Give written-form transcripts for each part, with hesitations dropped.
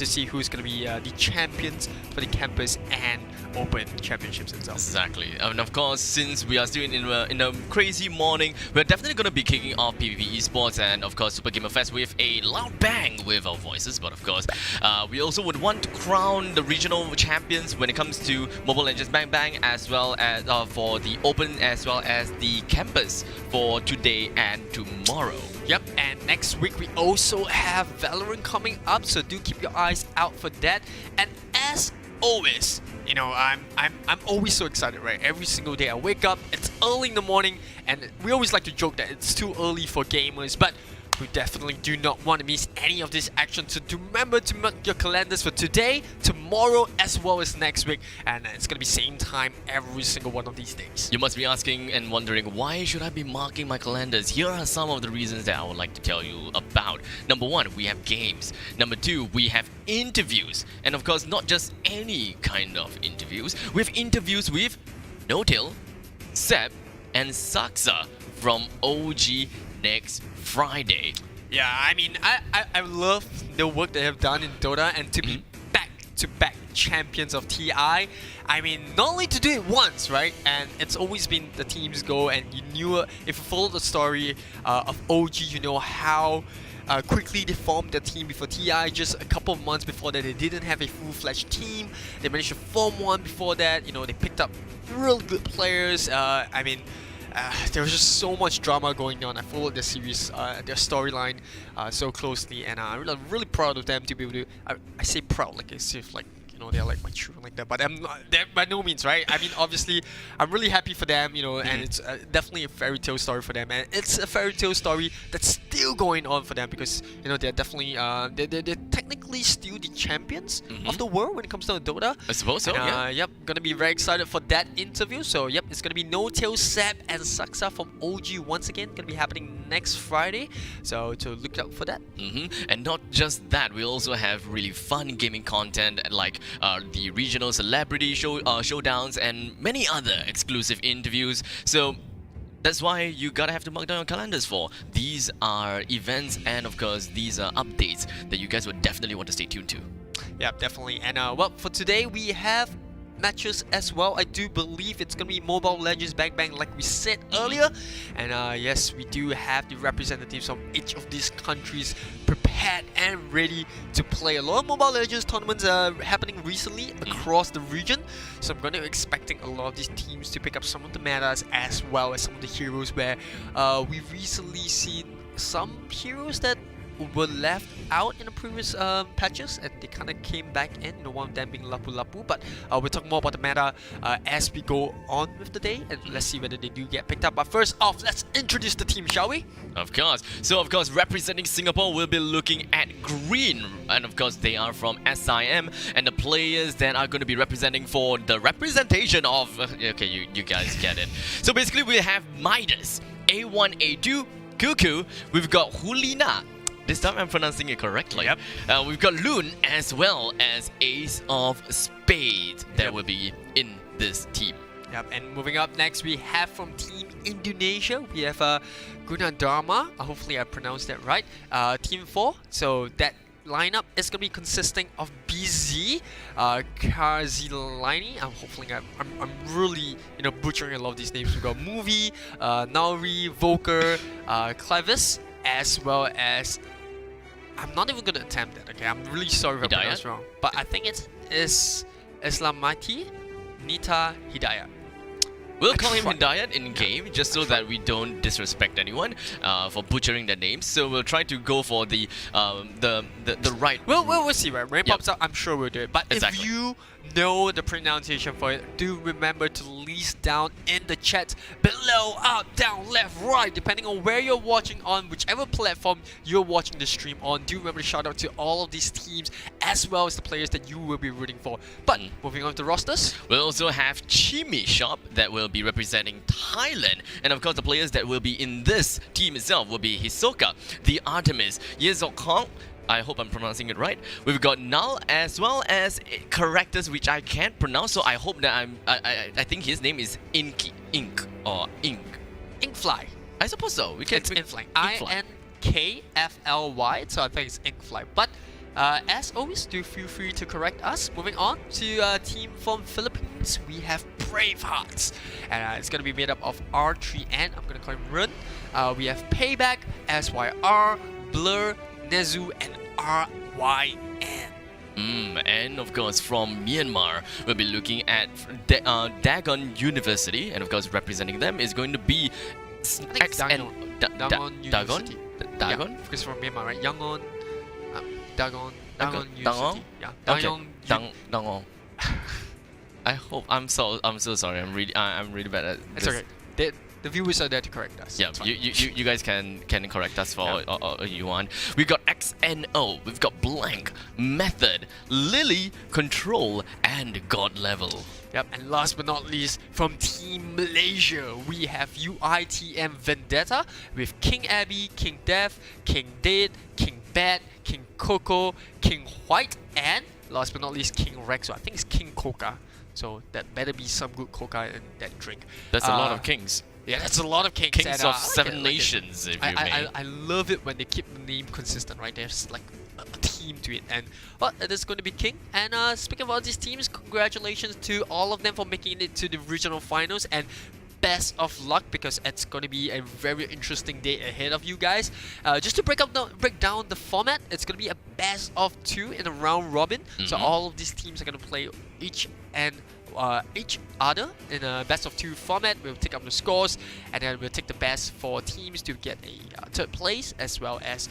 to see who's going to be the champions for the campus and open championships itself. Exactly. And of course, since we are still in a crazy morning, we're definitely going to be kicking off PvP Esports and of course SuperGamerFest with a loud bang with our voices. But of course, we also would want to crown the regional champions when it comes to Mobile Legends Bang Bang, as well as for the open as well as the campus for today and tomorrow. Yep, and next week we also have Valorant coming up, so do keep your eyes out for that. And as always, you know, I'm always so excited, right? Every single day I wake up, it's early in the morning, and we always like to joke that it's too early for gamers, but we definitely do not want to miss any of this action. So do remember to mark your calendars for today, tomorrow, as well as next week, and it's gonna be same time every single one of these days. You must be asking and wondering, why should I be marking my calendars? Here are some of the reasons that I would like to tell you about. Number one, we have games. Number two, we have interviews. And of course, not just any kind of interviews. We have interviews with No-Tail, Seb, and Saksa from OG next Friday. Yeah, I mean, I love the work they have done in Dota, and to be back-to-back champions of TI. I mean, not only to do it once, right? And it's always been the team's goal, and you knew, if you follow the story of OG, you know how quickly they formed their team before TI. Just a couple of months before that, they didn't have a full-fledged team. They managed to form one before that. You know, they picked up real good players. I mean, there was just so much drama going on. I followed the series, their storyline so closely, and I'm really proud of them to be able to. I say proud like as if like, you know, they're like my children like that, but I'm not, they're by no means, right? I mean, obviously, I'm really happy for them, you know, and it's definitely a fairy tale story for them, and it's a fairy tale story that's still going on for them because, you know, they're definitely they're technically still the champions of the world when it comes to Dota. I suppose so. Yeah. Yep, gonna be very excited for that interview. So yep, it's gonna be No-Tail, Seb, and Saksa from OG once again. Gonna be happening next Friday, so to look out for that. And not just that, we also have really fun gaming content like the regional celebrity showdowns and many other exclusive interviews. So that's why you gotta have to mark down your calendars for. These are events, and of course these are updates that you guys would definitely want to stay tuned to. Yeah, definitely. And well, for today we have matches as well. I do believe it's gonna be Mobile Legends Bang Bang like we said earlier, and yes, we do have the representatives from each of these countries prepared and ready to play. A lot of Mobile Legends tournaments are happening recently across the region, so I'm gonna be expecting a lot of these teams to pick up some of the metas as well as some of the heroes, where we've recently seen some heroes that were left out in the previous patches, and they kind of came back in, you know, one of them being Lapu Lapu, but we'll talk more about the meta as we go on with the day, and let's see whether they do get picked up. But first off, let's introduce the team, shall we? Of course. So of course, representing Singapore, we'll be looking at green, and of course they are from SIM, and the players that are going to be representing for the representation of okay, you guys get it. So basically we have Midas, A1, A2, Cuckoo, we've got Hulina. This time I'm pronouncing it correctly. Yep. We've got Loon as well as Ace of Spades that will be in this team. Yep, and moving up next, we have from Team Indonesia, we have Gunadarma. Hopefully I pronounced that right. Team 4. So that lineup is going to be consisting of BZ, Karzilani. Hopefully I'm really, you know, butchering a lot of these names. We've got Movie, Nauri, Volker, Clevis, as well as, I'm not even going to attempt that, okay? I'm really sorry if I pronounced wrong. But I think it's Islamati Nita Hidayat. We'll call him Hidayat in game, just so that we don't disrespect anyone for butchering their names. So we'll try to go for the right. We'll see, right? Rain pops out, I'm sure we'll do it. But exactly. If you know the pronunciation for it, do remember to list down in the chat below, up, down, left, right, depending on where you're watching on, whichever platform you're watching the stream on. Do remember to shout out to all of these teams as well as the players that you will be rooting for. But moving on to the rosters, we'll also have Chimi Shop that will be representing Thailand, and of course the players that will be in this team itself will be Hisoka, the Artemis, Yezok, I hope I'm pronouncing it right. We've got Null as well as characters which I can't pronounce, so I hope that I think his name is Inkfly. I suppose so. It's Inkfly. INKFLY. So I think it's Inkfly. But As always, do feel free to correct us. Moving on to a team from Philippines, we have Bravehearts, and it's gonna be made up of R3N. I'm gonna call him Run. We have Payback, SYR, Blur, Nezu, and RYN. And of course from Myanmar, we'll be looking at Dagon University, and of course representing them is going to be I think it's Dagon University. Dagon? Yeah, because from Myanmar, right? Yangon, Dagon Dagong? University. Yeah, Okay. Dagon. Dangong. I hope I'm so sorry. I'm really bad at It's this. okay. The viewers are there to correct us. Yeah, It's fine. you guys can correct us for Yeah. all you want. We've got XNO, we've got Blank, Method, Lily, Control, and God Level. Yep, and last but not least, from Team Malaysia, we have UITM Vendetta with King Abby, King Death, King Dead, King Bad, King Coco, King White, and last but not least, King Rex. So I think it's King Coca. So that better be some good coca in that drink. That's a lot of kings. Yeah, that's a lot of kings. Kings and, of I like seven it, I like it. nations, if you may. I love it when they keep the name consistent, right? There's like a team to it, and well, it is going to be King. And speaking of all these teams, congratulations to all of them for making it to the regional finals, and best of luck because it's going to be a very interesting day ahead of you guys. Just to break down the format, it's going to be a best of 2 in a round robin. So all of these teams are going to play each other in a best of 2 format. We'll take up the scores, and then we'll take the best 4 teams to get a third place, as well as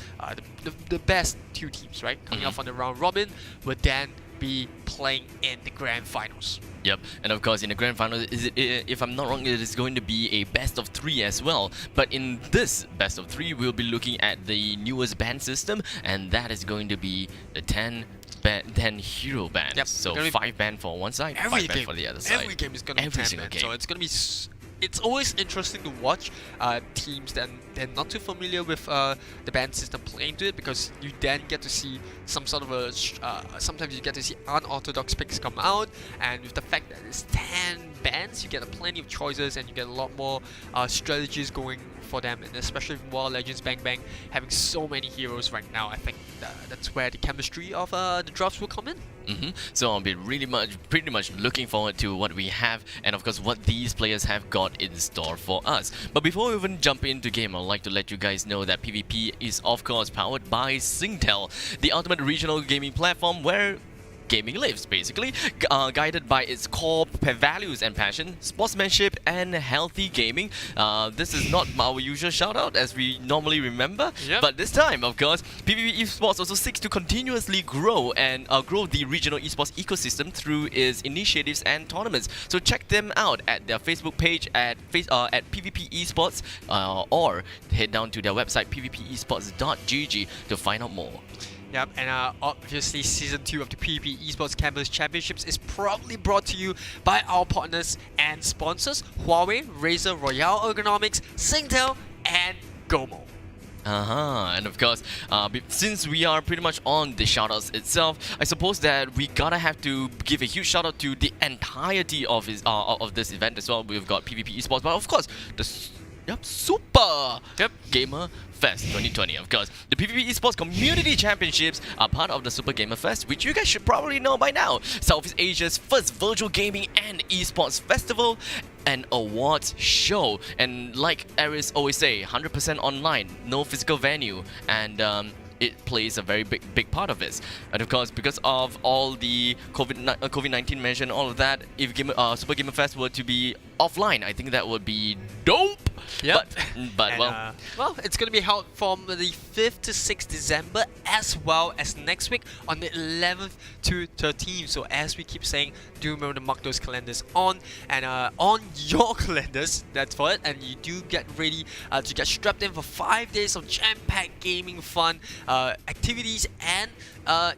the best 2 teams, right? Coming up on the round robin would then be playing in the grand finals. Yep, and of course in the grand final, if I'm not wrong, it is going to be a best of 3 as well. But in this best of 3, we'll be looking at the newest ban system, and that is going to be the 10 hero bans. Yep, so 5 ban for one side, 5 ban for the other side. Every game is going to be 10 single ban, game. so it's going to be. It's always interesting to watch teams that they're not too familiar with the ban system playing to it, because you then get to see some sort of a sometimes you get to see unorthodox picks come out, and with the fact that it's 10 bans, you get plenty of choices and you get a lot more strategies going for them, and especially with Mobile Legends Bang Bang having so many heroes right now, I think that's where the chemistry of the drafts will come in. So I'll be pretty much looking forward to what we have, and of course what these players have got in store for us. But before we even jump into game, I'd like to let you guys know that PvP is of course powered by Singtel, the ultimate regional gaming platform where gaming lives, basically, guided by its core values and passion, sportsmanship and healthy gaming. This is not our usual shout out as we normally remember, but this time, of course, PvP Esports also seeks to continuously grow and grow the regional esports ecosystem through its initiatives and tournaments. So check them out at their Facebook page at PvP Esports, or head down to their website pvpesports.gg to find out more. Yep, and obviously Season 2 of the PvP Esports Campus Championships is proudly brought to you by our partners and sponsors, Huawei, Razer, Royale Ergonomics, Singtel, and GOMO. And of course, since we are pretty much on the shoutouts itself, I suppose that we gotta have to give a huge shout out to the entirety of this event as well. We've got PvP Esports, but of course, the Super Gamer Fest 2020, of course. The PvP Esports Community Championships are part of the Super Gamer Fest, which you guys should probably know by now. Southeast Asia's first virtual gaming and esports festival and awards show. And like Aris always say, 100% online, no physical venue, and it plays a very big part of this. And of course, because of all the COVID-19 measure and all of that, if Super Gamer Fest were to be offline, I think that would be dope. Yep. But And, well, it's going to be held from the 5th to 6th December, as well as next week on the 11th to 13th. So as we keep saying, do remember to mark those calendars on, and on your calendars, that's for it. And you do get ready to get strapped in for 5 days of jam-packed gaming fun, activities and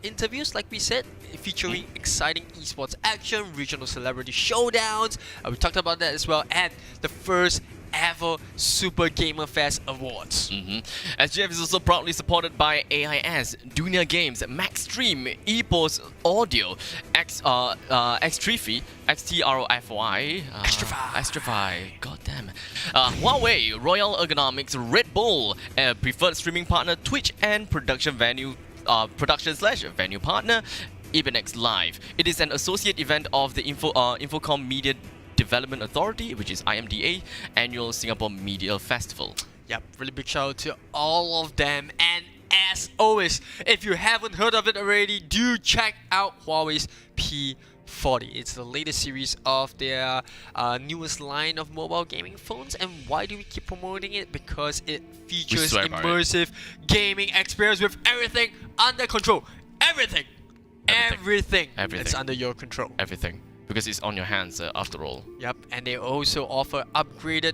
interviews, like we said, featuring exciting esports action, regional celebrity showdowns. We talked about that as well, and the first ever Super Gamer Fest Awards. SGF is also proudly supported by AIS, Dunia Games, Maxstream, Epos Audio, Xtrify, XTROFY, Xtrify, god damn it, Huawei, Royale Ergonomics, Red Bull, preferred streaming partner Twitch, and production venue production slash venue partner, Ibenex Live. It is an associate event of the Infocom Media Development Authority, which is IMDA, annual Singapore Media Festival. Yep, really big shout out to all of them. And as always, if you haven't heard of it already, do check out Huawei's P40. It's the latest series of their newest line of mobile gaming phones. And why do we keep promoting it? Because it features immersive gaming experience with everything under control. Everything. It's under your control. Everything. Because it's on your hands after all. Yep, and they also offer upgraded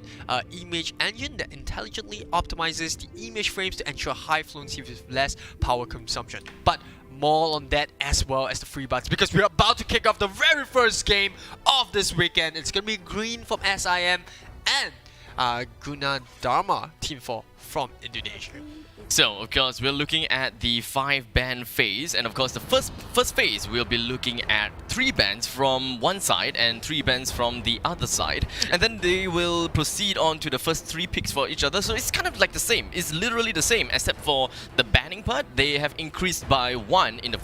image engine that intelligently optimizes the image frames to ensure high fluency with less power consumption. But more on that as well as the free buds, because we're about to kick off the very first game of this weekend. It's gonna be Green from SIM and Gunadarma Team 4 from Indonesia. So, of course, we're looking at the 5-band phase, and of course, the first phase, we'll be looking at 3 bands from one side and 3 bands from the other side, and then they will proceed on to the first 3 picks for each other. So it's kind of like the same. It's literally the same, except for the banning part. They have increased by 1 in the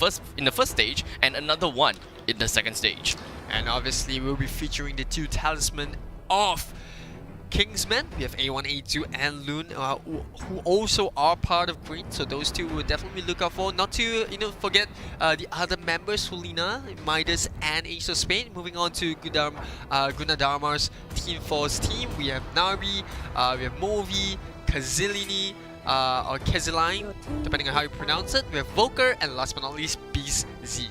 first stage, and another 1 in the second stage. And obviously, we'll be featuring the 2 talisman of Kingsman. We have A1, A2 and Loon, who also are part of Green, so those 2 will definitely look out for. Not to forget the other members, Hulina, Midas and Ace of Spain. Moving on to Gunadarma's Team 4's team, we have Narbi, we have Movi, Kazilini, or Keziline, depending on how you pronounce it. We have Volker, and last but not least, Beast Z.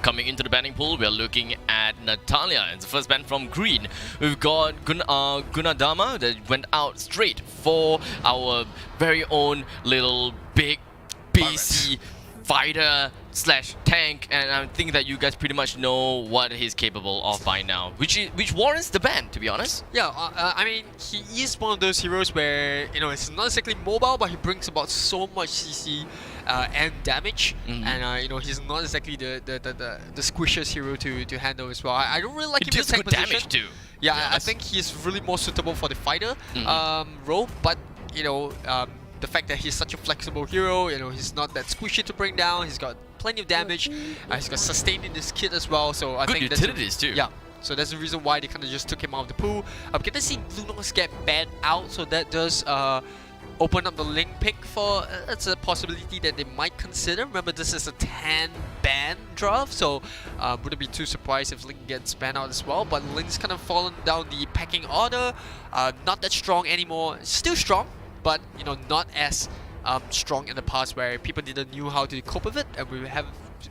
Coming into the banning pool, we are looking at Natalia. It's the first band from Green. We've got Gunadarma that went out straight for our very own little big beastie fighter slash tank, and I think that you guys pretty much know what he's capable of by now, which warrants the ban, to be honest. Yeah, I mean, he is one of those heroes where it's not exactly mobile, but he brings about so much CC and damage, and he's not exactly the squishiest hero to handle as well. I don't really like him in the tank position. Damage too. Yeah, I think he's really more suitable for the fighter role, but the fact that he's such a flexible hero, he's not that squishy to bring down. He's got plenty of damage. He's got sustain in this kit as well. So I think utilities too. Yeah. So that's the reason why they kind of just took him out of the pool. I'm gonna see Lunox get banned out, so that does open up the Ling pick for. It's a possibility that they might consider. Remember, this is a 10 ban draft, so wouldn't be too surprised if Ling gets banned out as well. But Ling's kind of fallen down the pecking order. Not that strong anymore. Still strong, but not as strong in the past, where people didn't know how to cope with it, and we have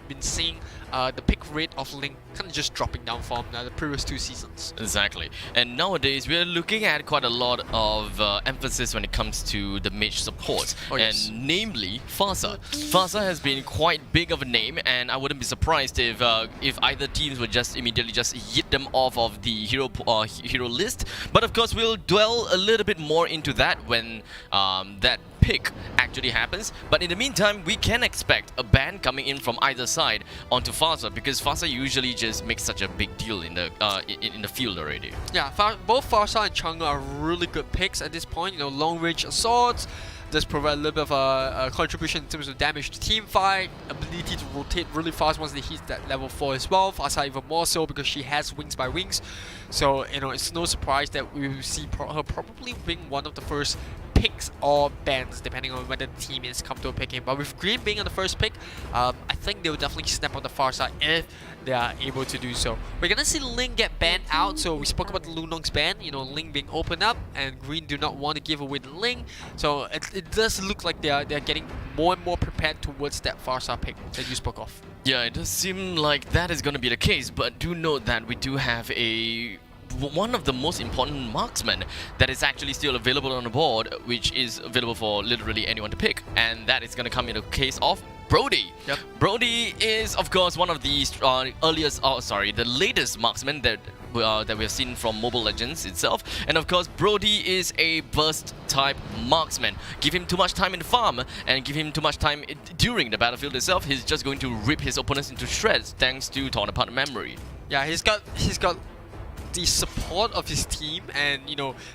been seeing the pick rate of Link kind of just dropping down from the previous 2 seasons. Exactly. And nowadays we're looking at quite a lot of emphasis when it comes to the mage support, and namely Farsa. Farsa has been quite big of a name, and I wouldn't be surprised if either teams would just immediately just hit them off of the hero list. But of course, we'll dwell a little bit more into that when that pick actually happens. But in the meantime, we can expect a ban coming in from either side onto Farsa, because Farsa usually just makes such a big deal in the field already. Yeah, both Farsa and Chang'e are really good picks at this point. Long range assaults does provide a little bit of a contribution in terms of damage to team fight, ability to rotate really fast once they hit that level 4 as well. Farsa even more so because she has wings by wings. So it's no surprise that we will see her probably being one of the first picks or bans, depending on whether the team is comfortable picking. But with Green being on the first pick, I think they will definitely snap on the far side if they are able to do so. We're gonna see Ling get banned out, so we spoke about the Lunong's ban, Ling being opened up, and Green do not want to give away the Ling. So it does look like they're getting more and more prepared towards that Farsa pick that you spoke of. Yeah, it does seem like that is going to be the case, but do note that we do have one of the most important marksmen that is actually still available on the board, which is available for literally anyone to pick, and that is going to come in the case of Brody. Yep. Brody is, of course, one of the the latest marksmen that we have seen from Mobile Legends itself. And of course, Brody is a burst type marksman. Give him too much time in the farm and give him too much time during the battlefield itself, he's just going to rip his opponents into shreds thanks to torn apart memory. Yeah, he's got the support of his team, and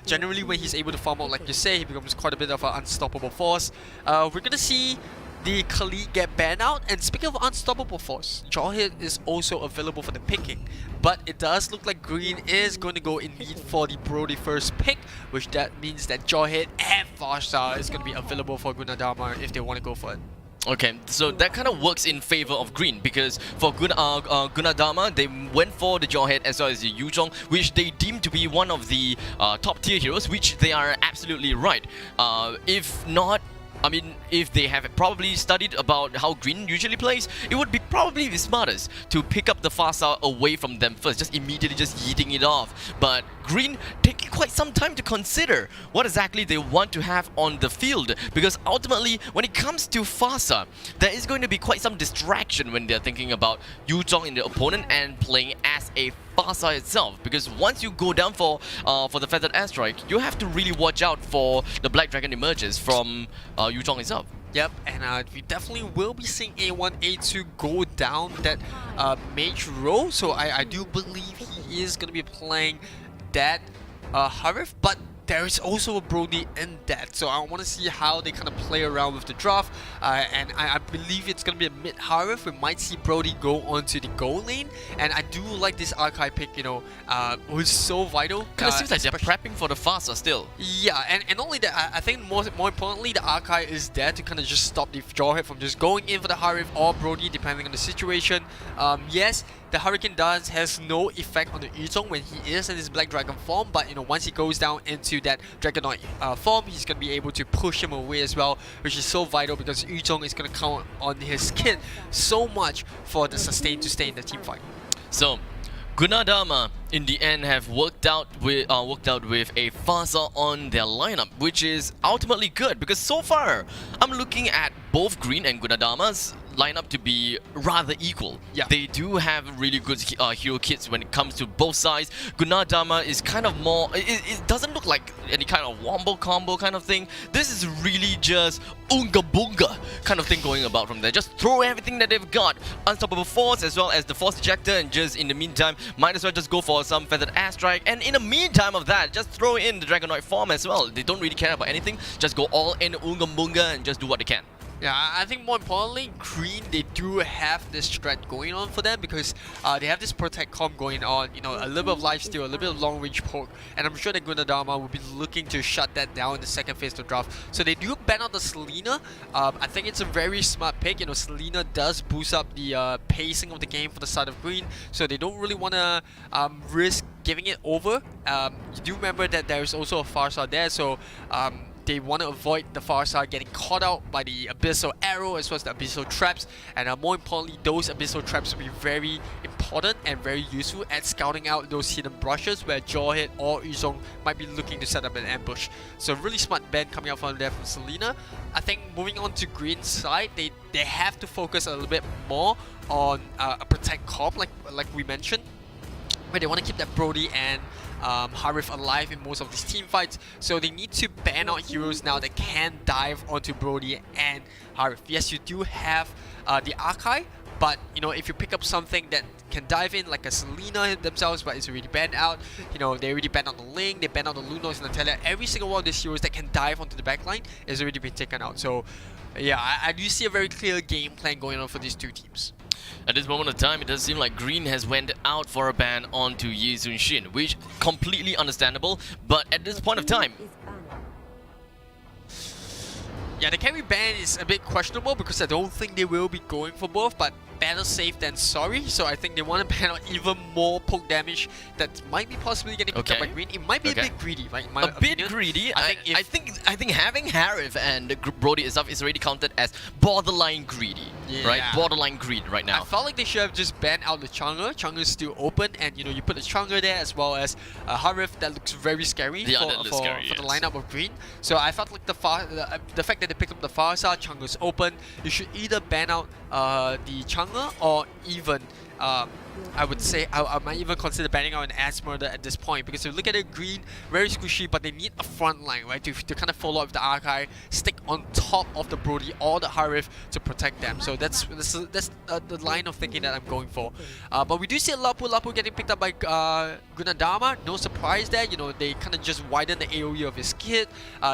generally when he's able to farm out like you say, he becomes quite a bit of an unstoppable force. We're gonna see the Khalid get banned out. And speaking of unstoppable force, Jawhead is also available for the picking. But it does look like Green is going to go in lead for the Brody first pick, which that means that Jawhead and Farstar is going to be available for Gunnadama if they want to go for it. Okay, so that kind of works in favor of Green, because for Gunnadama, they went for the Jawhead as well as the Yuzhong, which they deemed to be one of the top tier heroes, which they are absolutely right. If not, I mean, if they have probably studied about how Green usually plays, it would be probably the smartest to pick up the Farstar away from them first, just immediately just yeeting it off. But Green taking quite some time to consider what exactly they want to have on the field, because ultimately, when it comes to Farstar, there is going to be quite some distraction when they're thinking about Yuzhong in the opponent and playing as a Farstar itself, because once you go down for the Feathered Airstrike, you have to really watch out for the Black Dragon emerges from Yuzhong itself. Yep, and we definitely will be seeing A1, A2 go down that mage role, so I do believe he is going to be playing that Harif, but there is also a Brody in that, so I want to see how they kind of play around with the draft, and I believe it's going to be a mid Harif. We might see Brody go onto the goal lane, and I do like this Archive pick, you know, who's so vital. Kind of seems like they're prepping for the Farstar still. Yeah, and not only that, I think more importantly, the Archive is there to kind of just stop the Jawhead from just going in for the Harif or Brody, depending on the situation. Yes, the Hurricane Dance has no effect on the Yuzhong when he is in his Black Dragon form, but you know, once he goes down into that Dragonoid form, he's going to be able to push him away as well, which is so vital because Yuzhong is going to count on his kit so much for the sustain to stay in the team fight. So, Gunnadama in the end have worked out with a Farstar on their lineup, which is ultimately good, because so far I'm looking at both Green and Gunnadama's lineup to be rather equal. Yeah. They do have really good hero kits when it comes to both sides. Gunnadama is kind of more, it doesn't look like any kind of wombo combo kind of thing. This is really just Oonga Boonga kind of thing going about from there. Just throw everything that they've got. Unstoppable Force as well as the Force Ejector, and just in the meantime, might as well just go for some Feathered Airstrike. And in the meantime of that, just throw in the Dragonoid form as well. They don't really care about anything. Just go all in Oonga Boonga and just do what they can. Yeah, I think more importantly, Green, they do have this strat going on for them because they have this Protect comp going on, you know, a little bit of lifesteal, a little bit of long range poke, and I'm sure that Gunnadama will be looking to shut that down in the second phase of the draft. So they do ban out the Selena. I think it's a very smart pick. You know, Selena does boost up the pacing of the game for the side of Green, so they don't really want to risk giving it over. You do remember that there is also a Farstar there, so they want to avoid the Farstar getting caught out by the Abyssal Arrow as well as the Abyssal Traps, and more importantly, those Abyssal Traps will be very important and very useful at scouting out those hidden brushes where Jawhead or Yuzhong might be looking to set up an ambush. So really smart ban coming out from there from Selena. I think moving on to Green's side, they have to focus a little bit more on a Protect comp like we mentioned, where they want to keep that Brody and Harif alive in most of these team fights, so they need to ban out heroes now that can dive onto Brody and Harif. Yes, you do have the Archive, but you know, if you pick up something that can dive in like a Selena themselves, but it's already banned out, you know, they already banned out the Ling, they banned out the Lunos and the Talia. Every single one of these heroes that can dive onto the backline has already been taken out. So yeah, I do see a very clear game plan going on for these two teams. At this moment of time, it does seem like Green has went out for a ban onto Yi Sun-shin, which completely understandable, but at this point of time... Yeah, the carry ban is a bit questionable because I don't think they will be going for both, but better safe than sorry, so I think they want to ban out even more poke damage that might be possibly getting picked up by Green. It might be a bit greedy, right? In my opinion. Bit greedy. I think having Harif and Brody itself is already counted as borderline greedy, right? Borderline greed right now. I felt like they should have just banned out the Chang'e. Chang'e is still open, and you know, you put the Chang'e there as well as Harif. That looks very scary for the lineup of Green. So I felt like the fact that they picked up the Farstar, Chang'e is open. You should either ban out the Chang'e or even I would say I might even consider banning out an Asmurder at this point, because if you look at it, green, very squishy, but they need a front line, right, to kind of follow up with the Archive, stick on top of the Brody or the Harif to protect them. So that's the line of thinking that I'm going for. But we do see a Lapu getting picked up by Gunadama. No surprise there, you know, they kind of just widen the AoE of his kit.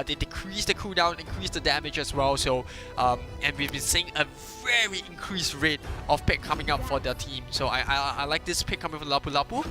They decrease the cooldown, increase the damage as well. So and we've been seeing a very increased rate of pick coming up for their team. So I like this pick coming from Lapu.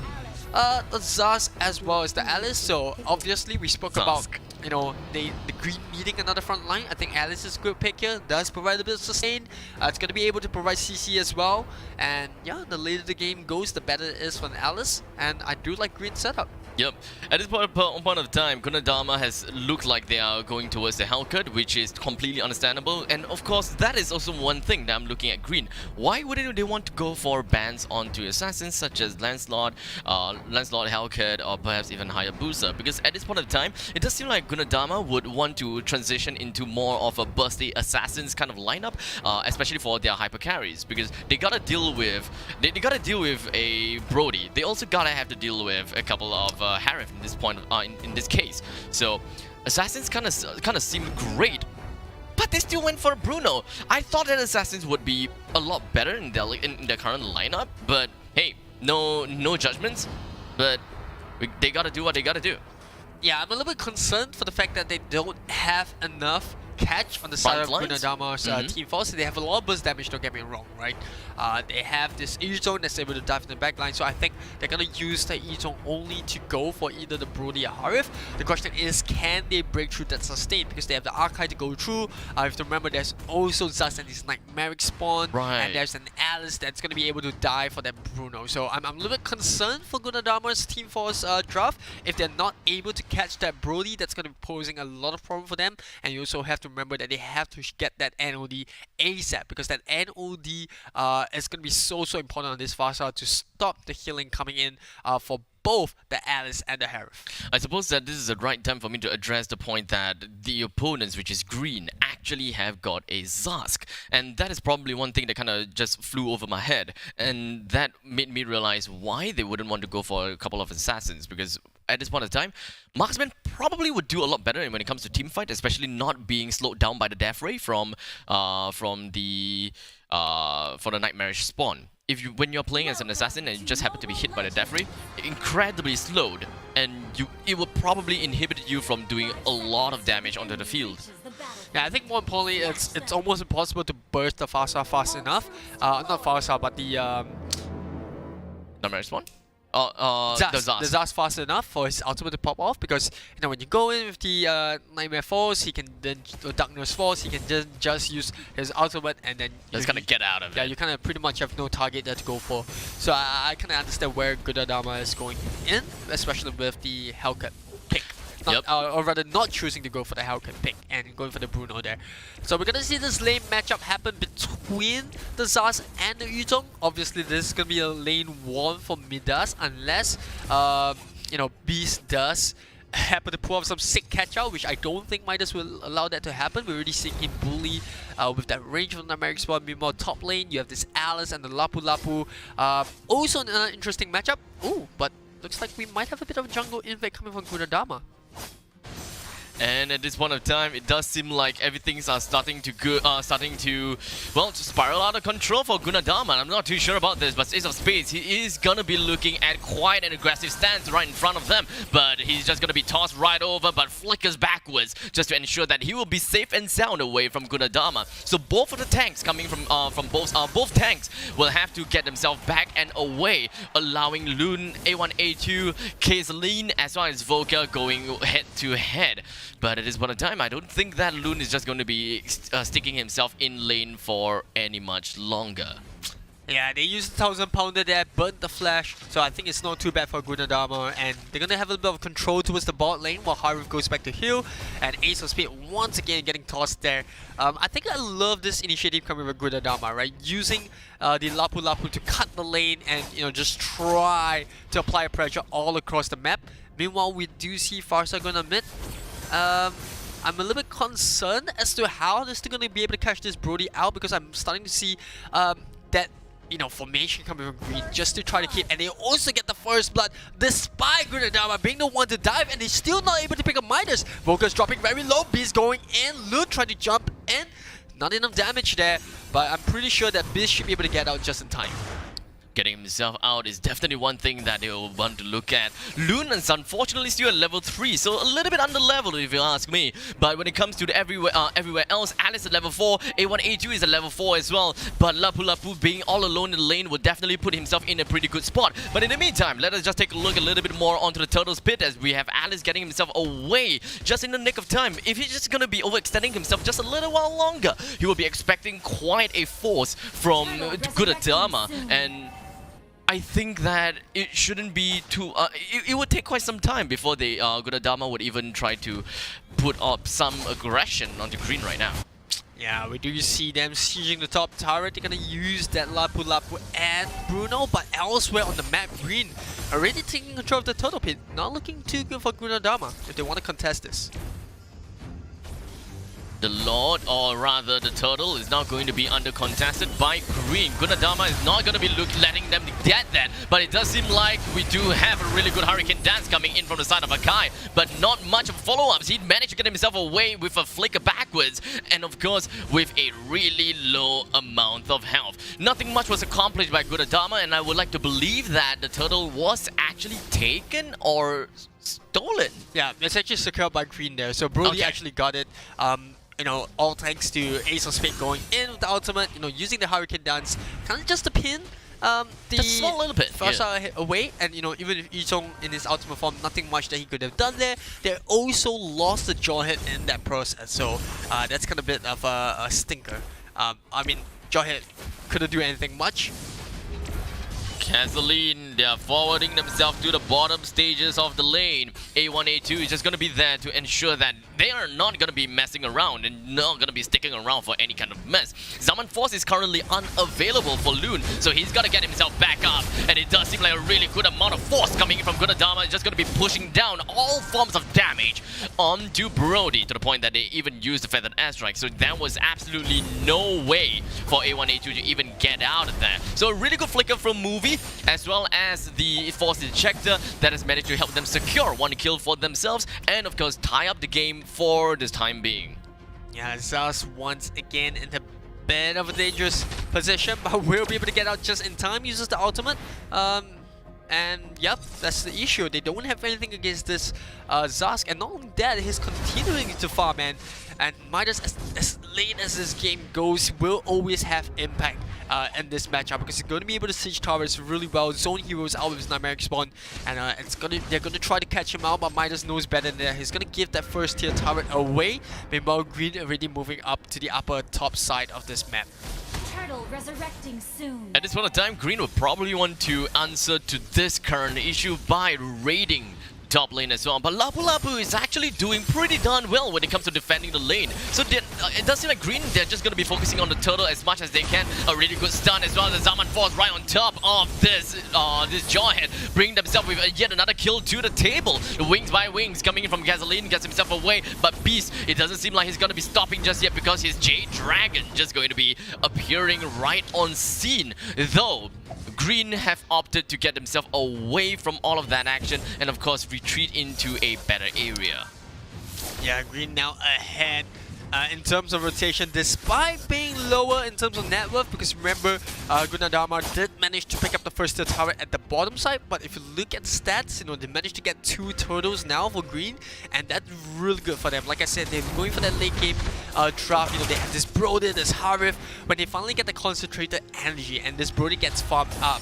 The Zaz as well as the Alice. So obviously we spoke about, you know, the green needing another front line. I think Alice is a good pick here. Does provide a bit of sustain. It's going to be able to provide CC as well. And yeah, the later the game goes, the better it is for an Alice. And I do like green setup. Yep. At this point of time, Gunadama has looked like they are going towards the Hellcut, which is completely understandable. And of course, that is also one thing that I'm looking at green. Why wouldn't they want to go for bans onto assassins such as Lancelot, Hellcut, or perhaps even Hayabusa? Because at this point of time, it does seem like Gunadama would want to transition into more of a bursty assassins kind of lineup, especially for their hyper carries, because they gotta deal with a Brody. They also gotta have to deal with a couple of Harif in this point in this case. So assassins kind of seem great, but they still went for Bruno. I thought that assassins would be a lot better in their current lineup, but hey, no judgments. But they gotta do what they gotta do. Yeah, I'm a little bit concerned for the fact that they don't have enough catch on the side of Gunadama's team force. They have a lot of burst damage, don't get me wrong, right? They have this E-Zone that's able to dive in the backline, so I think they're going to use the E-Zone only to go for either the Brody or Harif. The question is, can they break through that sustain? Because they have the Archive to go through. You have to remember there's also Zaz and his Nightmaric spawn, and there's an Alice that's going to be able to die for that Bruno. So I'm a little bit concerned for Gunadama's team force draft. If they're not able to catch that Brody, that's going to be posing a lot of problem for them. And you also have to remember that they have to get that NOD ASAP, because that NOD is going to be so important on this Farsa to stop the healing coming in for both the Alice and the Harif. I suppose that this is the right time for me to address the point that the opponents, which is green, actually have got a Zask. And that is probably one thing that kind of just flew over my head. And that made me realize why they wouldn't want to go for a couple of assassins. Because at this point of time, Marksman probably would do a lot better when it comes to teamfight, especially not being slowed down by the Death Ray from the Nightmarish spawn. When you're playing as an assassin and you just happen to be hit by the Death Ray, incredibly slowed, and it will probably inhibit you from doing a lot of damage onto the field. Yeah, I think more importantly, it's almost impossible to burst the Farsa fast enough. Not Farsa, but the Nightmarish spawn? Zaz. The Zaz. The Zaz fast enough for his ultimate to pop off, because you know when you go in with the Nightmare Force, he can then Darkness Force, he can just use his ultimate and then just kind of get out of it. Yeah, you kind of pretty much have no target there to go for. So I kind of understand where Gunadama is going in, especially with the Hellcut pick. Or rather not choosing to go for the Hellcat pick and going for the Bruno there. So we're gonna see this lane matchup happen between the Zaz and the Yuzong. Obviously this is gonna be a lane 1 for Midas, unless you know, Beast does happen to pull off some sick catch out, which I don't think Midas will allow that to happen. We're already seeing him bully with that range from the Nightmaric spawn. Meanwhile, top lane you have this Alice and the Lapu. Also an interesting matchup. Ooh, but looks like we might have a bit of jungle invade coming from Gunadama. And at this point of time, it does seem like everything's starting to spiral out of control for Gunadama. I'm not too sure about this, but Ace of Spades, he is gonna be looking at quite an aggressive stance right in front of them. But he's just gonna be tossed right over, but flickers backwards just to ensure that he will be safe and sound away from Gunadama. So both of the tanks coming from both tanks will have to get themselves back and away, allowing Loon, A1, A2, Kaiseline, as well as Volker going head to head. But at this point of time, I don't think that Loon is just going to be sticking himself in lane for any much longer. Yeah, they used 1000 pounder there, burnt the flash, so I think it's not too bad for Gunadama, and they're gonna have a little bit of control towards the bot lane while Harif goes back to heal, and Ace of Spades once again getting tossed there. I think I love this initiative coming with Gunadama, right? Using the Lapu to cut the lane and, you know, just try to apply pressure all across the map. Meanwhile, we do see Farsa going to mid. I'm a little bit concerned as to how they're still going to be able to catch this Brody out, because I'm starting to see that formation coming from Green just to try to keep, and they also get the first blood despite Gunadama being the one to dive, and they're still not able to pick up Midas. Focus dropping very low, Beast going in, Loot trying to jump in, not enough damage there, but I'm pretty sure that Beast should be able to get out just in time. Getting himself out is definitely one thing that they will want to look at. Loon is unfortunately still at level 3, so a little bit under leveled if you ask me. But when it comes to the everywhere else, Alice at level 4, A1, A2 is at level 4 as well. But Lapu Lapu being all alone in the lane will definitely put himself in a pretty good spot. But in the meantime, let us just take a look a little bit more onto the Turtle's Pit as we have Alice getting himself away just in the nick of time. If he's just going to be overextending himself just a little while longer, he will be expecting quite a force from Gunadama, and I think that it shouldn't be too... it would take quite some time before they Gunadama would even try to put up some aggression onto Green right now. Yeah, we do see them sieging the top turret. They're gonna use that Lapu Lapu and Bruno, but elsewhere on the map, Green already taking control of the Turtle Pit. Not looking too good for Gunadama if they want to contest this. The Lord, or rather the Turtle, is now going to be under contested by Green. Gunadama is not going to be letting them get that, but it does seem like we do have a really good Hurricane Dance coming in from the side of Akai, but not much of follow-ups. He managed to get himself away with a flicker backwards, and of course with a really low amount of health. Nothing much was accomplished by Gunadama, and I would like to believe that the Turtle was actually taken or stolen. Yeah, it's actually secured by Green there, so Brody actually got it. All thanks to Ace of Spades going in with the ultimate, using the Hurricane Dance, kind of just to pin the just a small little bit first hit away, and even if Yichong in his ultimate form, nothing much that he could have done there. They also lost the jaw hit in that process, so that's kind of a bit of a stinker. I mean, jaw hit couldn't do anything much. Cazaline, they are forwarding themselves to the bottom stages of the lane. A1, A2 is just going to be there to ensure that they are not going to be messing around and not going to be sticking around for any kind of mess. Zaman Force is currently unavailable for Loon, so he's got to get himself back up. And it does seem like a really good amount of force coming in from Gunadama. It's just going to be pushing down all forms of damage onto Brody, to the point that they even used the Feathered Airstrike. So there was absolutely no way for A1, A2 to even get out of there. So a really good flicker from Movie, as well as the Force Ejector that has managed to help them secure one kill for themselves, and of course tie up the game for this time being. Yeah, Zaz once again in a bit of a dangerous position, but will be able to get out just in time. Uses the ultimate. And yep, that's the issue. They don't have anything against this Zask, and not only that, he's continuing to farm, and Midas, as late as this game goes, will always have impact in this matchup, because he's going to be able to siege towers really well, zone heroes out with his Nightmare Spawn, and they're going to try to catch him out, but Midas knows better than that. He's going to give that first tier turret away. Meanwhile, Green already moving up to the upper top side of this map. Resurrecting soon. At this point of time, Green will probably want to answer to this current issue by raiding top lane as well, but Lapu Lapu is actually doing pretty darn well when it comes to defending the lane. So it does seem like Green, they're just going to be focusing on the turtle as much as they can. A really good stun as well. The Zaman Force right on top of this Jawhead, bringing themselves with yet another kill to the table. Wings by wings coming in from Gasoline, gets himself away, but Beast, it doesn't seem like he's going to be stopping just yet, because his Jade Dragon just going to be appearing right on scene. Though Green have opted to get themselves away from all of that action and of course retreat into a better area. Yeah, Green now ahead in terms of rotation, despite being lower in terms of net worth, because remember, Gunadama did manage to pick up the first tier turret at the bottom side, but if you look at stats, they managed to get 2 turtles now for Green, and that's really good for them. Like I said, they're going for that late game draft. They have this Brody, this Harith. When they finally get the concentrated energy and this Brody gets farmed up,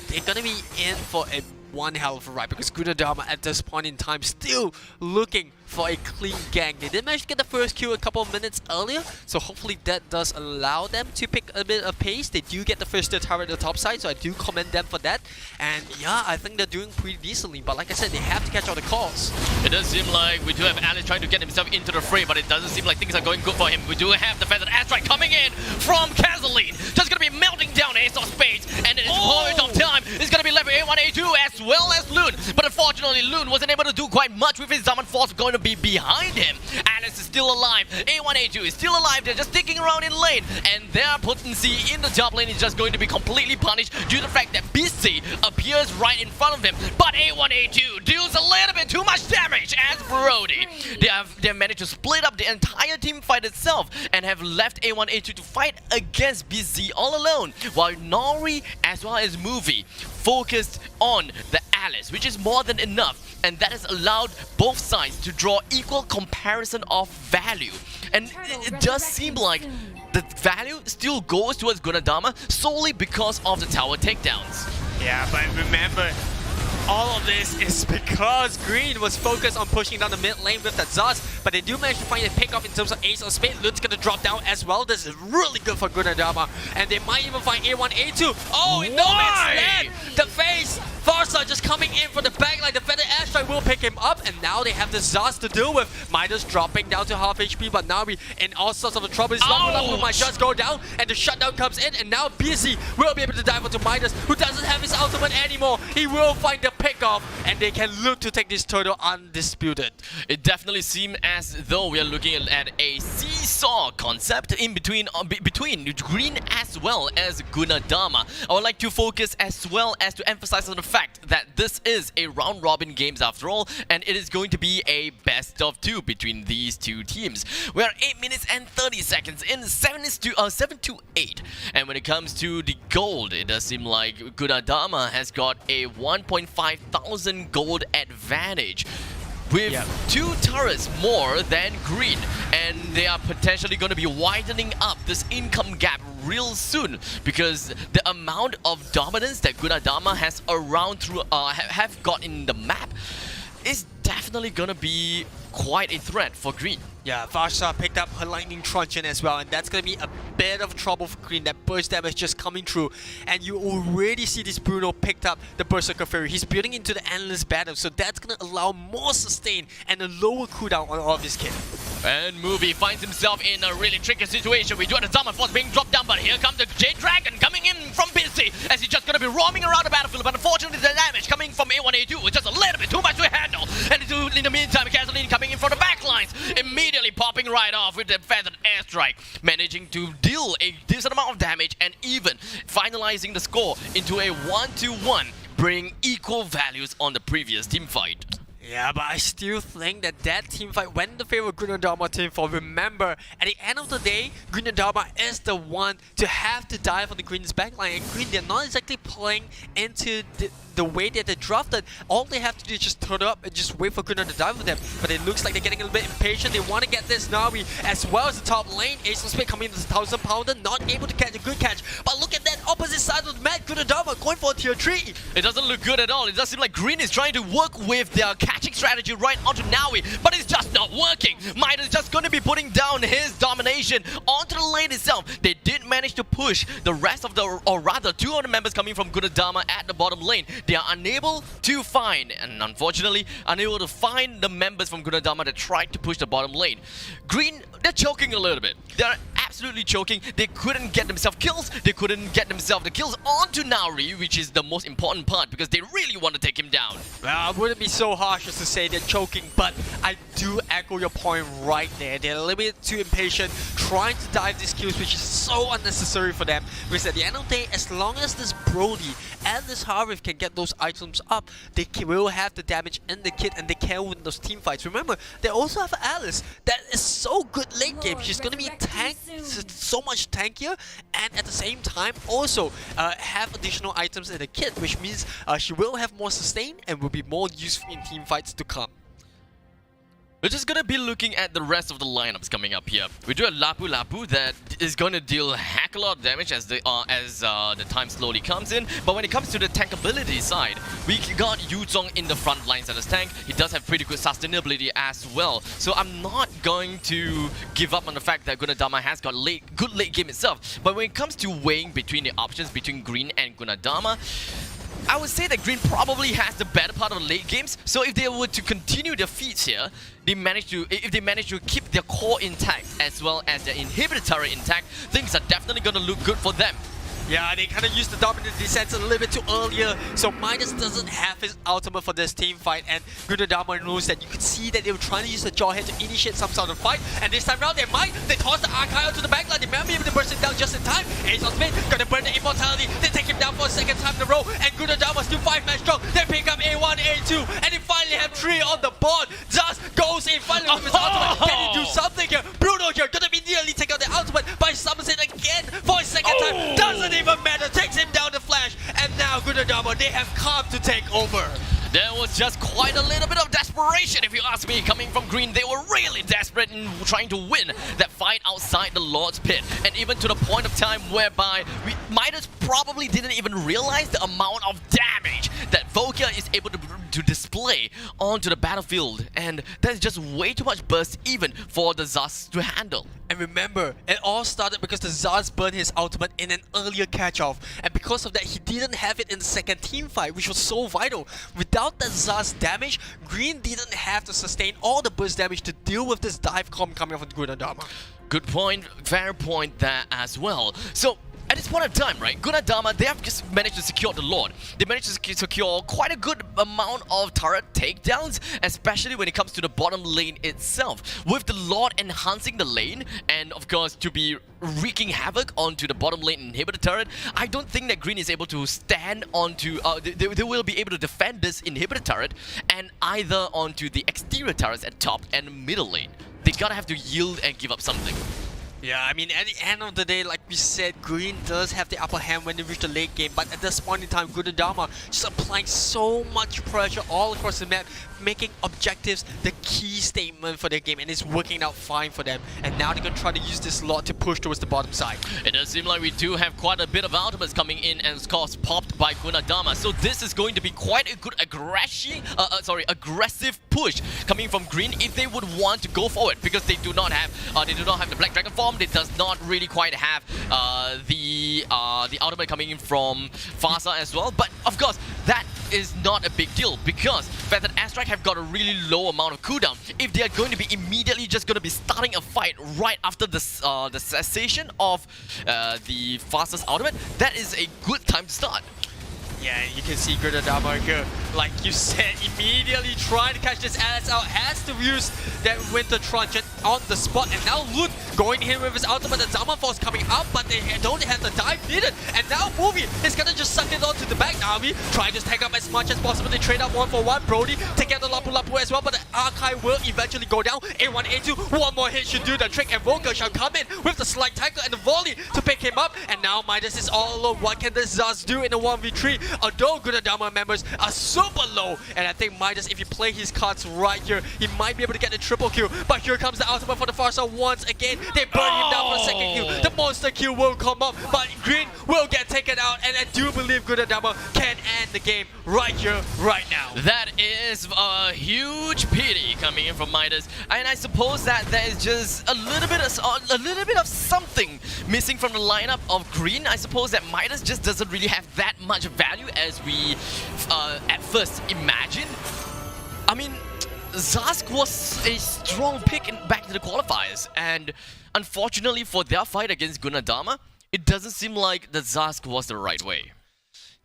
they're gonna be in for one hell of a ride, because Gunadama at this point in time still looking for a clean gang. They did manage to get the first kill a couple of minutes earlier, so hopefully that does allow them to pick a bit of pace. They do get the first tier turret at the top side, so I do commend them for that. And yeah, I think they're doing pretty decently, but like I said, they have to catch all the calls. It does seem like we do have Alice trying to get himself into the fray, but it doesn't seem like things are going good for him. We do have the Feathered Airstrike coming in from Cazaline, just gonna be melting down Ace of Spades, and at this point of time, it's gonna be left with A1, A2 as well as Loon. But unfortunately, Loon wasn't able to do quite much with his Zaman Force going to be behind him. Alice is still alive. A1A2 is still alive. They're just sticking around in lane. And their potency in the top lane is just going to be completely punished due to the fact that BC appears right in front of him. But A1A2 deals a little bit too much damage as Brody. They have managed to split up the entire team fight itself and have left A1A2 to fight against BC all alone, while Nori as well as Movie focused on the Alice, which is more than enough, and that has allowed both sides to draw equal comparison of value. And it does seem like the value still goes towards Gunadama solely because of the tower takedowns. Yeah, but remember, all of this is because Green was focused on pushing down the mid lane with that Zaz, but they do manage to find a pick off in terms of Ace of Spade. Lut's gonna drop down as well. This is really good for Gunadama, and they might even find A1, A2. Oh, in no man's land! The face! Farsa just coming in for the backline. The Feather Airstrike will pick him up, and now they have the Zaz to deal with. Midas dropping down to half HP, but now we in all sorts of trouble. His Who might just go down, and the shutdown comes in, and now BC will be able to dive onto Midas, who doesn't have his ultimate anymore. He will find the pick off, and they can look to take this turtle undisputed. It definitely seems as though we are looking at a seesaw concept in between Green as well as Gunadama. I would like to focus as well as to emphasize on the fact that this is a round robin games after all, and it is going to be a best of 2 between these two teams. We are 8 minutes and 30 seconds in 7-8, and when it comes to the gold, it does seem like Gunadama has got a 1.5 thousand gold advantage, with 2 turrets more than Green, and they are potentially going to be widening up this income gap real soon, because the amount of dominance that Gunadama has around through have got in the map is definitely going to be quite a threat for Green. Yeah, Varsha picked up her Lightning Truncheon as well, and that's going to be a bit of trouble for Green. That burst damage just coming through, and you already see this Bruno picked up the Berserker Fury. He's building into the Endless Battle, so that's going to allow more sustain and a lower cooldown on all of his kit. And Movie finds himself in a really tricky situation. We do have the Summon Force being dropped down, but here comes the Jade Dragon coming in from Busy, as he's just going to be roaming around the battlefield. But unfortunately, the damage coming from A1A2 is just a little bit too much to handle. And in the meantime, Casaline coming in from the backlines, immediately popping right off with the Feathered Airstrike, managing to deal a decent amount of damage and even finalizing the score into a 1-1, bringing equal values on the previous team fight. Yeah, but I still think that team fight went in the favor of Gunadama team for. Remember, at the end of the day, Gunadama is the one to have to dive on the Green's backline, and Green, they're not exactly playing into the way that they drafted. All they have to do is just turn up and just wait for Gunnar to dive with them. But it looks like they're getting a little bit impatient. They want to get this Navi as well as the top lane. Ace of Spade coming in with the 1000 pounder, not able to catch a good catch. But look at that opposite side of the map, Gunadama going for a tier 3. It doesn't look good at all. It does seem like Green is trying to work with their catching strategy right onto Navi, but it's just not working. Might is just going to be putting down his domination onto the lane itself. They did manage to push the rest of the, or rather 2 of the members coming from Gunadama at the bottom lane. They are unable to find, and unfortunately unable to find the members from Gunadama that tried to push the bottom lane. Green, they're choking a little bit. They're absolutely choking. They couldn't get themselves kills. They couldn't get themselves the kills onto Nauri, which is the most important part, because they really want to take him down. Well, I wouldn't be so harsh as to say they're choking, but I do echo your point right there. They're a little bit too impatient, trying to dive these kills, which is so unnecessary for them. Because at the end of the day, as long as this Brody and this Harith can get those items up, they will have the damage in the kit, and they can win those team fights. Remember, they also have Alice that is so good late game. She's going to be so much tankier, and at the same time also have additional items in the kit, which means she will have more sustain and will be more useful in team fights to come. We're just gonna be looking at the rest of the lineups coming up here. We do a Lapu Lapu that is gonna deal a heck a lot of damage as the time slowly comes in. But when it comes to the tankability side, we got Yu Zhong in the front lines as a tank. He does have pretty good sustainability as well. So I'm not going to give up on the fact that Gunadama has got good late game itself. But when it comes to weighing between the options between Green and Gunadama, I would say that Green probably has the better part of the late games. So if they were to continue their feats here, if they manage to keep their core intact as well as their inhibitor turret intact, things are definitely going to look good for them. Yeah, they kind of used the dominant descent a little bit too earlier, so Midas doesn't have his ultimate for this team fight, and Gunadama knows that. You could see that they were trying to use the Jawhead to initiate some sort of fight, and this time around they might. They toss the Archive out to the backline, they might be able to burst it down just in time. Ace on mid, gonna burn the immortality, they take him down for a second time in a row, and Gunadama still 5-man strong. They pick up A1, A2, and they finally have 3 on the board. Just goes in finally with his ultimate. Can he do something here? Bruno here, gonna immediately take out the ultimate, but he summons it again for a second time. Doesn't even matter, takes him down the flash, and now Gunadama, they have come to take over. There was just quite a little bit of desperation, if you ask me, coming from Green. They were really desperate in trying to win that fight outside the Lord's Pit. And even to the point of time whereby Midas probably didn't even realize the amount of damage that Volkia is able to display onto the battlefield. And that's just way too much burst even for the Zaz to handle. And remember, it all started because the Zaz burned his ultimate in an earlier catch-off. And because of that, he didn't have it in the second team fight, which was so vital. Without that Zaz damage, Green didn't have to sustain all the burst damage to deal with this dive comp coming off of Gunadama. Good point, fair point there as well. So, at this point of time, right, Gunadama, they have just managed to secure the Lord. They managed to secure quite a good amount of turret takedowns, especially when it comes to the bottom lane itself. With the Lord enhancing the lane, and of course to be wreaking havoc onto the bottom lane inhibitor turret, I don't think that Green is able to stand onto, they will be able to defend this inhibitor turret, and either onto the exterior turrets at top and middle lane. They gotta have to yield and give up something. Yeah, I mean, at the end of the day, like we said, Green does have the upper hand when they reach the late game, but at this point in time, Gunadama just applying so much pressure all across the map, making objectives the key statement for their game, and it's working out fine for them. And now they're gonna try to use this lot to push towards the bottom side. It does seem like we do have quite a bit of ultimates coming in and scores popped by Gunadama, so this is going to be quite a good aggressive push coming from Green if they would want to go forward, because they do not have the Black Dragon form. It does not really quite have the ultimate coming in from Farsa as well. But of course, that is not a big deal, because the fact that Astrike have got a really low amount of cooldown, if they are going to be immediately just going to be starting a fight right after the cessation of the Farsa's ultimate, that is a good time to start. Yeah, you can see Gunadama here, like you said, immediately trying to catch this ass out, has to use that Winter Truncheon on the spot, and now Lute going in with his ultimate, and Zaman Force coming up, but they don't have the dive needed, and now Movie is gonna just suck it onto the back. Navi trying to tag up as much as possible, they trade up 1-for-1, Brody take out the Lapu Lapu as well, but the Archive will eventually go down. A1, A2, one more hit should do the trick, and Volker shall come in with the slight tackle and the volley to pick him up, and now Midas is all alone. What can this Zaz do in a 1v3? Although Gunadama members are super low, and I think Midas, if you play his cards right here, he might be able to get the triple kill. But here comes the ultimate for the Farsa once again. They burn him down for the second kill. The monster kill will come up, but Green will get taken out, and I do believe Gunadama can end the game right here, right now. That is a huge pity coming in from Midas, and I suppose that there is just a little bit of something missing from the lineup of Green. I suppose that Midas just doesn't really have that much value as we at first imagined. I mean, Zask was a strong pick back to the qualifiers, and unfortunately for their fight against Gunadama, it doesn't seem like the Zask was the right way.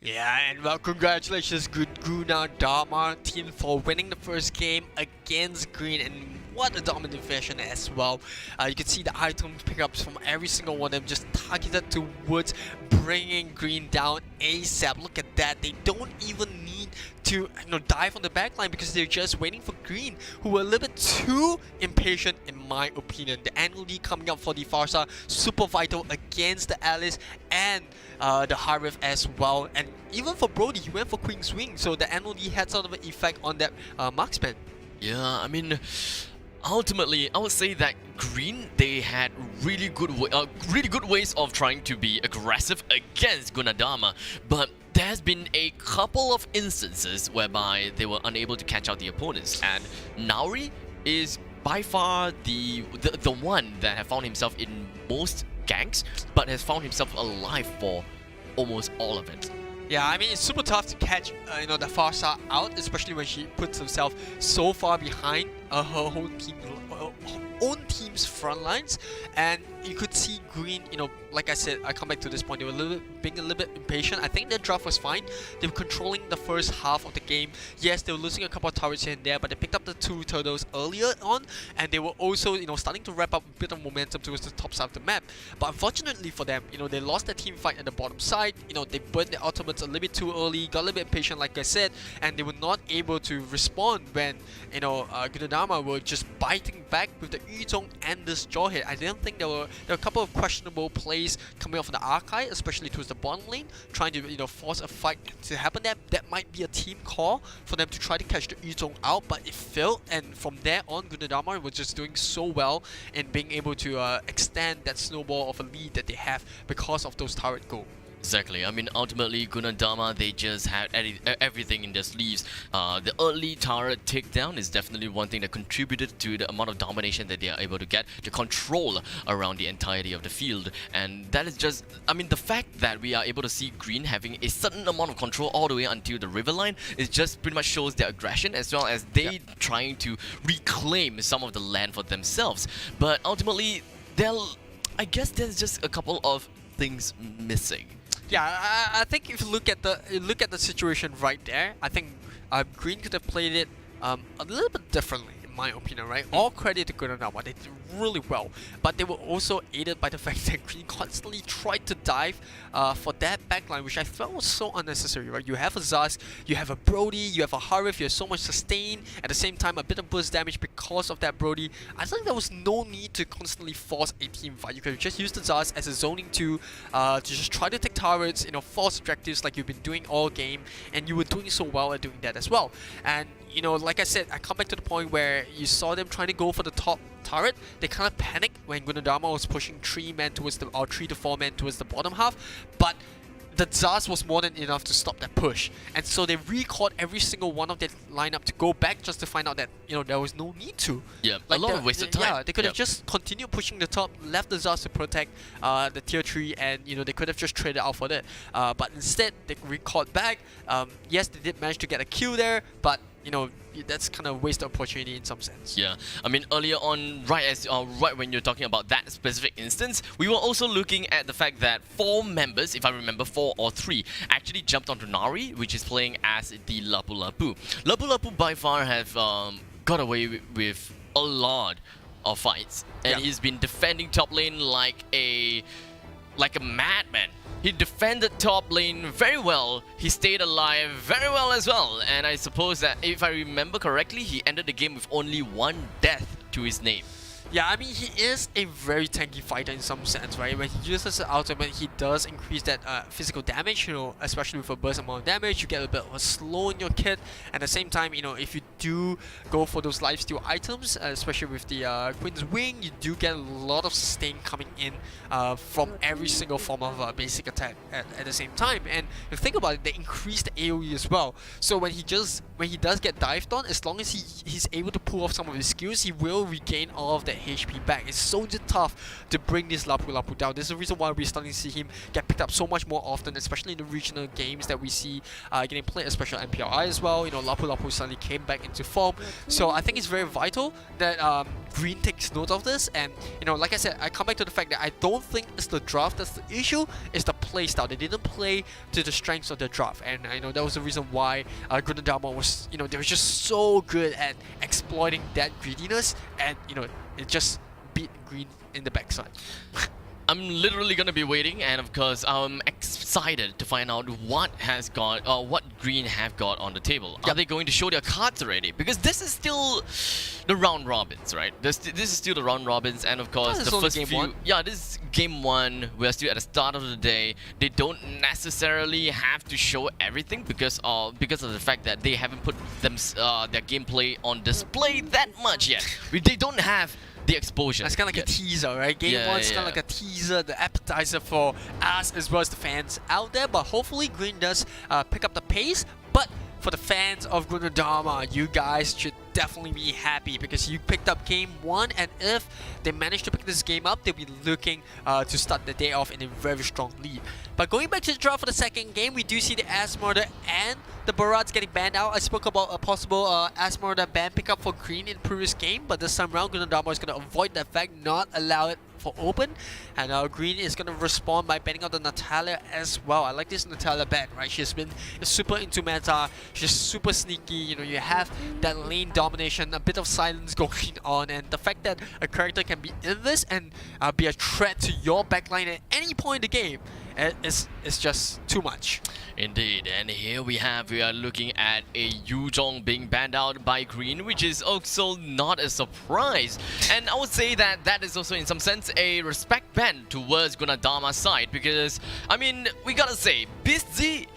Yeah, and well, congratulations, Gunadama team, for winning the first game against Green, and what a dominant fashion as well. You can see the item pickups from every single one of them just targeted towards bringing Green down ASAP. Look at that, they don't even need to dive on the backline, because they're just waiting for Green, who were a little bit too impatient in my opinion. The annual lead coming up for the Farsa, super vital against the Alice and the Harif as well. And even for Brody, he went for Queen's Wing, so the annual lead had sort of an effect on that marksman. Yeah, I mean, ultimately, I would say that Green, they had really good ways of trying to be aggressive against Gunadama, but there's been a couple of instances whereby they were unable to catch out the opponents, and Nauri is by far the one that have found himself in most ganks, but has found himself alive for almost all of it. Yeah, I mean, it's super tough to catch, the Farsa out, especially when she puts herself so far behind her own team's front lines, and you could see Green, like I said, I come back to this point, they were being a little bit impatient. I think their draft was fine. They were controlling the first half of the game. Yes, they were losing a couple of turrets here and there, but they picked up the 2 turtles earlier on, and they were also, starting to wrap up a bit of momentum towards the top side of the map. But unfortunately for them, they lost their team fight at the bottom side. They burned their ultimates a little bit too early, got a little bit impatient, like I said, and they were not able to respond when, Gunadama were just biting back with the Yuzhong and this Jawhead. I didn't think there were a couple of questionable plays coming off the archive, especially towards the bottom lane, trying to force a fight to happen there. That might be a team call for them to try to catch the Yuzhong out, but it failed, and from there on, Gunadama was just doing so well in being able to extend that snowball of a lead that they have because of those turret goals. Exactly. I mean, ultimately, Gunadama, they just had everything in their sleeves. The early turret takedown is definitely one thing that contributed to the amount of domination that they are able to get, to control around the entirety of the field. And that is just, I mean, the fact that we are able to see Green having a certain amount of control all the way until the river line, it just pretty much shows their aggression, as well as they trying to reclaim some of the land for themselves. But ultimately, I guess there's just a couple of things missing. Yeah, I think if you look at the situation right there, I think Green could have played it a little bit differently, in my opinion, right? All credit to Gunadama, they did really well, but they were also aided by the fact that Green constantly tried to dive for that backline, which I felt was so unnecessary, right? You have a Zaz, you have a Brody, you have a Harif, you have so much sustain, at the same time a bit of burst damage because of that Brody. I think there was no need to constantly force a team fight. You could have just used the Zaz as a zoning 2 to just try to take turrets, force objectives like you've been doing all game, and you were doing so well at doing that as well. And like I said, I come back to the point where you saw them trying to go for the top turret. They kind of panicked when Gunadama was pushing 3 to 4 men towards the bottom half, but the Zaz was more than enough to stop that push, and so they recalled every single one of their lineup to go back just to find out that there was no need to. Yeah, like a lot of wasted time. Yeah, they could have just continued pushing the top, left the Zaz to protect the tier 3, and they could have just traded out for that. But instead, they recalled back. Yes, they did manage to get a kill there, but that's kind of wasted opportunity in some sense. Yeah, I mean, earlier on, right when you're talking about that specific instance, we were also looking at the fact that 4 members, if I remember 4 or 3, actually jumped onto Nari, which is playing as the Lapu Lapu. Lapu Lapu by far have got away with a lot of fights, and he's been defending top lane like a madman. He defended top lane very well, he stayed alive very well as well, and I suppose that if I remember correctly, he ended the game with only 1 death to his name. Yeah, I mean, he is a very tanky fighter in some sense, right? When he uses the ultimate, he does increase that physical damage, especially with a burst amount of damage. You get a bit of a slow in your kit. At the same time, if you do go for those lifesteal items, especially with the Queen's Wing, you do get a lot of sustain coming in from every single form of basic attack at the same time. And if you think about it, they increase the AoE as well. So when he does get dived on, as long as he's able to pull off some of his skills, he will regain all of that HP back. It's so tough to bring this Lapu Lapu down. This is the reason why we're starting to see him get picked up so much more often, especially in the regional games that we see getting played, especially MPLI as well. Lapu Lapu suddenly came back into form. So I think it's very vital that Green takes note of this. And like I said, I come back to the fact that I don't think it's the draft that's the issue, it's the play style. They didn't play to the strengths of their draft, and that was the reason why Gunadama was, they were just so good at exploiting that greediness, and it just beat Green in the backside. I'm literally gonna be waiting, and of course, I'm excited to find out what Green have got on the table. Are they going to show their cards already? Because this is still the round robins, right? This is still the round robins, and of course, the first game few. 1. Yeah, this is game 1. We're still at the start of the day. They don't necessarily have to show everything because of the fact that they haven't put their gameplay on display that much yet. They don't have the exposure. It's kind of like a teaser, right? Game 1's kind of like a teaser, the appetizer for us as well as the fans out there. But hopefully Green does pick up the pace. But for the fans of Gunnadama, you guys should definitely be happy because you picked up game 1, and if they manage to pick this game up, they'll be looking to start the day off in a very strong lead. But going back to the draw for the second game, we do see the Asmorder and the Barats getting banned out. I spoke about a possible Asmorder ban pickup for green in previous game, but this time around Gunnadama is going to avoid that fact, not allow it for open, and green is going to respond by banning out the Natalia as well. I like this Natalia ban, right? She's been super into meta, she's super sneaky, you know, you have that lane domination, a bit of silence going on, and the fact that a character can be in this and be a threat to your backline at any point in the game is just too much. Indeed, and here we are looking at a Yuzhong being banned out by green, which is also not a surprise. And I would say that that is also in some sense a respect ban towards Gunnadama's side, because I mean, we gotta say, BizZ,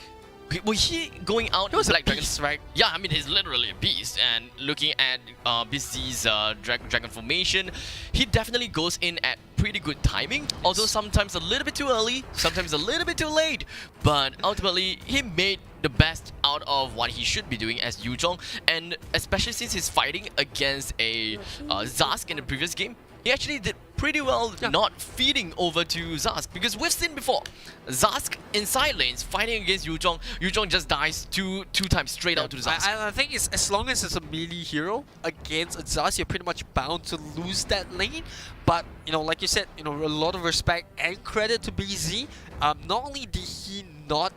was he going out? He was Black a beast, right? Yeah, I mean, he's literally a beast. And looking at BizZ's Dragon formation, he definitely goes in at pretty good timing. Yes. Although sometimes a little bit too early, sometimes a little bit too late. But ultimately, he made the best out of what he should be doing as Yuzhong. And especially since he's fighting against a Zask in the previous game, he actually did pretty well not feeding over to Zask, because we've seen before Zask in side lanes fighting against Yuzhong. Yuzhong just dies two times straight out to the Zask. I think it's, as long as it's a melee hero against a Zask, you're pretty much bound to lose that lane. But you know, like you said, you know, a lot of respect and credit to BZ. Not only did he not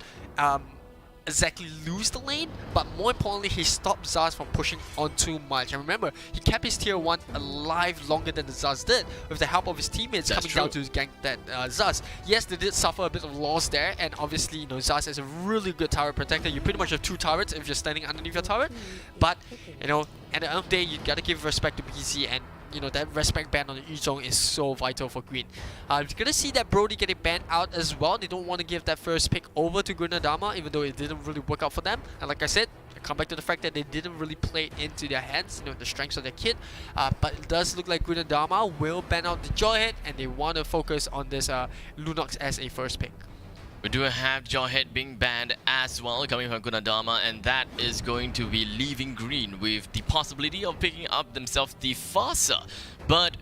exactly lose the lane, but more importantly, he stopped Zaz from pushing on too much. And remember, he kept his tier 1 alive longer than the Zaz did, with the help of his teammates coming down to gank that Zaz. Yes, they did suffer a bit of loss there, and obviously, you know, Zaz is a really good turret protector. You pretty much have 2 turrets if you're standing underneath your turret. But, you know, at the end of the day, you gotta give respect to BZ, and you know, that respect ban on the Yuzhong is so vital for green. You're gonna see that Brody getting banned out as well. They don't want to give that first pick over to Gunnadama, even though it didn't really work out for them. And like I said, I come back to the fact that they didn't really play it into their hands, you know, the strengths of their kit. But it does look like Gunnadama will ban out the Jawhead, and they want to focus on this Lunox as a first pick. We do have Jawhead being banned as well, coming from Gunnadama, and that is going to be leaving green with the possibility of picking up themselves the Farsa. But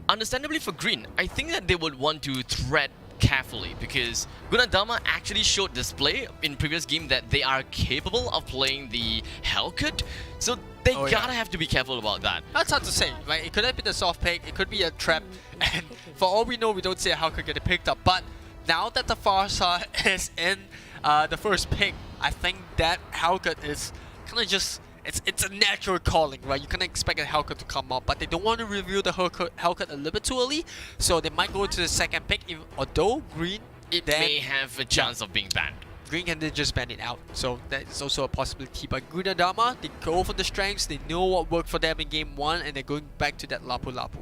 understandably for green, I think that they would want to tread carefully, because Gunnadama actually showed display in previous game that they are capable of playing the Hellcut, so they gotta have to be careful about that. That's hard to say, right? It could have been a soft pick, it could be a trap, and for all we know, we don't see how could get it picked up. But now that the Farsa is in the first pick, I think that Hellcut is kind of just, it's a natural calling, right? You can't expect a Hellcut to come out, but they don't want to reveal the Hellcut a little bit too early, so they might go to the second pick, although green may have a chance of being banned. Green can then just ban it out, so that is also a possibility. But Gunnadama, they go for the strengths, they know what worked for them in game 1, and they're going back to that Lapu Lapu.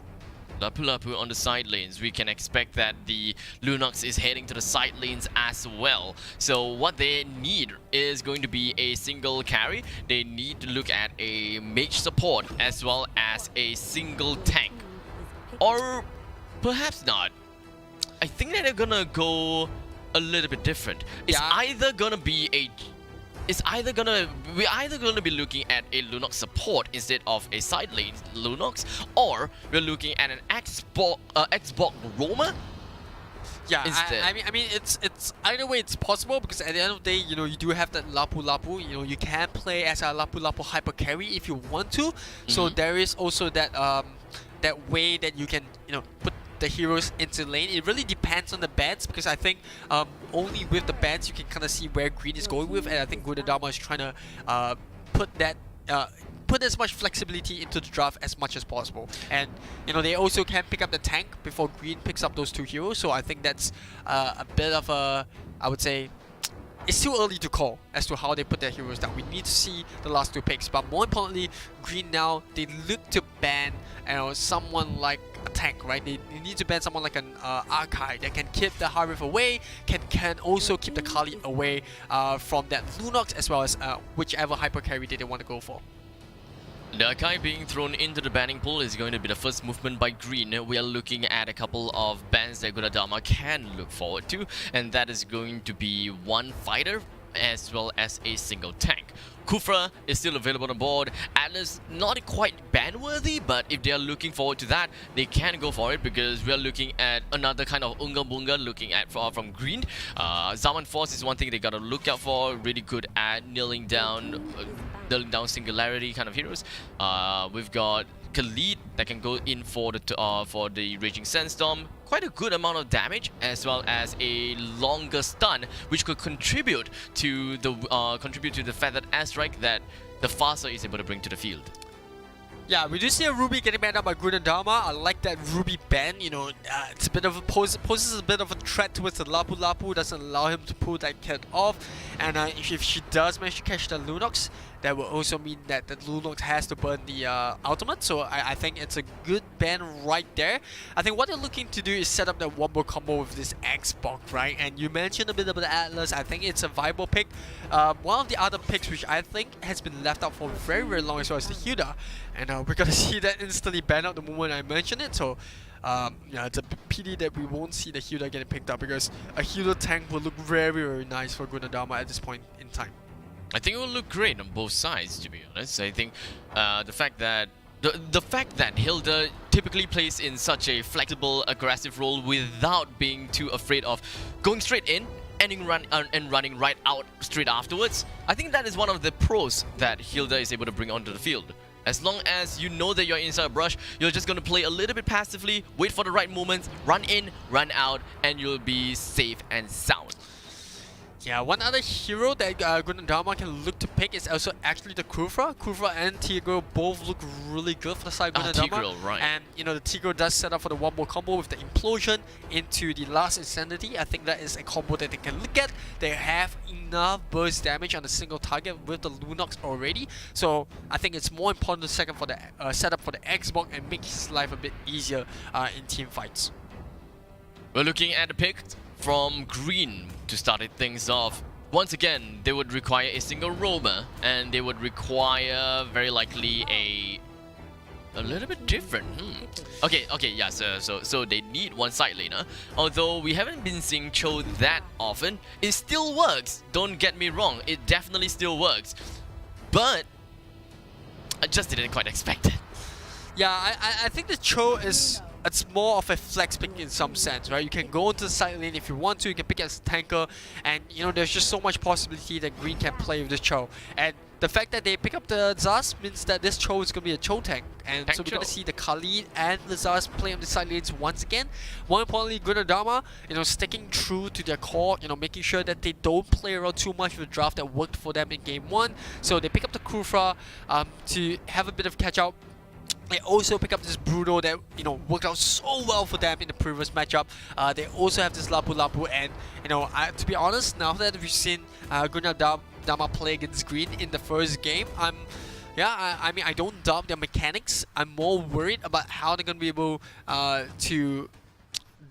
Lapu Lapu on the side lanes. We can expect that the Lunox is heading to the side lanes as well. So what they need is going to be a single carry. They need to look at a mage support as well as a single tank. Or perhaps not. I think that they're gonna go a little bit different. It's either gonna be a we're either gonna be looking at a Lunox support instead of a side lane Lunox, or we're looking at an Xbox roamer. Yeah, I mean, it's either way it's possible, because at the end of the day, you know, you do have that Lapu Lapu. You know, you can play as a Lapu Lapu hyper carry if you want to. So there is also that that way that you can, you know, put the heroes into lane. It really depends on the bans, because I think only with the bans you can kind of see where green is going with, and I think Gunnadama is trying to put as much flexibility into the draft as much as possible. And you know, they also can pick up the tank before green picks up those 2 heroes, so I think that's a bit of a, I would say, it's too early to call as to how they put their heroes down. We need to see the last 2 picks, but more importantly, green now, they look to ban, you know, someone like a tank, right? They need to ban someone like an Archive that can keep the Harif away, can also keep the Kali away from that Lunox, as well as whichever hyper carry they want to go for. The Akai being thrown into the banning pool is going to be the first movement by green. We are looking at a couple of bans that Gunnadama can look forward to, and that is going to be 1 fighter as well as a single tank. Kufra is still available on board. Atlas not quite ban-worthy, but if they are looking forward to that, they can go for it because we are looking at another kind of Unga Bunga looking at from green. Zaman Force is one thing they gotta look out for. Really good at nailing down singularity kind of heroes. We've got Khalid that can go in for the Raging Sandstorm. Quite a good amount of damage as well as a longer stun, which could contribute to the feathered airstrike that the Faster is able to bring to the field. Yeah, we do see a Ruby getting banned out by Gundama. I like that Ruby ban. It's a bit of a poses a bit of a threat towards the Lapu Lapu. Doesn't allow him to pull that kid off. And if she does manage to catch the Lunox, that will also mean that the Lunox has to burn the ultimate. So I think it's a good ban right there. I think what they're looking to do is set up that wombo combo with this Xbox, right? And you mentioned a bit about the Atlas. I think it's a viable pick. One of the other picks which I think has been left out for very, very long as well as the Hilda. And we're gonna see that instantly ban out the moment I mention it. So yeah, it's a pity that we won't see the Hilda getting picked up because a Hilda tank will look very, very nice for Gundama at this point in time. I think it will look great on both sides, to be honest. I think the fact that Hilda typically plays in such a flexible, aggressive role without being too afraid of going straight in and running right out straight afterwards. I think that is one of the pros that Hilda is able to bring onto the field. As long as you know that you're inside a brush, you're just going to play a little bit passively, wait for the right moments, run in, run out, and you'll be safe and sound. Yeah, one other hero that Gundama can look to pick is also actually the Kufra. Kufra and Tigro both look really good for the side of Gundama. Tigro, right. And the Tigro does set up for the wombo combo with the implosion into the last insanity. I think that is a combo that they can look at. They have enough burst damage on a single target with the Lunox already. So I think it's more important to second for the setup for the Xbox and make his life a bit easier in team fights. We're looking at the pick from green to start things off. Once again, they would require a single roamer, and they would require very likely a little bit different. Okay, yeah. So they need one side laner. Although we haven't been seeing Cho that often, it still works. Don't get me wrong, it definitely still works. But I just didn't quite expect it. Yeah, I think the Cho is... It's more of a flex pick in some sense, right? You can go into the side lane if you want to. You can pick as a tanker, and there's just so much possibility that green can play with this Cho. And the fact that they pick up the Zaz means that this Cho is gonna be a Cho tank, and so we're gonna see the Khalid and the Zaz play on the side lanes once again. More importantly, Gundama, sticking true to their core, making sure that they don't play around too much with the draft that worked for them in game 1. So they pick up the Kufra to have a bit of catch up. They also pick up this Bruno that worked out so well for them in the previous matchup. They also have this Lapu Lapu, and to be honest, now that we've seen Gundama play against green in the first game, I mean I don't doubt their mechanics. I'm more worried about how they're gonna be able to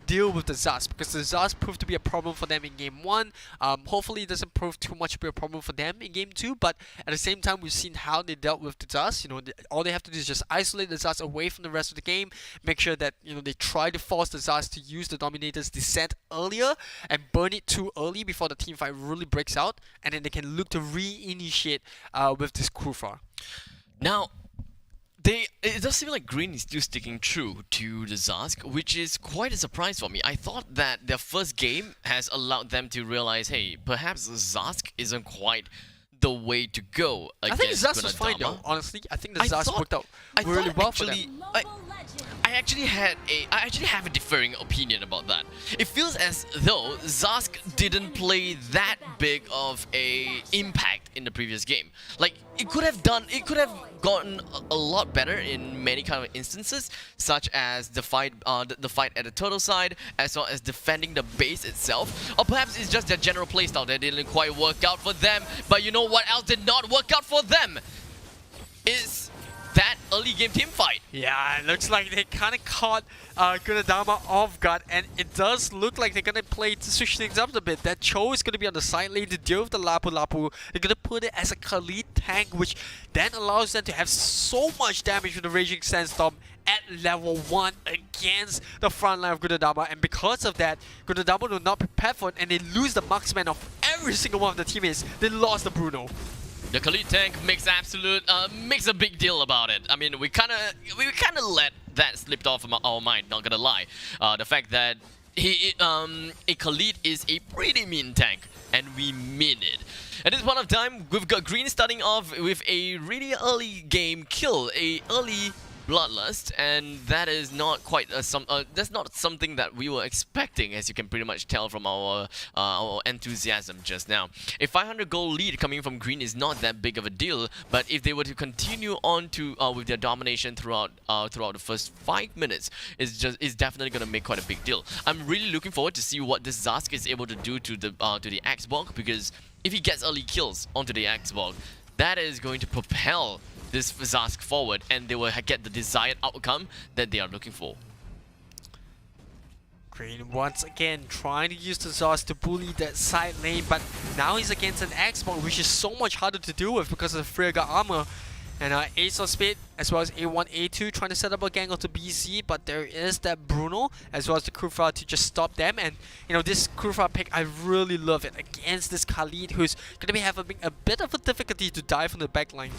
deal with the Zaz, because the Zaz proved to be a problem for them in game 1. Hopefully it doesn't prove too much to be a problem for them in game 2, but at the same time we've seen how they dealt with the Zaz. All they have to do is just isolate the Zaz away from the rest of the game, make sure that they try to force the Zaz to use the Dominator's descent earlier and burn it too early before the team fight really breaks out, and then they can look to re-initiate with this Kufra. Now, it does seem like green is still sticking true to the Zask, which is quite a surprise for me. I thought that their first game has allowed them to realize, hey, perhaps Zask isn't quite the way to go against I think Zask was fine though, honestly. I think the Zask worked out really well for them. I actually have a differing opinion about that. It feels as though Zask didn't play that big of a impact in the previous game. Like it could have gotten a lot better in many kind of instances, such as the fight at the turtle side, as well as defending the base itself. Or perhaps it's just their general playstyle that didn't quite work out for them. But you know what else did not work out for them? Is that early game team fight. Yeah, it looks like they kind of caught Gundama off guard, and it does look like they're going to play to switch things up a bit. That Cho is going to be on the side lane to deal with the Lapu Lapu. They're going to put it as a Khalid tank, which then allows them to have so much damage with the Raging Sandstorm at level 1 against the front line of Gundama, and because of that, Gundama will not prepare for it, and they lose the marksman of every single one of the teammates, they lost the Bruno. The Khalid tank makes makes a big deal about it. I mean, we kind of let that slip off our mind. Not gonna lie, the fact that a Khalid is a pretty mean tank, and we mean it. At this point of time, we've got Green starting off with a really early game kill, a early bloodlust, and that is not quite that's not something that we were expecting, as you can pretty much tell from our enthusiasm just now. A 500 goal lead coming from Green is not that big of a deal, but if they were to continue on to with their domination throughout the first 5 minutes, is definitely going to make quite a big deal. I'm really looking forward to see what this Zask is able to do to the Xbox, because if he gets early kills onto the Xbox, that is going to propel this Zask forward, and they will get the desired outcome that they are looking for. Green once again trying to use the Zask to bully that side lane, but now he's against an Xbox, which is so much harder to deal with because of the Frigga armor. And Ace of Spade as well as A1, A2 trying to set up a gang onto BC, but there is that Bruno as well as the Kufa to just stop them. And you know, this Kufa pick, I really love it against this Khalid, who's going to be having a bit of a difficulty to dive from the backline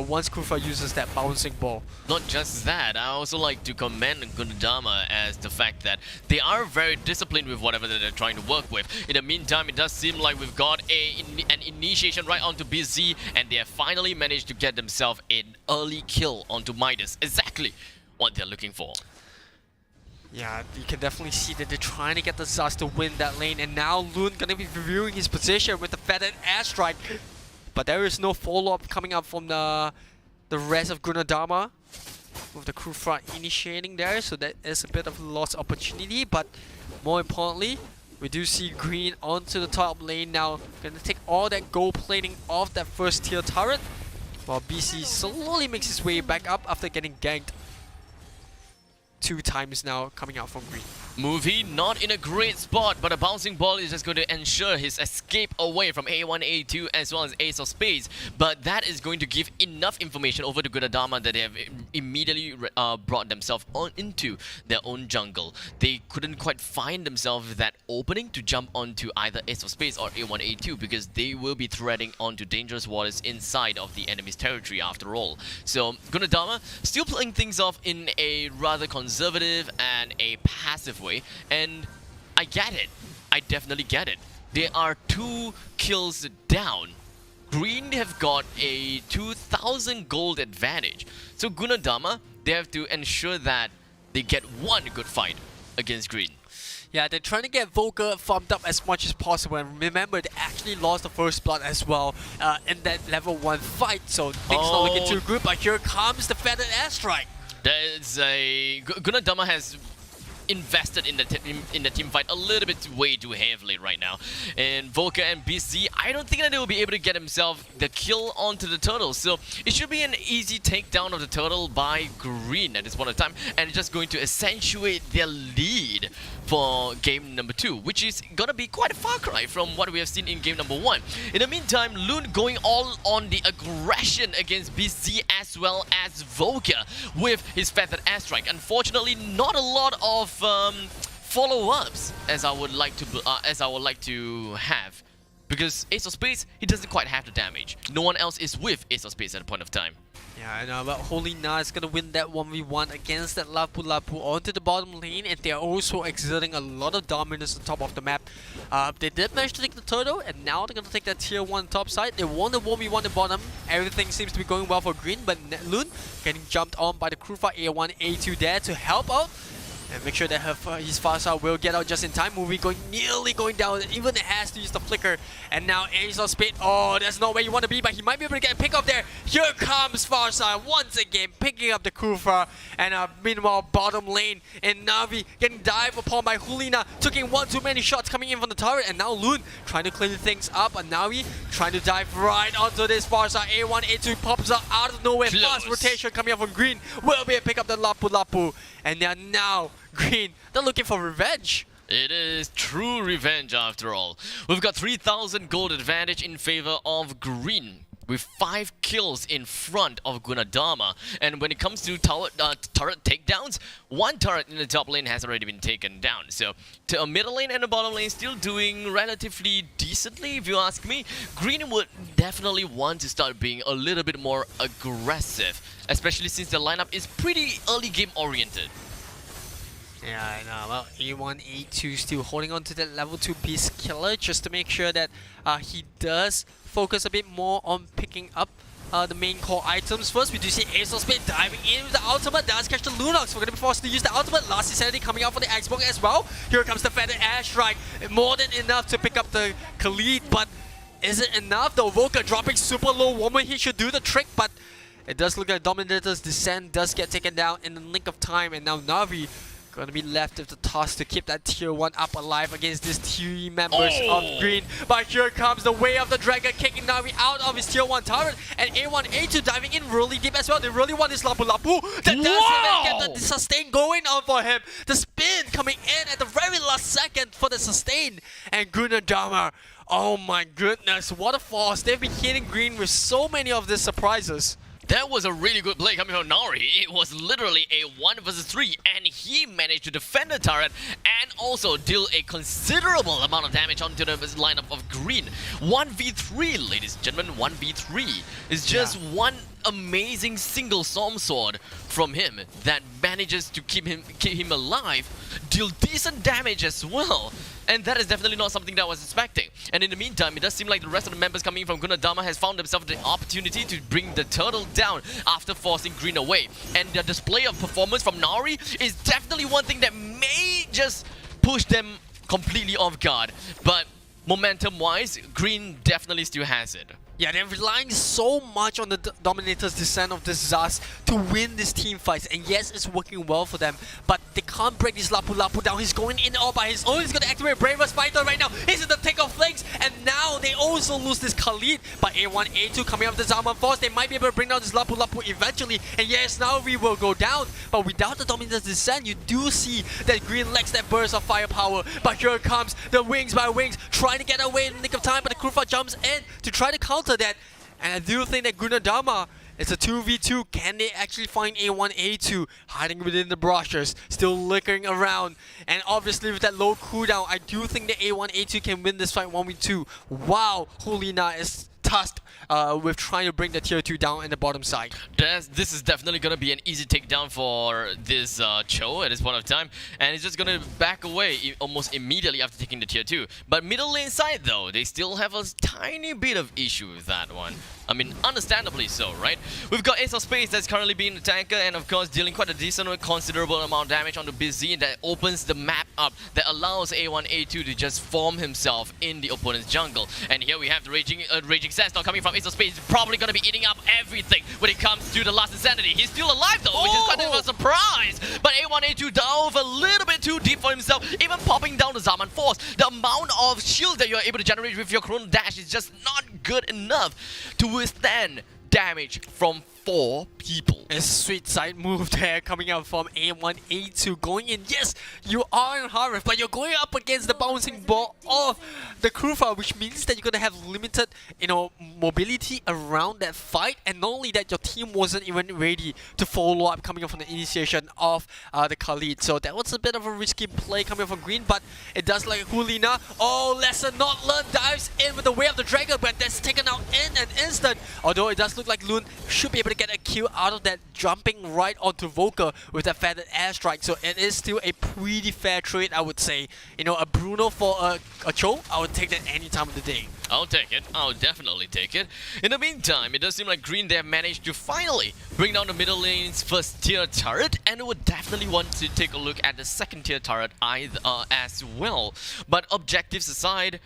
once Kufa uses that bouncing ball. Not just that, I also like to commend Gundama as the fact that they are very disciplined with whatever that they're trying to work with. In the meantime, it does seem like we've got an initiation right onto BZ, and they have finally managed to get themselves an early kill onto Midas. Exactly what they're looking for. Yeah, you can definitely see that they're trying to get the Zaz to win that lane, and now Loon gonna be reviewing his position with the feathered airstrike. But there is no follow-up coming up from the rest of Gunadama, with the crew front initiating there, so that is a bit of a lost opportunity. But more importantly, we do see Green onto the top lane now, gonna take all that gold plating off that first tier turret, while BC slowly makes his way back up after getting ganked 2 times now coming out from Green. Movie not in a great spot, but a bouncing ball is just going to ensure his escape away from A1, A2 as well as Ace of Spades. But that is going to give enough information over to Gunadama that they have immediately brought themselves on into their own jungle. They couldn't quite find themselves that opening to jump onto either Ace of Spades or A1, A2, because they will be threading onto dangerous waters inside of the enemy's territory after all. So Gunadama still playing things off in a rather conservative and a passive way, and I get it. I definitely get it. They are 2 kills down. Green have got a 2,000 gold advantage. So Gunadama, they have to ensure that they get one good fight against Green. Yeah, they're trying to get Volker farmed up as much as possible, and remember, they actually lost the first blood as well in that level 1 fight, so things not looking too good, but here comes the feathered airstrike. There's a... Gunadama has invested in the team fight a little bit way too heavily right now. And Volker and BC, I don't think that they will be able to get himself the kill onto the turtle. So it should be an easy takedown of the turtle by Green at this point of time, and it's just going to accentuate their lead for game number 2, which is gonna be quite a far cry from what we have seen in game number 1. In the meantime, Loon going all on the aggression against BC as well as Volker with his feathered airstrike. Unfortunately, not a lot of follow-ups as I would like to have, because Ace of Spades, he doesn't quite have the damage. No one else is with Ace of Spades at the point of time. Yeah, I know, but Holy Na is gonna win that 1v1 against that Lapu Lapu onto the bottom lane, and they're also exerting a lot of dominance on top of the map. They did manage to take the turtle, and now they're gonna take that tier 1 top side. They won the 1v1 the bottom. Everything seems to be going well for Green, but Loon getting jumped on by the Krufa A1, A2 there to help out. And make sure that his Farsa will get out just in time. Movie nearly going down. Even has to use the flicker. And now Ace of Spade. Oh, that's not where you want to be, but he might be able to get a pick up there. Here comes Farsa once again, picking up the Kufa. And meanwhile, bottom lane in Navi getting dived upon by Hulina. Taking one too many shots coming in from the turret. And now Loon trying to clean things up. And Navi trying to dive right onto this Farsa. A1, A2 pops out of nowhere. Close. Fast rotation coming up from Green. Will be able to pick up the Lapu Lapu. And now Green, they're looking for revenge. It is true revenge after all. We've got 3,000 gold advantage in favor of Green. with 5 kills in front of Gunadama. And when it comes to turret takedowns, 1 turret in the top lane has already been taken down. So to a middle lane and a bottom lane still doing relatively decently, if you ask me. Green would definitely want to start being a little bit more aggressive, especially since the lineup is pretty early game oriented. Yeah, I know. Well, A1, A2 still holding on to that level 2 Beast Killer just to make sure that he does focus a bit more on picking up the main core items. First, we do see Ace of Spades diving in with the ultimate. Does catch the Lunox. We're going to be forced to use the ultimate. Last Insanity coming out for the Xbox as well. Here comes the Feather Air Strike. More than enough to pick up the Khalid, but is it enough? The Evoker dropping super low. Woman, he should do the trick, but it does look like Dominator's Descent does get taken down in the nick of time, and now Na'Vi gonna be left with the task to keep that tier 1 up alive against these tier members of Green. But here comes the way of the dragon, kicking Na'Vi out of his tier 1 turret, and A1, A2 diving in really deep as well. They really want this Lapu Lapu. That does even get the sustain going on for him. The spin coming in at the very last second for the sustain, and Gunadama. Oh my goodness, what a force. They've been hitting Green with so many of these surprises. That was a really good play coming from Nari. It was literally a 1 versus 3, and he managed to defend the turret and also deal a considerable amount of damage onto the lineup of Green. 1v3, ladies and gentlemen, 1v3 is just one amazing single Storm Sword from him that manages to keep him alive, deal decent damage as well. And that is definitely not something that I was expecting. And in the meantime, it does seem like the rest of the members coming from Gunadama has found themselves the opportunity to bring the turtle down after forcing Green away. And the display of performance from Nari is definitely one thing that may just push them completely off guard. But momentum-wise, Green definitely still has it. Yeah, they're relying so much on the Dominator's Descent of this Zaz to win these team fights. And yes, it's working well for them, but they can't break this Lapu Lapu down. He's going in all by his own. He's going to activate Bravest Fighter right now. He's in the Take of Flanks, and now they also lose this Khalid. But A1, A2 coming up the Zaman Force, they might be able to bring down this Lapu Lapu eventually. And yes, now we will go down. But without the Dominator's Descent, you do see that Green lacks that burst of firepower. But here comes the Wings by Wings, trying to get away in the nick of time, but the Kufa jumps in to try to counter that. And I do think that Gunadama, it's a 2v2. Can they actually find A1, A2 hiding within the brushes, still lurking around? And obviously with that low cooldown, I do think that A1, A2 can win this fight 1v2. Wow, Hulina is tasked with trying to bring the tier 2 down in the bottom side. This is definitely going to be an easy takedown for this Cho at this point of time, and it's just going to back away almost immediately after taking the tier 2. But middle lane side though, they still have a tiny bit of issue with that one. I mean, understandably so, right? We've got Ace of Spades that's currently being the tanker, and of course dealing quite a decent, considerable amount of damage onto Busy that opens the map up, that allows A1, A2 to just form himself in the opponent's jungle. And here we have the Raging Sandstorm coming from Ace of Spades, probably going to be eating up everything when it comes to the last Insanity. He's still alive though, which is kind of a surprise. But A1, A2 dove a little bit too deep for himself, even popping down the Zaman Force. The amount of shield that you're able to generate with your Chrono Dash is just not good enough to withstand damage from 4 people. A sweet side move there coming out from A1, A2 going in. Yes, you are in Harif, but you're going up against the bouncing ball of the Krufa, which means that you're going to have limited, mobility around that fight. And not only that, your team wasn't even ready to follow up coming up from the initiation of the Khalid. So that was a bit of a risky play coming from Green, but it does like Hulina. Oh, lesson not learned, dives in with the Way of the Dragon, but that's taken out in an instant. Although it does look like Loon should be able to get a kill out of that, jumping right onto Volker with that feathered airstrike. So it is still a pretty fair trade, I would say. A Bruno for a Cho, I would take that any time of the day. I'll take it. I'll definitely take it. In the meantime, it does seem like Green, they have managed to finally bring down the middle lane's first tier turret, and would definitely want to take a look at the second tier turret as well. But objectives aside,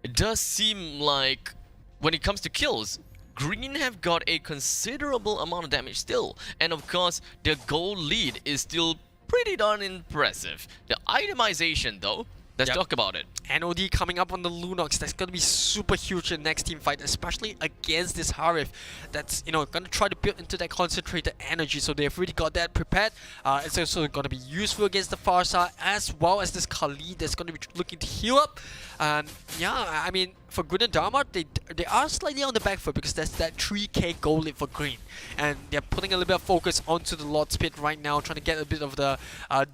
it does seem like when it comes to kills, Green have got a considerable amount of damage still, and of course their goal lead is still pretty darn impressive. The itemization though Let's Yep. talk about it. NOD coming up on the Lunox. That's going to be super huge in the next team fight, especially against this Harif that's, going to try to build into that concentrated energy. So they've already got that prepared. It's also going to be useful against the Farsa as well as this Khalid that's going to be looking to heal up. And yeah, I mean, for Gunnadharma, they are slightly on the back foot because there's that 3k goal lead for Green. And they're putting a little bit of focus onto the Lord's Pit right now, trying to get a bit of the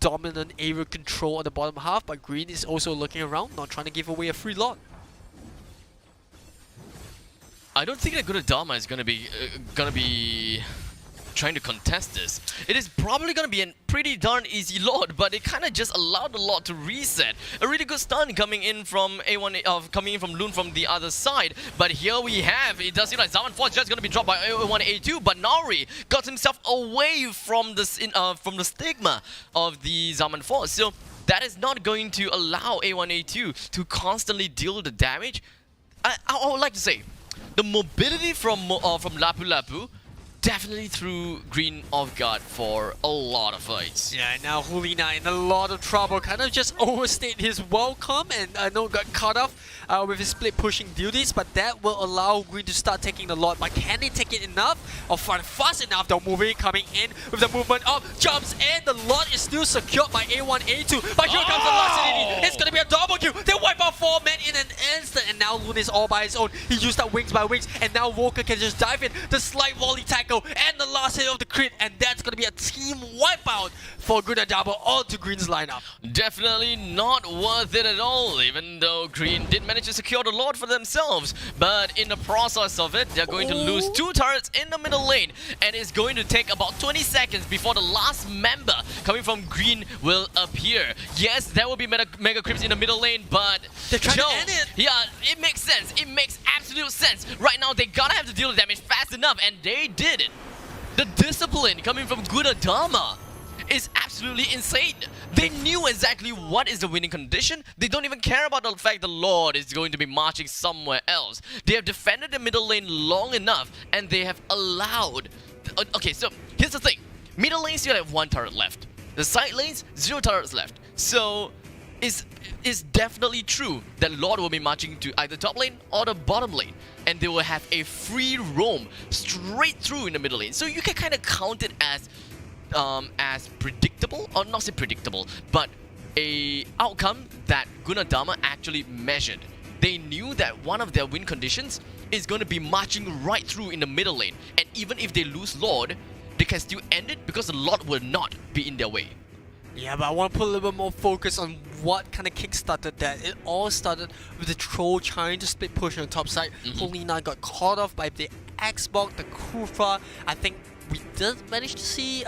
dominant area control on the bottom half. But Green is also looking around, not trying to give away a free lot. I don't think that Gunnadharma is gonna be trying to contest this. It is probably gonna be a pretty darn easy Lord, but it kind of just allowed the Lord to reset. A really good stun coming in from A1, coming in from Loon from the other side. But here we have, it does seem like Zaman Force just gonna be dropped by A1 A2, but Nari got himself away from the stigma of the Zaman Force. So that is not going to allow A1 A2 to constantly deal the damage. I would like to say, the mobility from Lapu Lapu definitely threw Green off guard for a lot of fights. Yeah, and now Hulina in a lot of trouble. Kind of just overstayed his welcome and I know got cut off with his split pushing duties, but that will allow Green to start taking the lot. But can they take it enough or fast enough? The movie coming in with the movement up, jumps in. The lot is still secured by A1, A2. But here comes the last. It's gonna be a double kill. They wipe out 4 men in an instant, and now Loon is all by his own. He used up wings by wings, and now Walker can just dive in. The slight volley tackle and the last hit of the crit, and that's gonna be a team wipeout for Gunnadharma onto Green's lineup. Definitely not worth it at all, even though Green did manage to secure the Lord for themselves. But in the process of it, they're going to lose 2 turrets in the middle lane, and it's going to take about 20 seconds before the last member coming from Green will appear. Yes, there will be mega creeps in the middle lane, but They're trying to end it. Yeah, it makes sense. It makes absolute sense. Right now, they gotta have to deal with damage fast enough, and they did it. The discipline coming from Gunnadharma is absolutely insane. They knew exactly what is the winning condition. They don't even care about the fact the Lord is going to be marching somewhere else. They have defended the middle lane long enough, and they have allowed... Okay, so here's the thing. Middle lane still have 1 turret left. The side lanes, 0 turrets left. So it's definitely true that Lord will be marching to either top lane or the bottom lane, and they will have a free roam straight through in the middle lane. So you can kind of count it as predictable, or not say predictable, but a outcome that Gunnadharma actually measured. They knew that one of their win conditions is going to be marching right through in the middle lane, and even if they lose Lord, they can still end it because the Lord will not be in their way. Yeah, but I want to put a little bit more focus on what kind of kickstarted that. It all started with the Troll trying to split push on the top side. Polina got caught off by the Xbox, the Kufa. I think we did manage to see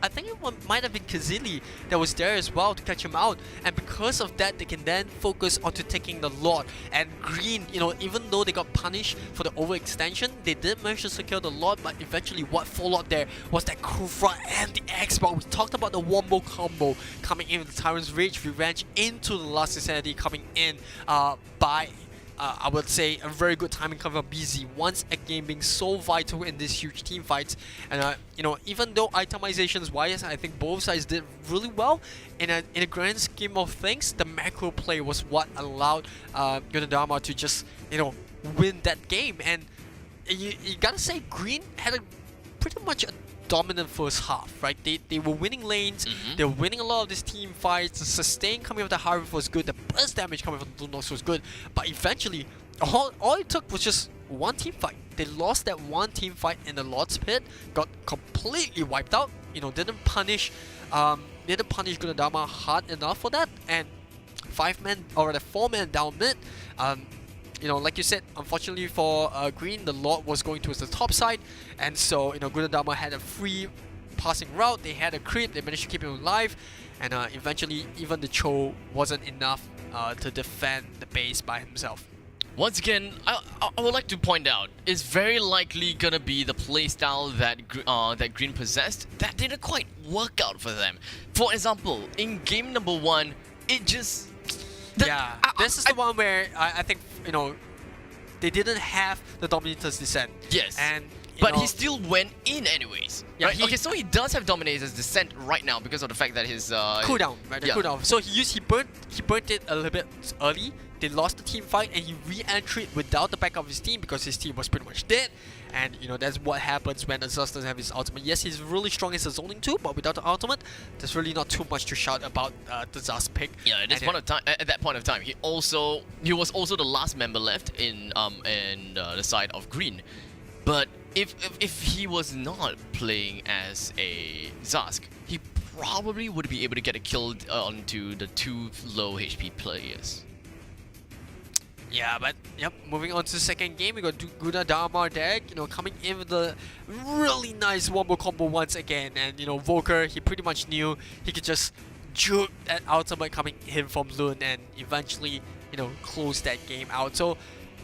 I think it might have been Kazili that was there as well to catch him out, and because of that they can then focus onto taking the Lord. And Green, even though they got punished for the overextension, they did manage to secure the Lord, but eventually what followed there was that Kufa and the Xbox. We talked about the Wombo combo coming in with the Tyrant's Rage Revenge into the Last Insanity coming in by I would say a very good timing coming from BZ once again being so vital in these huge team fights. And even though itemizations wise, I think both sides did really well. In a grand scheme of things, the macro play was what allowed Gunnadharma to just win that game. And you gotta say Green had a pretty much a dominant first half, right? They were winning lanes, they were winning a lot of these team fights. The sustain coming from the Harif was good, the burst damage coming from the Lunox was good, but eventually all it took was just one team fight. They lost that one team fight in the Lord's Pit, got completely wiped out, didn't punish Gunnadharma hard enough for that, and 4 men down mid. Like you said, unfortunately for Green, the Lord was going towards the top side, and so Gunnadharma had a free passing route. They had a crit, they managed to keep him alive, and eventually even the Cho wasn't enough to defend the base by himself. Once again, I would like to point out, it's very likely gonna be the playstyle that Green possessed that didn't quite work out for them. For example, in game number 1, it just... This is the one where I think they didn't have the Dominator's Descent. Yes. And But he still went in anyways. Yeah, Right? Okay, so he does have Dominator's Descent right now because of the fact that his cooldown, right? The cooldown. So he burnt it a little bit early. They lost the team fight and he re-entered without the backup of his team because his team was pretty much dead. And you know, that's what happens when Azaz doesn't have his ultimate. Yes, he's really strong as a zoning too, but without the ultimate, there's really not too much to shout about the Zaz pick. Yeah, at that point of time, he was also the last member left in the side of green. But if he was not playing as a Zask, he probably would be able to get a kill onto the two low HP players. Yeah, but yep, moving on to the second game, we got Guna Dharma deck, you know, coming in with a really nice wombo combo once again. And you know, Volker, he pretty much knew he could just juke that ultimate coming in from Lun and eventually, you know, close that game out. So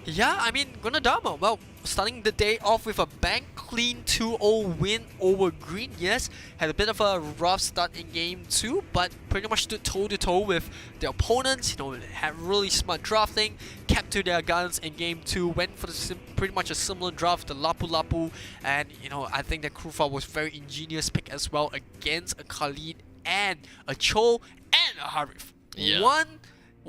yeah, I mean, Guna Dharma, well, starting the day off with a bang clean 2-0 win over green. Yes, had a bit of a rough start in game 2, but pretty much stood toe-to-toe with the opponents. You know, had really smart drafting, kept to their guns in game 2, went for the pretty much a similar draft, the Lapu Lapu, and you know, I think that Krufa was very ingenious pick as well against a Khalid and a Cho and a Harif. Yeah.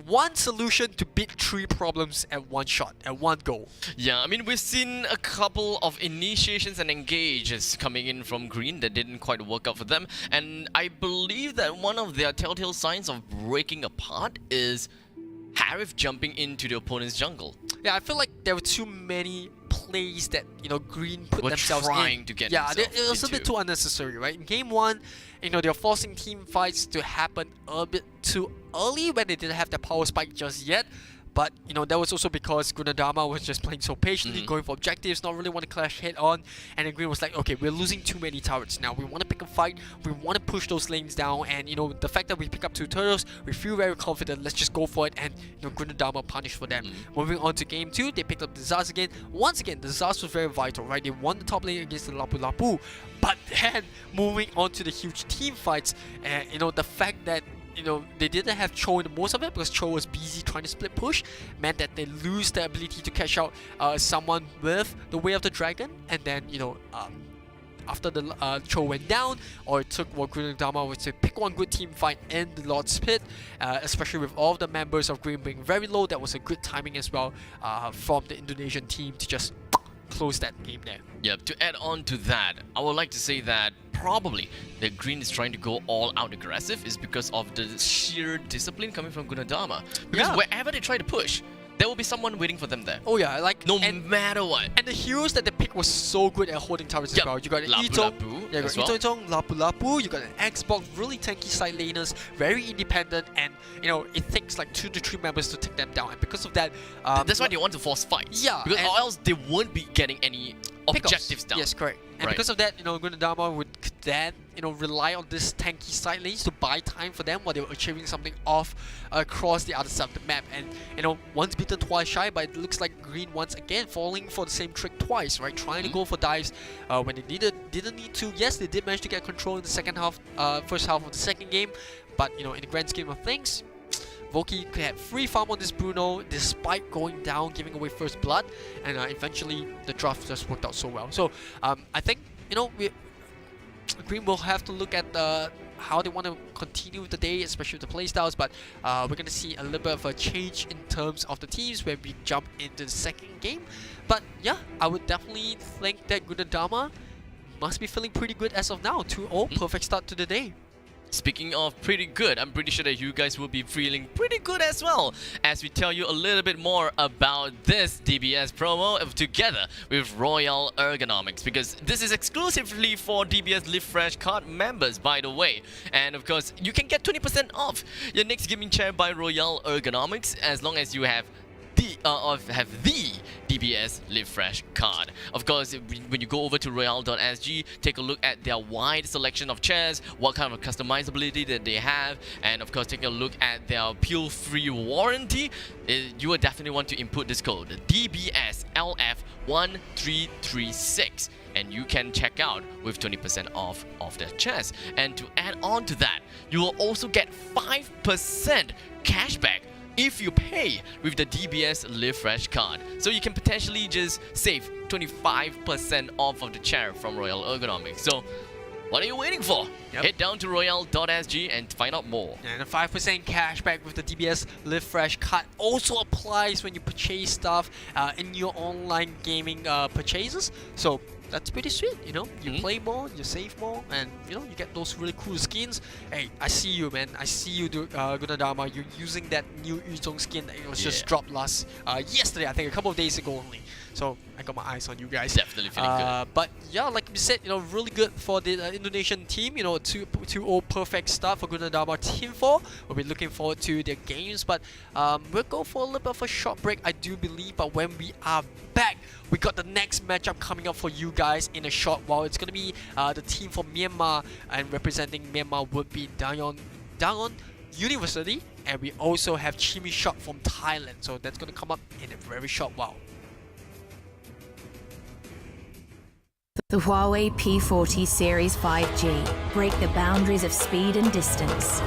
One solution to beat 3 problems at one shot, at one goal. Yeah, I mean, we've seen a couple of initiations and engages coming in from green that didn't quite work out for them. And I believe that one of their telltale signs of breaking apart is Harif jumping into the opponent's jungle. Yeah, I feel like there were too many plays that, you know, green put Were themselves trying in. to get yeah, themselves it was a bit into. too unnecessary, right? In game 1, you know, they're forcing team fights to happen a bit too early when they didn't have the power spike just yet. But, you know, that was also because Gunadama was just playing so patiently, going for objectives, not really want to clash head on. And then Green was like, okay, we're losing too many turrets now. We want to pick a fight. We want to push those lanes down. And, you know, the fact that we pick up 2 turtles, we feel very confident. Let's just go for it. And, you know, Gunadama punished for them. Moving on to game 2, they picked up the Zaz again. Once again, the Zaz was very vital, right? They won the top lane against the Lapu Lapu. But then, moving on to the huge team fights, you know, the fact that you know, they didn't have Cho in the most of it because Cho was busy trying to split push, meant that they lose the ability to catch out someone with the Way of the Dragon. And then, you know, after the Cho went down, or it took what Green Dharma was to pick one good team fight in the Lord's Pit, especially with all the members of Green being very low. That was a good timing as well from the Indonesian team to just close that game there. Yep, to add on to that, I would like to say that probably the green is trying to go all out aggressive is because of the sheer discipline coming from Gunadama. Because wherever they try to push, there will be someone waiting for them there. Oh yeah, like no matter what. And the heroes that they picked was so good at holding towers as well. You got an Lapu Itong, Lapu you got Itong, Lapu Lapu, you got an Xbox, really tanky side laners, very independent, and you know, it takes like 2 to 3 members to take them down. And because of that, that's why they want to force fights. Yeah, because or else they won't be getting any objectives down. Yes, correct. And because of that, you know, Gunadama would then, you know, rely on this tanky side lanes to buy time for them while they were achieving something off across the other side of the map. And, you know, once beaten, twice shy, but it looks like Green once again falling for the same trick twice, right? Trying to go for dives when they didn't need to. Yes, they did manage to get control in the second half, first half of the second game, but, you know, in the grand scheme of things, Voki had free farm on this Bruno despite going down, giving away first blood, and eventually the draft just worked out so well. So I think, you know, Green will have to look at how they want to continue with the day, especially with the playstyles, but we're going to see a little bit of a change in terms of the teams when we jump into the second game. But yeah, I would definitely think that Gunadama must be feeling pretty good as of now. 2-0, perfect start to the day. Speaking of pretty good, I'm pretty sure that you guys will be feeling pretty good as well as we tell you a little bit more about this DBS promo together with Royale Ergonomics, because this is exclusively for DBS Live Fresh card members, by the way. And of course, you can get 20% off your next gaming chair by Royale Ergonomics as long as you have the DBS Live Fresh card. Of course, when you go over to royale.sg, take a look at their wide selection of chairs, what kind of customizability that they have, and of course, take a look at their peel-free warranty. You will definitely want to input this code, DBSLF1336. And you can check out with 20% off of their chairs. And to add on to that, you will also get 5% cashback if you pay with the DBS Live Fresh card. So you can potentially just save 25% off of the chair from Royale Ergonomics. So what are you waiting for? Yep. Head down to royale.sg and find out more. And a 5% cashback with the DBS Live Fresh card also applies when you purchase stuff in your online gaming purchases. So that's pretty sweet, you know. You play more, you save more, and you know you get those really cool skins. Hey, I see you, man. I see you, Gunadama. You're using that new Yuzhong skin that it was just dropped yesterday, I think, a couple of days ago only. So I got my eyes on you guys. Definitely feeling good. But yeah, like we said, you know, really good for the Indonesian team. You know, 2-0 perfect start for Gunadama Team 4. We'll be looking forward to their games, but we'll go for a little bit of a short break, I do believe. But when we are back, we got the next matchup coming up for you guys in a short while. It's gonna be the team from Myanmar, and representing Myanmar would be Dangon University, and we also have Chimi Shot from Thailand. So that's gonna come up in a very short while. The Huawei P40 Series 5G. Break the boundaries of speed and distance.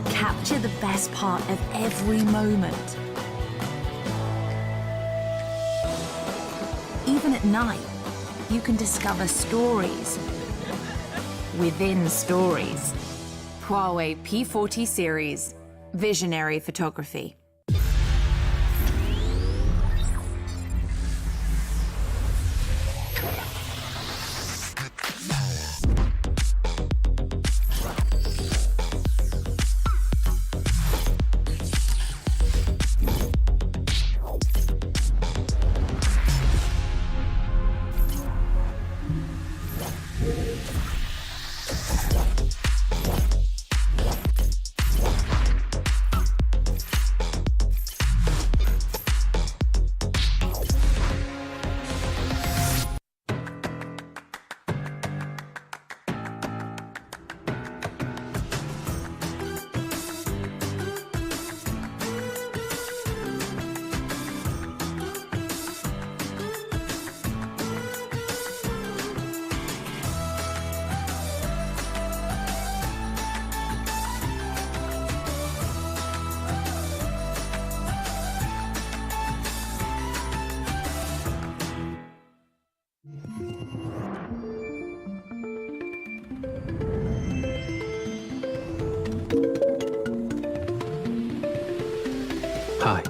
Capture the best part of every moment. Even at night, you can discover stories within stories. Huawei P40 Series. Visionary photography. Hi.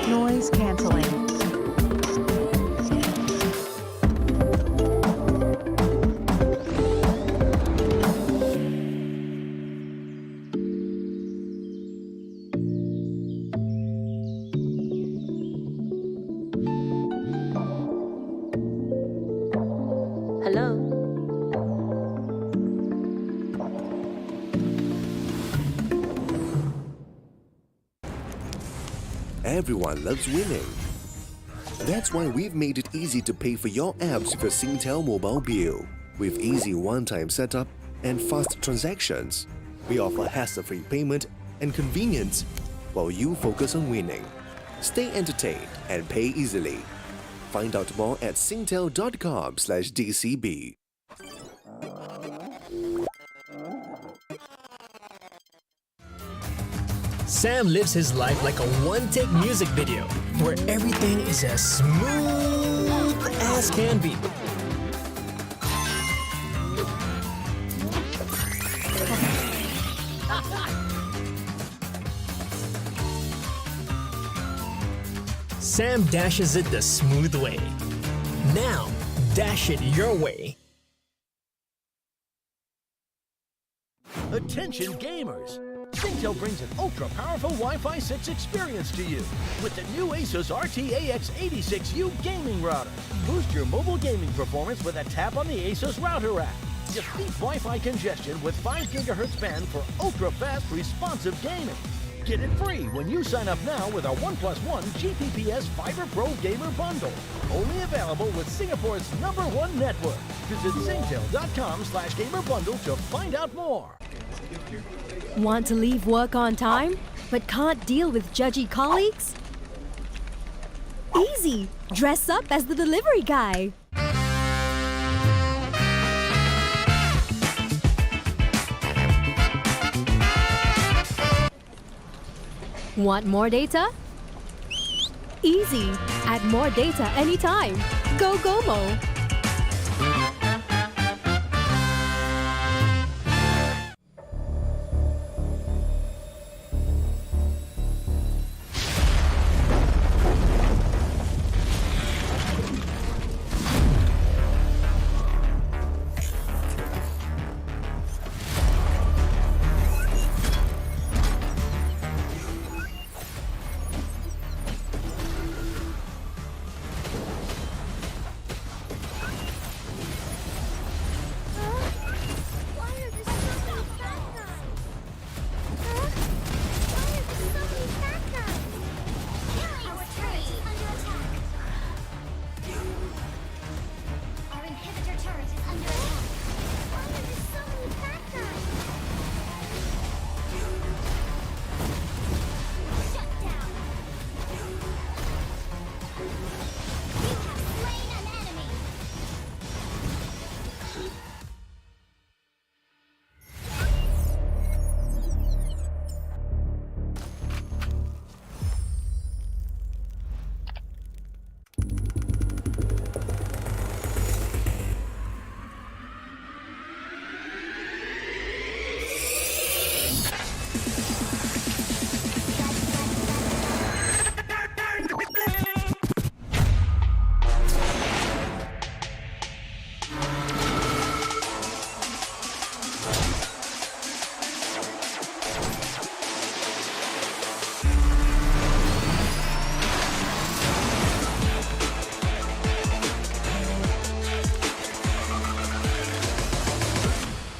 Noise cancelling. Hello. Everyone loves winning. That's why we've made it easy to pay for your apps with your Singtel mobile bill. With easy one-time setup and fast transactions, we offer hassle-free payment and convenience while you focus on winning. Stay entertained and pay easily. Find out more at singtel.com/DCB. Sam lives his life like a one-take music video, where everything is as smooth as can be. Sam dashes it the smooth way. Now, dash it your way. Attention gamers! Singtel brings an ultra-powerful Wi-Fi 6 experience to you with the new Asus RT-AX86U gaming router. Boost your mobile gaming performance with a tap on the Asus router app. Defeat Wi-Fi congestion with 5 GHz band for ultra-fast responsive gaming. Get it free when you sign up now with our 1+1 GPPS Fiber Pro Gamer Bundle. Only available with Singapore's #1 network. Visit singtel.com/gamerbundle to find out more. Want to leave work on time, but can't deal with judgy colleagues? Easy. Dress up as the delivery guy. Want more data? Easy. Add more data anytime. Go GOMO.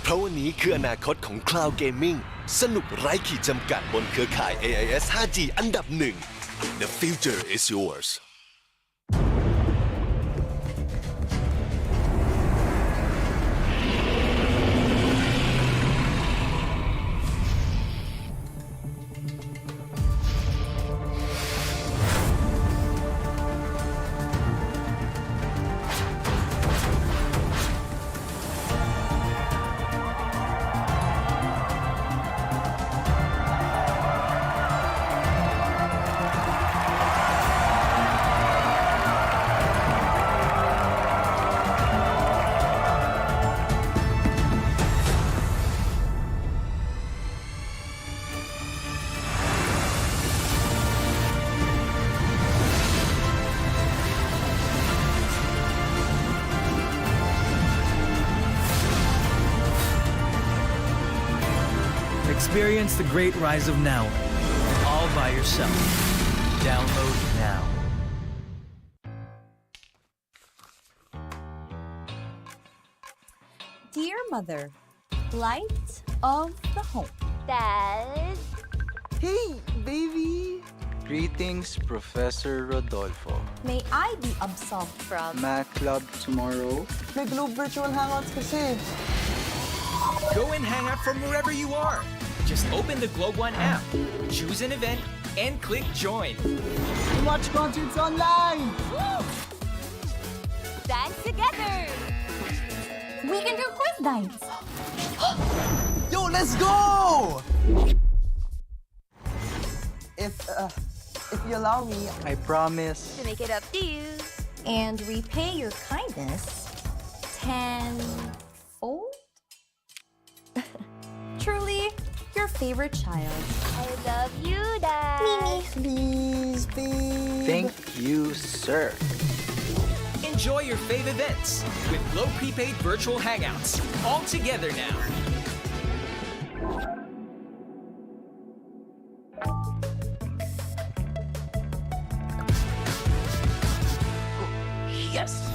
เพราะวันนี้คืออนาคตของ Cloud Gaming สนุกไร้ขีดจำกัดบนเครือข่าย AIS 5G อันดับหนึ่ง The future is yours Experience the great rise of Now, all by yourself. Download now. Dear Mother, light of the home. Dad? Hey, baby! Greetings, Professor Rodolfo. May I be absolved from Math Club tomorrow? May Globe Virtual Hangouts kasi. Go and hang out from wherever you are. Just open the Globe One app, choose an event, and click join. Watch concerts online. Woo! Dance together. We can do quiz nights. Yo, let's go! If you allow me, I promise To make it up to you. And repay your kindness tenfold? Truly, your favorite child. I love you, Dad. Mimi. please, babe. Thank you, sir. Enjoy your fave events with Globe Prepaid Virtual Hangouts. All together now. Yes!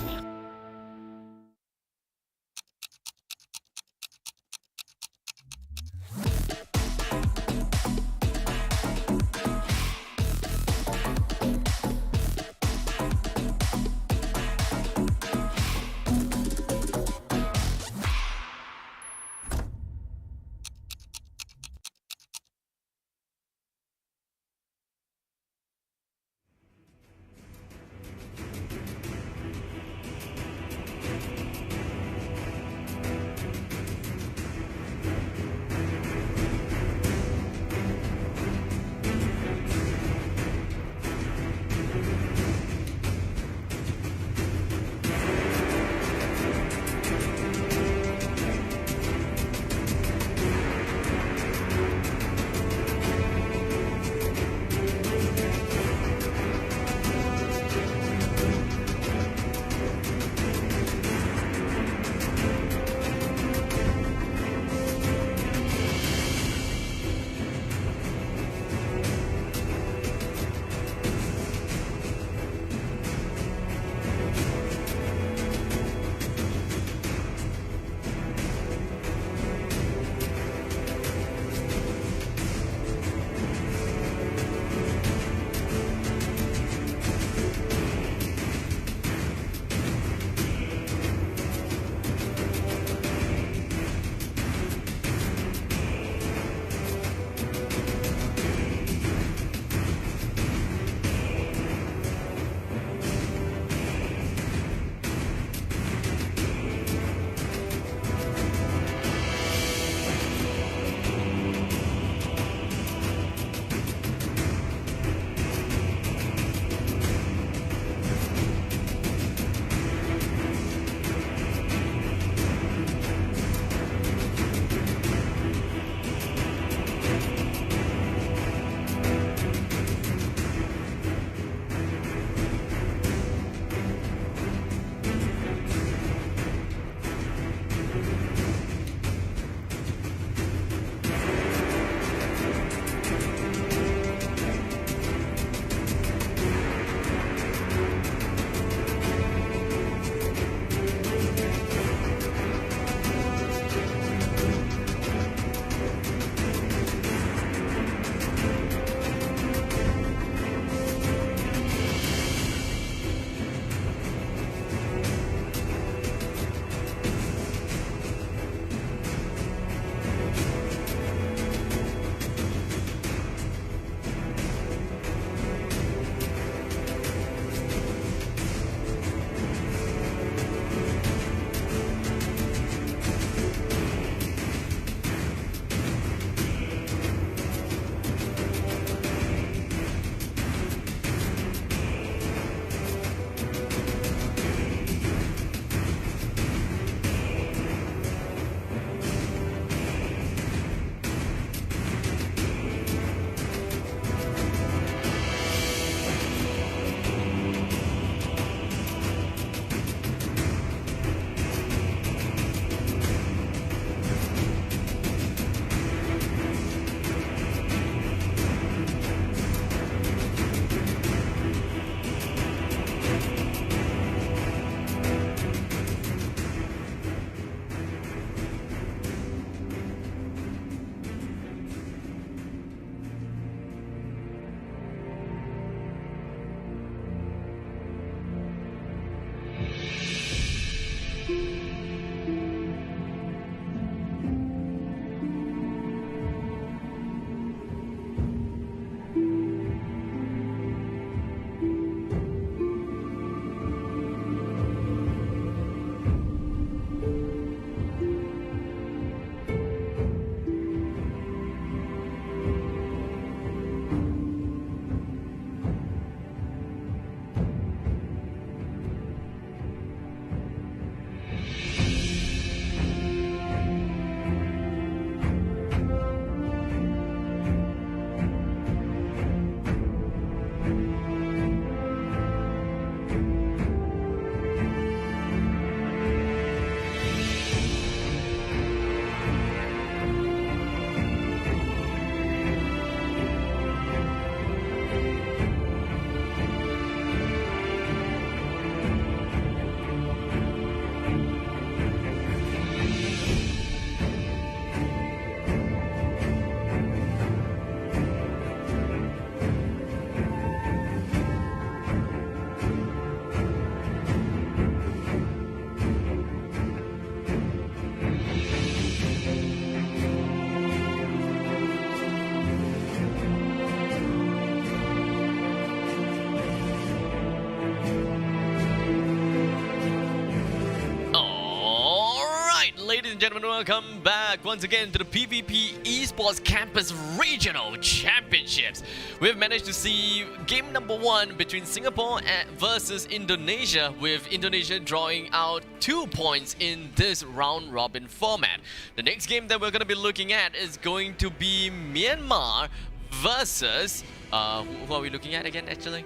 gentlemen, welcome back once again to the PvP Esports Campus Regional Championships. We've managed to see game number 1 between Singapore versus Indonesia, with Indonesia drawing out 2 points in this round robin format. The next game that we're going to be looking at is going to be Myanmar versus... who are we looking at again, actually?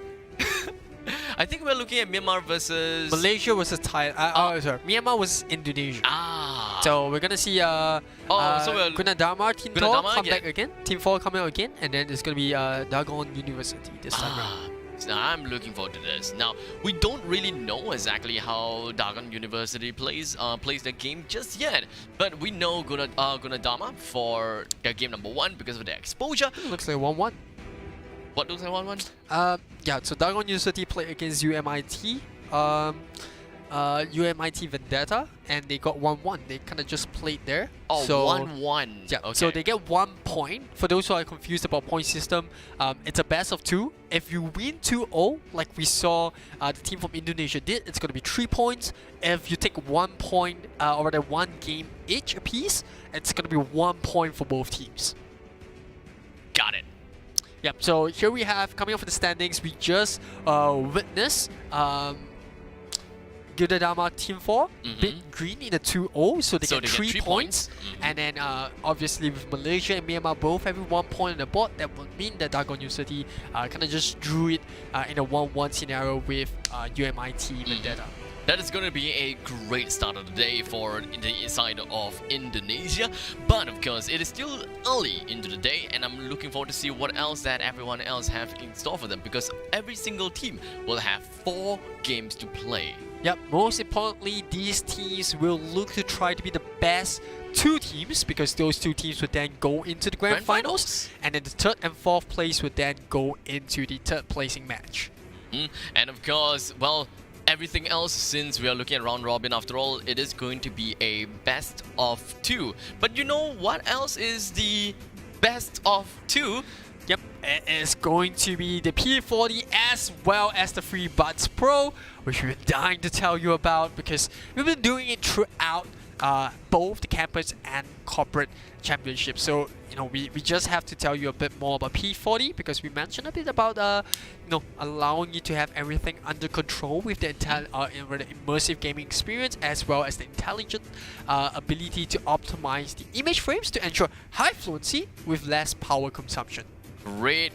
I think we're looking at Myanmar versus... Malaysia versus Thailand. Sorry. Myanmar was Indonesia. So we're gonna see so we're Gunadharma Team 4 Gunadharma, come yeah. back again. Team 4 coming out again. And then it's gonna be Dagon University this time around. So I'm looking forward to this. Now, we don't really know exactly how Dagon University plays the game just yet, but we know Gunadharma for their game number 1 because of their exposure. It looks like 1-1. What looks like 1-1? Yeah, so Dagon University played against UMIT. UMIT Vendetta, and they got 1-1. They kind of just played there. Oh, so, 1-1. Yeah, okay. so they get 1 point. For those who are confused about point system, it's a best of 2. If you win 2-0, like we saw the team from Indonesia did, it's going to be 3 points. If you take 1 point, or rather 1 game each apiece, it's going to be 1 point for both teams. Got it. Yep, so here we have, coming off of the standings, we just witnessed Gunadharma Team 4 beat Green in a 2-0, so they get 3 points. And then obviously with Malaysia and Myanmar both having 1 point on the board, that would mean that Dagon University kind of just drew it in a 1-1 scenario with UMIT Vendetta. That is going to be a great start of the day for the side of Indonesia. But of course, it is still early into the day, and I'm looking forward to see what else that everyone else have in store for them, because every single team will have 4 games to play. Yep, most importantly, these teams will look to try to be the best 2 teams, because those 2 teams would then go into the grand finals, and then the 3rd and 4th place would then go into the 3rd placing match. And of course, well, everything else, since we are looking at round robin, after all, it is going to be a best of 2. But you know what else is the best of 2? Yep, it is going to be the P40 as well as the Free Buds Pro, which we've been dying to tell you about because we've been doing it throughout both the campus and corporate championships. So, you know, we just have to tell you a bit more about P40 because we mentioned a bit about, you know, allowing you to have everything under control with the immersive gaming experience, as well as the intelligent ability to optimize the image frames to ensure high fluency with less power consumption.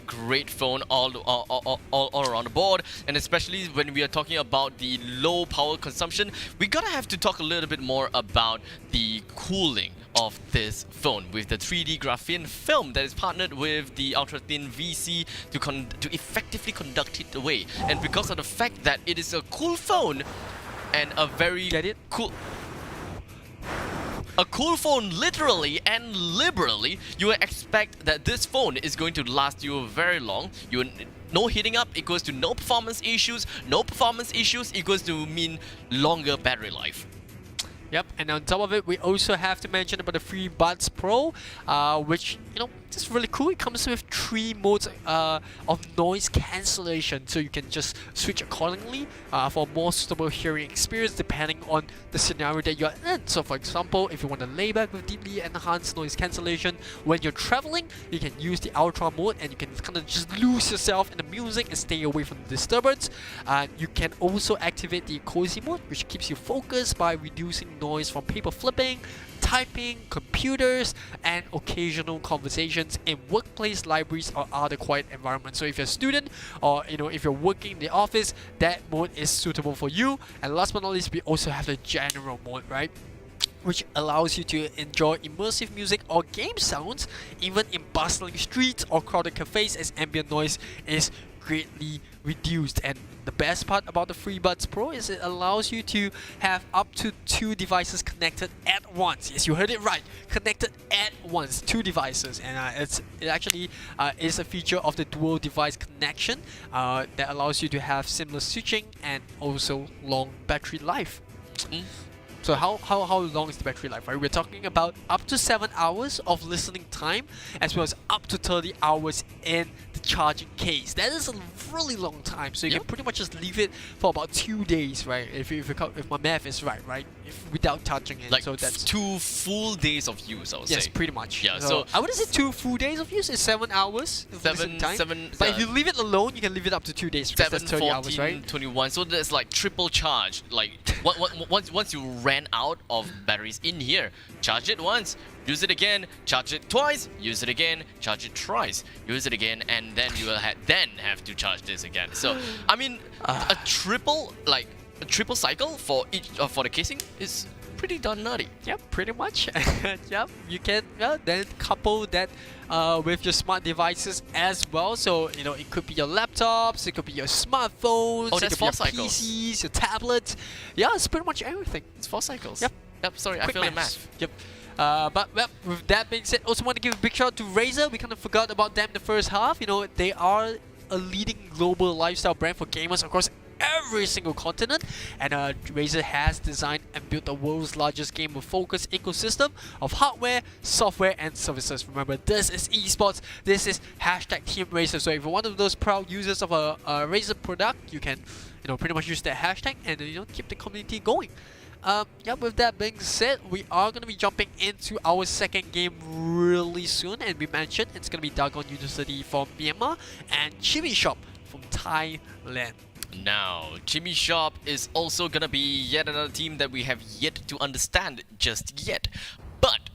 Great phone all around the board, and especially when we are talking about the low power consumption, we gotta have to talk a little bit more about the cooling of this phone with the 3D graphene film that is partnered with the ultra thin VC to effectively conduct heat away. And because of the fact that it is a cool phone and a very cool phone, literally and liberally, you would expect that this phone is going to last you very long. No heating up equals to no performance issues. No performance issues equals to mean longer battery life. Yep, and on top of it, we also have to mention about the Free Buds Pro, which, you know, it's really cool. It comes with 3 modes of noise cancellation, so you can just switch accordingly for a more suitable hearing experience depending on the scenario that you're in. So for example, if you want to lay back with deeply enhanced noise cancellation when you're traveling, you can use the Ultra mode and you can kind of just lose yourself in the music and stay away from the disturbance. You can also activate the Cozy mode, which keeps you focused by reducing noise from paper flipping, typing, computers, and occasional conversations in workplace, libraries, or other quiet environments. So if you're a student or, you know, if you're working in the office, that mode is suitable for you. And last but not least, we also have the general mode, right, which allows you to enjoy immersive music or game sounds even in bustling streets or crowded cafes, as ambient noise is greatly reduced. And the best part about the Free Buds Pro is it allows you to have up to 2 devices connected at once. Yes, you heard it right, connected at once, 2 devices. And it actually is a feature of the dual device connection that allows you to have seamless switching and also long battery life. So how long is the battery life, right? We're talking about up to 7 hours of listening time, as well as up to 30 hours in the the charging case. That is a really long time, so you can pretty much just leave it for about 2 days, right? If my math is right? Without touching it. Like so that's 2 full days of use, I would say. yes, pretty much. Yeah, so I wouldn't say 2 full days of use. It's 7 hours. Of missing time. But if you leave it alone, you can leave it up to 2 days. 7, that's 30 hours, 14, right? 21. So that's like triple charge. Like once you ran out of batteries in here, charge it once, use it again, charge it twice, use it again, charge it twice, use it again, and then you will have to charge this again. So I mean, a triple cycle for each for the casing is pretty darn nutty. Yep, pretty much. Yep, you can then couple that with your smart devices as well. So you know, it could be your laptops, it could be your smartphones, Oh, it that's could be your 4 cycles. PCs, your tablets. Yeah, it's pretty much everything. It's 4 cycles. Yep. Yep. Sorry, I Quick failed in maths. math. Yep. But well, with that being said, also want to give a big shout out to Razer. We kind of forgot about them the first half. You know, they are a leading global lifestyle brand for gamers across every single continent, and Razer has designed and built the world's largest gamer-focused ecosystem of hardware, software, and services. Remember, this is esports. This is #Team Razer. So if you're one of those proud users of a Razer product, you can, you know, pretty much use that hashtag and you know, keep the community going. Yeah, with that being said, we are going to be jumping into our second game really soon, and we mentioned it's going to be Dagon University from Myanmar and Chimi Shop from Thailand. Now, Jimmy Shop is also gonna be yet another team that we have yet to understand just yet. But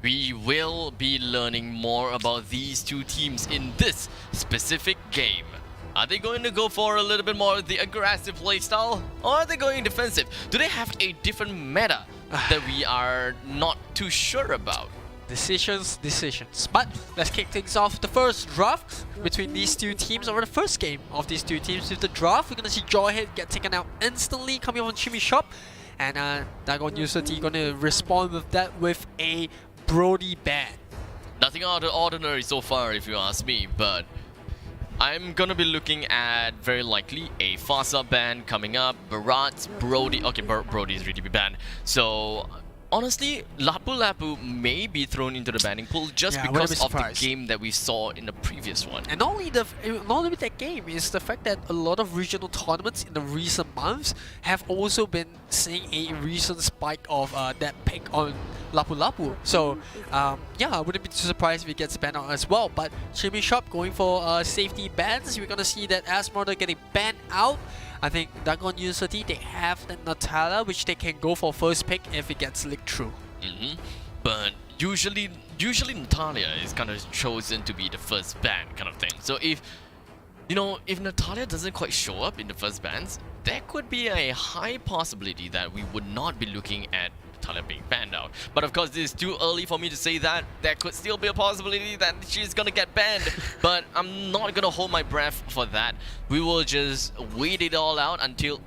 we will be learning more about these two teams in this specific game. Are they going to go for a little bit more of the aggressive playstyle? Or are they going defensive? Do they have a different meta that we are not too sure about? Decisions. But let's kick things off. The first draft between these two teams, or the first game of these two teams with the draft. We're gonna see Joyhead get taken out instantly, coming on Chimi Shop, and Dagon University gonna respond with that with a Brody ban. Nothing out of the ordinary so far, if you ask me, but I'm gonna be looking at very likely a Fasa ban coming up. Barat, Brody. Okay, Brody is ready to be banned. So honestly, Lapu Lapu may be thrown into the banning pool just because of the game that we saw in the previous one. And not only with that game, is the fact that a lot of regional tournaments in the recent months have also been seeing a recent spike of that pick on Lapu Lapu. So yeah, I wouldn't be too surprised if it gets banned out as well. But Chimi Shop going for safety bans. We're gonna see that Asmorder getting banned out. I think Dagon University, they have the Nutella, which they can go for first pick if it gets leaked through. But usually Natalia is kind of chosen to be the first ban kind of thing. So if Natalia doesn't quite show up in the first bans, there could be a high possibility that we would not be looking at Natalia being banned out. But of course, this is too early for me to say that. There could still be a possibility that she's gonna get banned, but I'm not gonna hold my breath for that. We will just wait it all out until...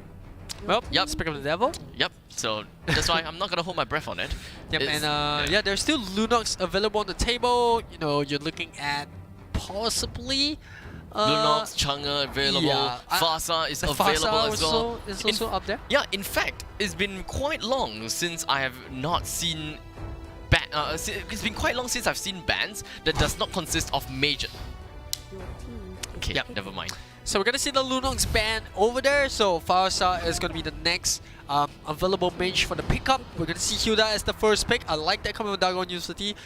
Well, yep. Speak of the devil. Yep. So that's why I'm not gonna hold my breath on it. Yep. And yeah, there's still Lunox available on the table. You know, you're looking at possibly Lunox, Chang'e available. Yeah, Fasa is available as well. Is also up there. Yeah, in fact, it's been quite long since I have not seen it's been quite long since I've seen bands that does not consist of major. Okay, yep. Never mind. So we're gonna see the Lunox ban over there. So Farsa is gonna be the next available mage for the pickup. We're gonna see Hilda as the first pick. I like that coming from Dagon University.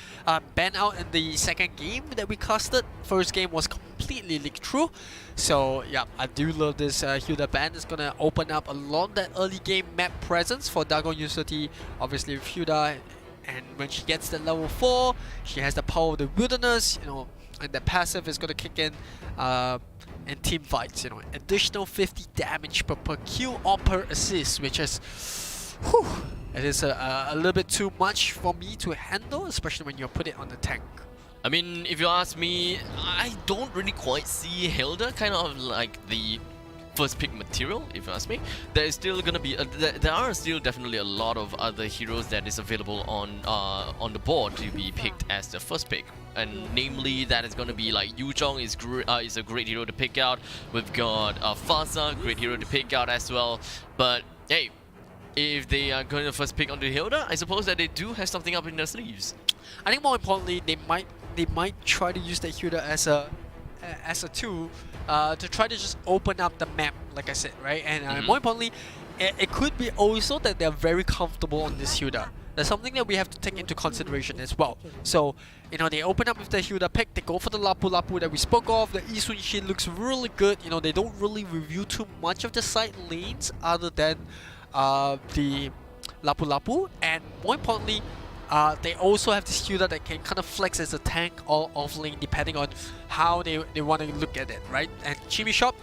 Ban out in the second game that we casted. First game was completely leaked through. So yeah, I do love this Hilda ban. It's gonna open up a lot of that early game map presence for Dagon University. Obviously with Hilda, and when she gets to level 4, she has the power of the wilderness. You know, and the passive is gonna kick in. And team fights, you know, additional 50 damage per kill or per assist, which is, whew, it is a little bit too much for me to handle, especially when you put it on the tank. I mean, if you ask me, I don't really quite see Hilda kind of like the first pick material, if you ask me. There is still gonna be there are still definitely a lot of other heroes that is available on the board to be picked as the first pick, and namely that is gonna be like Yu Zhong is a great hero to pick out. We've got Fasa, great hero to pick out as well. But hey, if they are going to first pick onto Hilda, I suppose that they do have something up in their sleeves. I think more importantly, they might try to use that Hilda as a as a tool to try to just open up the map, like I said, right? And more importantly, it could be also that they're very comfortable on this Hilda. That's something that we have to take into consideration as well. So, you know, they open up with the Hilda pick, they go for the Lapu Lapu that we spoke of. The Yi Sun-shin looks really good. You know, they don't really review too much of the side lanes other than the Lapu Lapu. And more importantly, they also have this Hilda that can kind of flex as a tank or off lane depending on how they want to look at it, right? And Chimmy Shop,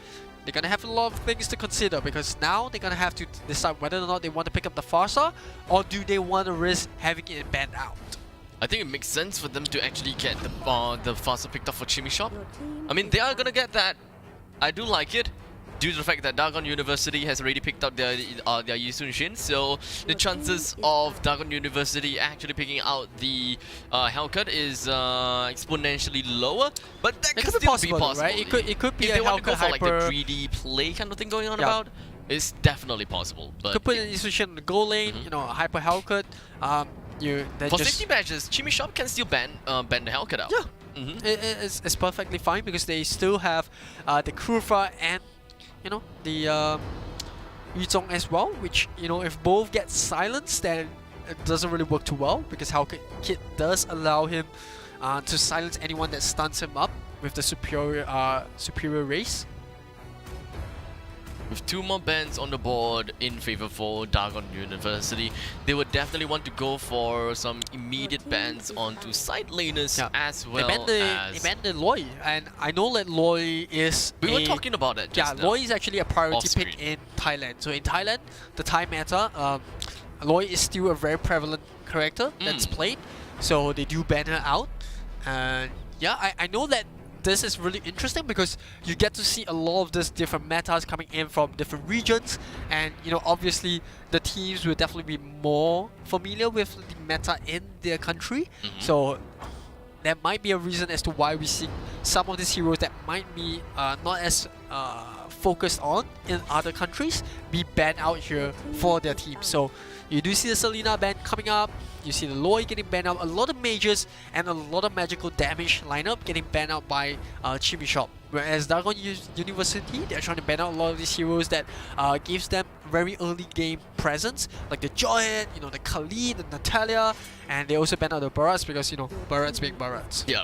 they're gonna have a lot of things to consider because now they're gonna have to decide whether or not they want to pick up the Farsa or do they want to risk having it banned out. I think it makes sense for them to actually get the Farsa picked up for Chimmy Shop. I mean, they are gonna get that. I do like it, due to the fact that Dagon University has already picked up their Yi Sun-shin, so the chances of Dagon University actually picking out the Hellcat is exponentially lower, but that could still be possible, right? It could be if a they want to Hellcat go for like the hyper. 3D play kind of thing going on about. It's definitely possible, but Could put an Yi Sun-shin in the goal lane, you know, a hyper Hellcat. for safety measures, Chimmy Shop can still ban the Hellcat out. Yeah, it's perfectly fine because they still have the Krufa and, you know, the Yuzong as well, which, you know, if both get silenced, then it doesn't really work too well because Hellcat Kit does allow him to silence anyone that stuns him up with the superior race. With 2 more bans on the board in favor for Dagon University, they would definitely want to go for some immediate bans onto side laners as well They banned the Loi, and I know that Loi is we were talking about it just now. Loi is actually a priority Off-screen. pick in Thailand. So in Thailand, the Thai meta, Loi is still a very prevalent character that's played, so they do ban her out. And yeah, I know that this is really interesting because you get to see a lot of these different metas coming in from different regions, and you know, obviously the teams will definitely be more familiar with the meta in their country. So that might be a reason as to why we see some of these heroes that might be not as focused on in other countries be banned out here for their team. So you do see the Selena ban coming up, you see the Loi getting banned out, a lot of mages and a lot of magical damage lineup getting banned out by Chimmy Shop. Whereas Dagon University, they're trying to ban out a lot of these heroes that gives them very early game presence, like the Giant, you know, the Khalid, the Natalia, and they also ban out the Barats because, you know, Barats being Barats. Yeah,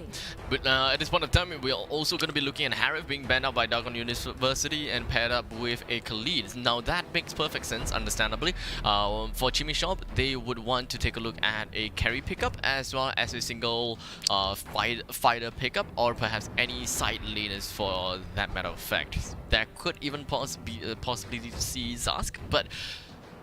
but at this point of time, we are also going to be looking at Harith being banned out by Dagon University and paired up with a Khalid. Now that makes perfect sense, understandably. For Chimmy Shop, they would want to take a look at a carry pickup as well as a single fighter pickup, or perhaps any side laners for that matter of fact. That could even possibly see Zask, but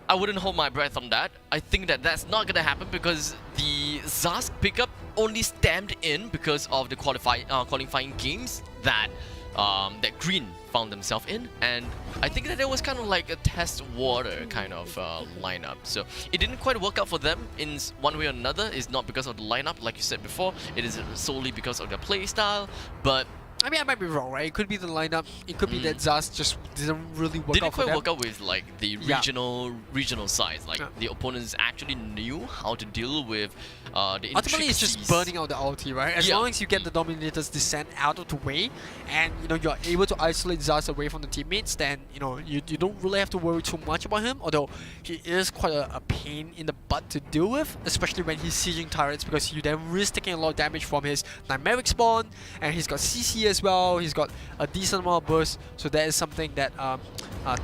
I wouldn't hold my breath on that. I think that that's not gonna happen because the Zask pickup only stemmed in because of the qualifying games that that Green found themselves in, and I think that it was kind of like a test water kind of lineup. So it didn't quite work out for them in one way or another. It's not because of the lineup, like you said before. It is solely because of their play style, but I mean, I might be wrong, right? It could be the lineup. It could be that Zaz just didn't really work out for them. Didn't quite work out with like the regional sides. Like the opponents actually knew how to deal with the ultimately, it's just burning out the ulti, right? As long as you get the Dominator's Descent out of the way, and you know you're able to isolate Zaz away from the teammates, then you know you don't really have to worry too much about him. Although he is quite a pain in the butt to deal with, especially when he's sieging turrets, because you then risk taking a lot of damage from his Nightmaric spawn, and he's got CC as well. He's got a decent amount of burst, so that is something that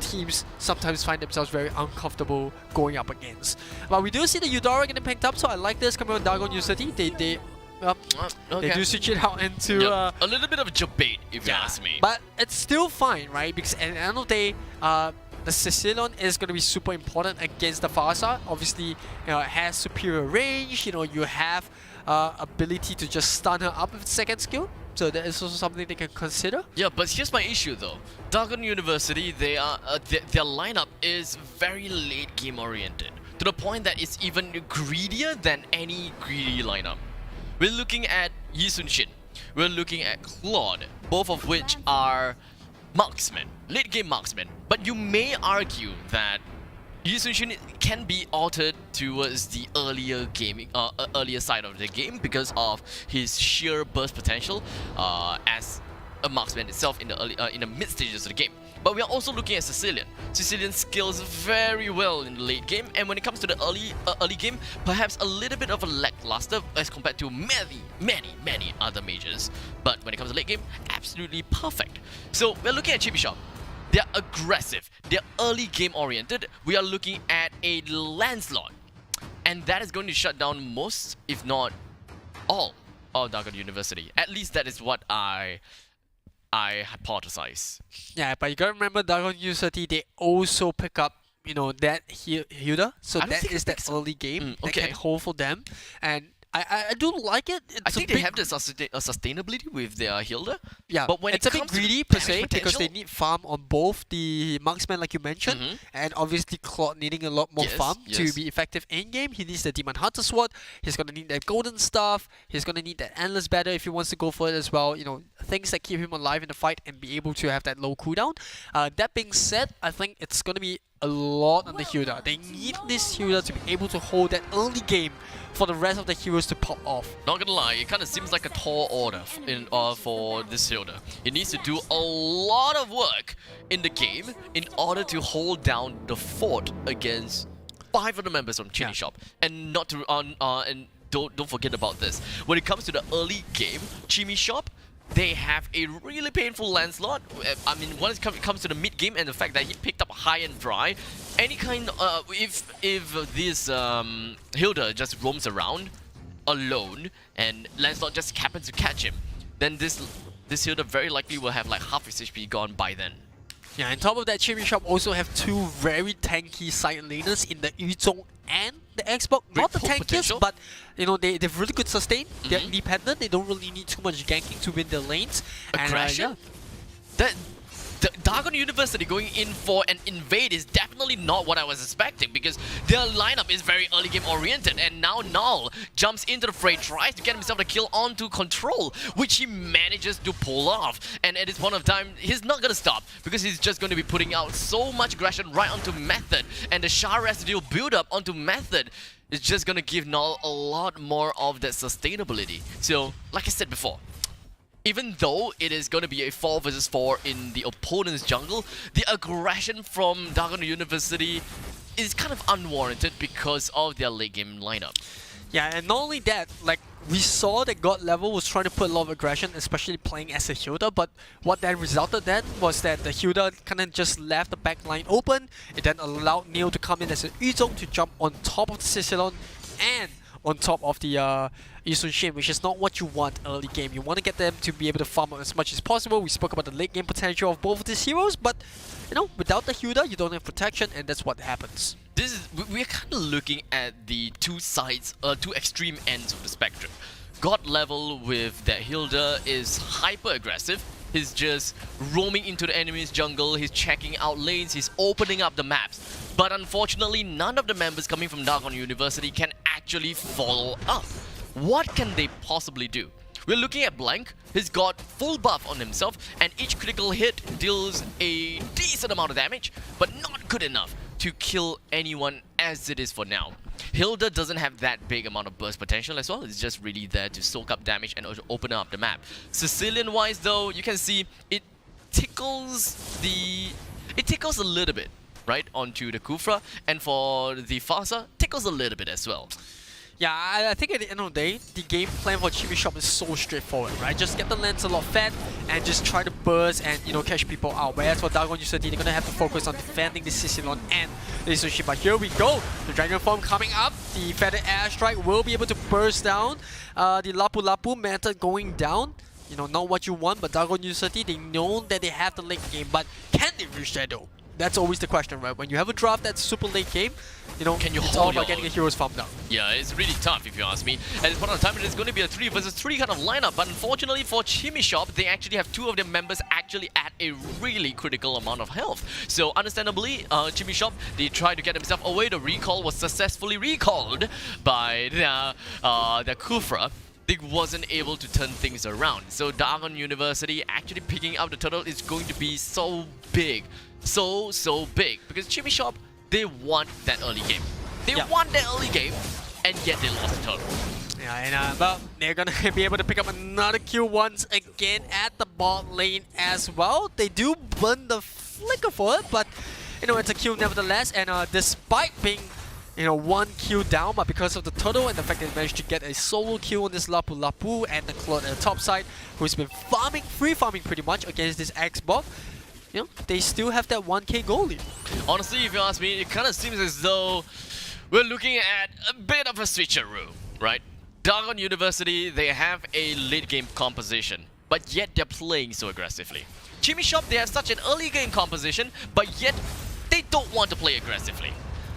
teams sometimes find themselves very uncomfortable going up against. But we do see the Eudora getting picked up, so I like this coming on Dagon University. They do switch it out into a little bit of a debate, if you ask me. But it's still fine, right? Because at the end of the day, the Sicilian is going to be super important against the Farsa. Obviously, you know, it has superior range. You know, you have ability to just stun her up with second skill. So that is also something they can consider. Yeah, but here's my issue though. Dagon University, their lineup is very late game oriented, to the point that it's even greedier than any greedy lineup. We're looking at Yi Sun-shin, we're looking at Claude, both of which are marksmen, late game marksmen. But you may argue that Yi Sun-shin can be altered towards the earlier side of the game because of his sheer burst potential, as a marksman itself in the mid stages of the game. But we are also looking at Sicilian. Sicilian scales very well in the late game, and when it comes to the early game, perhaps a little bit of a lackluster as compared to many other majors. But when it comes to late game, absolutely perfect. So we're looking at Chibi Shop. They're aggressive. They're early game oriented. We are looking at a landslide, and that is going to shut down most, if not all, of Dagon University. At least that is what I hypothesize. Yeah, but you gotta remember Dagon University, they also pick up, you know, that Hilda. So that is that early game that can hold for them. And I do like it. I think they have the sustainability with their Hilda. Yeah, but when it's it a bit comes greedy to per se because they need farm on both the marksman like you mentioned, and obviously Claude needing a lot more farm to be effective in game. He needs the Demon Hunter Sword. He's gonna need that golden staff. He's gonna need that endless battle if he wants to go for it as well. You know, things that keep him alive in the fight and be able to have that low cooldown. That being said, I think it's gonna be a lot on the Hilda. They need this Hilda to be able to hold that early game for the rest of the heroes to pop off. Not gonna lie, it kind of seems like a tall order for this Hilda. It needs to do a lot of work in the game in order to hold down the fort against 5 of the members from Chili Shop. And not to and don't forget about this. When it comes to the early game, Chimmy Shop, they have a really painful landslide. I mean, when it comes to the mid game and the fact that he picked up high and dry, any kind if this Hilda just roams around alone and landslide just happens to catch him, then this Hilda very likely will have like half his HP gone by then. Yeah, on top of that, Chimmy Shop also have 2 very tanky side laners in the Yuzhong and the Xbox. Not the tankiest, but you know, they've really good sustain. They're independent. They don't really need too much ganking to win their lanes. Aggression? The Dagon University going in for an invade is definitely not what I was expecting, because their lineup is very early game oriented, and now Null jumps into the fray, tries to get himself the kill onto Control, which he manages to pull off. And at this point of time, he's not gonna stop, because he's just going to be putting out so much aggression right onto Method, and the Shah Residue build up onto Method is just gonna give Null a lot more of that sustainability. So, like I said before, even though it is going to be a 4 versus 4 in the opponent's jungle, the aggression from Dagon University is kind of unwarranted because of their late game lineup. Yeah, and not only that, like, we saw that God Level was trying to put a lot of aggression, especially playing as a Hilda, but what that resulted then was that the Hilda kind of just left the back line open. It then allowed Neil to come in as an Yuzhong to jump on top of the Sicilon and on top of the Yisun Shin, which is not what you want early game. You want to get them to be able to farm as much as possible. We spoke about the late game potential of both of these heroes, but you know, without the Hilda, you don't have protection, and that's what happens. We're kind of looking at the two sides, two extreme ends of the spectrum. God Level with that Hilda is hyper aggressive. He's just roaming into the enemy's jungle, he's checking out lanes, he's opening up the maps. But unfortunately, none of the members coming from Dagon University can actually follow up. What can they possibly do? We're looking at Blank. He's got full buff on himself, and each critical hit deals a decent amount of damage, but not good enough to kill anyone as it is for now. Hilda doesn't have that big amount of burst potential as well. It's just really there to soak up damage and also open up the map. Sicilian wise though, you can see it tickles a little bit, right, onto the Kufra, and for the Fasa, tickles a little bit as well. Yeah, I think at the end of the day, the game plan for Chibi Shop is so straightforward, right? Just get the Lancelot fed and just try to burst and, you know, catch people out. Whereas for Dagon University, they're gonna have to focus on defending the Sicilon and the Isushi. But here we go, the Dragon Form coming up. The Feather Airstrike will be able to burst down. The Lapu Lapu method going down. You know, not what you want, but Dagon University, they know that they have the late game, but can they reach that though? That's always the question, right? When you have a draft that's super late game, you know, it's all about getting the heroes farmed out. Yeah, it's really tough if you ask me. At this point in time, it is going to be a 3 versus 3 kind of lineup, but unfortunately for Chimmy Shop, they actually have 2 of their members actually at a really critical amount of health. So understandably, Chimmy Shop, they tried to get themselves away. The recall was successfully recalled by the Kufra. They wasn't able to turn things around. So Dagon University actually picking up the turtle is going to be so big. So big. Because Chimmy Shop, they want that early game. They want that early game, and yet they lost the turtle. Yeah, and well, they're gonna be able to pick up another kill once again at the bot lane as well. They do burn the flicker for it, but you know, it's a kill nevertheless. And despite being, you know, 1 kill down, but because of the turtle and the fact that they managed to get a solo kill on this Lapu Lapu and the Claude at the top side, who's been farming, free farming pretty much against this X-Bot, you know, they still have that 1k goal lead. Honestly, if you ask me, it kind of seems as though we're looking at a bit of a switcheroo, right? Dragon University, they have a late game composition, but yet they're playing so aggressively. Jimmy Shop, they have such an early game composition, but yet they don't want to play aggressively.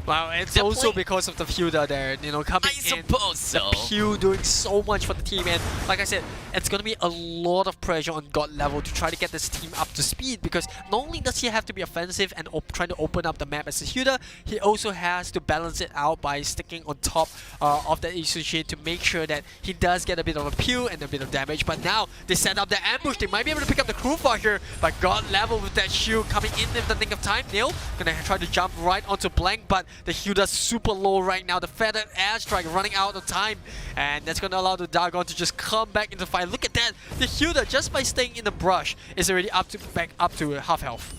Well, it's also because of the Hilda there, you know, coming in. I suppose so. The Pew doing so much for the team, and like I said, it's going to be a lot of pressure on God level to try to get this team up to speed, because not only does he have to be offensive and trying to open up the map as a Hilda, he also has to balance it out by sticking on top of the Isushi to make sure that he does get a bit of a Pew and a bit of damage. But now they set up the ambush, they might be able to pick up the crew fire here, but God level with that shield coming in the nick of time. Neil gonna try to jump right onto Blank, but the Hilda's super low right now. The feathered airstrike running out of time, and that's going to allow the Dagon to just come back into the fight. Look at that! The Hilda, just by staying in the brush, is already back up to half health.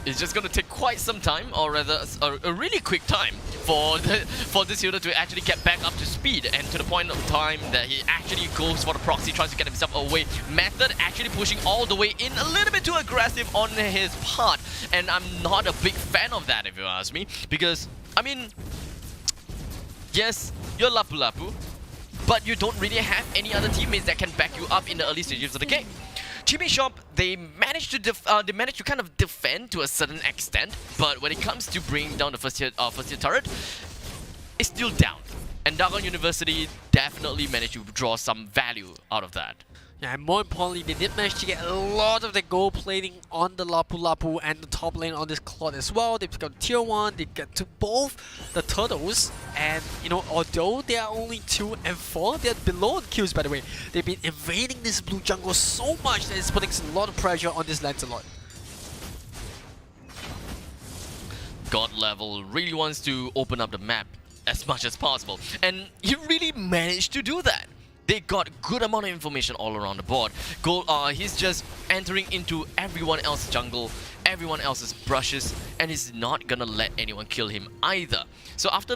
It's just going to take quite some time, or rather a really quick time for this Hilda to actually get back up to speed, and to the point of time that he actually goes for the proxy, tries to get himself away. Method actually pushing all the way in, a little bit too aggressive on his part, and I'm not a big fan of that if you ask me, because I mean, yes, you're Lapu Lapu, but you don't really have any other teammates that can back you up in the early stages of the game. Jimmy Shop, they managed to kind of defend to a certain extent, but when it comes to bringing down the first tier turret, it's still down. And Dragon University definitely managed to draw some value out of that. Yeah, and more importantly, they did manage to get a lot of the gold plating on the Lapu Lapu and the top lane on this Claude as well. They've got tier 1, they get to both the turtles, and you know, although they are only 2 and 4, they're below the kills by the way. They've been invading this blue jungle so much that it's putting a lot of pressure on this Lancelot. God level really wants to open up the map as much as possible, and he really managed to do that. They got good amount of information all around the board. He's just entering into everyone else's jungle, everyone else's brushes, and he's not gonna let anyone kill him either. So after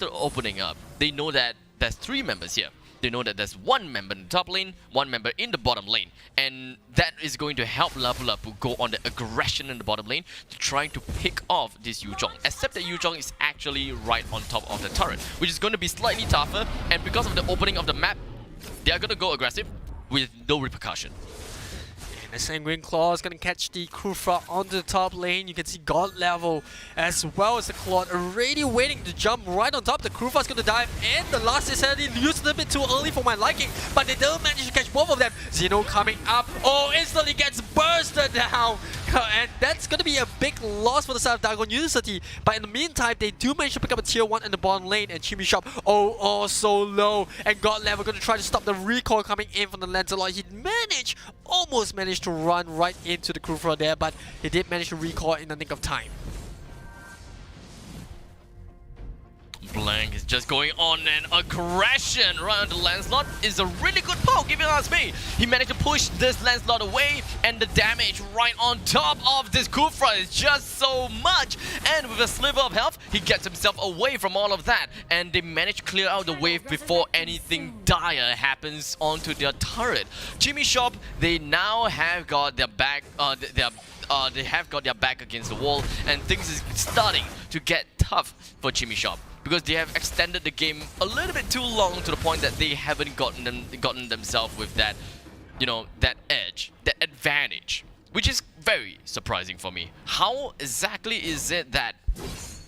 opening up, they know that there's 3 members here. They know that there's 1 member in the top lane, 1 member in the bottom lane, and that is going to help Lapu Lapu go on the aggression in the bottom lane to try to pick off this Yuzhong. Except that Yuzhong is actually right on top of the turret, which is going to be slightly tougher, and because of the opening of the map, they are going to go aggressive with no repercussion. And the Sanguine Claw is going to catch the Kufra onto the top lane. You can see God level as well as the Claude already waiting to jump right on top. The Kufra is going to dive in. The last is already used a little bit too early for my liking, but they don't manage to catch both of them. Zeno coming up. Oh, instantly gets bursted down. And that's going to be a big loss for the side of Dragon University. But in the meantime, they do manage to pick up a tier 1 in the bottom lane. And Chimmy Shop, oh, so low. And God level going to try to stop the recoil coming in from the Lancelot. He almost managed to run right into the Kufra there, but he did manage to recoil in the nick of time. Blank is just going on an aggression right onto Lancelot. Is a really good poke if you ask me. He managed to push this Lancelot away, and the damage right on top of this Kufra is just so much. And with a sliver of health, he gets himself away from all of that, and they manage to clear out the wave before anything dire happens onto their turret. Jimmy Shop, they now have got their back. They have got their back against the wall, and things is starting to get tough for Jimmy Shop, because they have extended the game a little bit too long to the point that they haven't gotten themselves with that, you know, that edge, that advantage, which is very surprising for me. How exactly is it that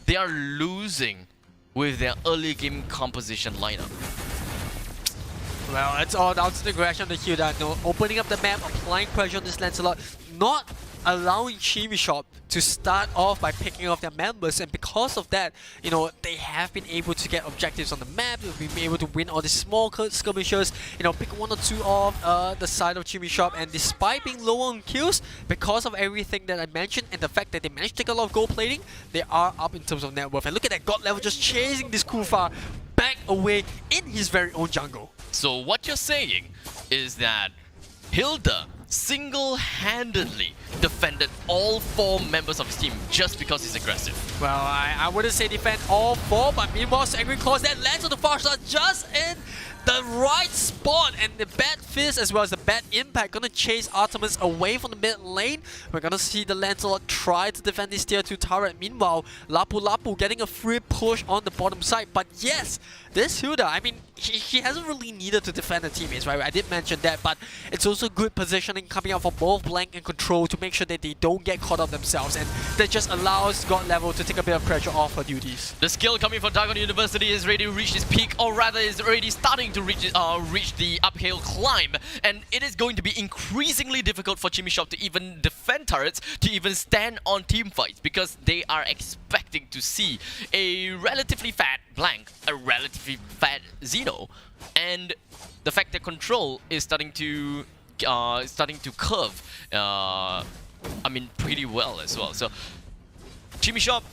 they are losing with their early game composition lineup? Well, it's all down to the aggression of the Hilda. No, opening up the map, applying pressure on this Lancelot, not allowing Chimmy Shop to start off by picking off their members, and because of that, you know, they have been able to get objectives on the map. They've been able to win all these small skirmishes, you know, pick 1 or 2 off the side of Chimmy Shop, and despite being low on kills, because of everything that I mentioned and the fact that they managed to take a lot of gold plating, they are up in terms of net worth. And look at that God level just chasing this Kufa back away in his very own jungle. So what you're saying is that Hilda single-handedly defended all 4 members of his team just because he's aggressive. Well, I wouldn't say defend all 4, but meanwhile, Angry Claws that lands on the far side just in the right spot, and the bad fist as well as the bad impact gonna chase Artemis away from the mid lane. We're gonna see the Lancelot try to defend this tier 2 turret. Meanwhile, Lapu Lapu getting a free push on the bottom side. But yes, this Hilda, I mean, he hasn't really needed to defend the teammates, right? I did mention that, but it's also good positioning coming out for both Blank and Control to make sure that they don't get caught up themselves, and that just allows God Level to take a bit of pressure off her duties. The skill coming from Dagon University is ready to reach its peak, or rather is already starting to reach the uphill climb, and it is going to be increasingly difficult for Chimishop to even defend turrets, to even stand on team fights, because they are expecting to see a relatively fat Blank, a relatively fat Xeno, and the fact that Control is starting to curve, I mean, pretty well as well. So Chimishop,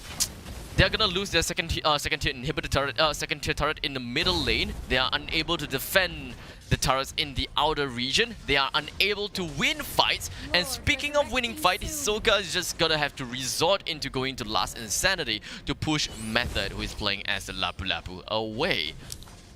they're gonna lose their second tier inhibitor turret, second tier turret in the middle lane. They are unable to defend the turrets in the outer region. They are unable to win fights. And speaking of winning fights, Hisoka is just gonna have to resort into going to Last Insanity to push Method, who is playing as the Lapu Lapu, away.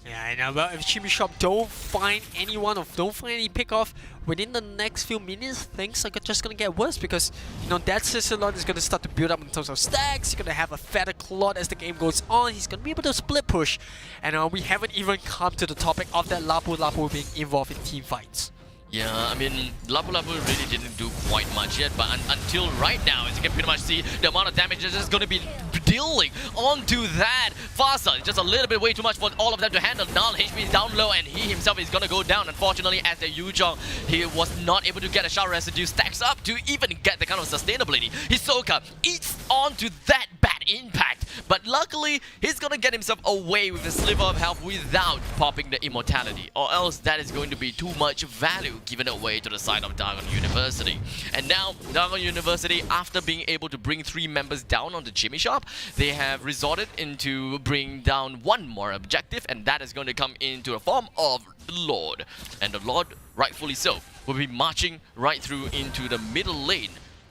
Yeah, I know, but if Chimishop don't find anyone or don't find any pick-off within the next few minutes, things are just gonna get worse, because, you know, that Sisilon is gonna start to build up in terms of stacks. You're gonna have a fatter Claude as the game goes on. He's gonna be able to split push. And we haven't even come to the topic of that Lapu Lapu being involved in team fights. Yeah, I mean, Lapu Lapu really didn't do quite much yet, but until right now, as you can pretty much see, the amount of damage is just going to be dealing onto that Fasa. It's just a little bit way too much for all of them to handle. Now HP is down low, and he himself is going to go down. Unfortunately, as the Yuzhong, he was not able to get a shower residue stacks up to even get the kind of sustainability. Hisoka eats onto that bad impact, but luckily, he's going to get himself away with a sliver of health without popping the immortality, or else that is going to be too much value given away to the side of Dagon University. And now, Dagon University, after being able to bring 3 members down on the Chimishop, they have resorted into bringing down one more objective, and that is going to come into the form of the Lord. And the Lord, rightfully so, will be marching right through into the middle lane,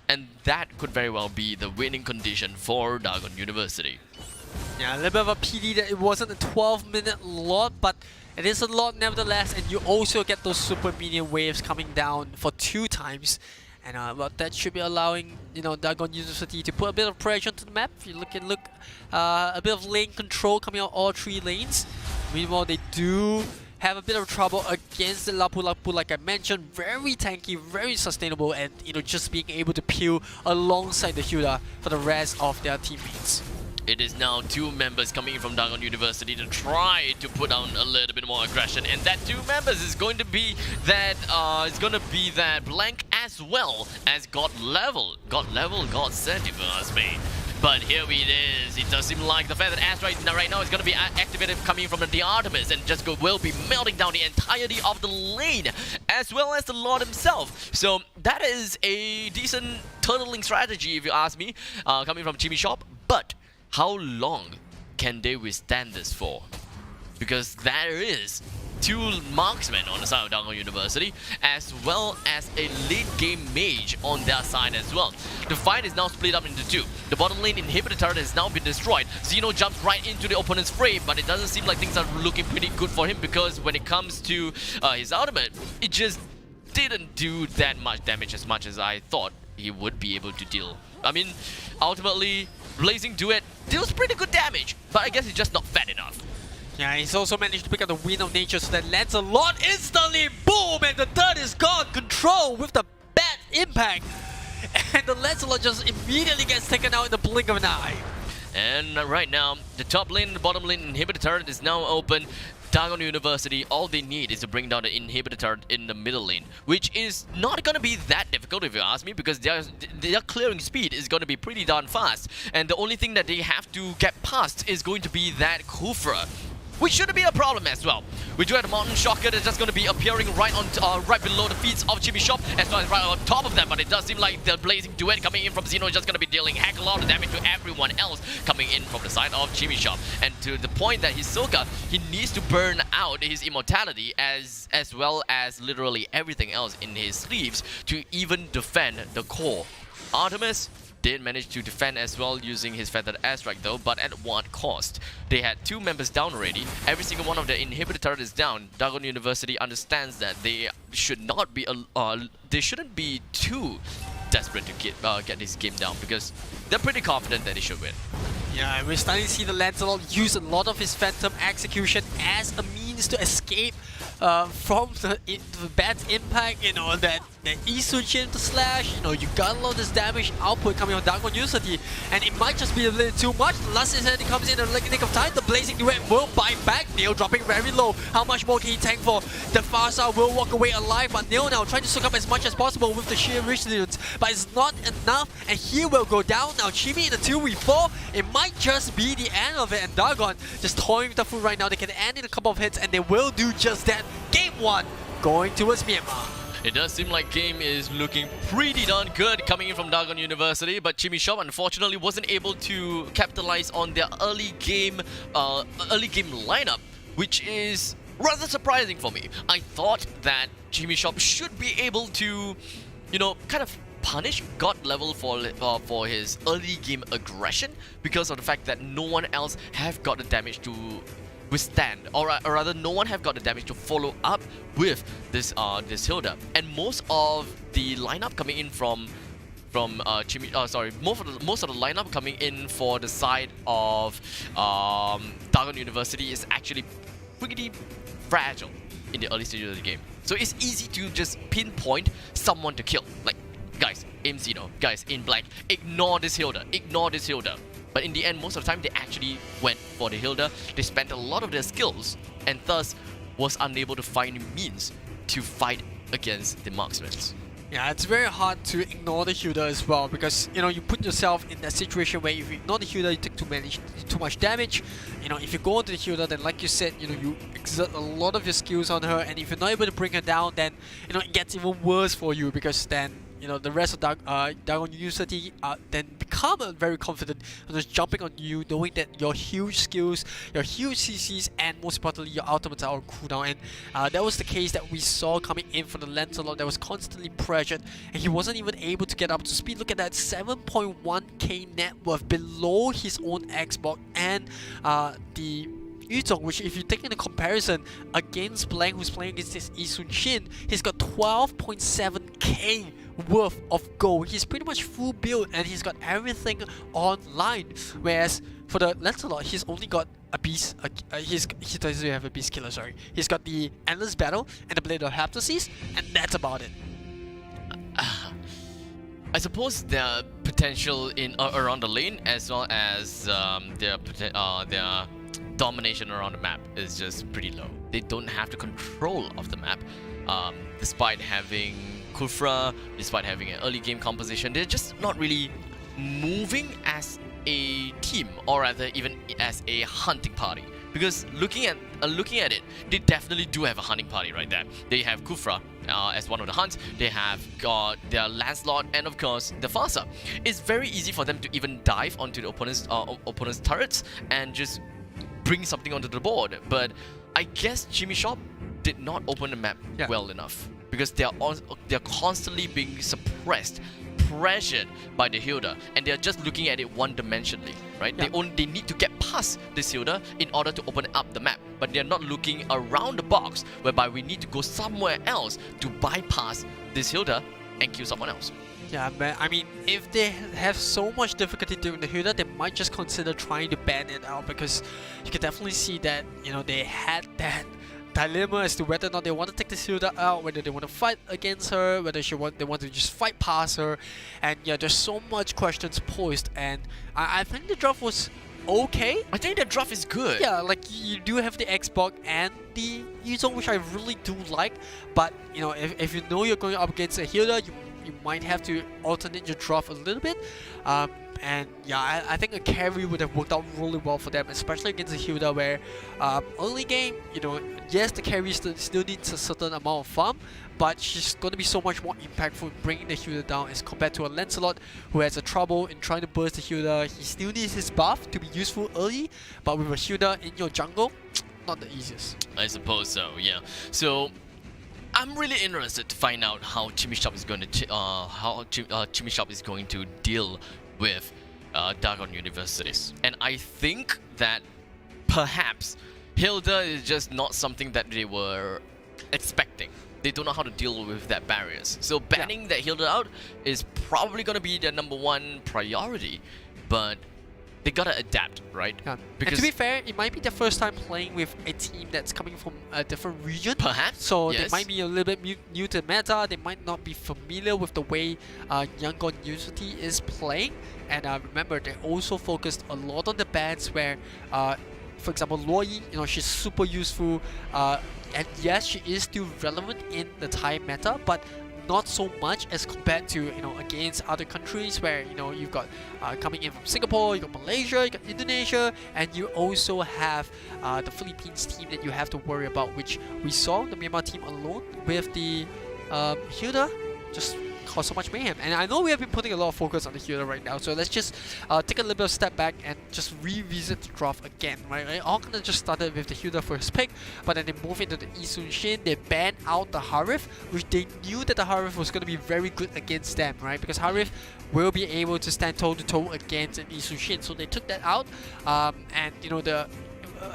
and that could very well be the winning condition for Dagon University. Yeah, a little bit of a PD that it wasn't a 12-minute lot, but it is a lot nevertheless, and you also get those super minion waves coming down for 2 times. And well, that should be allowing, you know, Dagon University to put a bit of pressure to the map. If you look, a bit of lane control coming out all 3 lanes. Meanwhile, they do have a bit of trouble against the Lapu Lapu, like I mentioned. Very tanky, very sustainable, and, you know, just being able to peel alongside the Hilda for the rest of their teammates. It is now 2 members coming from Dagon University to try to put down a little bit more aggression, and that 2 members is going to be that Blank as well as God Level, God Sent, if you ask me. But here it is. It does seem like the Feathered Asteroid right now is going to be activated coming from the Artemis, and just will be melting down the entirety of the lane, as well as the Lord himself. So that is a decent turtling strategy, if you ask me, coming from Chimishop. But how long can they withstand this for? Because there is 2 marksmen on the side of Dagon University, as well as a late game mage on their side as well. The fight is now split up into 2. The bottom lane inhibitor turret has now been destroyed. Xeno jumps right into the opponent's frame, but it doesn't seem like things are looking pretty good for him, because when it comes to his ultimate, it just didn't do that much damage as much as I thought he would be able to deal. I mean, ultimately, Blazing Duet deals pretty good damage, but I guess it's just not fat enough. Yeah, he's also managed to pick up the Wind of Nature, so that lands a lot instantly. Boom! And the third is gone. Control with the bad impact. And the Lancelot just immediately gets taken out in the blink of an eye. And right now, the top lane and the bottom lane inhibitor turret is now open. Dagon University, all they need is to bring down the inhibitor turret in the middle lane, which is not going to be that difficult if you ask me, because their clearing speed is going to be pretty darn fast. And the only thing that they have to get past is going to be that Kufra, which shouldn't be a problem as well. We do have a Mountain Shocker that's just going to be appearing right below the feet of Chimishop, as well as right on top of them. But but it does seem like the blazing duet coming in from Xeno is just going to be dealing heck a lot of damage to everyone else coming in from the side of Chimishop. And to the point that Hisoka, he needs to burn out his immortality as well as literally everything else in his sleeves to even defend the core. Artemis did manage to defend as well using his Feathered Airstrike though, but at what cost? They had 2 members down already. Every single one of the inhibitor turret is down. Dagon University understands that they should not be they shouldn't be too desperate to get this game down because they're pretty confident that they should win. Yeah, we're starting to see the Lancelot use a lot of his Phantom Execution as a means to escape from the bad impact, you know, that Isunshin to slash, you know, you got a lot of this damage output coming on Dagon University, and it might just be a little too much. The last instant comes in the nick of time, the Blazing Duet will bite back, Neil dropping very low. How much more can he tank for? The Farsa will walk away alive, but Neil now trying to soak up as much as possible with the sheer resilience, but it's not enough, and he will go down. Now Chimi in the 2v4, it might just be the end of it, and Dagon just toying with the food right now. They can end in a couple of hits, and they will do just that. Game 1 going towards Myanmar. It does seem like game is looking pretty darn good coming in from Dagon University, but Chimishop unfortunately wasn't able to capitalize on their early game lineup, which is rather surprising for me. I thought that Chimishop should be able to, you know, kind of punish God Level for his early game aggression because of the fact that no one else have got the damage to withstand, or rather no one have got the damage to follow up with this Hilda. And most of the lineup coming in from most of the lineup coming in for the side of Dagon University is actually pretty fragile in the early stages of the game. So it's easy to just pinpoint someone to kill. Like, guys, aim Xeno, guys, in black, ignore this Hilda, ignore this Hilda. But in the end, most of the time, they actually went for the Hilda. They spent a lot of their skills and thus was unable to find means to fight against the marksmen. Yeah, it's very hard to ignore the Hilda as well because, you know, you put yourself in that situation where if you ignore the Hilda, you take too much damage. You know, if you go into the Hilda, then like you said, you know, you exert a lot of your skills on her, and if you're not able to bring her down, then, you know, it gets even worse for you because then, you know, the rest of Dagon University then become very confident on just jumping on you, knowing that your huge skills, your huge CCs, and most importantly, your ultimates are on cooldown. And that was the case that we saw coming in from the Lancelot that was constantly pressured, and he wasn't even able to get up to speed. Look at that, 7.1k net worth below his own Xbox and the Yuzong, which if you take in a comparison against Blank, who's playing against this Isun Shin, he's got 12.7k worth of gold. He's pretty much full build and he's got everything online. Whereas for the Lancelot, he's only got a beast. He doesn't have a beast killer. Sorry, he's got the Endless Battle and the Blade of Heptasis, and that's about it. I suppose their potential in around the lane as well as their domination around the map is just pretty low. They don't have the control of the map, despite having Kufra, despite having an early game composition. They're just not really moving as a team, or rather even as a hunting party. Because looking at it, they definitely do have a hunting party right there. They have Kufra as one of the hunts. They have got their Lancelot and of course the Farsa. It's very easy for them to even dive onto the opponent's turrets and just bring something onto the board. But I guess Chimishop did not open the map well enough because they're constantly being suppressed, pressured by the Hilda, and they're just looking at it one-dimensionally, right? Yeah. They need to get past this Hilda in order to open up the map, but they're not looking around the box, whereby we need to go somewhere else to bypass this Hilda and kill someone else. Yeah, man, I mean, if they have so much difficulty doing the Hilda, they might just consider trying to ban it out, because you can definitely see that, you know, they had that dilemma as to whether or not they want to take this Hilda out, whether they want to fight against her, whether they want to just fight past her, and yeah, there's so much questions posed, and I think the draft was okay. I think the draft is good. Yeah, like you do have the Xbox and the Yuzong, which I really do like, but you know, if you know you're going up against a Hilda, you might have to alternate your draft a little bit. And yeah, I think a carry would have worked out really well for them, especially against a Hilda where early game, you know, yes, the carry still needs a certain amount of farm, but she's going to be so much more impactful in bringing the Hilda down as compared to a Lancelot who has a trouble in trying to burst the Hilda. He still needs his buff to be useful early, but with a Hilda in your jungle, not the easiest. I suppose so, yeah. So I'm really interested to find out how Chimishop is going to Chimishop is going to deal with Dagon Universities, and I think that perhaps Hilda is just not something that they were expecting. They don't know how to deal with that barriers. So banning that Hilda out is probably going to be their #1 priority, but they gotta adapt, right? Yeah. Because and to be fair, it might be their first time playing with a team that's coming from a different region. Perhaps. So yes. they might be a little bit new to the meta. They might not be familiar with the way Yangon University is playing. And remember, they also focused a lot on the bans where, for example, Loi, you know, she's super useful. And yes, she is still relevant in the Thai meta, but not so much as compared to, you know, against other countries where, you know, you've got coming in from Singapore, you got Malaysia, you got Indonesia, and you also have the Philippines team that you have to worry about, which we saw the Myanmar team alone with the Hilda just cause so much mayhem. And I know we have been putting a lot of focus on the Hilda right now, so let's just take a little bit of step back and just revisit the draft again, right? All kind of just started with the Hilda first pick, but then they moved into the Isun Shin. They banned out the Harif, which they knew that the Harif was going to be very good against them, right? Because Harif will be able to stand toe to toe against an Isun Shin, so they took that out. And you know,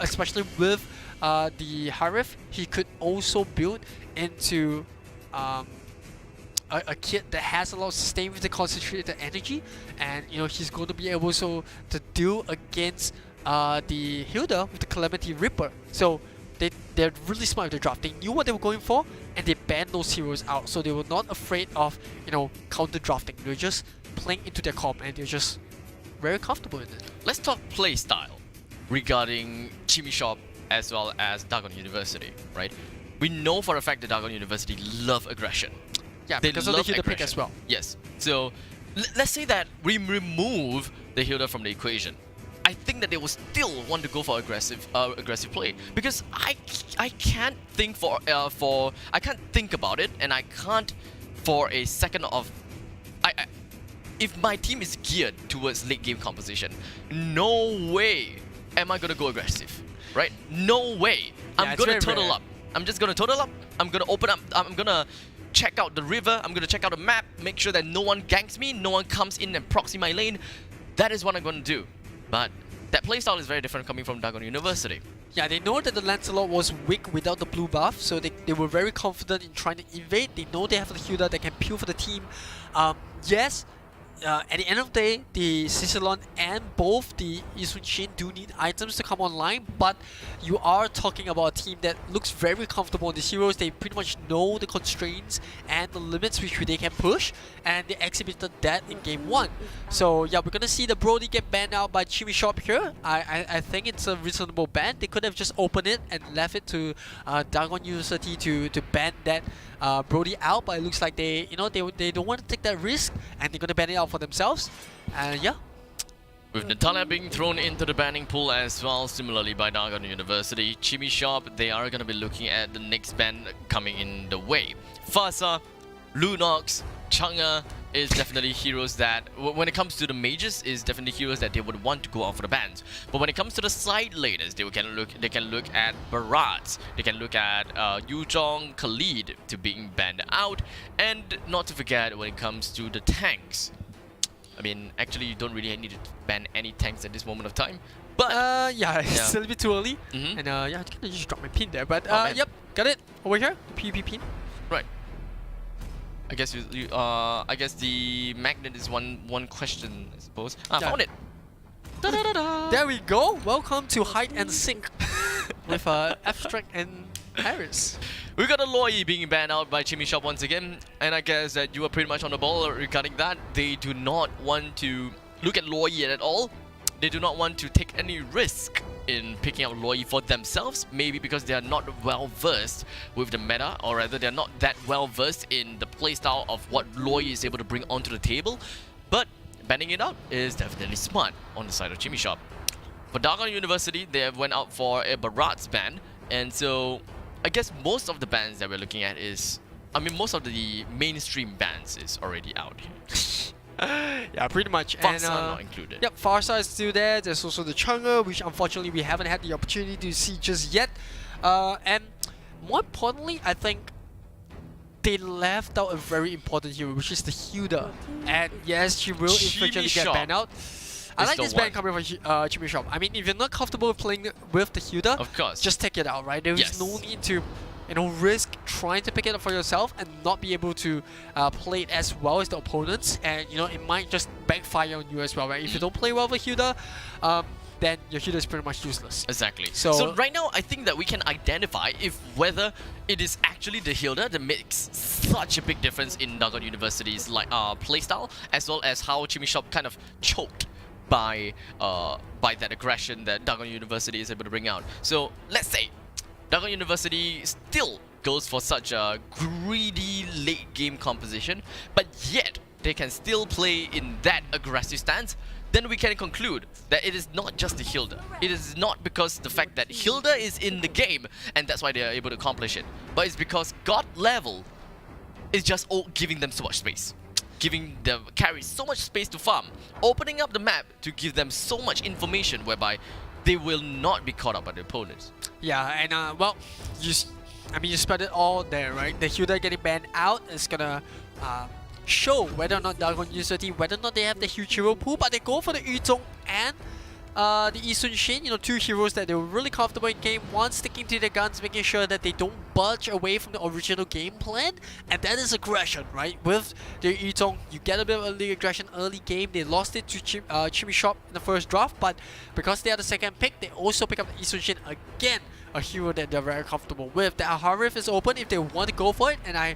especially with the Harif, he could also build into a kit that has a lot of sustain with the concentrated energy, and you know, he's going to be able to deal against the Hilda with the Calamity Ripper. So they're really smart with the draft. They knew what they were going for, and they banned those heroes out. So they were not afraid of, you know, counter drafting. They're just playing into their comp, and they're just very comfortable in it. Let's talk play style regarding Chimishop as well as Dagon University, right? We know for a fact that Dagon University love aggression. Yeah, they because of the Hilda pick as well. Yes. So let's say that we remove the Hilda from the equation. I think that they will still want to go for aggressive play, because I can't think I can't think about it, and I can't for a second of if my team is geared towards late game composition, no way am I gonna go aggressive, right? No way. I'm gonna total up. I'm just gonna total up. I'm gonna open up. I'm gonna check out the river, I'm gonna check out the map, make sure that no one ganks me, no one comes in and proxy my lane. That is what I'm gonna do. But that playstyle is very different coming from Dagon University. Yeah, they know that the Lancelot was weak without the blue buff, so they were very confident in trying to invade. They know they have the Hilda that can peel for the team. Yes, at the end of the day, the Cicelon and both the Isun Shin do need items to come online, but you are talking about a team that looks very comfortable in these heroes. They pretty much know the constraints and the limits which they can push, and they exhibited that in game 1. So yeah, we're gonna see the Brody get banned out by Chimishop here. I think it's a reasonable ban. They could have just opened it and left it to Dagon University to ban that Brody out, but it looks like they don't want to take that risk, and they're gonna ban it out for themselves. And yeah, with Natalia being thrown into the banning pool as well, similarly by Dagon University, Chimishop, they are going to be looking at the next ban coming in the way. Fasa, Lunox, Chang'e is definitely heroes that, when it comes to the mages, is definitely heroes that they would want to go out for the bans. But when it comes to the side laners, they can look at Barats, they can look at Yuzhong, Khalid to being banned out, and not to forget when it comes to the tanks. I mean, actually, you don't really need to ban any tanks at this moment of time. But yeah, it's still a bit too early. And yeah, I kind of just dropped my pin there. But yep, got it over here. The PvP pin. Right. I guess I guess the magnet is one question, I suppose. Found it. There we go. Welcome to Hide and Seek with Abstract and Harris. We got a Loi being banned out by Chimishop once again, and I guess that you are pretty much on the ball regarding that. They do not want to look at Loi at all. They do not want to take any risk in picking out Loi for themselves, maybe because they are not well versed with the meta, or rather they're not that well versed in the playstyle of what Loi is able to bring onto the table. But banning it out is definitely smart on the side of Chimishop. For Dargon University, they went out for a Barat's ban, and so I guess most of the bans that we're looking at is, I mean, most of the mainstream bans is already out here. Yeah, pretty much. Farsa not included. Yep, Farsa is still there. There's also the Chang'e, which unfortunately we haven't had the opportunity to see just yet. And more importantly, I think they left out a very important hero, which is the Hilda. And yes, she will eventually get banned out. I like this ban coming from Chimishop. I mean, if you're not comfortable with playing with the Hilda, of course, just take it out, right? There is no need to, risk trying to pick it up for yourself and not be able to play it as well as the opponents. And, it might just backfire on you as well, right? If you don't play well with Hilda, then your Hilda is pretty much useless. Exactly. So right now, I think that we can identify if whether it is actually the Hilda that makes such a big difference in Dargon University's playstyle, as well as how Chimishop kind of choked by that aggression that Dargon University is able to bring out. So let's say Dargon University still goes for such a greedy late game composition, but yet they can still play in that aggressive stance. Then we can conclude that it is not just the Hilda. It is not because the fact that Hilda is in the game and that's why they are able to accomplish it, but it's because God level is just giving them so much space. Giving the carries so much space to farm, opening up the map to give them so much information whereby they will not be caught up by the opponents. Yeah, and well, you spread it all there, right? The Hilda getting banned out is gonna show whether or not Dargon University, whether or not they have the huge hero pool, but they go for the Yuzhong and the Yi Sun-shin, two heroes that they were really comfortable in game one, sticking to their guns, making sure that they don't budge away from the original game plan, and that is aggression, right? With the Yuzhong, you get a bit of early aggression early game. They lost it to Chimishop in the first draft, but because they are the second pick, they also pick up the Yi Sun-shin again, a hero that they're very comfortable with. The Harif is open if they want to go for it, and I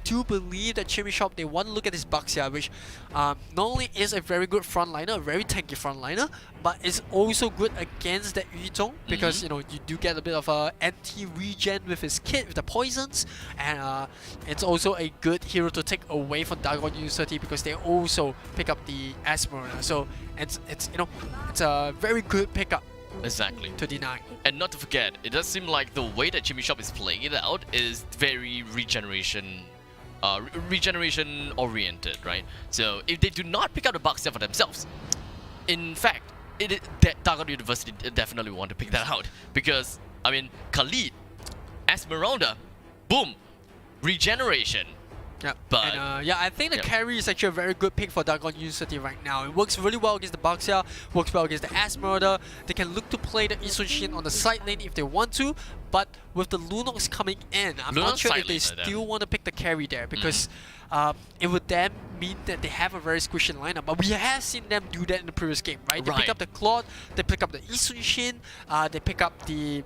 do believe that Chimishop, they want to look at this Baxia, which not only is a very good frontliner, a very tanky frontliner, but is also good against that Yuzhong because you do get a bit of a anti-regen with his kit with the poisons, and it's also a good hero to take away from Dargon University because they also pick up the Esmeralda. So it's a very good pickup. Exactly. To deny. And not to forget, it does seem like the way that Chimishop is playing it out is very regeneration oriented, right? So if they do not pick up the Baxia for themselves, in fact, Dargon University definitely want to pick that out because, I mean, Khalid, Esmeralda, boom, regeneration. Yeah, but and, I think the carry is actually a very good pick for Dargon University right now. It works really well against the Baxia, works well against the Esmeralda. They can look to play the Yi Sun-shin on the side lane if they want to, but with the Lunox coming in, I'm not sure if they still want to pick the carry there because it would then mean that they have a very squishy lineup. But we have seen them do that in the previous game, right? They pick up the Claude, they pick up the Yi Sun-shin, they pick up the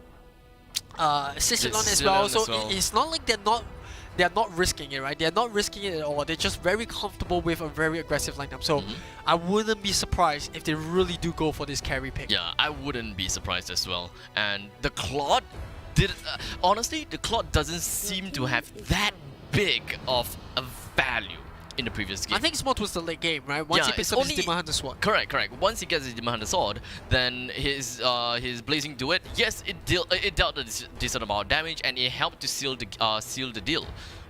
Sicilon as well. So it's not like they're not risking it, right? They're not risking it at all. They're just very comfortable with a very aggressive lineup. So I wouldn't be surprised if they really do go for this carry pick. Yeah, I wouldn't be surprised as well. And the Claude honestly, the Claude doesn't seem to have that big of a value in the previous game. I think it's more towards the late game, right? Once he picks up his Demon Hunter Sword. Correct. Once he gets his Demon Hunter Sword, then his Blazing Duet, yes, it dealt a decent amount of damage and it helped to seal the deal.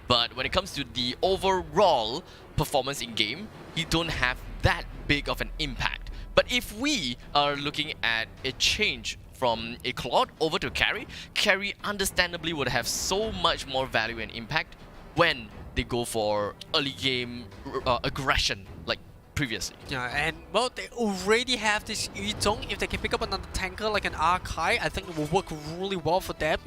But when it comes to the overall performance in game, he don't have that big of an impact. But if we are looking at a change from a Claude over to carry understandably would have so much more value and impact when they go for early game aggression like previously. Yeah, and well, they already have this Yuzhong. If they can pick up another tanker like an Arkai, I think it will work really well for them.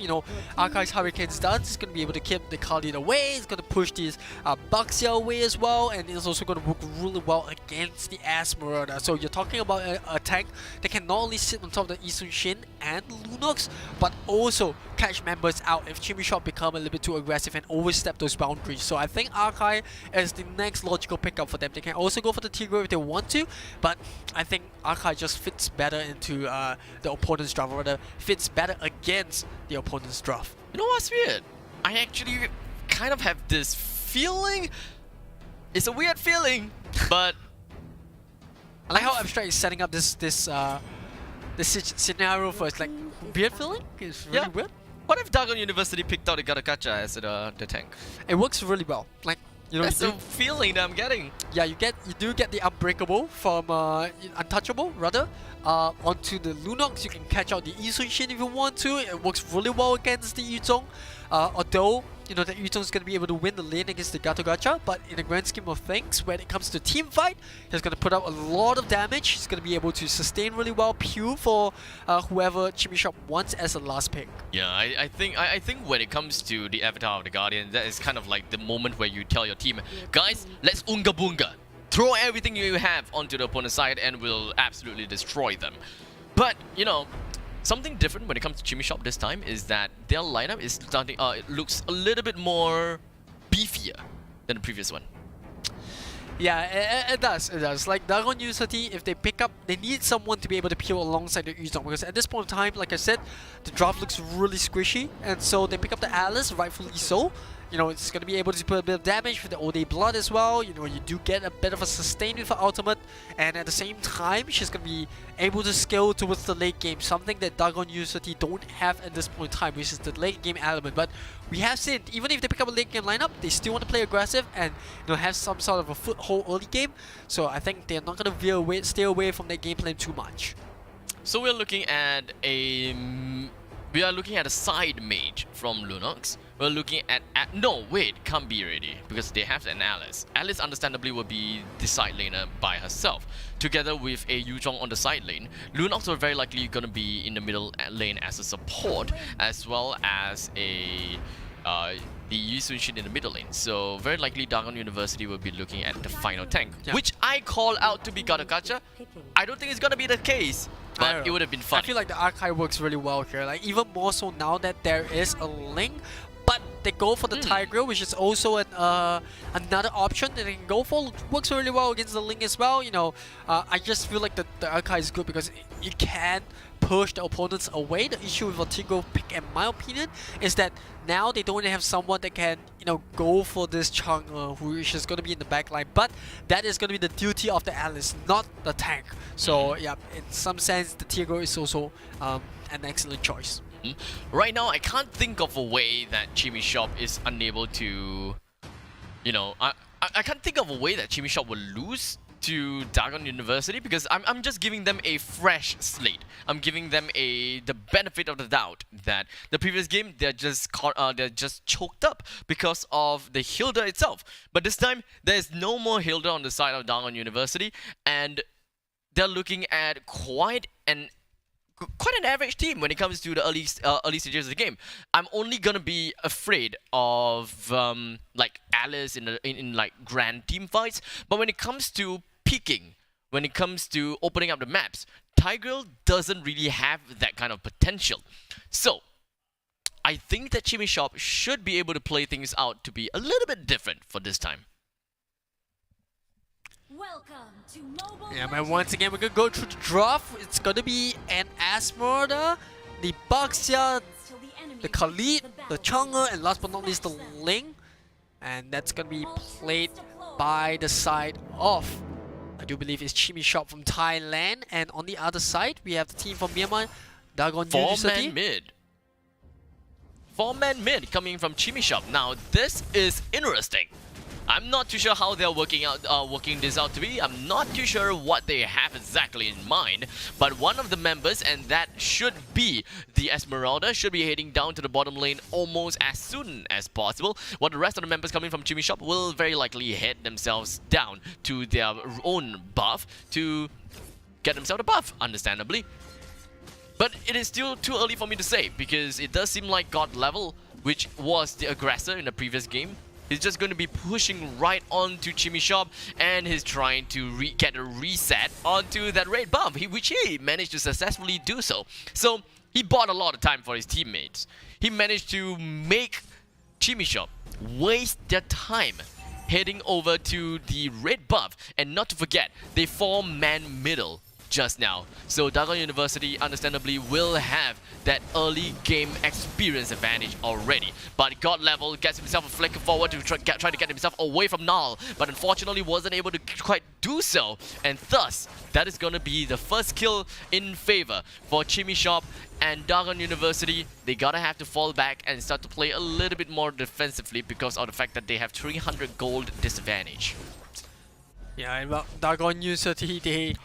Arkai's Hurricane stance is going to be able to keep the Khalid away. It's going to push these Baxia away as well, and it's also going to work really well against the Esmeralda. So you're talking about a tank that can not only sit on top of the Yi Sun-shin and Lunox, but also catch members out if Chimishop become a little bit too aggressive and overstep those boundaries. So I think Arkai is the next logical pickup for them. They can also go for the Tigro if they want to, but I think Arkai just fits better into the opponent's draft, or rather fits better against the opponent's draft. You know what's weird? I actually kind of have this feeling. It's a weird feeling, but I like how Abstract is setting up this scenario for it's like weird feeling. It's really weird. What if Dagon University picked out the Gatakacha as the tank? It works really well. Like, you know, that's the feeling that I'm getting. Yeah, you do get the Unbreakable from Untouchable rather onto the Lunox. You can catch out the Yizun Shin if you want to. It works really well against the Yuzong. Although you know that Yuzong's gonna be able to win the lane against the Gacha, but in the grand scheme of things, when it comes to team fight, he's gonna put out a lot of damage. He's gonna be able to sustain really well, Pew for whoever Chimishop wants as a last pick. Yeah, I think when it comes to the Avatar of the Guardian, that is kind of like the moment where you tell your team, guys, let's Unga Bunga. Throw everything you have onto the opponent's side and we'll absolutely destroy them. But, you know, something different when it comes to Chimishop this time is that their lineup is starting, it looks a little bit more beefier than the previous one. Yeah, it does. Like Dagon University, if they pick up, they need someone to be able to peel alongside the Yuzong, because at this point in time, like I said, the draft looks really squishy, and so they pick up the Alice, rightfully so. You know, it's going to be able to put a bit of damage with the Ode Blood as well. You know, you do get a bit of a sustain with her ultimate, and at the same time, she's going to be able to scale towards the late game, something that Dagon University don't have at this point in time, which is the late game element. But we have seen, even if they pick up a late game lineup, they still want to play aggressive and, you know, have some sort of a foothold early game. So I think they're not going to stay away from their game plan too much. So we're looking at a side mage from Lunox. We're looking at no, wait, can't be already, because they have an Alice. Alice understandably will be the side laner by herself, together with a Yuzhong on the side lane. Lunox are very likely going to be in the middle lane as a support, as well as a the Yizun Shin in the middle lane. So very likely Dagon University will be looking at the final tank, which I call out to be Gatakacha. I don't think it's going to be the case, but it would have been fun. I feel like the archive works really well here, like even more so now that there is a link. But they go for the Tiger, which is also another option that they can go for. Works really well against the Link as well. You know, I just feel like the Archive is good because you can push the opponents away. The issue with a Tigo pick, in my opinion, is that now they don't have someone that can, you know, go for this chunk, which is going to be in the back line. But that is going to be the duty of the Alice, not the tank. So yeah, in some sense, the Tigo is also an excellent choice. Right now, I can't think of a way that Chimishop is unable to, you know, I can't think of a way that Chimishop will lose to Dagon University, because I'm just giving them a fresh slate. I'm giving them the benefit of the doubt that the previous game they're just choked up because of the Hilda itself. But this time there's no more Hilda on the side of Dagon University, and they're looking at quite an average team when it comes to the early stages of the game. I'm only gonna be afraid of like Alice in like grand team fights, but when it comes to peaking, when it comes to opening up the maps, Tigreal doesn't really have that kind of potential. So I think that Chimishop should be able to play things out to be a little bit different for this time. Welcome to Mobile Yeah, man, once again, we're gonna go through the draft. It's gonna be an Asmorda, the Baxia, the Khalid, the Chang'e, and last but not least, the Ling. And that's gonna be played by the side of, I do believe it's Chimishop from Thailand. And on the other side, we have the team from Myanmar, Dagon University. 4-man mid. 4-man mid coming from Chimishop. Now, this is interesting. I'm not too sure how they're working this out to be. I'm not too sure what they have exactly in mind. But one of the members, and that should be the Esmeralda, should be heading down to the bottom lane almost as soon as possible. While the rest of the members coming from Chimishop will very likely head themselves down to their own buff to get themselves a buff, understandably. But it is still too early for me to say, because it does seem like God Level, which was the aggressor in the previous game, he's just going to be pushing right onto Chimishop, and he's trying to get a reset onto that red buff, which he managed to successfully do so. So He bought a lot of time for his teammates. He managed to make Chimishop waste their time heading over to the red buff. And not to forget, they form man middle just now. So Dagon University understandably will have that early game experience advantage already. But God Level gets himself a flicker forward to try to get himself away from Null, but unfortunately wasn't able to quite do so. And thus, that is going to be the first kill in favor for Chimishop and Dagon University. They gotta have to fall back and start to play a little bit more defensively because of the fact that they have 300 gold disadvantage. Yeah, and well, Dagon University, they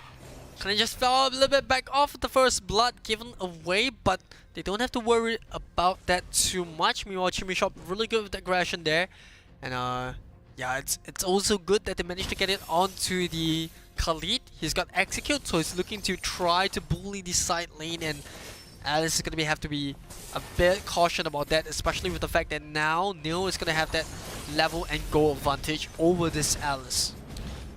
kind of just fell a little bit back off the first blood given away, but they don't have to worry about that too much. Meanwhile, Chimishop really good with the aggression there, and yeah, it's also good that they managed to get it onto the Khalid. He's got execute, so he's looking to try to bully the side lane, and Alice is gonna have to be a bit cautious about that, especially with the fact that now Neo is gonna have that level and goal advantage over this Alice.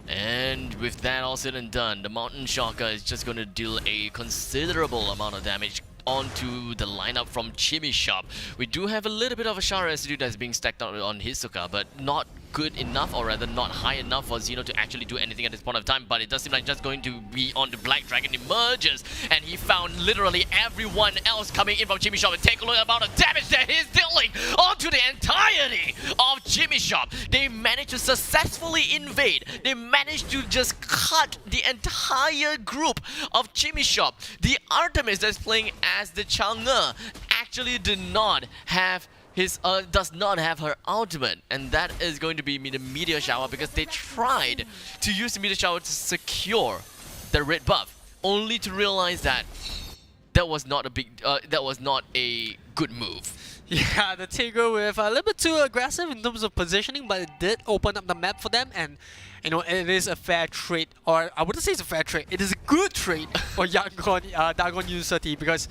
And with that all said and done, the Mountain Shocker is just going to deal a considerable amount of damage onto the lineup from Chimishop. We do have a little bit of a shower residue that's being stacked out on Hisoka, but not good enough, or rather not high enough for Xeno to actually do anything at this point of time. But it does seem like just going to be on the Black Dragon emerges, and he found literally everyone else coming in from Chimishop. And take a look at the amount of damage that he's dealing onto the entirety of Chimishop. They managed to successfully invade. They managed to just cut the entire group of Chimishop. The Artemis that's playing as the Chang'e actually did not have does not have her ultimate, and that is going to be the meteor shower, because they tried to use the meteor shower to secure the red buff, only to realize that that was not a good move. Yeah, the Tiger with a little bit too aggressive in terms of positioning, but it did open up the map for them, and you know, it is a fair trade, or I wouldn't say it's a fair trade, it is a good trade for Dagon University, because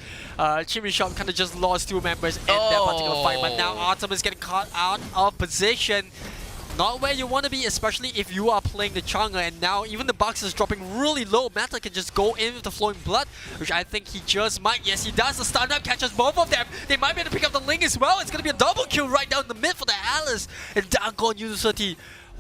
Chimishop kind of just lost 2 members in that particular fight, but now Artemis is getting caught out of position. Not where you want to be, especially if you are playing the Chang'e, and now even the Bucks is dropping really low. Meta can just go in with the Flowing Blood, which I think he just might. Yes, he does. The stun up catches both of them. They might be able to pick up the Ling as well. It's going to be a double kill right down the mid for the Alice. And Dagon University,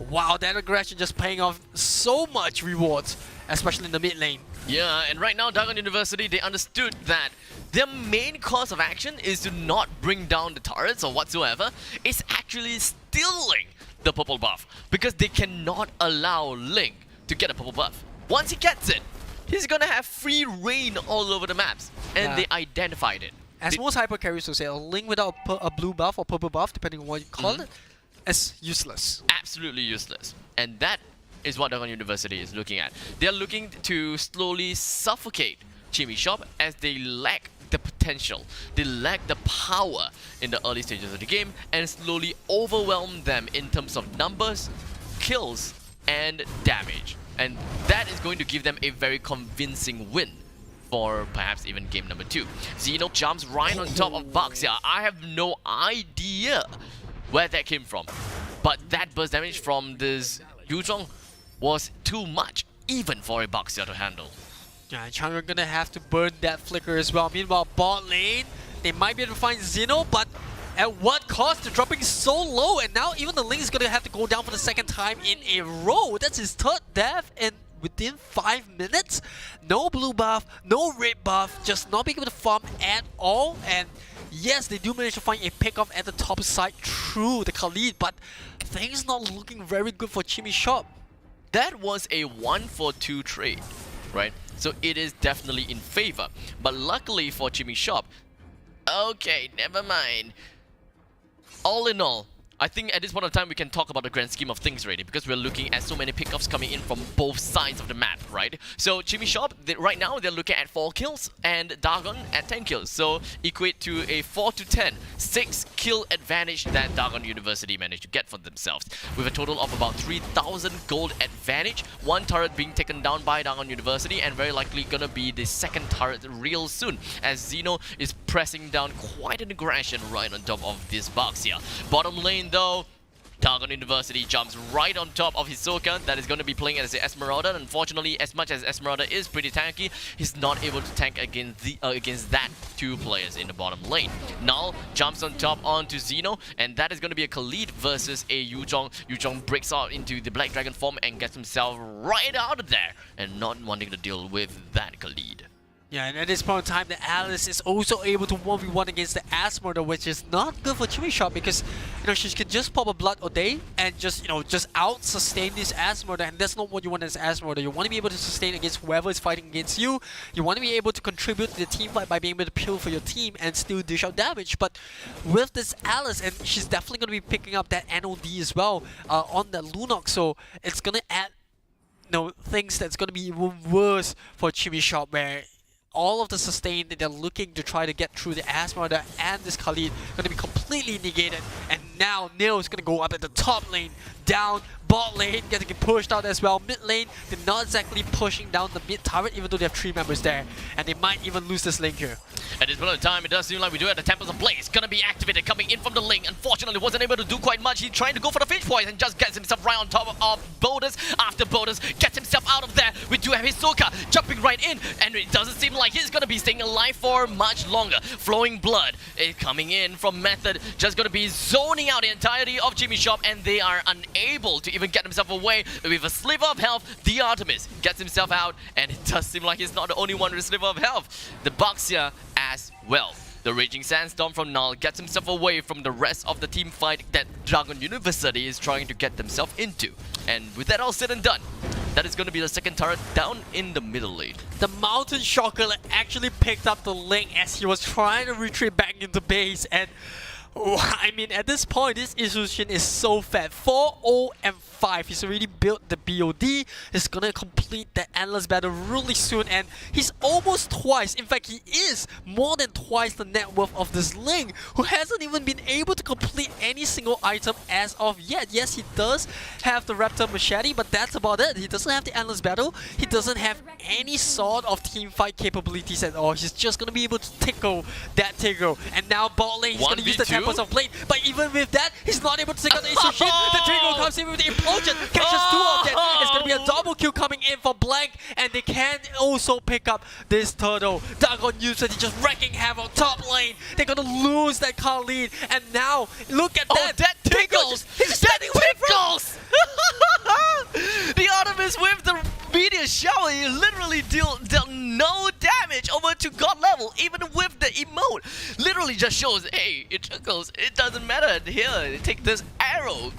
wow, that aggression just paying off so much rewards, especially in the mid lane. Yeah, and right now Dagon University, they understood that their main course of action is to not bring down the turrets or whatsoever. It's actually stealing the purple buff, because they cannot allow Ling to get a purple buff. Once he gets it, he's gonna have free reign all over the maps, and they identified it. As most hyper carries will say, a Ling without a blue buff or purple buff, depending on what you call it, is useless. Absolutely useless. And that is what Dagon University is looking at. They're looking to slowly suffocate Chimishop as they lack the potential, they lack the power in the early stages of the game, and slowly overwhelm them in terms of numbers, kills, and damage. And that is going to give them a very convincing win for perhaps even game number 2. Xeno jumps right on top of Baxia. I have no idea where that came from, but that burst damage from this Yuzhong was too much, even for a Baxia to handle. Yeah, Chang'e gonna have to burn that flicker as well. Meanwhile, bot lane, they might be able to find Xeno, but at what cost? They're dropping so low, and now even the Ling is gonna have to go down for the 2nd time in a row. That's his 3rd death, and within 5 minutes, no blue buff, no red buff, just not being able to farm at all. And yes, they do manage to find a pick-off at the top side through the Khalid, but things not looking very good for Chimishop. That was a 1-for-2 trade, right? So it is definitely in favor. But luckily for Chimishop, okay, never mind. All in all, I think at this point of time we can talk about the grand scheme of things already, because we're looking at so many pickups coming in from both sides of the map, right? So Chimishop, right now they're looking at 4 kills and Dagon at 10 kills. So equate to a 4-10, 6 kill advantage that Dagon University managed to get for themselves. With a total of about 3,000 gold advantage, 1 turret being taken down by Dagon University, and very likely gonna be the 2nd turret real soon, as Xeno is pressing down quite an aggression right on top of this box here. Bottom lane though, Targon University jumps right on top of Hisoka that is going to be playing as the Esmeralda. Unfortunately, as much as Esmeralda is pretty tanky, he's not able to tank against that two players in the bottom lane. Null jumps on top onto Zeno, and that is going to be a Khalid versus a Yuzhong. Yuzhong breaks out into the Black Dragon form and gets himself right out of there and not wanting to deal with that Khalid. Yeah, and at this point in time, the Alice is also able to 1v1 against the Asmodee, which is not good for Chimmy Shop because, you know, she can just pop a Blood or Day and just, you know, just out-sustain this Asmodee, and that's not what you want as Asmodee. You want to be able to sustain against whoever is fighting against you. You want to be able to contribute to the team fight by being able to peel for your team and still dish out damage. But with this Alice, and she's definitely going to be picking up that NOD as well on the Lunox, so it's going to add, you know, things that's going to be even worse for Chimmy Shop, where all of the sustain that they're looking to try to get through the Asmodee and this Khalid going to be completely negated. And now Neo is going to go up at the top lane, down bot lane, getting pushed out as well. Mid lane, they're not exactly pushing down the mid turret, even though they have 3 members there. And they might even lose this lane here. At this point in time, it does seem like we do have the Temples of Blaze gonna be activated, coming in from the lane. Unfortunately, wasn't able to do quite much. He's trying to go for the Finch Poise and just gets himself right on top of Boulders. After Boulders gets himself out of there, we do have Hisoka jumping right in, and it doesn't seem like he's gonna be staying alive for much longer. Flowing Blood is coming in from Method, just gonna be zoning out the entirety of Chimmy Shop, and they are unable to even get himself away. With a sliver of health, the Artemis gets himself out, and it does seem like he's not the only one with a sliver of health. The Baxia as well. The Raging Sandstorm from Null gets himself away from the rest of the team fight that Dragon University is trying to get themselves into. And with that all said and done, that is going to be the second turret down in the middle lane. The Mountain Shocker actually picked up the link as he was trying to retreat back into base, and I mean, at this point, this Isunshin is so fat. 4-0 and 5. He's already built the BOD. He's gonna complete the Endless Battle really soon, and he's almost twice. In fact, he is more than twice the net worth of this Link, who hasn't even been able to complete any single item as of yet. Yes, he does have the Raptor Machete, but that's about it. He doesn't have the Endless Battle. He doesn't have any sort of team fight capabilities at all. He's just gonna be able to tickle that Tigro. And now bot lane, he's gonna use the Temples of Blade. But even with that, he's not able to take out the Isunshin. The Tigro comes in with the Implosion, catches 2 of them. It's gonna be a double kill coming in for Blank, and they can also pick up this turtle. Dragon University just wrecking havoc top lane. They're gonna lose that Khalid, and now look at that. That tickles! He's standing with tickles! The Artemis with the meteor shower, he literally dealt no damage over to God level, even with the emote. Literally just shows, hey, it tickles. It doesn't matter. Here, take this arrow.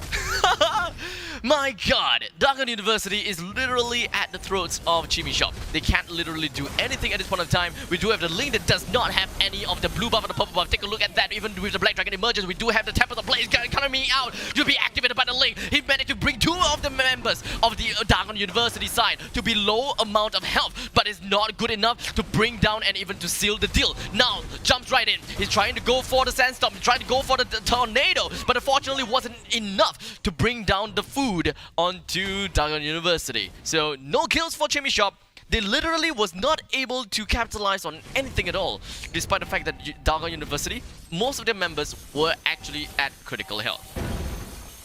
My god, Dragon University is literally at the throats of Chimmy Shop. They can't literally do anything at this point of time. We do have the Link that does not have any of the blue buff or the purple buff. Take a look at that. Even with the Black Dragon emerges, we do have the Temple of Blaze coming out to be activated by the Link. He managed to bring 2 of the members of the Dragon University side to be low amount of health, but it's not good enough to bring down and even to seal the deal. Now, jumps right in. He's trying to go for the Sandstorm. He's trying to go for the Tornado, but unfortunately wasn't enough to bring down the food onto Dragon University. So, no kills for Chimmy Shop. They literally was not able to capitalize on anything at all, despite the fact that Dragon University, most of their members were actually at critical health.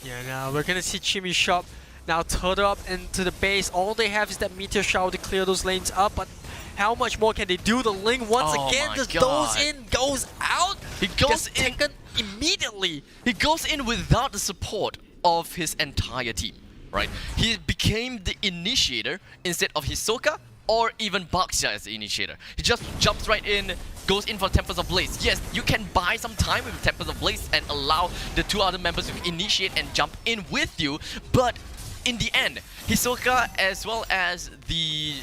Yeah, now we're gonna see Chimmy Shop now turtle up into the base. All they have is that Meteor Shower to clear those lanes up, but how much more can they do? The Link once again just goes in, goes out. He goes in taken immediately. He goes in without the support of his entire team, right? He became the initiator instead of Hisoka or even Baxia as the initiator. He just jumps right in, goes in for Temples of Blaze. Yes, you can buy some time with Temples of Blaze and allow the 2 other members to initiate and jump in with you, but in the end, Hisoka as well as the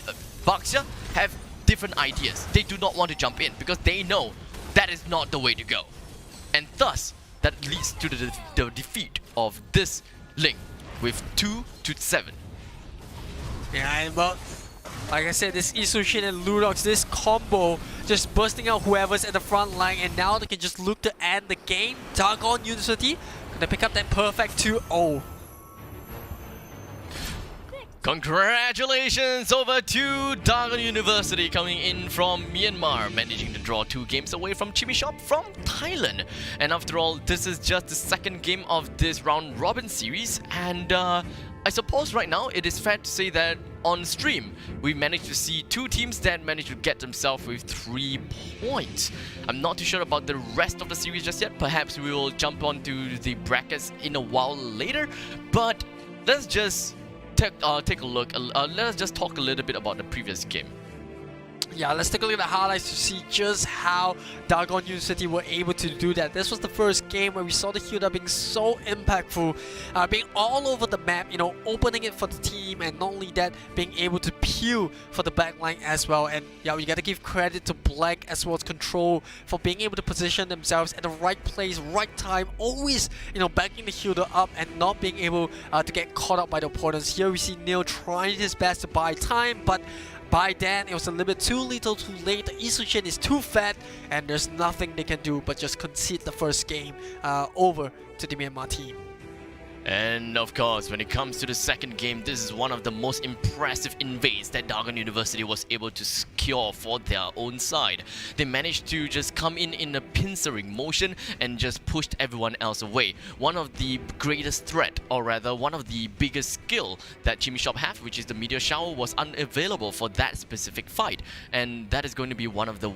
Baxia have different ideas. They do not want to jump in because they know that is not the way to go. And thus, that leads to the defeat of this Link with 2-7. Yeah, and well, like I said, this Isunshin and Lunox, this combo just bursting out whoever's at the front line, and now they can just look to end the game. Dragon University gonna pick up that perfect 2-0. Congratulations over to Dagon University coming in from Myanmar, managing to draw 2 games away from Chimishop from Thailand. And after all, this is just the second game of this round robin series, and I suppose right now it is fair to say that on stream we managed to see 2 teams that managed to get themselves with 3 points. I'm not too sure about the rest of the series just yet. Perhaps we will jump onto the brackets in a while later, but let's just take a look. Let us just talk a little bit about the previous game. Yeah, let's take a look at the highlights to see just how Dagon University were able to do that. This was the first game where we saw the Hilda being so impactful, being all over the map, you know, opening it for the team, and not only that, being able to peel for the backline as well. And yeah, we gotta give credit to Black as well as Control for being able to position themselves at the right place, right time, always, you know, backing the Hilda up and not being able to get caught up by the opponents. Here we see Neil trying his best to buy time, but by then, it was a little bit too little too late. The Isushin is too fat, and there's nothing they can do but just concede the first game over to the Myanmar team. And of course, when it comes to the second game, this is one of the most impressive invades that Dagon University was able to secure for their own side. They managed to just come in a pincering motion and just pushed everyone else away. One of the greatest threat, or rather one of the biggest skill that Chimishop have, which is the meteor shower, was unavailable for that specific fight, and that is going to be one of the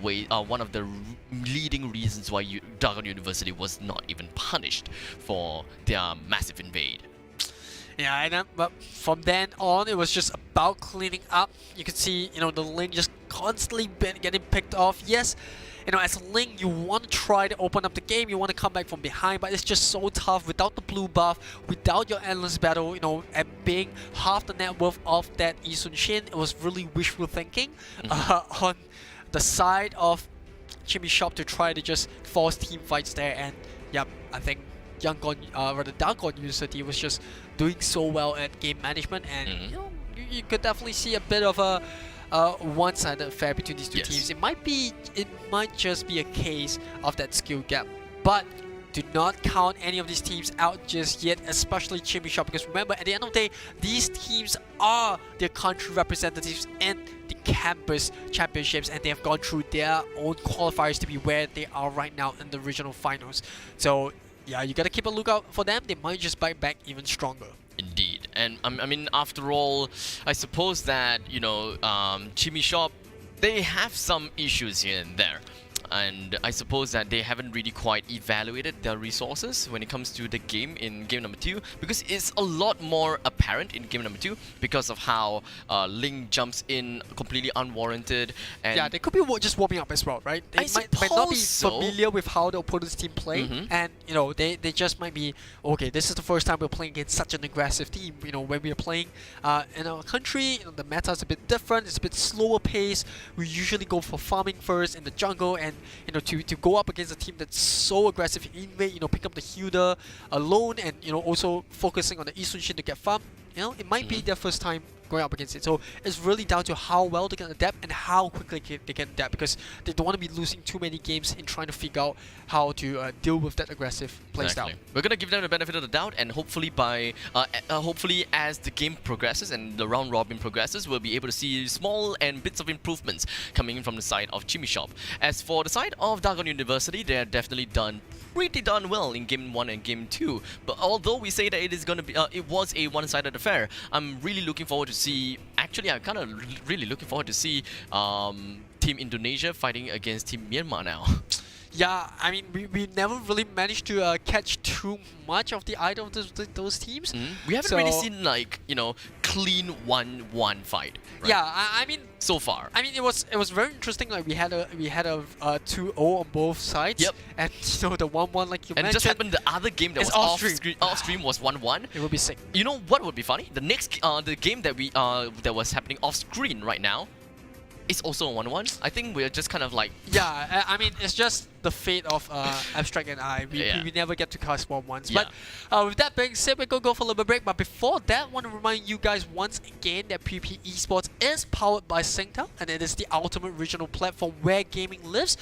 leading reasons why Dagon University was not even punished for their massive invade. Yeah, and but from then on, it was just about cleaning up. You could see, you know, the lane just constantly getting picked off. Yes, you know, as a lane, you want to try to open up the game, you want to come back from behind, but it's just so tough without the blue buff, without your endless battle, you know, and being half the net worth of that Isun Shin. It was really wishful thinking on the side of Chimishop to try to just force team fights there. And yeah, I think Dagon University was just doing so well at game management, and you know, you could definitely see a bit of a one-sided affair between these two teams. It might just be a case of that skill gap, but do not count any of these teams out just yet, especially Chimishop, because remember, at the end of the day, these teams are their country representatives in the campus championships, and they have gone through their own qualifiers to be where they are right now in the regional finals. So yeah, you gotta keep a lookout for them. They might just bite back even stronger. Indeed. And I mean, after all, I suppose that, you know, Chimishop, they have some issues here and there. And I suppose that they haven't really quite evaluated their resources when it comes to the game in game number 2, because it's a lot more apparent in game number 2 because of how Ling jumps in completely unwarranted. And yeah, they could be just warming up as well, right? They might not be familiar with how the opponent's team play, and you know, they just might be, okay, this is the first time we're playing against such an aggressive team. You know, when we are playing in our country, you know, the meta is a bit different, it's a bit slower pace. We usually go for farming first in the jungle, and you know, to go up against a team that's so aggressive in invade, you know, pick up the Hilda alone, and you know, also focusing on the Isun Shin to get farm, you know, it might be their first time going up against it. So it's really down to how well they can adapt and how quickly they can adapt, because they don't want to be losing too many games in trying to figure out how to deal with that aggressive playstyle. We're gonna give them the benefit of the doubt, and hopefully hopefully as the game progresses and the round robin progresses, we'll be able to see small and bits of improvements coming in from the side of Chimishop. As for the side of Dagon University, they're definitely pretty done well in game 1 and game 2. But although we say that it is gonna be, it was a one-sided affair, I'm really looking forward to see. Actually, I'm kind of really looking forward to see Team Indonesia fighting against Team Myanmar now. Yeah, I mean, we never really managed to catch too much of the either of those teams. We haven't really seen, like, you know, clean 1-1 fight. Right? Yeah, I mean, so far. I mean, it was very interesting. Like we had a 2-0 on both sides. Yep. And you know, the 1-1, like you mentioned. And it just happened the other game that was off stream was 1-1. It would be sick. You know what would be funny? The next the game that that was happening off screen right now, it's also a 1-1. I think we're just kind of like... Yeah, I mean, it's just the fate of Abstract and I. We never get to cast 1-1s. Yeah. But with that being said, we're going to go for a little bit break. But before that, I want to remind you guys once again that PvP Esports is powered by Singtel, and it is the ultimate regional platform where gaming lives.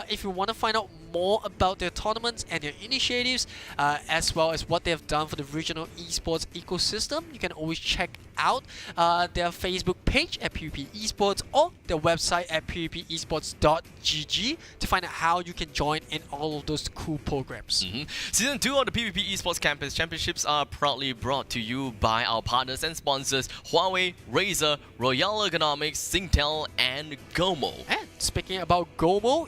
If you want to find out more about their tournaments and their initiatives, as well as what they have done for the regional esports ecosystem, you can always check out their Facebook page at PvP Esports or their website at pvpesports.gg to find out how you can join in all of those cool programs. Season 2 of the PvP Esports Campus Championships are proudly brought to you by our partners and sponsors Huawei, Razer, Royale Ergonomics, Singtel, and GOMO. And speaking about GOMO,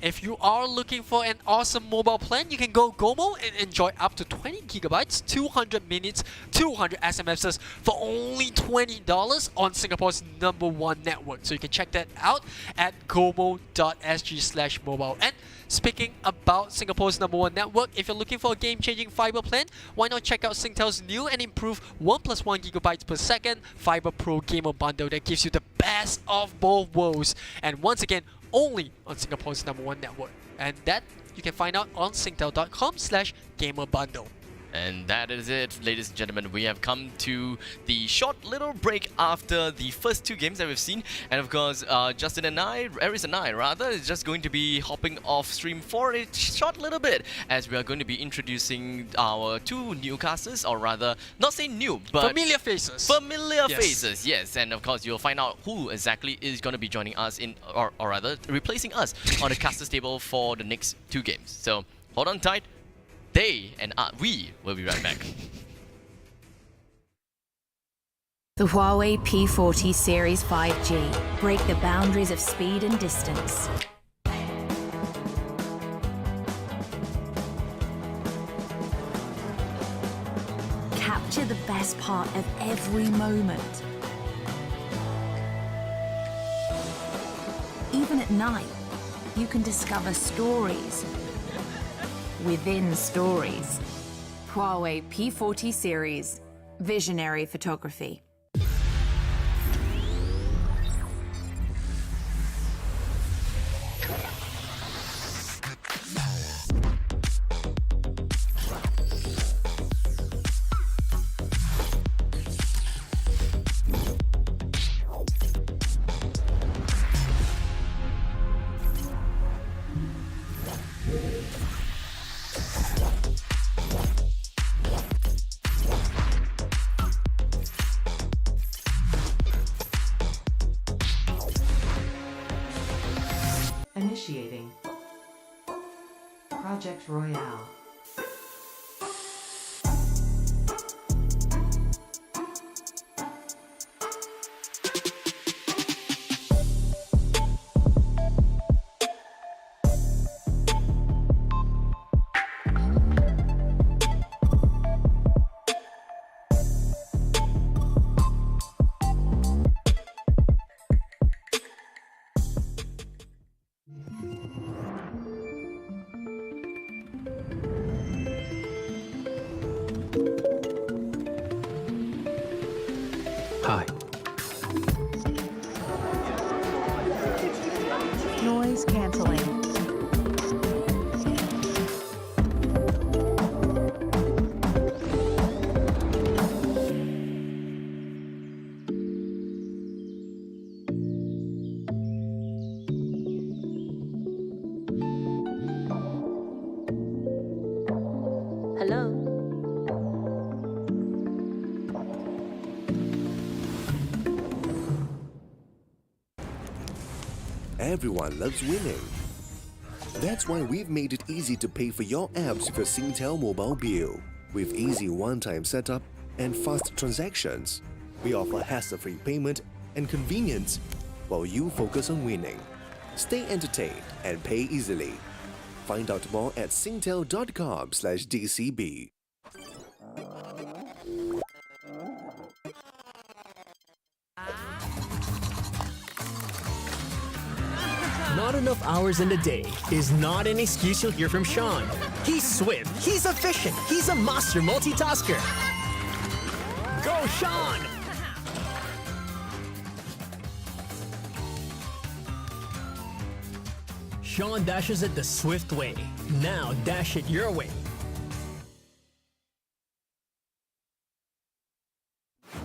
if you are looking for an awesome mobile plan, you can go GOMO and enjoy up to 20 gigabytes, 200 minutes, 200 SMSs for only $20 on Singapore's #1 network. So you can check that out at gomo.sg/mobile. And speaking about Singapore's #1 network, if you're looking for a game-changing fiber plan, why not check out Singtel's new and improved 1+1 gigabytes per second Fiber Pro Gamer Bundle that gives you the best of both worlds. And once again, only on Singapore's #1 network. And that you can find out on singtel.com/gamerbundle. And that is it, ladies and gentlemen. We have come to the short little break after the first 2 games that we've seen. And of course, Justin and I, Aris and I rather, is just going to be hopping off stream for a short little bit as we are going to be introducing our 2 newcasters, or rather, not say new, but familiar faces. Familiar faces, yes. And of course, you'll find out who exactly is going to be joining us in, or rather, replacing us on the casters table for the next 2 games. So hold on tight. They and we will be right back. The Huawei P40 Series 5G. Break the boundaries of speed and distance. Capture the best part of every moment. Even at night, you can discover stories within stories. Huawei P40 Series. Visionary photography. Initiating Project Royale. Hi. Noise cancelling. Hello. Everyone loves winning. That's why we've made it easy to pay for your apps with your Singtel mobile bill. With easy one-time setup and fast transactions, we offer hassle-free payment and convenience while you focus on winning. Stay entertained and pay easily. Find out more at singtel.com/DCB. Not enough hours in the day is not an excuse you'll hear from Sean. He's swift, he's efficient, he's a master multitasker. Go, Sean! Sean dashes it the swift way. Now dash it your way.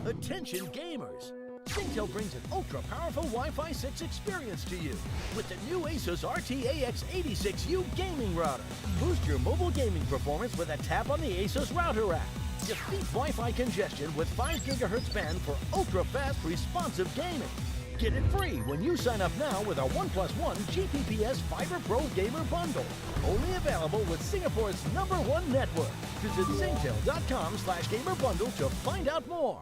Attention gamers! Singtel brings an ultra-powerful Wi-Fi 6 experience to you with the new Asus RT-AX86U gaming router. Boost your mobile gaming performance with a tap on the Asus router app. Defeat Wi-Fi congestion with 5 GHz band for ultra-fast responsive gaming. Get it free when you sign up now with our 1+1 GPPS Fiber Pro Gamer Bundle. Only available with Singapore's #1 network. Visit singtel.com/gamerbundle to find out more.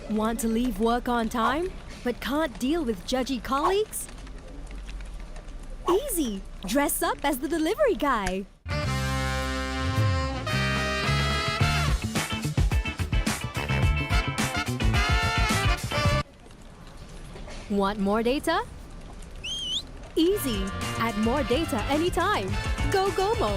Want to leave work on time, but can't deal with judgy colleagues? Easy! Dress up as the delivery guy. Want more data? Easy! Add more data anytime. Go GOMO!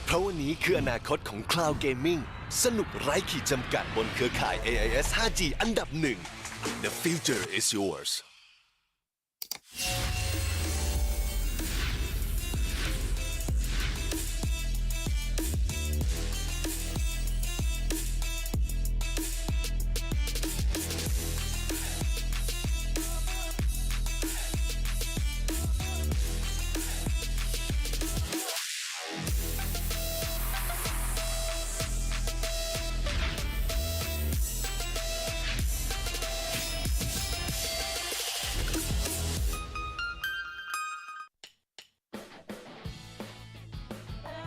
เพราะวันนี้คืออนาคตของ Cloud Gaming สนุกไร้ขีดจำกัดบนเครือข่าย AIS 5G อันดับหนึ่ง The future is yours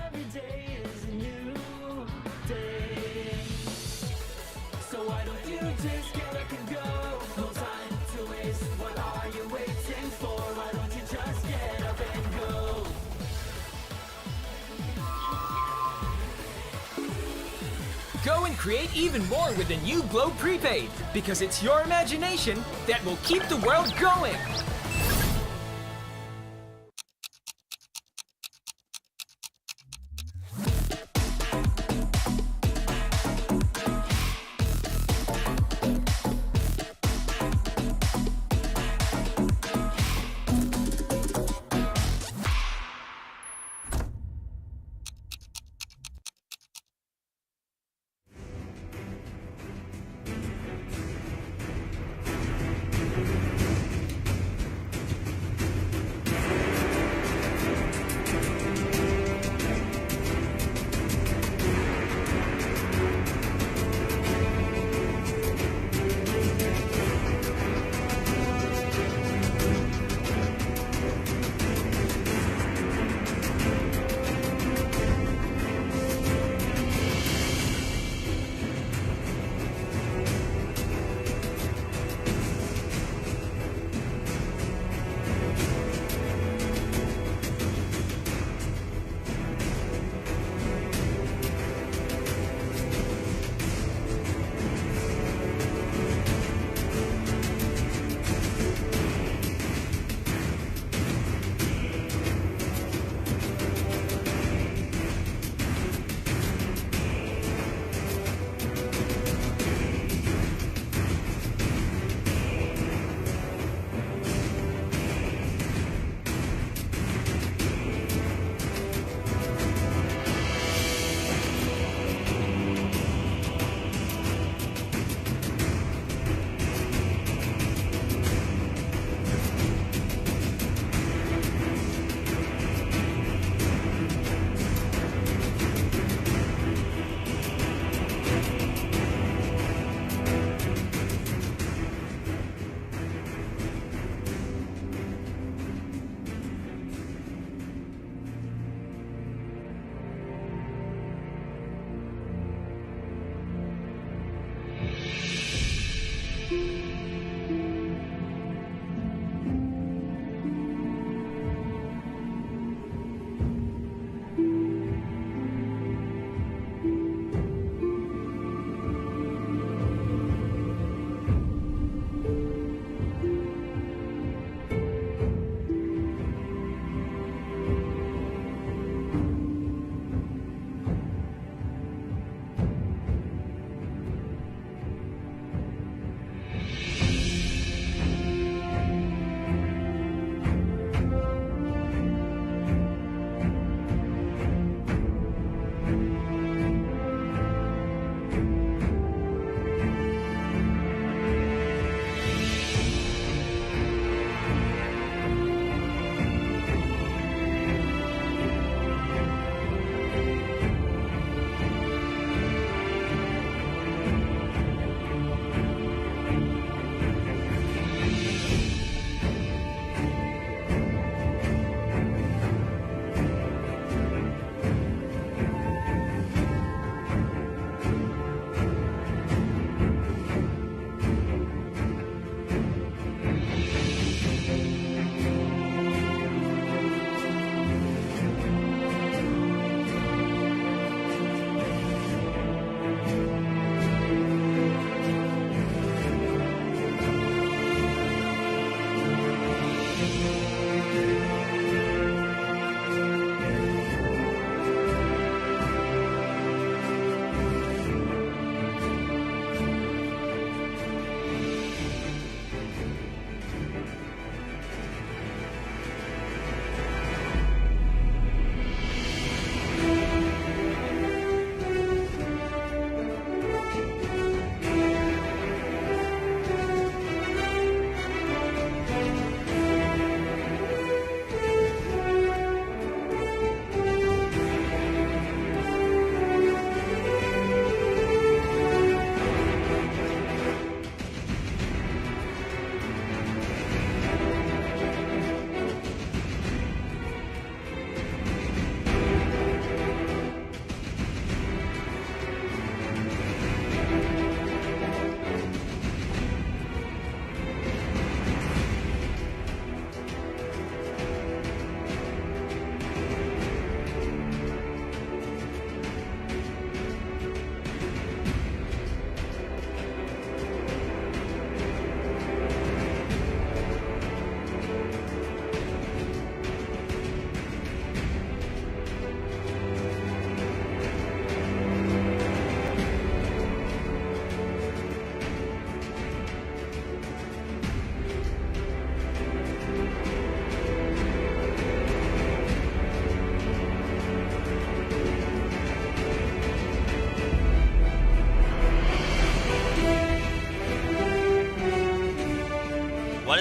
Every day is a new day. So why don't you just get up and go? No time to waste. What are you waiting for? Why don't you just get up and go? Go and create even more with the new Glow Prepaid, because it's your imagination that will keep the world going.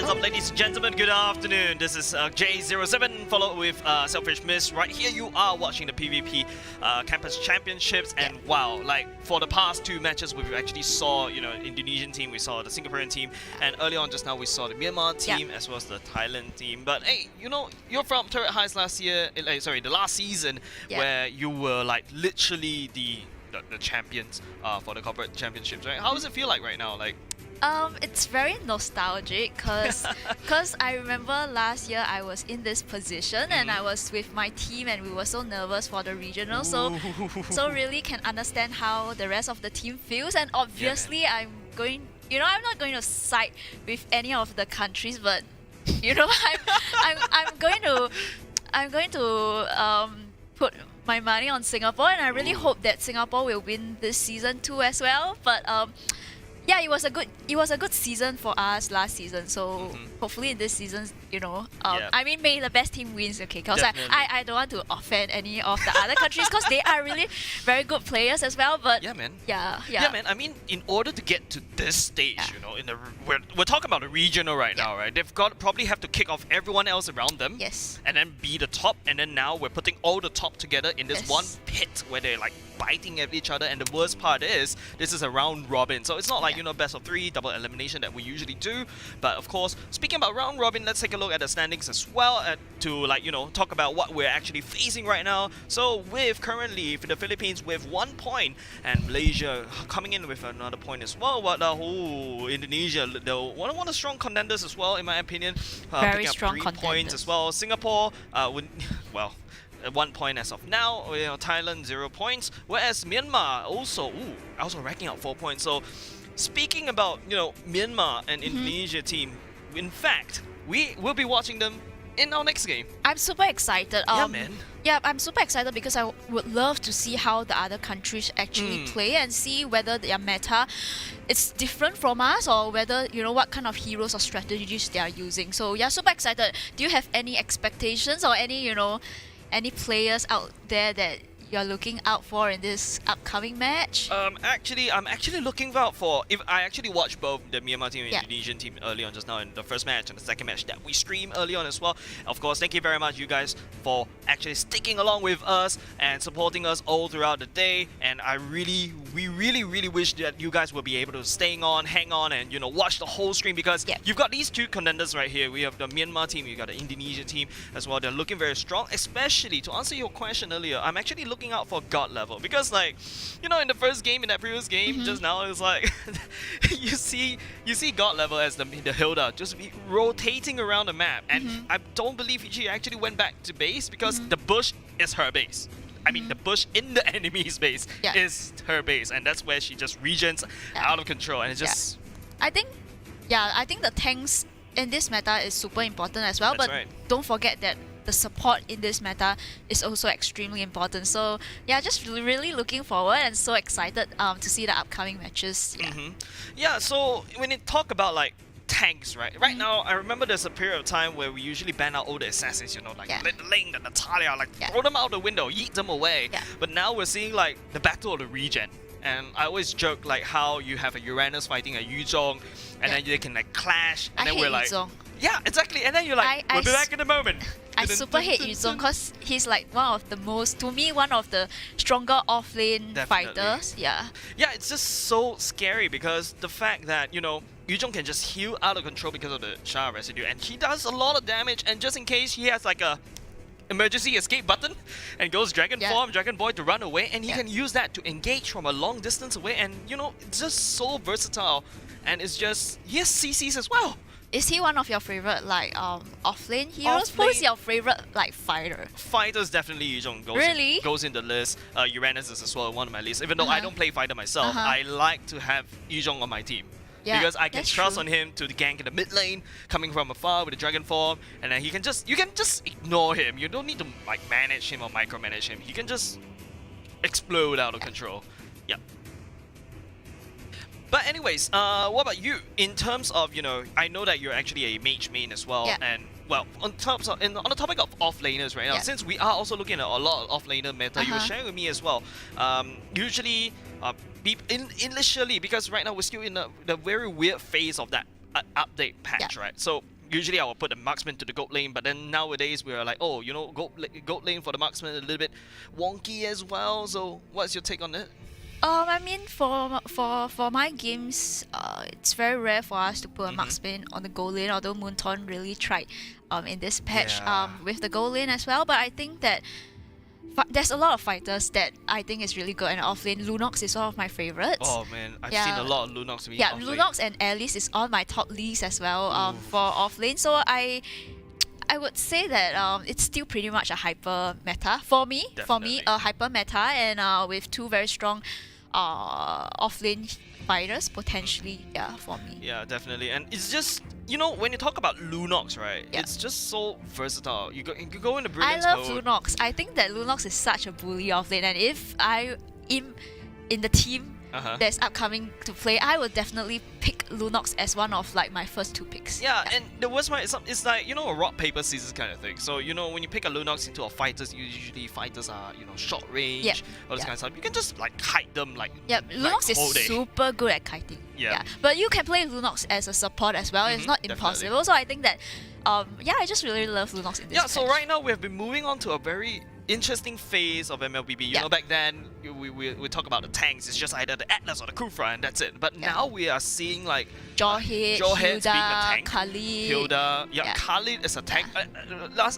is up, ladies and gentlemen? Good afternoon. This is J07, followed with Selfish Miss. Right here, you are watching the PvP Campus Championships, and wow, like for the past 2 matches, we actually saw, Indonesian team, we saw the Singaporean team, and early on just now we saw the Myanmar team as well as the Thailand team. But hey, you're from Turret Highs last year, the last season, where you were like literally the champions for the corporate championships, right? How does it feel like right now? Like, it's very nostalgic because I remember last year I was in this position and I was with my team and we were so nervous for the regional, so really can understand how the rest of the team feels. And obviously I'm not going to side with any of the countries, but I'm going to put my money on Singapore, and I really hope that Singapore will win this season too as well. But yeah, it was a good season for us last season. So hopefully in this season, I mean, may the best team wins, okay? Because I don't want to offend any of the other countries because they are really very good players as well. But yeah, man. Yeah, man. I mean, in order to get to this stage, we're talking about the regional right now, right? They've probably have to kick off everyone else around them. Yes. And then be the top, and then now we're putting all the top together in this one pit where they're like biting at each other. And the worst part is this is a round robin, so it's not like best of 3 double elimination that we usually do. But of course, speaking about round robin, let's take a look at the standings as well to talk about what we're actually facing right now. So with currently the Philippines with 1 point and Malaysia coming in with another point as well. But Indonesia, one of the strong contenders as well, in my opinion, very picking up strong 3 contenders. points as well. Singapore well, 1 point as of now. Thailand 0 points, whereas Myanmar also racking up 4 points. So speaking about Myanmar and Indonesia team, in fact, we will be watching them in our next game. I'm super excited. Yeah, man. Yeah, I'm super excited because I would love to see how the other countries actually play and see whether their meta is different from us, or whether what kind of heroes or strategies they are using. So yeah, super excited. Do you have any expectations or any players out there that you're looking out for in this upcoming match? I'm actually looking out for, if I actually watched both the Myanmar team and Indonesian team early on just now in the first match and the second match that we streamed early on as well. Of course, thank you very much, you guys, for actually sticking along with us and supporting us all throughout the day. And we really wish that you guys will be able to hang on and watch the whole stream, because you've got these 2 contenders right here. We have the Myanmar team, you got the Indonesia team as well. They're looking very strong, especially to answer your question earlier. I'm actually looking out for God level, because in the first game, in that previous game just now, it's like you see God level as the Hilda just be rotating around the map, and I don't believe she actually went back to base, because the bush is her base. I mean, the bush in the enemy's base is her base, and that's where she just regens out of control, and it's just... I think the tanks in this meta is super important as well, That's but right. don't forget that the support in this meta is also extremely important. So yeah, just really looking forward and so excited to see the upcoming matches. Yeah, so when you talk about tanks, right? Right now, I remember there's a period of time where we usually ban out all the assassins, Ling, the Natalia, throw them out the window, yeet them away. But now we're seeing the battle of the regen. And I always joke how you have a Uranus fighting a Yuzhong, and then they can clash, and then we're like, Yuzhong. Yeah, exactly. And then you're like, we'll be back in a moment. I super hate Yuzhong because he's one of the stronger offlane fighters. Yeah, it's just so scary, because the fact that Yuzhong can just heal out of control because of the Shah residue, and he does a lot of damage, and just in case he has a emergency escape button and goes Dragon Form, Dragon Boy to run away, and he can use that to engage from a long distance away, and it's just so versatile. And it's just, he has CCs as well. Is he one of your favorite offlane heroes? Who's your favorite fighter? Fighters definitely Yuzhong goes in the list. Uranus is as well one of my lists. Even though I don't play fighter myself, I like to have Yuzhong on my team. Yeah, because I can trust on him to gank in the mid lane, coming from afar with the Dragon Form, and then you can just ignore him. You don't need to manage him or micromanage him. He can just explode out of control. Yeah. But anyways, what about you? In terms of, I know that you're actually a mage main as well, and well, on the topic of offlaners right now, since we are also looking at a lot of offlaner meta, you were sharing with me as well. Usually, initially, because right now we're still in the very weird phase of that update patch, right? So usually I would put the marksman to the gold lane, but then nowadays we are like, oh, gold lane for the marksman a little bit wonky as well. So what's your take on that? I mean, for my games, it's very rare for us to put a marksman on the gold lane. Although Moonton really tried, in this patch, with the gold lane as well. But I think that there's a lot of fighters that I think is really good. And off lane, Lunox is one of my favorites. Oh man, I've seen a lot of Lunox. Yeah, Lunox and Alice is on my top leagues as well. For off lane, so I would say that it's still pretty much a hyper meta for me. Definitely. For me, a hyper meta, and with two very strong off-lane fighters potentially, for me. Yeah, definitely. And it's just, when you talk about Lunox, right? It's just so versatile. You go into brilliance I love mode. Lunox. I think that Lunox is such a bully off-lane, and if I am in the team that's upcoming to play, I will definitely pick Lunox as one of like my first two picks. Yeah, and the worst part is it's like, a rock, paper, scissors kind of thing. So, when you pick a Lunox into a fighters, usually fighters are, short range, all this kind of stuff. You can just like kite them like. Yeah, Lunox is super good at kiting. Yeah. But you can play Lunox as a support as well. It's not impossible. So I think that, I just really love Lunox in this patch. So right now we have been moving on to a very interesting phase of MLBB. You know, back then we talk about the tanks. It's just either the Atlas or the Kufra, and that's it. But now we are seeing like Jawhead, being a Hilda, tank. Khalid. Hilda, Khalid is a tank.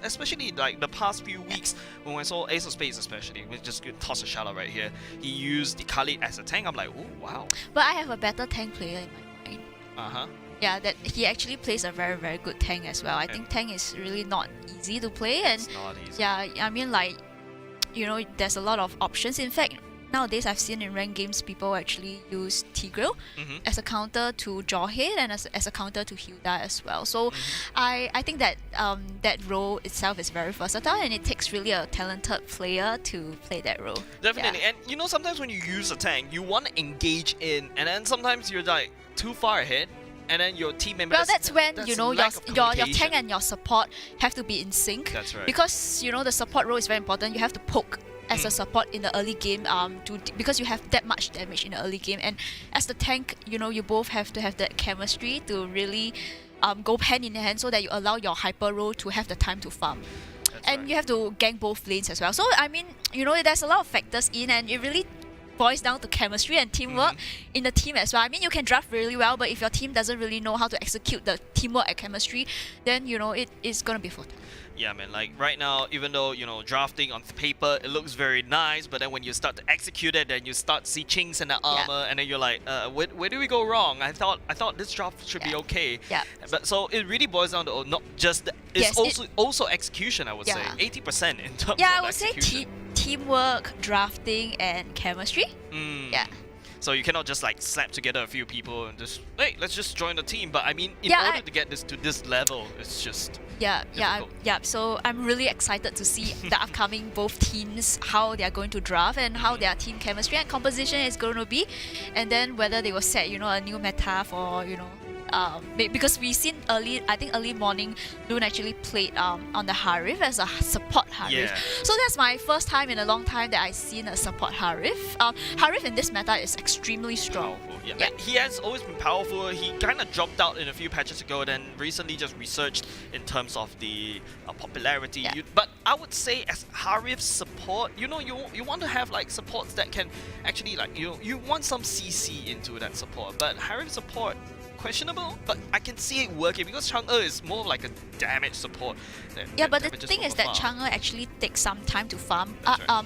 Especially like the past few weeks when I saw Ace of Spades, especially, we just toss a shout out right here. He used the Khalid as a tank. I'm like, oh wow. But I have a better tank player in my mind. Yeah, that he actually plays a very, very good tank as well. I think tank is really not easy to play, and it's not easy. Yeah, I mean, like, there's a lot of options. In fact, nowadays I've seen in ranked games people actually use Tigreal as a counter to Jawhead and as a counter to Hilda as well. So I think that that role itself is very versatile, and it takes really a talented player to play that role. Definitely. And sometimes when you use a tank, you want to engage in, and then sometimes you're like too far ahead, and then your team members. Well, that's when your tank and your support have to be in sync. That's right. Because the support role is very important. You have to poke as a support in the early game, because you have that much damage in the early game, and as the tank, you both have to have that chemistry to really go hand in hand, so that you allow your hyper role to have the time to farm. And you have to gank both lanes as well. So I mean, there's a lot of factors in, and it really boils down to chemistry and teamwork in the team as well. I mean, you can draft really well, but if your team doesn't really know how to execute the teamwork and chemistry, then it is gonna be futile. Yeah, man, like right now, even though, drafting on paper, it looks very nice, but then when you start to execute it, then you start to see chinks in the armor, and then you're like, where do we go wrong? I thought this draft should be okay. Yeah. But so it really boils down to not just also execution, I would say. 80% in terms of I would say execution. teamwork, drafting, and chemistry. Yeah. So you cannot just like slap together a few people and just, hey, let's just join the team. But I mean, in order to get this to this level, it's just difficult. So I'm really excited to see the upcoming both teams, how they are going to draft and how their team chemistry and composition is going to be, and then whether they will set a new meta for because we seen early morning, Loon actually played on the Harif as a support Harif. Yeah. So that's my first time in a long time that I've seen a support Harif. Harif in this meta is extremely strong. Powerful, yeah. He has always been powerful. He kind of dropped out in a few patches ago, then recently just resurged in terms of the popularity. But I would say as Harif support, you want to have like supports that can actually like you want some CC into that support. But Harif support, questionable, but I can see it working because Chang'e is more like a damage support. But the thing is that Chang'e actually takes some time to farm.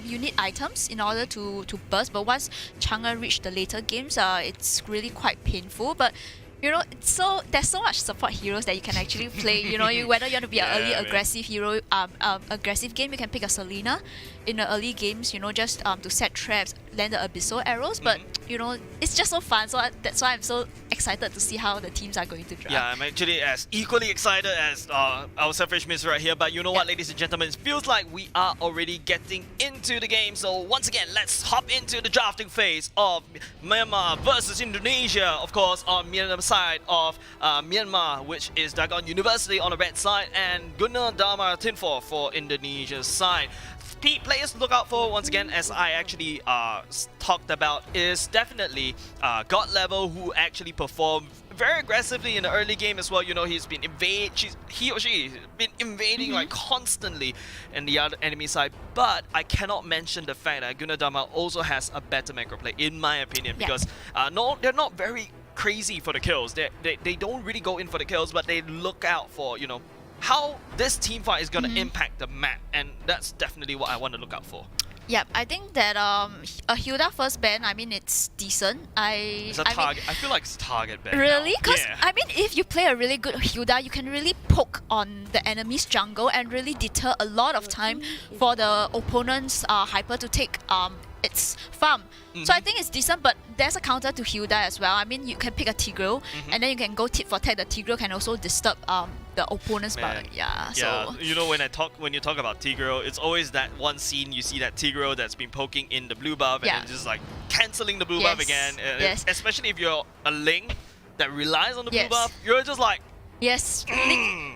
You need items in order to burst, but once Chang'e reach the later games, it's really quite painful. But there's so much support heroes that you can actually play. Whether you want to be an early aggressive hero, aggressive game, you can pick a Selena in the early games. Just to set traps, land the abyssal arrows. But it's just so fun. So that's why I'm so excited to see how the teams are going to draft. Yeah, I'm actually as equally excited as our selfish miss right here. But you know what, ladies and gentlemen, it feels like we are already getting into the game. So once again, let's hop into the drafting phase of Myanmar versus Indonesia. Of course, on Myanmar side of Myanmar, which is Dagon University on the red side, and Gunnar Dharma Tinfor for Indonesia's side. Players to look out for, once again, as I actually talked about, is definitely God level who actually perform very aggressively in the early game as well. You know, he's been he or she has been invading like constantly in the other enemy side. But I cannot mention the fact that Gunadama also has a better macro play, in my opinion, because no, they're not very crazy for the kills. They don't really go in for the kills, but they look out for, you know, how this team fight is going to impact the map, and that's definitely what I want to look out for. Yep, I think that a Hilda first ban, I mean, it's decent. It's a target. I feel like it's target ban. Really? Because, Yeah. I mean, if you play a really good Hilda, you can really poke on the enemy's jungle and really deter a lot of time for the opponent's hyper to take its farm. So I think it's decent, but there's a counter to Hilda as well. I mean, you can pick a Tigreal, and then you can go tit for tat. The Tigreal can also disturb the opponent's Man. yeah. Yeah, So you know, when you talk about Tigreal, it's always that one scene you see that Tigreal that's been poking in the blue buff and then just like cancelling the blue buff again. Yes. Especially if you're a Ling that relies on the blue Yes. buff, you're just like yes,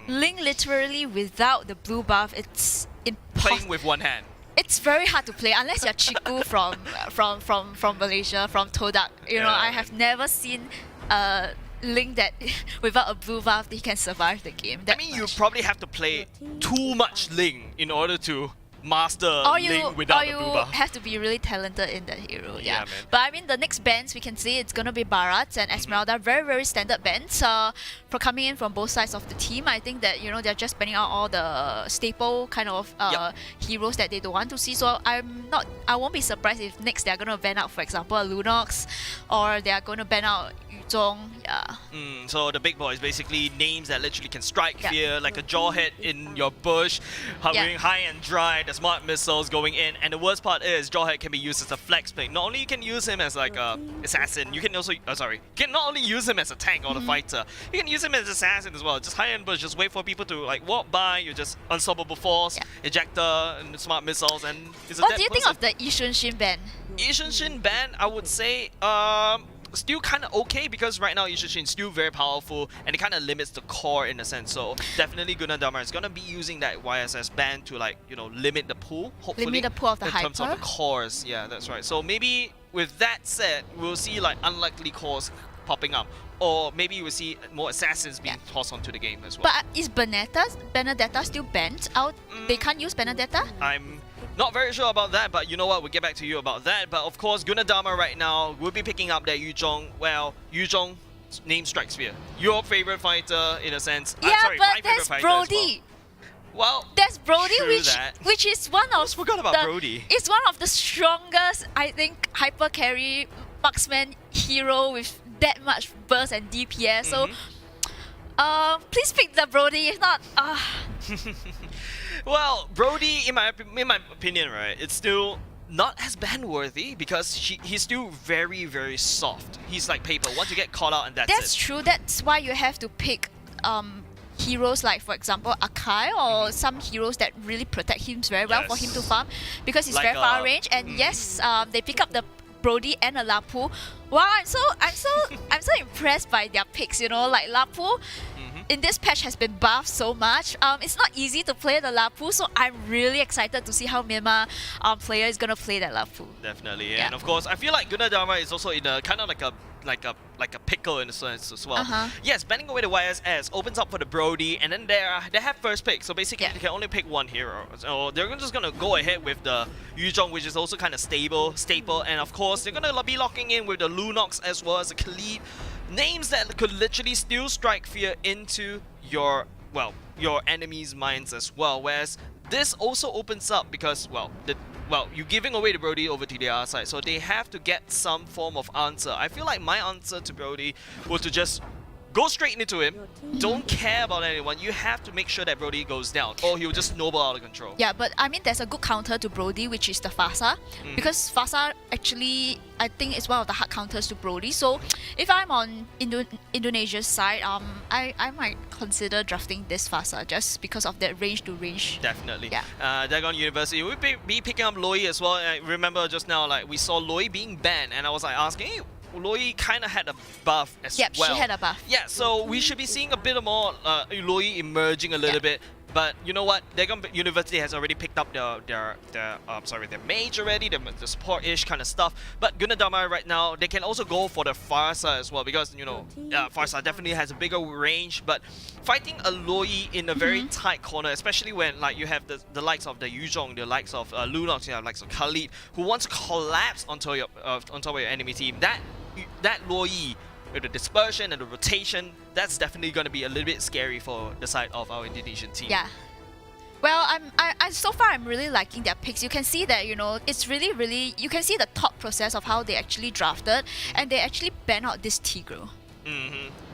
Ling literally without the blue buff, it's playing with one hand. It's very hard to play unless you're Chiku from Malaysia, from Todak. You know, I have never seen a Link that without a blue buff he can survive the game. I mean, you probably have to play too much Ling in order to master or you, Ling without the blue buff. have to be really talented in that hero. Yeah. Man. But I mean, the next bans we can see it's gonna be Bharat and Esmeralda. Very standard bans. For coming in from both sides of the team, I think that, you know, they're just banning out all the staple kind of heroes that they don't want to see. So I won't be surprised if next they're gonna ban out, for example, a Lunox, or they are gonna ban out Yuzhong. Yeah. So the big boys, basically names that literally can strike fear, like a jawhead in your bush, hovering high and dry, the smart missiles going in, and the worst part is jawhead can be used as a flex play. Not only you can use him as like a assassin, you can also you can not only use him as a tank or a fighter, you can use him as an assassin as well. Just high end bush, just wait for people to like walk by, you're just unstoppable force, ejector, and smart missiles, and it's a What dead do you think person. of the Yishunshin ban? Yishunshin ban, I would say, still kind of okay, because right now Yishunshin is still very powerful and it kind of limits the core in a sense. So definitely Gunadama is gonna be using that YSS ban to, like, you know, limit the pool. Hopefully, Limit the pool of the in terms of hyper. the cores. Yeah, that's right. So maybe with that said, we'll see like unlikely cores popping up, or maybe we'll see more assassins being tossed onto the game as well. But is Benedetta still banned out? They can't use Benedetta? I'm not very sure about that, but you know what, we'll get back to you about that. But of course, Gunadama right now will be picking up that Yuzhong. Well, Yuzhong name strikes fear. Your favorite fighter, in a sense. Yeah, sorry, but my favorite there's fighter Brody. Well, there's Brody, true that. which is one of forgot about Brody. It's one of the strongest, I think, hyper carry marksman hero with that much burst and DPS. So, please pick the Brody. If not, well, Brody, in my opinion, right, it's still not as ban worthy because he's still very soft. He's like paper. Once you get caught out, and that's true. That's why you have to pick heroes like, for example, Akai, or some heroes that really protect him very well for him to farm, because he's Like very far range. And yes, they pick up the Brody and a Lapu. Wow, I'm so impressed by their picks. You know, like Lapu. In this patch has been buffed so much. It's not easy to play the Lapu, so I'm really excited to see how Myanmar player is gonna play that Lapu. Definitely, yeah. And of course, I feel like Gunadama is also in a kind of like a pickle in a sense as well. Yes, banning away the YSS opens up for the Brody, and then they have first pick, so basically they can only pick one hero. So they're just gonna go ahead with the Yuzhong, which is also kind of staple, and of course they're gonna be locking in with the Lunox as well as the Khalid. Names that could literally still strike fear into your enemy's minds as well. Whereas this also opens up because, you're giving away the Brody over to the other side, so they have to get some form of answer. I feel like my answer to Brody was to just go straight into him. Don't care about anyone. You have to make sure that Brody goes down, or he'll just snowball out of control. Yeah, but I mean, there's a good counter to Brody, which is the Fasa. Because Fasa actually, I think, is one of the hard counters to Brody. So if I'm on Indonesia's side, I might consider drafting this Fasa just because of that range to range. Definitely. Yeah. Dagon University will be picking up Loi as well. I remember just now, like, we saw Loi being banned, and I was like asking, hey, Loi kind of had a buff as well. Yep, she had a buff. Yeah, so we should be seeing a bit more Loi emerging a little bit. But you know what? Dagon University has already picked up their mage already, the support-ish kind of stuff. But Gunnadama right now, they can also go for the Farsa as well because Farsa definitely has a bigger range. But fighting a Loi in a very tight corner, especially when like you have the likes of the Yuzhong, the likes of Lunox, you have likes of Khalid, who wants to collapse on top of your enemy team. That Loi with the dispersion and the rotation, that's definitely going to be a little bit scary for the side of our Indonesian team. Yeah. Well, so far I'm really liking their picks. You can see that, it's really, you can see the thought process of how they actually drafted, and they actually ban out this Tigro.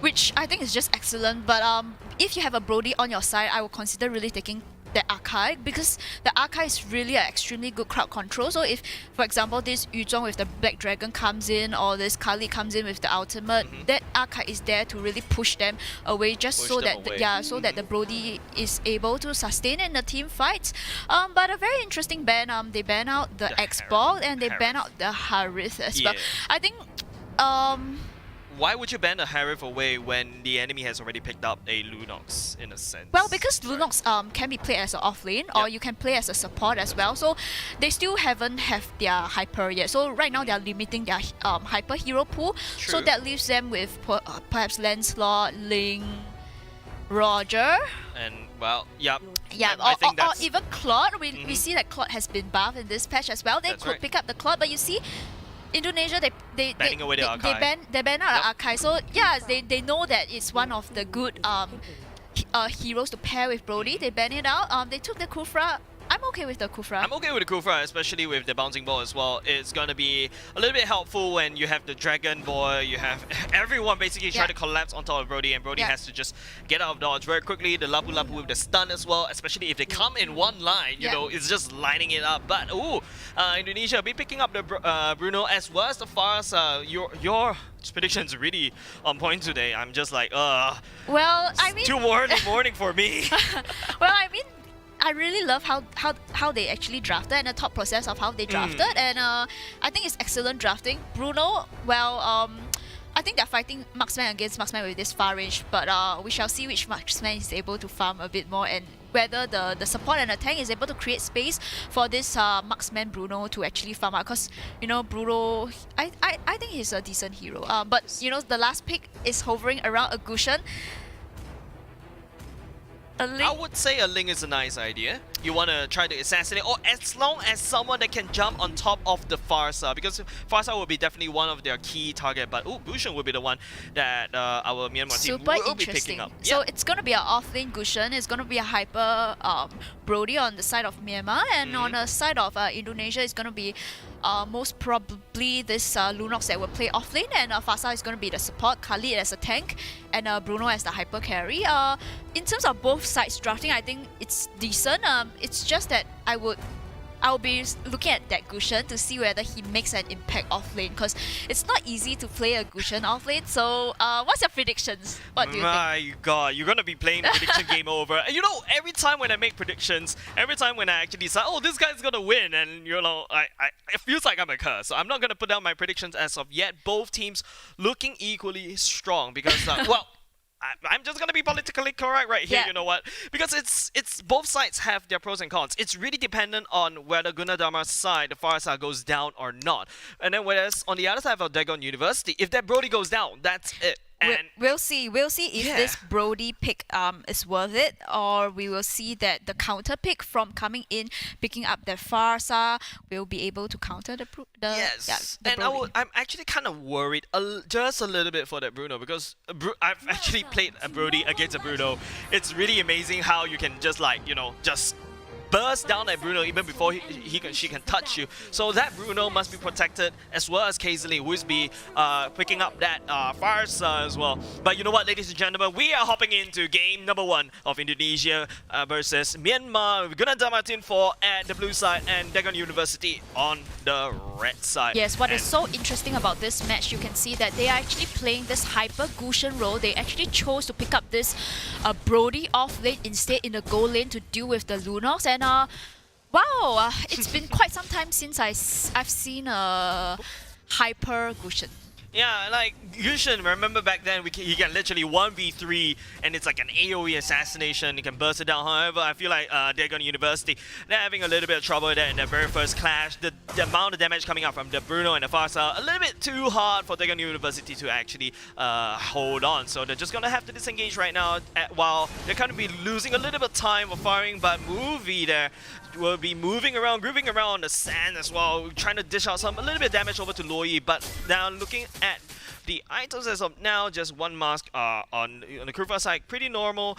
Which I think is just excellent. But if you have a Brody on your side, I would consider really taking the Akai, because the Akai is really an extremely good crowd control. So if, for example, this Yuzhong with the Black Dragon comes in, or this Kali comes in with the ultimate, that Akai is there to really push them away, just so that that the Brody is able to sustain in the team fights. But a very interesting ban. They ban out the X-Ball and they ban out the Harith as well. I think why would you ban the Harith away when the enemy has already picked up a Lunox in a sense? Well, because Lunox can be played as an off lane, or you can play as a support as well. So they still haven't have their hyper yet. So right now they are limiting their hyper hero pool. True. So that leaves them with perhaps Lancelot, Ling, Roger. And well, yep. Yeah, or even Claude. We see that Claude has been buffed in this patch as well. They could pick up the Claude, but you see, Indonesia, they ban out Akai. So yeah, they know that it's one of the good heroes to pair with Brody. They ban it out. They took the Kufra. I'm okay with the Kufra. I'm okay with the Kufra, especially with the bouncing ball as well. It's gonna be a little bit helpful when you have the Dragon Boy, you have everyone basically try to collapse on top of Brody, and Brody has to just get out of dodge very quickly. The Lapu Lapu with the stun as well, especially if they come in one line, you know, it's just lining it up. But Indonesia will be picking up the Bruno as well as the Fars. Your predictions really on point today. I'm just like, well, I mean, too morning for me. Well, I mean, I really love how they actually drafted and the thought process of how they drafted, and I think it's excellent drafting. Bruno, well, I think they're fighting marksman against marksman with this far range, but we shall see which marksman is able to farm a bit more, and whether the support and the tank is able to create space for this marksman Bruno to actually farm out. Because Bruno, I think he's a decent hero. But the last pick is hovering around a Gushen. I would say a Ling is a nice idea. You want to try to assassinate, or as long as someone that can jump on top of the Farsa, because Farsa will be definitely one of their key target. But Gushen will be the one that our Myanmar team will be picking up. So it's going to be an off-lane Gushen. It's going to be a hyper Brody on the side of Myanmar, and on the side of Indonesia, it's going to be most probably this Lunox that will play offlane, and Farsa is going to be the support, Khalid as a tank, and Bruno as the hyper carry. In terms of both sides drafting, I think it's decent. It's just that I'll be looking at that Gushen to see whether he makes an impact offlane, because it's not easy to play a Gushen offlane. So what's your predictions? What do you think? My God, you're gonna be playing the prediction game over. Every time when I make predictions, every time when I actually say, this guy's gonna win, and it feels like I'm a curse. So I'm not gonna put down my predictions as of yet. Both teams looking equally strong because I'm just gonna be politically correct right here. You know what? Because it's both sides have their pros and cons. It's really dependent on whether Gunnadama's side, the Farsa, goes down or not. And then whereas on the other side of Dagon University, if that Brody goes down, that's it. And we'll see if this Brody pick is worth it, or we will see that the counter pick from coming in, picking up the Farsa, will be able to counter the I'm actually kind of worried just a little bit for that Bruno, because I've actually played a Brody against a Bruno. It's really amazing how you can just just burst down at Bruno even before she can touch you. So that Bruno must be protected, as well as Kazali, who is picking up that Farsa as well. But you know what, ladies and gentlemen, we are hopping into game number 1 of Indonesia versus Myanmar. We're gonna Damatin 4 at the blue side and Dagon University on the red side. Yes, what is so interesting about this match, you can see that they are actually playing this hyper Gushen role. They actually chose to pick up this Brody off lane instead in the goal lane to deal with the Lunox. And wow, it's been quite some time since I've seen a hyper Gushen. Yeah, like Yushin, remember back then you can literally 1v3 and it's like an AoE assassination, you can burst it down. However, I feel like Dagon University, they're having a little bit of trouble there in their very first clash. The amount of damage coming out from the Bruno and the Farsa, a little bit too hard for Dagon University to actually hold on. So they're just going to have to disengage right now while they're going to be losing a little bit of time of firing, but Movie there will be moving around, grooving around on the sand as well, trying to dish out a little bit of damage over to Loi. But now looking at the items as of now, just one mask on the Kufa side, pretty normal.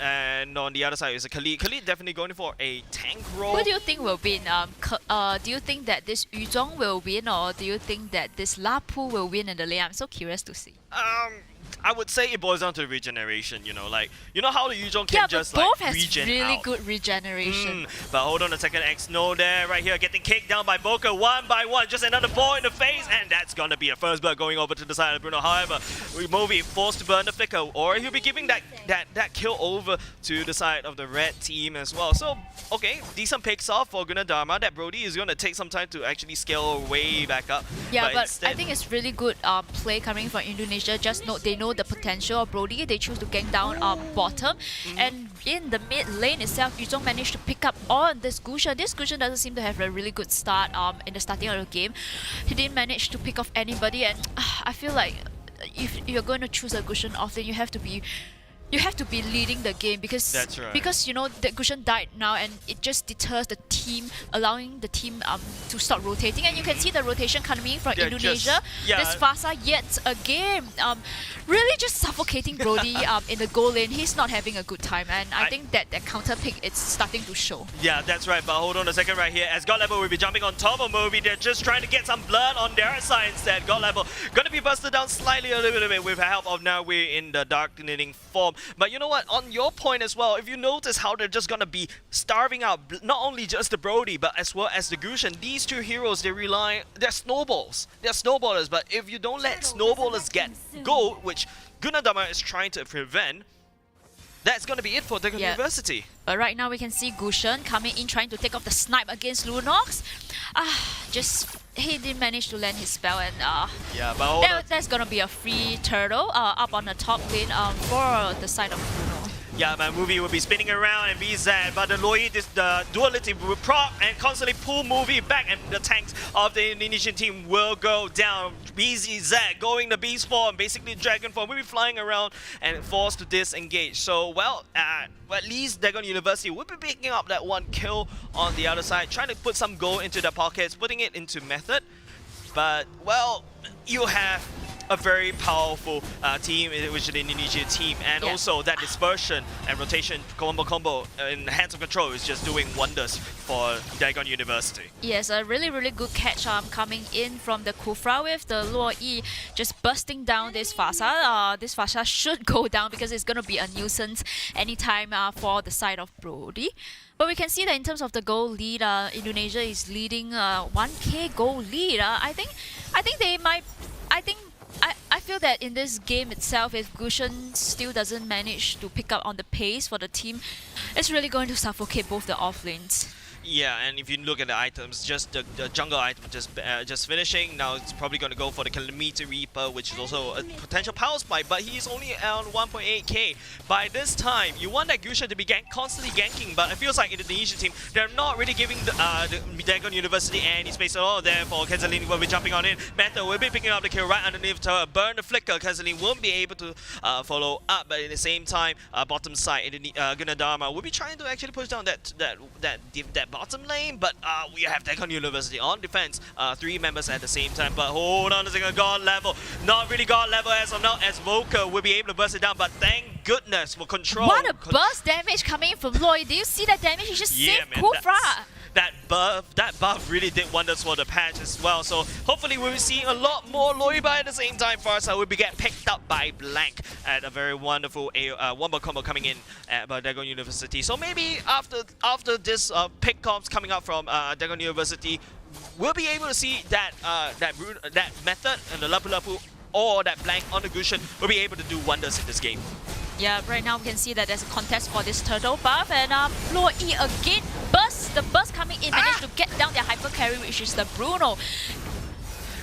And on the other side is a Khalid. Khalid definitely going for a tank role. Who do you think will win? Do you think that this Yu Zhong will win, or do you think that this Lapu will win in the lane? I'm so curious to see. I would say it boils down to regeneration, you know, like, you know how the Yuzhong can just but both like has regen really out. good regeneration. But hold on a second, X-No there, right here, getting kicked down by Boca one by one, just another ball in the face, and that's gonna be a first blood going over to the side of Bruno. However, Movi forced to burn the flicker, or he'll be giving that kill over to the side of the red team as well. So, okay, decent picks off for Gunadarma. That Brody is gonna take some time to actually scale way back up. Yeah, but instead, I think it's really good play coming from Indonesia. Just note, they know the potential of Brody. They choose to gank down bottom. And in the mid lane itself, Yu Zhong managed to pick up on this Gushan. This Gushan doesn't seem to have a really good start in the starting of the game. He didn't manage to pick off anybody, and I feel like if you're going to choose a Gushan often, you have to be leading the game, because that's right. Because you know that Gushan died now, and it just deters the team, allowing the team to stop rotating. And you can see the rotation coming from Indonesia. This Fasa yet again, really just suffocating Brody in the goal lane. He's not having a good time, and I think that counter pick is starting to show. Yeah, that's right. But hold on a second right here, as God Level will be jumping on top of Movi. They're just trying to get some blood on their side instead. God Level gonna be busted down slightly a little bit with the help of Now we're in the darkening form. But you know what, on your point as well, if you notice how they're just gonna be starving out not only just the Brody but as well as the Gushan, these two heroes, they're snowballs. They're snowballers, but if you don't let snowballers get gold, which Gunadama is trying to prevent, that's gonna be it for Dagon University. But right now we can see Gushan coming in, trying to take off the snipe against Lunox. He didn't manage to land his spell, and there's gonna be a free turtle up on the top lane for the side of Bruno. Yeah, man, Movie will be spinning around and BZ, but the duality will proc and constantly pull Movie back, and the tanks of the Indonesian team will go down. BZZ going to beast form, basically dragon form, will be flying around and forced to disengage. So, well, at least Dagon University will be picking up that one kill on the other side, trying to put some gold into their pockets, putting it into method. But, well, you have a very powerful team, which is the Indonesia team, and also that dispersion and rotation combo in the hands of control is just doing wonders for Dagon University. Yes, a really good catch coming in from the Kufra with the Luo Yi just bursting down this Fasa. This Fasa should go down because it's going to be a nuisance anytime for the side of Brody. But we can see that in terms of the goal lead, Indonesia is leading 1k goal lead. I think they might. I feel that in this game itself, if Gushan still doesn't manage to pick up on the pace for the team, it's really going to suffocate both the off lanes. Yeah, and if you look at the items, just the jungle item just finishing. Now it's probably going to go for the Calamity Reaper, which is also a potential power spike, but he's only on 1.8k. By this time, you want that Gushan to be constantly ganking, but it feels like in the Indonesian team, they're not really giving the Dagon University any space at all. Therefore, Kezalini will be jumping on in. Meta will be picking up the kill right underneath to burn the flicker. Kezalini won't be able to follow up, but at the same time, bottom side, Gunadharma will be trying to actually push down that bottom lane, but we have Dagon University on defense, 3 members at the same time. But hold on a second, God level, not really God level as of now, as Volker will be able to burst it down, but thank goodness for control. What a burst damage coming in from Lloyd. Do you see that damage? He just saved Kufra. That buff really did wonders for the patch as well. So hopefully we'll be seeing a lot more Loi, but at the same time, Farsa will be getting picked up by Blank at a very wonderful one-bar combo coming in at Dagon University. So maybe after this pick-offs coming up from Dagon University, we'll be able to see that method and the Lapu Lapu or that Blank on the Gushan will be able to do wonders in this game. Yeah, right now we can see that there's a contest for this turtle buff, and Luo Yi again burst. The burst coming in managed to get down their hyper carry, which is the Bruno.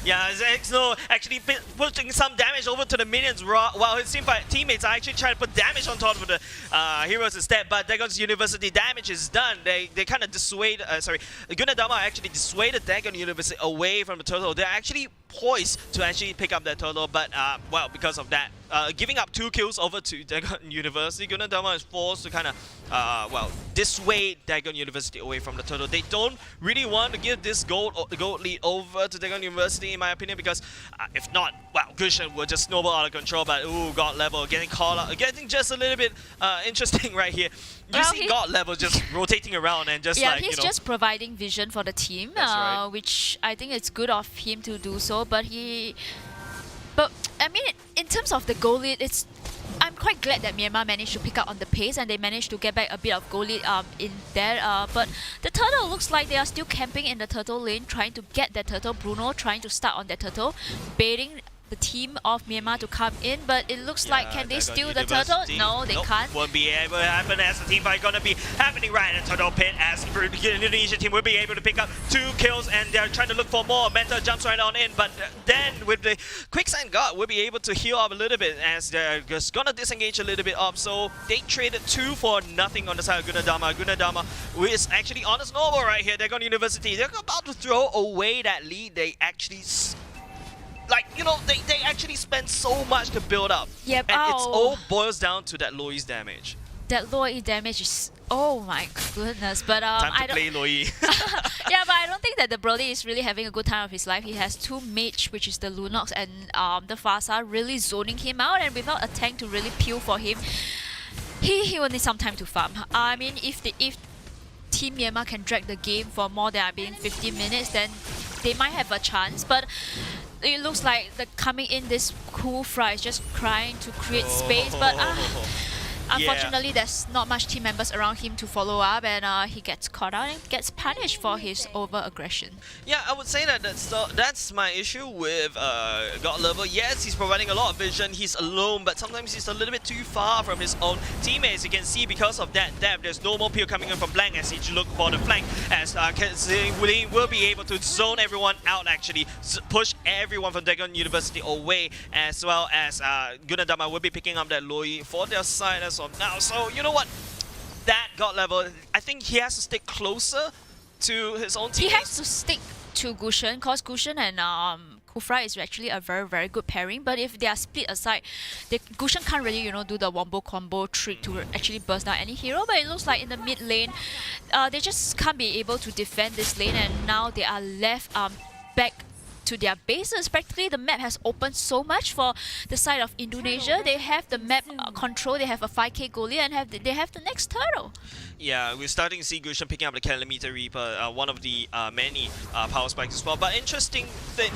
Yeah, Exno actually putting some damage over to the minions while his teammates are actually trying to put damage on top of the heroes instead. But Dagon's University damage is done. They kind of dissuade, Gunadama actually dissuaded Dagon University away from the turtle. They're actually poised to actually pick up that turtle, but well, because of that, giving up 2 kills over to Dagon University, Gunadama is forced to kind of well, dissuade Dagon University away from the turtle. They don't really want to give this gold lead over to Dagon University, in my opinion, because if not, well, Gushan will just snowball out of control. But ooh, God level getting called out, getting just a little bit interesting right here. You see God level just rotating around and just like, he's just providing vision for the team, right. which I think it's good of him to do so. But I mean, in terms of the goal lead, I'm quite glad that Myanmar managed to pick up on the pace and they managed to get back a bit of goal lead in there. But the turtle looks like they are still camping in the turtle lane, trying to get that turtle. Bruno trying to start on that turtle, baiting the team of Myanmar to come in, but it looks like, can they steal the turtle? No, they can't. Won't be able to happen, as the team fight gonna be happening right in the turtle pit, as the Indonesia team will be able to pick up 2 kills, and they're trying to look for more. Mentor jumps right on in, but then with the Quicksand God, we'll be able to heal up a little bit as they're just gonna disengage a little bit up. So they traded 2 for nothing on the side of Gunadama. Gunadama, who is actually on a snowball right here. They're going to University. They're about to throw away that lead. They actually they actually spend so much to build up. Yep. And it all boils down to that Loi's damage. That Loi damage is, oh my goodness. But Time to play Loi. Yeah, but I don't think that the Brody is really having a good time of his life. He has 2 mage, which is the Lunox and the Fasa, really zoning him out, and without a tank to really peel for him, he will need some time to farm. I mean, if Team Myanmar can drag the game for more than 15 minutes, then they might have a chance. But it looks like coming in this Kufra is just trying to create space, but unfortunately there's not much team members around him to follow up, and he gets caught out and gets punished for his over-aggression. Yeah, I would say that that's my issue with God Level. Yes, he's providing a lot of vision, he's alone, but sometimes he's a little bit too far from his own teammates. You can see because of that depth, there's no more peel coming in from Blank as he look for the flank, as Willie will be able to zone everyone out, actually push everyone from Dagon University away, as well as Gunadama will be picking up that Loi for their side as of now. So you know what, that God Level, I think he has to stick closer to his own teammates. He has to stick to Gushan, because Gushan and Kufra is actually a very, very good pairing. But if they are split aside, Gushan can't really, do the wombo combo trick to actually burst down any hero. But it looks like in the mid lane, they just can't be able to defend this lane, and now they are left back to their bases. Practically the map has opened so much for the side of Indonesia. They have the map control, they have a 5k goalie, and they have the next turtle. Yeah, we're starting to see Gushan picking up the Kilometer Reaper, one of the many power spikes as well. But interesting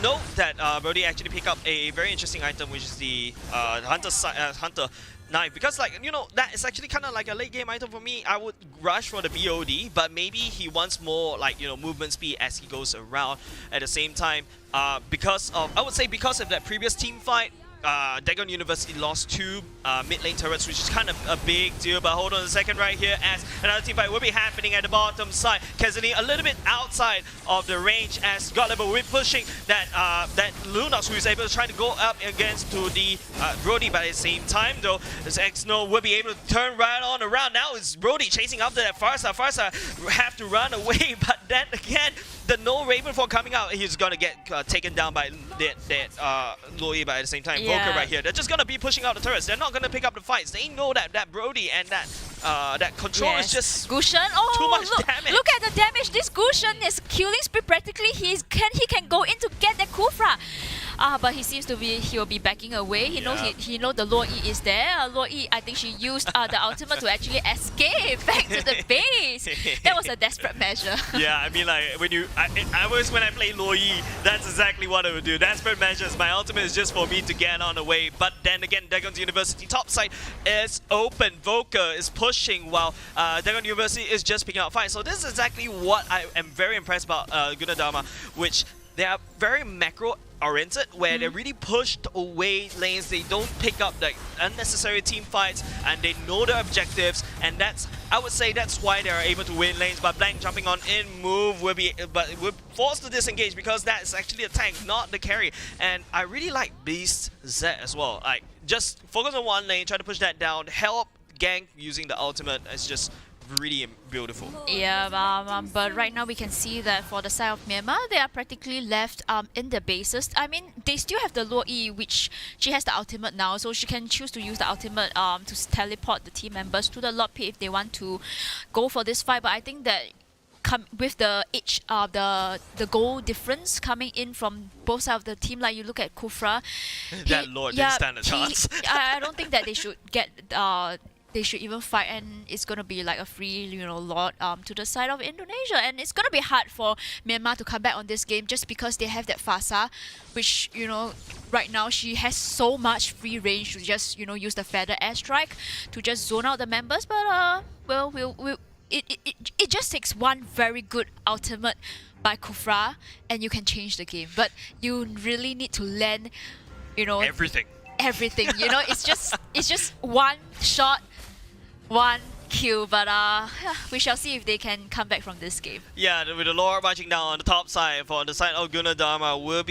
note that Brody actually picked up a very interesting item, which is the Hunter Knife, because that is actually kind of like a late game item for me. I would rush for the BOD, but maybe he wants more movement speed as he goes around. At the same time, I would say because of that previous team fight, Dagon University lost 2 mid lane turrets, which is kind of a big deal. But hold on a second right here, as another team fight will be happening at the bottom side. Kezani a little bit outside of the range, as God Level will be pushing that Lunox, who is able to try to go up against to the Brody. But at the same time though, this Exno will be able to turn right on around. Now it's Brody chasing after that Farsa. Farsa have to run away, but then again, the no Ravenfall coming out, he's gonna get taken down by that Loi. But at the same time, Volker right here, they're just gonna be pushing out the turrets. They're not gonna pick up the fights. They know that Brody and that control is just Gushan. too much damage. Look at the damage. This Gushan is killing spree practically. He can go in to get the Kufra. But he seems to he will be backing away. He knows the Lo E is there. Lo E, I think she used the ultimate to actually escape back to the base. That was a desperate measure. Yeah, I mean, like when I play Lo E, that's exactly what I would do. Desperate measures. My ultimate is just for me to get on the way. But then again, Dagon's University top side is open. Volker is pushing while Dagon University is just picking up fight. So this is exactly what I am very impressed about Gunadama, which they are very macro oriented, where they really pushed away lanes. They don't pick up the unnecessary team fights, and they know their objectives, and I would say that's why they are able to win lanes. But Blank jumping on in move will be forced to disengage, because that is actually a tank, not the carry. And I really like Beast Z as well. Like, just focus on one lane, try to push that down, help gank using the ultimate. It's just really beautiful. Yeah, but right now we can see that for the side of Myanmar, they are practically left in the bases. I mean, they still have the Luo Yi, which she has the ultimate now, so she can choose to use the ultimate to teleport the team members to the lot pit if they want to go for this fight. But I think that with the the goal difference coming in from both sides of the team, like you look at Kufra, that Lord didn't stand a chance. I don't think that they should get they should even fight, and it's gonna be like a free lot to the side of Indonesia, and it's gonna be hard for Myanmar to come back on this game just because they have that Fasa, which right now she has so much free range to just use the feather airstrike to just zone out the members. But it just takes one very good ultimate by Kufra and you can change the game, but you really need to land everything. It's just one shot, one kill, but we shall see if they can come back from this game. Yeah, with the Lord marching down on the top side for the side of Gunadarma will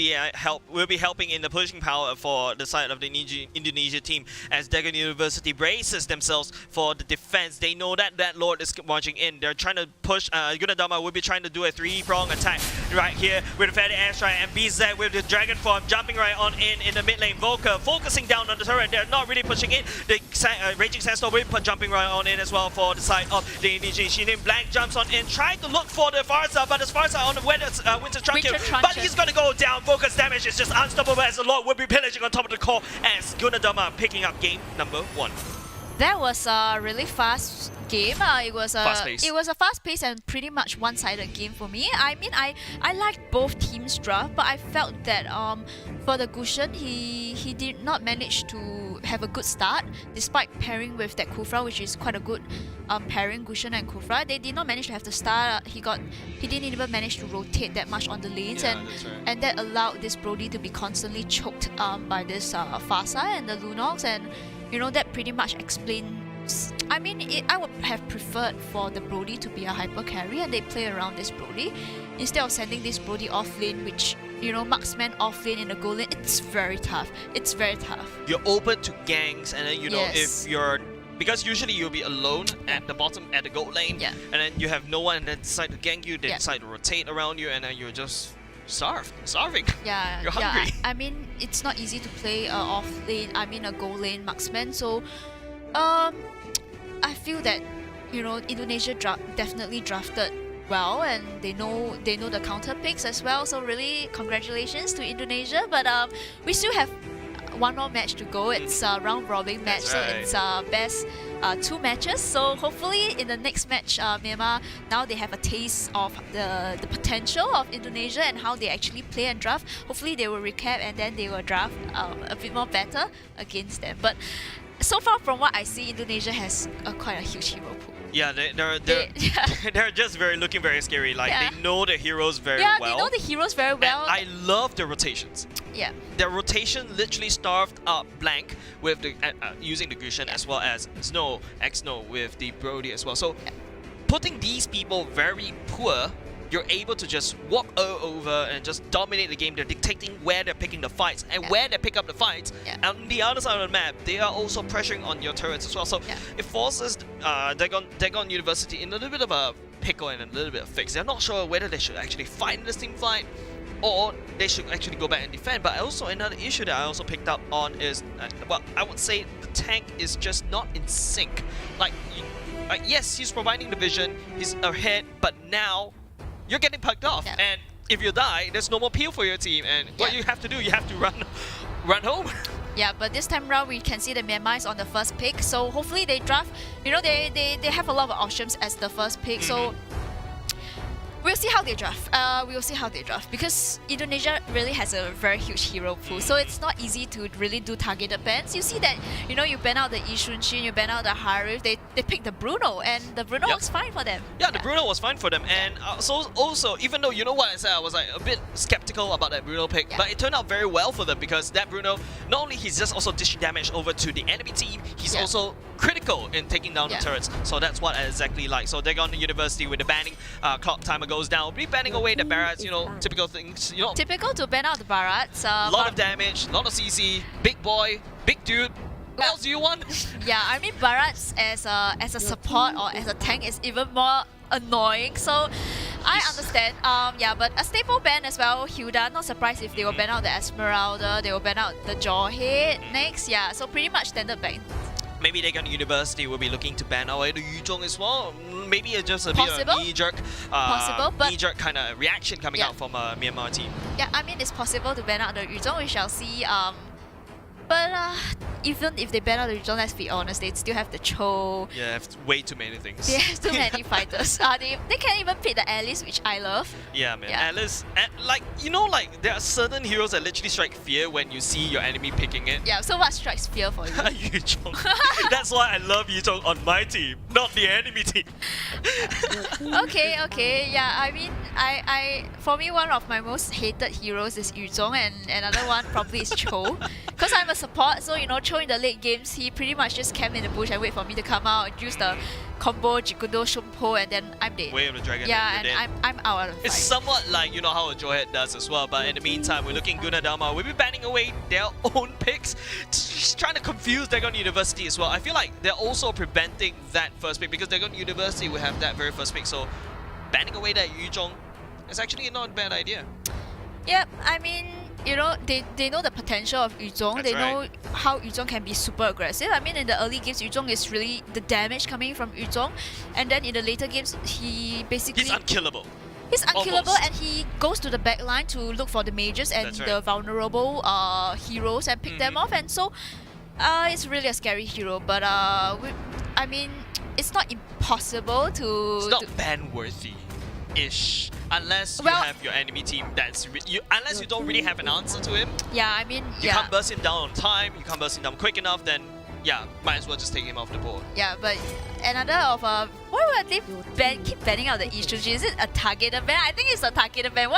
be helping in the pushing power for the side of the Indonesia team, as Dagon University braces themselves for the defense. They know that Lord is marching in. They're trying to push. Gunadarma will be trying to do a 3-prong attack right here with the Fatty Airstrike, and BZ with the Dragon Form jumping right on in the mid lane. Volker focusing down on the turret. They're not really pushing in. The Raging Sandstorm will be jumping right on in as well for the side of the Indonesian. Blank jumps on in, trying to look for the Farsa, but it's Farsa on the Winter Truncheon. But he's gonna go down. Focus damage is just unstoppable, as the Lord will be pillaging on top of the core, as Gunadarma picking up game number 1. That was a really fast game. It was a fast-paced and pretty much one-sided game for me. I mean, I liked both teams' draft, but I felt that for the Gushen, he did not manage to have a good start, despite pairing with that Kufra, which is quite a good pairing, Gushen and Kufra. They did not manage to have the start. He didn't even manage to rotate that much on the lanes, and that allowed this Brody to be constantly choked by this Fasa and the Lunox, and that pretty much explains. I mean, I would have preferred for the Brody to be a hyper carry, and they play around this Brody instead of sending this Brody off lane, which marksman off lane in the goal lane. It's very tough. It's very tough. You're open to ganks, and then Yes. if you're, because usually you'll be alone at the bottom at the gold lane, and then you have no one, and then decide to gank you. They decide to rotate around you, and then you're just starving. Yeah, you're hungry. I mean, it's not easy to play off lane. I mean, a goal lane marksman. So, I feel that Indonesia definitely drafted well, and they know the counter picks as well. So really, congratulations to Indonesia. But we still have one more match to go. It's a round robin match, so it's best 2 matches. So hopefully in the next match, Myanmar, now they have a taste of the potential of Indonesia and how they actually play and draft. Hopefully they will recap, and then they will draft a bit more better against them. But so far from what I see, Indonesia has quite a huge hero pool. Yeah, they're just looking very scary. Like, they know the heroes very well. Yeah, they know the heroes very well. And I love the rotations. Yeah. Their rotation literally starved up Blank with the using the Gushen, as well as Snow, X-Snow with the Brody as well. So putting these people very poor, you're able to just walk over and just dominate the game. They're dictating where they're picking the fights and where they pick up the fights. And on the other side of the map, they are also pressuring on your turrets as well. So it forces Dagon University in a little bit of a pickle and a little bit of fix. They're not sure whether they should actually fight in this team fight or they should actually go back and defend. But also another issue that I also picked up on is, well, I would say the tank is just not in sync. Like yes, he's providing the vision, he's ahead, but now you're getting pucked off, and if you die, there's no more peel for your team, and what you have to do, you have to run home. Yeah, but this time round we can see that Myanmar is on the first pick, so hopefully they draft. They have a lot of options as the first pick, so We'll see how they draft. We'll see how they draft because Indonesia really has a very huge hero pool, so it's not easy to really do targeted bans. You see that, you know, you ban out the Ishunshin, you ban out the Harif, they pick the Bruno, and the Bruno works fine for them. Yeah, the Bruno was fine for them, and so also, even though, you know what I said, I was like a bit skeptical about that Bruno pick, but it turned out very well for them because that Bruno, not only he's just also dishing damage over to the enemy team, he's also critical in taking down the turrets. So that's what I exactly like. So they're going to university with the banning clock timer goes down. Be banning away the Barats, you know, typical things, you know. Typical to ban out the Barats. A lot of damage, a lot of CC, big boy, big dude. What else do you want? Yeah, I mean Barats as a support or as a tank is even more annoying. So I understand. Yeah, but a staple ban as well. Hilda, not surprised if they will ban out the Esmeralda, they will ban out the Jawhead next. Yeah, so pretty much standard ban. Maybe they got university will be looking to ban away the Yuzhong as well. Maybe it's just a bit of a knee-jerk, knee-jerk kind of reaction coming out from a Myanmar team. Yeah, I mean it's possible to ban out the Yuzhong. We shall see. But even if they ban out the Yuzhong, let's be honest, they still have the Cho. Yeah, have way too many things. They have too many fighters. They can't even pick the Alice, which I love. Yeah, man. Alice, like, you know, like there are certain heroes that literally strike fear when you see your enemy picking it. Yeah, so what strikes fear for you? Yuzhong. That's why I love Yuzhong on my team, not the enemy team. Okay. Yeah, I mean, for me, one of my most hated heroes is Yuzhong, and another one probably is Cho. Because I'm a support, so you know, Cho in the late games, he pretty much just camp in the bush and wait for me to come out, use the combo Jikudo Shumpo, and then I'm dead. Way of the Dragon. Yeah, and I'm out of the It's fight. somewhat like, you know, how a Jawhead does as well, but in the meantime, we're looking Gunadama. We'll be banning away their own picks, just trying to confuse Dagon University as well. I feel like they're also preventing that first pick because Dagon University will have that very first pick, so banning away that Yuzhong is actually not a bad idea. Yep, I mean, you know, they know the potential of Yuzhong. They know how Yuzhong can be super aggressive. I mean, in the early games, Yuzhong is really the damage coming from Yuzhong, and then in the later games, he basically... He's unkillable. He's unkillable, Almost. and he goes to the back line to look for the mages and the vulnerable heroes and pick them off, and so it's really a scary hero. But I mean, it's not impossible to... It's not ban-worthy. Ish, unless you have your enemy team that's unless you don't really have an answer to him. Yeah, I mean, you can't burst him down on time. You can't burst him down quick enough. Then might as well just take him off the board. Yeah, but another of why would they keep banning out the Ishunshin? Is it a targeted ban? I think it's a targeted ban.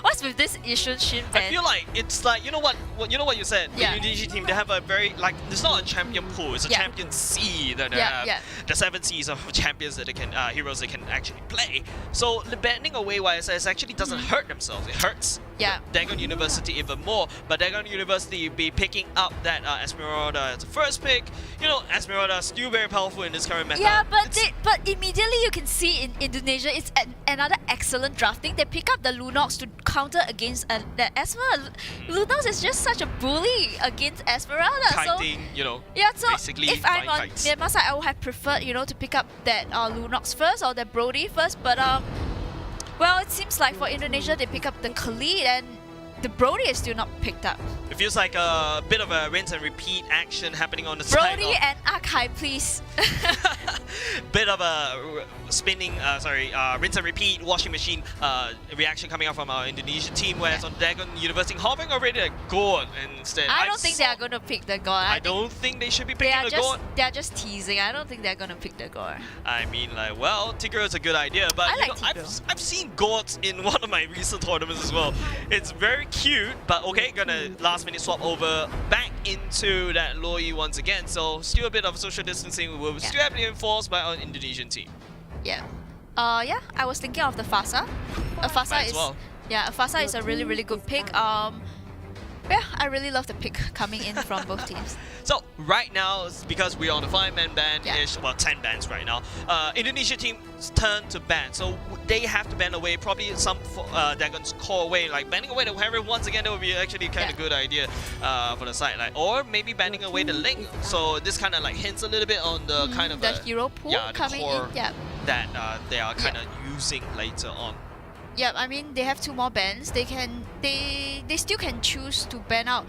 What's with this Ishunshin ban? I feel like it's like, you know what you said. The Indonesia team, they have a very, like, it's not a champion pool. It's a champion sea that they have. The 7 Cs of champions that they can heroes they can actually play. So the banning away YSS actually doesn't hurt themselves. It hurts Dagon University even more. But Dagon University will be picking up that Esmeralda as a first pick. You know, Esmeralda is still very powerful in this current meta. Yeah, but immediately you can see in Indonesia, it's another excellent drafting. They pick up the Lunox to counter against the Esmeralda. Lunox is just such a bully against Esmeralda. Kiting, you know, so basically if I'm on Myanmar side, I would have preferred, you know, to pick up that Lunox first or the Brody first. But well, it seems like for Indonesia, they pick up the Khalid, and the Brody is still not picked up. It feels like a bit of a rinse and repeat action happening on the side. Brody and Akai, please. Bit of a spinning, rinse and repeat washing machine reaction coming out from our Indonesian team, whereas on Dagon University, hovering already a God instead. I don't think they are going to pick the God. I don't think they should be picking the God. They are just teasing. I don't think they're going to pick the God. I mean, like, well, Tigger is a good idea, but I you know, I've seen gods in one of my recent tournaments as well. It's very cute, but okay, gonna last minute swap over back into that Loi once again. So still a bit of social distancing will still have to be enforced by our Indonesian team. Yeah. I was thinking of the Fasa. Fasa is a really good pick. Yeah, I really love the pick coming in from both teams. So right now, because we're on a 5-man ban-ish, well 10 bans right now, Indonesia team's turn to ban. So they have to ban away probably some Dagon's core away, like banning away the Harry once again. That would be actually kind of good idea for the side, like, or maybe banning away the Link. So this kind of like hints a little bit on the kind of the hero pool coming in. Yeah, that they are kind of using later on. Yeah, I mean they have 2 more bans. They still can choose to ban out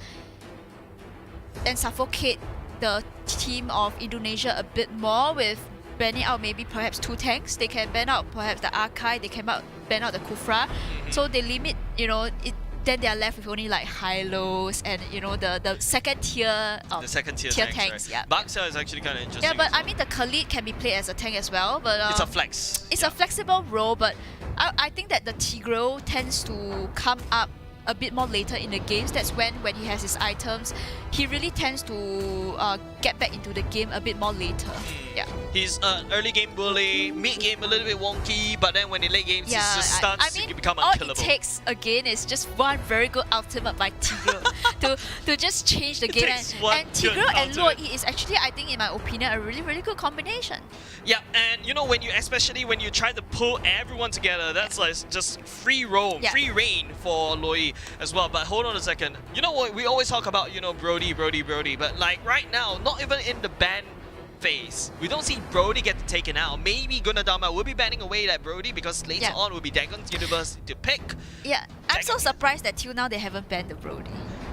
and suffocate the team of Indonesia a bit more with banning out maybe perhaps 2 tanks. They can ban out perhaps the Archive. They can ban out the Kufra. So they limit, you know, it. Then they are left with only like high-lows and the second tier tanks. Right? Yeah. Baxia is actually kind of interesting. Yeah, but I mean the Khalid can be played as a tank as well. But it's a flex. It's a flexible role, but I think that the Tigreal tends to come up a bit more later in the games. That's when he has his items, he really tends to get back into the game a bit more later. Yeah. He's early game bully, mid game a little bit wonky, but then when in late games he just starts to become unkillable. All it takes again is just one very good ultimate by Tigreal to just change the game. And Tigreal and Luo Yi is actually, I think in my opinion, a really, really good combination. Yeah, and you know, especially when you try to pull everyone together, that's like just free roam, free reign for Luo Yi as well. But hold on a second. You know what? We always talk about, you know, Brody, but like right now, not even in the ban phase, we don't see Brody get taken out. Maybe Gunnadama will be banning away that Brody because later on will be Dagon's University to pick. Yeah, I'm so surprised that till now they haven't banned the Brody.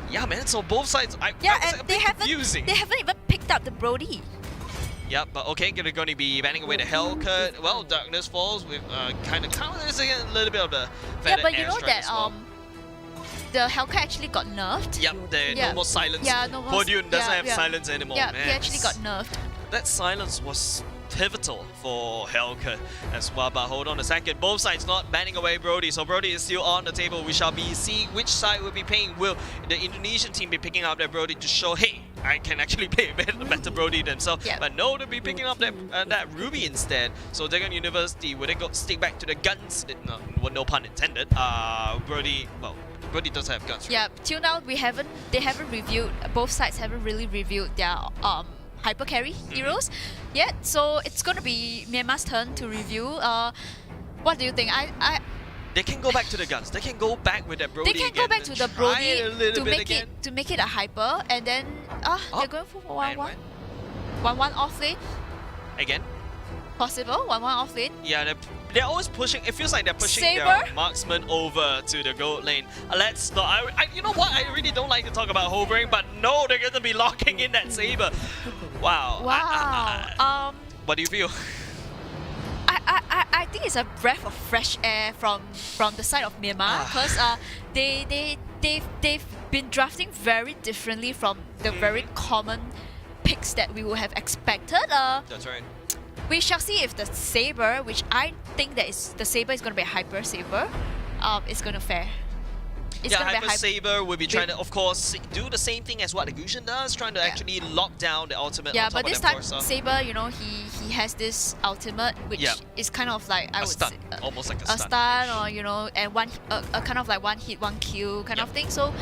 Yeah, man. So both sides, I was a bit confusing. They haven't even picked up the Brody. Yeah, but okay, they're going to be banning away the Hellcut. Well, Darkness Falls with kind of counters again a little bit of the feathered but you know airstrike that as well. the Hellcat actually got nerfed. Yep, no more silence. Yeah, no more. Podium doesn't have silence anymore. Yeah, man. he actually got nerfed. That silence was pivotal for Hellcat as well. But hold on a second, both sides not banning away Brody, so Brody is still on the table. We shall be seeing which side will be paying. Will the Indonesian team be picking up their Brody to show, hey, I can actually play a better Brody themselves? But no, they'll be picking up that Ruby instead. So Dagon University, will they stick back to the guns? No pun intended. Brody does have guns, right? Yeah, till now they haven't reviewed, both sides haven't really reviewed their hyper carry heroes yet. So it's gonna be Myanmar's turn to review. What do you think? They can go back to the guns. They can go back with that Brody. They can go back to the Brody to make it a hyper, and then they're going for 1-1. 1-1 off lane. Again? Possible 1-1 off lane. Yeah, they're always pushing. It feels like they're pushing Saber? their marksman over to the gold lane. Let's not. You know what? I really don't like to talk about hovering, but no, they're gonna be locking in that Saber. Wow. Wow. What do you feel? I think it's a breath of fresh air from the side of Myanmar, because they've been drafting very differently from the very common picks that we would have expected. That's right. We shall see if the Saber, which I think that the Saber is going to be a Hyper Saber, is going to fare. Hyper Saber will be trying to, of course, do the same thing as what the Gushin does, trying to actually lock down the ultimate. Yeah, on top but this of time Forza. Saber, you know, he has this ultimate, which is kind of like a stun, almost like a stun, or you know, and a kind of like one hit, one kill kind of thing. So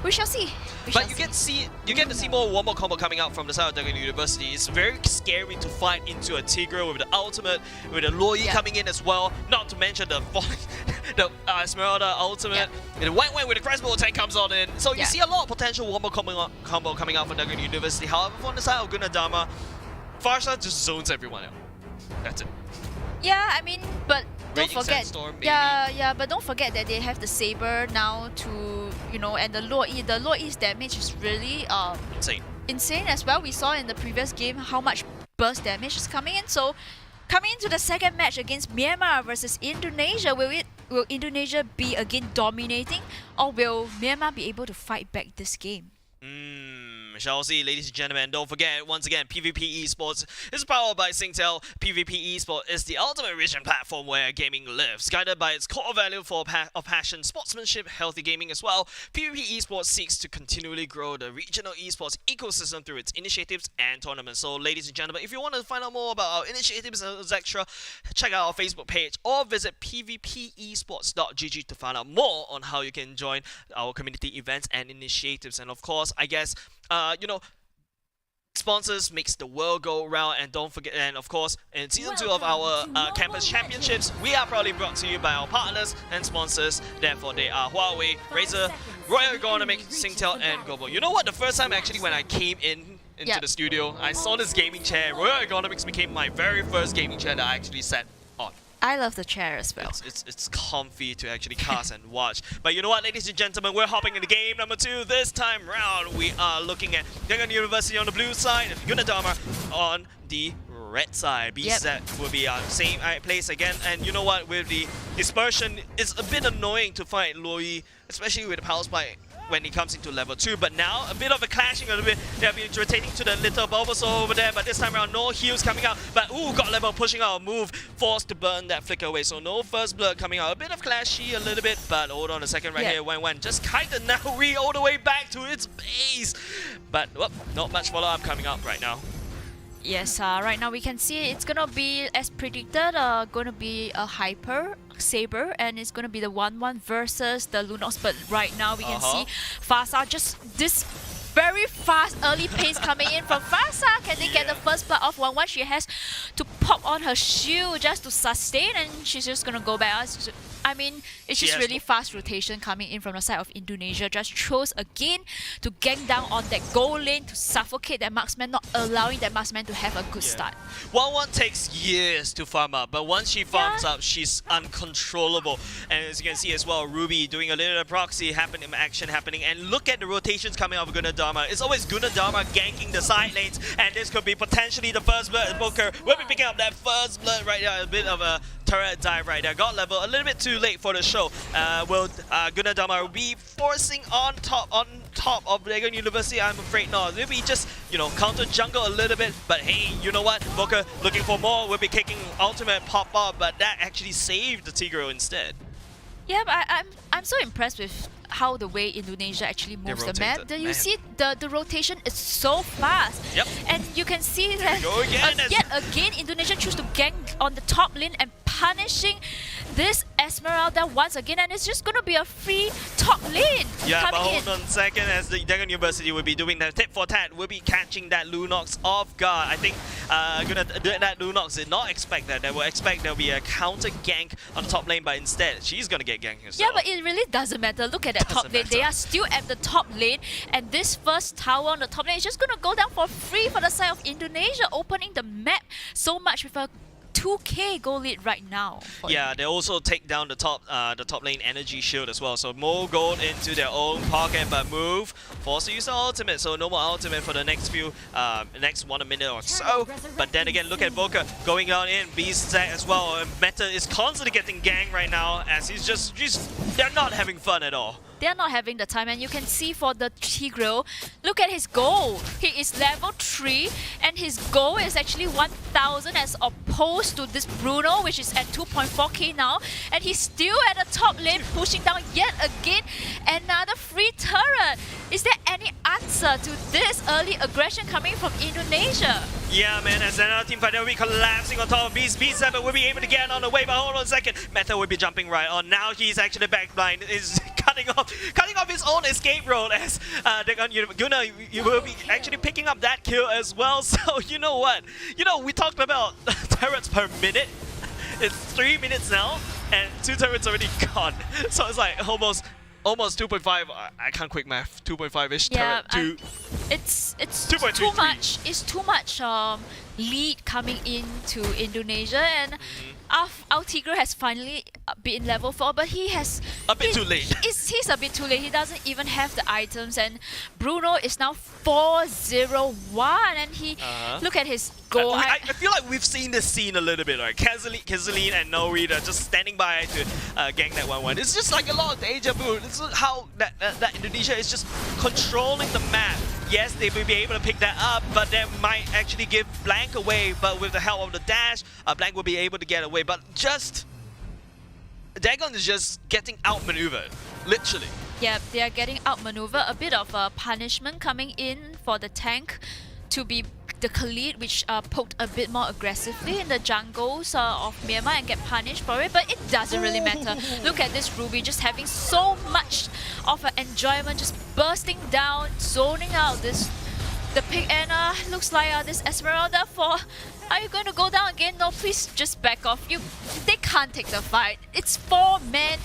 we shall see. But you get to see more warm-up combo coming out from the side of Dagon University. It's very scary to fight into a Tigreal with the ultimate, with the Luo Yi coming in as well. Not to mention the Esmeralda ultimate. And the White with the crossbow tank comes on in. So you see a lot of potential warm-up combo coming out from Dagon University. However, from the side of Gunnadama, Farsha just zones everyone out. That's it. Yeah, I mean, but don't forget. Sandstorm, but don't forget that they have the Saber now to, you know, and the Luo Yi. The Luo Yi's damage is really insane as well. We saw in the previous game how much burst damage is coming in. So coming into the second match against Myanmar versus Indonesia, will Indonesia be again dominating, or will Myanmar be able to fight back this game? Shall see, ladies and gentlemen. Don't forget, once again, PvP Esports is powered by Singtel. PvP Esports is the ultimate region platform where gaming lives. Guided by its core value of passion, sportsmanship, healthy gaming as well, PvP Esports seeks to continually grow the regional esports ecosystem through its initiatives and tournaments. So, ladies and gentlemen, if you want to find out more about our initiatives and etc., check out our Facebook page or visit pvpesports.gg to find out more on how you can join our community events and initiatives. And of course, I guess, you know, sponsors makes the world go round, and don't forget, and of course, in season 2 of our campus championships, we are proudly brought to you by our partners and sponsors. Therefore, they are Huawei, Razer, Royale, Ergonomics, Singtel, and GOMO. You know what? The first time actually when I came into the studio, I saw this gaming chair. Royale Ergonomics became my very first gaming chair that I actually sat on. I love the chair as well. It's comfy to actually cast and watch. But you know what, ladies and gentlemen, we're hopping into game number 2. This time round, we are looking at Dagon University on the blue side and Gunnadama on the red side. BZ will be same place again. And you know what? With the dispersion, it's a bit annoying to fight Loi, especially with the power spike when he comes into level 2. But now, a bit of a clashing a little bit. They'll be rotating to the little Bulbasaur over there, but this time around, no heals coming out. But ooh, got level pushing out a move, forced to burn that flicker away. So no first blood coming out. A bit of clashy a little bit, but hold on a second right here. When just kite the Nauri all the way back to its base. But whoop, not much follow-up coming up right now. Yes, right now we can see it's gonna be, as predicted, gonna be a Hyper Saber, and it's gonna be the 1-1 versus the Lunox. But right now we can see Fasa just this very fast early pace coming in from Fasa. Can they get the first blood off 1-1? She has to pop on her shield just to sustain, and she's just gonna go back. I mean, it's just really fast rotation coming in from the side of Indonesia. Just chose again to gang down on that goal lane to suffocate that marksman, not allowing that marksman to have a good start. 1-1 takes years to farm up, but once she farms up, she's uncontrollable. And as you can see as well, Ruby doing a little proxy action happening. And look at the rotations coming out of Gunnadharma. It's always Gunnadharma ganking the side lanes, and this could be potentially the first blood. Booker will be picking up that first blood right now. A bit of a turret dive right there. Got level a little bit too late for the show. Will Gunnadharma be forcing on top of Dragon University? I'm afraid not. Maybe just, you know, counter jungle a little bit. But hey, you know what? Booker looking for more. Will be kicking ultimate pop up, but that actually saved the Tigreal instead. Yeah, but I'm so impressed with how the way Indonesia actually moves the map. You see the rotation is so fast. Yep. And you can see that yet again Indonesia choose to gang on the top lane and punishing this Esmeralda once again, and it's just gonna be a free top lane. Yeah, but coming hold on a second, as the Dragon University will be doing that tit for tat, will be catching that Lunox off guard. I think that Lunox did not expect that. They will expect there'll be a counter gank on the top lane, but instead she's gonna get ganked herself. Yeah, but it really doesn't matter. Look at that top lane. They are still at the top lane, and this first tower on the top lane is just gonna go down for free for the side of Indonesia, opening the map so much with a 2k gold lead right now. Yeah, they also take down the top lane energy shield as well. So more gold into their own pocket, but move forced to use the ultimate. So no more ultimate for the next few, next 1 minute or so. But then again, look at Boca going on in BZ as well. And Meta is constantly getting ganged right now, as they're not having fun at all. They're not having the time, and you can see for the Tigreal, look at his goal. He is level 3, and his goal is actually 1000 as opposed to this Bruno, which is at 2.4k now. And he's still at the top lane, pushing down yet again another free turret. Is there any answer to this early aggression coming from Indonesia? Yeah, man, as another team fight, they'll be collapsing on top of Beast. B7 will be able to get on the way, but hold on a second. Meta will be jumping right on. Now he's actually backblind, is cutting off his own escape road, as Gunnar, you will be actually picking up that kill as well. So you know what? You know, we talked about turrets per minute. It's 3 minutes now, and 2 turrets already gone. So it's like almost 2.5. I can't quick math. 2.5-ish turret. It's too much. It's too much lead coming into Indonesia, and our Tigreal has finally been level 4, but he has a bit too late. He's a bit too late. He doesn't even have the items, and Bruno is now 401, and he look at his goal. I feel like we've seen this scene a little bit, right? Kazaleen and Nori are just standing by to gang that 1-1. It's just like a lot of deja vu. This is how that Indonesia is just controlling the map. Yes, they will be able to pick that up, but they might actually give Blank away. But with the help of the dash, Blank will be able to get away. But just Dagon is just getting outmaneuvered, literally. Yeah, they are getting outmaneuvered. A bit of a punishment coming in for the tank to be the Khalid, which poked a bit more aggressively in the jungles of Myanmar and get punished for it, but it doesn't really matter. Look at this Ruby just having so much of an enjoyment, just bursting down, zoning out the pick, and looks like this Esmeralda are you going to go down again? No, please just back off. They can't take the fight. It's 4 men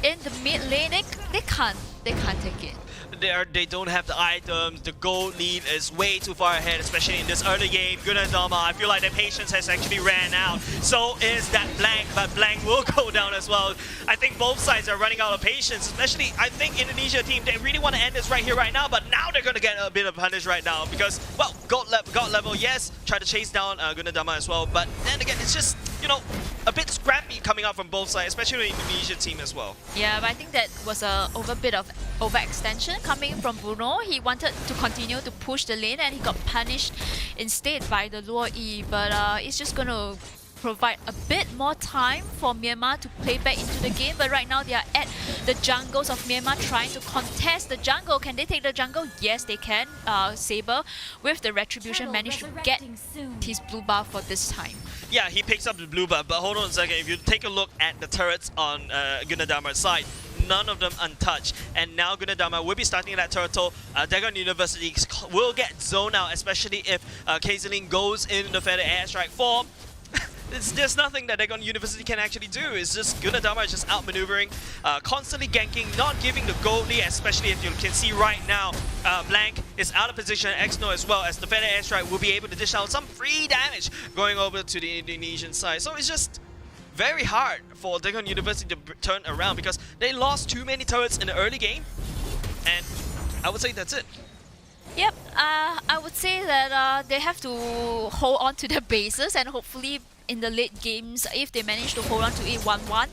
in the mid lane. They can't take it. they don't have the items. The gold lead is way too far ahead, especially in this early game. Gunadama, I feel like their patience has actually ran out. So is that Blank, but Blank will go down as well. I think both sides are running out of patience, especially I think Indonesia team, they really want to end this right here, right now, but now they're going to get a bit of punish right now because, well, God level, yes, try to chase down Gunadama as well, but then again, it's just, you know, a bit scrappy coming out from both sides, especially the Indonesia team as well. Yeah, but I think that was a bit of overextension coming from Bruno. He wanted to continue to push the lane and he got punished instead by the Luo E, but it's just going to provide a bit more time for Myanmar to play back into the game, but right now they are at the jungles of Myanmar trying to contest the jungle. Can they take the jungle? Yes, they can. Saber with the Retribution managed to get his blue buff for this time. Yeah, he picks up the blue buff, but hold on a second. If you take a look at the turrets on Gunadama's side, none of them untouched. And now Gunadama will be starting that turtle. Dagon University will get zoned out, especially if Kaiserling goes in the Feather Airstrike form. There's nothing that Dagon University can actually do. It's just Gunadama is just outmaneuvering, constantly ganking, not giving the gold lead, especially if you can see right now, Blank is out of position, Exno as well, as the Feather Airstrike will be able to dish out some free damage going over to the Indonesian side. So it's just very hard for Dagon University to turn around because they lost too many turrets in the early game, and I would say that's it. Yep, I would say that they have to hold on to their bases and hopefully in the late games, if they manage to hold on to it 1-1,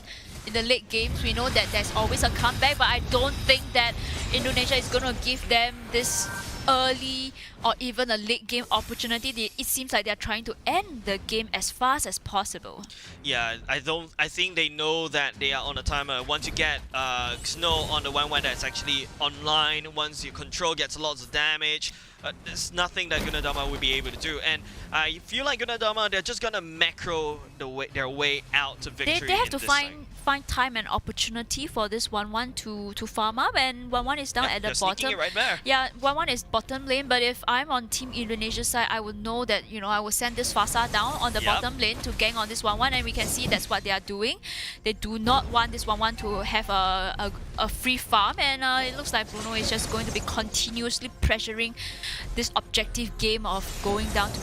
in the late games, we know that there's always a comeback, but I don't think that Indonesia is going to give them this early or even a late game opportunity. It seems like they're trying to end the game as fast as possible. Yeah, I think they know that they are on a timer. Once you get Snow on the 1-1 that's actually online, once your control gets lots of damage, there's nothing that Gunadama will be able to do. And I feel like Gunadama, they're just gonna macro their way out to victory. They have to find time and opportunity for this 1-1 to farm up, and 1-1 is down at the bottom. It right there. Yeah, 1-1 is bottom lane, but if I'm on Team Indonesia side, I would know that, you know, I will send this Fasa down on the bottom lane to gang on this 1-1, and we can see that's what they are doing. They do not want this 1-1 to have a free farm, and it looks like Bruno is just going to be continuously pressuring this objective game of going down to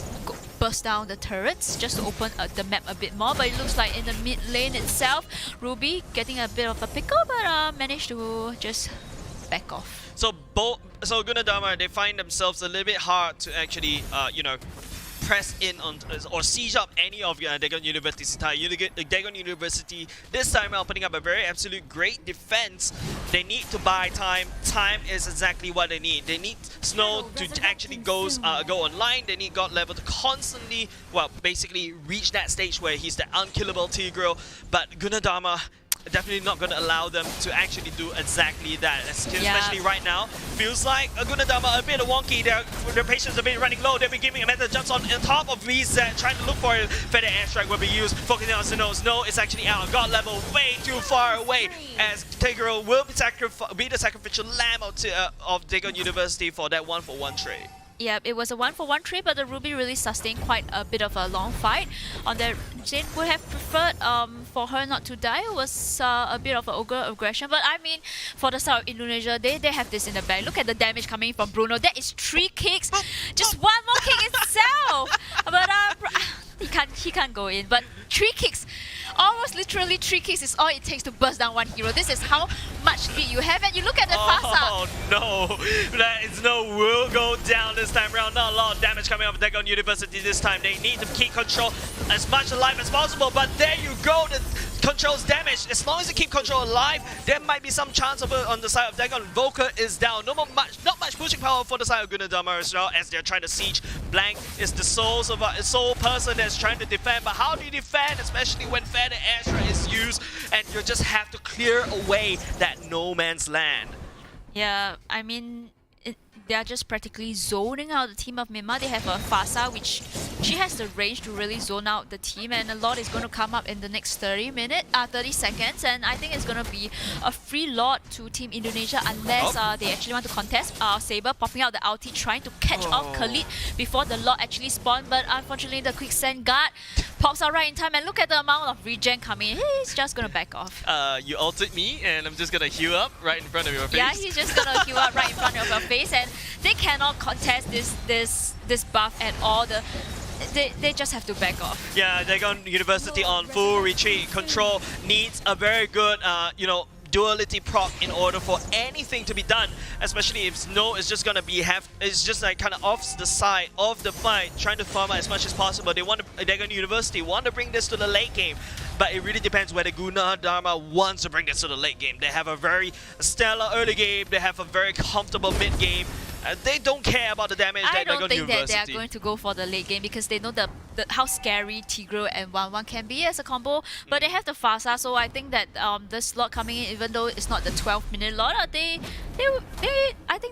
burst down the turrets just to open the map a bit more. But it looks like in the mid lane itself, Ruby getting a bit of a pickle, but managed to just back off. So Gunadama, they find themselves a little bit hard to actually, you know, press in on or siege up any of Dagon University's Dagon University this time around, putting up a very absolute great defense. They need to buy time. Time is exactly what they need. They need Snow to actually go online. They need God level to constantly, well, basically reach that stage where he's the unkillable Tigreal. But Gunadama definitely not going to allow them to actually do exactly that. Especially right now, feels like Gunadama a bit wonky. Their patience a bit running low. They'll be giving a method jumps on top of Reset, trying to look for a Feather Airstrike will be used, focusing on Snow. Snow is actually out. God level way too far away, as Tigreal will be the sacrificial lamb of Dagon University for that 1-for-1 trade. Yeah, it was a 1-for-1 trade, but the Ruby really sustained quite a bit of a long fight. On the Jane would have preferred for her not to die. It was a bit of an ogre aggression, but I mean, for the side of Indonesia, they have this in the bag. Look at the damage coming from Bruno. That is 3 kicks, just one more kick itself. But he can't go in. But 3 kicks, almost literally 3 kicks is all it takes to burst down one hero. This is how much lead you have, and you look at the Fasa. Oh no, that is will go down this time around. Not a lot of damage coming off Dagon University this time. They need to keep control as much alive as possible, but there you go. The control's damaged. As long as they keep control alive, there might be some chance of it on the side of Dagon. Volker is down. Not much pushing power for the side of Gunadama as well, as they're trying to siege. Blank is the sole person that's trying to defend, but how do you defend, especially when Feather Airstrike is used and you just have to clear away that no man's land? Yeah, I mean, they are just practically zoning out the team of Myanmar. They have a Fasa which she has the range to really zone out the team, and a lot is going to come up in the next 30 seconds, and I think it's going to be a free lot to Team Indonesia unless they actually want to contest. Saber popping out the ulti, trying to catch off Khalid before the lot actually spawned, but unfortunately the quicksand guard pops out right in time, and look at the amount of regen coming in. He's just going to back off. You ulted me, and I'm just going to heal up right in front of your face. Yeah, he's just going to heal up right in front of your face, and they cannot contest this buff at all. They just have to back off. Yeah, Dagon University on full retreat. Control needs a very good, duality proc in order for anything to be done, especially if Snow is just gonna it's just like kind of off the side of the fight, trying to farm out as much as possible. Dagon University want to bring this to the late game, but it really depends whether Guna Dharma wants to bring this to the late game. They have a very stellar early game, they have a very comfortable mid game. They don't care about the damage that Dagon University. I don't think that they are going to go for the late game because they know how scary Tigreal and 1-1 can be as a combo. But they have the Fasa, so I think that this slot coming in, even though it's not the 12-minute lot, I think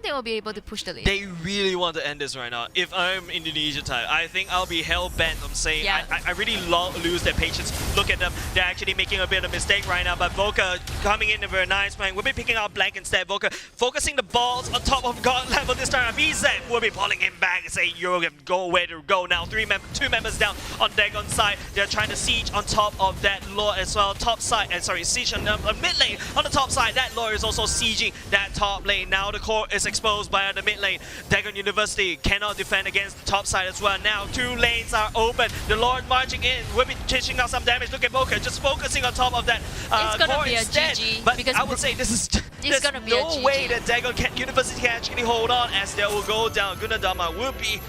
they will be able to push the lane. They really want to end this right now. If I'm Indonesia type, I think I'll be hell-bent on saying I really lose their patience. Look at them. They're actually making a bit of mistake right now, but Volker coming in very nice, playing. We'll be picking out Blank instead. Volker focusing the balls on top of God level this time. VZ will be pulling him back and saying, you're going to go where to go now. Two members down on Dagon's side. They're trying to siege on top of that lord as well. Top side, siege on mid lane on the top side. That lord is also sieging that top lane. Now the core is exposed by the mid lane. Dagon University cannot defend against the top side as well. Now 2 lanes are open. The lord marching in will be dishing out some damage. Look at Volker just focusing on top of that core instead. But I would say this is there's no way that Dagon University can actually hold on, as they will go down. Gunadama will be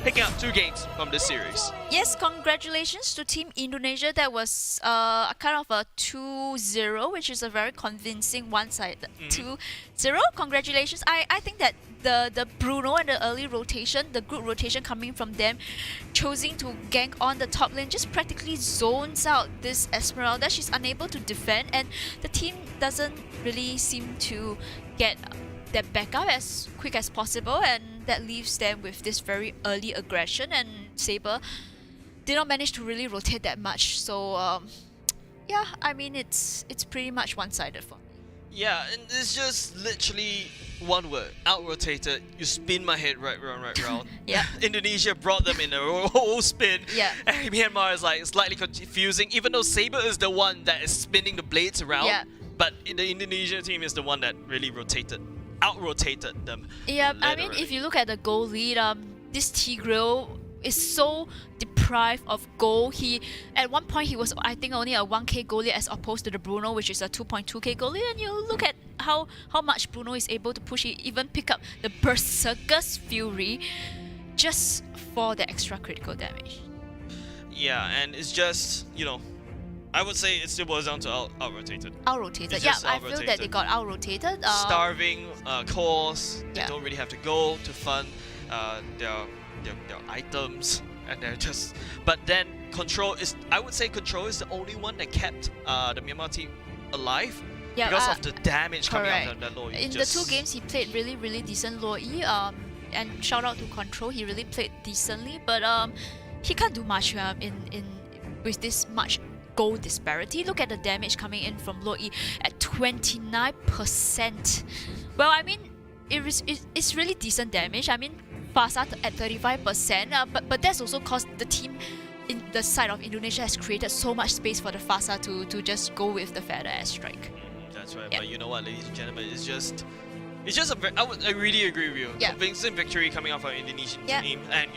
picking up 2 games from this series. Yes, congratulations to Team Indonesia. That was a kind of a 2-0, which is a very convincing one-sided 2-0. Congratulations. I think that the Bruno and the early rotation, the group rotation coming from them, choosing to gank on the top lane, just practically zones out this Esmeralda. She's unable to defend, and the team doesn't really seem to get their backup as quick as possible, and that leaves them with this very early aggression, and Saber did not manage to really rotate that much. So yeah, I mean it's pretty much one-sided for me. Yeah, and it's just literally one word, out-rotated. You spin my head right round. Yeah. Indonesia brought them in a whole spin. Yeah. And Myanmar is like slightly confusing, even though Saber is the one that is spinning the blades around. Yeah. But the Indonesia team is the one that really out-rotated them. Yeah, literally. I mean, if you look at the goal lead, this Tigreal is so deprived of goal. At one point he was, I think, only a 1k goal lead as opposed to the Bruno, which is a 2.2k goal lead. And you look at how much Bruno is able to push. He even pick up the Berserker's Fury just for the extra critical damage. Yeah, and it's just, I would say it still boils down to out-rotated. Out-rotated, yeah, I feel that they got out-rotated. Starving cores, they don't really have to go to fund their items, and they're just. But then I would say Control is the only one that kept the Myanmar team alive because of the damage coming out of that Low E. In the 2 games, he played really decent Low E. And shout out to Control, he really played decently, but he can't do much with this much goal disparity. Look at the damage coming in from Low E at 29%. Well, I mean, it's really decent damage. I mean, Fasa at 35%, but that's also because the team in the side of Indonesia has created so much space for the Fasa to just go with the feather airstrike. That's right. Yeah. But you know what, ladies and gentlemen, it's just I really agree with you. Yeah. Convincing victory coming out from Indonesian team, and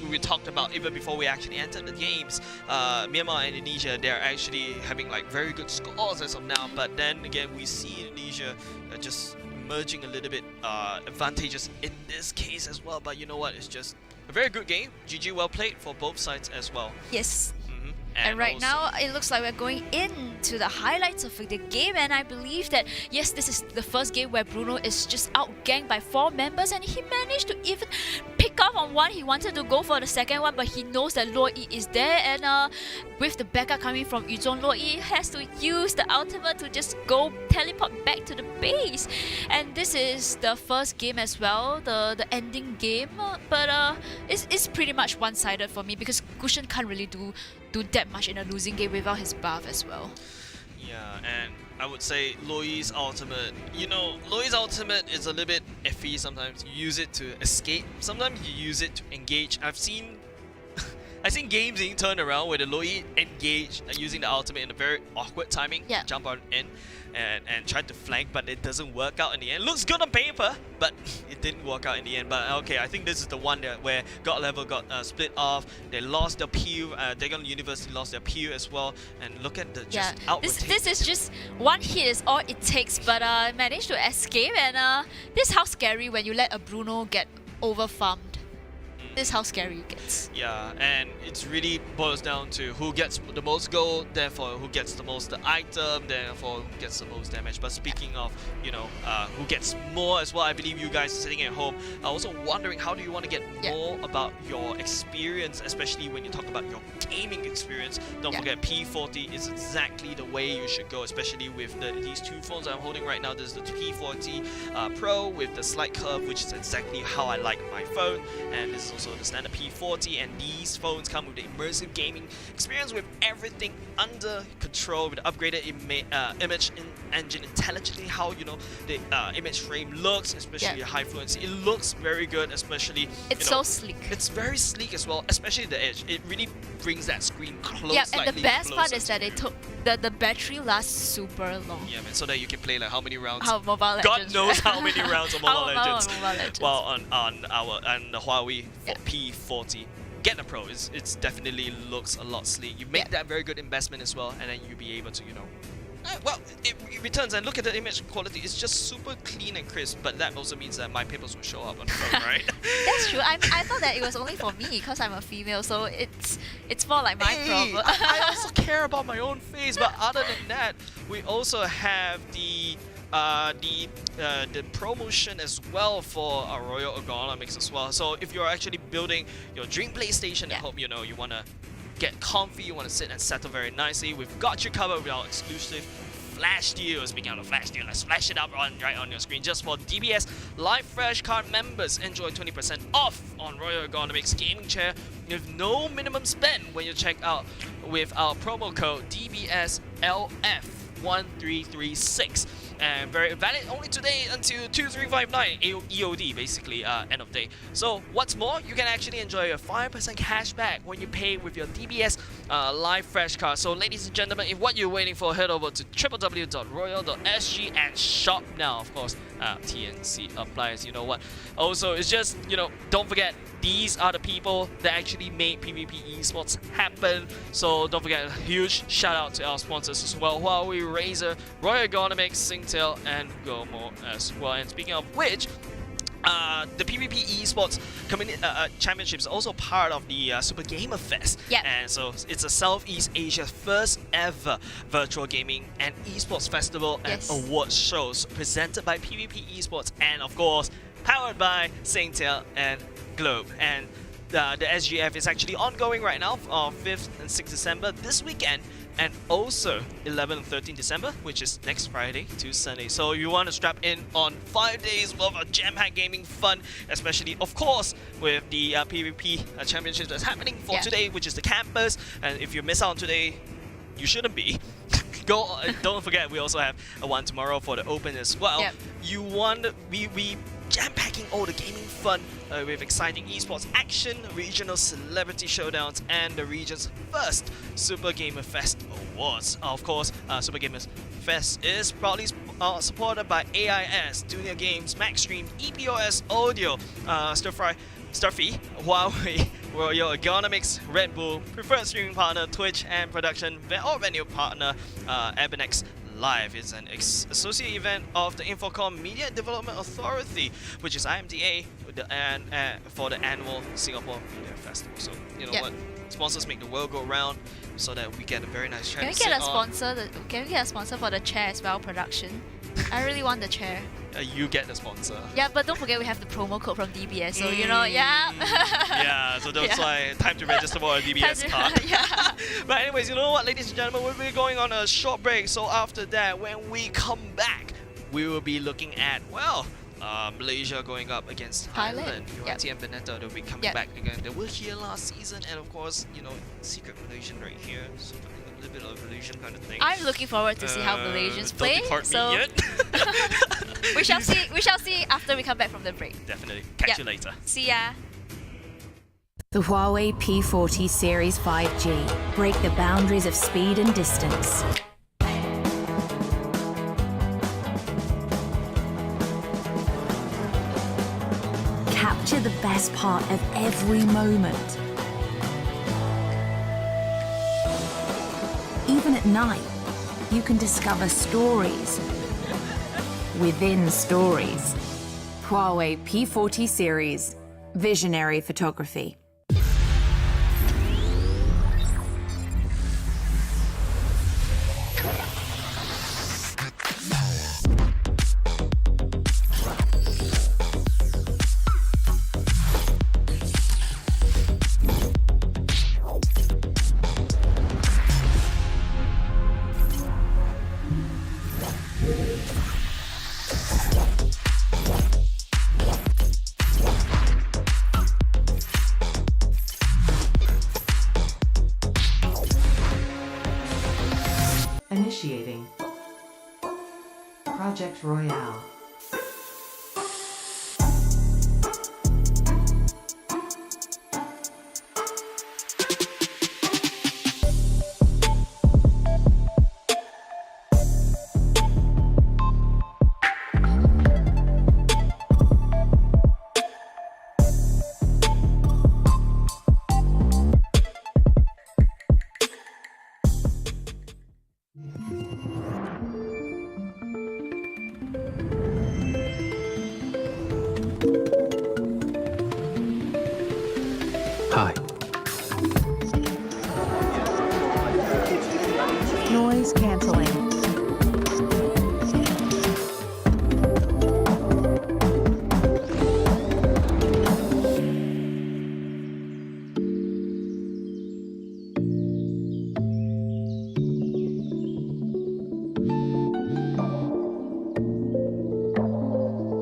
we talked about even before we actually entered the games, Myanmar and Indonesia, they're actually having like very good scores as of now. But then again, we see Indonesia just emerging a little bit advantageous in this case as well. But you know what? It's just a very good game. GG, well played for both sides as well. Yes. And right now, it looks like we're going into the highlights of the game, and I believe that, yes, this is the first game where Bruno is just outganked by 4 members, and he managed to even pick off on one. He wanted to go for the second one, but he knows that Luo Yi is there, and with the backup coming from Yuzhong, Luo Yi has to use the ultimate to just go teleport back to the base. And this is the first game as well, the ending game, but it's pretty much one-sided for me because Gushen can't really do that much in a losing game without his buff as well. Yeah, and I would say Luo Yi's ultimate, Luo Yi's ultimate is a little bit iffy sometimes. You use it to escape, sometimes you use it to engage. I've seen games being turned around where the Luo Yi engage using the ultimate in a very awkward timing, jump on in and try to flank, but it doesn't work out in the end. Looks good on paper, but it didn't work out in the end. But okay, I think this is the one where God Level got split off. They lost their Pew. Dagon University lost their Pew as well. And look at the this is just one hit is all it takes, but managed to escape. And this is how scary when you let a Bruno get over farmed. This is how scary it gets. Yeah, and it's really boils down to who gets the most gold, therefore who gets the most item, therefore who gets the most damage. But speaking of, who gets more as well, I believe you guys sitting at home are also wondering how do you want to get more about your experience, especially when you talk about your gaming experience. Don't forget P40 is exactly the way you should go, especially with these 2 phones I'm holding right now. This is the P40 Pro with the slight curve, which is exactly how I like my phone, and this is also the standard P40, and these phones come with the immersive gaming experience with everything under control, with the upgraded image engine intelligently, how the image frame looks, especially high fluency. It looks very good, especially it's so sleek. It's very sleek as well, especially the edge. It really brings that screen close. Yeah, and the best part is that they took the battery lasts super long. Yeah, man. So that you can play like how many rounds? Mobile Legends. God knows how many rounds of Mobile Legends. Mobile Legends. Well, on the Huawei P40. Get the Pro. It's definitely looks a lot sleek. You make that very good investment as well, and then you'll be able to it returns, and look at the image quality. It's just super clean and crisp. But that also means that my papers will show up on the phone, right? That's true. I thought that it was only for me because I'm a female, so it's more like my problem. I also care about my own face, but other than that, we also have the promotion as well for our Royal Ergonomics as well. So if you're actually building your dream PlayStation at home, you want to get comfy, you want to sit and settle very nicely, we've got you covered with our exclusive flash deal. Speaking of the flash deal, let's flash it up right on your screen. Just for DBS Live Fresh card members, enjoy 20% off on Royal Ergonomics gaming chair with no minimum spend when you check out with our promo code DBSLF1336. And very valid only today until 2359 EOD, basically end of day. So what's more, you can actually enjoy a 5% cash back when you pay with your DBS Live Fresh card. So ladies and gentlemen, if what you're waiting for, head over to www.royal.sg and shop now. Of course, TNC applies. You know what? Also, it's just don't forget, these are the people that actually made PvP Esports happen. So don't forget, a huge shout out to our sponsors as well: Huawei, Razer, Royal Ergonomics, Singtel, and GOMO as well. And speaking of which, the PvP Esports Championship is also part of the SuperGamerFest. Yep. And so it's a Southeast Asia's first ever virtual gaming and esports festival and awards shows presented by PvP Esports, and of course powered by Singtel and Globe. And the SGF is actually ongoing right now on 5th and 6th December this weekend, and also 11th and 13th December, which is next Friday to Sunday. So you want to strap in on 5 days worth of jam-packed gaming fun, especially of course with the PvP championship that's happening for today, which is the campus. And if you miss out on today, you shouldn't be. Don't forget, we also have a one tomorrow for the Open as well. You want we jam-packing all the gaming fun with exciting esports action, regional celebrity showdowns, and the region's first SuperGamerFest Awards. Of course, SuperGamerFest is proudly supported by AIS, Junior Games, Maxstream, EPOS Audio, Starfy, Huawei, Royal Ergonomics, Red Bull, preferred streaming partner Twitch, and production or venue partner Urbanex Live. Is an associate event of the Infocom Media Development Authority, which is IMDA, and for the annual Singapore Media Festival. So you know what? sponsors make the world go round, so that we get a very nice chair Can we to get sit a on. sponsor? Can we get a sponsor for the chair as well? Production. I really want the chair. You get the sponsor. Yeah, but don't forget we have the promo code from DBS, so you know, yeah. Yeah, so that's why time to register for a DBS card. Yeah. But anyways, you know what, ladies and gentlemen, we'll be going on a short break. So after that, when we come back, we will be looking at, well, Malaysia going up against Thailand. UNT and Benetta, they'll be coming back again. They were here last season, and of course, you know, secret Malaysian right here. So a little bit of Malaysian kind of thing. I'm looking forward to see how Malaysians play. Don't depart So me yet. we shall see. We shall see after we come back from the break. Definitely. Catch you later. See ya. The Huawei P40 Series 5G. Break the boundaries of speed and distance. Capture the best part of every moment. Even at night, you can discover stories within stories. Huawei P40 Series. Visionary photography. Initiating Project Royale. Hi. Noise cancelling.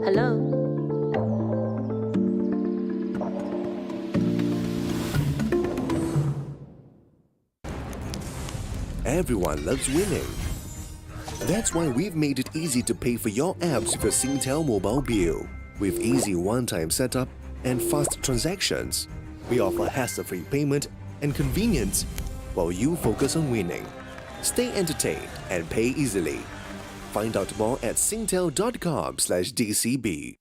Hello? Everyone loves winning. That's why we've made it easy to pay for your apps with your Singtel mobile bill. With easy one-time setup and fast transactions, we offer hassle-free payment and convenience while you focus on winning. Stay entertained and pay easily. Find out more at singtel.com/DCB.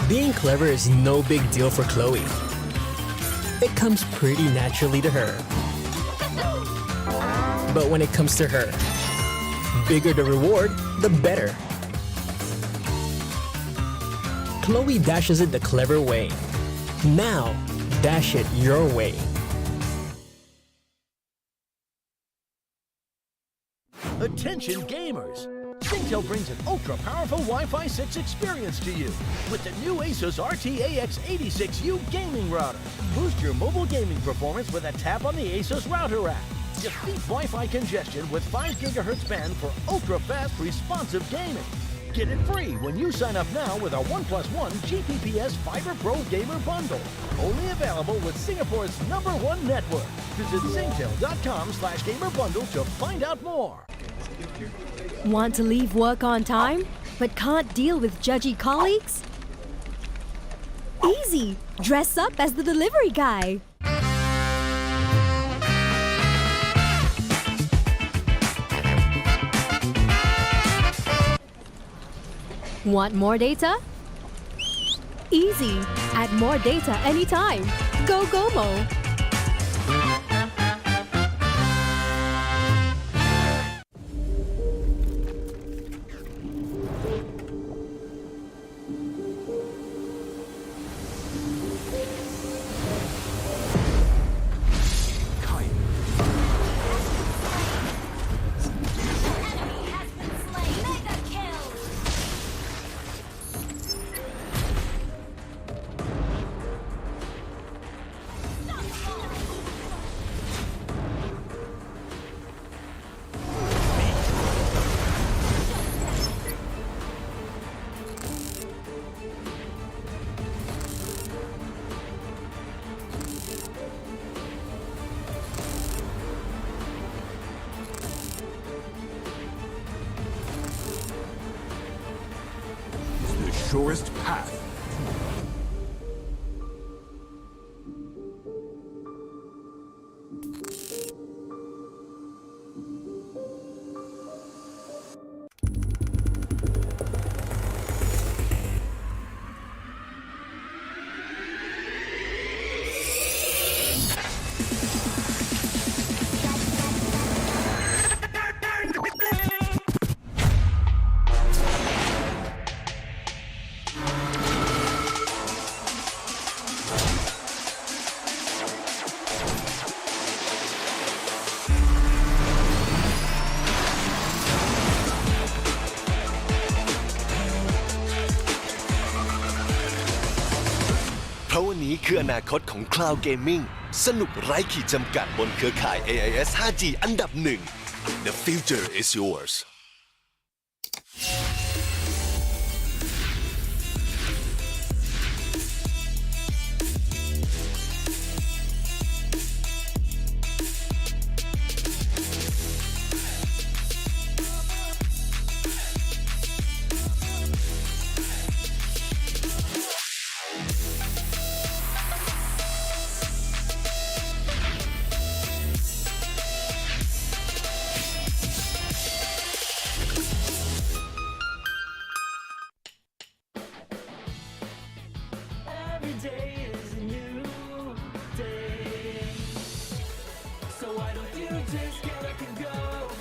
Being clever is no big deal for Chloe. It comes pretty naturally to her. But when it comes to her, bigger the reward, the better. Chloe dashes it the clever way. Now, dash it your way. Attention gamers! Singtel brings an ultra-powerful Wi-Fi 6 experience to you with the new Asus RT-AX86U gaming router. Boost your mobile gaming performance with a tap on the Asus router app. Defeat Wi-Fi congestion with 5 GHz band for ultra-fast responsive gaming. Get it free when you sign up now with our 1+1 GPPS Fiber Pro Gamer Bundle. Only available with Singapore's #1 network. Visit singtel.com/gamerbundle to find out more. Want to leave work on time, but can't deal with judgy colleagues? Easy! Dress up as the delivery guy. Want more data? Easy! Add more data anytime. Go GOMO! surest path.เพราะวันนี้คืออนาคตของ Cloud Gaming สนุกไร้ขีดจำกัดบนเครือข่าย AIS 5G อันดับหนึ่ง The future is yours Every day is a new day. So why don't you just get up and go?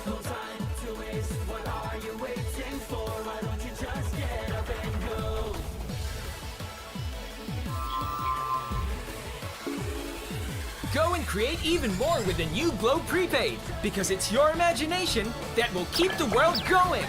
No time to waste. What are you waiting for? Why don't you just get up and go? Go and create even more with the new Glow Prepaid, because it's your imagination that will keep the world going.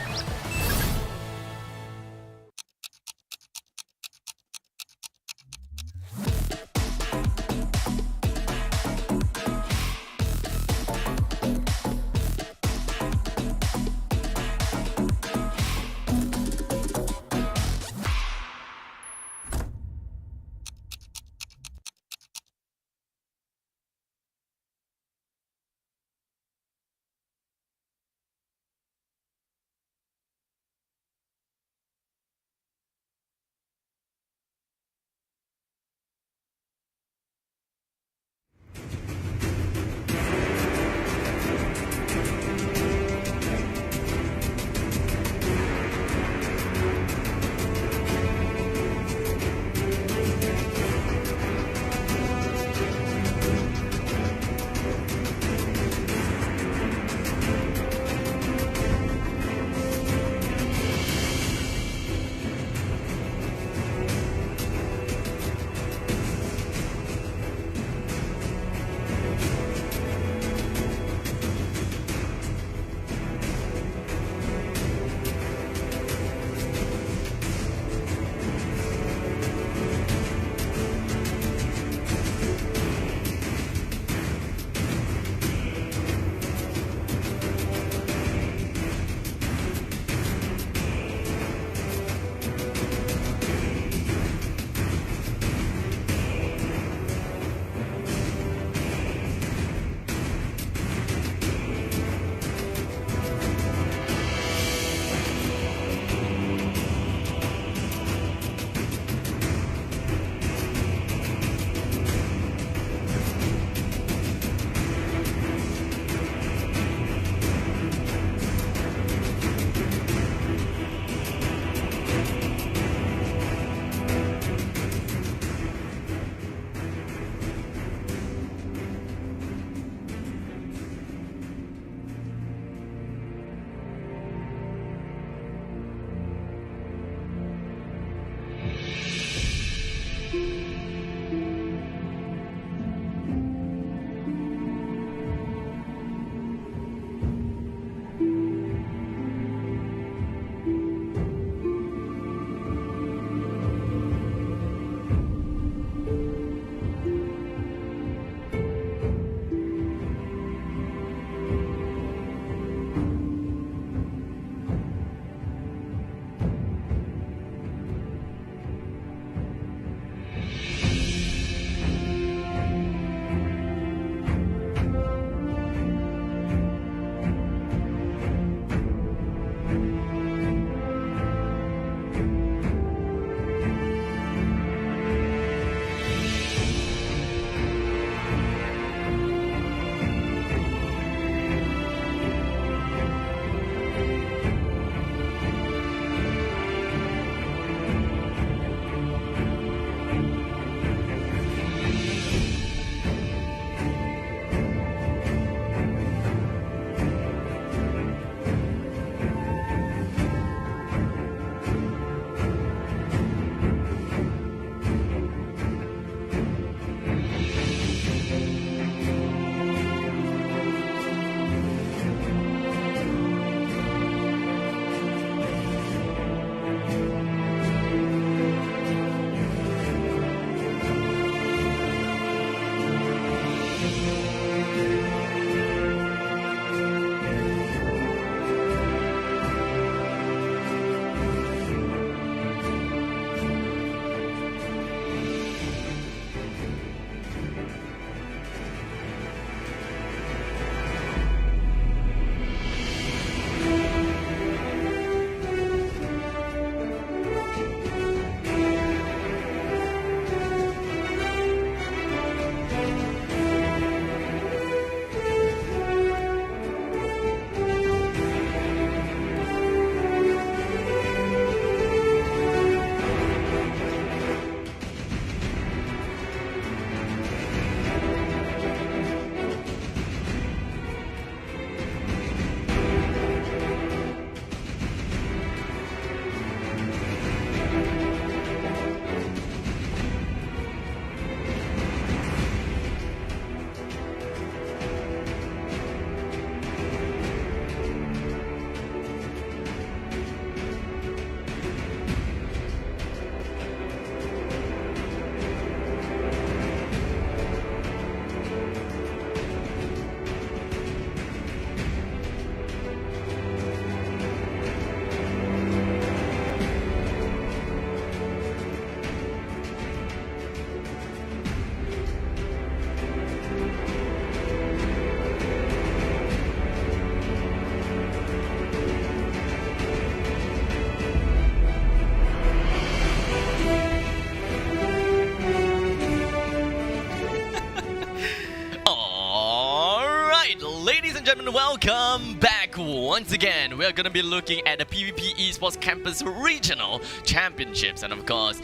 and gentlemen, welcome back once again. We're going to be looking at the PvP Esports Campus Regional Championships. And of course,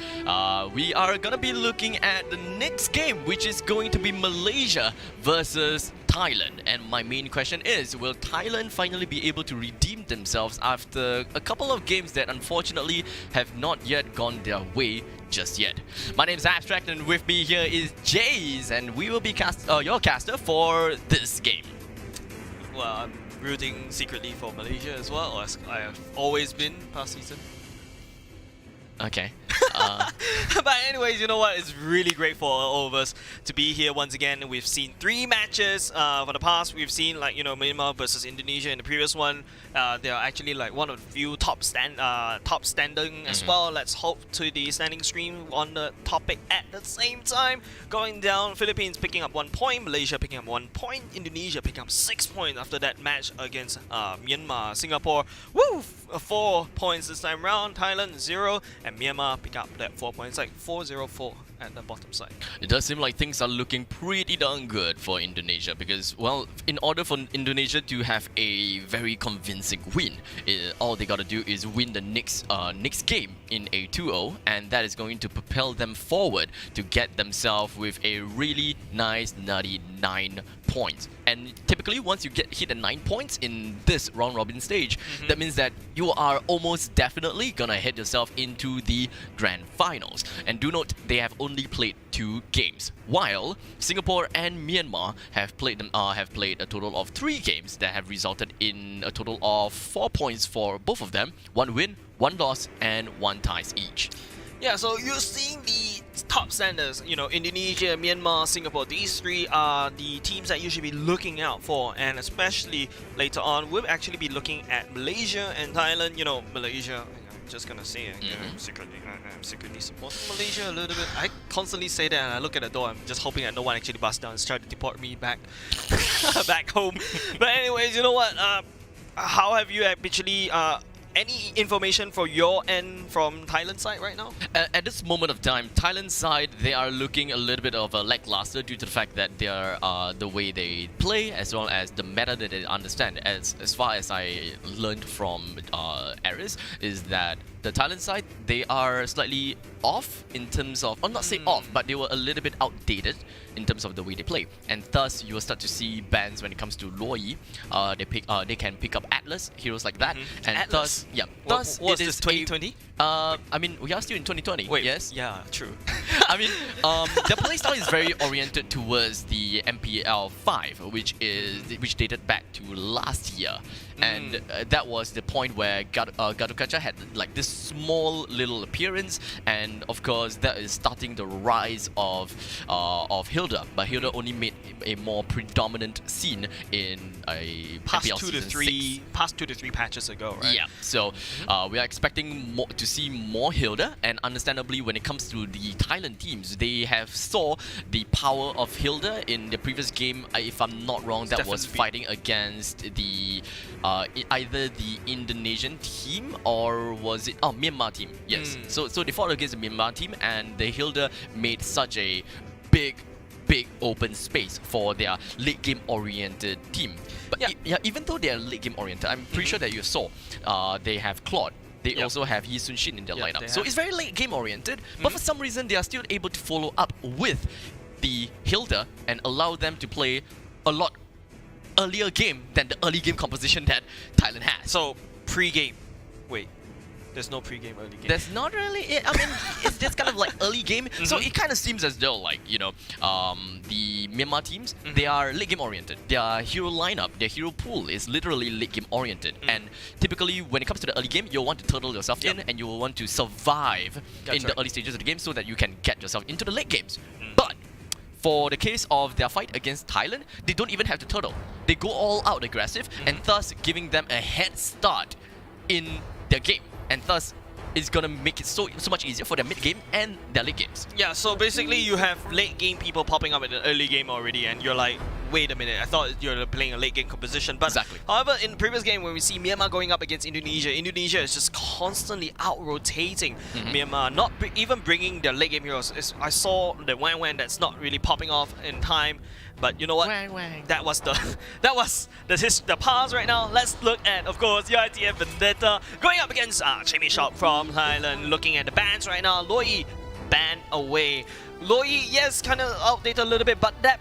we are going to be looking at the next game, which is going to be Malaysia versus Thailand. And my main question is, will Thailand finally be able to redeem themselves after a couple of games that unfortunately have not yet gone their way just yet? My name is Abstract, and with me here is Jays, and we will be your caster for this game. Well, I'm rooting secretly for Malaysia as well, as I have always been past season. Okay. But anyways, you know what? It's really great for all of us to be here once again. We've seen 3 matches for the past. We've seen, like, you know, Myanmar versus Indonesia in the previous one. They are actually like one of the few top standing as well. Let's hope to the standing stream on the topic at the same time. Going down, Philippines picking up 1 point, Malaysia picking up 1 point, Indonesia picking up 6 points after that match against Myanmar. Singapore, 4 points this time round. Thailand 0, and Myanmar pick up that 4 points, like 4-0-4 at the bottom side. It does seem like things are looking pretty darn good for Indonesia because, well, in order for Indonesia to have a very convincing win, all they gotta do is win the next game in a 2-0, and that is going to propel them forward to get themselves with a really nice nutty 9 points. And typically, once you hit the 9 points in this round robin stage, that means that you are almost definitely gonna head yourself into the grand finals. And do note, they have only played 2 games, while Singapore and Myanmar have played a total of 3 games that have resulted in a total of 4 points for both of them: 1 win, 1 loss, and 1 ties each. Yeah, so you're seeing the top standers, you know, Indonesia, Myanmar, Singapore. These 3 are the teams that you should be looking out for, and especially later on, we'll actually be looking at Malaysia and Thailand. You know, Malaysia, I'm just gonna say it, I'm secretly supporting Malaysia a little bit. I constantly say that, and I look at the door, I'm just hoping that no one actually busts down and tries to deport me back, back home. But anyways, you know what, how have you actually, any information for your end from Thailand side right now? At this moment of time, Thailand side, they are looking a little bit of a lackluster due to the fact that they are the way they play as well as the meta that they understand. As far as I learned from Aris, is that the Thailand side, they are slightly off in terms of, or not say off, but they were a little bit outdated in terms of the way they play, and thus you will start to see bans when it comes to Loi. They can pick up Atlas, heroes like that, and Atlas? thus, yeah. Thus, what's this, 2020? I mean, we are still in 2020. Wait, yes. Yeah, true. I mean, their playstyle is very oriented towards the MPL 5, which dated back to last year. And that was the point where Gadukacha had like this small little appearance, and of course that is starting the rise of Hilda. But Hilda only made a more predominant scene in a past MPL 2 to 3 patches ago, right? Yeah. So we are expecting to see more Hilda, and understandably, when it comes to the Thailand teams, they have saw the power of Hilda in the previous game. If I'm not wrong, that was fighting against the either the Indonesian team or was it Myanmar team? Yes. So they fought against the Myanmar team, and the Hilda made such a big open space for their late game oriented team. But even though they are late game oriented, I'm pretty sure that you saw they have Claude. They also have Yi Sun Shin in their lineup. So it's very late game oriented, but for some reason they are still able to follow up with the Hilda and allow them to play a lot earlier game than the early game composition that Thailand has. So pre-game, wait, there's no pre-game, early game. There's not really. I mean, it's just kind of like early game. So it kind of seems as though, like, you know, the Myanmar teams, they are late game oriented. Their hero lineup, their hero pool is literally late game oriented. And typically, when it comes to the early game, you'll want to turtle yourself in, and you will want to survive in the early stages of the game so that you can get yourself into the late games. But for the case of their fight against Thailand, they don't even have to turtle. They go all out aggressive, and thus giving them a head start in their game. And thus, it's gonna make it so much easier for their mid game and their late games. Yeah, so basically you have late game people popping up in the early game already, and you're like, wait a minute, I thought you're playing a late game composition. But Exactly. however, in the previous game, when we see Myanmar going up against Indonesia, Indonesia is just constantly out-rotating Myanmar, not even bringing their late game heroes. I saw the Wang Wang that's not really popping off in time. But you know what? Wang Wang. That was the past right now. Let's look at, of course, UITM Vendetta going up against Chimmy Shop from Thailand. Looking at the bans right now, Loi ban away. Loi, yes, kind of outdated a little bit, but that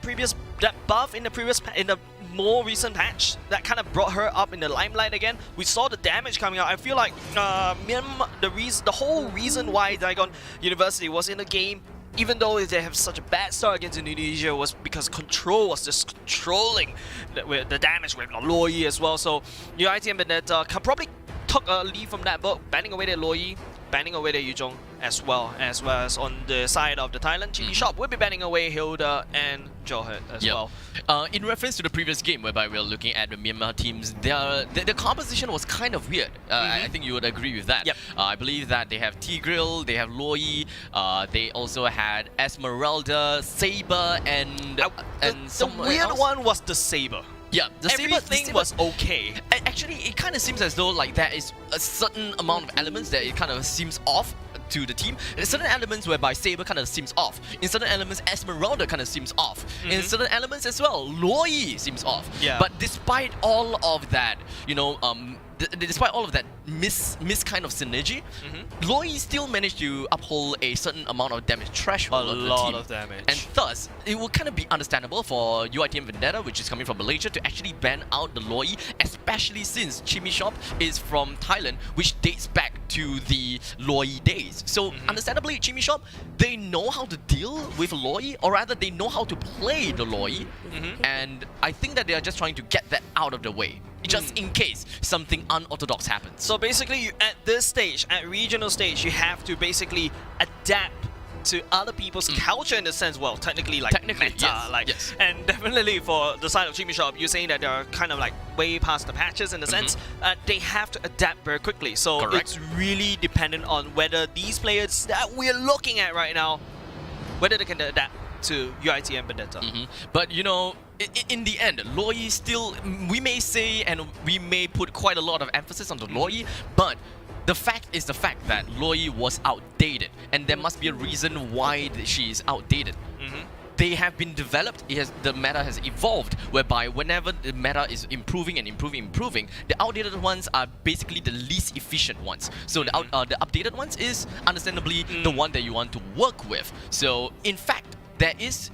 buff in the more recent patch that kind of brought her up in the limelight again. We saw the damage coming out. I feel like Myanmar, the whole reason why Dagon University was in the game, even though they have such a bad start against Indonesia, was because Control was just controlling the damage with Loi as well. So UITM Vendetta probably took a lead from that book, banning away their Loi, banning away their Yuzhong, as well as on the side of the Thailand, Chimmy Shop will be banning away Hilda and Johet as well. In reference to the previous game, whereby we are looking at the Myanmar teams, the composition was kind of weird. I think you would agree with that. I believe that they have Tigreal, they have Loi, they also had Esmeralda, Saber, and the weird one was the Saber. Yeah, the Everything was okay. Actually, it kind of seems as though like there is a certain amount of elements that it kind of seems off to the team. There's certain elements whereby Saber kind of seems off. In certain elements, Esmeralda kind of seems off. In certain elements as well, Loi seems off. Yeah. But despite all of that, you know, despite all of that miss kind of synergy, Loi still managed to uphold a certain amount of damage threshold of the team. A lot of damage. And thus, it will kind of be understandable for UITM Vendetta, which is coming from Malaysia, to actually ban out the Loi, especially since Chimmy Shop is from Thailand, which dates back to the Loi days. So, understandably, Chimmy Shop, they know how to deal with Loi, or rather, they know how to play the Loi, and I think that they are just trying to get that out of the way, just in case something unorthodox happens. So basically, at this stage, at regional stage, you have to basically adapt to other people's culture in the sense, well, technically meta, yes. And definitely for the side of Chimmy Shop, you're saying that they're kind of like way past the patches in the sense, they have to adapt very quickly. So it's really dependent on whether these players that we're looking at right now, whether they can adapt to UITM Vendetta. But you know, in the end, Loi still, we may say and we may put quite a lot of emphasis on the Loi, but the fact is the fact that Loi was outdated, and there must be a reason why she is outdated. They have been developed, the meta has evolved, whereby whenever the meta is improving and improving, the outdated ones are basically the least efficient ones. So the updated ones is understandably the one that you want to work with. So in fact, there is,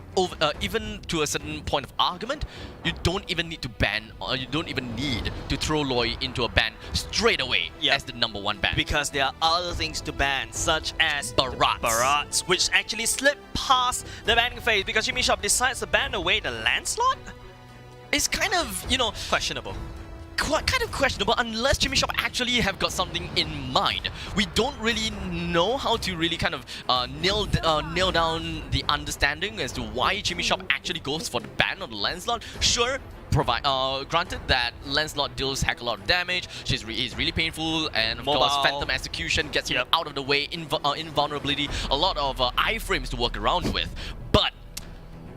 even to a certain point of argument, you don't even need to ban, or you don't even need to throw Loi into a ban straight away as the #1 ban. Because there are other things to ban, such as Barats, which actually slipped past the banning phase because Chimmy Shop decides to ban away the Lancelot? It's kind of, you know, questionable. Kind of questionable unless Chimmy Shop actually have got something in mind. We don't really know how to really kind of nail down the understanding as to why Chimmy Shop actually goes for the ban on the Lancelot. Sure, granted that Lancelot deals heck a lot of damage, he's really painful, and of course Phantom Execution gets him out of the way, invulnerability, a lot of iframes to work around with. But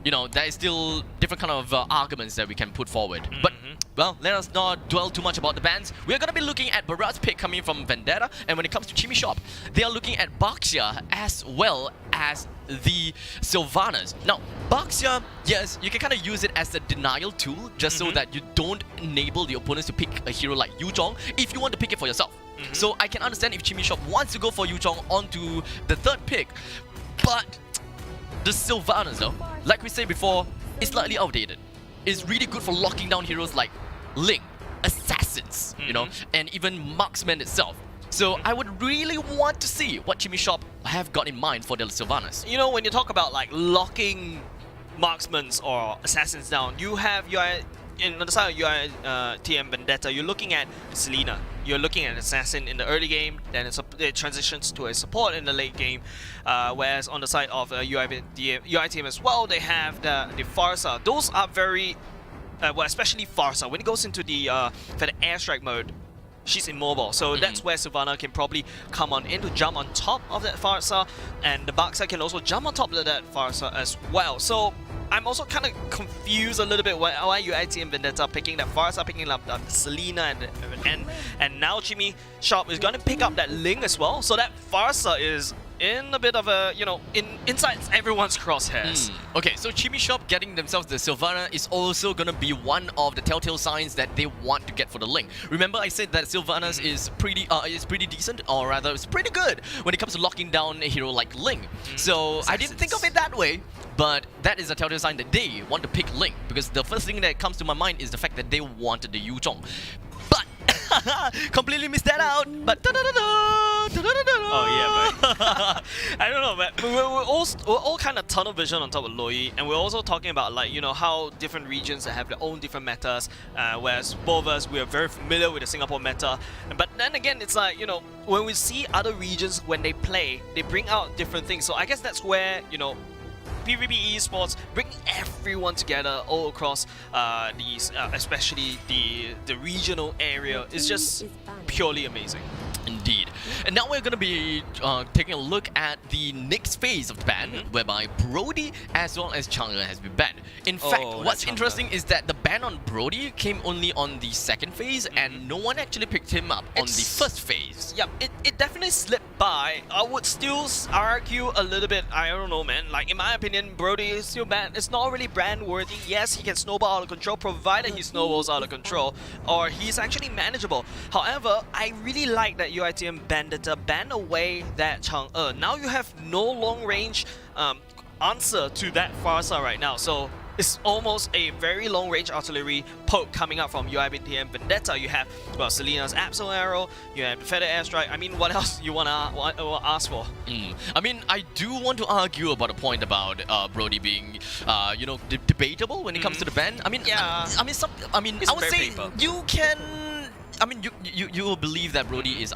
you know, there is still different kind of arguments that we can put forward. But well, let us not dwell too much about the bans. We are going to be looking at Barat's pick coming from Vendetta, and when it comes to Chimmy Shop, they are looking at Baxia as well as the Sylvanas. Now, Baxia, yes, you can kind of use it as a denial tool, just so that you don't enable the opponents to pick a hero like Yuzhong if you want to pick it for yourself. So I can understand if Chimmy Shop wants to go for Yuzhong onto the third pick, but the Sylvanas, though, like we said before, is slightly outdated. It's really good for locking down heroes like Link, Assassins, you know, and even Marksman itself. So I would really want to see what Chimmy Shop have got in mind for the Sylvanas. You know, when you talk about like locking Marksmans or Assassins down, you have on the side of UITM Vendetta, you're looking at Selena. You're looking at Assassin in the early game, then it transitions to a support in the late game. Whereas on the side of UITM as well, they have the Farsa. Those are very, well, especially Farsa. When it goes into the for the airstrike mode, she's immobile. So that's where Sylvana can probably come on in to jump on top of that Farsa, and the Baksa can also jump on top of that Farsa as well. So I'm also kind of confused a little bit why UIT and Vendetta picking that Farsa, picking up Selena, and now Jimmy Shop is going to pick up that Ling as well. So that Farsa is in a bit of a, inside everyone's crosshairs. Okay, so Chimmy Shop getting themselves the Sylvana is also gonna be one of the telltale signs that they want to get for the Ling. Remember I said that Sylvana's is pretty decent, or rather it's pretty good when it comes to locking down a hero like Ling. So I didn't think of it that way, but that is a telltale sign that they want to pick Ling, because the first thing that comes to my mind is the fact that they wanted the Yu Zhong. But completely missed that out. But oh yeah, but I don't know, but we're all kind of tunnel vision on top of Loi, and we're also talking about how different regions have their own different metas. Whereas both of us, we are very familiar with the Singapore meta. But then again, it's like when we see other regions when they play, they bring out different things. So I guess that's where PvP esports, bringing everyone together all across these, especially the regional area, is just purely amazing. Indeed. And now we're going to be taking a look at the next phase of the ban, whereby Brody as well as Chang'e has been banned. In fact, what's interesting is that the ban on Brody came only on the second phase, and no one actually picked him up on the first phase. Yep, it definitely slipped by. I would still argue a little bit, I don't know, man. Like, in my opinion, Brody is still banned. It's not really brand worthy. Yes, he can snowball out of control, provided he snowballs out of control, or he's actually manageable. However, I really like that UITM Bandita banned away that Chang'e. Now you have no long range answer to that Farsa right now. So it's almost a very long range artillery poke coming up from UITM Vendetta. You have, well, Selena's Absol Arrow, you have the Feather Airstrike. I mean, what else you want to ask for? I mean, I do want to argue about a point about Brody being, debatable when it comes to the ban. I mean, yeah. I would say you can. I mean, you will believe that Brody is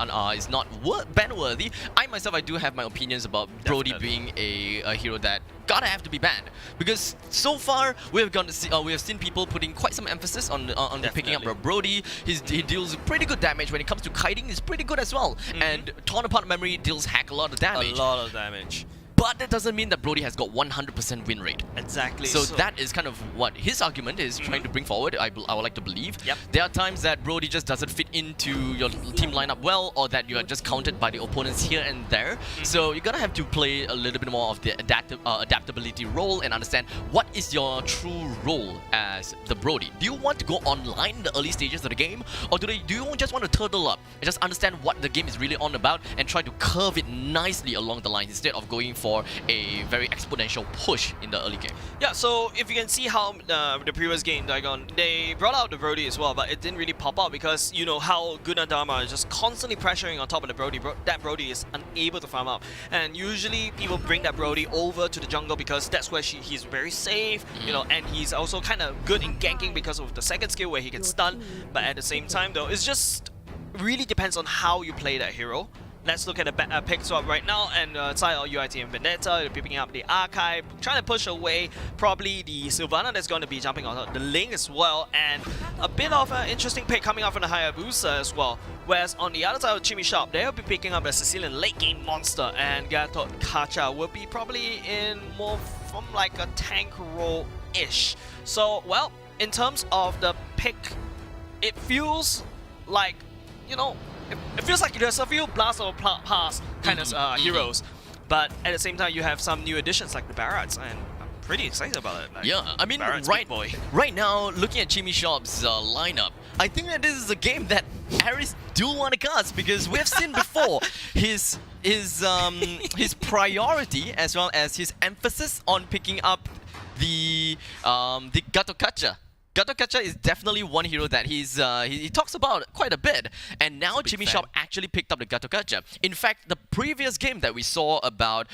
not ban worthy. I myself, I do have my opinions about Brody being a hero that gotta have to be banned, because so far we have seen people putting quite some emphasis on the picking up Brody. He deals pretty good damage when it comes to kiting. He's pretty good as well, and torn apart memory deals heck a lot of damage. A lot of damage. But that doesn't mean that Brody has got 100% win rate. Exactly. So that is kind of what his argument is trying to bring forward, I would like to believe. Yep. There are times that Brody just doesn't fit into your team lineup well, or that you are just countered by the opponents here and there. So you're gonna have to play a little bit more of the adaptability role and understand what is your true role as the Brody. Do you want to go online in the early stages of the game, or do you just want to turtle up and just understand what the game is really on about and try to curve it nicely along the lines instead of going for a very exponential push in the early game? Yeah, so if you can see how the previous game, Daigon, they brought out the Brody as well, but it didn't really pop out because you know how Gunadharma is just constantly pressuring on top of the Brody. That Brody is unable to farm up, and usually people bring that Brody over to the jungle because that's where he's very safe, you know, and he's also kind of good in ganking because of the second skill where he can stun. But at the same time, though, it's just really depends on how you play that hero. Let's look at a pick swap right now, and side of UIT and Vendetta, they're picking up the Archive, trying to push away probably the Sylvana that's going to be jumping on the Ling as well, and a bit of an interesting pick coming out from the Hayabusa as well. Whereas on the other side of Chimmy Shop, they'll be picking up a Sicilian late game monster, and Gatot Kacha will be probably in more from like a tank role-ish. So, well, in terms of the pick, it feels like, you know, it feels like there's a few blast or pass kind of heroes, but at the same time you have some new additions like the Barats, and I'm pretty excited about it. Like, yeah, I mean, Barats right now, looking at Chimmy Shop's lineup, I think that this is a game that Aris do want to cast, because we have seen before his priority as well as his emphasis on picking up the Gatokacha. Gatokacha is definitely one hero that he talks about quite a bit, and now Chimmy Shop actually picked up the Gatokacha. In fact, the previous game that we saw about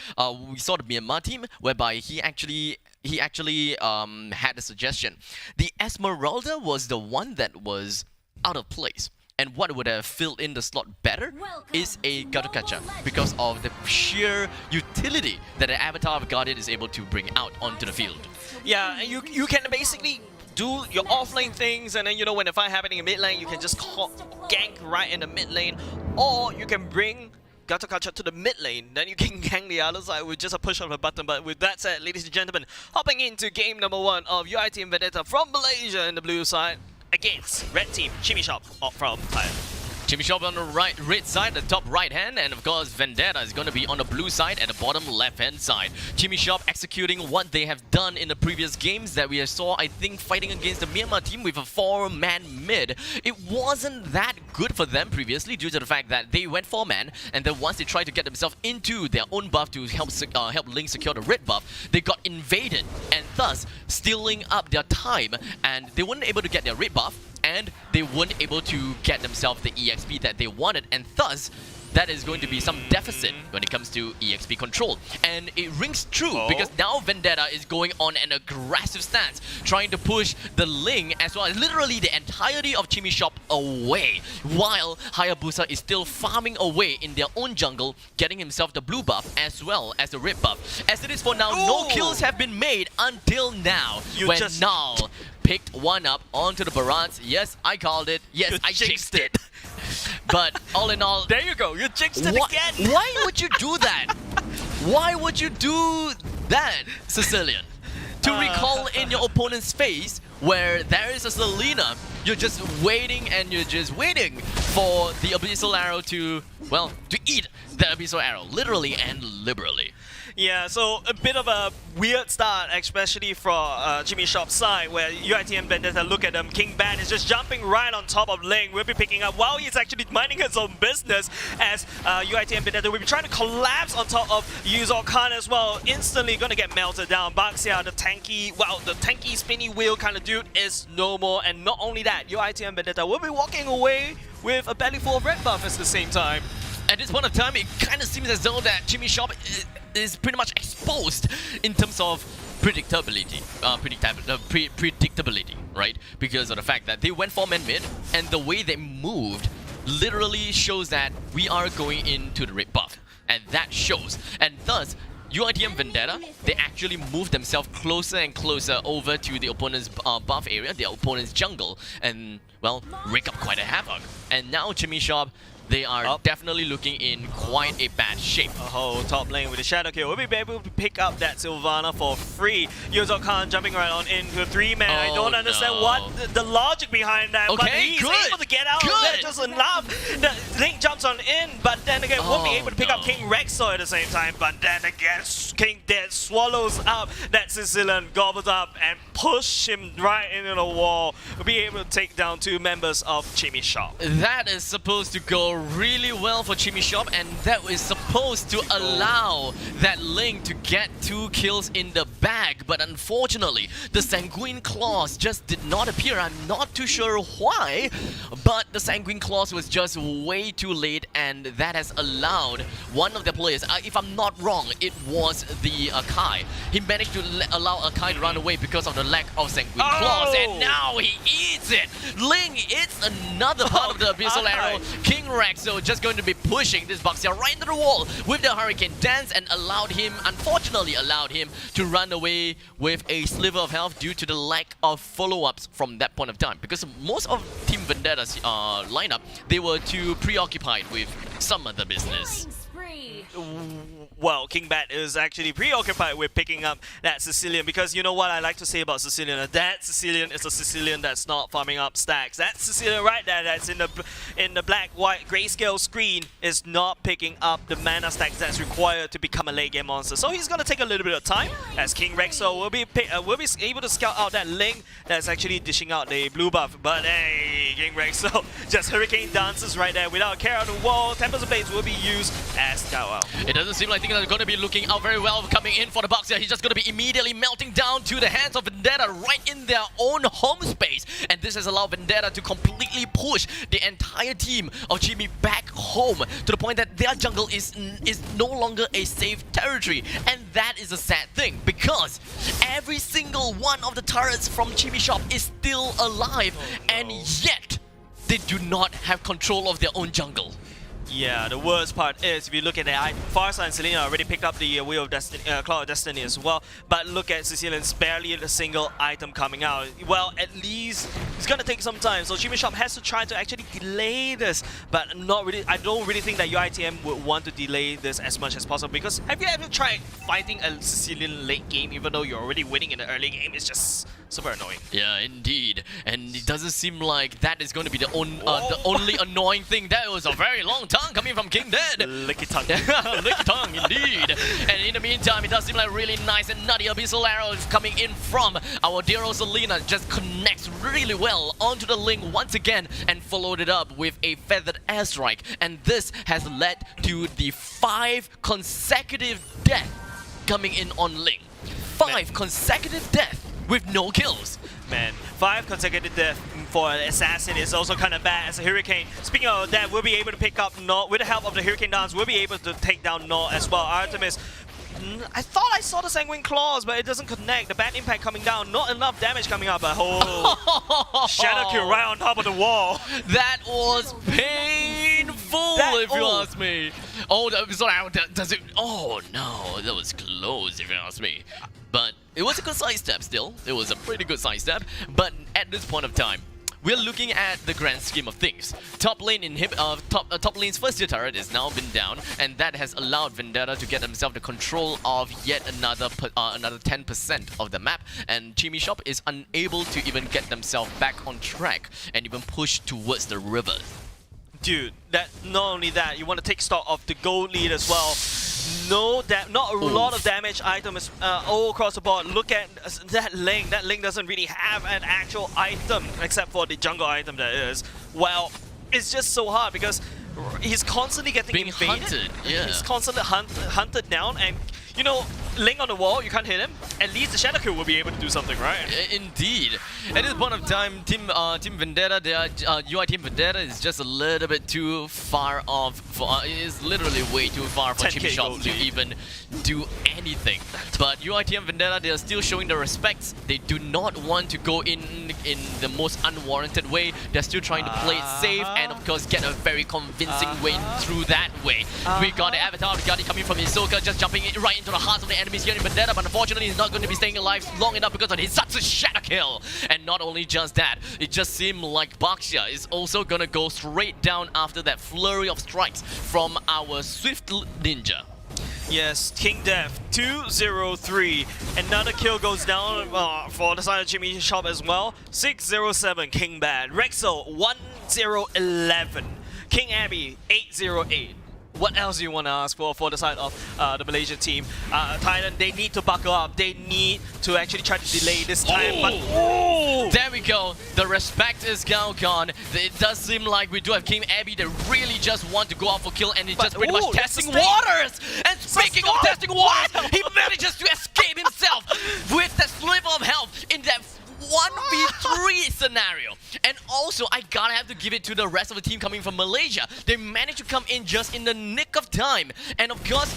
we saw the Myanmar team, whereby he actually had a suggestion. The Esmeralda was the one that was out of place, and what would have filled in the slot better is a Gatokacha, because of the sheer utility that the Avatar of Guardian is able to bring out onto the field. Yeah, you can basically do your offlane things, and then when the fight happening in mid lane, you can just gank right in the mid lane, or you can bring Gatakacha to the mid lane, then you can gank the other side with just a push of a button. But with that said, ladies and gentlemen, hopping into game number 1 of UIT and Vendetta from Malaysia in the blue side against red team Chimmy Shop from Thailand. Chimmy Shop on the red side, the top right hand, and of course Vendetta is going to be on the blue side at the bottom left hand side. Chimmy Shop executing what they have done in the previous games that we saw, I think, fighting against the Myanmar team with a 4-man mid. It wasn't that good for them previously due to the fact that they went 4-man, and then once they tried to get themselves into their own buff to help Link secure the red buff, they got invaded and thus stealing up their time, and they weren't able to get their red buff, and they weren't able to get themselves the EXP that they wanted, and thus that is going to be some deficit when it comes to EXP control. And it rings true because now Vendetta is going on an aggressive stance, trying to push the Ling as well as literally the entirety of Chimmy Shop away, while Hayabusa is still farming away in their own jungle, getting himself the blue buff as well as the red buff. As it is for now, no kills have been made until now, when Null picked one up onto the Barats. Yes, I called it. Yes, I jinxed it. But all in all, there you go. You jinxed it again. Why would you do that? Why would you do that, Sicilian? To recall in your opponent's face where there is a Selena, you're just waiting and you're just waiting for the Abyssal Arrow to, well, to eat the Abyssal Arrow, literally and liberally. Yeah, so a bit of a weird start, especially for Chimmy Shop's side, where UIT and Vendetta look at them. King Ban is just jumping right on top of Ling. We'll be picking up while he's actually minding his own business, as UIT and Vendetta will be trying to collapse on top of Yuzor Khan as well. Instantly gonna get melted down. Baxia, the tanky spinny wheel kind of dude, is no more. And not only that, UIT and Vendetta will be walking away with a belly full of red buff at the same time. At this point of time, it kind of seems as though that Chimmy Shop is pretty much exposed in terms of predictability, predictability, right? Because of the fact that they went 4-man mid, and the way they moved literally shows that we are going into the red buff, and that shows. And thus, UIT and Vendetta, they actually move themselves closer and closer over to the opponent's buff area, their opponent's jungle, and, well, rake up quite a havoc. And now Chimmy Shop, they are definitely looking in quite a bad shape. Top lane with the Shadow Kill. We'll be able to pick up that Sylvana for free. Yuzor Khan jumping right on into a 3-man. I don't understand what the logic behind that, but he's able to get out of there just enough. The Link jumps on in, but then again won't be able to pick up King Rexor at the same time. But then again, King Dead swallows up that Sicilian, gobbles up, and push him right into the wall. We'll be able to take down 2 members of Chimmy Shop. That is supposed to go really well for Chimmy Shop, and that is supposed to allow that Link to get 2 kills in the bag, but unfortunately the Sanguine Claws just did not appear. I'm not too sure why, but the Sanguine Claws was just way too late, and that has allowed one of the players, if I'm not wrong, it was the Akai. He managed to allow Akai to run away because of the lack of Sanguine Claws, and now he eats it. Ling eats another part of the Abyssal Arrow. King Rexo just going to be pushing this Baxia right into the wall with the Hurricane Dance, and unfortunately allowed him to run away with a sliver of health due to the lack of follow-ups from that point of time. Because most of Team Vendetta's lineup, they were too preoccupied with some other business. Well, King Bat is actually preoccupied with picking up that Sicilian, because you know what I like to say about Sicilian? That Sicilian is a Sicilian that's not farming up stacks. That Sicilian right there that's in the black, white, grayscale screen is not picking up the mana stacks that's required to become a late game monster. So he's going to take a little bit of time, as King Rexo will be able to scout out that Link that's actually dishing out the blue buff. But hey, King Rexo just Hurricane dances right there without a care on the wall. Tempest of Blades will be used as scout out. It doesn't seem like things are going to be looking out very well coming in for the Bucks here. He's just going to be immediately melting down to the hands of Vendetta right in their own home space. And this has allowed Vendetta to completely push the entire team of Chimmy back home to the point that their jungle is no longer a safe territory. And that is a sad thing, because every single one of the turrets from Chimmy Shop is still alive, and yet they do not have control of their own jungle. Yeah, the worst part is if you look at it, Farsa and Selena already picked up the Wheel of Destiny, Cloud of Destiny as well. But look at Sicilian's barely a single item coming out. Well, at least it's gonna take some time. So Jimmy Shop has to try to actually delay this, but not really. I don't really think that UITM would want to delay this as much as possible, because have you ever tried fighting a Sicilian late game even though you're already winning in the early game? It's just super annoying. Yeah, indeed. And it doesn't seem like that is going to be the only annoying thing. That was a very long tongue coming from King Dead. Licky tongue. Licky tongue, indeed. And in the meantime, it does seem like really nice and nutty abyssal arrows coming in from our dear Rosalina. Just connects really well onto the Ling once again and followed it up with a feathered airstrike. And this has led to the 5 consecutive deaths coming in on Ling. 5 consecutive deaths with no kills. Man, 5 consecutive deaths for an assassin is also kind of bad as a Hurricane. Speaking of that, we'll be able to pick up Nor. With the help of the Hurricane Dance, we'll be able to take down Nor as well. Artemis, I thought I saw the Sanguine Claws, but it doesn't connect. The bad impact coming down, not enough damage coming up, but Shadow Kill right on top of the wall. That was painful, if you ask me. Oh, sorry, does it? Oh no, that was close, if you ask me. But it was a good sidestep still. It was a pretty good sidestep. But at this point of time, we're looking at the grand scheme of things. Top lane's first tier turret has now been down, and that has allowed Vendetta to get himself the control of yet another 10% of the map. And Chimmy Shop is unable to even get themselves back on track and even push towards the river. Dude, that not only that, you want to take stock of the gold lead as well. Not a lot of damage items all across the board. Look at that Ling. That Ling doesn't really have an actual item except for the jungle item that is. Well, it's just so hard because he's constantly getting invaded. Hunted, yeah. He's constantly hunted down, and you know, Ling on the wall, you can't hit him. At least the Shadow Kill will be able to do something, right? Indeed. At this point of time, Team Vendetta, UI Team Vendetta is just a little bit too far off. Is literally way too far for Chimmy Shop to even do anything. But UI Team Vendetta, they are still showing the respects. They do not want to go in the most unwarranted way. They're still trying to play it safe and of course get a very convincing win through that way. We got the Avatar, we got it coming from Hisoka, just jumping right into the hearts of the enemies here in Vendetta, but unfortunately he's not going to be staying alive long enough because of Hisatsu's Shadow Kill. And not only just that, it just seemed like Baxia is also going to go straight down after that flurry of strikes from our Swift Ninja. Yes, King Death 203. Another kill goes down for the side of Jimmy Shop as well. 607 King Bad. Rexel 1011. King Abby 808. What else do you want to ask for the side of the Malaysian team? Thailand, they need to buckle up. They need to actually try to delay this time. But there we go. The respect is now gone. It does seem like we do have King Abby that really just want to go out for kill, and it's just pretty much testing waters. And speaking of testing waters, he manages to escape himself with that sliver of health in that 1v3 scenario. And also, I gotta have to give it to the rest of the team coming from Malaysia. They managed to come in just in the nick of time. And of course,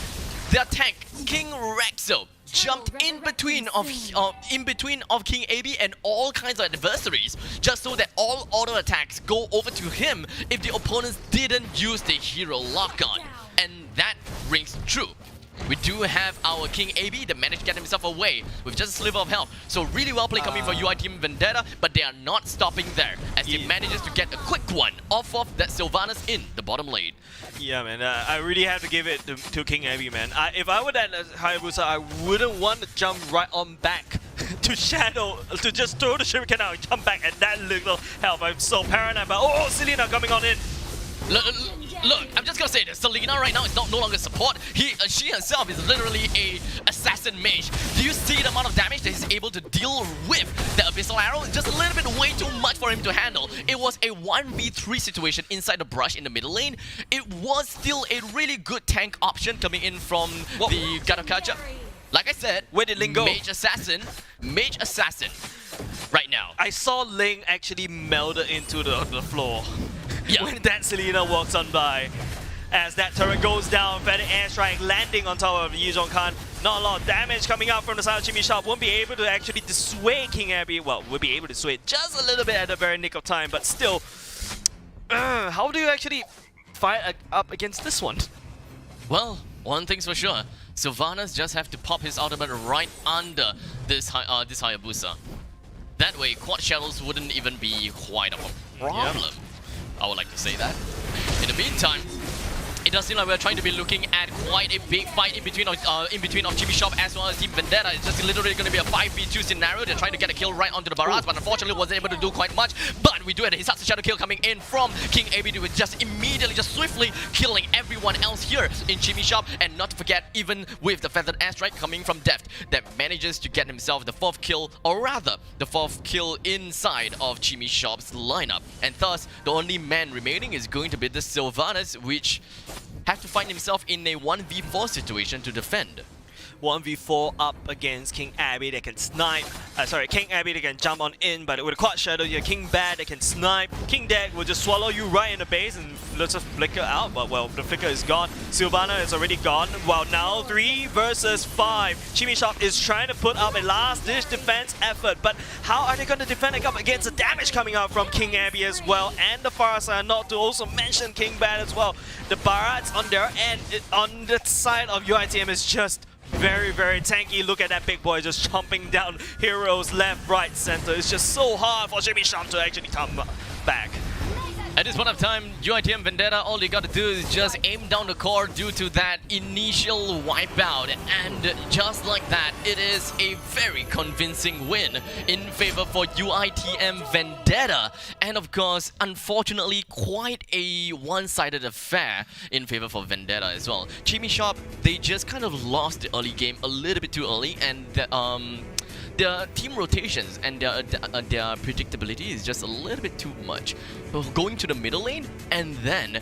their tank, King Rexo, jumped in between of King AB and all kinds of adversaries, just so that all auto attacks go over to him if the opponents didn't use the hero lock-on. And that rings true. We do have our King AB that managed to get himself away with just a sliver of health. So really well played coming from UI Team Vendetta, but they are not stopping there as he manages to get a quick one off of that Sylvanas in the bottom lane. Yeah, man, I really have to give it to King Abby, man. If I were that Hayabusa, I wouldn't want to jump right on back to Shadow, to just throw the shuriken out and jump back at that little health. I'm so paranoid, but oh, Selena coming on in. Look, I'm just gonna say this. Selena right now is no longer support. She herself is literally a assassin mage. Do you see the amount of damage that he's able to deal with? The Abyssal Arrow is just a little bit way too much for him to handle. It was a 1v3 situation inside the brush in the middle lane. It was still a really good tank option coming in from the Gatakacha. Like I said, where did Ling go? Mage Assassin right now. I saw Ling actually melded into the floor. Yeah. When that Selena walks on by. As that turret goes down, Feather Airstrike landing on top of Yi Khan. Not a lot of damage coming out from the side of Jimmy Shop. Won't be able to actually dissuade King Abby. Well, we'll be able to dissuade just a little bit at the very nick of time, but still, how do you actually fight up against this one? Well, one thing's for sure. Sylvanas just have to pop his ultimate right under this Hayabusa. That way, quad shadows wouldn't even be quite a problem. I would like to say that. In the meantime, it does seem like we're trying to be looking at quite a big fight in between of Jimmy Shop as well as Team Vendetta. It's just literally going to be a 5v2 scenario. They're trying to get a kill right onto the barrage, but unfortunately wasn't able to do quite much. But we do have a Hisatsu Shadow kill coming in from King AB with just immediately, just swiftly killing everyone else here in Jimmy Shop. And not to forget, even with the Feathered Airstrike coming from Deft, that manages to get himself the 4th kill, or rather, the 4th kill inside of Jimmy Shop's lineup. And thus, the only man remaining is going to be the Sylvanas, which have to find himself in a 1v4 situation to defend. 1v4 up against King Abby that can snipe. King Abby that can jump on in, but with a quad shadow, you have King Bad that can snipe. King Dead will just swallow you right in the base and let's just flicker out, but well, the flicker is gone. Sylvana is already gone. Well, now 3 versus 5. Jimmy Shop is trying to put up a last-ditch defense effort, but how are they going to defend it up against the damage coming out from King Abby as well, and the far side, not to also mention King Bad as well. The Barats on their end, on the side of UITM is just very, very tanky. Look at that big boy just chomping down heroes left, right, center. It's just so hard for Jimmy Shop to actually come back. At this point of time, UITM Vendetta, all you gotta do is just aim down the core due to that initial wipeout. And just like that, it is a very convincing win in favor for UITM Vendetta. And of course, unfortunately, quite a one-sided affair in favor for Vendetta as well. Jimmy Shop, they just kind of lost the early game a little bit too early, and their team rotations and their predictability is just a little bit too much. So going to the middle lane and then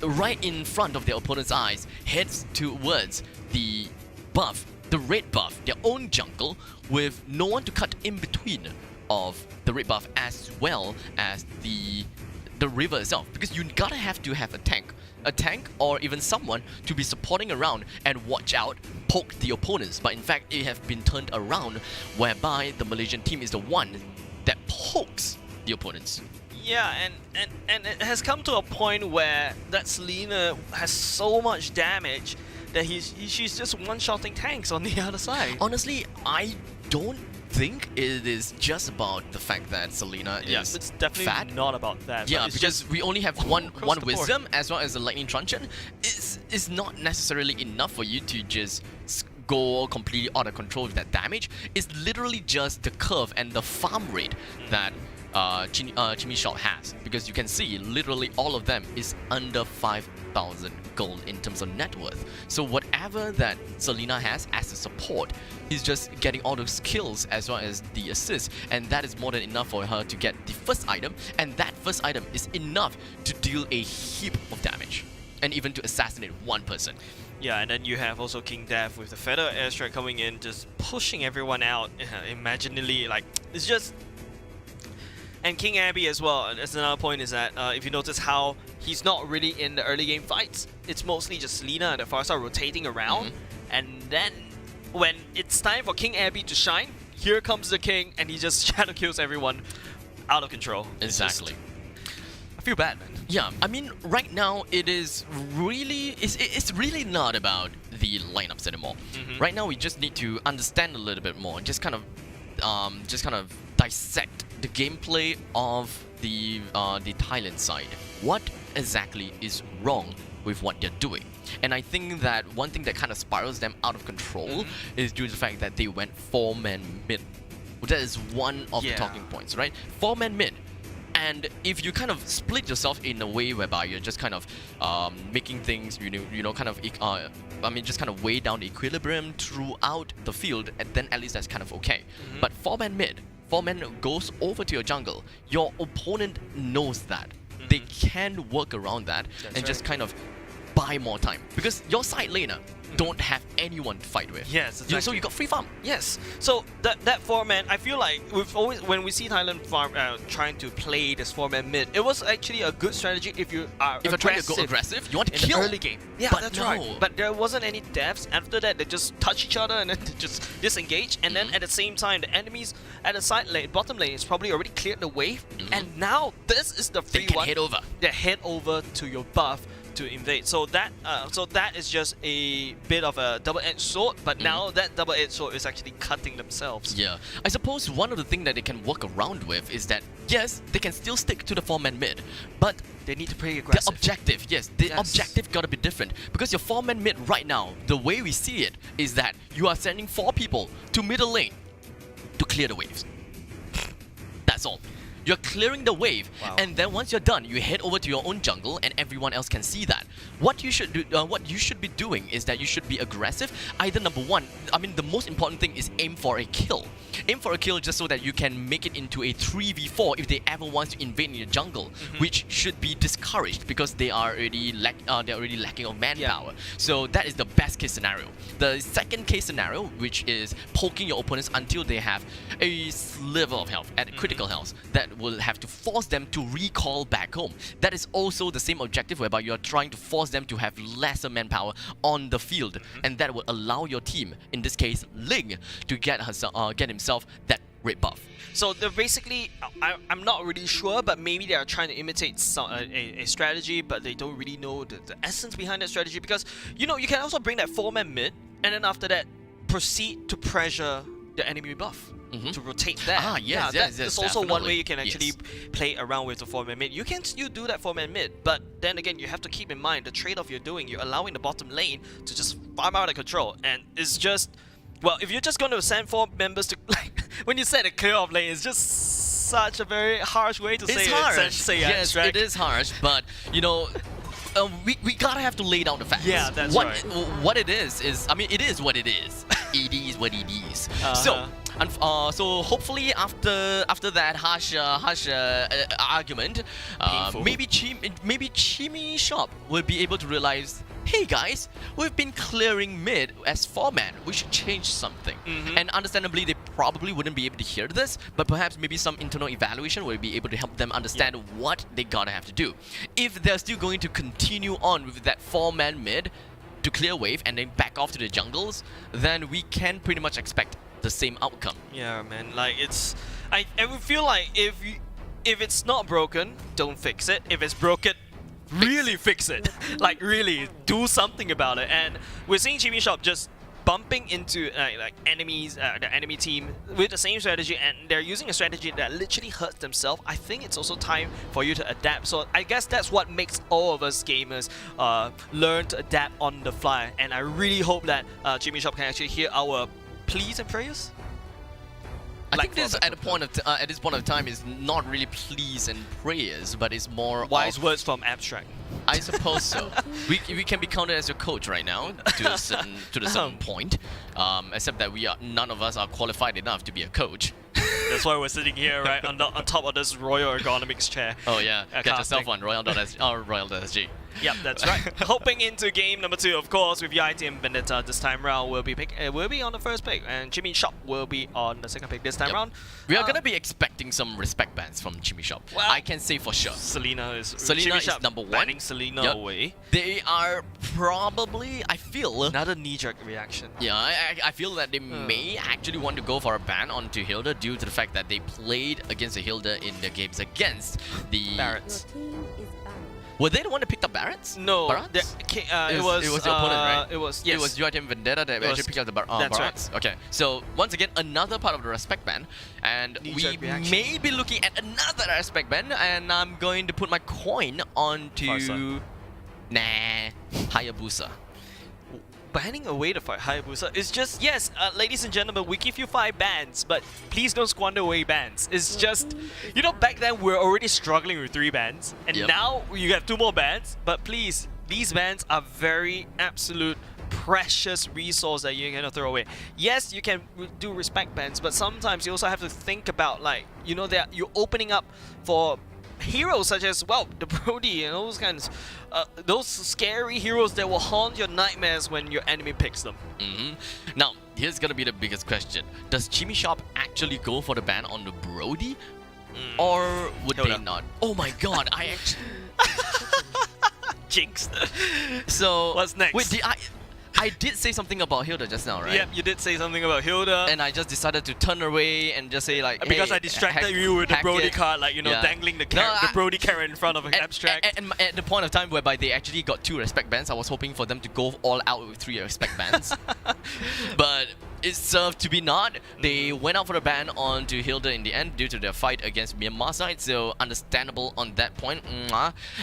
right in front of their opponent's eyes heads towards the buff, the red buff, their own jungle, with no one to cut in between of the red buff as well as the river itself, because you gotta have to have a tank or even someone to be supporting around and watch out, poke the opponents. But in fact, it has been turned around whereby the Malaysian team is the one that pokes the opponents. Yeah, and it has come to a point where that Selena has so much damage that she's just one-shotting tanks on the other side. Honestly, I don't think it is just about the fact that Selena is it's definitely fat. not about that. Yeah, because we only have one wisdom board. as well as the lightning truncheon. It's not necessarily enough for you to just go completely out of control with that damage. It's literally just the curve and the farm rate that Jimmy Shop has, because you can see literally all of them is under 5,000 gold in terms of net worth. So whatever that Selena has as a support, he's just getting all those kills as well as the assists, and that is more than enough for her to get the first item, and that first item is enough to deal a heap of damage and even to assassinate one person. Yeah, and then you have also King Death with the Feather Airstrike coming in, just pushing everyone out imaginally. Like, it's just... And King Abby as well, that's another point, is that if you notice how he's not really in the early game fights, it's mostly just Selena and the Farsa rotating around, and then when it's time for King Abby to shine, here comes the King and he just shadow kills everyone out of control. Exactly. I feel bad, man. Yeah, I mean, right now it is really, it's really not about the lineups anymore. Right now we just need to understand a little bit more, just kind of dissect the gameplay of the Thailand side. What exactly is wrong with what they're doing? And I think that one thing that kind of spirals them out of control is due to the fact that they went 4-man mid. That is one of the talking points, right? 4-man mid. And if you kind of split yourself in a way whereby you're just kind of making things, just kind of weigh down the equilibrium throughout the field, and then at least that's kind of okay. But 4-man mid, 4-man goes over to your jungle. Your opponent knows that. They can work around that and just kind of buy more time, because your side laner don't have anyone to fight with. Yes, exactly. So you got free farm. Yes. So that 4-man, I feel like we've always, when we see Thailand farm trying to play this 4-man mid, it was actually a good strategy if you are you're trying to go aggressive, you want to in kill the early game. Yeah, but that's no. right. But there wasn't any deaths. After that, they just touch each other and then they just disengage. And then at the same time, the enemies at the side lane, bottom lane, is probably already cleared the wave. And now this is the free they can one. head over. They head over to your buff to invade. So that is just a bit of a double-edged sword. But now that double-edged sword is actually cutting themselves. Yeah, I suppose one of the things that they can work around with is that yes, they can still stick to the 4-man mid, but they need to play aggressive. The objective, yes, the objective gotta be different because your 4-man mid right now, the way we see it is that you are sending 4 people to middle lane to clear the waves. That's all. You're clearing the wave, and then once you're done, you head over to your own jungle, and everyone else can see that. What you should do, what you should be doing is that you should be aggressive. Either number one, I mean, the most important thing is aim for a kill. Aim for a kill just so that you can make it into a 3v4 if they ever want to invade in your jungle, which should be discouraged because they are already lacking of manpower. So that is the best case scenario. The second case scenario, which is poking your opponents until they have a sliver of health at critical health, that will have to force them to recall back home. That is also the same objective whereby you are trying to force them to have lesser manpower on the field, and that will allow your team, in this case Ling, to get himself that red buff. So they're basically, I'm not really sure, but maybe they are trying to imitate a strategy, but they don't really know the essence behind that strategy, because you can also bring that 4-man mid, and then after that proceed to pressure the enemy buff. To rotate that. Yes, that's also definitely. one way you can actually play around with the 4-man mid. You can still do that 4-man mid, but then again, you have to keep in mind the trade-off you're doing. You're allowing the bottom lane to just farm out of control, and it's just, well, if you're just going to send 4 members to, like, when you said a clear-off lane, it's just such a very harsh way to say it. Harsh. Yes, it is harsh, but we gotta have to lay down the facts. Yeah, that's right. What it is I mean, it is what it is. It is what it is. So hopefully after that harsh argument, maybe Chimmy Shop will be able to realize, hey guys, we've been clearing mid as 4-man. We should change something. And understandably, they probably wouldn't be able to hear this, but perhaps maybe some internal evaluation will be able to help them understand what they gotta have to do. If they're still going to continue on with that 4-man mid to clear wave and then back off to the jungles, then we can pretty much expect the same outcome. Yeah, man. Like, I would feel like if it's not broken, don't fix it. If it's broken, really fix it. Like, really do something about it. And we're seeing Chimmy Shop just bumping into like enemies, the enemy team with the same strategy, and they're using a strategy that literally hurts themselves. I think it's also time for you to adapt. So I guess that's what makes all of us gamers learn to adapt on the fly. And I really hope that Chimmy Shop can actually hear our pleas and prayers. I think this at this point of time is not really pleas and prayers, but it's more wise words from Abstract. I suppose so. We can be counted as your coach right now to a certain point, except that none of us are qualified enough to be a coach. That's why we're sitting here, right, on top of this Royal Ergonomics chair. Oh yeah, get yourself on Royale.sg. Yep, that's right. Hopping into game number 2, of course, with UIT and Vendetta this time round will be on the first pick, and Chimmy Shop will be on the second pick this time round. We are gonna be expecting some respect bans from Chimmy Shop. Well, I can say for sure. Selena is number 1. Banning Selena away. They are probably, I feel, another knee-jerk reaction. Yeah, I feel that they may actually want to go for a ban onto Hilda due to the fact that they played against a Hilda in the games against the Barretts. Were they the one that picked up Barretts? No, it was your opponent, right? It was UIT and Vendetta that actually picked up the Barretts. Right. Okay, so once again, another part of the respect ban, and we may be looking at another respect ban, and I'm going to put my coin onto Hayabusa. Banning away the Hayabusa is just, yes, ladies and gentlemen, we give you 5 bans, but please don't squander away bans. It's just, back then we're already struggling with 3 bans, and now you have 2 more bans, but please, these bans are very absolute precious resource that you're gonna throw away. Yes, you can do respect bans, but sometimes you also have to think about, like, that you're opening up for heroes such as, well, the Brody and those kinds, those scary heroes that will haunt your nightmares when your enemy picks them. Now, here's gonna be the biggest question. Does Chimmy Shop actually go for the ban on the Brody? Or would they not? Oh my god, I actually... Jinxed. So... What's next? Wait, I did say something about Hilda just now, right? Yep, you did say something about Hilda. And I just decided to turn away and just say like, because hey, I distracted you with the Brody card, like, you know, Yeah. dangling the, No, the Brody carrot in front of an abstract. And at the point of time whereby they actually got 2 respect bans, I was hoping for them to go all out with 3 respect bans. But it served to be not. They went out for a ban onto Hilda in the end due to their fight against Myanmar side, so understandable on that point.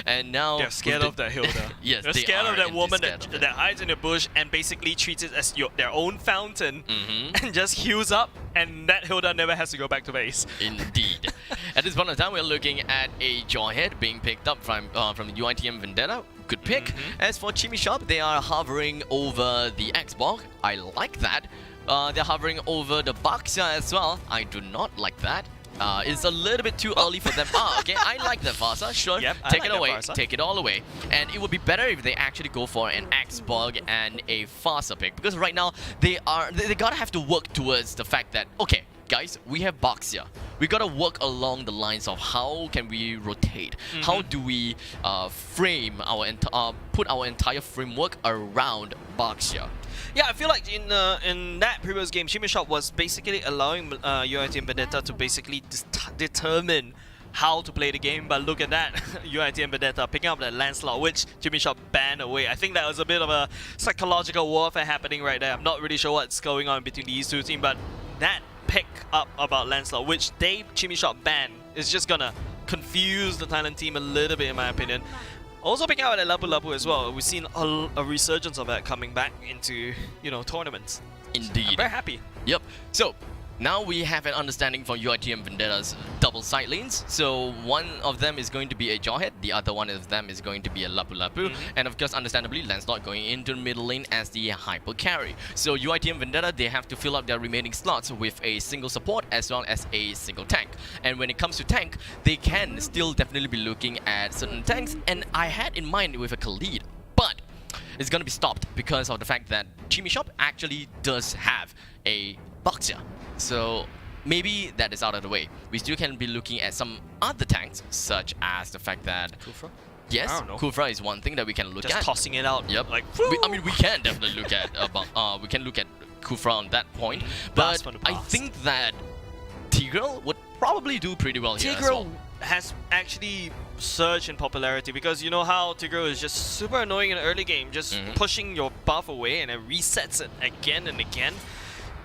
And now They're scared of that Hilda. Yes, they're they scared are of that indeed woman scared that, of it. that hides in the bush and basically treats it as their own fountain and just heals up, and that Hilda never has to go back to base. Indeed. At this point in time, we're looking at a Jawhead being picked up from the UITM Vendetta. Good pick. As for Chimmy Shop, they are hovering over the Xbox. I like that. They're hovering over the Baxia as well. I do not like that. It's a little bit too early for them. Okay, I like the Farsa, sure. Yep, I take like it the away, Farsa. take it all away. And it would be better if they actually go for an X-Bug and a Farsa pick. Because right now, they gotta have to work towards the fact that, okay, guys, we have Baxia. We gotta work along the lines of how can we rotate? How do we frame our put our entire framework around Baxia? Yeah, I feel like in that previous game, Chimmy Shop was basically allowing UITM Vendetta to basically determine how to play the game, but look at that, UITM Vendetta picking up that Lancelot, which Chimmy Shop banned away. I think that was a bit of a psychological warfare happening right there. I'm not really sure what's going on between these two teams, but that pick up about Lancelot, which Chimmy Shop banned, is just gonna confuse the Thailand team a little bit, in my opinion. Also picking out at Lapu Lapu as well. We've seen a resurgence of that coming back into, you know, tournaments. Indeed. I'm very happy. Yep. So now we have an understanding from UITM Vendetta's double side lanes. So one of them is going to be a Jawhead, the other one of them is going to be a Lapu Lapu, and of course, understandably, Lancelot going into the middle lane as the hyper carry. So UITM Vendetta, they have to fill up their remaining slots with a single support as well as a single tank. And when it comes to tank, they can still definitely be looking at certain tanks, and I had in mind with a Khalid, but it's gonna be stopped because of the fact that Chimmy Shop actually does have a Baxia. So maybe that is out of the way. We still can be looking at some other tanks, such as the fact that Kufra? yes, I don't know. Kufra is one thing that we can look Just at. tossing it out. Yep. Like, I mean, we can definitely look at we can look at Kufra on that point. But from the I past. think that Tigreal would probably do pretty well here as well. Tigreal has actually surged in popularity because you know how Tigreal is just super annoying in the early game, just pushing your buff away and then resets it again and again.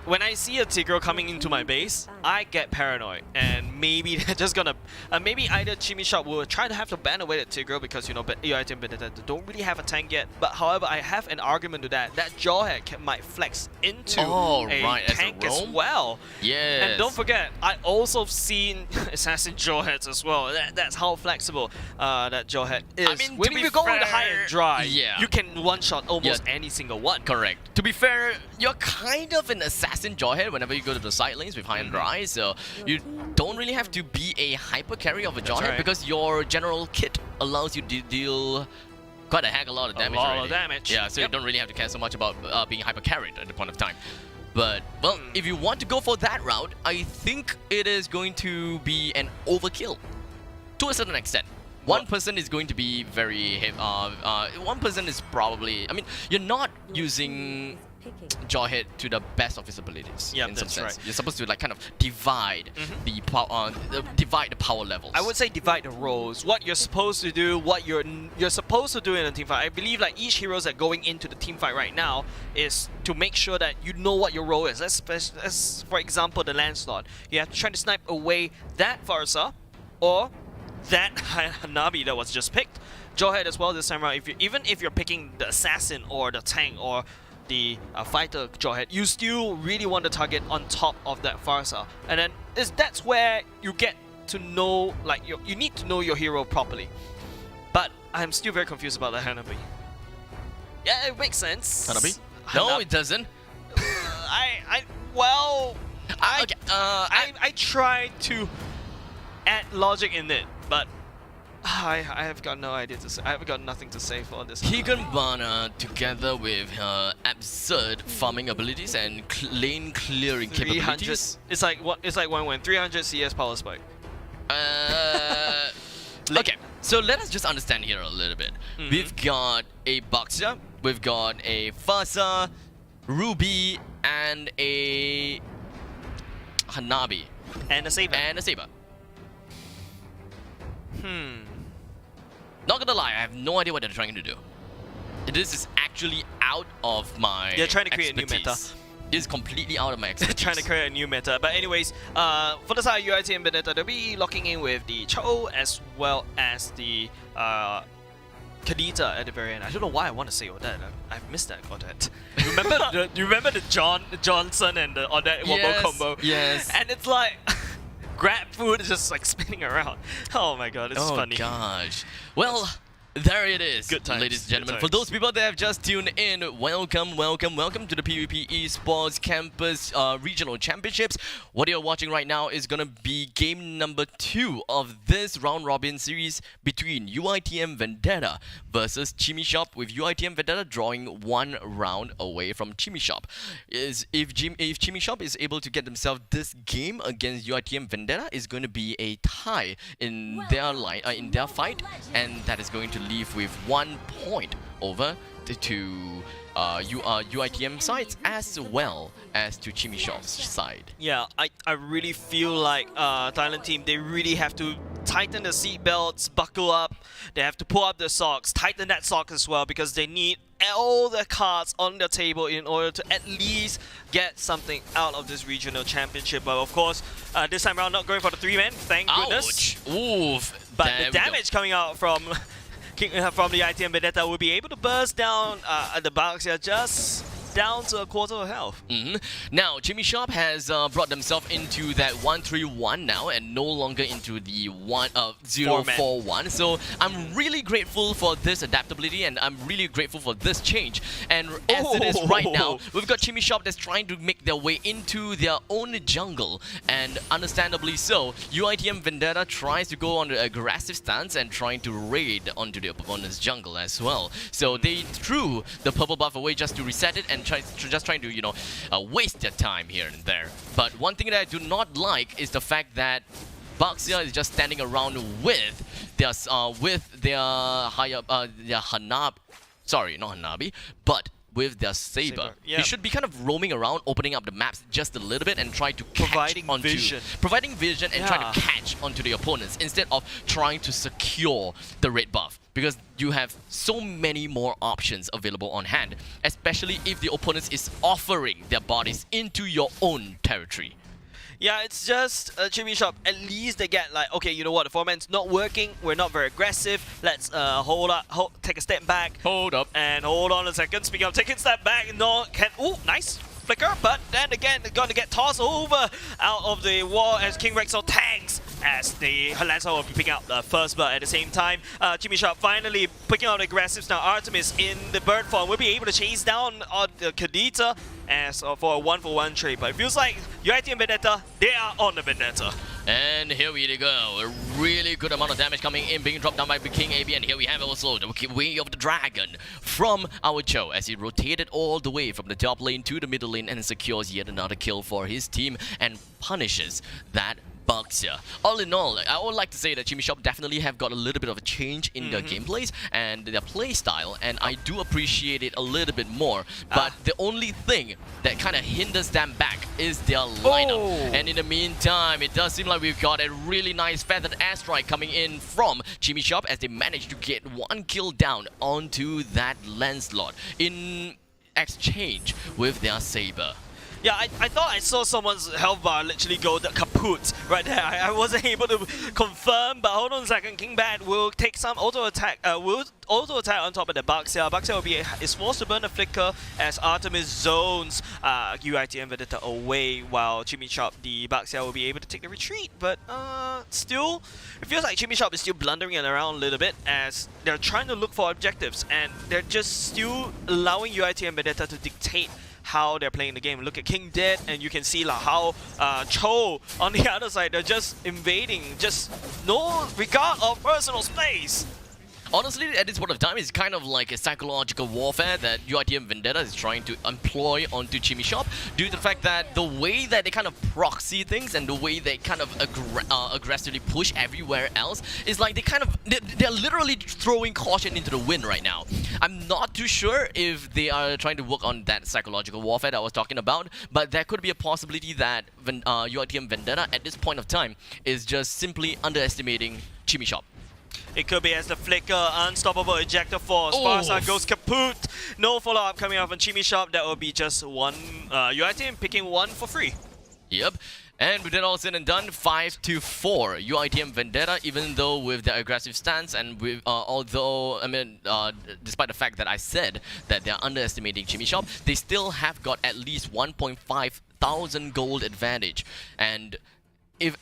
When I see a Tigreal coming into my base, I get paranoid, and maybe they're just gonna, maybe either Chimmy Shop will try to have to ban away that Tigreal because, you know, but UITM Vendetta don't really have a tank yet. But however, I have an argument to that. That Jawhead might flex into a tank as well. Yes. And don't forget, I also seen Assassin Jawheads as well. That's how flexible that Jawhead is. I mean, when to be you go with the high fair, and dry, yeah. you can one-shot almost any single one. Correct. To be fair, you're kind of an assassin Jawhead whenever you go to the side lanes with high and dry, so you don't really have to be a hyper carry of a Jawhead right. because your general kit allows you to deal quite a lot of damage. Yeah, so you don't really have to care so much about being hyper carried at the point of time. But, well, if you want to go for that route, I think it is going to be an overkill to a certain extent. One person is going to be very heavy. One person is probably, I mean, you're not using Jawhead to the best of his abilities. Yeah, in some that's sense. right. You're supposed to like kind of divide the power, divide the power levels. I would say divide the roles. What you're supposed to do, what you're supposed to do in a team fight. I believe like each heroes that going into the team fight right now is to make sure that you know what your role is. As for example, the Lancelot, you have to try to snipe away that Farsa or that Hanabi that was just picked. Jawhead as well this time around. Even if you're picking the assassin or the tank or the fighter Jawhead, you still really want to target on top of that Farsa, and then that's where you get to know, like, you need to know your hero properly. But I'm still very confused about the Hanabi. Yeah, it makes sense. Hanabi? No, it doesn't. I tried to add logic in it, but I have got no idea to say. I have got nothing to say for this. Keegan Bana, together with her absurd farming abilities and lane clearing capabilities. It's like what? It's like when 300 CS power spike. Okay, so let us just understand here a little bit. We've got a Baxia we've got a Fasa, Ruby, and a Hanabi. And a Saber. And a Saber. Not gonna lie, I have no idea what they're trying to do. This is actually out of my They're trying to create expertise. a new meta. It is completely out of my expertise. Trying to create a new meta. But anyways, for the side of UIT and Vendetta, they'll be locking in with the Cho as well as the Kadita at the very end. I don't know why I want to say Odette. I've missed that Odette. You remember the Johnson and the Odette wombo combo? Yes. And it's like grab food is just like spinning around. Oh my god, it's funny. Oh gosh. Well, there it is, Good times, ladies and gentlemen. good For times. those people that have just tuned in, welcome to the PvP Esports Campus Regional Championships. What you're watching right now is gonna be game number 2 of this round robin series between UITM Vendetta versus Chimishop, with UITM Vendetta drawing 1 round away from Chimishop. If Chimishop is able to get themselves this game against UITM Vendetta, is going to be a tie in their fight, and that is going to leave with 1 point over to UITM sides as well as to Chimishop's side. Yeah, I really feel like Thailand team, they really have to tighten the seatbelts, buckle up, they have to pull up their socks, tighten that sock as well, because they need all the cards on the table in order to at least get something out of this regional championship. But of course, this time around not going for the 3-man, thank goodness. Oof. But the damage coming out from the ITM Vendetta will be able to burst down the Bugs here just down to a quarter of health. Now, Chimishop has brought themselves into that 1-3-1 now and no longer into the 0-4-1. So I'm really grateful for this adaptability, and I'm really grateful for this change. And as it is right now, we've got Chimishop that's trying to make their way into their own jungle, and understandably so. UITM Vendetta tries to go on the aggressive stance and trying to raid onto the opponent's jungle as well. So they threw the purple buff away just to reset it and just trying to, waste their time here and there. But one thing that I do not like is the fact that Baxia is just standing around with their Hanabi, sorry, not Hanabi, but with their Saber. Yeah. He should be kind of roaming around, opening up the maps just a little bit and try to catch Providing vision and trying to catch onto the opponents instead of trying to secure the red buff. Because you have so many more options available on hand, especially if the opponent is offering their bodies into your own territory. Yeah, it's just Chimishop. At least they get like, okay, you know what, the format's not working, we're not very aggressive, let's take a step back. Hold up. And hold on a second. Speaking of taking a step back, ooh, nice flicker, but then again, they're gonna get tossed over out of the wall as King Rexel tanks as the Lancer will be picking up the first blood at the same time. Chimishop finally picking out aggressives. Now Artemis in the bird form will be able to chase down the Kadita as for a 1-for-1 trade, but it feels like UIT and Vendetta, they are on the Vendetta. And here we go, a really good amount of damage coming in, being dropped down by King AB, and here we have also the Way of the Dragon from our Cho as he rotated all the way from the top lane to the middle lane and secures yet another kill for his team and punishes that Baxia. All in all, I would like to say that Chimishop definitely have got a little bit of a change in their gameplays and their play style, and I do appreciate it a little bit more. But the only thing that kind of hinders them back is their lineup. And in the meantime, it does seem like we've got a really nice feathered airstrike coming in from Chimishop as they manage to get 1 kill down onto that Lancelot in exchange with their Saber. Yeah, I thought I saw someone's health bar literally go the kaput right there. I wasn't able to confirm, but hold on a second. King Bad will take some auto attack. Will auto attack on top of the Baxia. Baxia is forced to burn a flicker as Artemis zones UIT and Vendetta away, while Chimishop, the Baxia, will be able to take the retreat. But still, it feels like Chimishop is still blundering around a little bit as they're trying to look for objectives, and they're just still allowing UIT and Vendetta to dictate how they're playing the game. Look at King Dead, and you can see like how Cho on the other side, they're just invading, just no regard of personal space. Honestly, at this point of time, it's kind of like a psychological warfare that UITM Vendetta is trying to employ onto Chimmy Shop due to the fact that the way that they kind of proxy things and the way they kind of aggressively push everywhere else is like they're literally throwing caution into the wind right now. I'm not too sure if they are trying to work on that psychological warfare that I was talking about, but there could be a possibility that UITM Vendetta at this point of time is just simply underestimating Chimmy Shop. It could be as the flicker, unstoppable ejector force. Farsight goes kaput. No follow-up coming out from Chimmy Shop. That will be just one UITM picking one for free. Yep. And with that all said and done, 5-4 UITM Vendetta, even though with their aggressive stance and with despite the fact that I said that they're underestimating Chimmy Shop, they still have got at least 1.5 thousand gold advantage. And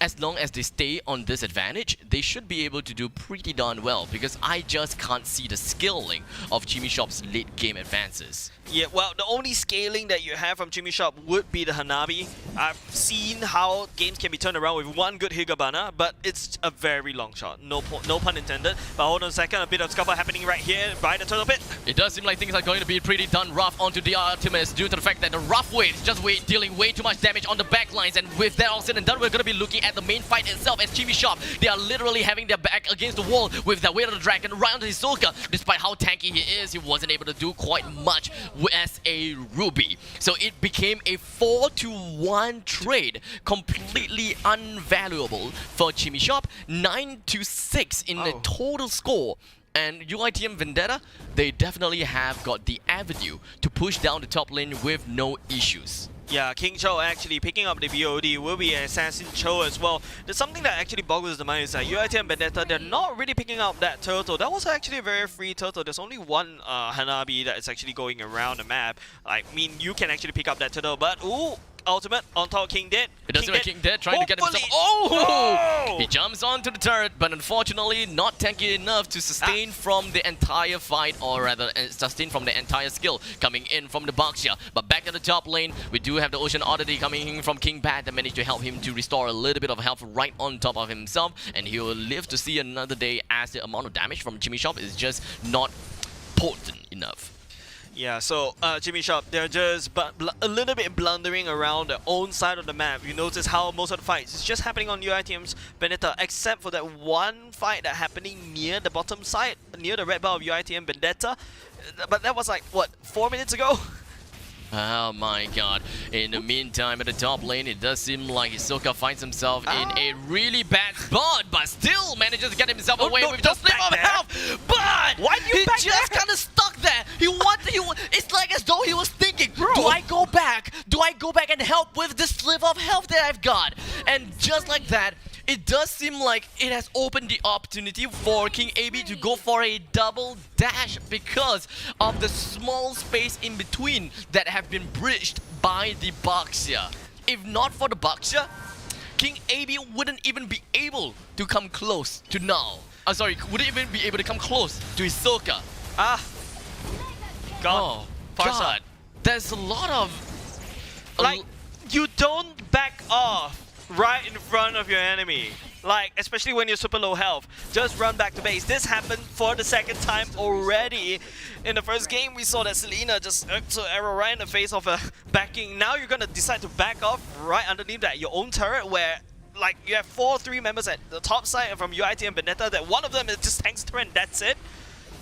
as long as they stay on this advantage, they should be able to do pretty darn well, because I just can't see the scaling of Chimmy Shop's late game advances. Yeah, well, the only scaling that you have from Chimmy Shop would be the Hanabi. I've seen how games can be turned around with one good Higabana, but it's a very long shot. No pun intended. But hold on a second, a bit of scuffle happening right here by the turtle pit. It does seem like things are going to be pretty done rough onto the Artemis due to the fact that the rough weight is just dealing way too much damage on the backlines. And with that all said and done, we're going to be looking at the main fight itself as Chimmy Shop. They are literally having their back against the wall with the weight of the dragon right onto Hisoka. Despite how tanky he is, he wasn't able to do quite much as a Ruby. So it became a 4-1 trade, completely unvaluable for Chimmy Shop. 9-6 in the total score. And UITM Vendetta, they definitely have got the avenue to push down the top lane with no issues. Yeah, King Cho actually picking up the BOD will be Assassin Cho as well. There's something that actually boggles the mind is that UITM Vendetta, they're not really picking up that turtle. That was actually a very free turtle. There's only one Hanabi that is actually going around the map. I mean, you can actually pick up that turtle, but ooh, ultimate on top of King Dead. It does seem like King Dead trying to get himself. Oh! He jumps onto the turret, but unfortunately not tanky enough to sustain from the entire fight, or rather sustain from the entire skill coming in from the Baxia. But back at the top lane, we do have the Ocean Oddity coming in from King Bat that managed to help him to restore a little bit of health right on top of himself, and he will live to see another day as the amount of damage from Chimmy Shop is just not potent enough. Yeah, so Chimmy Shop, they're just a little bit blundering around their own side of the map. You notice how most of the fights is just happening on UITM's Vendetta, except for that one fight that happening near the bottom side, near the red bar of UITM Vendetta. But that was like, what, 4 minutes ago? Oh my god. In the meantime, at the top lane, it does seem like Hisoka finds himself in a really bad spot, but still manages to get himself away with just slip of health. But why do you he just kind of stuck there. It's like as though he was thinking, do I go back? Do I go back and help with this slip of health that I've got? And just like that, it does seem like it has opened the opportunity for King AB to go for a double dash because of the small space in between that have been bridged by the Baxia. If not for the Baxia, King AB wouldn't even be able to come close to Null. Wouldn't even be able to come close to Hisoka. God. God. There's a lot of... Like, you don't back off right in front of your enemy. Like, especially when you're super low health. Just run back to base. This happened for the second time already. In the first game, we saw that Selena just arrow right in the face of a backing. Now you're gonna decide to back off right underneath that your own turret where like you have 3 members at the top side from UITM Vendetta that one of them is just tanks turret and that's it.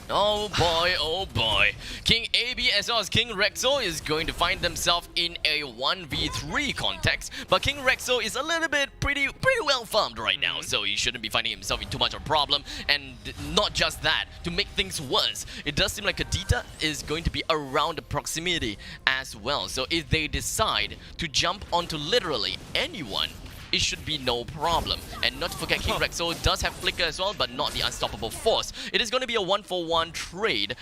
Oh boy, oh boy. King AB as well as King Rexo is going to find themselves in a 1v3 context. But King Rexo is a little bit pretty well farmed right now, so he shouldn't be finding himself in too much of a problem. And not just that, to make things worse, it does seem like Kadita is going to be around the proximity as well. So if they decide to jump onto literally anyone, it should be no problem. And not to forget, King Rexo does have Flicker as well, but not the Unstoppable Force. It is going to be a 1-for-1 trade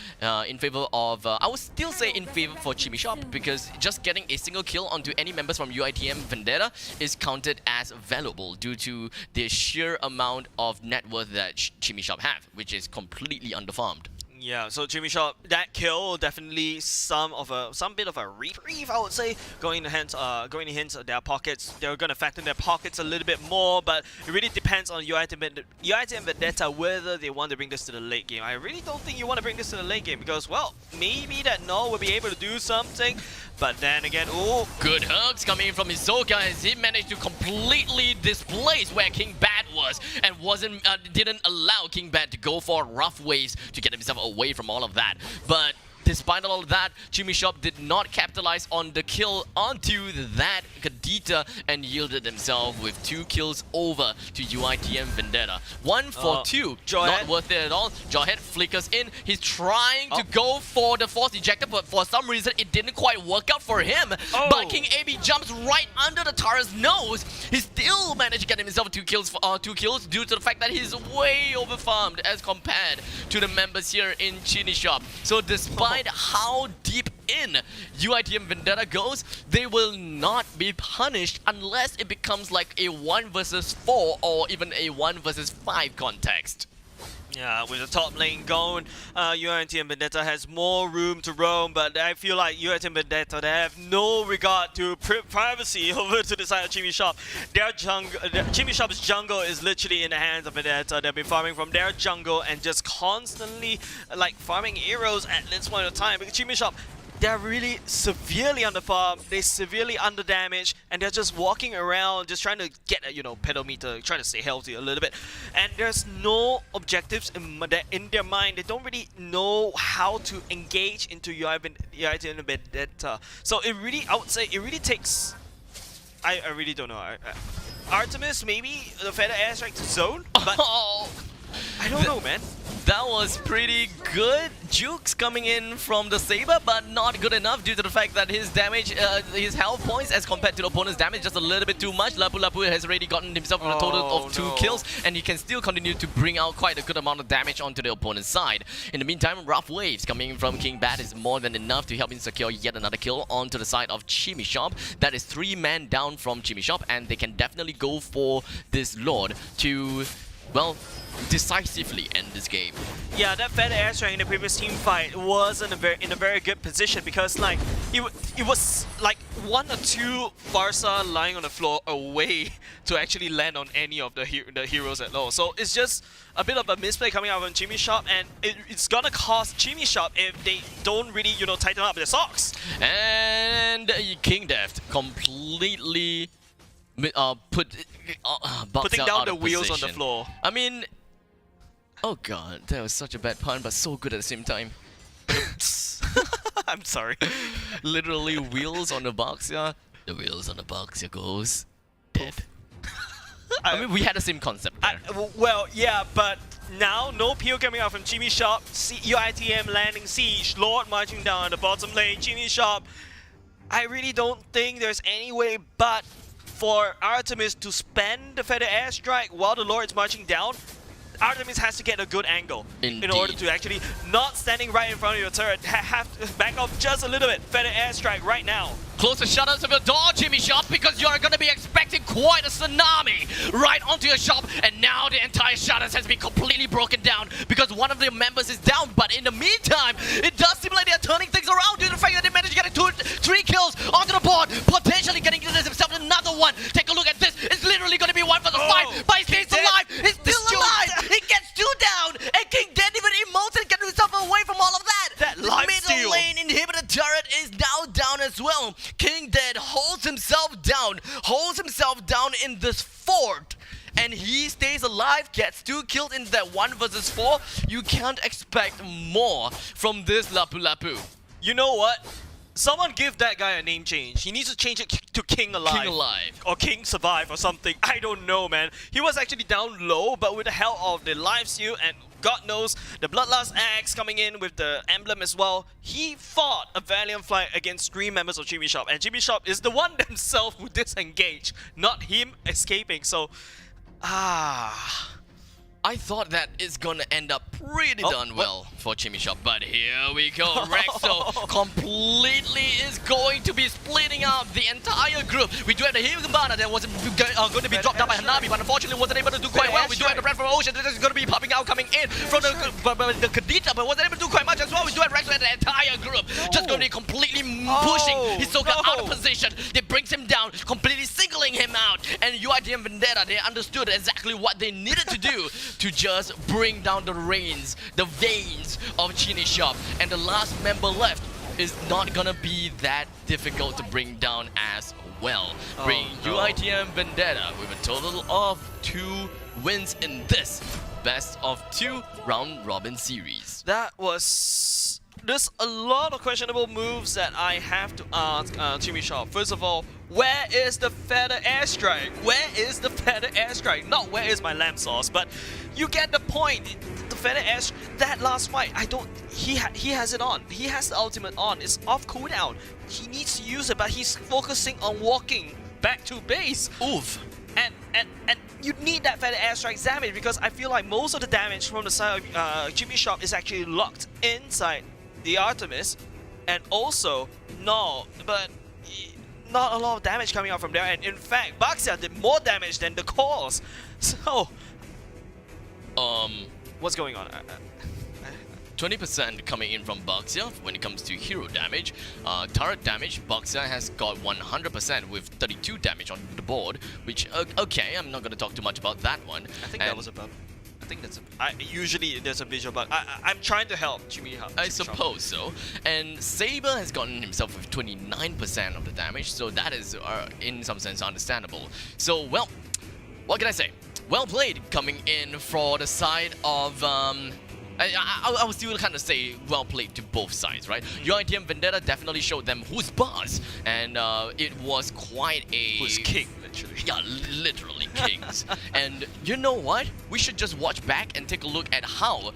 in favor of, I would still say in favor for Chimmy Shop, because just getting a single kill onto any members from UITM Vendetta is counted as valuable due to the sheer amount of net worth that Chimmy Shop have, which is completely underfarmed. Yeah, so Jimmy Shop, that kill definitely some bit of a reprieve, I would say, going in the hands of their pockets. They're gonna fatten their pockets a little bit more, but it really depends on UI and Vendetta whether they want to bring this to the late game. I really don't think you want to bring this to the late game because, well, maybe that Null will be able to do something, but then again, oh, good hugs coming in from Hisoka as he managed to completely displace where King Bat was and didn't allow King Bat to go for rough waves to get himself away from all of that. But despite all of that, Jimmy Shop did not capitalize on the kill onto that Kadita and yielded himself with 2 kills over to UITM Vendetta. 1 for 2, not worth it at all. Jawhead flickers in. He's trying to go for the force ejector, but for some reason it didn't quite work out for him. But King AB jumps right under the Tara's nose. He still managed to get himself 2 kills due to the fact that he's way overfarmed as compared to the members here in Chini Shop. So despite how deep in UITM Vendetta goes, they will not be punished unless it becomes like a 1 versus 4 or even a 1 versus 5 context. Yeah, with the top lane gone, UITM Vendetta has more room to roam, but I feel like UITM Vendetta, they have no regard to privacy over to the side of Jimmy Shop. Jimmy Shop's jungle is literally in the hands of Vendetta. They've been farming from their jungle and just constantly like farming heroes at this point of time. Because Jimmy Shop, they're really severely underfarmed, they're severely underdamaged, and they're just walking around just trying to get a, pedometer, trying to stay healthy a little bit. And there's no objectives in their mind. They don't really know how to engage into UITM Vendetta. So it really, I would say, it really takes... I really don't know. Artemis, maybe the feather airstrike to zone, but I don't know, man. That was pretty good. Jukes coming in from the Saber, but not good enough due to the fact that his damage, his health points as compared to the opponent's damage, just a little bit too much. Lapu Lapu has already gotten himself a total of 2 kills, and he can still continue to bring out quite a good amount of damage onto the opponent's side. In the meantime, rough waves coming in from King Bat is more than enough to help him secure yet another kill onto the side of Chimmy Shop. That is 3 men down from Chimmy Shop, and they can definitely go for this Lord to, decisively end this game. Yeah, that feather airstrike in the previous team fight wasn't in a very good position because like it was like 1 or 2 Barca lying on the floor away to actually land on any of the heroes at all. So it's just a bit of a misplay coming out from Chimmy Shop, and it's gonna cost Chimmy Shop if they don't really tighten up their socks. And King Deft completely putting down the wheels on the floor. I mean, oh god, that was such a bad pun, but so good at the same time. I'm sorry. Literally wheels on the box, yeah. The wheels on the box, yeah, goes dead. I mean, we had the same concept there. Well, yeah, but now no peel coming out from Jimmy Shop. UITM landing siege. Lord marching down the bottom lane. Jimmy Shop. I really don't think there's any way but for Artemis to spend the feather airstrike while the Lord is marching down. Artemis has to get a good angle in order to actually not standing right in front of your turret. Have to back off just a little bit. Feather airstrike right now. Close the shutters of your door, Jimmy Shop, because you're going to be expecting quite a tsunami right onto your shop. And now the entire shutters has been completely broken down because one of their members is down. But in the meantime, it does seem like they're turning things around due to the fact that they managed to get 3 kills onto the board, potentially getting themselves another one. Take a look at this. It's literally going to be 1 versus 5, but he stays alive. He's still alive. He gets 2 down, and King Dead even emotes and gets himself away from all of that. That life steal. Middle lane inhibitor turret is now down as well. King Dead holds himself down in this fort, and he stays alive, gets 2 kills in that 1 versus 4. You can't expect more from this Lapu Lapu. You know what? Someone give that guy a name change. He needs to change it to King Alive. King Alive. Or King Survive or something. I don't know, man. He was actually down low, but with the help of the life steal and God knows the Bloodlust Axe coming in with the emblem as well, he fought a valiant fight against 3 members of Jimmy Shop. And Jimmy Shop is the one themselves who disengaged, not him escaping. So, I thought that it's gonna end up pretty done well for Chimmy Shop, but here we go. Rexo completely is going to be splitting up the entire group. We do have the Higambana that was going to be dropped down by Hanabi, but unfortunately wasn't able to do quite well. We do have the Breath from Ocean that is going to be popping out, coming in from the Kadita. beat up, but wasn't able to do quite much as well. We do have Rex and the entire group just going to be completely pushing Hisoka out of position. They brings him down, completely singling him out. And UITM Vendetta, they understood exactly what they needed to do to just bring down the reins, the veins of Chini Shop. And the last member left is not gonna be that difficult to bring down as well. Bringing UITM Vendetta with a total of 2 wins in this best of 2 round robin series. That was... There's a lot of questionable moves that I have to ask Jimmy Shaw. First of all, where is the feather airstrike? Where is the feather airstrike? Not where is my lamb sauce, but you get the point. The feather airstrike, that last fight, I don't... He has it on. He has the ultimate on. It's off cooldown. He needs to use it, but he's focusing on walking back to base. Oof. And you need that feather airstrike damage, because I feel like most of the damage from the side of Jimmy Shop is actually locked inside the Artemis, and also not a lot of damage coming out from there. And in fact, Baxia did more damage than the cause. So, what's going on? 20% coming in from Baxia when it comes to hero damage. Turret damage, Baxia has got 100% with 32 damage on the board, which, okay, I'm not going to talk too much about that one. I think that was a bug. I think that's usually there's a visual bug. I'm trying to help Jimmy. I suppose so. And Saber has gotten himself with 29% of the damage, so that is in some sense understandable. So, well, what can I say? Well played coming in for the side of I would still kind of say well played to both sides, right? UITM Vendetta definitely showed them who's boss, and it was quite a... Who's king, literally. Yeah, literally kings. And you know what? We should just watch back and take a look at how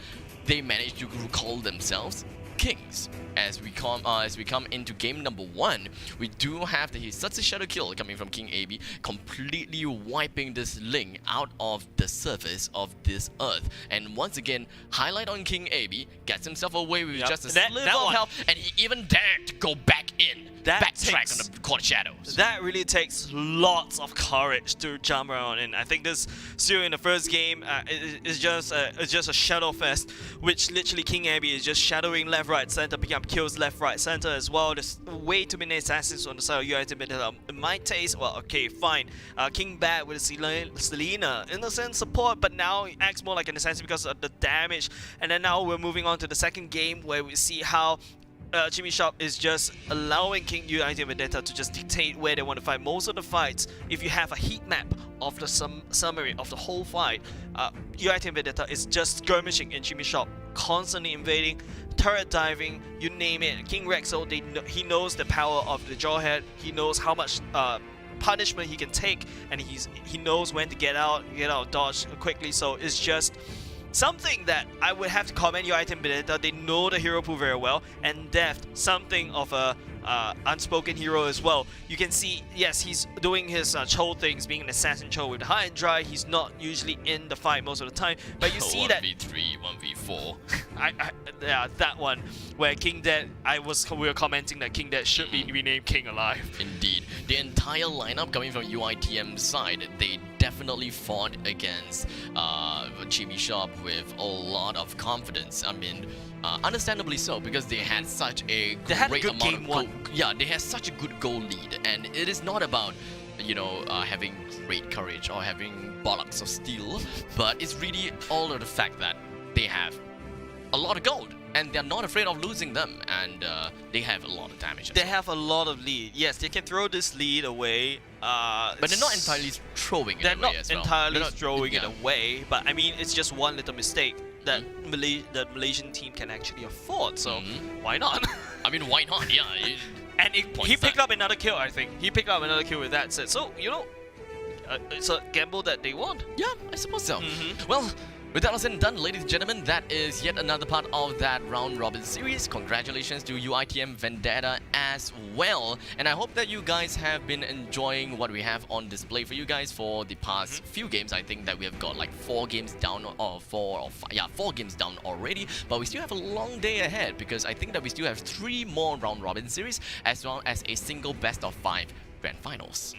they managed to call themselves kings. As we come into game number 1, we do have the Hisatsu Shadow Kill coming from King AB, completely wiping this Ling out of the surface of this earth. And once again, highlight on King AB, gets himself away with just a sliver of health, and he even dared to go back in. Backtrack on the Court Shadows. That really takes lots of courage to jump around, and I think this still in the first game is just a shadow fest, which literally King Abby is just shadowing left, right, center, picking up kills left, right, center as well. There's way too many assassins on the side of UITM. In my taste, well, okay, fine. King Bat with Selena, in a sense support, but now it acts more like an assassin because of the damage. And then now we're moving on to the second game where we see how Jimmy Shop is just allowing King UITM Vendetta to just dictate where they want to fight. Most of the fights, if you have a heat map of the summary of the whole fight, UITM Vendetta is just skirmishing in Jimmy Shop, constantly invading, turret diving, you name it. King Rexo, he knows the power of the Jawhead, he knows how much punishment he can take, and he knows when to get out dodge quickly. So it's just something that I would have to comment UITM Vendetta. They know the hero pool very well, and Deft, something of a unspoken hero as well. You can see, yes, he's doing his Cho things, being an assassin Cho with high and dry. He's not usually in the fight most of the time, but you see that 1v3, 1v4. Yeah, that one where King Dead, we were commenting that King Dead should be renamed King Alive. Indeed, the entire lineup coming from UITM's side, they definitely fought against Jimmy Shop with a lot of confidence. I mean, understandably so, because they had such a great amount of yeah, they had such a good goal lead, and it is not about, you know, having great courage or having bollocks of steel, but it's really all of the fact that they have a lot of gold, and they're not afraid of losing them, and they have a lot of damage. They have a lot of lead. Yes, they can throw this lead away. But they're not entirely throwing it away as well. They're not entirely throwing it away, but I mean, it's just one little mistake that the Malaysian team can actually afford, so why not? I mean, why not? Yeah. And he picked up another kill, I think. He picked up another kill with that set. So, you know, it's a gamble that they want. Yeah, I suppose so. Well, with that all said and done, ladies and gentlemen, that is yet another part of that round robin series. Congratulations to UITM Vendetta as well. And I hope that you guys have been enjoying what we have on display for you guys for the past few games. I think that we have got like 4 games down, or 4 games down already. But we still have a long day ahead, because I think that we still have 3 more round robin series, as well as a single best of 5 grand finals.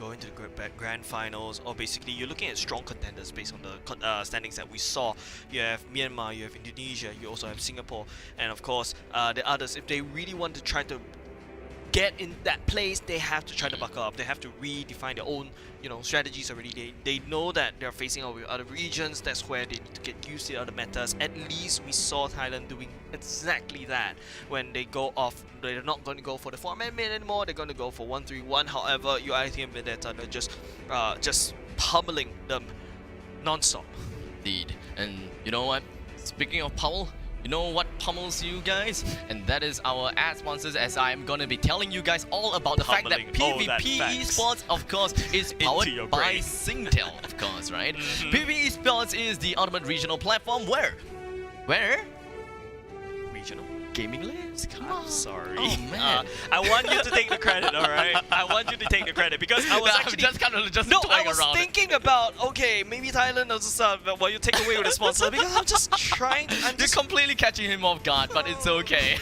go into the grand finals, or basically you're looking at strong contenders based on the standings that we saw. You have Myanmar, you have Indonesia, you also have Singapore, and of course the others. If they really want to try to get in that place, they have to try to buckle up. They have to redefine their own, strategies already. They know that they're facing out with other regions. That's where they need to get used to the other metas. At least we saw Thailand doing exactly that. When they go off, they're not going to go for the 4-man mid anymore. They're going to go for 1-3-1. However, your ITM Vendetta, they're just pummeling them non-stop. Indeed. And you know what? Speaking of pummel, you know what pummels you guys? And that is our ad sponsors, as I am gonna be telling you guys all about the fact that PvP Esports, of course, is powered by Singtel, of course, right? PvP Esports is the ultimate regional platform where regional gaming lives. Come on. Sorry. Oh man. I want you to take the credit, alright? I want you to take the credit because I was actually I was thinking about, okay, maybe Thailand knows stuff, but you take away with the sponsor because I'm just trying to... You're completely catching him off guard, but it's okay.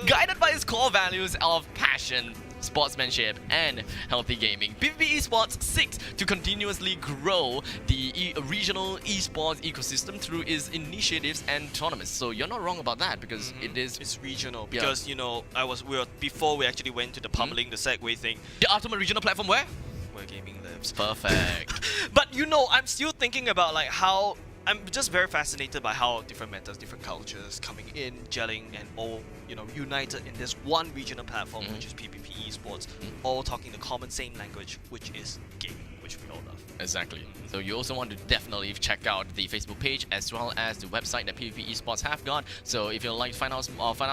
Guided by his core values of passion, sportsmanship, and healthy gaming, PvP Esports seeks to continuously grow the regional esports ecosystem through its initiatives and tournaments. So you're not wrong about that, because it's regional. Because before we actually went to the pummeling, the segue thing. The ultimate regional platform where gaming lives. Perfect. But I'm still thinking about how. I'm just very fascinated by how different metas, different cultures coming in, gelling, and all united in this one regional platform, which is PvP Esports, all talking the common same language, which is gaming, which we all love. Exactly. So you also want to definitely check out the Facebook page as well as the website that PvP Esports have got. So if you'd like to find us more, if you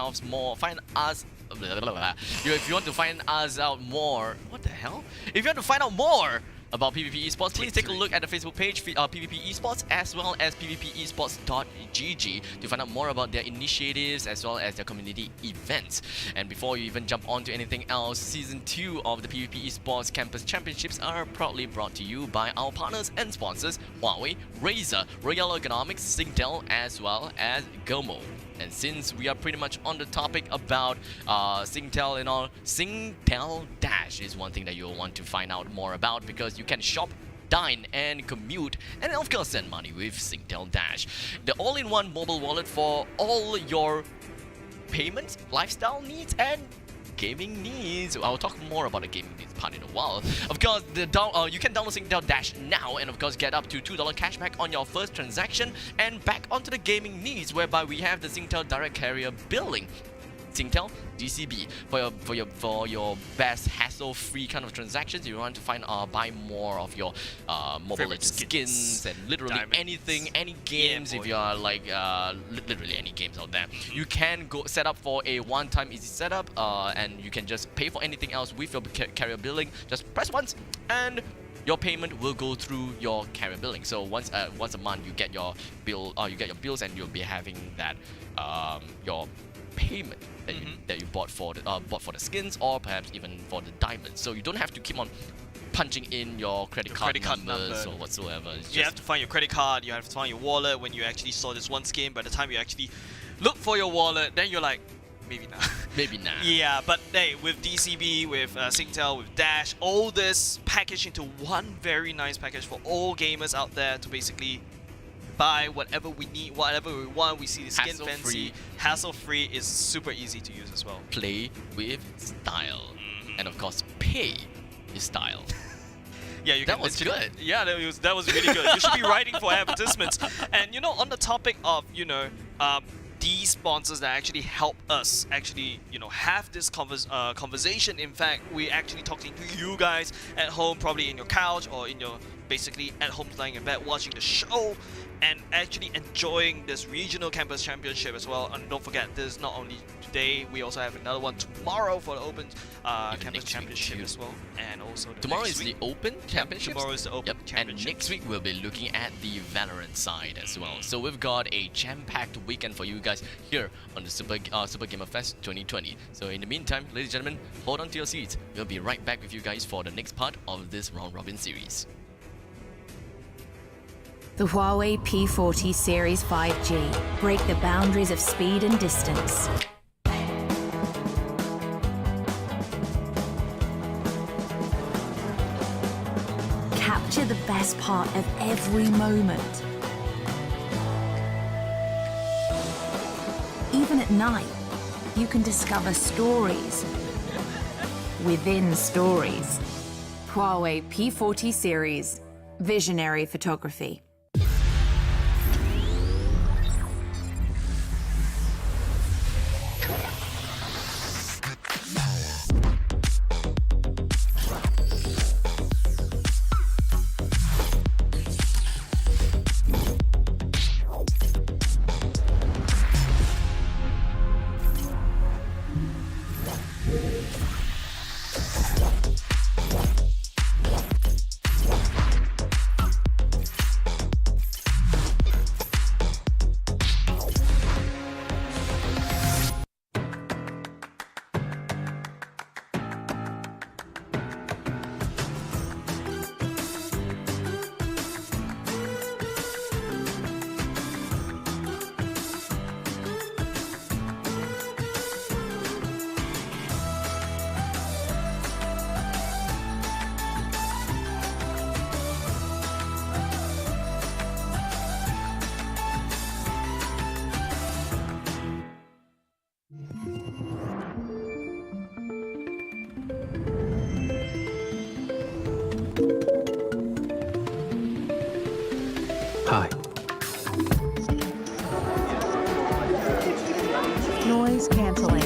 want to find us out more, what the hell? If you want to find out more about PvP Esports, please take a look at the Facebook page, PvP Esports, as well as pvpesports.gg to find out more about their initiatives as well as their community events. And before you even jump on to anything else, Season 2 of the PvP Esports Campus Championships are proudly brought to you by our partners and sponsors, Huawei, Razer, Royale Ergonomics, Singtel, as well as GOMO. And since we are pretty much on the topic about Singtel and all, Singtel Dash is one thing that you'll want to find out more about, because you can shop, dine, and commute, and of course send money with Singtel Dash. The all-in-one mobile wallet for all your payments, lifestyle needs, and gaming needs. I'll talk more about the gaming needs part in a while. Of course, you can download Singtel Dash now, and of course get up to $2 cashback on your first transaction. And back onto the gaming needs, whereby we have the Singtel Direct Carrier Billing. Singtel DCB for your best hassle-free kind of transactions. You want to buy more of your Mobile Legends skins and literally diamonds, anything, any games. If you are literally any games out there, you can go set up for a one-time easy setup, and you can just pay for anything else with your carrier billing. Just press once and your payment will go through your carrier billing. So once a month you get your bill, you get your bills, and you'll be having that your payment that you bought for the skins, or perhaps even for the diamonds. So you don't have to keep on punching in your credit card numbers or whatsoever. You have to find your credit card, you have to find your wallet when you actually saw this one skin. By the time you actually look for your wallet, then you're like, maybe not. Maybe not. Yeah, but hey, with DCB, with Singtel, with Dash, all this packaged into one very nice package for all gamers out there to basically buy whatever we need, whatever we want. We see the skin fancy, hassle-free, is super easy to use as well. Play with style, and of course, pay is style. Yeah, you that was good. Yeah, that was really good. You should be writing for advertisements. And on the topic of these sponsors that actually help us actually have this conversation. In fact, we actually talking to you guys at home, probably in your couch or in your basically at home lying in bed watching the show, and actually enjoying this regional campus championship as well. And don't forget, this is not only today, we also have another one tomorrow for the open campus championship as well. And also tomorrow is the open championship. Tomorrow is the open championship. And next week we'll be looking at the Valorant side as well. So we've got a jam-packed weekend for you guys here on the SuperGamerFest 2020. So in the meantime, ladies and gentlemen, hold on to your seats. We'll be right back with you guys for the next part of this round robin series. The Huawei P40 Series 5G. Break the boundaries of speed and distance. best part of every moment. Even at night, you can discover stories within stories. Huawei P40 series, visionary photography. Hi. Noise cancelling.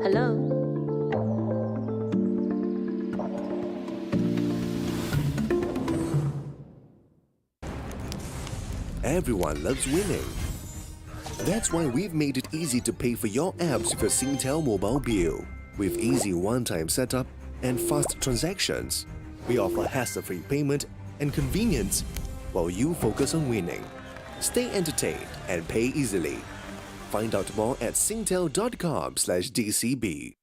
Hello? Everyone loves winning. That's why we've made it easy to pay for your apps with a Singtel mobile bill. With easy one-time setup and fast transactions, we offer hassle-free payment and convenience while you focus on winning. Stay entertained and pay easily. Find out more at singtel.com/DCB.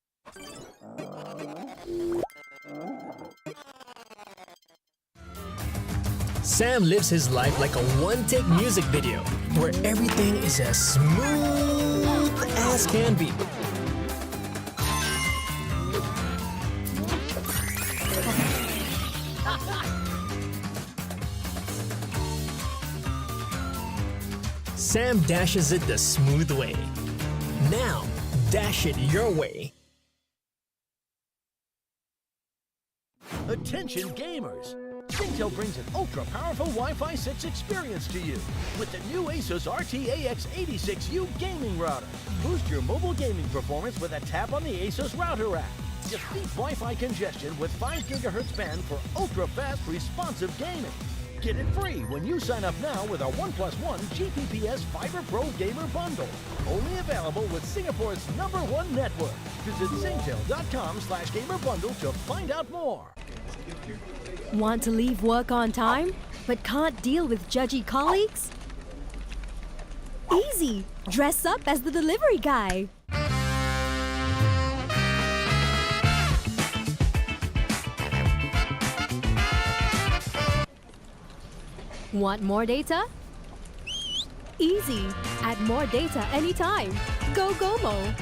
Sam lives his life like a one-take music video, where everything is as smooth as can be. Sam dashes it the smooth way. Now, dash it your way. Attention gamers! Singtel brings an ultra-powerful Wi-Fi 6 experience to you with the new Asus RT-AX86U gaming router. Boost your mobile gaming performance with a tap on the Asus Router app. Defeat Wi-Fi congestion with 5 GHz band for ultra-fast responsive gaming. Get it free when you sign up now with our 1+1 GPPS Fiber Pro Gamer Bundle. Only available with Singapore's #1 network. Visit singtel.com/gamerbundle to find out more. Want to leave work on time, but can't deal with judgy colleagues? Easy! Dress up as the delivery guy. Want more data? Easy! Add more data anytime. Go GOMO!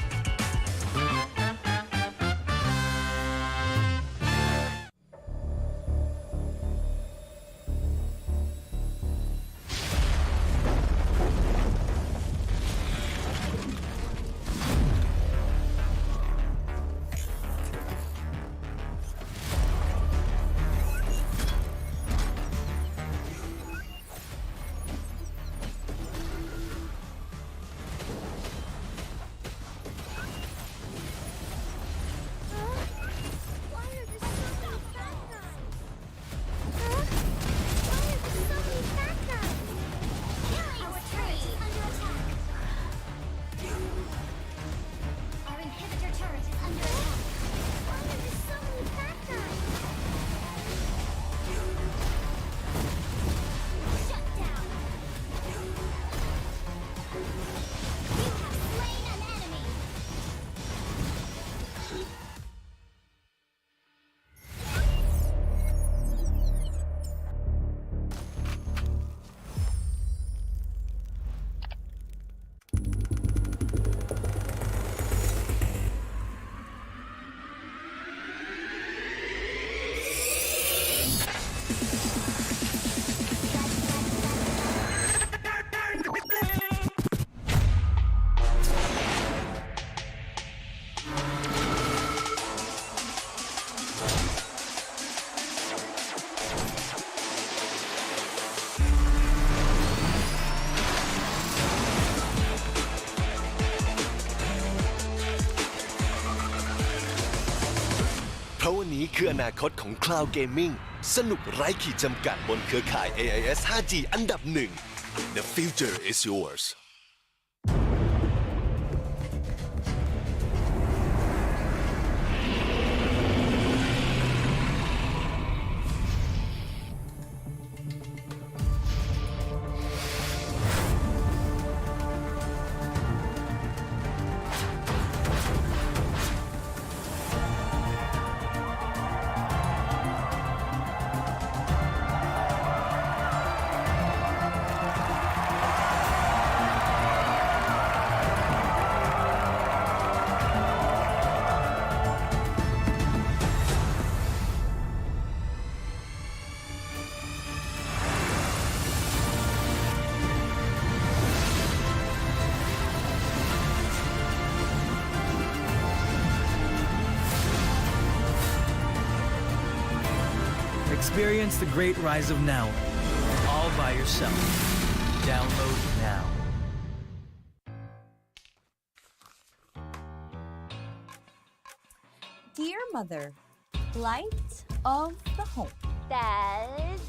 คืออนาคตของ Cloud Gaming สนุกไร้ขีดจำกัดบนเครือข่าย AIS 5G อันดับหนึ่ง The future is yours. Experience the great rise of Now, all by yourself. Download now. Dear Mother, light of the home. Dad?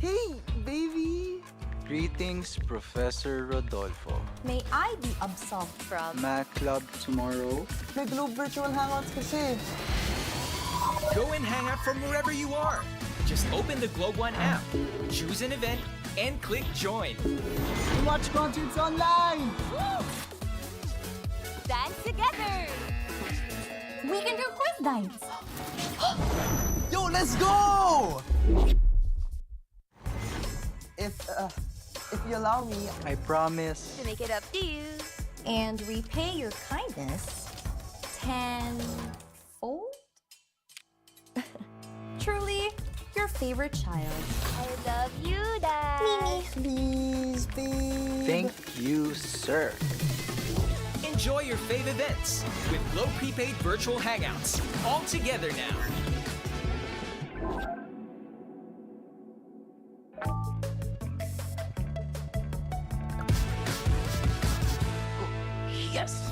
Hey, baby! Greetings, Professor Rodolfo. May I be absolved from Math Club tomorrow. May Globe Virtual Hangouts kasi. Go and hang out from wherever you are. Just open the Globe One app, choose an event, and click join. Watch concerts online. Dance together! We can do quiz nights. Yo, let's go! If you allow me, I promise. To make it up to you. And repay your kindness tenfold? Truly, your favorite child. I love you, Dad. Please, babe. Thank you, sir. Enjoy your fave events with Globe Prepaid Virtual Hangouts. All together now. Yes.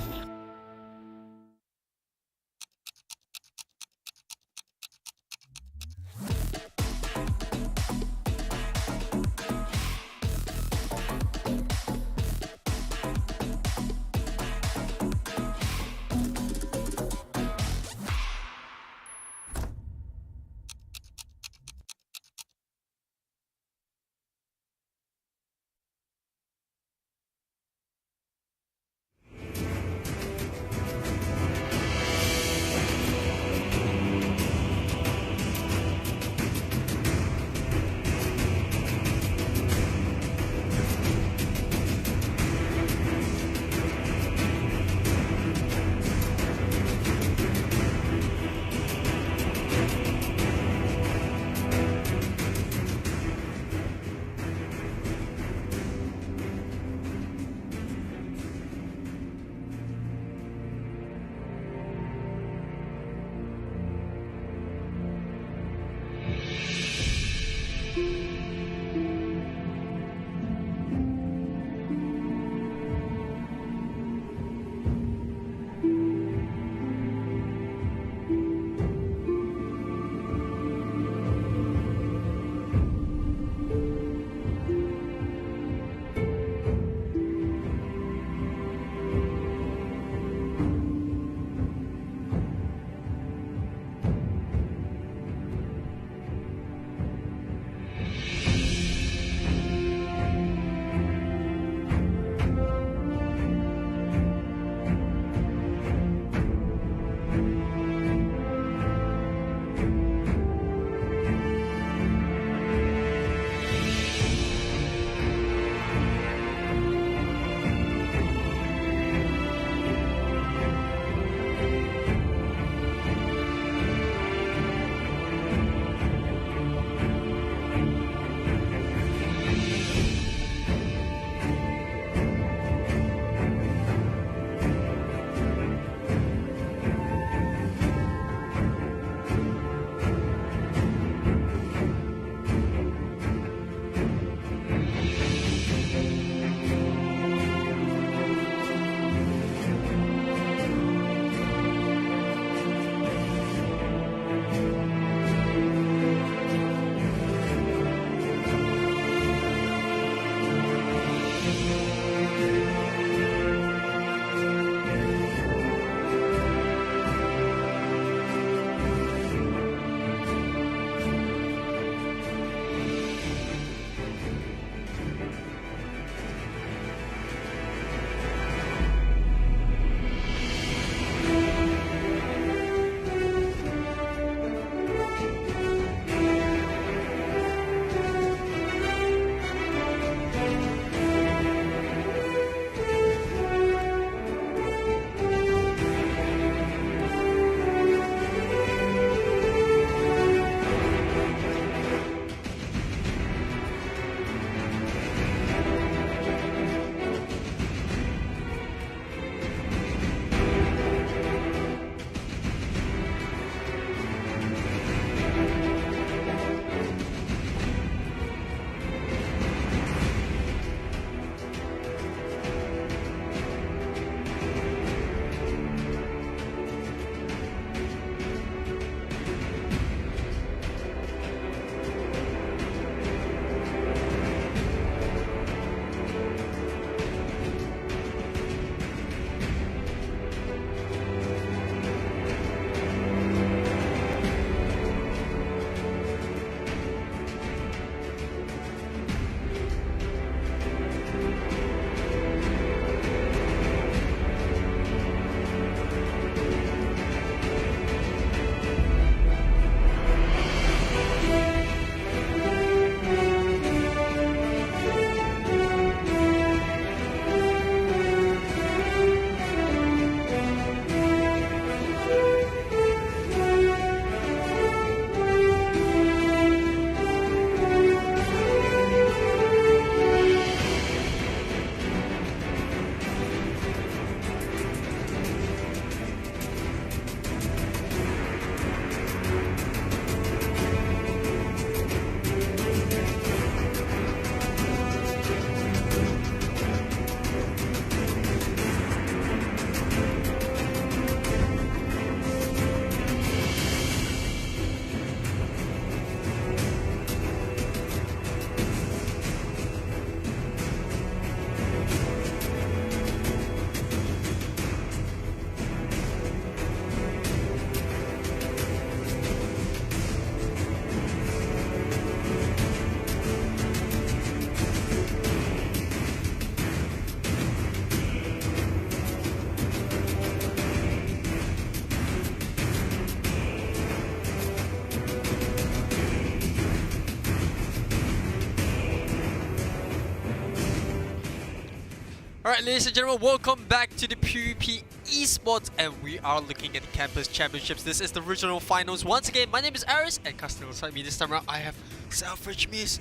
Alright, ladies and gentlemen, welcome back to the PvP Esports, and we are looking at the Campus Championships. This is the regional finals. Once again, my name is Aris, and casting alongside me this time around, I have Selfridge Miss.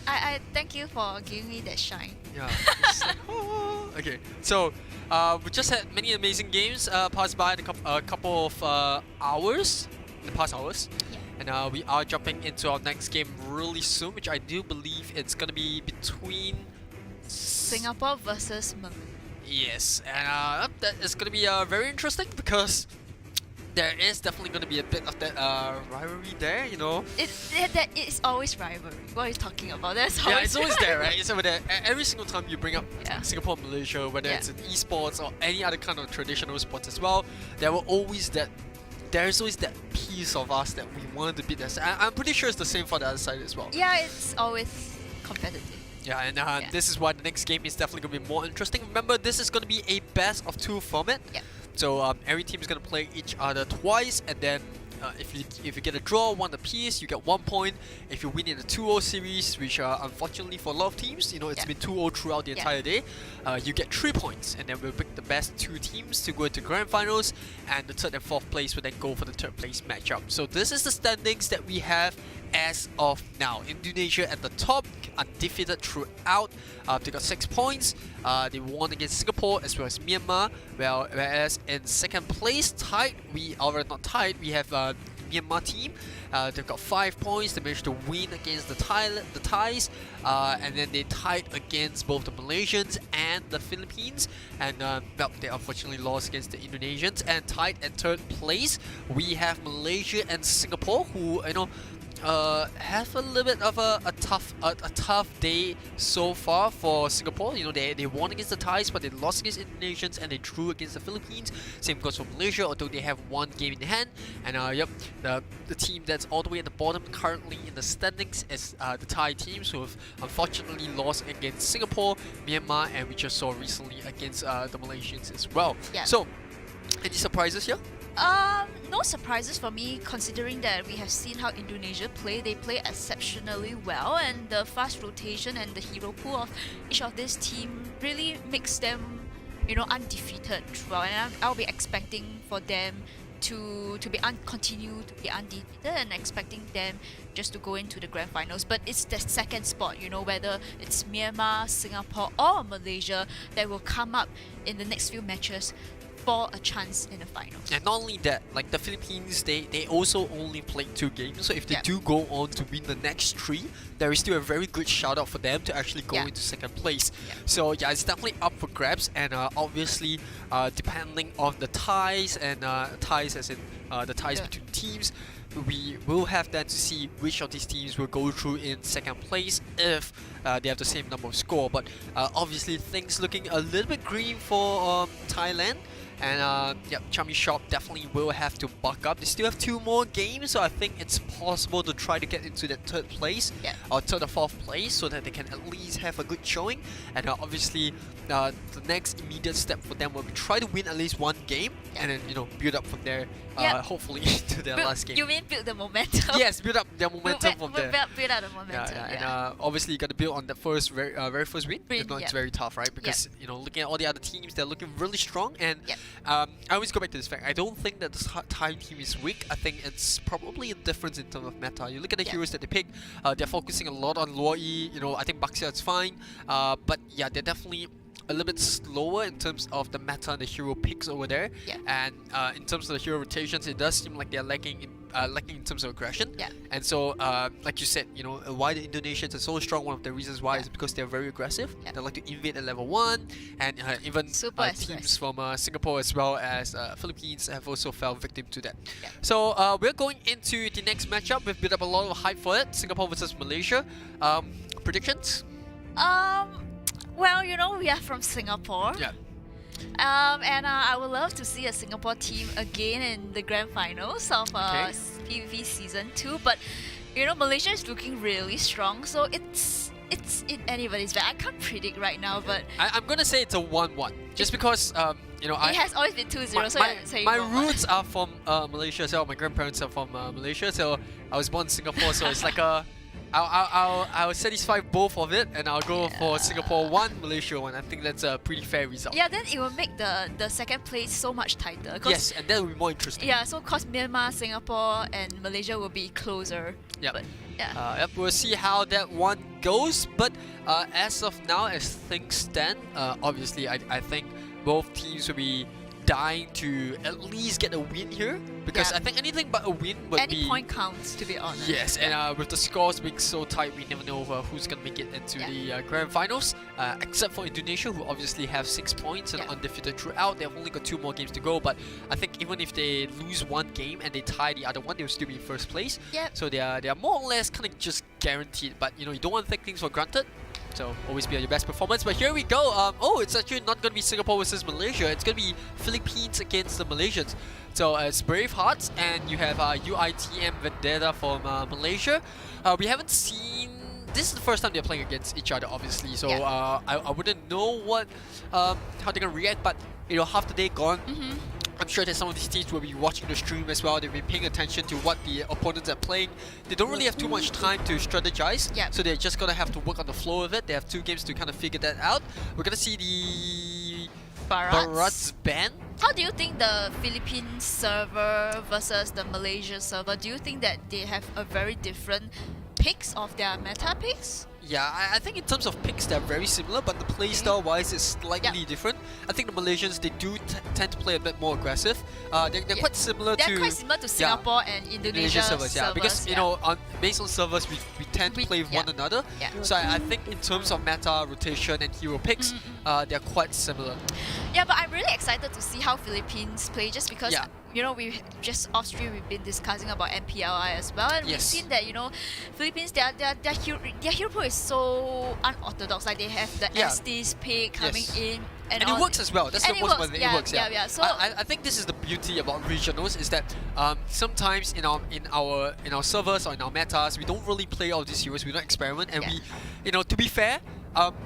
I thank you for giving me that shine. Yeah. Okay, so we just had many amazing games pass by in a couple of hours, in the past hours. Yeah. And we are jumping into our next game really soon, which I do believe it's gonna be between Singapore versus Malaysia. Yes, and that is going to be very interesting because there is definitely going to be a bit of that rivalry there, you know. It's always rivalry. What are you talking about? It's always there, right? It's over there. Every single time you bring up Singapore and Malaysia, whether it's in esports or any other kind of traditional sports as well, there's always that piece of us that we wanted to beat this. I'm pretty sure it's the same for the other side as well. Yeah, it's always competitive. Yeah, and this is why the next game is definitely going to be more interesting. Remember, this is going to be a best of 2 format. Yeah. So every team is going to play each other twice, and then if you get a draw, 1 apiece, you get 1 point. If you win in the 2-0 series, which unfortunately for a lot of teams, you know, it's been 2-0 throughout the entire day, you get 3 points, and then we'll pick the best 2 teams to go into grand finals, and the 3rd and 4th place will then go for the 3rd place matchup. So this is the standings that we have as of now. Indonesia at the top, undefeated throughout. They got 6 points. They won against Singapore as well as Myanmar. Whereas in 2nd place, we have Myanmar team. They've got 5 points. They managed to win against the Thais, and then they tied against both the Malaysians and the Philippines, and they unfortunately lost against the Indonesians. And tied at 3rd place, we have Malaysia and Singapore, who have a little bit of a tough day so far for Singapore. You know, they won against the Thais, but they lost against Indonesians, and they drew against the Philippines. Same goes for Malaysia, although they have 1 game in hand. And the team that's all the way at the bottom currently in the standings is the Thai teams, who have unfortunately lost against Singapore, Myanmar, and we just saw recently against the Malaysians as well. Yeah. So, any surprises here? No surprises for me, considering that we have seen how Indonesia play. They play exceptionally well, and the fast rotation and the hero pool of each of this team really makes them, you know, undefeated throughout. And I'll be expecting for them to continue to be undefeated, and expecting them just to go into the grand finals. But it's the 2nd spot, you know, whether it's Myanmar, Singapore, or Malaysia that will come up in the next few matches for a chance in the final. And not only that, like the Philippines, they also only played 2 games. So if they do go on to win the next 3, there is still a very good shout out for them to actually go into 2nd place. So yeah, it's definitely up for grabs. And obviously, depending on the ties, and ties as in the ties between teams, we will have then to see which of these teams will go through in 2nd place if they have the same number of score. But obviously, things looking a little bit green for Thailand. And Chummy Shop definitely will have to buck up. They still have 2 more games, so I think it's possible to try to get into that 3rd place or 3rd or 4th place, so that they can at least have a good showing. And obviously, the next immediate step for them will be try to win at least 1 game, and then, you know, build up from there. Hopefully to their last game. You mean build the momentum? Yes, build up their momentum from there. Build up the momentum. And obviously you got to build on the very first win. If not, it's very tough, right? Because you know, looking at all the other teams, they're looking really strong. And I always go back to this fact. I don't think that the Thai team is weak. I think it's probably a difference in terms of meta. You look at the heroes that they pick. They're focusing a lot on Luo Yi. You know, I think Baxia is fine. But yeah, they're definitely a little bit slower in terms of the meta and the hero picks over there. And in terms of the hero rotations, it does seem like they're lacking in terms of aggression. And so, like you said, you know, why the Indonesians are so strong, one of the reasons why is because they're very aggressive. They like to invade at level 1, and even teams from Singapore as well as Philippines have also fell victim to that. So we're going into the next matchup. We've built up a lot of hype for it. Singapore versus Malaysia. Predictions? Well, you know, we are from Singapore. And I would love to see a Singapore team again in the grand finals of PvP Season 2. But, you know, Malaysia is looking really strong, so it's in anybody's bag. I can't predict right now, but I'm gonna say it's a 1-1, just because you know, it has always been 2-0. My roots are from Malaysia, so my grandparents are from Malaysia. So I was born in Singapore, so it's like a I'll satisfy both of it, and I'll go for Singapore 1, Malaysia 1. I think that's a pretty fair result. Yeah, then it will make the second place so much tighter. Yes, and that will be more interesting. Yeah, so cause Myanmar, Singapore, and Malaysia will be closer. Yep. But, yeah. Yep, we'll see how that one goes. But as of now, as things stand, obviously I think both teams will be dying to at least get a win here, because I think anything but a win would be... Any point counts, to be honest. Yes, and with the scores being so tight, we never know who's going to make it into the grand finals, except for Indonesia, who obviously have 6 points and undefeated throughout. They've only got 2 more games to go, but I think even if they lose one game and they tie the other one, they'll still be in first place. So they are more or less kind of just guaranteed, but you don't want to take things for granted. So always be at your best performance. But here we go. It's actually not going to be Singapore versus Malaysia. It's going to be Philippines against the Malaysians. So it's Bravehearts, and you have UITM Vendetta from Malaysia. We haven't seen... This is the first time they're playing against each other, obviously. So I wouldn't know how they're going to react. But half the day gone. I'm sure that some of these teams will be watching the stream as well. They'll be paying attention to what the opponents are playing. They don't really have too much time to strategize, so they're just gonna have to work on the flow of it. They have 2 games to kind of figure that out. We're gonna see the Barats ban. How do you think the Philippine server versus the Malaysia server, do you think that they have a very different picks of their meta picks? Yeah, I think in terms of picks, they're very similar, but the playstyle wise is slightly different. I think the Malaysians, they do tend to play a bit more aggressive. They're quite similar to... They're quite similar to Singapore and Indonesia servers. Because, based on servers, we tend to play with one another. So I think in terms of meta, rotation, and hero picks, they're quite similar. Yeah, but I'm really excited to see how Philippines play, just because... we just off stream we've been discussing about MPLI as well, and we've seen that Philippines their hero pool is so unorthodox. Like they have the Estes pick coming in, and it works as well. That's the most important thing. It works. Yeah. So I think this is the beauty about regionals, is that sometimes in our servers or in our metas, we don't really play all these heroes. We don't experiment, and we to be fair.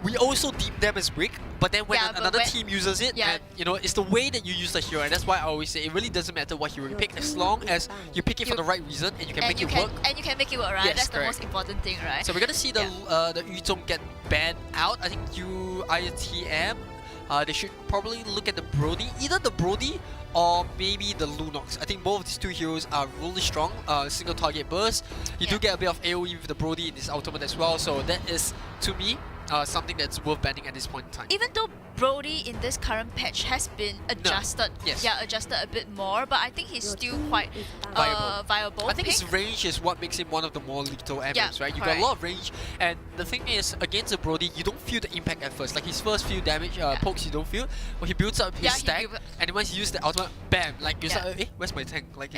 We also deem them as weak, but then when another team uses it, and it's the way that you use the hero, and that's why I always say it really doesn't matter what hero you pick, as long as you pick it for the right reason and you can make it work. And you can make it work, right? Yes, that's the most important thing, right? So we're gonna see the Yutong get banned out. I think UITM, they should probably look at the Brody, either the Brody or maybe the Lunox. I think both of these 2 heroes are really strong. Single target burst. You do get a bit of AoE with the Brody in his ultimate as well, so that is, to me, something that's worth banning at this point in time. Even though Brody in this current patch has been adjusted, adjusted a bit more, but I think he's still quite viable. I think his range is what makes him one of the more lethal MMs, right? You got a lot of range, and the thing is, against a Brody, you don't feel the impact at first. Like his first few damage pokes, you don't feel. When he builds up his stack, and once he uses the ultimate, bam! Like you're like, where's my tank? Like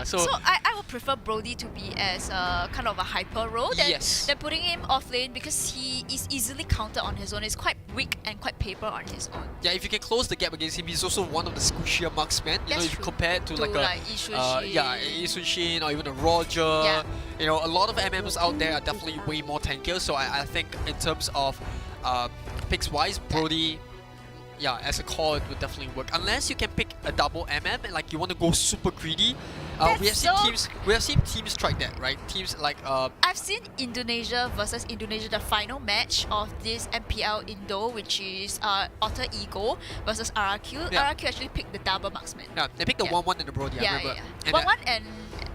so I would prefer Brody to be as kind of a hyper role than putting him off lane, because he is easily countered on his own. He's quite weak and quite paper on his own. Yeah, if you can close the gap against him, he's also one of the squishier marksmen. If you compare it to like a Isunshin or even a Roger, a lot of MMs out there are definitely way more tankier. So I think in terms of picks wise, Brody, as a core, it would definitely work. Unless you can pick a double MM and like you want to go super greedy. We have seen teams try that, right? Teams like I've seen Indonesia versus Indonesia, the final match of this MPL Indo, which is Alter Ego versus RRQ. RRQ actually picked the double marksman. Yeah, they picked the 1-1 and the Brody. I remember. 1-1 and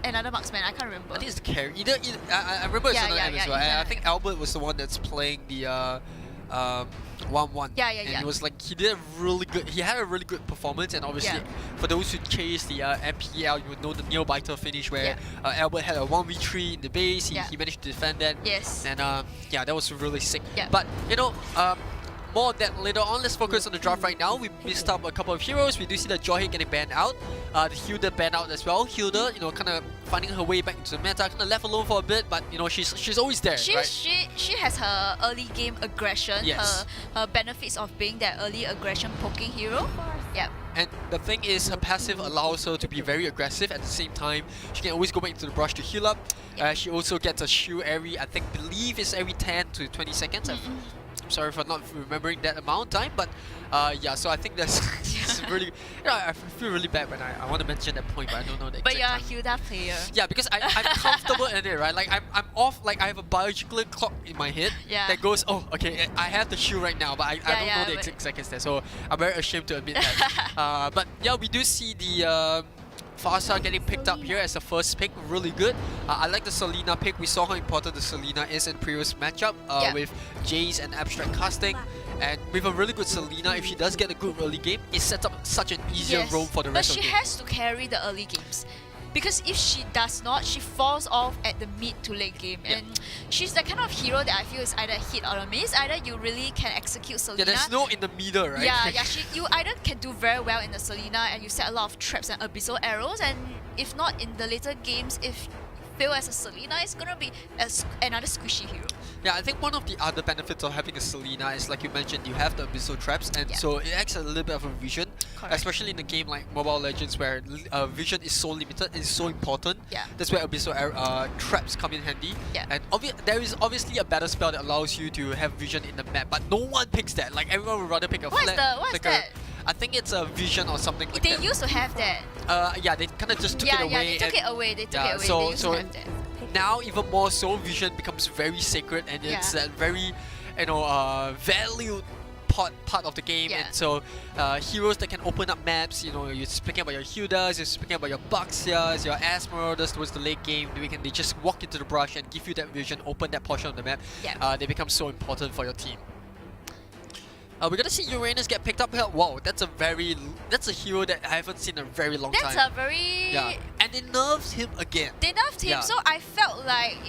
another marksman. I can't remember. I think it's the carry. Either I remember it's another M as well. I think Albert was the one that's playing the 1-1. And he was like, he did really good. He had a really good performance, and obviously for those who chase the MPL, you would know the nail biter finish where Albert had a 1v3 in the base. He managed to defend that. And that was really sick. But more on that later on. Let's focus on the draft right now. We missed up a couple of heroes. We do see the Joyhit getting banned out. The Hilda banned out as well. Hilda, kind of finding her way back into the meta, kind of left alone for a bit, but she's always there, right? She has her early game aggression, her benefits of being that early aggression poking hero. And the thing is, her passive allows her to be very aggressive. At the same time, she can always go back into the brush to heal up. She also gets a shield every, believe it's every 10 to 20 seconds. I'm sorry for not remembering that amount of time, but so I think that's is really. You know, I feel really bad when I want to mention that point, but I don't know the But exact you're a time. Hilda player. Yeah, because I'm comfortable in it, right? Like I'm off. Like I have a biological clock in my head Yeah. that goes, oh, okay, I have the shoe right now, but I don't Yeah, know the but- exact seconds there. So I'm very ashamed to admit that. But yeah, we do see the. Farsa getting picked up here as the first pick, really good. I like the Selena pick. We saw how important the Selena is in previous matchup with Jace and Abstract Casting. And with a really good Selena, if she does get a good early game, it sets up such an easier Yes, role for the rest of but the she game. has to carry the early games. Because if she does not, she falls off at the mid to late game. And she's the kind of hero that I feel is either hit or a miss. Either you really can execute Selena. Yeah, there's no in the middle, right? Yeah, you either can do very well in the Selena and you set a lot of traps and abyssal arrows, and if not in the later games, if you fail as a Selena, it's gonna be another squishy hero. Yeah, I think one of the other benefits of having a Selena is, like you mentioned, you have the abyssal traps, and so it acts a little bit of a vision, especially in a game like Mobile Legends where vision is so limited, it's so important. Yeah. That's where abyssal traps come in handy. Yeah. And there is obviously a better spell that allows you to have vision in the map, but no one picks that. Like everyone would rather pick a What's flat. that? I think it's a vision or something like They that. used to have that. Yeah, they kind of just took it away. Yeah, they took and- it away. They took yeah, it away. so They used so to have that. now even more so, vision becomes very sacred, and it's that very, valued part of the game. Yeah. And so heroes that can open up maps, you're speaking about your Hildas, you're speaking about your Baxias, your Asmerodas towards the late game. They just walk into the brush and give you that vision, open that portion of the map. They become so important for your team. We're gonna see Uranus get picked up here. Wow, that's a hero that I haven't seen in a very long time. That's a very... Yeah, and they nerfed him again. They nerfed him, Yeah. so I felt like,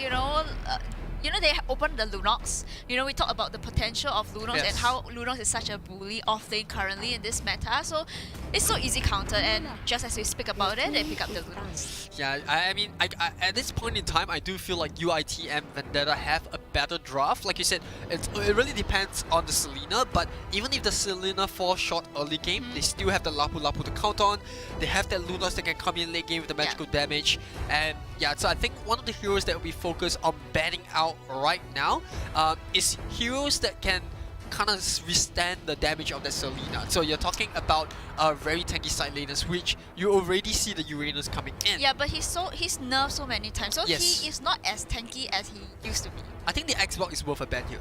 they opened the Lunox. We talked about the potential of Lunox and Yes. how Lunox is such a bully off lane currently in this meta. So it's so easy counter, and just as we speak about it, they pick up the Lunox. Yeah, I mean, at this point in time, I do feel like UIT and Vendetta have a better draft. Like you said, it really depends on the Selena, but even if the Selena falls short early game, they still have the Lapu Lapu to count on. They have that Lunos that can come in late game with the magical damage. And yeah, so I think one of the heroes that we focus on banning out right now is heroes that can kind of withstand the damage of the Selena. So you're talking about very tanky side laners, which you already see the Uranus coming in. Yeah, but he's nerfed so many times, so Yes. he is not as tanky as he used to be. I think the Xbox is worth a ban here.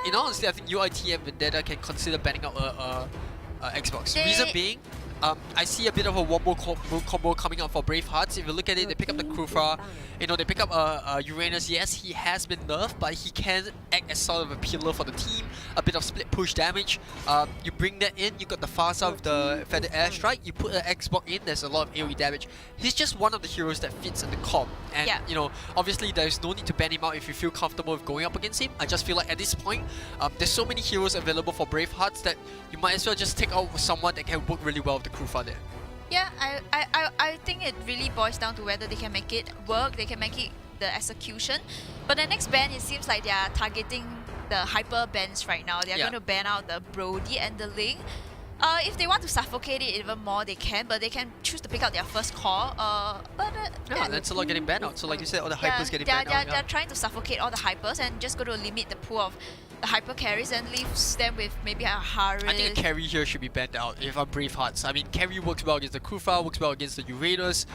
In all honesty, I think UIT and Vendetta can consider banning out Xbox. Reason being, I see a bit of a wombo combo coming out for Bravehearts. If you look at it, they pick up the Krufra, they pick up Uranus. Yes, he has been nerfed, but he can act as sort of a pillar for the team. A bit of split push damage. You bring that in, you got the Farsa with the Feather Airstrike, you put an Xbox in, there's a lot of AoE damage. He's just one of the heroes that fits in the comp. And, obviously there's no need to ban him out if you feel comfortable with going up against him. I just feel like at this point, there's so many heroes available for Bravehearts that you might as well just take out someone that can work really well with the Krufra there. Yeah, I think it really boils down to whether they can make it work, they can make it the execution. But the next ban, it seems like they are targeting the hyper bans right now. They are going to ban out the Brody and the Ling. If they want to suffocate it even more, they can, but they can choose to pick out their first core. That's a lot getting banned out. So like you said, all the hypers getting banned out. They're trying to suffocate all the hypers and just going to limit the pool of the hyper carries and leaves them with maybe a Harris. I think a carry here should be banned out if I'm Bravehearts. I mean, carry works well against the Krufra, works well against the Uranus.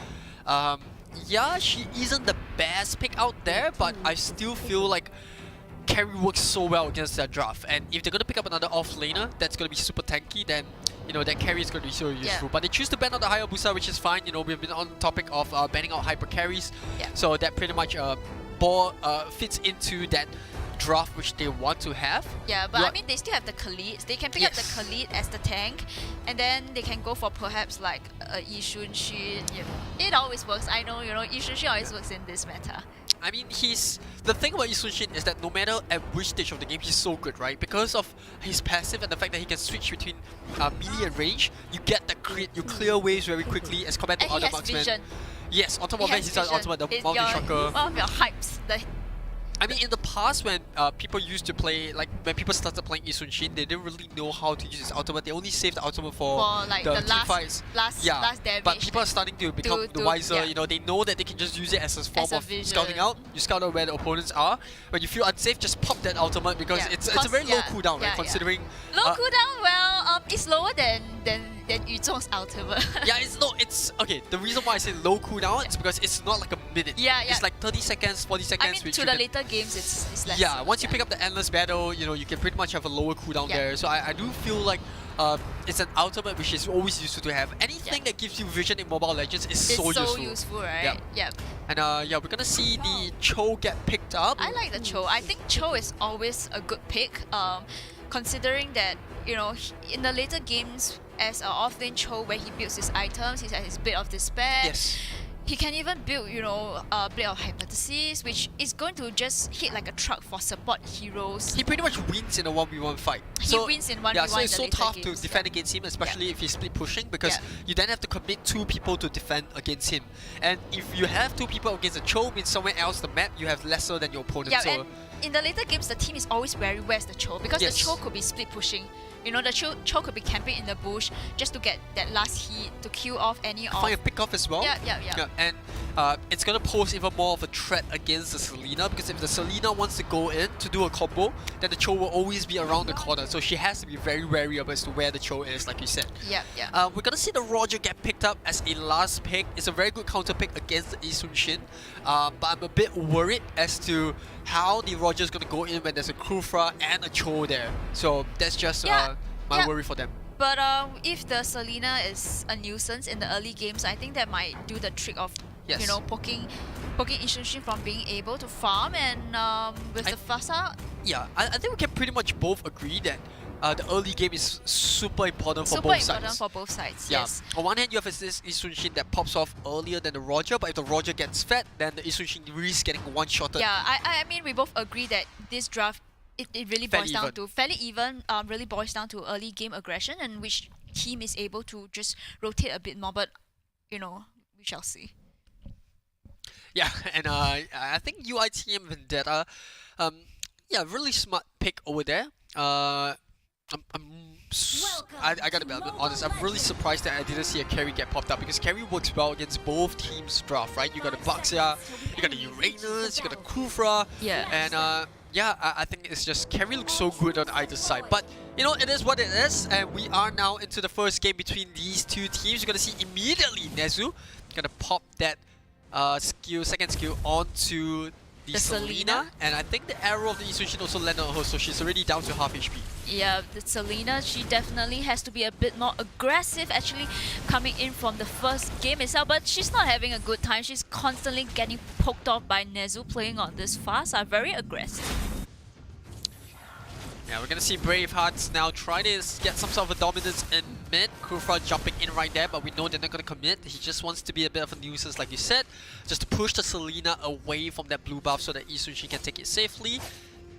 Yeah, she isn't the best pick out there, but I still feel like carry works so well against that draft. And if they're going to pick up another off laner that's going to be super tanky, then that carry is going to be so useful. But they choose to ban out the Hayabusa, which is fine. We've been on the topic of banning out hyper carries. So that pretty much fits into that draft which they want to have. Yeah, but I mean, they still have the Khalid. They can pick up the Khalid as the tank, and then they can go for perhaps like Yishun Shin. It always works. I know, Yishun Shin always works in this meta. I mean, the thing about Yishun Shin is that no matter at which stage of the game, he's so good, right? Because of his passive and the fact that he can switch between melee and range, you get the crit, you clear waves very quickly as compared to And other he has marksmen. vision. Yes, on top of that, he's got ultimate, the Mountain Shocker. One of your hypes. I mean, in the past, when people used to play, like when people started playing Isun Shin, they didn't really know how to use his ultimate. They only saved the ultimate for like the the team last, fights. last damage. But people are starting to become wiser. yeah. They know that they can just use it as a form of vision. scouting out. You scout out where the opponents are. When you feel unsafe, just pop that ultimate because it's a very low cooldown, right? Considering low cooldown. Well, It's lower than Yu Zhong's ultimate. Yeah, it's okay. The reason why I say low cooldown is because it's not like a minute. Yeah. It's like 30 seconds, 40 seconds. I mean, which to you the can, later games, it's less. yeah, once you pick up the endless battle, you can pretty much have a lower cooldown there. So I do feel like it's an ultimate which is always useful to have. Anything that gives you vision in Mobile Legends is so useful. It's so useful, right? Yeah. And yeah, we're gonna see the Cho get picked up. I like the Cho. I think Cho is always a good pick, considering that in the later games as an offlane Cho, where he builds his items, he has his Blade of Despair. Yes. He can even build, Blade of Hypothesis, which is going to just hit like a truck for support heroes. He pretty much wins in a 1v1 fight. He wins in 1v1 Yeah, so it's so in the later tough games, to defend against him, especially if he's split pushing, because you then have to commit 2 people to defend against him. And if you have 2 people against a Cho, means somewhere else the map, you have lesser than your opponent. Yeah, so and in the later games, the team is always wary where's the Cho, because the Cho could be split pushing. The Cho could be camping in the bush just to get that last hit to kill off any of. Find a pick off as well. Yeah. And it's gonna pose even more of a threat against the Selena, because if the Selena wants to go in to do a combo, then the Cho will always be around the corner. So she has to be very wary of as to where the Cho is, like you said. Yeah. We're gonna see the Roger get picked up as a last pick. It's a very good counter pick against the Isun Shin, but I'm a bit worried as to how the Roger is gonna go in when there's a Kufra and a Cho there. So that's just my worry for them. But if the Selena is a nuisance in the early games, I think that might do the trick of poking Isun Shin from being able to farm, and with the Fasa. Yeah, I think we can pretty much both agree that the early game is super important for both sides. Super important for both sides, yes. On one hand, you have this Isun Shin that pops off earlier than the Roger, but if the Roger gets fed, then the Isun Shin risks getting one-shotted. Yeah, I mean, we both agree that this draft, it really boils down to fairly even, really boils down to early game aggression, and which team is able to just rotate a bit more, but we shall see. Yeah, and I think UITM Vendetta, really smart pick over there. I gotta be honest, I'm really surprised that I didn't see a carry get popped up, because carry works well against both teams' draft, right? You got a Baxia, you got a Uranus, you got a Kufra, and I think it's just carry looks so good on either side. But it is what it is, and we are now into the first game between these two teams. You're gonna see immediately Nezu gonna pop that second skill onto the Selena, and I think the arrow of the Isun Shin also landed on her, so she's already down to half HP. Yeah, the Selena, she definitely has to be a bit more aggressive, actually coming in from the first game itself, but she's not having a good time. She's constantly getting poked off by Nezu playing on this fast, very aggressive. Yeah, we're gonna see Bravehearts now try to get some sort of a dominance in mid. Kufra jumping in right there, but we know they're not gonna commit. He just wants to be a bit of a nuisance, like you said, just to push the Selena away from that blue buff so that Isun Shin can take it safely.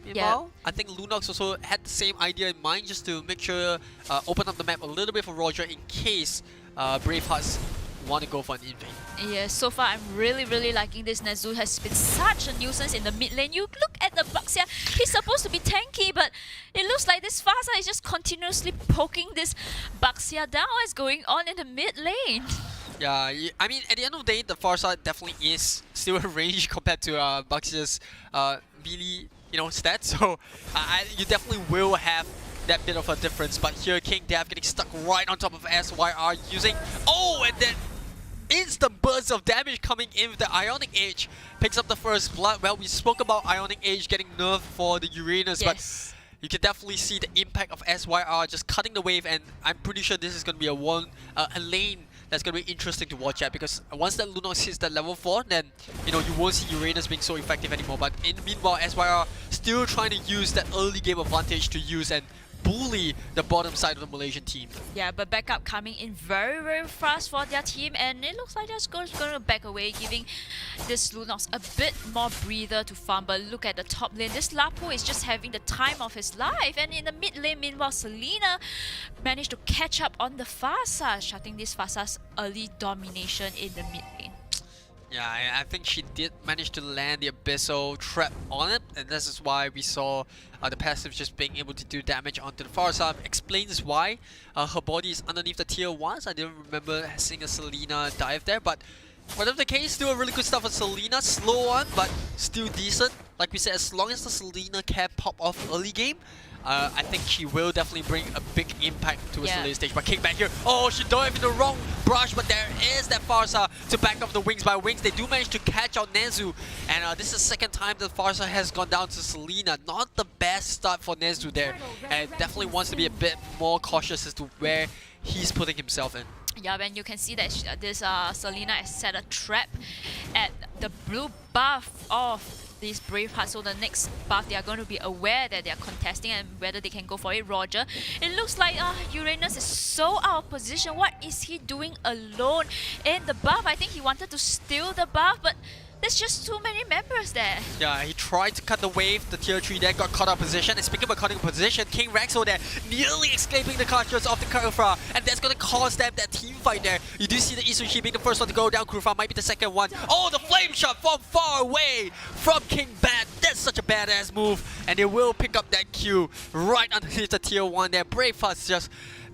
Meanwhile, I think Lunox also had the same idea in mind, just to make sure open up the map a little bit for Roger in case Bravehearts want to go for an invade. Yeah, so far I'm really liking this. Nezu has been such a nuisance in the mid lane. You look at the Baxia, he's supposed to be tanky, but it looks like this Fasa is just continuously poking this Baxia down. What's going on in the mid lane? Yeah, I mean, at the end of the day, the Farsa definitely is still a range compared to Baxia's melee, stats. So you definitely will have that bit of a difference. But here, King Dev getting stuck right on top of SYR using... Oh, and then instant bursts of damage coming in with the Ionic Age. Picks up the first blood. Well, we spoke about Ionic Age getting nerfed for the Uranus, but you can definitely see the impact of SYR just cutting the wave, and I'm pretty sure this is going to be a lane that's going to be interesting to watch at, because once that Lunox hits that level 4, then you won't see Uranus being so effective anymore. But in the meanwhile, SYR still trying to use that early game advantage to use and bully the bottom side of the Malaysian team. Yeah, but backup coming in very fast for their team, and it looks like they're just going to back away, giving this Lunox a bit more breather to farm. But look at the top lane, this Lapu is just having the time of his life, and in the mid lane, meanwhile, Selena managed to catch up on the Fasa, shutting this Fasa's early domination in the mid lane. Yeah, I think she did manage to land the Abyssal trap on it, and this is why we saw the passive just being able to do damage onto the far side. Explains why her body is underneath the tier 1s. I didn't remember seeing a Selena dive there, but whatever the case, still a really good stuff for Selena. Slow one, but still decent. Like we said, as long as the Selena can pop off early game, I think she will definitely bring a big impact to the late stage. But King back here, oh, she dived in the wrong brush, but there is that Farsa to back up the Wings by Wings. They do manage to catch out Nezu, and this is the second time that Farsa has gone down to Selena. Not the best start for Nezu there, and definitely wants to be a bit more cautious as to where he's putting himself in. Yeah, and you can see that this Selena has set a trap at the blue buff of these Bravehearts. So the next buff, they are going to be aware that they are contesting and whether they can go for it. Roger, it looks like Uranus is so out of position. What is he doing alone in the buff? I think he wanted to steal the buff, but there's just too many members there. Yeah, he tried to cut the wave. The tier 3 there got caught out of position. And speaking of cutting position, King Rexo there nearly escaping the cartridge of the Kurufra. And that's going to cause them that team fight there. You do see the Isushi being the first one to go down. Kurufra might be the second one. Oh, the flame shot from far away from King Bat. That's such a badass move. And they will pick up that Q right underneath the tier 1 there. Bravehearts just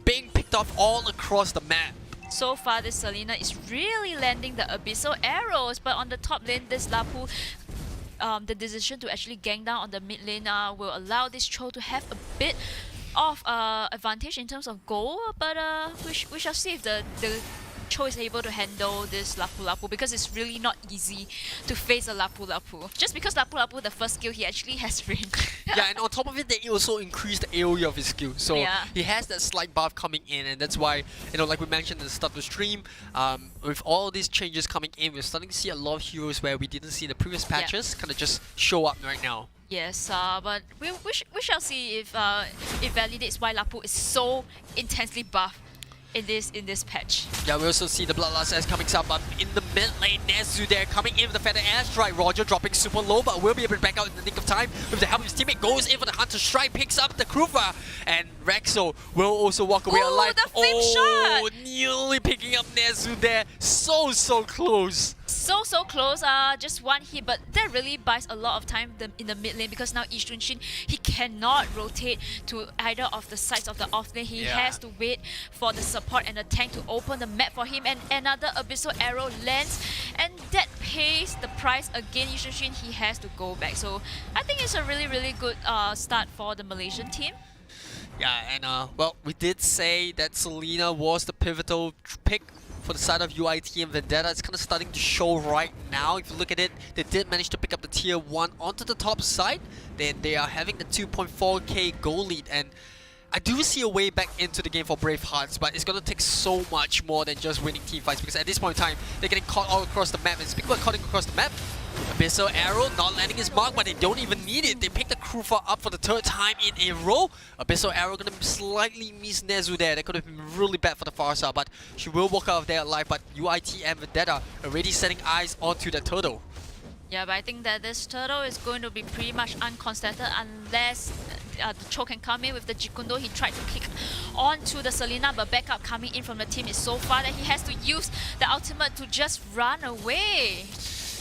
being picked off all across the map. So far, this Selena is really landing the Abyssal arrows, but on the top lane, this Lapu, the decision to actually gang down on the mid lane will allow this Cho to have a bit of advantage in terms of goal, but we shall see if the Cho is able to handle this Lapu Lapu, because it's really not easy to face a Lapu Lapu. Just because Lapu Lapu, the first skill, he actually has range. Yeah, and on top of it, they also increased the AoE of his skill. So he has that slight buff coming in, and that's why, you know, like we mentioned at the start of the stream, with all these changes coming in, we're starting to see a lot of heroes where we didn't see in the previous patches kind of just show up right now. Yes, but we shall see if it validates why Lapu is so intensely buffed in this patch. Yeah, we also see the Bloodlust as coming up, but in the mid lane, Nezu there coming in with the Feather Airstrike. Roger dropping super low, but will be able to back out in the nick of time with the help of his teammate. Goes in for the Hunter Strike, picks up the Krufa, and Rexo will also walk away alive. The flame shot! Nearly picking up Nezu there. So close. So close, just one hit, but that really buys a lot of time in the mid lane, because now Ishunshin, he cannot rotate to either of the sides of the off lane. He has to wait for the support and the tank to open the map for him, and another Abyssal Arrow lands, and that pays the price again. Ishunshin, he has to go back. So I think it's a really good start for the Malaysian team. Yeah, and well, we did say that Selena was the pivotal pick for the side of UIT and Vendetta. It's kind of starting to show right now. If you look at it, they did manage to pick up the tier 1 onto the top side. Then they are having the 2.4k goal lead, and I do see a way back into the game for Bravehearts, but it's going to take so much more than just winning team fights, because at this point in time, they're getting caught all across the map. And speaking about cutting across the map, Abyssal Arrow not landing his mark, but they don't even need it. They pick the Krufa up for the 3rd time in a row. Abyssal Arrow going to slightly miss Nezu there. That could have been really bad for the Farsa, but she will walk out of there alive. But UIT and Vendetta already setting eyes onto the turtle. Yeah, but I think that this turtle is going to be pretty much uncontested unless the Cho can come in with the Jikundo. He tried to kick onto the Selena, but backup coming in from the team is so far that he has to use the ultimate to just run away.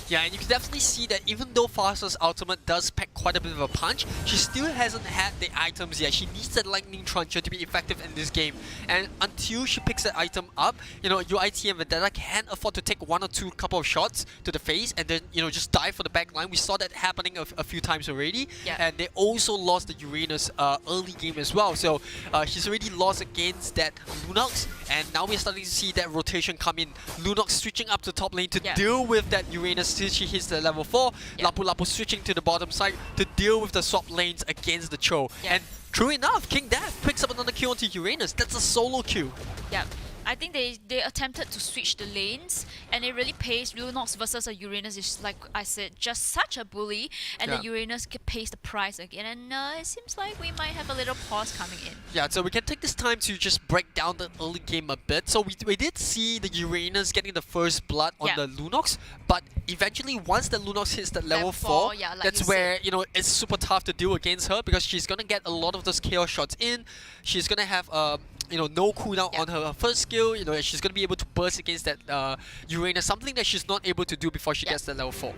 Yeah, and you can definitely see that even though Farsa's ultimate does pack quite a bit of a punch, she still hasn't had the items yet. She needs that Lightning Truncheon to be effective in this game. And until she picks that item up, you know, UIT and Vendetta can't afford to take one or two couple of shots to the face and then, you know, just dive for the back line. We saw that happening a few times already. Yeah. And they also lost the Uranus early game as well. So he's already lost against that Lunox, and now we're starting to see that rotation come in. Lunox switching up to top lane to deal with that Uranus till she hits the level 4. Lapu Lapu switching to the bottom side to deal with the swap lanes against the Cho. And true enough, King Death picks up another kill onto Uranus. That's a solo kill. Yeah. I think they attempted to switch the lanes, and it really pays. Lunox versus a Uranus is, like I said, just such a bully, and the Uranus pays the price again, and it seems like we might have a little pause coming in. Yeah, so we can take this time to just break down the early game a bit. So we did see the Uranus getting the first blood on the Lunox, but eventually once the Lunox hits that level 4, like that's where, you know, it's super tough to deal against her, because she's gonna get a lot of those chaos shots in. She's gonna have you know, no cooldown on her first skill. You know, she's going to be able to burst against that Uranus, something that she's not able to do before she gets to level 4.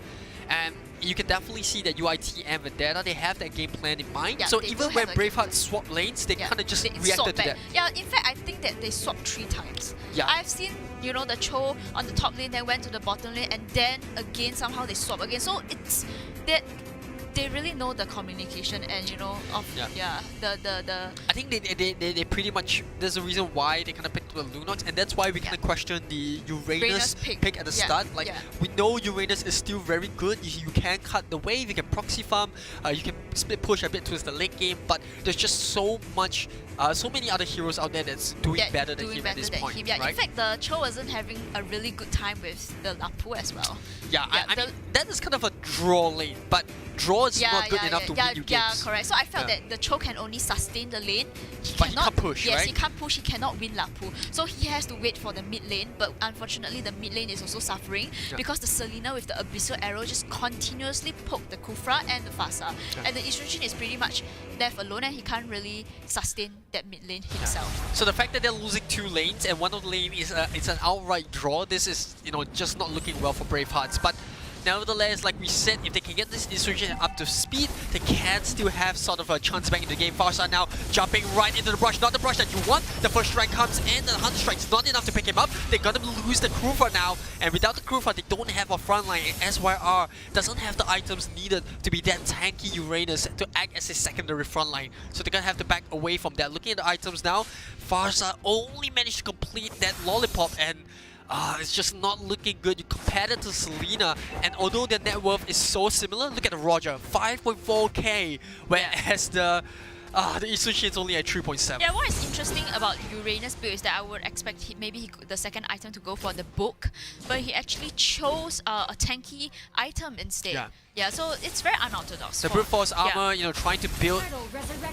And you can definitely see that UIT and Vendetta, they have that game plan in mind. So even when Braveheart swap lanes, they kind of just reacted to that. Yeah, in fact, I think that they swapped 3 times. Yeah. I've seen, you know, the Cho on the top lane, then went to the bottom lane, and then again somehow they swap again. So it's that they really know the communication and of the. I think they pretty much, there's a reason why they kind of picked the Lunox, and that's why we kind of question the Uranus pick at the start. Like we know Uranus is still very good. You can cut the wave, you can proxy farm, you can split push a bit towards the late game, but there's just so many other heroes out there that's doing better than him at this point. Yeah, right? in fact, the Cho wasn't having a really good time with the Lapu as well. Yeah, I mean, that is kind of a draw lane, but draw is not good enough to win you games. Yeah, correct. So I felt that the Cho can only sustain the lane. But he can't push, yes, right? he can't push, he cannot win Lapu. So he has to wait for the mid lane, but unfortunately the mid lane is also suffering because the Selena with the Abyssal Arrow just continuously poke the Kufra and the Fasa. And the Isunshin is pretty much left alone and he can't really sustain that mid lane himself. So the fact that they're losing 2 lanes and one of the lane is it's an outright draw, this is just not looking well for Bravehearts. But nevertheless, like we said, if they can get this Insurgent up to speed, they can still have sort of a chance back in the game. Farsa now jumping right into the brush, not the brush that you want. The first strike comes in, the Hunter Strike's not enough to pick him up. They're gonna lose the Krufa now, and without the Krufa, they don't have a front line. And SYR doesn't have the items needed to be that tanky Uranus to act as a secondary front line. So they're gonna have to back away from that. Looking at the items now, Farsa only managed to complete that Lollipop, and it's just not looking good. You compare it to Selena, and although their net worth is so similar, look at the Roger, 5.4k, whereas the Isushi is only at 3.7. Yeah, what is interesting about Uranus build is that I would expect the second item to go for the book, but he actually chose a tanky item instead. Yeah, so it's very unorthodox. The Brute Force armor, trying to build,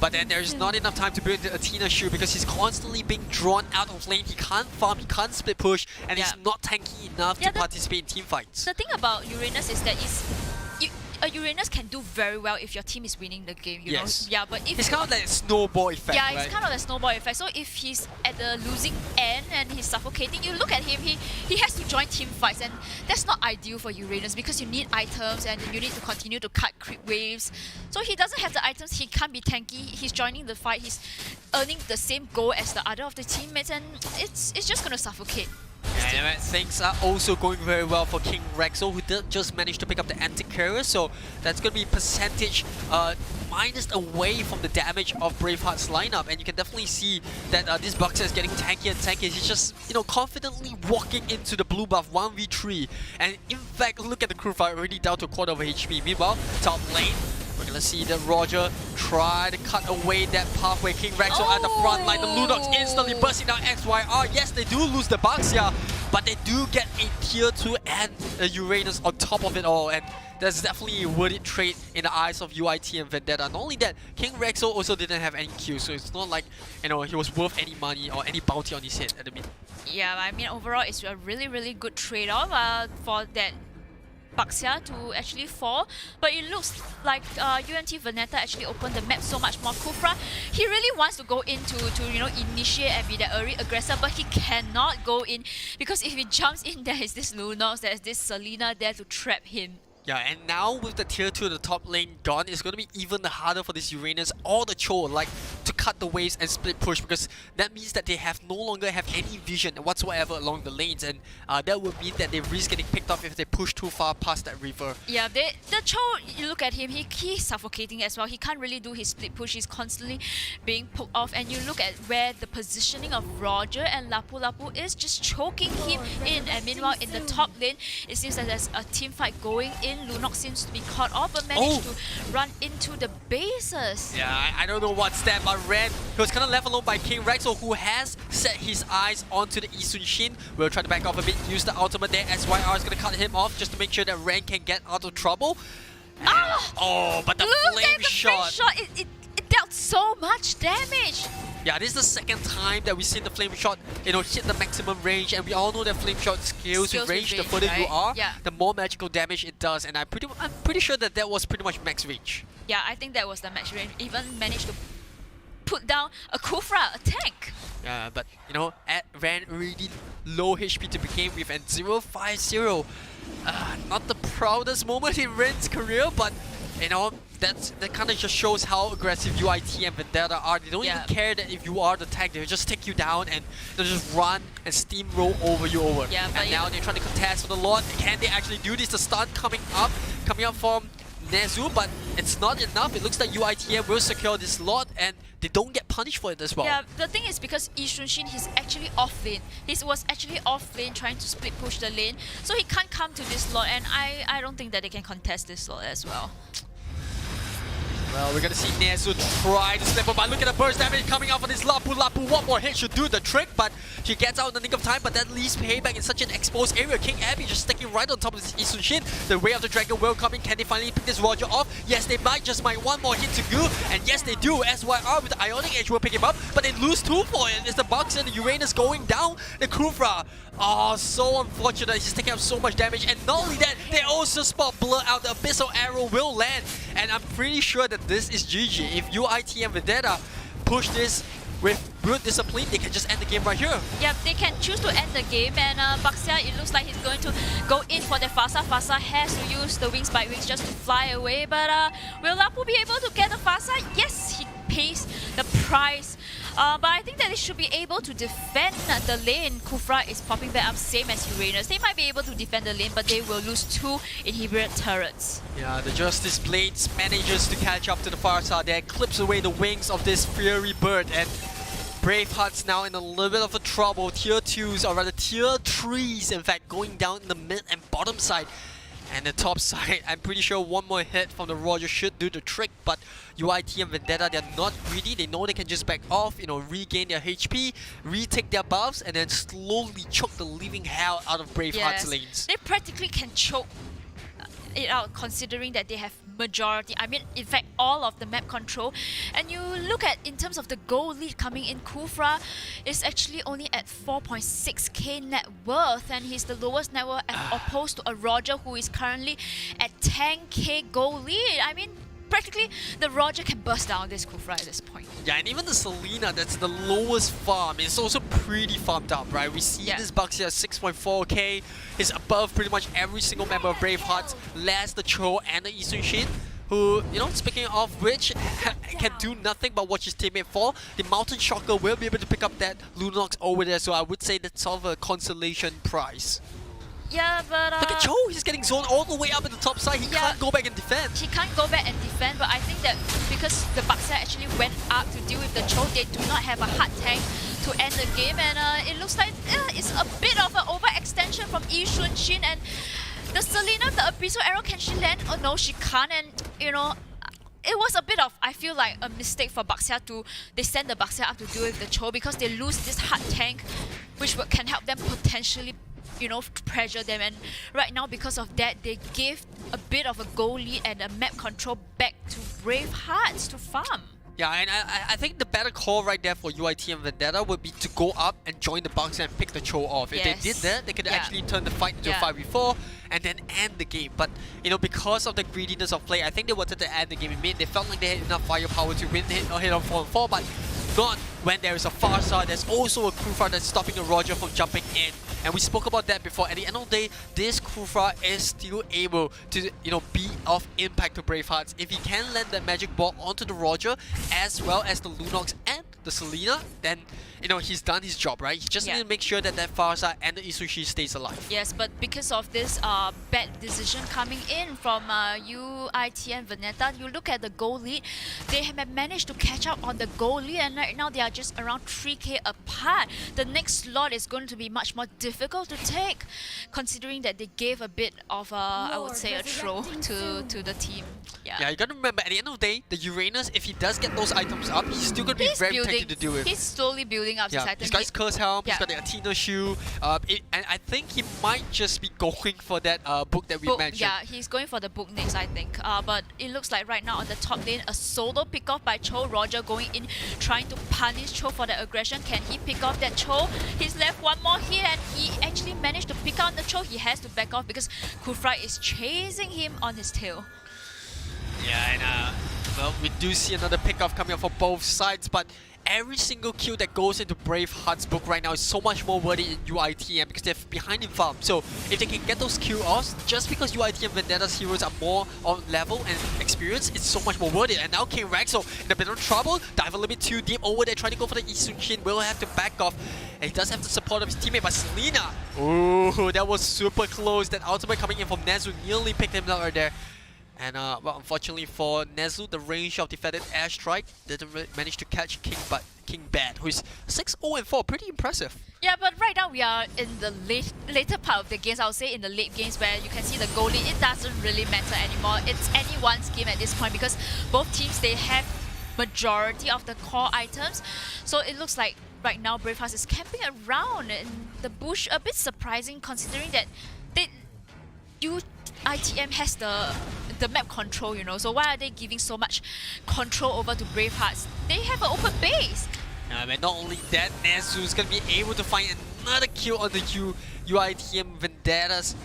but then there's not enough time to build the Athena shield because he's constantly being drawn out of lane. He can't farm, he can't split push, and he's not tanky enough to participate in team fights. The thing about Uranus is that Uranus can do very well if your team is winning the game, you know? Yeah, but if it's kind of like a snowball effect, yeah, it's kind of like a snowball effect. So if he's at the losing end and he's suffocating, you look at him, he has to join team fights, and that's not ideal for Uranus because you need items and you need to continue to cut creep waves. So he doesn't have the items, he can't be tanky, he's joining the fight, he's earning the same goal as the other of the teammates, and it's just gonna suffocate. And things are also going very well for King Rexo, who did just manage to pick up the anti-carrier, so that's going to be percentage minus away from the damage of Braveheart's lineup, and you can definitely see that this Boxer is getting tankier and tankier. He's just, confidently walking into the blue buff 1v3, and in fact, look at the crew fight already down to a quarter of HP. Meanwhile, top lane, we're gonna see that Roger try to cut away that pathway. King Rexo at the front line. The Lunox instantly bursting down XYR. Yes, they do lose the Baxia, but they do get a tier 2 and a Uranus on top of it all. And that's definitely a worthy trade in the eyes of UIT and Vendetta. Not only that, King Rexo also didn't have any kills, so it's not like he was worth any money or any bounty on his head at the minute. Yeah, I mean overall it's a really good trade-off for that Baxia to actually fall, but it looks like UNT Veneta actually opened the map so much more. Kufra, he really wants to go in to initiate and be the early aggressor, but he cannot go in because if he jumps in, there is this Lunox, there is this Selena there to trap him. Yeah, and now with the tier 2 the top lane gone, it's going to be even harder for this Uranus or the Cho to cut the waves and split push, because that means that they no longer have any vision whatsoever along the lanes, and that would mean that they risk getting picked off if they push too far past that river. Yeah, the Cho, you look at him, he's suffocating as well. He can't really do his split push, he's constantly being poked off, and you look at where the positioning of Roger and Lapu is just choking him in, and meanwhile in the top lane, it seems that there's a team fight going in. Lunox seems to be caught off but managed to run into the bases. Yeah, I don't know what's that, but Ren, he was kind of left alone by King Rexo, who has set his eyes onto the Isunshin. We'll try to back off a bit, use the ultimate there. SYR is going to cut him off just to make sure that Ren can get out of trouble. But the flame shot! It dealt so much damage! Yeah, this is the second time that we've seen the flame shot, hit the maximum range, and we all know that flame shot scales with range. The further you are, the more magical damage it does, and I'm pretty sure that was pretty much max range. Yeah, I think that was the max range. Even managed to put down a Kufra, a tank. Yeah, but Ran really low HP to begin with, and 0-5-0. Not the proudest moment in Ren's career, but that kind of just shows how aggressive UIT and Vendetta are. They don't even care that if you are the tank, they'll just take you down and they'll just run and steamroll you over. Yeah, and now they're trying to contest for the Lord. Can they actually do this? The stun coming up from Nezu, but it's not enough. It looks like UITM will secure this lot and they don't get punished for it as well. Yeah, the thing is because Yi Xunshin, he's actually off lane. He was actually off lane trying to split push the lane, so he can't come to this slot, and I don't think that they can contest this slot as well. Well, we're gonna see Nezu try to slip up, but look at the burst damage coming out from this Lapu. Lapu, one more hit should do the trick, but she gets out in the nick of time, but that leaves Payback in such an exposed area. King Abby just sticking right on top of this Isunshin. The Way of the Dragon will come in. Can they finally pick this Roger off? Yes, they might, just might. One more hit to go, and yes, they do. SYR with the Ionic Edge will pick him up, but they lose 2 for it. It's the Bucks and the Uranus going down. The Kufra, oh, so unfortunate. He's taking up so much damage, and not only that, they also spot Blur out. The Abyssal Arrow will land, and I'm pretty sure that this is GG. If UITM Vendetta push this with good discipline, they can just end the game right here. Yep, they can choose to end the game, and Baxia, it looks like he's going to go in for the Fasa. Fasa has to use the Wings by Wings just to fly away, but will Lapu be able to get the Fasa? Yes, he pays the price. But I think that they should be able to defend the lane. Kufra is popping back up, same as Uranus. They might be able to defend the lane, but they will lose 2 inhibitor turrets. Yeah, the Justice Blades manages to catch up to the Farsa there, clips away the wings of this Fury Bird, and Braveheart's now in a little bit of a trouble. Tier 2s, or rather Tier 3s, in fact, going down in the mid and bottom side. And the top side, I'm pretty sure one more hit from the Roger should do the trick, but UIT and Vendetta, they're not greedy. They know they can just back off, you know, regain their HP, retake their buffs, and then slowly choke the living hell out of Braveheart's lanes. They practically can choke it out, considering that they have majority, I mean, in fact, all of the map control. And you look at, in terms of the gold lead coming in, Kufra is actually only at 4.6k net worth, and he's the lowest net worth as opposed to a Roger who is currently at 10k gold lead. I mean, practically the Roger can burst down this Kufra at this point. Yeah, and even the Selena, that's the lowest farm, is also pretty farmed up, right? We see this Bucks here at 6.4k, is above pretty much every single member of Bravehearts, less the Cho and the Isunshin, who, you know, speaking of which, can do nothing but watch his teammate fall. The Mountain Shocker will be able to pick up that Lunox over there, so I would say that's sort of a consolation prize. Yeah, but look at Cho, he's getting zoned all the way up at the top side. He can't go back and defend. He can't go back and defend, but I think that because the Baxia actually went up to deal with the Cho, they do not have a hard tank to end the game, and it looks like it's a bit of an overextension from Yi Xunshin, and the Selena, the Abyssal Arrow, can she land? Oh no, she can't, and you know, it was a bit of, I feel like, a mistake for Baxia to, they send the Baxia up to deal with the Cho because they lose this hard tank, which can help them potentially, you know, pressure them, and right now because of that they gave a bit of a goal lead and a map control back to Bravehearts to farm. Yeah, and I think the better call right there for UIT and Vendetta would be to go up and join the Bucks and pick the Cho off. If they did that, they could actually turn the fight into a 5v4 and then end the game. But, you know, because of the greediness of play, I think they wanted to end the game in mid. They felt like they had enough firepower to win hit on 4-4, but not when there is a Farsa. There's also a Kufra that's stopping the Roger from jumping in. And we spoke about that before. At the end of the day, this Kufra is still able to, you know, be of impact to Bravehearts. If he can land that magic ball onto the Roger, as well as the Lunox and the Selena, then, you know, he's done his job, right? He just needs to make sure that that Farsa and the Isushi stays alive. Yes, but because of this bad decision coming in from UIT and Vendetta, you look at the goal lead, they have managed to catch up on the goal lead, and right now they are just around 3k apart. The next slot is going to be much more difficult to take, considering that they gave a bit of I would say a throw to the team. Yeah, you gotta remember, at the end of the day, the Uranus, if he does get those items up, he's still gonna be very protected to deal with. He's slowly building up his items. He's got his Curse Helm, he's got the Athena shoe, and I think he might just be going for that book that we mentioned. Yeah, he's going for the book next, I think. But it looks like right now on the top lane, a solo pick off by Cho. Roger going in, trying to punish Cho for the aggression. Can he pick off that Cho? He's left one more here, and he actually managed to pick out the Cho. He has to back off because Kufra is chasing him on his tail. Yeah, and well, we do see another pick-off coming up for both sides, but every single kill that goes into Braveheart's book right now is so much more worthy in UITM because they're behind in farm. So if they can get those kill-offs, just because UITM and Vendetta's heroes are more on level and experience, it's so much more worth it. And now King Raxo in a bit of trouble, dive a little bit too deep over there, trying to go for the Isunshin, will have to back off. And he does have the support of his teammate, but Selena, ooh, that was super close. That ultimate coming in from Nezu nearly picked him out right there. And well, unfortunately for Nezu, the range of defended airstrike didn't manage to catch King Bad, who is 6-0-4, pretty impressive. Yeah, but right now we are in the later part of the games. I would say in the late games where you can see the goal lead. It doesn't really matter anymore. It's anyone's game at this point because both teams, they have majority of the core items. So it looks like right now Bravehearts is camping around in the bush. A bit surprising considering that ITM has the map control, you know. So why are they giving so much control over to Bravehearts? They have an open base. And not only that, Nezu is going to be able to find another kill on the UITM Vendetta's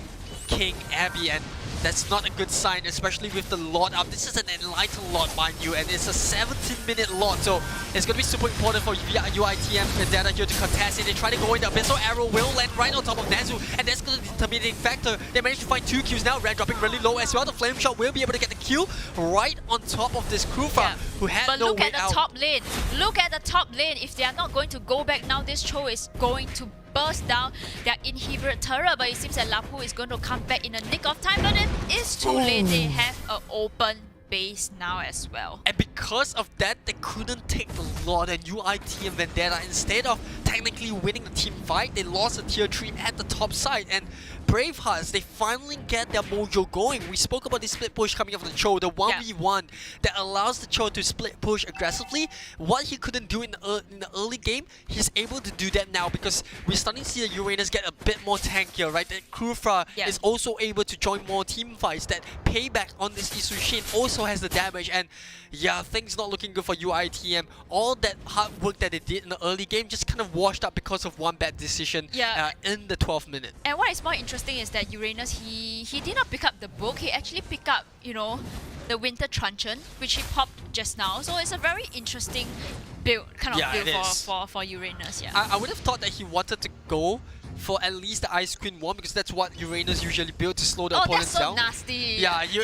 King Abby, and that's not a good sign, especially with the lot up. This is an enlightened lot, mind you, and it's a 17-minute lot, so it's going to be super important for UITM Vendetta here to contest it. They try to go in the Abyssal Arrow will land right on top of Nezu, and that's going to be the determining factor. They managed to find 2 kills now, Red dropping really low as well. The Flame Shot will be able to get the kill right on top of this Krufa, who had no way out. But look at the top lane. Look at the top lane. If they are not going to go back now, this Cho is going to burst down their inhibitor turret, but it seems that Lapu is going to come back in a nick of time, but it is too late. They have an open base now as well. And because of that, they couldn't take the Lord, and UITM Vendetta, instead of technically winning the team fight, they lost a tier 3 at the top side. And Bravehearts, they finally get their mojo going. We spoke about the split push coming off the Cho, the 1v1 that allows the Cho to split push aggressively. What he couldn't do in the early game, he's able to do that now because we're starting to see the Uranus get a bit more tankier, right? That Krufra is also able to join more team fights. That payback on this Isushin also has the damage, and yeah, things not looking good for UITM. All that hard work that they did in the early game just kind of washed up because of one bad decision in the 12th minute. And what is more interesting is that Uranus, he did not pick up the book. He actually picked up, you know, the Winter Truncheon, which he popped just now. So it's a very interesting build, build for Uranus. Yeah. I would have thought that he wanted to go for at least the Ice Queen 1 because that's what Uranus usually build to slow the opponents down. That's so nasty. Yeah, you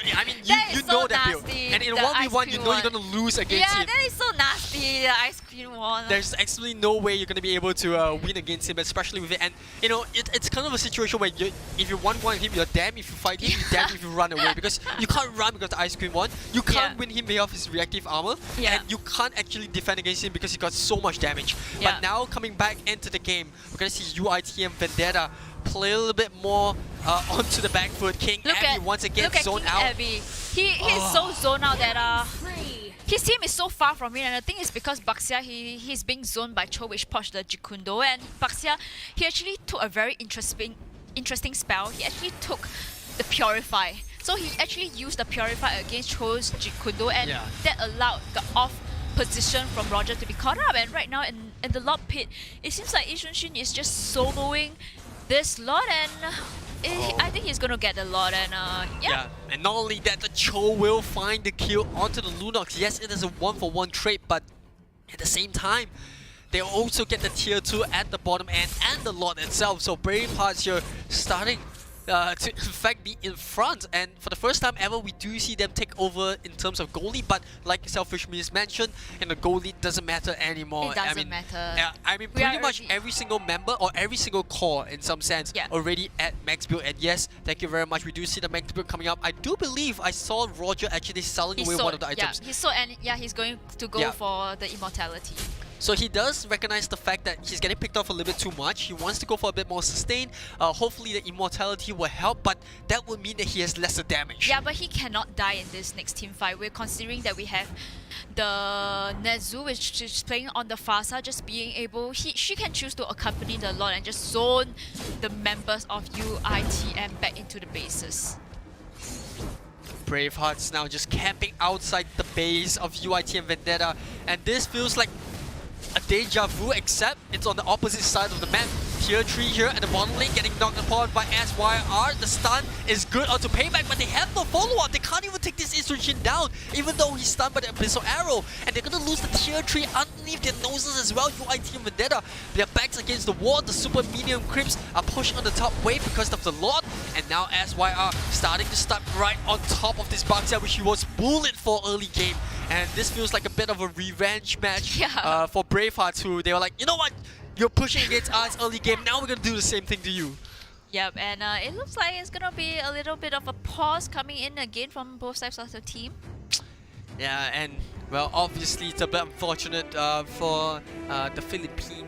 know that build. And in 1v1, you know you're going to lose against him. Yeah, that is so nasty, the Ice Queen 1. There's absolutely no way you're going to be able to win against him, especially with it. And, you know, it's kind of a situation where if you 1v1 him, you're damned if you fight him, you're damned if you run away. Because you can't run because of the Ice Queen 1. You can't win him off his reactive armor. And you can't actually defend against him because he got so much damage. But now, coming back into the game, we're going to see UITM Vendetta play a little bit more onto the back foot. King Abby once again zoned out. Abby. He's so zoned out that his team is so far from him, and the thing is because Baxia, he's being zoned by Cho, which pushed the Jikundo, and Baxia, he actually took a very interesting spell. He actually took the Purify. So he actually used the Purify against Cho's Jikundo, and that allowed the off position from Roger to be caught up. And right now in the lob pit, it seems like Ishunshin is just soloing this lot, and I think he's gonna get the lot. And and not only that, the Cho will find the kill onto the Lunox. Yes, it is a 1-for-1 trade, but at the same time, they also get the tier 2 at the bottom end and the lot itself. So Bravehearts here starting to in fact be in front, and for the first time ever we do see them take over in terms of goalie. But like Selfish Means mentioned, the goalie doesn't matter anymore. It doesn't matter. I mean pretty much every single member or every single core in some sense already at max build. And yes, thank you very much, we do see the max build coming up. I do believe I saw Roger actually selling away one of the items. He's going to go for the immortality. So he does recognize the fact that he's getting picked off a little bit too much. He wants to go for a bit more sustain. Hopefully the immortality will help, but that would mean that he has lesser damage. Yeah, but he cannot die in this next team fight. We're considering that we have the Nezu, which is playing on the far side, just being able, she can choose to accompany the Lord and just zone the members of UITM back into the bases. Bravehearts now just camping outside the base of UITM Vendetta, and this feels like a deja vu, except it's on the opposite side of the map. Tier 3 here at the bottom lane getting knocked upon by SYR. The stun is good onto Payback, but they have no follow-up. They can't even take this Isushin down, even though he's stunned by the Abyssal Arrow. And they're gonna lose the tier 3 underneath their noses as well. UITM Vendetta, their backs against the wall. The super medium creeps are pushed on the top wave because of the Lord. And now SYR starting to start right on top of this Baxia, which he was bullied for early game. And this feels like a bit of a revenge match for Bravehearts, who they were like, you know what? You're pushing against us early game, now we're gonna do the same thing to you. Yep, and it looks like it's gonna be a little bit of a pause coming in again from both sides of the team. Yeah, and well, obviously it's a bit unfortunate for the Philippine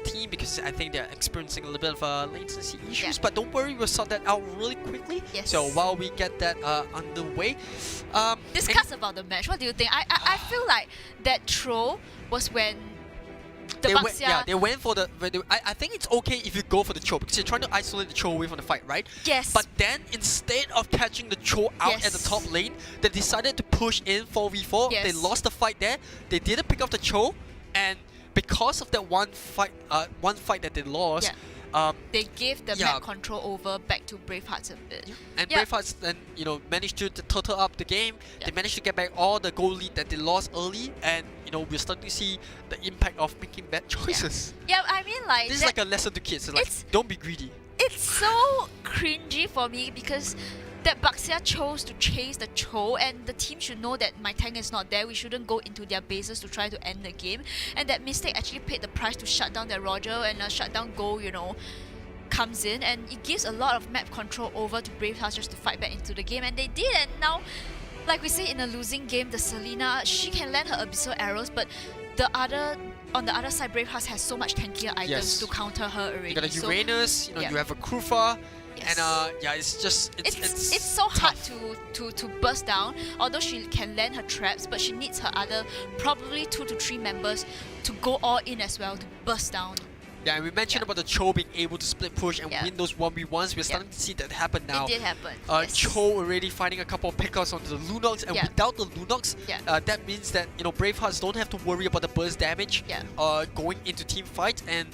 team because I think they're experiencing a little bit of latency issues. But don't worry, we'll sort that out really quickly. Yes. So while we get that underway, Discuss about the match. What do you think? I feel like that throw was when they went for the. I think it's okay if you go for the choke because you're trying to isolate the choke away from the fight, right? Yes. But then instead of catching the choke out at the top lane, they decided to push in 4v4. Yes. They lost the fight there. They didn't pick up the choke, and because of that one fight that they lost. They gave the map control over back to Bravehearts a bit. And Bravehearts then, managed to total up the game. They managed to get back all the goal lead that they lost early, and we're starting to see the impact of making bad choices. Yeah, I mean like this is like a lesson to kids. Like, don't be greedy. It's so cringy for me because that Baxia chose to chase the Cho, and the team should know that my tank is not there. We shouldn't go into their bases to try to end the game. And that mistake actually paid the price to shut down their Roger, and a shutdown goal, comes in, and it gives a lot of map control over to Bravehearts just to fight back into the game, and they did. And now, like we say, in a losing game, the Selena, she can land her Abyssal Arrows, but on the other side, Bravehearts has so much tankier items to counter her already. You got a Uranus, you have a Krufa. Yes. And it's just it's so hard to burst down. Although she can land her traps, but she needs her other probably 2 to 3 members to go all in as well to burst down. Yeah, and we mentioned about the Cho being able to split push and win those 1v1s. We're starting to see that happen now. It did happen. Cho already finding a couple of pickups onto the Lunox, and without the Lunox, that means that Bravehearts don't have to worry about the burst damage going into team fights. And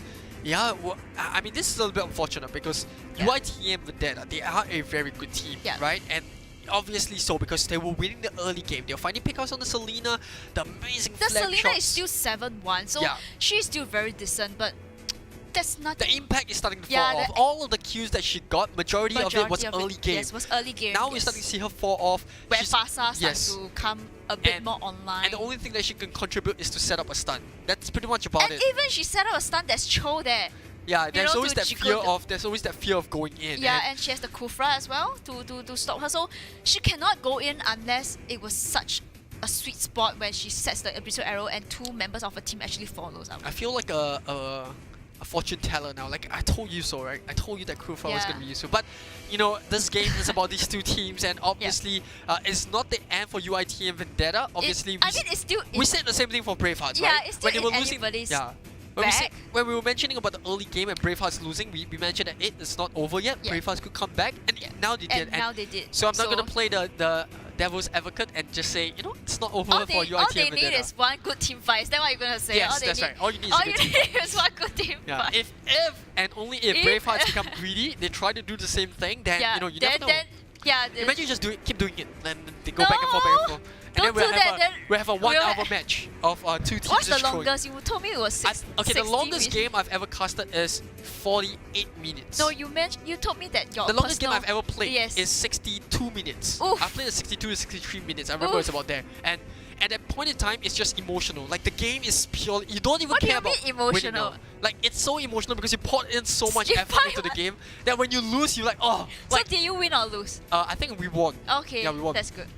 I mean, this is a little bit unfortunate because UITM Vendetta, they are a very good team, right? And obviously so, because they were winning the early game. They were finding pickups on the Selena, the amazing The flag Selena shots. is still 7-1, so she's still very decent, but that's not... The impact is starting to fall off. All of the kills that she got, majority of it was early game. Yes, was early game. Now we're starting to see her fall off. Where Fasa starts to come a bit more online. And the only thing that she can contribute is to set up a stun. That's pretty much about it. And even she set up a stun, there's Cho there. Yeah, there's always that fear of going in. Yeah, and she has the Kufra as well to stop her. So she cannot go in unless it was such a sweet spot when she sets the Abyssal Arrow and 2 members of her team actually follows up. I feel like a fortune teller now. Like, I told you so, right? I told you that Kufra was going to be useful. But, this game is about these 2 teams, and obviously it's not the end for UIT and Vendetta. Obviously, we said the same thing for Bravehearts, right? It's still when they were losing, when we were mentioning about the early game and Bravehearts losing, we mentioned that it is not over yet. Bravehearts could come back, and now they did. Now they did. So I'm not going to play the devil's advocate and just say, it's not over for UIT. All they need is one good team fight. Is that what you're going to say? Yes, that's right. All you need is one good team fight. If and only if Bravehearts become greedy, they try to do the same thing, then you never know. Imagine you just keep doing it, then they go back and forth, back and forth. And then we'll have a 1 hour match of 2 teams. What's the longest? You told me it was 60 the longest game I've ever casted is 48 minutes. No, you told me that the longest game I've ever played is 62 minutes. Oof. I've played 62 to 63 minutes. I remember it's about there. And at that point in time, it's just emotional. Like, the game is purely... You don't even care about emotional? Winning. Like, it's so emotional because you poured in so much effort into the game that when you lose, you're like, oh... So did you win or lose? I think we won. Okay, yeah, we won. That's good.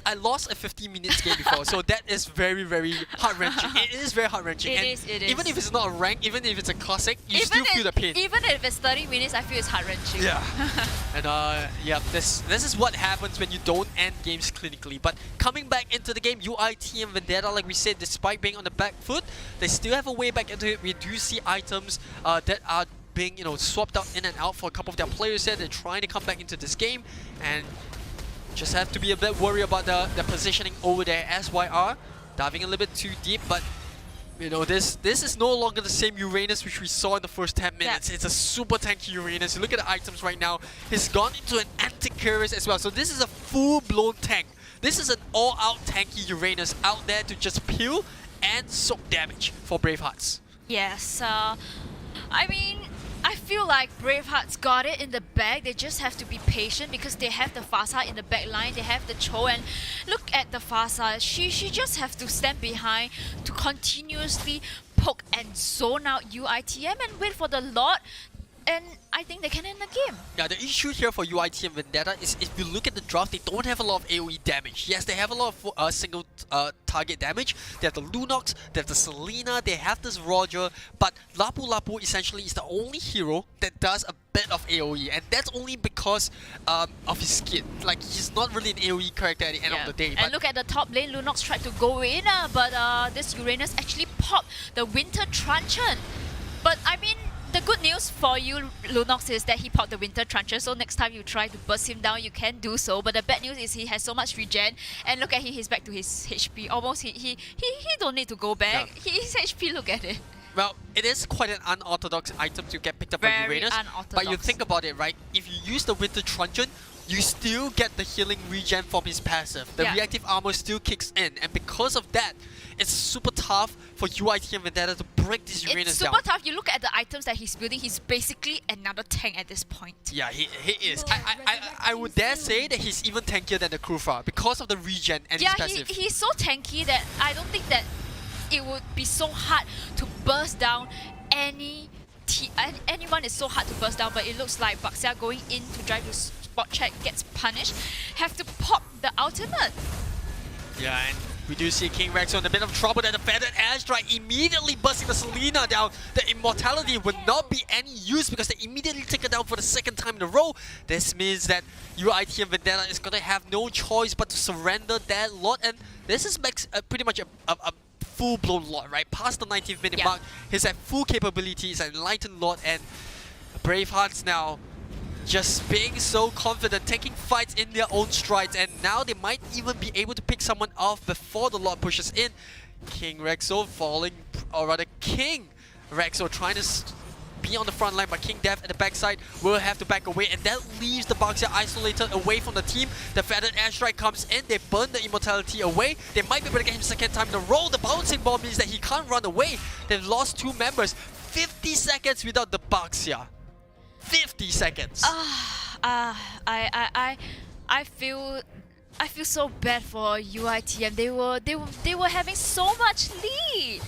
I lost a 15 minutes game before, so that is very, very heart-wrenching. It is very heart-wrenching. It is. Even if it's not a rank, even if it's a classic, you still feel the pain. Even if it's 30 minutes, I feel it's heart-wrenching. Yeah. And this is what happens when you don't end games clinically. But coming back into the game, UIT and Vendetta, like we said, despite being on the back foot, they still have a way back into it. We do see items that are being swapped out in and out for a couple of their players here. They're trying to come back into this game, and just have to be a bit worried about the positioning over there. SYR diving a little bit too deep, but this is no longer the same Uranus which we saw in the first 10 minutes. It's a super tanky Uranus. You look at the items right now, he's gone into an Antiquarius as well. So this is a full-blown tank. This is an all-out tanky Uranus out there to just peel and soak damage for Bravehearts. Yes, I mean, I feel like Bravehearts got it in the bag. They just have to be patient because they have the Fasa in the back line. They have the Cho, and look at the Fasa. She just has to stand behind to continuously poke and zone out UITM and wait for the Lord. and I think they can end the game. Yeah, the issue here for UIT and Vendetta is if you look at the draft, they don't have a lot of AoE damage. Yes, they have a lot of single target damage. They have the Lunox, they have the Selena, they have this Roger, but Lapu Lapu essentially is the only hero that does a bit of AoE, and that's only because of his skin. Like, he's not really an AoE character at the end of the day. And look at the top lane, Lunox tried to go in, but this Uranus actually popped the Winter Truncheon. But I mean, the good news for you, Lunox, is that he popped the Winter Truncheon, so next time you try to burst him down, you can do so. But the bad news is he has so much regen, and look at him, he's back to his HP. Almost, he don't need to go back. His HP, look at it. Well, it is quite an unorthodox item to get picked up by Uranus. But you think about it, right? If you use the Winter Truncheon, you still get the healing regen from his passive. The reactive armor still kicks in, and because of that, it's super tough for UIT and Vendetta to break this Uranus down. It's super tough. You look at the items that he's building, he's basically another tank at this point. Yeah, he is. I would dare say that he's even tankier than the Krufa because of the regen and his passive. Yeah, he's so tanky that I don't think that it would be so hard to burst down anyone is so hard to burst down, but it looks like Baxia going in to drive to spot check gets punished. Have to pop the ultimate. Yeah, and we do see King Rexo in a bit of trouble. That the Feathered Airstrike immediately busting the Selena down. The Immortality would not be any use because they immediately take it down for the second time in a row. This means that UIT and Vendetta is going to have no choice but to surrender that lot. And this is pretty much a full-blown Lord, right? Past the 19th minute mark, he's at full capability, he's an enlightened Lord, and Bravehearts now just being so confident, taking fights in their own strides, and now they might even be able to pick someone off before the Lord pushes in. King Rexo falling, or rather King Rexo trying to be on the front line, but King Death at the backside will have to back away, and that leaves the Baxia isolated away from the team. The Feathered Airstrike comes in, they burn the Immortality away. They might be able to get him second time in a row. The Bouncing Ball means that he can't run away. They've lost 2 members. 50 seconds without the Baxia. 50 seconds. I feel so bad for UIT, and they were having so much lead.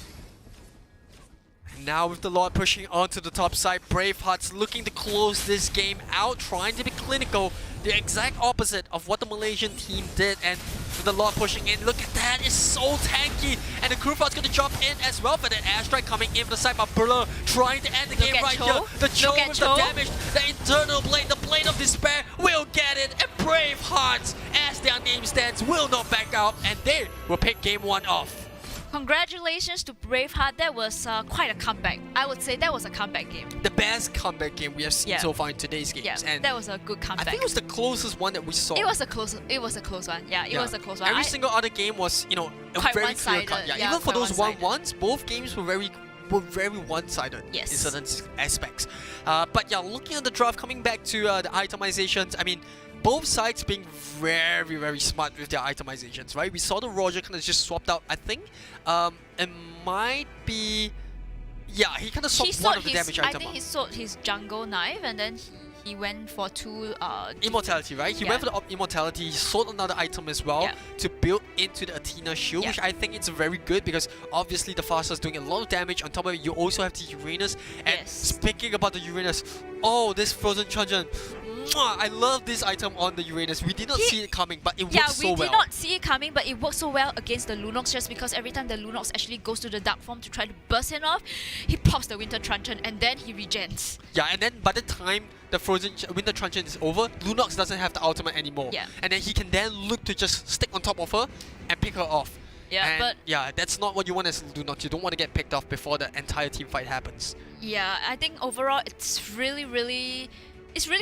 Now with the Lord pushing onto the top side, Bravehearts looking to close this game out, trying to be clinical. The exact opposite of what the Malaysian team did, and with the Lord pushing in, look at that, it's so tanky. And the Krufa's going to jump in as well, but that Airstrike coming in from the side, but Burler trying to end the game right here. The Cho with the damage, the Internal Blade, the Blade of Despair will get it, and Bravehearts, as their name stands, will not back out, and they will pick game 1 off. Congratulations to Braveheart. That was quite a comeback. I would say that was a comeback game. The best comeback game we have seen so far in today's games. Yeah, and that was a good comeback. I think it was the closest one that we saw. It was a close one. Yeah, it was a close one. Every single other game was, you know, a quite very clear cut. Yeah, even for those 1-1s, both games were very one-sided in certain aspects. But yeah, looking at the draft, coming back to the itemizations, I mean, both sides being very, very smart with their itemizations, right? We saw the Roger kind of just swapped out, I think it might be... Yeah, he kind of swapped one of the damage items. I think he sold his jungle knife, and then he went for 2... Immortality, right? He went for the Immortality, he sold another item as well to build into the Athena shield, which I think it's very good because obviously the Faster is doing a lot of damage. On top of it, you also have the Uranus. And speaking about the Uranus, oh, this Frozen Truncheon. I love this item on the Uranus. We did not see it coming, but it works so well. Yeah, we did not see it coming, but it works so well against the Lunox just because every time the Lunox actually goes to the Dark Form to try to burst him off, he pops the Winter Truncheon and then he regens. Yeah, and then by the time the Winter Truncheon is over, Lunox doesn't have the ultimate anymore. Yeah. And then he can then look to just stick on top of her and pick her off. Yeah, and but yeah, that's not what you want as Lunox. You don't want to get picked off before the entire team fight happens. Yeah, I think overall it's really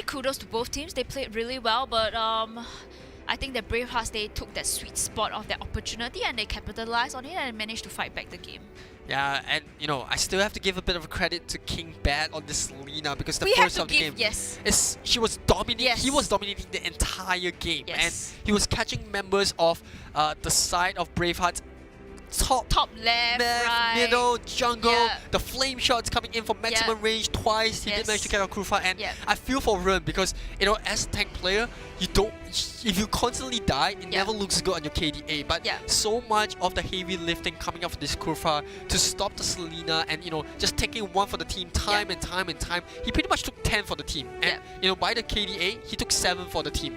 kudos to both teams. They played really well, but I think the Bravehearts, they took that sweet spot of that opportunity and they capitalized on it and managed to fight back the game. Yeah, and you know, I still have to give a bit of credit to King Bad on this Selena because the first half of the game, she was dominating. He was dominating the entire game, and he was catching members of the side of Bravehearts top left, right, middle, jungle, Yeah. the flame shots coming in from maximum range twice. He did manage to get out Krufa, and Yeah. I feel for Ren because as a tank player, if you constantly die, it never looks good on your KDA. But so much of the heavy lifting coming up for this Krufa to stop the Selena and just taking one for the team time and time and time. He pretty much took 10 for the team, and by the KDA, he took 7 for the team.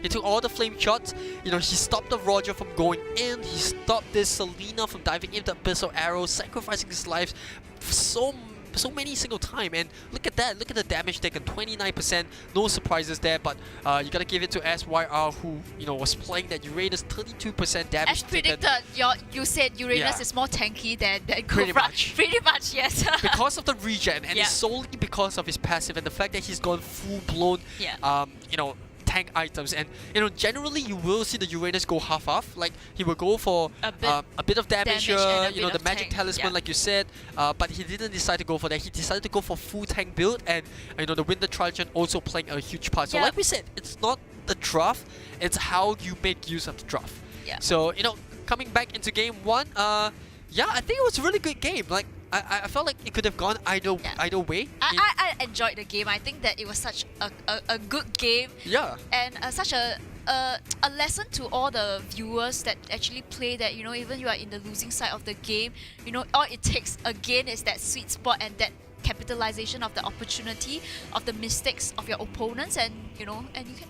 He took all the flame shots. He stopped the Roger from going in. He stopped this Selena from diving into the Abyssal Arrow, sacrificing his lives so many single time. And look at that. Look at the damage taken, 29%. No surprises there, but you gotta give it to SYR, who was playing that Uranus, 32% damage As taken. predicted, you said Uranus is more tanky than Pretty Kufra. much. Pretty much, yes. Because of the regen, and it's solely because of his passive and the fact that he's gone full blown. Tank items, and generally you will see the Uranus go half. Like he will go for a bit of damage here, and a bit the of magic tank, talisman, like you said, but he didn't decide to go for that. He decided to go for full tank build, and the Winter Trojan also playing a huge part. So like we said, it's not the draft, it's how you make use of the draft. So coming back into game 1, I think it was a really good game. Like I felt like it could have gone either way. I enjoyed the game. I think that it was such a good game. Yeah. And such a lesson to all the viewers that actually play that, even you are in the losing side of the game, all it takes again is that sweet spot and that capitalization of the opportunity of the mistakes of your opponents, and you can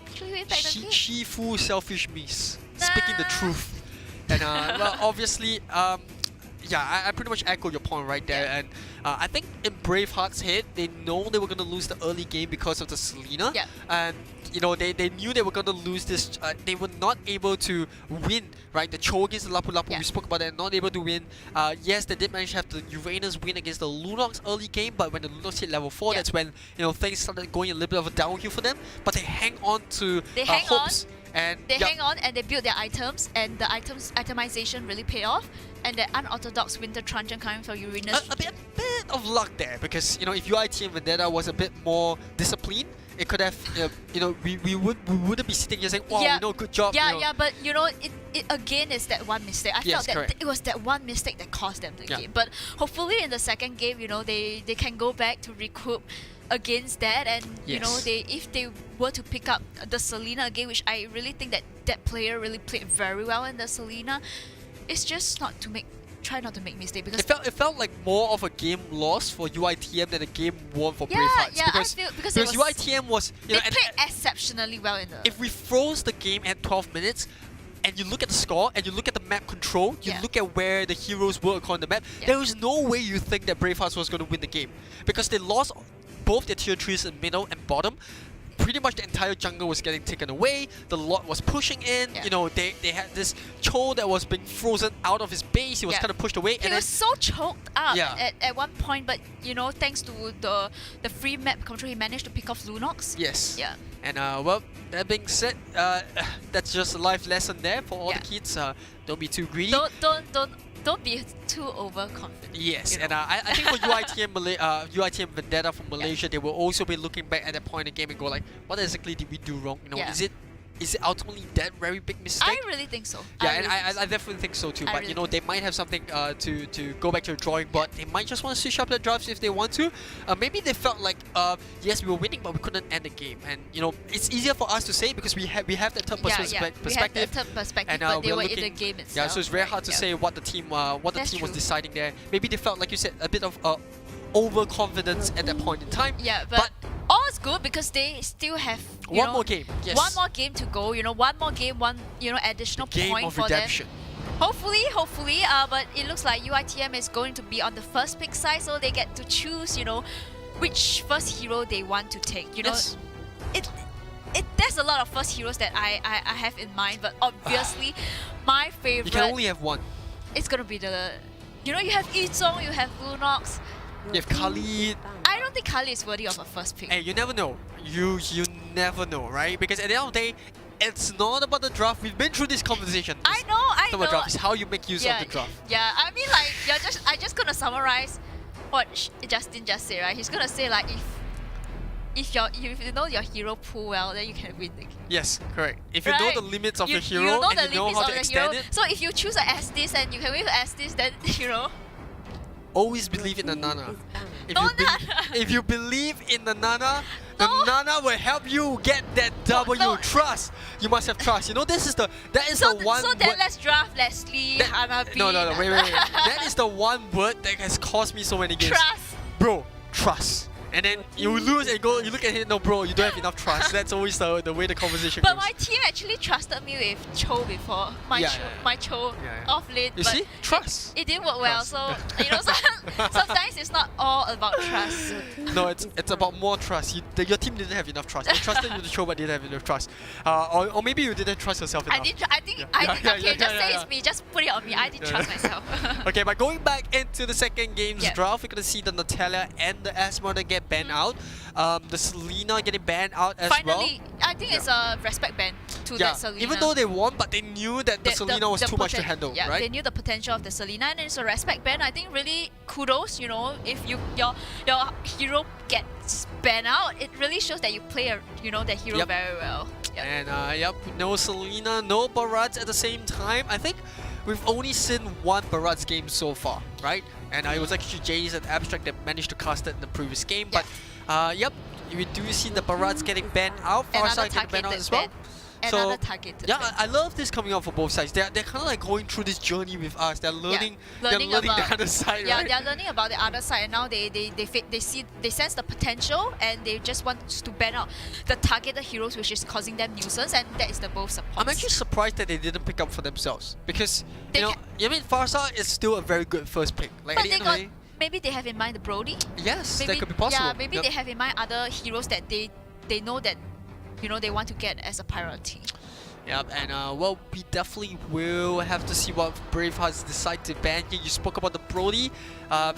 actually win back the game. She fool selfish miss. Speaking the truth. And well, obviously, I pretty much echo your point right there, and I think in Braveheart's head, they know they were going to lose the early game because of the Selena, and they knew they were going to lose this. They were not able to win, right? The Cho against the Lapu Lapu, we spoke about that, not able to win. Yes, they did manage to have the Uranus win against the Lunox early game, but when the Lunox hit level 4, that's when things started going a little bit of a downhill for them. But they hang on to hopes. And they hang on and they build their items, and the itemization really paid off. And the unorthodox Winter Truncheon coming from Uranus. A bit of luck there, because if UITM Vendetta was a bit more disciplined, it could have we wouldn't be sitting here saying, wow, good job. But it again is that one mistake. I felt that it was that one mistake that cost them the game. But hopefully in the second game, they can go back to recoup against that, and if they were to pick up the Selena again, which I really think that player really played very well in the Selena, it's just try not to make mistakes, because it felt like more of a game loss for UITM than a game won for Bravehearts. Because UITM was they played exceptionally well in the. If we froze the game at 12 minutes, and you look at the score, and you look at the map control, you look at where the heroes were on the map, there is no way you think that Bravehearts was going to win the game, because they lost both their tier 3s in middle and bottom. Pretty much the entire jungle was getting taken away. The lot was pushing in. They had this Cho that was being frozen out of his base. He was kind of pushed away. He was so choked up at one point, but thanks to the free map control, he managed to pick off Lunox. Yes. Yeah. And well, that being said, that's just a life lesson there for all the kids. Don't be too greedy. Don't be too overconfident. Yes, and I think for UITM Vendetta from Malaysia, they will also be looking back at that point in the game and go like, what exactly did we do wrong? Is it ultimately that very big mistake? I really think so. I definitely think so too. But they might have something to go back to the drawing board. They might just want to switch up their drafts if they want to. Maybe they felt like yes, we were winning, but we couldn't end the game. And it's easier for us to say because we have that third person perspective. We have that third perspective, and they were in the game itself. Yeah, so it's very hard to say what the team was deciding there. Maybe they felt, like you said, a bit of overconfidence at that point in time. Yeah, but all is good because they still have one more game. Yes. One more game to go. One more game, one additional point for redemption. Them. Hopefully, but it looks like UITM is going to be on the first pick side, so they get to choose, which first hero they want to take. There's a lot of first heroes that I have in mind, but obviously, my favorite. You can only have one. It's gonna be the, you have Izong, you have Lunox. You have Khalid. I don't think Khalid is worthy of a first pick. Hey, you never know. You never know, right? Because at the end of the day, it's not about the draft. We've been through this conversation. I know. The draft is how you make use of the draft. Yeah, I mean, like, I just gonna summarize what Justin just said, right? He's gonna say like, if you know your hero pool well, then you can win the game. Yes, correct. If you know Right. the limits of you, your hero you know and the you know limits how of to the extend hero. it, So if you choose a Estes and you can win with Estes, then always believe in the Nana. If No you, Nana. if you believe in the Nana, the Nana will help you get that W. Trust. You must have trust. You know, that is the one so then word- let's draft Leslie, Hanabi. No, wait. That is the one word that has cost me so many games. Trust. Bro, trust. And then you lose and you look at it, no bro, you don't have enough trust. That's always the way the conversation But goes. my team actually trusted me with Cho before. Yeah, My Cho off late. You but see? Trust. It didn't work well, so you know sometimes it's not all about trust. No, it's about more trust. Your team didn't have enough trust. They trusted you to show, but didn't have enough trust. Or maybe you didn't trust yourself enough. I think okay, just say it's me. Just put it on me. I didn't trust myself. Okay, but going back into the second game's draft, we're gonna see the Nutella and the Asmodee get banned out. The Selena getting banned out as well. Finally, I think it's a respect ban to that Selena. Even though they won, but they knew that the Selena was too much to handle, yeah, right? They knew the potential of the Selena, and it's a respect ban. I think really kudos. You know, if your hero gets banned out, it really shows that you play that hero very well. Yep. And no Selena, no Barats at the same time. I think we've only seen one Barats game so far, right? And it was actually Jace and Abstract that managed to cast it in the previous game. But we do see the Barats getting banned out, Farsight getting banned out as well. Another targeted ban. I love this coming out for both sides. They're kind of like going through this journey with us. They're learning, learning the about other side, yeah, right? they're learning about the other side, and now they sense the potential, and they just want to ban out the targeted heroes, which is causing them nuisance, and that is the both support. I'm actually surprised that they didn't pick up for themselves because Farsight is still a very good first pick. Like but at the end of the day, maybe they have in mind the Brody. Yes, maybe, that could be possible. Yeah, maybe they have in mind other heroes that they know that they want to get as a priority. Yep, and we definitely will have to see what Bravehearts decide to ban here. You spoke about the Brody.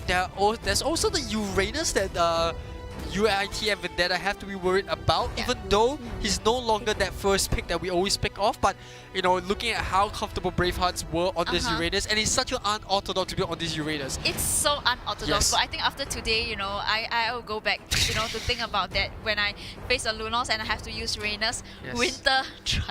There's also the Uranus that UIT and Vendetta have to be worried about, even though he's no longer that first pick that we always pick off. But looking at how comfortable Bravehearts were on this Uranus, and it's such an unorthodox build on this Uranus. It's so unorthodox. Yes. But I think after today, I will go back, to think about that when I face a Lunos and I have to use Uranus. Yes.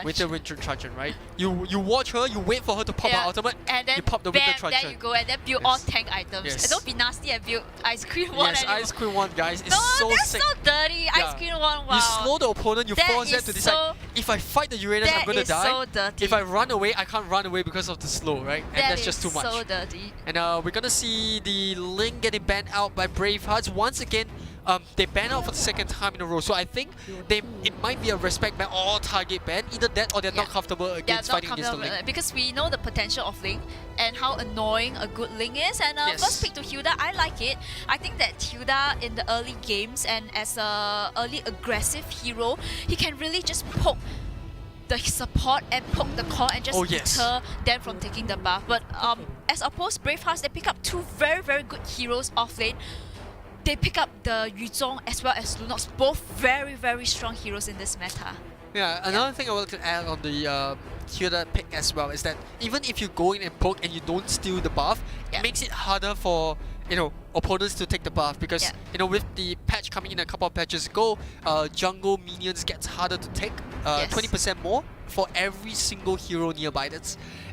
Winter Truncheon, right? You watch her, you wait for her to pop her ultimate, and then you pop the bam, Winter Truncheon. there you go, and then build all tank items. Yes. And don't be nasty and build Ice Cream 1 Yes, anymore. Ice Queen 1, guys. It's No, so that's sick. so dirty. Ice Cream 1, wow. You slow the opponent, you That force them is to decide, if I fight the Uranus, I'm gonna die. so dirty. If I run away, I can't run away because of the slow, right? And That that's just too is much. so dirty. And we're gonna see the Link getting banned out by Bravehearts. Once again, they ban out for the second time in a row. So I think it might be a respect ban or target ban. Either that or they're not comfortable against fighting against the Link. Because we know the potential of Link and how annoying a good Link is. And first pick to Hilda, I like it. I think that Hilda in the early games and as a early aggressive hero, he can really just poke the support and poke the core and just deter them from taking the buff. But as opposed Bravehearts, they pick up two very, very good heroes off lane. They pick up the Yuzong as well as Lunox, both very, very strong heroes in this meta. Yeah, another thing I would like to add on the Hilda pick as well is that even if you go in and poke and you don't steal the buff, it makes it harder for opponents to take the buff because with the patch coming in a couple of patches ago, jungle minions gets harder to take, 20% more for every single hero nearby.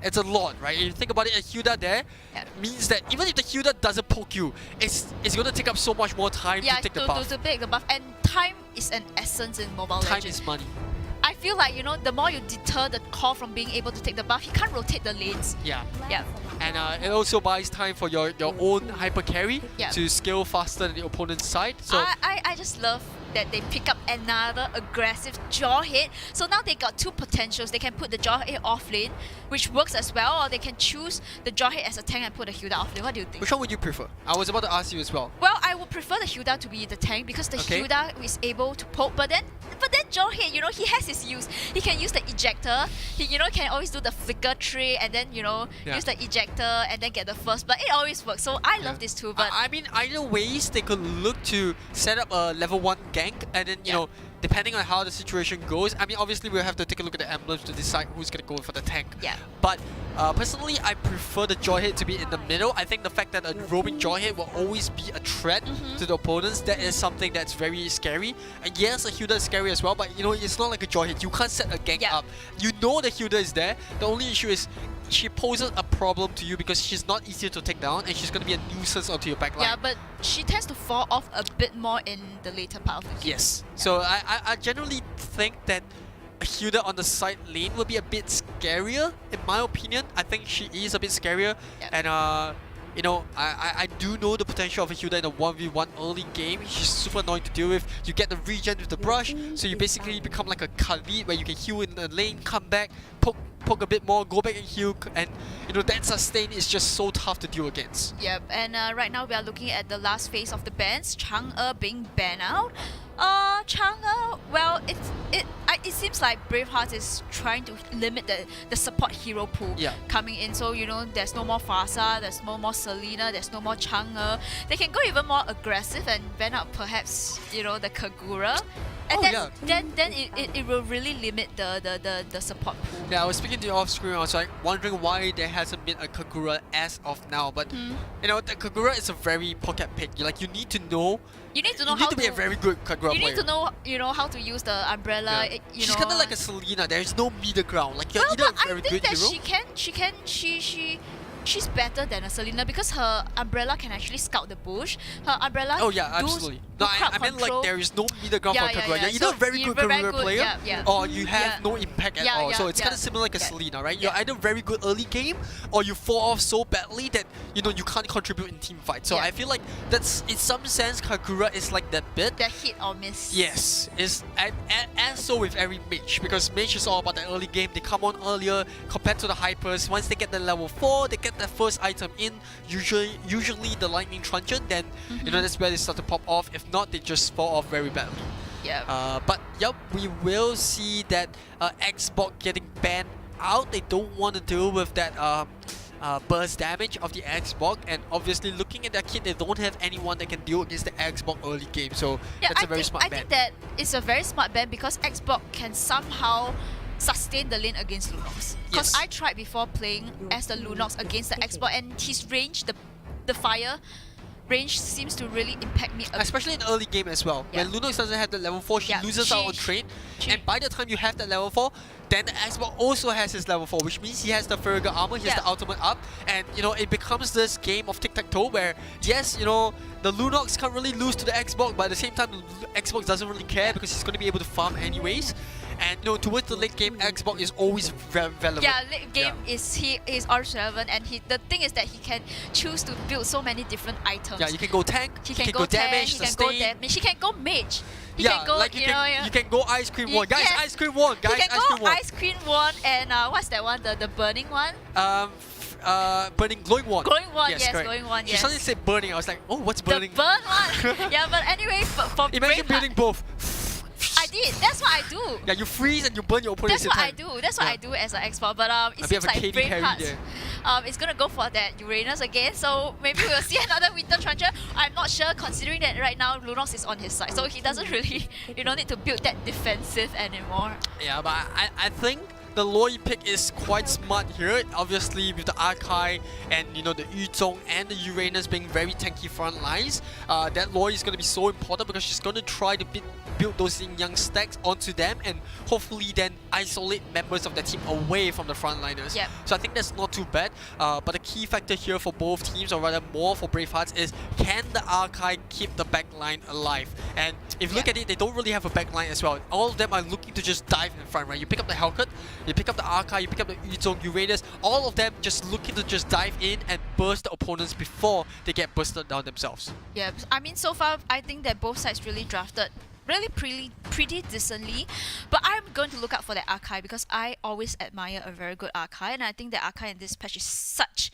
It's a lot, right? If you think about it, a Hilda there means that even if the Hilda doesn't poke you, it's going to take up so much more time to take the buff. To take the buff, and time is an essence in Mobile Legends. Time is money. I feel like the more you deter the core from being able to take the buff, he can't rotate the lanes. Yeah. Yeah. And it also buys time for your own hyper carry to scale faster than the opponent's side. So I just love that they pick up another aggressive Jawhead. So now they got two potentials. They can put the Jawhead off lane, which works as well, or they can choose the Jawhead as a tank and put the Hilda off lane. What do you think? which one would you prefer? I was about to ask you as well. Well, I would prefer the Hilda to be the tank because the Hilda is able to poke, but then Jawhead, he has his use. He can use the ejector. He can always do the flicker trick and then use the ejector and then get the first. But it always works. So I love this too. But I mean, either ways they could look to set up a level 1 gank and then depending on how the situation goes. I mean, obviously we'll have to take a look at the emblems to decide who's gonna go for the tank. Yeah. But Personally, I prefer the Joyhead to be in the middle. I think the fact that a roaming Joyhead will always be a threat to the opponents, that is something that's very scary. And yes, a Hilda is scary as well, but you know, it's not like a Joyhead. You can't set a gank up. You know the Hilda is there. The only issue is she poses a problem to you because she's not easier to take down and she's going to be a nuisance onto your backline. Yeah, but she tends to fall off a bit more in the later part of the game. Yes. So I generally think that Hilda on the side lane will be a bit scarier, in my opinion. I think she is a bit scarier. And you know, I do know the potential of a Hilda in a 1v1 early game. She's super annoying to deal with. You get the regen with the brush, so you basically become like a Khalid where you can heal in the lane, come back, poke a bit more, go back and heal, and you know, that sustain is just so tough to deal against. Yep, and right now we are looking at the last phase of the bans, Chang'e being banned out. Chang'e, well, it seems like Braveheart is trying to limit the support hero pool coming in. So, you know, there's no more Fasa, there's no more Selena, there's no more Chang'e. They can go even more aggressive and ban out perhaps, you know, the Kagura. And then it will really limit the support pool. Yeah, I was speaking to you off screen, I was like wondering why there hasn't been a Kagura as of now. But you know, the Kagura is a very pocket pick. You need to know. You need to know you how need to be a very good Kagura player. You need to know, you know, how to use the umbrella. Yeah. You She's know, kind of like a Selena. There is no middle ground. Like you're either a very good hero. She's better than a Selena because her umbrella can actually scout the bush. Her umbrella. Oh yeah, absolutely. No, I meant like there is no middle ground for Kagura. You're either a very good Kagura player or you have no impact at all. So it's kind of similar like a Selena, right? You're either very good early game or you fall off so badly that you know you can't contribute in team fight. So I feel like that's in some sense Kagura is like that bit. That hit or miss. Yes, is and so with every mage, because mage is all about the early game. They come on earlier compared to the hypers. Once they get the level 4, they get the first item in, usually the lightning truncheon, then you know that's where they start to pop off. If not, they just fall off very badly. But yep, we will see that Xbox getting banned out. They don't want to deal with that burst damage of the Xbox, and obviously looking at their kit, they don't have anyone that can deal against the Xbox early game. So that's a very smart ban. I think that it's a very smart ban because Xbox can somehow sustain the lane against Lunox. Because I tried before playing as the Lunox against the Xbox, and his range, the fire range seems to really impact me. Especially in early game as well. When Lunox doesn't have the level 4, she loses out on trade. And by the time you have that level 4, then the Xbox also has his level 4, which means he has the Farragut armor, he has the ultimate up, and you know, it becomes this game of tic-tac-toe where, yes, you know, the Lunox can't really lose to the Xbox, but at the same time, the Xbox doesn't really care because he's going to be able to farm anyways. And you know, towards the late game, Xbox is always relevant. Yeah, late game is always relevant, and the thing is that he can choose to build so many different items. Yeah, you can go tank, he can go damage, he can go mage. He can go, like you can go ice cream one. Guys, ice cream one. Guys, he can go ice cream one, and what's that one? The burning one? Glowing one. Glowing one, yes, glowing one, She suddenly said burning. I was like, oh, what's burning? The burn one. Yeah, but anyway, for imagine building both. I did. That's what I do. Yeah, you freeze and you burn your opponent. That's what I do. That's what I do as an expert. But it seems like Braveheart it's gonna go for that Uranus again. So maybe we'll see another Winter Truncheon. I'm not sure, considering that right now Lunox is on his side, so he doesn't really need to build that defensive anymore. Yeah, but I think the Loi pick is quite smart here. Obviously, with the Archive and you know the Yuzhong and the Uranus being very tanky front lines, that Loi is going to be so important because she's going to try to build those young stacks onto them and hopefully then isolate members of the team away from the frontliners. So I think that's not too bad. But the key factor here for both teams, or rather more for Bravehearts, is can the Archive keep the backline alive? And if you look at it, they don't really have a backline as well. All of them are looking to just dive in front, right? You pick up the Hellcat, you pick up the Archive, you pick up the Yuzhong, Uranus, all of them just looking to just dive in and burst the opponents before they get bursted down themselves. Yeah, I mean, so far I think that both sides really drafted pretty decently, but I'm going to look out for the Archive because I always admire a very good Archive, and I think the Archive in this patch is such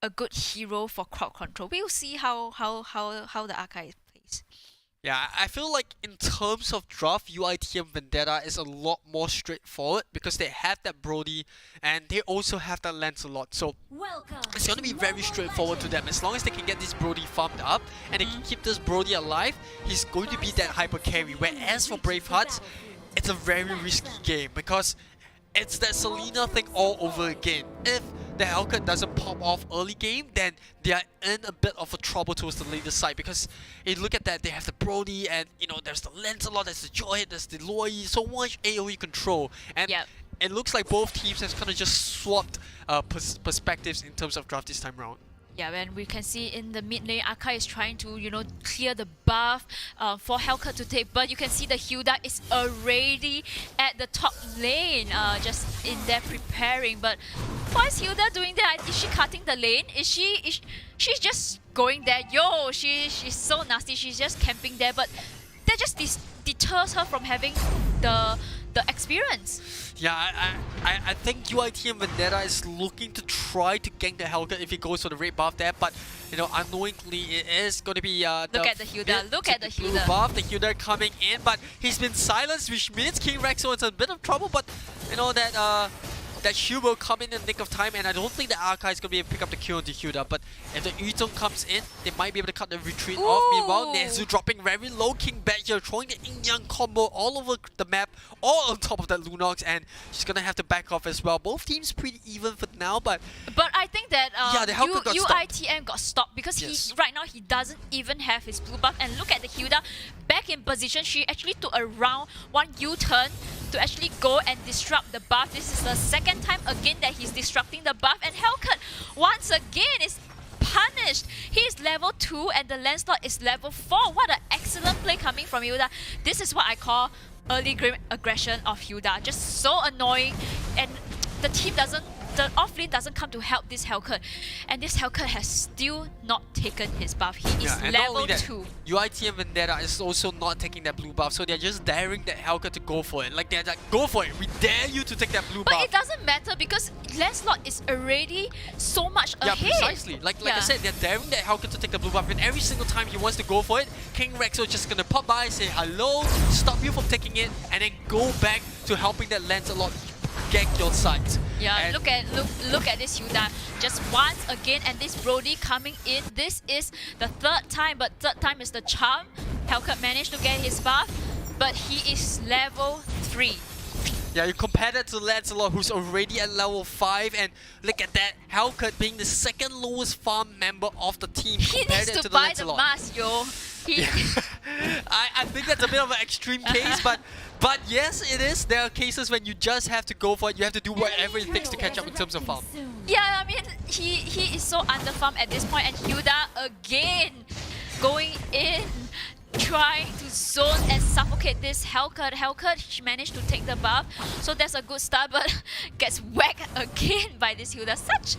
a good hero for crowd control. We'll see how the Archive plays. Yeah, I feel like in terms of draft, UITM Vendetta is a lot more straightforward because they have that Brody and they also have that Lancelot. So it's going to be very straightforward to them. As long as they can get this Brody farmed up and they can keep this Brody alive, he's going to be that hyper carry. Whereas for Bravehearts, it's a very risky game because it's that Selena thing all over again. If the Hellcat doesn't pop off early game, then they are in a bit of a trouble towards the later side, because if you look at that, they have the Brody, and you know, there's the Lancelot, there's the Joyhead, there's the Loi, so much AoE control, and it looks like both teams have kind of just swapped perspectives in terms of draft this time round. Yeah, and we can see in the mid lane, Akai is trying to, you know, clear the buff for Hellcat to take, but you can see the Hilda is already at the top lane, just in there preparing. But why is Hilda doing that? Is she cutting the lane? She's just going there? Yo, she's so nasty. She's just camping there, but that just deters her from having the experience. Yeah, I think UIT and Vendetta is looking to try to gank the Hellcat if he goes for the red buff there, but you know, unknowingly it is going to be look at the Hilda, look at the Hilda. Buff, the Hilda coming in, but he's been silenced, which means King Rexo is in a bit of trouble, but you know that that shield will come in the nick of time, and I don't think the Arkai is going to be able to pick up the kill on the Hilda, but if the Yuzong comes in, they might be able to cut the retreat off. Meanwhile, Nezu dropping very low, King back here, throwing the Yin-Yang combo all over the map, all on top of that Lunox, and she's going to have to back off as well. Both teams pretty even for now, but I think that the Hellcat got UITM got stopped because he right now he doesn't even have his blue buff, and look at the Hilda back in position. She actually took a round one U-turn to actually go and disrupt the buff. This is the second time again that he's disrupting the buff, and Hellcat once again is punished. He is level 2 and the Lancelot is level 4. What an excellent play coming from Hilda. This is what I call early game aggression of Hilda. Just so annoying, and the off-lane doesn't come to help this Hellcat, and this Hellcat has still not taken his buff. He is level 2. UIT and Vendetta is also not taking that blue buff, so they're just daring that Hellcat to go for it. Like, they're like, go for it, we dare you to take that blue buff. But it doesn't matter because Lancelot is already so much ahead. Yeah, precisely. Like I said, they're daring that Hellcat to take the blue buff, and every single time he wants to go for it, King Rexo is just gonna pop by, say hello, stop you from taking it, and then go back to helping that Lancelot gank your site. Yeah, and look at this Hilda just once again, and this Brody coming in. This is the third time, but third time is the charm. Hellcat managed to get his buff, but he is level 3. Yeah, you compare that to Lancelot, who's already at level 5, and look at that, Hellcat being the second lowest farm member of the team. He needs to buy the mask, yo. I think that's a bit of an extreme case, but yes, it is. There are cases when you just have to go for it. You have to do whatever it takes to catch up in terms of farm. Yeah, I mean, he is so under farm at this point, and Hilda again going in, trying to zone and suffocate this Hellcat. Hellcat, she managed to take the buff, so that's a good start, but gets whacked again by this Hilda. Such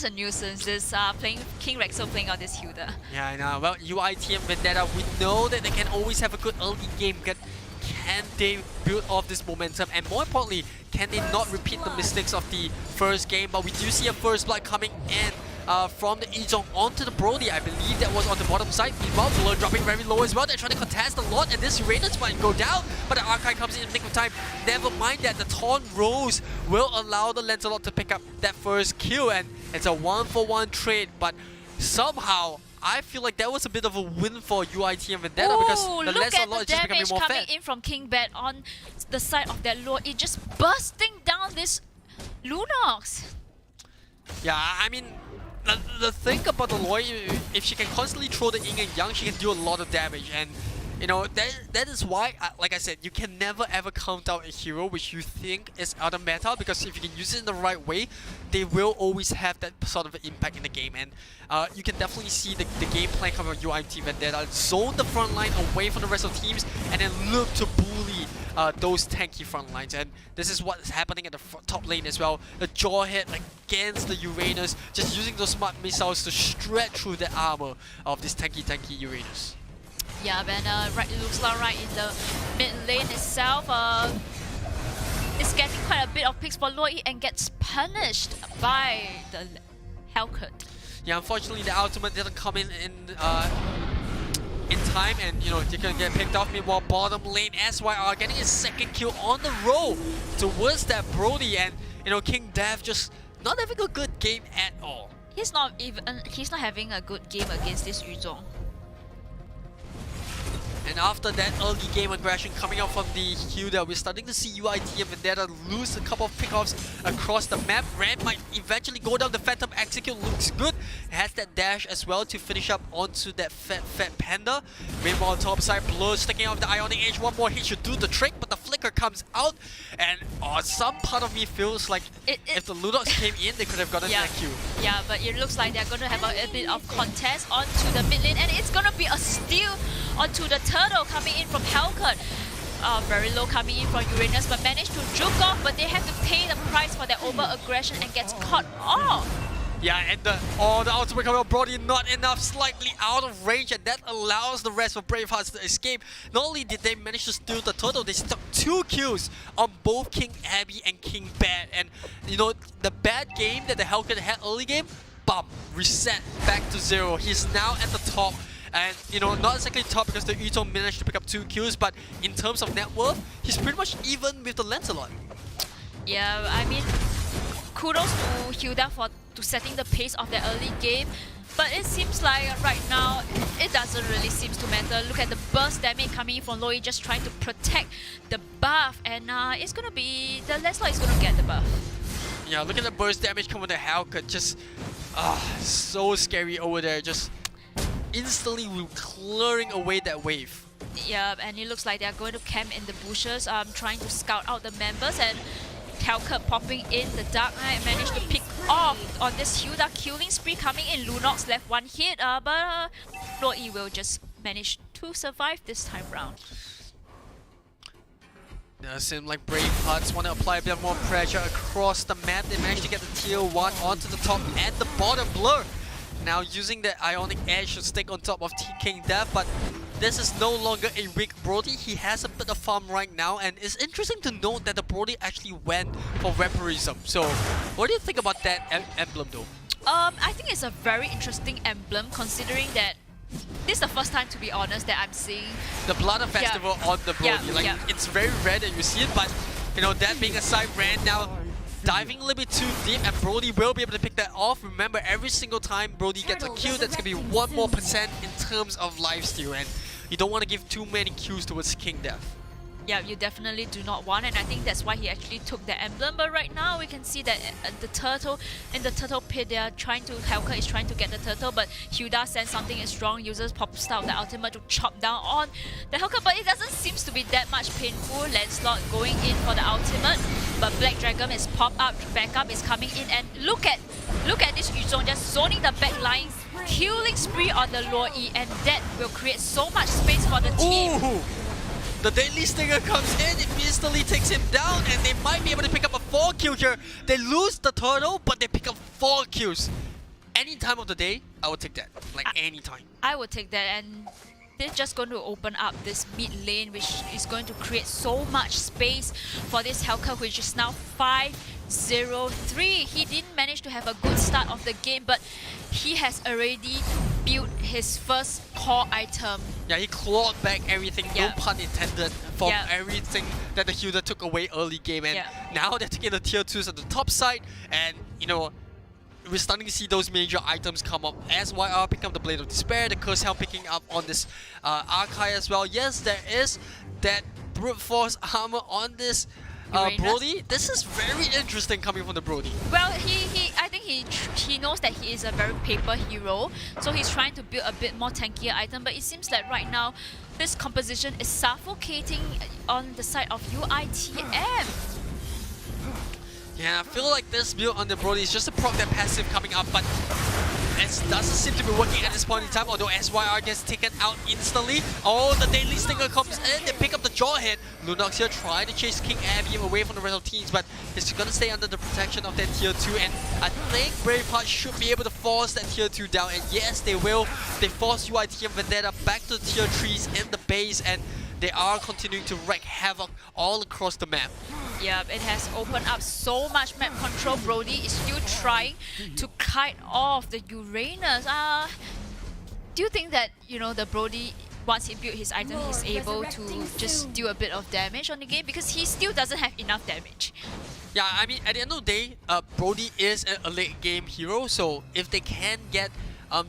a nuisance, this playing King Rexo playing on this Hilda. Yeah, I know. Well, UIT and Vendetta, we know that they can always have a good early game. Can they build off this momentum, and more importantly, can they not repeat the mistakes of the first game? But we do see a first blood coming in from the Yuzong onto the Brody. I believe that was on the bottom side. Meanwhile, Blur dropping very low as well. They're trying to contest a lot, and this Uranus might go down, but the Archive comes in the nick of time. Never mind that, the Taunt Rose will allow the Lancelot to pick up that first kill, and it's a 1-for-1 trade, but somehow I feel like that was a bit of a win for UIT and Vendetta, because the Lancelot is just becoming more fed. Look at the damage coming in from King Bat on the side of that Lord. It's just bursting down this Lunox. Yeah, I mean, the thing about the Loi, if she can constantly throw the Yin and Yang, she can do a lot of damage, and you know, that is why, like I said, you can never ever count out a hero which you think is out of meta, because if you can use it in the right way, they will always have that sort of impact in the game, and you can definitely see the game plan coming from UIT Vendetta. Zone the front line away from the rest of the teams, and then look to bully those tanky front lines, and this is what's happening at the top lane as well. The Jawhead against the Uranus, just using those smart missiles to stretch through the armor of this tanky Uranus. Yeah, and it looks like right in the mid lane itself, it's getting quite a bit of picks for Loi and gets punished by the Hellcat. Yeah, unfortunately the ultimate didn't come in time, and you know, they can get picked off. Meanwhile, bottom lane SYR getting his second kill on the roll towards that Brody, and you know, King Dev just not having a good game at all. He's not having a good game against this Yuzong. And after that early game aggression coming out from the Hilda, we're starting to see UIT and Vendetta lose a couple of pickoffs across the map. Ram might eventually go down. The Phantom Execute looks good. It has that dash as well to finish up onto that fat Panda. Meanwhile, top side, Blur sticking out the Ionic Edge. One more hit should do the trick, but the flicker comes out. And some part of me feels like if the Ludox came in, they could have gotten that kill. Yeah, but it looks like they're going to have a bit of contest onto the mid lane, and it's going to be a steal onto the Turtle coming in from Hellcat. Very low coming in from Uranus, but managed to juke off, but they have to pay the price for their over-aggression and gets caught off. Yeah, and the ultimate coming out, Brody not enough, slightly out of range, and that allows the rest of Bravehearts to escape. Not only did they manage to steal the Turtle, they stuck 2 kills on both King Abby and King Bad. And you know, the bad game that the Hellcat had early game, bum, reset back to 0. He's now at the top. And, you know, not exactly top because the Uto managed to pick up 2 kills, but in terms of net worth, he's pretty much even with the Lancelot. Yeah, I mean, kudos to Hilda for setting the pace of the early game. But it seems like right now, it doesn't really seem to matter. Look at the burst damage coming in from Loi, just trying to protect the buff. And it's going to be, the Lancelot is going to get the buff. Yeah, look at the burst damage coming to Hellcat. Just, so scary over there. Just instantly clearing away that wave. Yeah, and it looks like they're going to camp in the bushes, trying to scout out the members, and Hellcat popping in the Dark Knight managed to pick off on this Hilda killing spree coming in. Lunox left 1 hit, but Loi will just manage to survive this time round. It seems like Bravehearts want to apply a bit more pressure across the map. They managed to get the tier 1 onto the top and the bottom. Blur now using the Ionic Edge to stick on top of King Death, but this is no longer a weak Brody. He has a bit of farm right now, and it's interesting to note that the Brody actually went for Vampirism. So, what do you think about that emblem though? I think it's a very interesting emblem, considering that this is the first time, to be honest, that I'm seeing the Blood Festival on the Brody. It's very rare that you see it, but you know, that being aside, Rand now diving a little bit too deep, and Brody will be able to pick that off. Remember, every single time Brody gets a kill, that's going to be 1% more in terms of lifesteal, and you don't want to give too many kills towards King Death. Yeah, you definitely do not want, and I think that's why he actually took the emblem. But right now, we can see that the turtle, in the turtle pit, they are trying to, Hellcat is trying to get the turtle, but Hilda sense something is wrong, uses Pop Star, the ultimate, to chop down on the Hellcat, but it doesn't seem to be that much painful. Lancelot going in for the ultimate, but Black Dragon is popped up, backup is coming in, and look at this Yuzong just zoning the back line, killing spree on the Loi, and that will create so much space for the team. Ooh. The Deadly Stinger comes in, it instantly takes him down, and they might be able to pick up a 4 kill here. They lose the turtle, but they pick up 4 kills. Any time of the day, I would take that. Like any time. I would take that, and they're just going to open up this mid lane, which is going to create so much space for this Hellcat, which is now 5-0-3. He didn't manage to have a good start of the game, but he has already built his first core item. Yeah, he clawed back everything, no pun intended, from everything that the Hilda took away early game. And now they're taking the tier 2s at the top side, and you know, we're starting to see those major items come up. SYR picking up the Blade of Despair, the Curse Helm picking up on this Archive as well. Yes, there is that Brute Force armor on this Brody. This is very interesting coming from the Brody. Well, I think he knows that he is a very paper hero, so he's trying to build a bit more tankier item, but it seems like right now this composition is suffocating on the side of UITM. Yeah, I feel like this build on the Brody is just to proc that passive coming up, but it doesn't seem to be working at this point in time, although SYR gets taken out instantly. Oh, the Deadly Stinger comes in, they pick up the jaw hit. Lunox here trying to chase King Abby away from the rest of teams, but he's gonna stay under the protection of that tier 2, and I think Braveheart should be able to force that tier 2 down, and yes, they will. They force UIT and Vendetta back to tier 3s in the base, and they are continuing to wreak havoc all across the map. Yeah, it has opened up so much map control. Brody is still trying to kite off the Uranus. Do you think that, you know, the Brody, once he built his item, he's able to just do a bit of damage on the game? Because he still doesn't have enough damage. Yeah, I mean, at the end of the day, Brody is a late game hero, so if they can get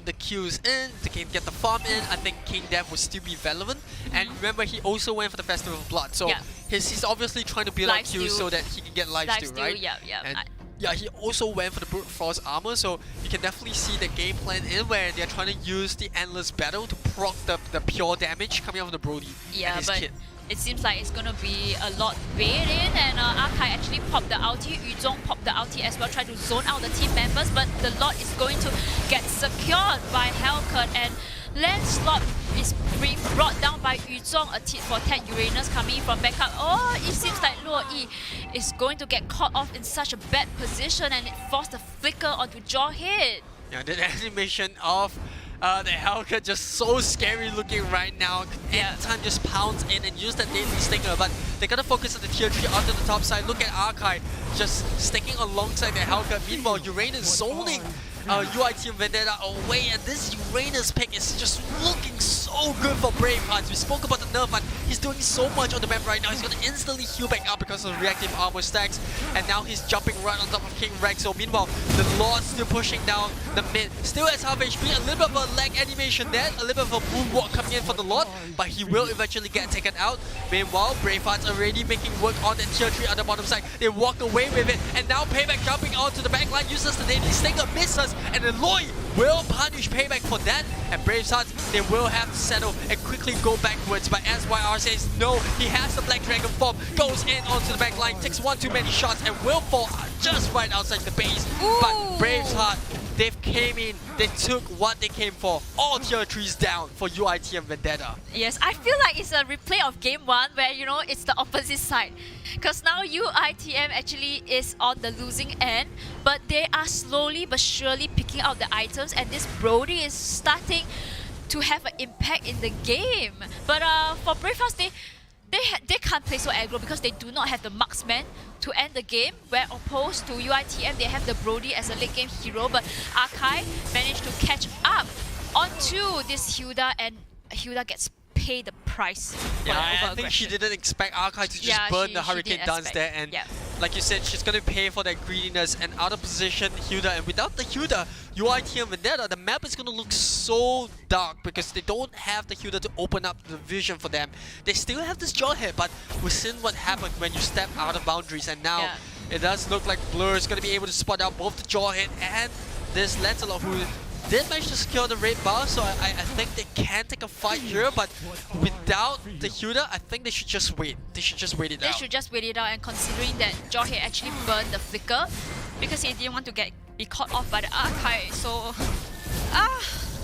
the kills in, to get the farm in, I think King Dev would still be relevant. And remember, he also went for the Festival of Blood, so he's obviously trying to build up kills so that he can get lifesteal, right? And he also went for the Brute Force armor, so you can definitely see the game plan in where they're trying to use the Endless Battle to proc the pure damage coming out of the Brody and his kit. It seems like it's gonna be a lot bait in, and Arkai actually popped the ulti, Yuzhong popped the ulti as well, try to zone out the team members, but the lot is going to get secured by Hellcut, and Lancelot is being brought down by Yuzhong, a tit for tat Uranus coming from backup. Oh, it seems like Luo Yi is going to get caught off in such a bad position, and it forced a flicker onto Jawhead. Yeah, the animation of the Hellcat just so scary looking right now. Anytime just pounds in and use that Deadly Stinger, but they're gonna focus on the tier 3 onto the top side. Look at Arkai just sticking alongside the Hellcat. Meanwhile, Uranus zoning UIT and Vendetta away, and this Uranus pick is just looking so good for Bravehearts. We spoke about the nerf, but he's doing so much on the map right now. He's gonna instantly heal back up because of reactive armor stacks, and now he's jumping right on top of King Rex. So meanwhile, the Lord still pushing down the mid, still has half HP, a little bit of a lag animation there, a little bit of a moonwalk coming in for the Lord, but he will eventually get taken out. Meanwhile, Bravehearts already making work on the tier 3 on the bottom side. They walk away with it, and now Payback jumping onto the backline, uses the Deadly Stinger, misses, and then Lloyd will punish Payback for that, and Bravehearts, they will have to settle and quickly go backwards, but SYR says no, he has the Black Dragon form, goes in onto the backline, takes one too many shots, and will fall just right outside the base. But Braveheart, they've came in, they took what they came for, all tier 3s down for UIT and Vendetta. Yes, I feel like it's a replay of game 1 where, you know, it's the opposite side. Because now UITM actually is on the losing end, but they are slowly but surely picking out the items, and this Brody is starting to have an impact in the game. But for Bravehearts, they can't play so aggro because they do not have the marksman to end the game, where opposed to UITM, they have the Brody as a late game hero, but Arkai managed to catch up onto this Hilda, and Hilda gets paid the price for I think she didn't expect Arkai to just burn the Hurricane Dance there, and like you said, she's gonna pay for that greediness, and out of position Hilda, and without the Hilda, UIT and Vendetta, the map is gonna look so dark because they don't have the Hilda to open up the vision for them. They still have this Jawhead, but we've seen what happened when you step out of boundaries, and now it does look like Blur is gonna be able to spot out both the Jawhead and this Lancelot, who did manage to secure the red bar, so I think they can take a fight here, but without the Hilda, I think they should just wait. They should just wait it out. They should just wait it out, and considering that Jawhead actually burned the flicker because he didn't want to be caught off by the Arkai, so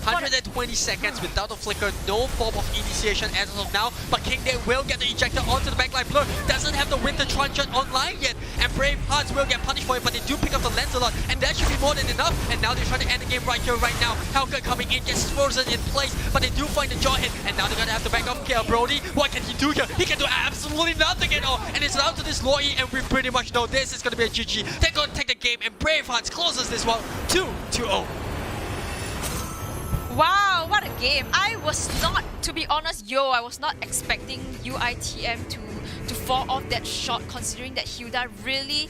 120 seconds without a flicker, no form of initiation as of now, but King Day will get the ejector onto the backline. Blur doesn't have the Winter Truncheon online yet, and Bravehearts will get punished for it, but they do pick up the Lancelot, and that should be more than enough, and now they're trying to end the game right here, right now. Hellcat coming in, gets frozen in place, but they do find the Jawhead, and now they're gonna have to back off K.L. Brody. What can he do here? He can do absolutely nothing at all, and it's down to this Loi, and we pretty much know this is gonna be a GG. They're gonna take the game, and Bravehearts closes this one 2-0. Wow, what a game. I was not, to be honest, I was not expecting UITM to fall off that shot, considering that Hilda really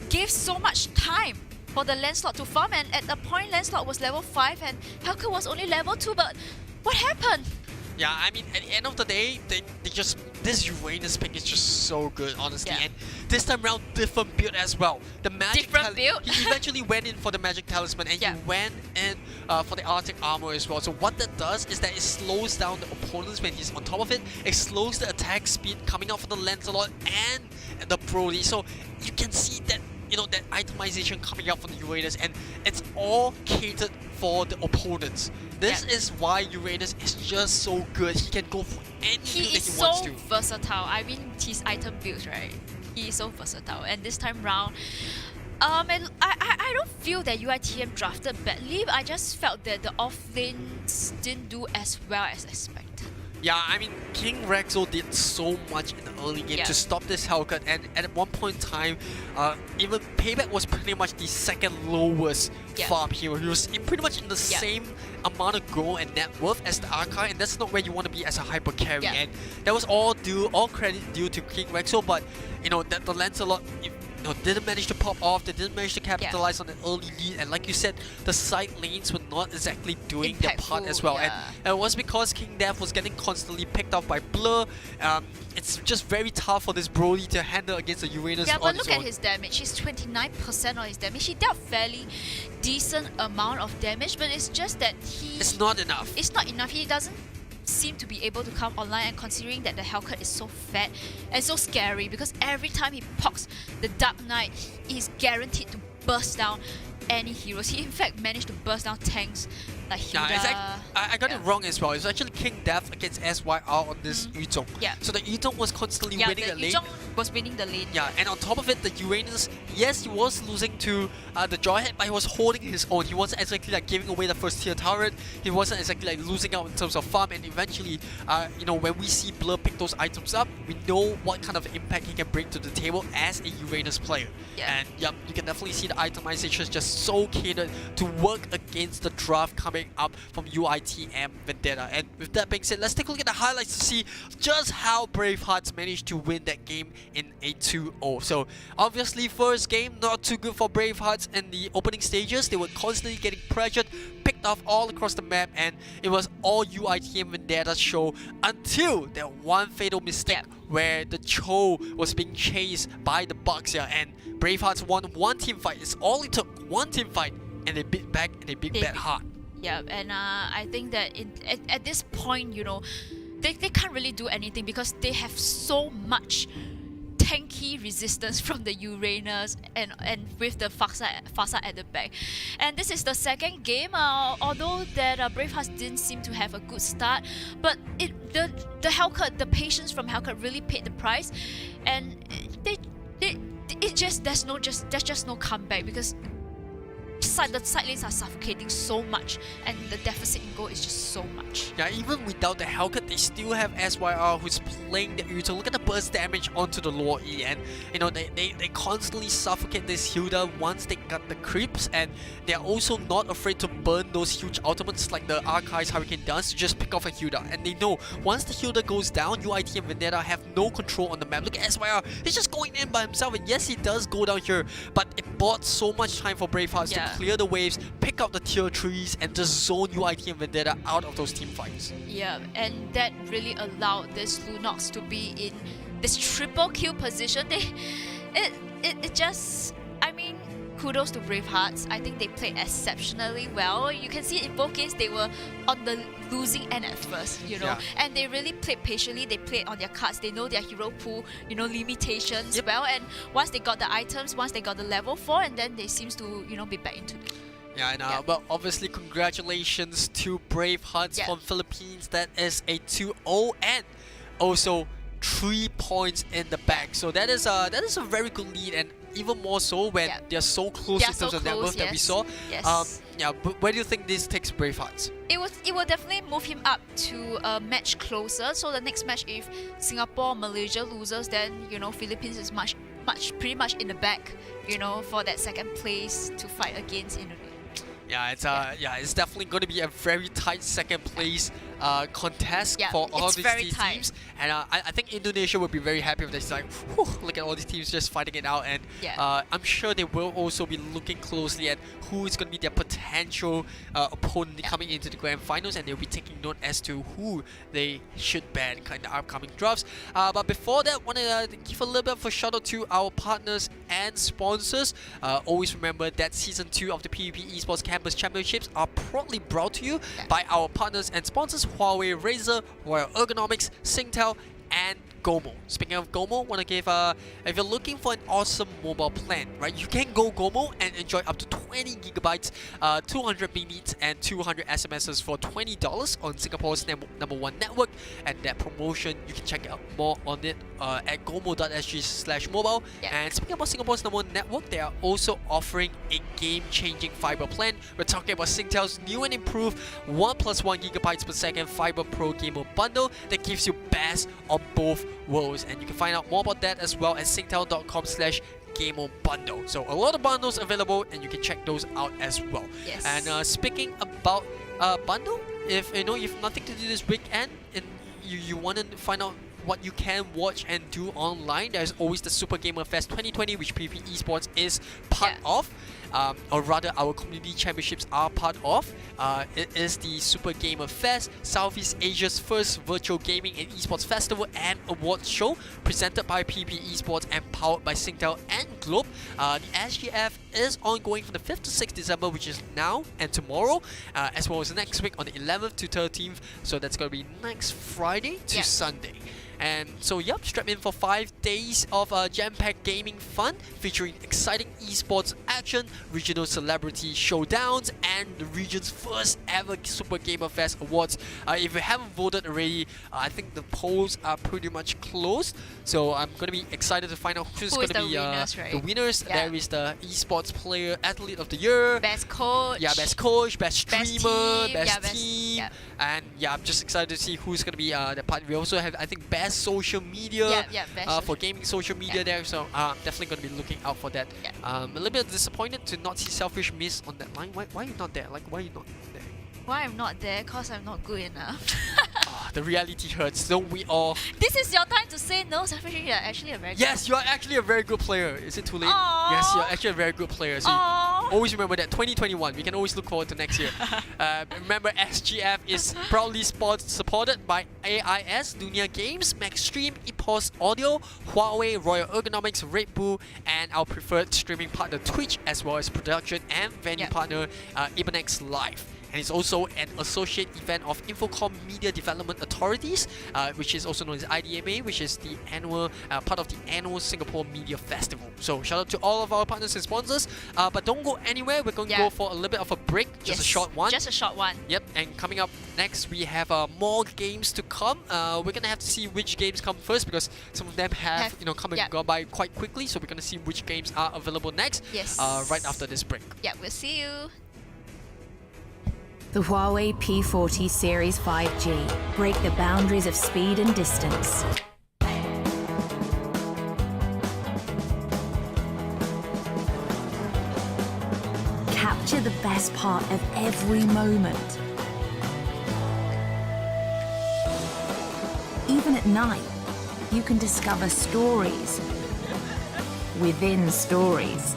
gave so much time for the Lancelot to farm, and at the point Lancelot was level 5 and Hellcat was only level 2, but what happened? Yeah, I mean, at the end of the day, they just, this Uranus pick is just so good, honestly. And this time around, different build as well. The magic build? He eventually went in for the magic talisman, and he went in for the Arctic armor as well. So what that does is that it slows down the opponents when he's on top of it. It slows the attack speed coming out from the Lancelot and the Brody. So you can see that, you know, that itemization coming out from the Uranus, and it's all catered for the opponents. This is why Uranus is just so good. He can go for anything that he wants to. He is so versatile. I mean, his item builds, right? He is so versatile. And this time round, and I don't feel that UITM drafted badly. I just felt that the off-lanes didn't do as well as expected. Yeah, I mean, King Rexo did so much in the early game to stop this Hellcat, and at one point in time, even Payback was pretty much the second lowest farm hero. He was pretty much in the same amount of gold and net worth as the Arkai, and that's not where you want to be as a hyper carry. And that was all credit due to King Rexo, but you know that the Lancelot, didn't manage to pop off. They didn't manage to capitalize on an early lead, and like you said, the side lanes were not exactly doing their part as well. And it was because King Death was getting constantly picked off by Blur. It's just very tough for this Brody to handle against the Uranus. Yeah, but look at his damage. He's 29% on his damage. He dealt fairly decent amount of damage, but it's just that it's not enough. It's not enough. He doesn't seem to be able to come online, and considering that the Hellcat is so fat and so scary, because every time he pocks the Dark Knight, he's guaranteed to burst down any heroes. He in fact managed to burst down tanks like Hilda. I got it wrong as well. It's actually King Death against SYR on this Yuzhong. Yeah. So the Yuzhong was constantly winning the lane. Yuzhong was winning the lane. Yeah, and on top of it, the Uranus, yes, he was losing to the Jawhead, but he was holding his own. He wasn't exactly like giving away the first tier turret. He wasn't exactly like losing out in terms of farm. And eventually, when we see Blur pick those items up, we know what kind of impact he can bring to the table as a Uranus player. Yeah. And yep, you can definitely see the itemization is just so catered to work against the draft coming up from UITM Vendetta. And with that being said, let's take a look at the highlights to see just how Bravehearts managed to win that game in a 2-0. So obviously, first game not too good for Bravehearts in the opening stages. They were constantly getting pressured, picked off all across the map, and it was all UITM Vendetta's show until that one fatal mistake where the Cho was being chased by the Bucks here, and Bravehearts won one team fight. It's all it took, one team fight, and they beat back and they beat back hard. Yeah, and I think that at this point, they can't really do anything because they have so much tanky resistance from the Uranus and with the Faxa at the back. And this is the second game, although that Bravehearts didn't seem to have a good start, but the Hellcat, the patience from Hellcat really paid the price, and there's just no comeback because the side lanes are suffocating so much, and the deficit in gold is just so much. Yeah, even without the Hellcat, they still have SYR who's playing the Yuto. Look at the burst damage onto the lower E, and they constantly suffocate this Hilda once they got the creeps, and they're also not afraid to burn those huge ultimates like the Archives Hurricane does to just pick off a Hilda. And they know once the Hilda goes down, UIT and Vendetta have no control on the map. Look at SYR, he's just going in by himself, and yes, he does go down here, but it bought so much time for Bravehearts to clear the waves, pick up the tier 3s, and just zone UIT and Vendetta out of those team fights. Yeah, and that really allowed this Lunox to be in this triple kill position. It just, I mean, kudos to Bravehearts. I think they played exceptionally well. You can see in both games they were on the losing end at first, and they really played patiently. They played on their cards. They know their hero pool, limitations well. And once they got the items, once they got the level 4, and then they seems to be back into it. Yeah, and well, obviously congratulations to Bravehearts from Philippines. That is a 2-0 and also 3 points in the bag. So that is a very good lead, and even more so when they're so close in terms of net worth that we saw. But where do you think this takes Bravehearts? It will definitely move him up to a match closer. So the next match, if Singapore or Malaysia loses, then Philippines is pretty much in the back, for that second place to fight against Indonesia. It's definitely going to be a very tight second place contest for all these teams. And I think Indonesia would be very happy with this. Like, whew, look at all these teams just fighting it out. And I'm sure they will also be looking closely at who is going to be their potential opponent coming into the grand finals. And they'll be taking note as to who they should ban in the upcoming drafts. But before that, I want to give a little bit of a shout out to our partners and sponsors. Always remember that Season 2 of the PvP Esports Campus Championships are proudly brought to you by our partners and sponsors: Huawei, Razer, Royale Ergonomics, Singtel, and GOMO. Speaking of GOMO, want to give if you're looking for an awesome mobile plan, right, you can go GOMO and enjoy up to 20 gigabytes, 200 minutes, and 200 SMSs for $20 on Singapore's #1 network. And that promotion, you can check out more on it at gomo.sg/mobile. And speaking about Singapore's #1 network, they are also offering a game-changing fiber plan. We're talking about Singtel's new and improved 1+1 gigabytes per second Fiber Pro Gamer bundle that gives you best of both worlds. And you can find out more about that as well at singtel.com/GAMO bundle. So a lot of bundles available, and you can check those out as well. And speaking about bundle, if you have nothing to do this weekend and you want to find out what you can watch and do online. There's always the SuperGamerFest 2020, which PvP Esports is part of. Or rather our community championships are part of. It is the Super Gamer Fest, Southeast Asia's first virtual gaming and esports festival and awards show, presented by PvP Esports and powered by Singtel and Globe. The SGF is ongoing from the 5th to 6th December, which is now and tomorrow, as well as next week on the 11th to 13th. So that's going to be next Friday to Sunday. And so, yep, strap in for 5 days of jam-packed gaming fun featuring exciting esports action, regional celebrity showdowns, and the region's first ever Super Gamer Fest Awards. If you haven't voted already, I think the polls are pretty much closed. So I'm going to be excited to find out who's going to be the winners. Yeah. There is the esports player athlete of the year, best coach, best coach, best streamer, best team, team. And yeah, I'm just excited to see who's going to be the part. We also have, I think, best social media for gaming social media there. So I'm definitely going to be looking out for that. A little bit disappointed to not see Selfish miss on that line. Why are you not there? Like, why are you not there? Why I'm not there? Cause I'm not good enough. The reality hurts, don't we all? This is your time to say no, Selfish. You're actually a very Yes, you are actually a very good player. Is it too late? Aww. Yes, you're actually a very good player. So always remember that 2021. We can always look forward to next year. Remember, SGF is proudly supported by AIS, Dunia Games, Maxstream, Epos Audio, Huawei, Royale Ergonomics, Red Bull, and our preferred streaming partner Twitch, as well as production and venue partner Ibanez Live. And it's also an associate event of Infocom Media Development Authorities, which is also known as IDMA, which is the annual part of the annual Singapore Media Festival. So shout out to all of our partners and sponsors. But don't go anywhere. We're going to go for a little bit of a break, just a short one. Just a short one. Yep. And coming up next, we have more games to come. We're gonna have to see which games come first because some of them have come and gone by quite quickly. So we're gonna see which games are available next. Yes. Right after this break. Yeah, we'll see you. The Huawei P40 Series 5G. Break the boundaries of speed and distance. Capture the best part of every moment. Even at night, you can discover stories within stories.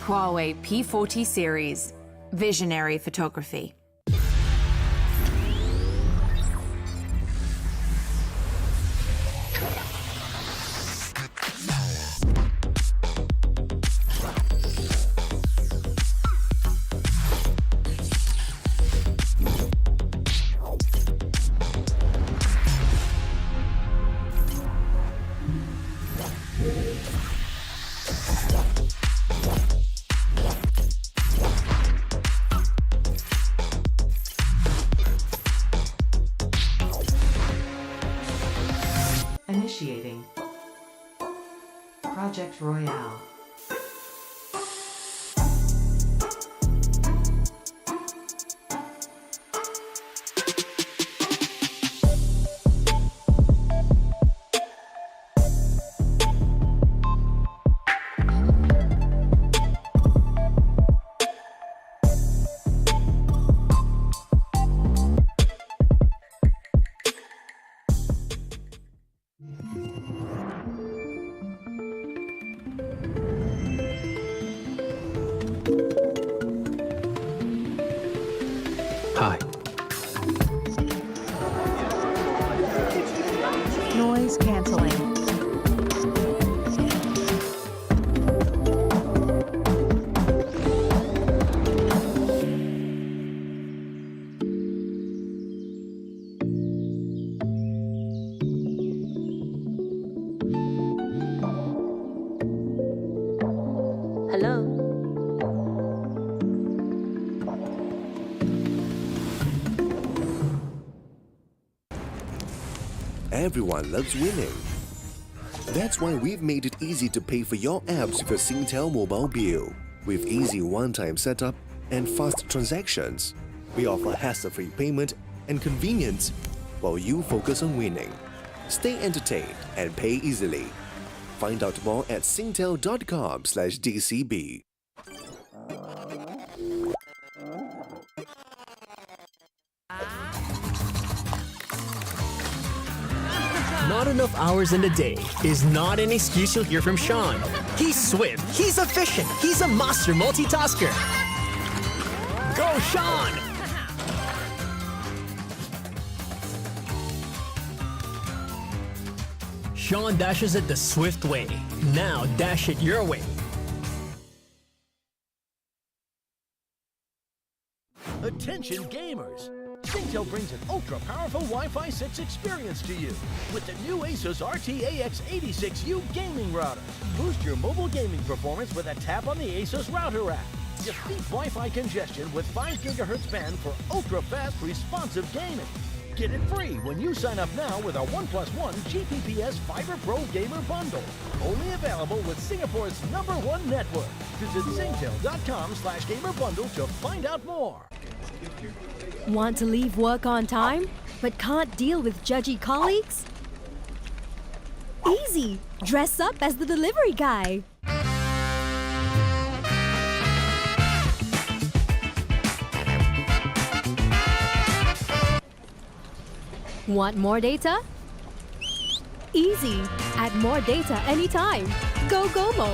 Huawei P40 Series. Visionary photography. Initiating Project Royale. Hi. Noise canceling. Hello. Everyone loves winning. That's why we've made it easy to pay for your apps with a Singtel mobile bill. With easy one-time setup and fast transactions, we offer hassle-free payment and convenience while you focus on winning. Stay entertained and pay easily. Find out more at singtel.com/DCB. Not enough hours in the day is not an excuse you'll hear from Sean. He's swift, he's efficient, he's a master multitasker. Go, Sean! Sean dashes it the swift way. Now dash it your way. Attention gamers! Singtel brings an ultra-powerful Wi-Fi 6 experience to you with the new Asus RT-AX86U gaming router. Boost your mobile gaming performance with a tap on the Asus router app. Defeat Wi-Fi congestion with 5 GHz band for ultra-fast responsive gaming. Get it free when you sign up now with our 1+1 GPPS Fiber Pro Gamer Bundle. Only available with Singapore's #1 network. Visit singtel.com/gamerbundle to find out more. Want to leave work on time, but can't deal with judgy colleagues? Easy! Dress up as the delivery guy. Want more data? Easy! Add more data anytime. Go GOMO!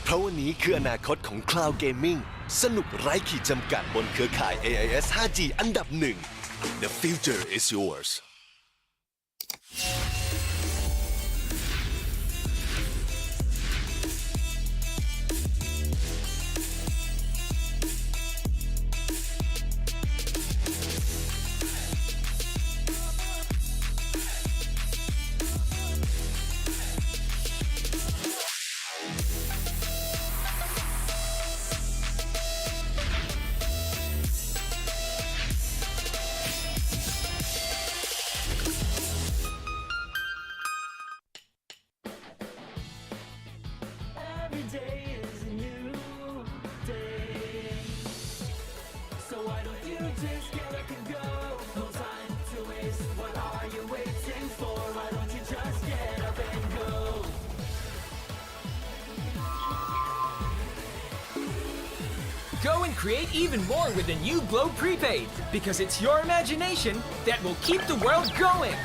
เพราะวันนี้คืออนาคตของ Cloud Gaming สนุกไร้ขีดจำกัดบนเครือข่าย AIS 5G อันดับหนึ่ง The future is yours Every day is a new day. So why don't you just get up and go? No time to waste. What are you waiting for? Why don't you just get up and go? Go and create even more with the new Glow Prepaid, because it's your imagination that will keep the world going.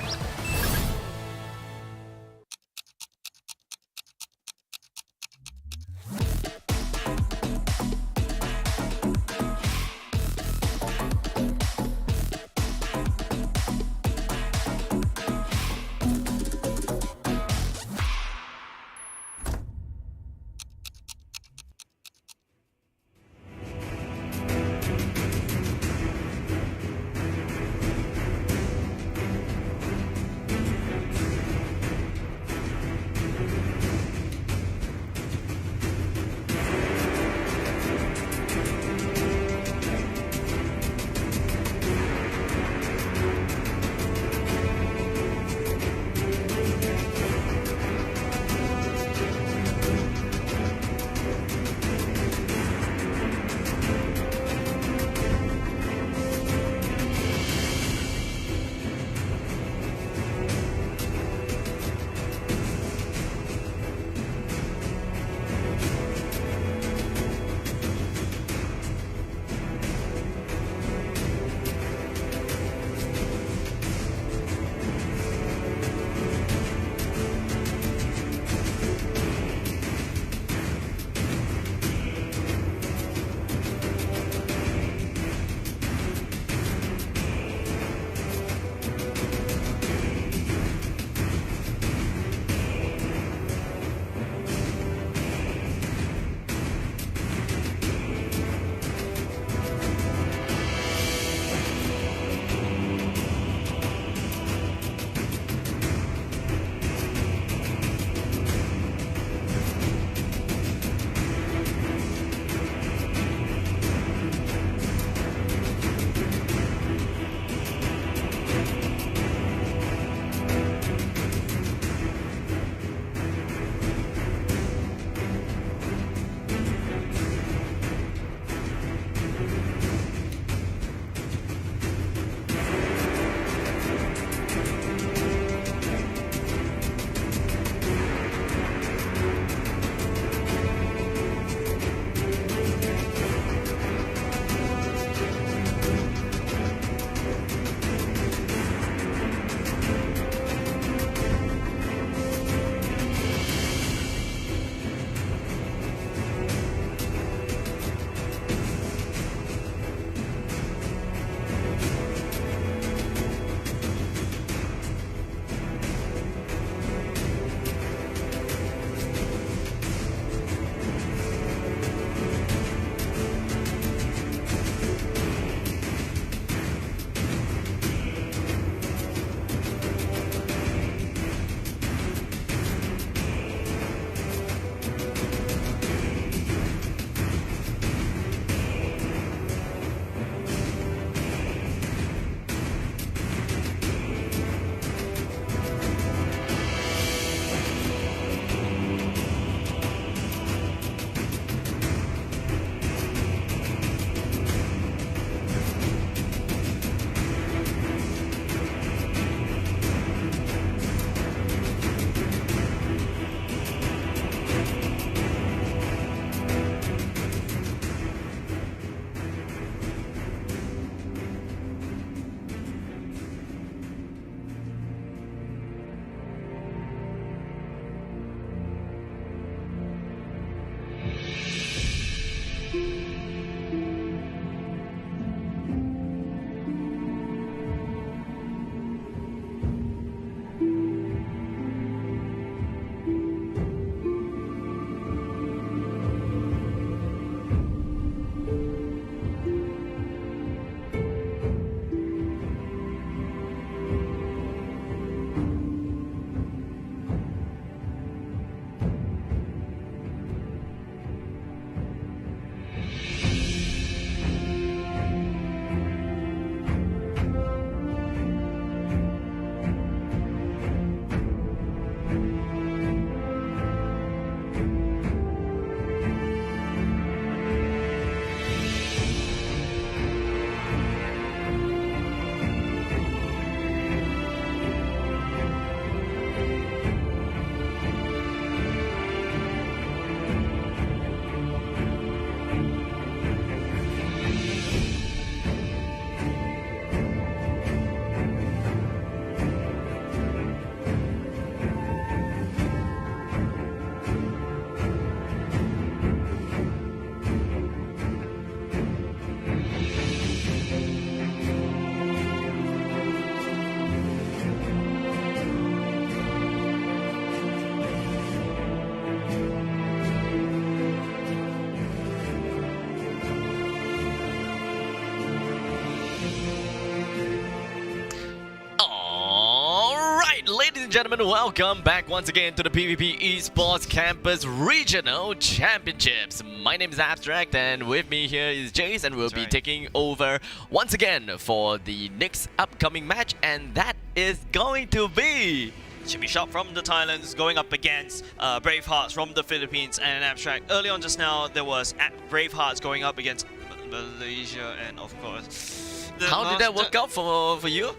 gentlemen, welcome back once again to the PvP Esports Campus Regional Championships. My name is Abstract, and with me here is Jace, and we'll be taking over once again for the next upcoming match, and that is going to be Chippy Shop from the Thailand is going up against Bravehearts from the Philippines and Abstract. Early on just now, there was Bravehearts going up against Malaysia, and of course... How did that work out for you?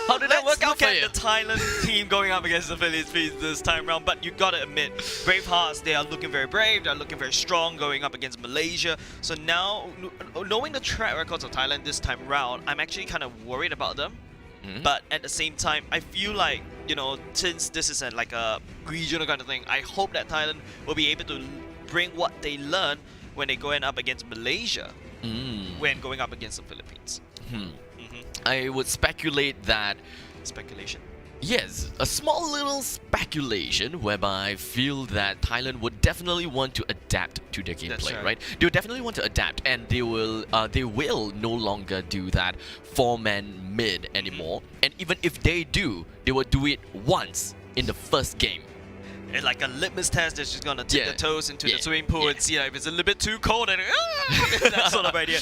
How did that work out for you? you? The Thailand team going up against the Philippines this time around, but you gotta admit, Bravehearts, they are looking very brave, they're looking very strong going up against Malaysia. So now, knowing the track records of Thailand this time around, I'm actually kind of worried about them. But at the same time, I feel like, you know, since this is like a regional kind of thing, I hope that Thailand will be able to bring what they learn when they go up against Malaysia, when going up against the Philippines. I would speculate that... Speculation? Yes, a small little speculation whereby I feel that Thailand would definitely want to adapt to their gameplay, right? They'll definitely want to adapt, and they will no longer do that 4-man mid anymore. And even if they do, they will do it once in the first game. And like a litmus test, they're just gonna tip their toes into the swimming pool and see if it's a little bit too cold, and that sort of idea.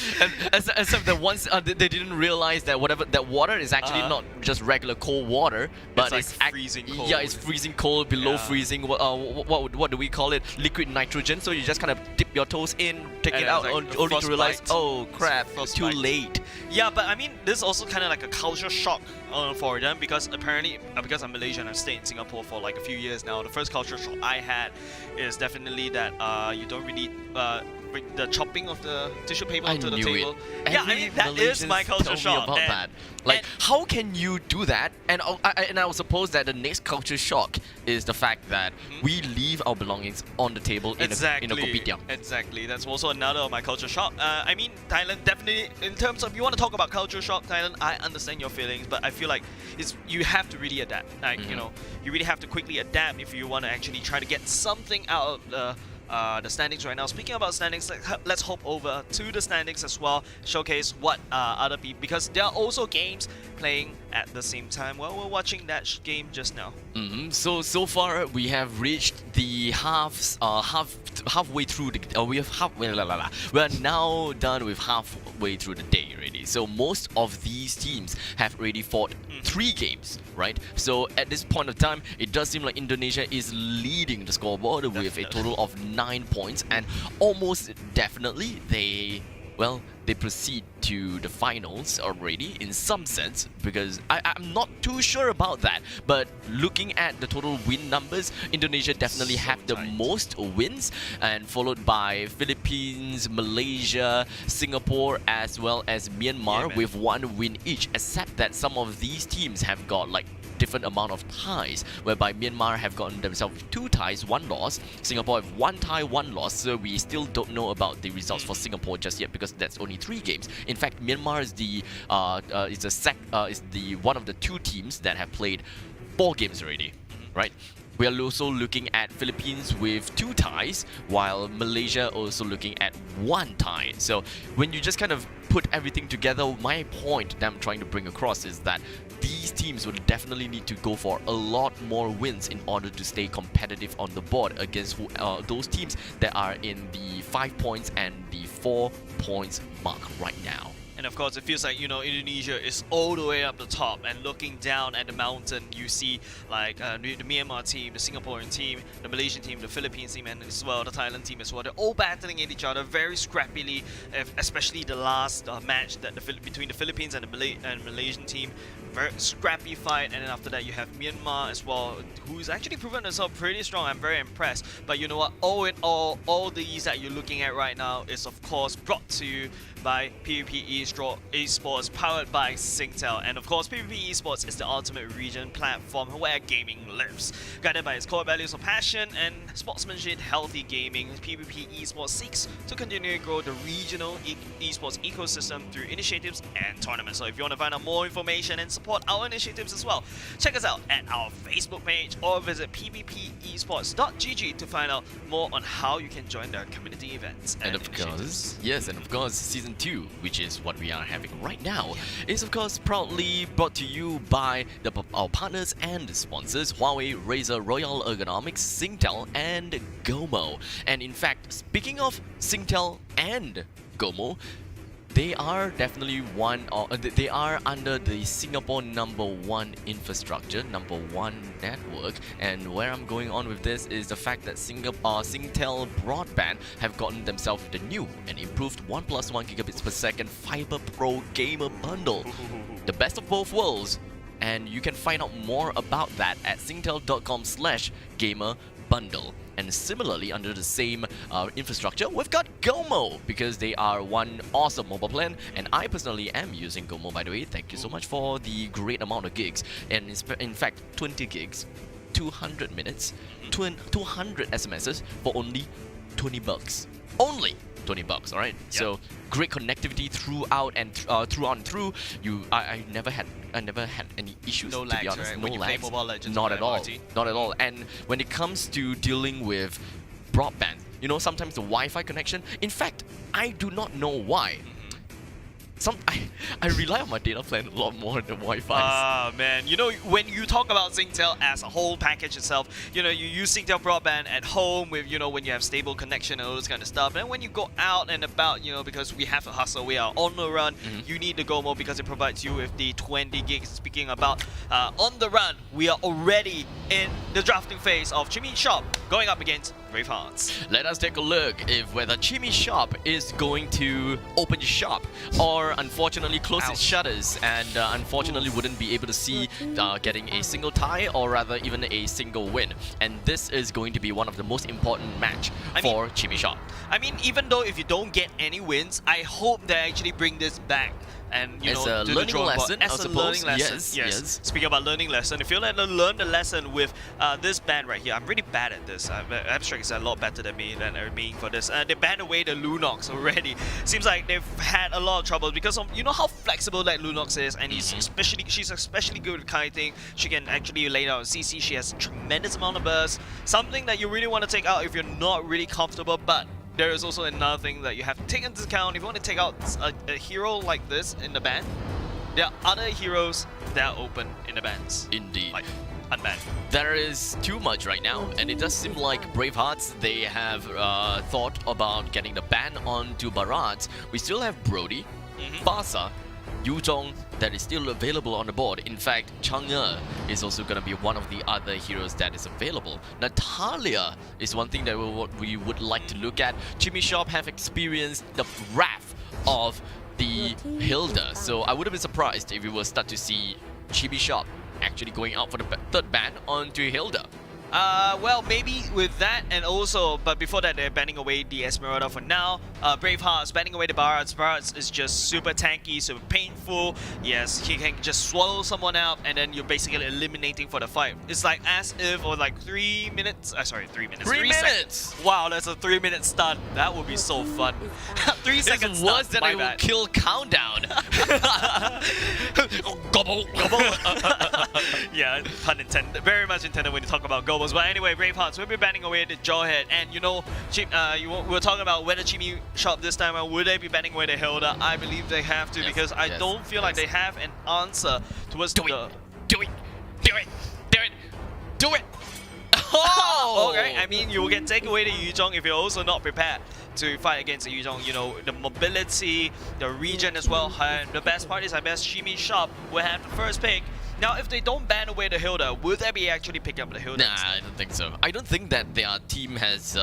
Except that once they didn't realize that that water is actually not just regular cold water, but it's like freezing cold. Yeah, it's freezing cold, below freezing. What do we call it? Liquid nitrogen. So you just kind of dip your toes in, take it out, only to realize, oh crap, it's too late. Yeah, but I mean, this is also kind of like a culture shock for them, because apparently, because I'm Malaysian, I've stayed in Singapore for like a few years now. The first culture shock I had is definitely that you don't really the chopping of the tissue paper onto the table. Yeah, I mean, that is my culture shock. About that. Like, how can you do that? And I will suppose that the next culture shock is the fact that we leave our belongings on the table in a kopitiam. Exactly. That's also another of my culture shock. I mean, Thailand definitely, in terms of, you want to talk about culture shock, Thailand, I understand your feelings, but I feel like you have to really adapt. Like, you know, you really have to quickly adapt if you want to actually try to get something out of the standings right now. Speaking about standings, let's hop over to the standings as well, showcase what other people, because there are also games playing at the same time while we're watching that game just now. So far we have reached the halfway through the we are now done with halfway through the day already. So most of these teams have already fought 3 games, right? So at this point of time, it does seem like Indonesia is leading the scoreboard with a total of 9 points, and almost definitely they proceed to the finals already in some sense, because I'm not too sure about that. But looking at the total win numbers, Indonesia definitely have the most wins, and followed by Philippines, Malaysia, Singapore, as well as Myanmar with 1 win each, except that some of these teams have got like different amount of ties, whereby Myanmar have gotten themselves 2 ties, 1 loss. Singapore have 1 tie, 1 loss. So we still don't know about the results for Singapore just yet, because that's only 3 games. In fact, Myanmar is the one of the 2 teams that have played 4 games already, right? We are also looking at Philippines with 2 ties, while Malaysia also looking at 1 tie. So when you just kind of put everything together, my point that I'm trying to bring across is that these teams will definitely need to go for a lot more wins in order to stay competitive on the board against those teams that are in the 5 points and the 4 points mark right now. And of course, it feels like, you know, Indonesia is all the way up the top, and looking down at the mountain, you see like the Myanmar team, the Singaporean team, the Malaysian team, the Philippines team, and as well the Thailand team as well. They're all battling at each other very scrappily, especially the last match that between the Philippines and the Malaysian team. Very scrappy fight, and then after that you have Myanmar as well, who's actually proven themselves pretty strong. I'm very impressed. But you know what, all in all these that you're looking at right now is of course brought to you by PvP Esports, powered by Singtel. And of course, PvP Esports is the ultimate region platform where gaming lives. Guided by its core values of passion and sportsmanship, healthy gaming, PvP Esports seeks to continue to grow the regional esports ecosystem through initiatives and tournaments. So if you want to find out more information and support our initiatives as well, check us out at our Facebook page or visit pvpesports.gg to find out more on how you can join their community events. And of course, yes, and of course, Season 2, which is what what we are having right now is of course proudly brought to you by our partners and sponsors Huawei, Razer, Royale, Ergonomics, Singtel and GOMO. And in fact, speaking of Singtel and GOMO, they are definitely they are under the Singapore #1 infrastructure, #1 network. And where I'm going on with this is the fact that Singtel Broadband have gotten themselves the new and improved 1+1 gigabits per second Fiber Pro Gamer Bundle. The best of both worlds. And you can find out more about that at singtel.com/gamerbundle. And similarly, under the same infrastructure, we've got GOMO, because they are one awesome mobile plan, and I personally am using GOMO, by the way. Thank you so much for the great amount of gigs, and in fact 20 gigs, 200 minutes, 200 SMSs for only $20. Only $20, all right? Yep. So great connectivity throughout and through. I never had any issues. No to lags, be honest. right? No When you play lags. Mobile Legends Not on at all. MRT. Not at all. And when it comes to dealing with broadband, you know, sometimes the Wi-Fi connection. In fact, I do not know why. I rely on my data plan a lot more than Wi-Fi. Ah, man. You know, when you talk about Singtel as a whole package itself, you know, you use Singtel broadband at home with, you know, when you have stable connection and all this kind of stuff. And when you go out and about, you know, because we have to hustle, we are on the run, you need the GOMO because it provides you with the 20 gigs. Speaking about on the run, we are already in the drafting phase of Chimmy Shop going up against Brave Hearts. Let us take a look if whether Chimmy Shop is going to open its shop or unfortunately close its shutters and unfortunately wouldn't be able to see getting a single tie or rather even a single win. And this is going to be one of the most important match for Chimmy Shop. I mean, even though if you don't get any wins, I hope they actually bring this back. And, you As know, a to the learning drawing board. lesson, I As a suppose. learning lesson, Yes. Speaking about learning lesson, if you learn the lesson with this band right here, I'm really bad at this. Abstract is a lot better than me for this. They banned away the Lunox already. Seems like they've had a lot of trouble because of, you know how flexible that Lunox is, and she's especially good at kiting. She can actually lay down a CC. She has a tremendous amount of burst. Something that you really want to take out if you're not really comfortable, but there is also another thing that you have to take into account. If you want to take out a hero like this in the ban, there are other heroes that are open in the bans. Indeed. Like unbanned. There is too much right now, and it does seem like Brave Hearts, they have thought about getting the ban onto Bharat. We still have Brody, Basa, Yu Zhong that is still available on the board. In fact, Chang'e is also going to be one of the other heroes that is available. Natalia is one thing that we would like to look at. Chimmy Shop have experienced the wrath of the Hilda, so I wouldn't be surprised if we will start to see Chimmy Shop actually going out for the third ban onto Hilda. Well, maybe with that, and also, but before that, they're banning away the Esmeralda for now. Brave Hearts banning away the Bharats. Bharats is just super tanky, super painful. Yes, he can just swallow someone out, and then you're basically eliminating for the fight. It's like as if, or like 3 minutes. Sorry, 3 minutes. 3 minutes! Seconds. Wow, that's a 3-minute stun. That would be so fun. 3 seconds. It's worse than a kill countdown. Gobble, gobble. Yeah, pun intended. Very much intended when you talk about Gobos. But anyway, Brave Hearts will be banning away the Jawhead. And you know, we were talking about whether Chimmy Shop this time around, would they be banning away the Hilda? I believe they have to, because I don't feel like they have an answer towards Do it! Oh! Okay, I mean, you will get take away the Yu Zhong if you're also not prepared to fight against the Yu Zhong. You know, the mobility, the region as well. And the best part is, I guess Chimmy Shop will have the first pick. Now, if they don't ban away the Hilda, will they be actually pick up the Hilda? Nah, I don't think so. I don't think that their team has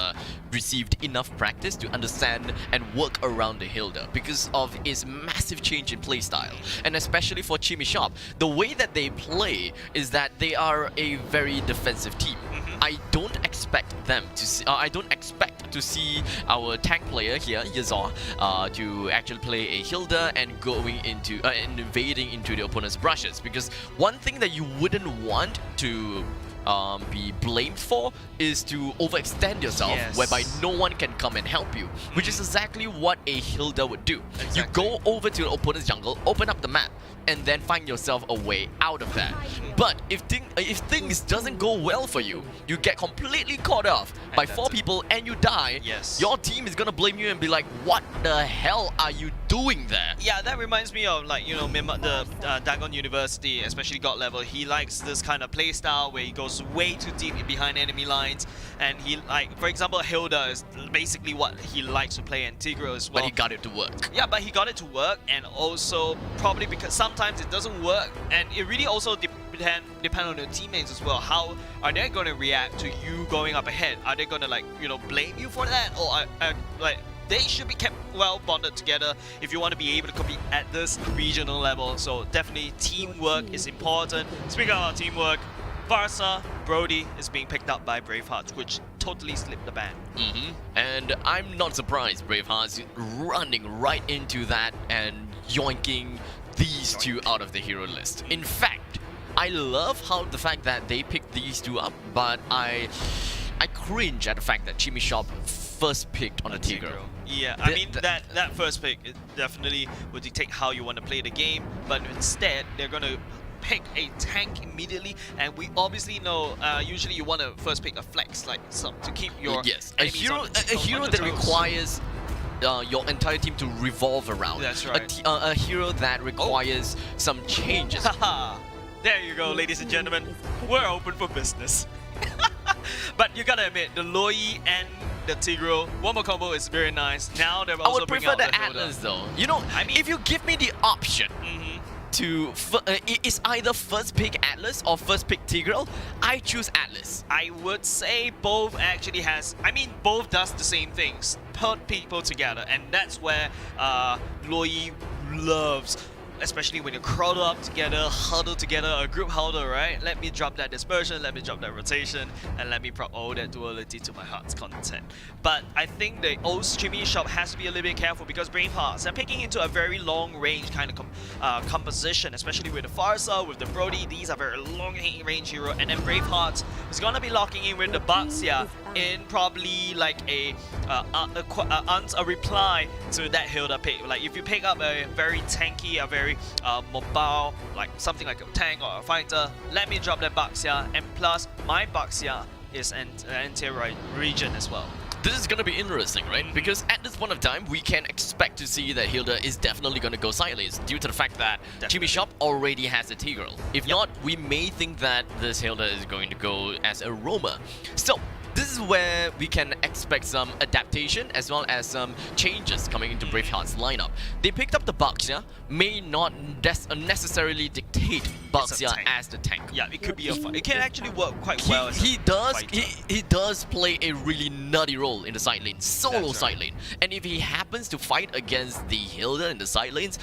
received enough practice to understand and work around the Hilda because of its massive change in playstyle. And especially for Chimmy Shop, the way that they play is that they are a very defensive team. I don't expect them to see, I don't expect to see our tank player here, Yazor, to actually play a Hilda and going into invading into the opponent's brushes, because one thing that you wouldn't want to be blamed for is to overextend yourself, whereby no one can come and help you, which is exactly what a Hilda would do. You go over to the opponent's jungle, open up the map, and then find yourself a way out of that. But if things doesn't go well for you, you get completely caught off by 4 people and you die, your team is gonna blame you and be like, what the hell are you doing there? Yeah, that reminds me of like, you know, the Dagon University, especially God level. He likes this kind of play style where he goes way too deep behind enemy lines, and he like, for example, Hilda is basically what he likes to play, and Tigro as well. But he got it to work. Yeah, but he got it to work, and also probably because sometimes it doesn't work, and it really also depend on your teammates as well. How are they going to react to you going up ahead? Are they going to, like, you know, blame you for that, or like they should be kept well bonded together if you want to be able to compete at this regional level? So definitely teamwork is important. Speaking of teamwork, Barca, Brody is being picked up by Bravehearts, which totally slipped the ban. And I'm not surprised Bravehearts running right into that and yoinking these two out of the hero list. In fact, I love how the fact that they picked these two up, but I cringe at the fact that Chimmy Shop first picked on a Tigro. Yeah, I mean, that first pick, it definitely would dictate how you want to play the game, but instead they're going to pick a tank immediately, and we obviously know usually you want to first pick a flex, like some to keep your a hero that requires your entire team to revolve around. That's right. A hero that requires some changes. There you go, ladies and gentlemen. We're open for business. But you gotta admit, the Loi and the Tigro Womo combo is very nice. Now they're also bringing out the I would prefer the Atlas though. You know, I mean, if you give me the option to it's either first pick Atlas or first pick Tigro, I choose Atlas. I would say both actually has, I mean, both does the same things, put people together, and that's where Loi loves. Especially when you're crowded up together, huddled together, a group huddle, right? Let me drop that dispersion, let me drop that rotation, and let me prop all that duality to my heart's content. But I think the old streaming shop has to be a little bit careful because Bravehearts are picking into a very long range kind of composition, especially with the Farsa, with the Brody. These are very long range hero, and then Bravehearts is gonna be locking in with the Baxia in probably like a reply to that Hilda pick. Like if you pick up a very tanky, a very mobile, like something like a tank or a fighter, let me drop that Baxia, and plus my Baxia is an anti-right region as well. This is gonna be interesting, right? Because at this point of time, we can expect to see that Hilda is definitely gonna go side lanes due to the fact that Chimmy Shop already has a Tigreal. If not, we may think that this Hilda is going to go as a roamer. So, this is where we can expect some adaptation as well as some changes coming into Braveheart's lineup. They picked up the Baxia, may not necessarily dictate Baxia as the tank. Yeah, it could be a fight. It can actually work quite well as he does play a really nutty role in the side lane, solo side lane. And if he happens to fight against the Hilda in the side lanes,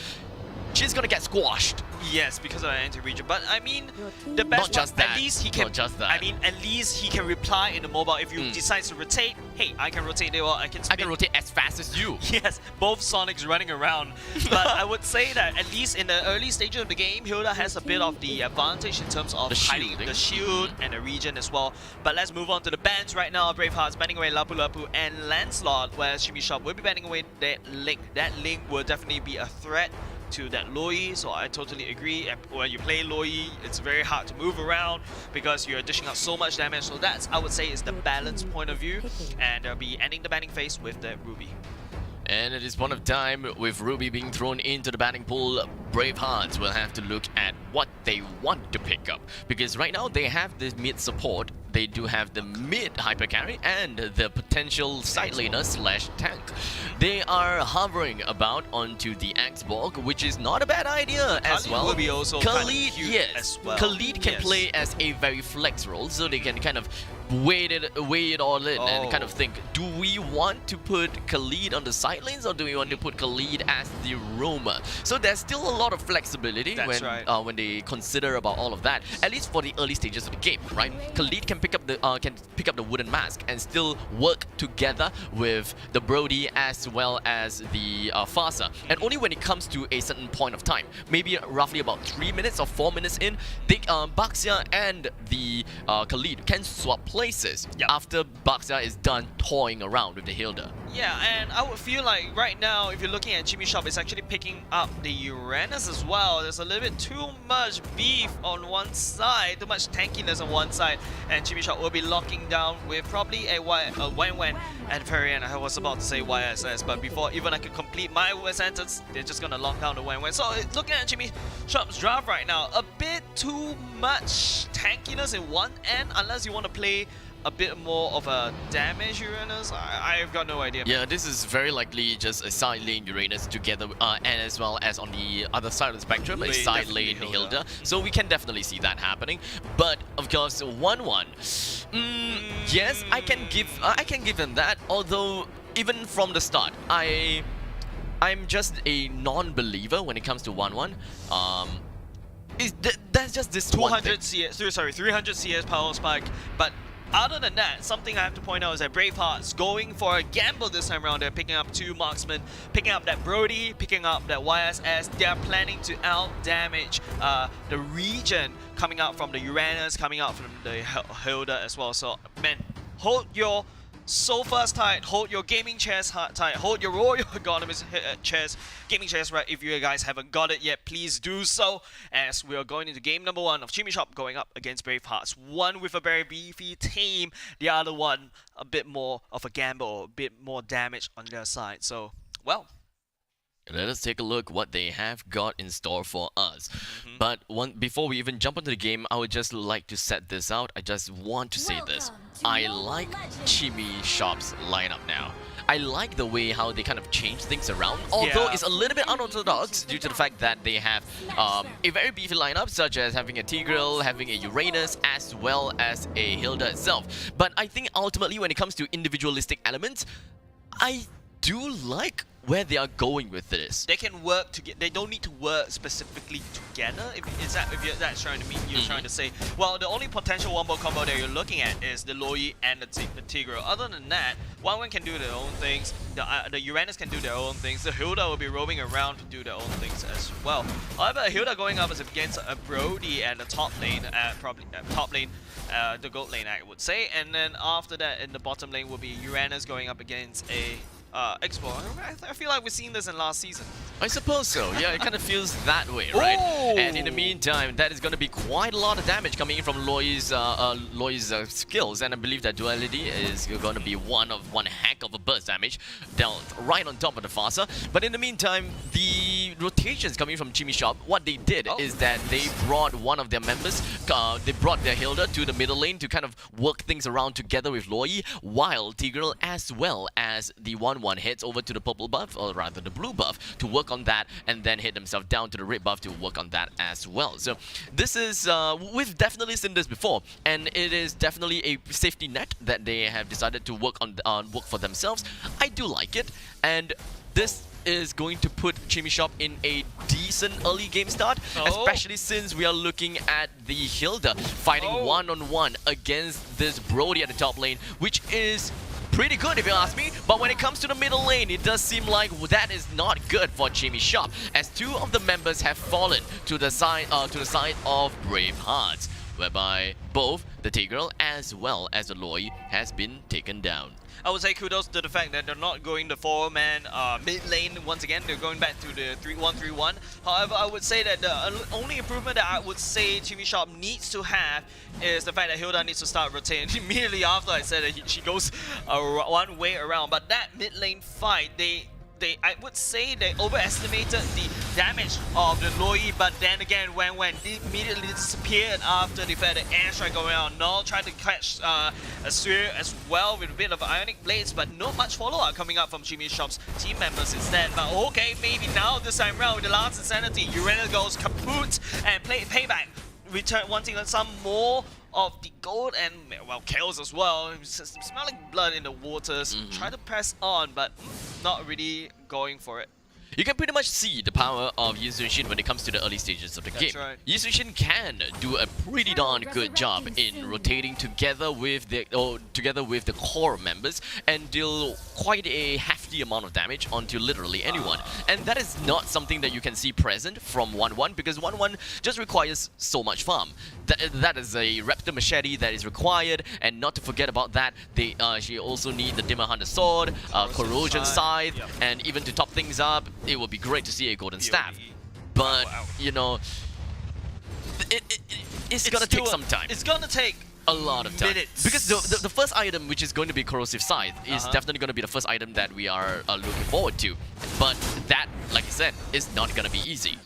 she's gonna get squashed. Yes, because of an anti-region. But I mean, the best part, at least he can. I mean, at least he can reply in the mobile. If you decide to rotate, hey, I can rotate there. Well, I can rotate as fast as you. Yes, both Sonics running around. But I would say that at least in the early stages of the game, Hilda has a bit of the advantage in terms of hiding the shield and the region as well. But let's move on to the bans right now. Bravehearts banning away Lapu Lapu and Lancelot, whereas Shimmy Shop will be banning away that Link. That Link will definitely be a threat to that Loi, so I totally agree. When you play Loi, it's very hard to move around because you're dishing out so much damage. So that's, I would say, is the balance point of view, and they'll be ending the banning phase with the Ruby. And at this point of time, with Ruby being thrown into the banning pool, Bravehearts will have to look at what they want to pick up. Because right now, they have the mid support, they do have the mid hyper carry, and the potential side laner / tank. They are hovering about onto the Axborg, which is not a bad idea as well. Will be also Khalid, yes. As well. Khalid can play as a very flex role, so they can kind of weigh it all in and kind of think, do we want to put Khalid on the side lanes or do we want to put Khalid as the roamer? So there's still a lot of flexibility when they consider about all of that, at least for the early stages of the game, right? Khalid can pick up the wooden mask and still work together with the Brody as well as the Farsa. And only when it comes to a certain point of time, maybe roughly about 3 minutes or 4 minutes in, Baxia and the Khalid can swap places after Baxia is done toying around with the Hilda. Yeah, and I would feel like right now, if you're looking at Jimmy Shop, it's actually picking up the Uranus as well. There's a little bit too much beef on one side, too much tankiness on one side, and Jimmy Shop will be locking down with probably a Wen Wen at the very end. I was about to say YSS, but before even I could complete my sentence, they're just gonna lock down the Wen Wen. So looking at Jimmy Shop's draft right now, a bit too much tankiness in one end, unless you want to play a bit more of a damage Uranus. I've got no idea. Yeah, this is very likely just a side lane Uranus together, and as well as on the other side of the spectrum, a side lane Hilda. So we can definitely see that happening. But of course, 1-1. Yes, I can give them that. Although even from the start, I'm just a non-believer when it comes to 1-1. That's just this 200 CS, sorry, 300 CS power spike, but other than that, something I have to point out is that Braveheart's going for a gamble this time around. They're picking up 2 marksmen, picking up that Brody, picking up that YSS. They're planning to out-damage the region coming out from the Uranus, coming out from the Hilda as well. So, man, hold your sofas tight, hold your gaming chairs tight, hold your Royal Ergonomics gaming chairs right. If you guys haven't got it yet, please do so, as we are going into game number 1 of Jimmy Shop going up against Bravehearts. One with a very beefy team, the other one a bit more of a gamble, a bit more damage on their side. So, well, let us take a look what they have got in store for us. But before we even jump into the game, I would just like to set this out. I just want to say this. I like Jimmy Shop's lineup now. I like the way how they kind of change things around, although it's a little bit unorthodox due to the fact that they have a very beefy lineup, such as having a Tigreal, having a Uranus, as well as a Hilda itself. But I think ultimately when it comes to individualistic elements, I do like where they are going with this. They can work together. They don't need to work specifically together. If that's trying to mean, you're trying to say, well, the only potential wombo combo that you're looking at is the Loi and the Tigreal. Other than that, one can do their own things. The Uranus can do their own things. The Hilda will be roaming around to do their own things as well. However, Hilda going up is against a Brody at the top lane, probably top lane, the gold lane, I would say. And then after that, in the bottom lane will be Uranus going up against a Explorer. I feel like we've seen this in last season. I suppose so. Yeah, it kind of feels that way, right? And in the meantime, that is going to be quite a lot of damage coming in from Loi's skills, and I believe that Duality is going to be one heck of a burst damage dealt right on top of the Fasa. But in the meantime, the rotations coming from Jimmy Shop, what they did is that they brought one of their members, they brought their Hilda to the middle lane to kind of work things around together with Loi, while Tigreal as well as the 1-1 heads over to the purple buff, or rather the blue buff, to work on that, and then hit himself down to the red buff to work on that as well. So this is, we've definitely seen this before, and it is definitely a safety net that they have decided to work on, work for themselves. I do like it, and this is going to put Jimmy Shop in a decent early game start, especially since we are looking at the Hilda fighting one-on-one against this Brody at the top lane, which is pretty good if you ask me, but when it comes to the middle lane, it does seem like that is not good for Jimmy Shop, as 2 of the members have fallen to the side of Bravehearts, whereby both the Tigreal as well as the Loi has been taken down. I would say kudos to the fact that they're not going the 4-man mid lane once again. They're going back to the 3-1-3-1. However, I would say that the only improvement that I would say Jimmy Shop needs to have is the fact that Hilda needs to start rotating immediately after I said that she goes one way around. But that mid lane fight, I would say they overestimated the damage of the Loi, but then again, when immediately disappeared after the fact that airstrike going on. Null tried to catch a sphere as well with a bit of ionic blades, but not much follow-up coming up from Jimmy Shop's team members instead. But okay, maybe now this time round with the last insanity, Uranus goes kaput and play payback, wanting some more of the gold and, well, kills as well. Smelling blood in the waters. Try to press on, but not really going for it. You can pretty much see the power of Yi Sun-shin when it comes to the early stages of the game. right. Yi Sun-shin can do a pretty darn good job in rotating together with the core members and deal quite a hefty amount of damage onto literally anyone. And that is not something that you can see present from 1-1 because 1-1 just requires so much farm. That is a Raptor Machete that is required, and not to forget about that, she also need the Dimmer Hunter Sword, Corrosion Scythe, and even to top things up, it would be great to see a Golden Staff. But, you know, it's gonna take some time. It's gonna take a lot of time. minutes. Because the first item, which is going to be Corrosive Scythe, is definitely going to be the first item that we are looking forward to. But that, like I said, is not going to be easy.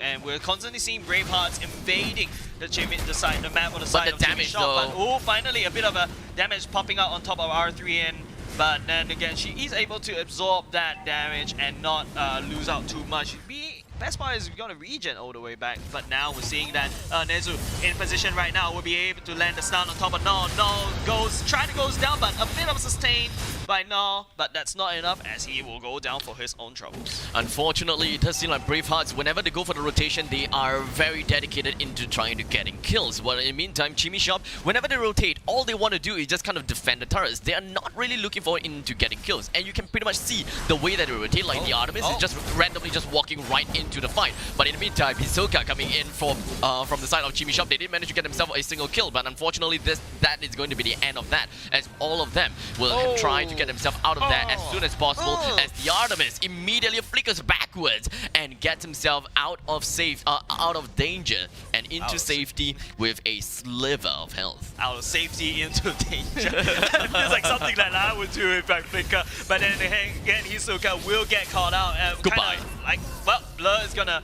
And we're constantly seeing Bravehearts invading the map on the side of damage Shop, but finally a bit of a damage popping out on top of R3N. But then again, she is able to absorb that damage and not lose out too much. Best part is we got a regen all the way back, but now we're seeing that Nezu in position right now will be able to land the stun on top of Null. Null trying to goes down, but a bit of a sustain by Null, but that's not enough as he will go down for his own troubles. Unfortunately, it does seem like Bravehearts, whenever they go for the rotation, they are very dedicated into trying to getting kills. While in the meantime, Chimmy Shop, whenever they rotate, all they want to do is just kind of defend the turrets. They are not really looking forward into getting kills, and you can pretty much see the way that they rotate, like the Artemis is just randomly just walking right into the fight. But in the meantime, Hisoka coming in from the side of Chimmy Shop, they did manage to get themselves a single kill, but unfortunately that is going to be the end of that, as all of them will try to get themselves out of that as soon as possible, as the Artemis immediately flickers backwards and gets himself out of danger and into safety with a sliver of health. Out of safety into danger. That feels like something that I would do if I flicker, but then again, Hisoka will get caught out. Goodbye. Blur is gonna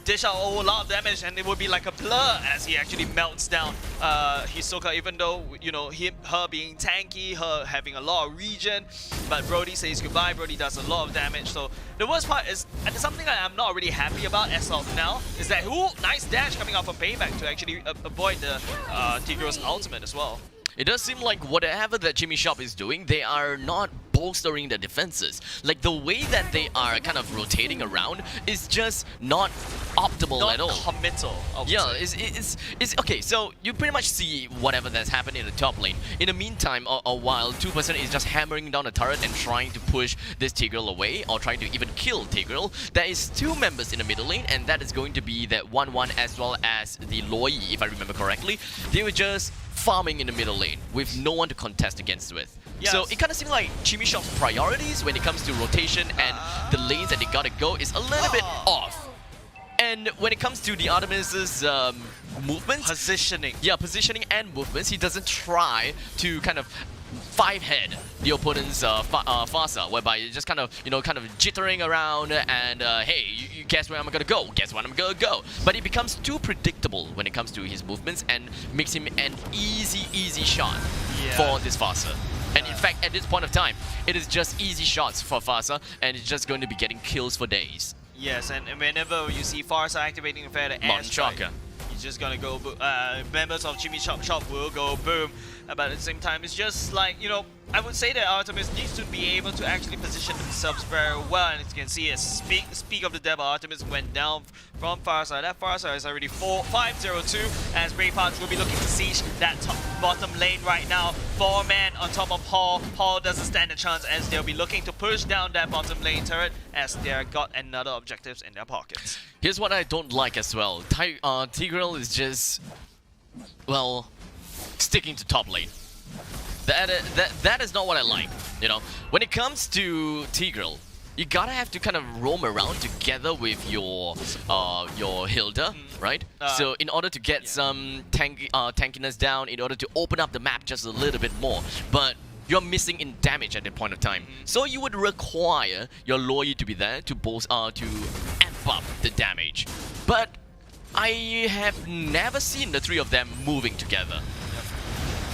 dish out a lot of damage, and it would be like a blur as he actually melts down Hisoka, even though, you know, her being tanky, her having a lot of regen, but Brody says goodbye. Brody does a lot of damage. So the worst part is, and something that I'm not really happy about as of now, is that nice dash coming out from Payback to actually avoid the Tigro's ultimate as well. It does seem like whatever that Chimmy Shop is doing, they are not bolstering the defenses. Like the way that they are kind of rotating around is just not optimal at all. Not committal. Yeah, it's okay. So you pretty much see whatever that's happening in the top lane. In the meantime, while 2% is just hammering down the turret and trying to push this Tigreal away, or trying to even kill Tigreal, there is 2 members in the middle lane, and that is going to be that 1-1 as well as the Loi, if I remember correctly. They were just farming in the middle lane with no one to contest against with. Yes. So it kind of seems like Chimmy Shop's priorities when it comes to rotation and the lanes that they gotta go is a little bit off. And when it comes to the Artemis's movements, positioning and movements, he doesn't try to kind of 5-head the opponent's Farsa, whereby you're just kind of jittering around and hey, you guess where I'm gonna go, guess when I'm gonna go. But it becomes too predictable when it comes to his movements and makes him an easy shot for this Farsa. And in fact, at this point of time, it is just easy shots for Farsa, and it's just going to be getting kills for days. Yes, and whenever you see Farsa activating the airstrike, he's just gonna go, members of Chimmy Shop will go boom. But at the same time, it's just like, you know, I would say that Artemis needs to be able to actually position themselves very well. And as you can see, as speak of the devil, Artemis went down from Farsa. That Farsa is already 502, as Bravehearts will be looking to siege that bottom lane right now. 4-man on top of Hall. Hall doesn't stand a chance, as they'll be looking to push down that bottom lane turret, as they've got another objectives in their pockets. Here's what I don't like as well. Tigreal is just, well, sticking to top lane. That is not what I like. You know, when it comes to Tigreal, you gotta have to kind of roam around together with your Hilda, right? So in order to get some tankiness down, in order to open up the map just a little bit more, but you're missing in damage at that point of time. So you would require your Loi to be there to amp up the damage. But I have never seen the 3 of them moving together,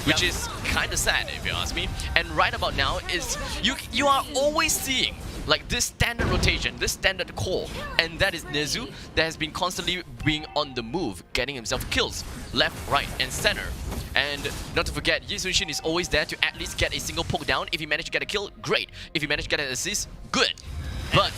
which is kind of sad if you ask me. And right about now is you are always seeing like this standard rotation, this standard core, and that is Nezu that has been constantly being on the move, getting himself kills left, right, and center. And not to forget, Yi Sun-shin is always there to at least get a single poke down. If you manage to get a kill, great. If you manage to get an assist, good. But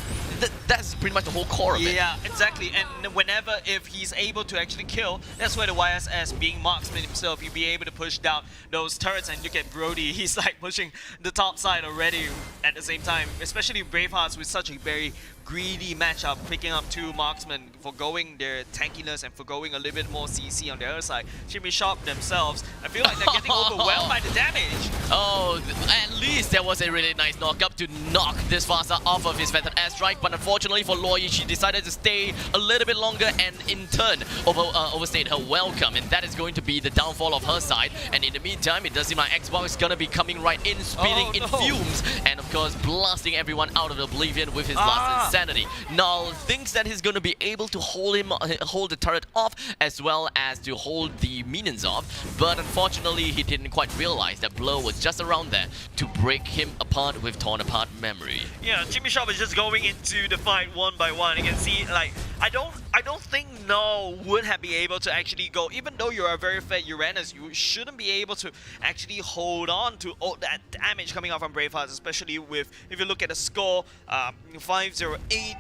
that's pretty much the whole core of it. Yeah, exactly. And whenever if he's able to actually kill, that's where the YSS, being marksman himself, he'll be able to push down those turrets. And look at Brody, he's like pushing the top side already at the same time, especially Bravehearts with such a very greedy matchup, picking up 2 marksmen, forgoing their tankiness and forgoing a little bit more CC on the other side. Jimmy Sharp themselves, I feel like they're getting overwhelmed by the damage. Oh, at least there was a really nice knock-up to knock this Fasa off of his feathered airstrike, but unfortunately for Loyi, she decided to stay a little bit longer and in turn overstayed her welcome, and that is going to be the downfall of her side. And in the meantime, it does seem like Xbox is gonna be coming right in, spinning in fumes, and of course blasting everyone out of oblivion with his last insanity. Null thinks that he's going to be able to hold the turret off as well as to hold the minions off, but unfortunately he didn't quite realize that Blur was just around there to break him apart with torn apart memory. Yeah, Jimmy Sharp is just going into the fight one by one. You can see, like, I don't think Null would have been able to actually go, even though you're a very fat Uranus, you shouldn't be able to actually hold on to all that damage coming out from Bravehearts, especially with, if you look at the score, 508,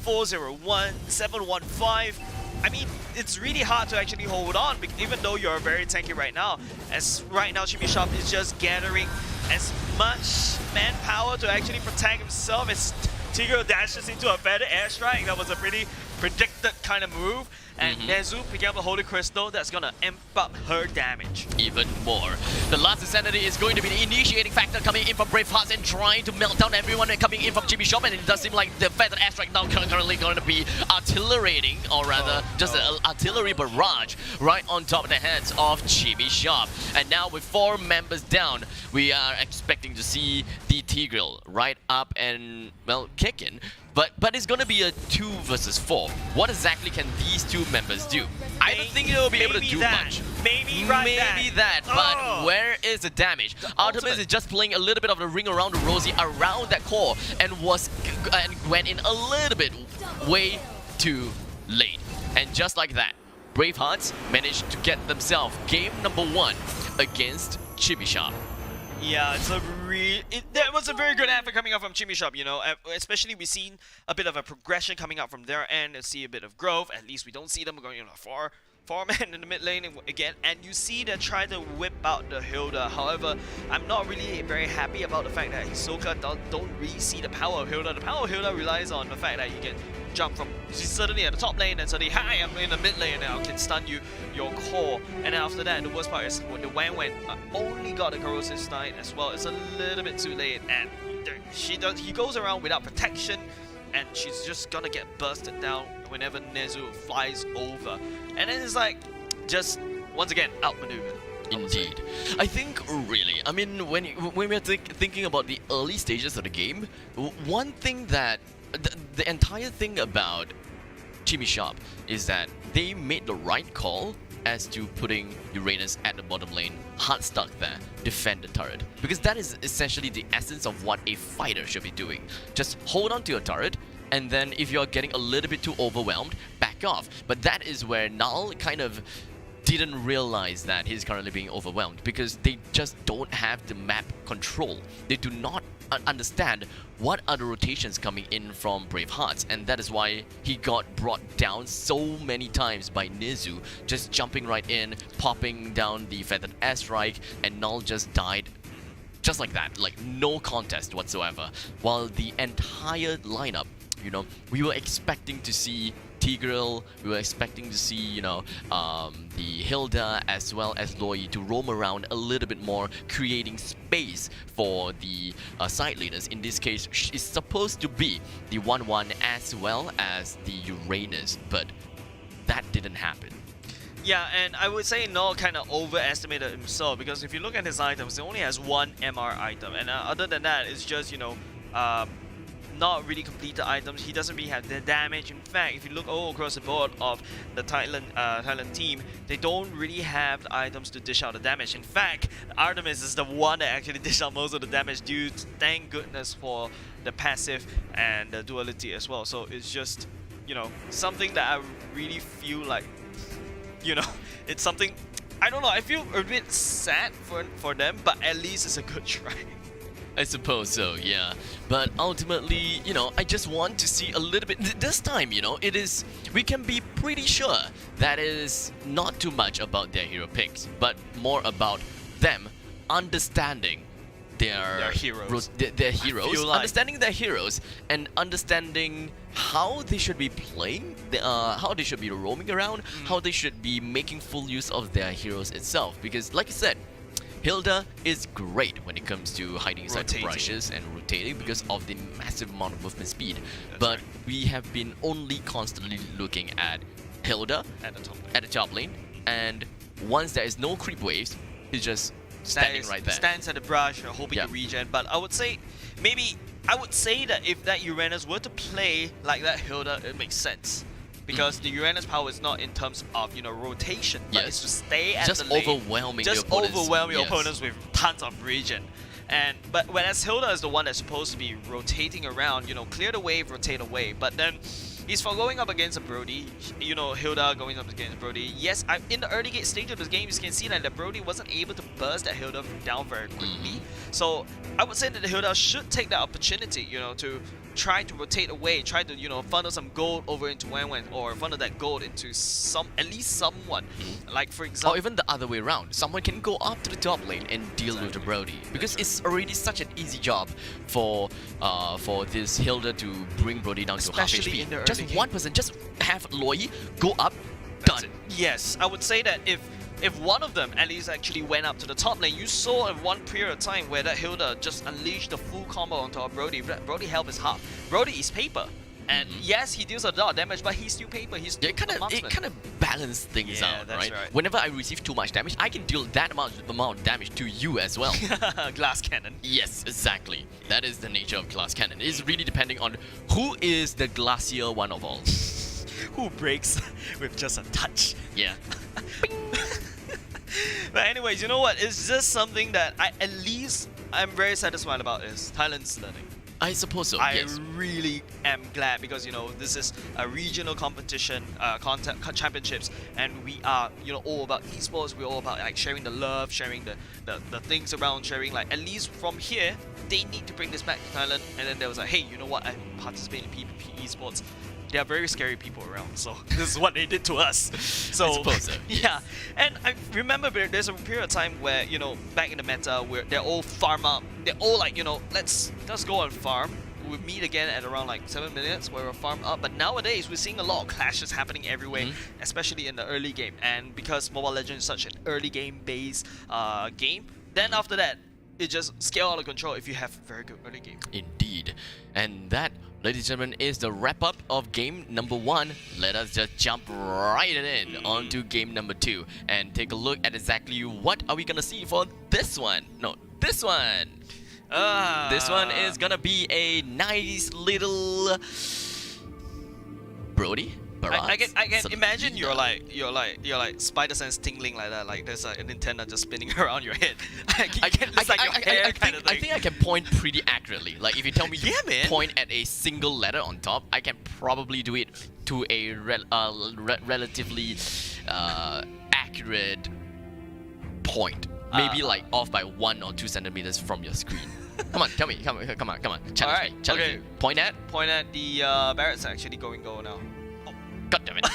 401, 715. I mean, it's really hard to actually hold on, even though you're very tanky right now. As right now, Jimmy Sharp is just gathering as much manpower to actually protect himself as Tigger dashes into a feather airstrike. That was a pretty predicted kind of move. And Nezu picking up the Holy Crystal, that's gonna amp up her damage. Even more. The last insanity is going to be the initiating factor coming in from Bravehearts and trying to melt down everyone and coming in from Jimmy Shop, and it does seem like the feathered airstrike now currently going to be artillerating, or rather just an artillery barrage right on top of the heads of Jimmy Shop. And now with 4 members down, we are expecting to see the Tigreal right up and, well, kicking. But it's going to be a 2 versus 4. What exactly can these 2 members do? I don't think they'll be able to do much. Maybe that. But where is the damage? Artemis is just playing a little bit of the ring around Rosie around that core and went in a little bit way too late. And just like that, Bravehearts managed to get themselves game number 1 against Chibi-Sharp. Yeah, that was a very good effort coming out from Jimmy Shop, you know, especially we've seen a bit of a progression coming out from their end and see a bit of growth. At least we don't see them going, you know, 4-man in the mid lane again, and you see them try to whip out the Hilda. However, I'm not really very happy about the fact that Hisoka don't really see the power of Hilda. The power of Hilda relies on the fact that you can jump from suddenly at the top lane and suddenly, hi, I'm in the mid lane and I can stun your core. And then after that, the worst part is when the Wang only got a corrosive stun as well. It's a little bit too late, and he goes around without protection, and she's just gonna get bursted down whenever Nezu flies over. And then it's like, just, once again, outmaneuvered. Indeed. I think, really, I mean, when we're thinking about the early stages of the game, one thing that, the entire thing about Jimmy Sharp is that they made the right call as to putting Uranus at the bottom lane, hard stuck there, defend the turret. Because that is essentially the essence of what a fighter should be doing. Just hold on to your turret, and then if you're getting a little bit too overwhelmed, back off. But that is where Null kind of didn't realize that he's currently being overwhelmed, because they just don't have the map control. They do not understand what are the rotations coming in from Bravehearts, and that is why he got brought down so many times by Nezu, just jumping right in, popping down the feathered airstrike, and Null just died just like that, like no contest whatsoever. While the entire lineup, you know, we were expecting to see Tigreal, we were expecting to see, you know, the Hilda as well as Loyi to roam around a little bit more, creating space for the side leaders. In this case, it's supposed to be the 1-1 as well as the Uranus, but that didn't happen. Yeah, and I would say Null kind of overestimated himself, because if you look at his items, he only has 1 MR item, and other than that, it's just, you know, not really completed items. He doesn't really have the damage. In fact, if you look all across the board of the Thailand team, they don't really have the items to dish out the damage. In fact, Artemis is the one that actually dish out most of the damage, due to, thank goodness for the passive and the duality as well. So it's just, you know, something that I really feel like, you know, it's something, I don't know, I feel a bit sad for them, but at least it's a good try. I suppose so, yeah. But ultimately, you know, I just want to see a little bit. This time, you know, we can be pretty sure that is not too much about their hero picks, but more about them understanding their heroes. Their heroes, feel like- understanding their heroes, and understanding how they should be playing, how they should be roaming around, how they should be making full use of their heroes itself. Because, like I said, Hilda is great when it comes to hiding inside the Rotating. brushes and rotating because of the massive amount of movement speed. But we have been only constantly looking at Hilda at the top lane, and once there is no creep waves, he's just standing right there. Stands at the brush, hoping to regen. But I would say, that if that Uranus were to play like that Hilda, it makes sense. Because the Uranus power is not in terms of, you know, rotation, but it's to stay at Just the lane. overwhelming the Just opponents. overwhelm your Yes. opponents with tons of regen. But whereas Hilda is the one that's supposed to be rotating around, you know, clear the wave, rotate away. But then he's for going up against a Brody, you know, Hilda going up against Brody. Yes, in the early stage of this game, you can see that the Brody wasn't able to burst that Hilda down very quickly. So I would say that the Hilda should take that opportunity, you know, to try to rotate away, try to, you know, funnel some gold over into Wan, or funnel that gold into at least someone. Like, for example, Or even the other way around. Someone can go up to the top lane and deal with the Brody. Because it's already such an easy job for this Hilda to bring Brody down to half Especially HP. in the Just early one person, just have Loi go up, done. Yes, I would say that if one of them at least actually went up to the top lane, you saw in one period of time where that Hilda just unleashed the full combo onto our Brody. Brody health is half. Brody is paper. And yes, he deals a lot of damage, but he's still paper. He's still a marksman. It kind of balances things out, that's right? right. Whenever I receive too much damage, I can deal that amount of damage to you as well. Glass cannon. Yes, exactly. That is the nature of glass cannon. It's really depending on who is the glacier one of all. Who breaks with just a touch. Yeah. But anyways, you know what? It's just something that I'm very satisfied about is Thailand's learning. I suppose so, I yes. really am glad because, you know, this is a regional competition, championships, and we are, you know, all about esports. We're all about like sharing the love, sharing the things around, sharing like at least from here, they need to bring this back to Thailand. And then there was like, hey, you know what? I participate in PvP esports. They are very scary people around, so this is what they did to us. So I suppose so, yes. yeah, and I remember there's a period of time where, you know, back in the meta where they're all farm up. They're all like, you know, let's go and farm. We meet again at around like 7 minutes where we're farm up. But nowadays we're seeing a lot of clashes happening everywhere, especially in the early game. And because Mobile Legends is such an early game based game, then after that it just scale out of control if you have very good early game. Indeed. And that, ladies and gentlemen, is the wrap-up of game number 1. Let us just jump right in onto game number 2 and take a look at exactly what are we gonna see for this one. No, this one. This one is gonna be a nice little Brody. I can imagine you're like spider sense tingling like that, like there's an antenna just spinning around your head. It's like your hair kind of thing. I think I can point pretty accurately. Like if you tell me to man. point at a single letter on top, I can probably do it to a relatively accurate point. Maybe like off by 1 or 2 centimeters from your screen. Come on, tell me. Come on. Challenge me. Point at the Barrett's actually going goal now. God damn it.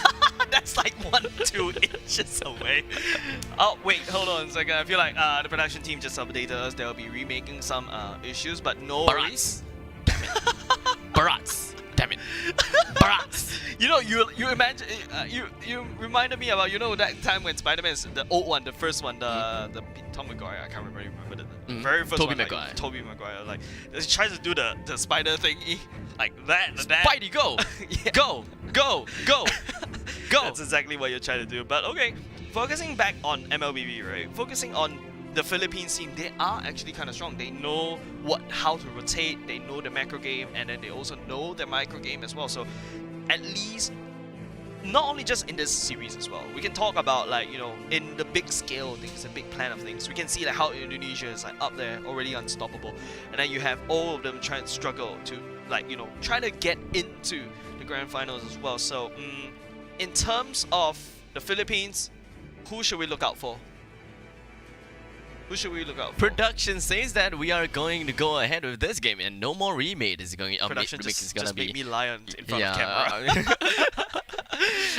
That's like 1-2 inches away. Oh wait, hold on a second. I feel like the production team just updated us. They'll be remaking some issues, but no worries. Damn it. Barats. Damn it. Barats. You know, you imagine you reminded me about, you know, that time when Spider-Man, the old one, the first one, the Tom Maguire. I can't remember the very first Tobey one. Maguire. Like, Tobey Maguire. Like he tries to do the spider thing like that. Spidey, go. Yeah. Go. That's exactly what you're trying to do. But okay, focusing back on MLBB, right? Focusing on the Philippines team, they are actually kind of strong. They know how to rotate. They know the macro game, and then they also know the micro game as well. So at least, not only just in this series as well, we can talk about, like, you know, in the big scale of things, the big plan of things. We can see like how Indonesia is like up there, already unstoppable, and then you have all of them trying to struggle to, like, you know, try to get into the grand finals as well. So in terms of the Philippines, who should we look out for? Who should we look out for? Production says that we are going to go ahead with this game and no more remake is going. Production remake just, is gonna just be. make me lie in front of camera.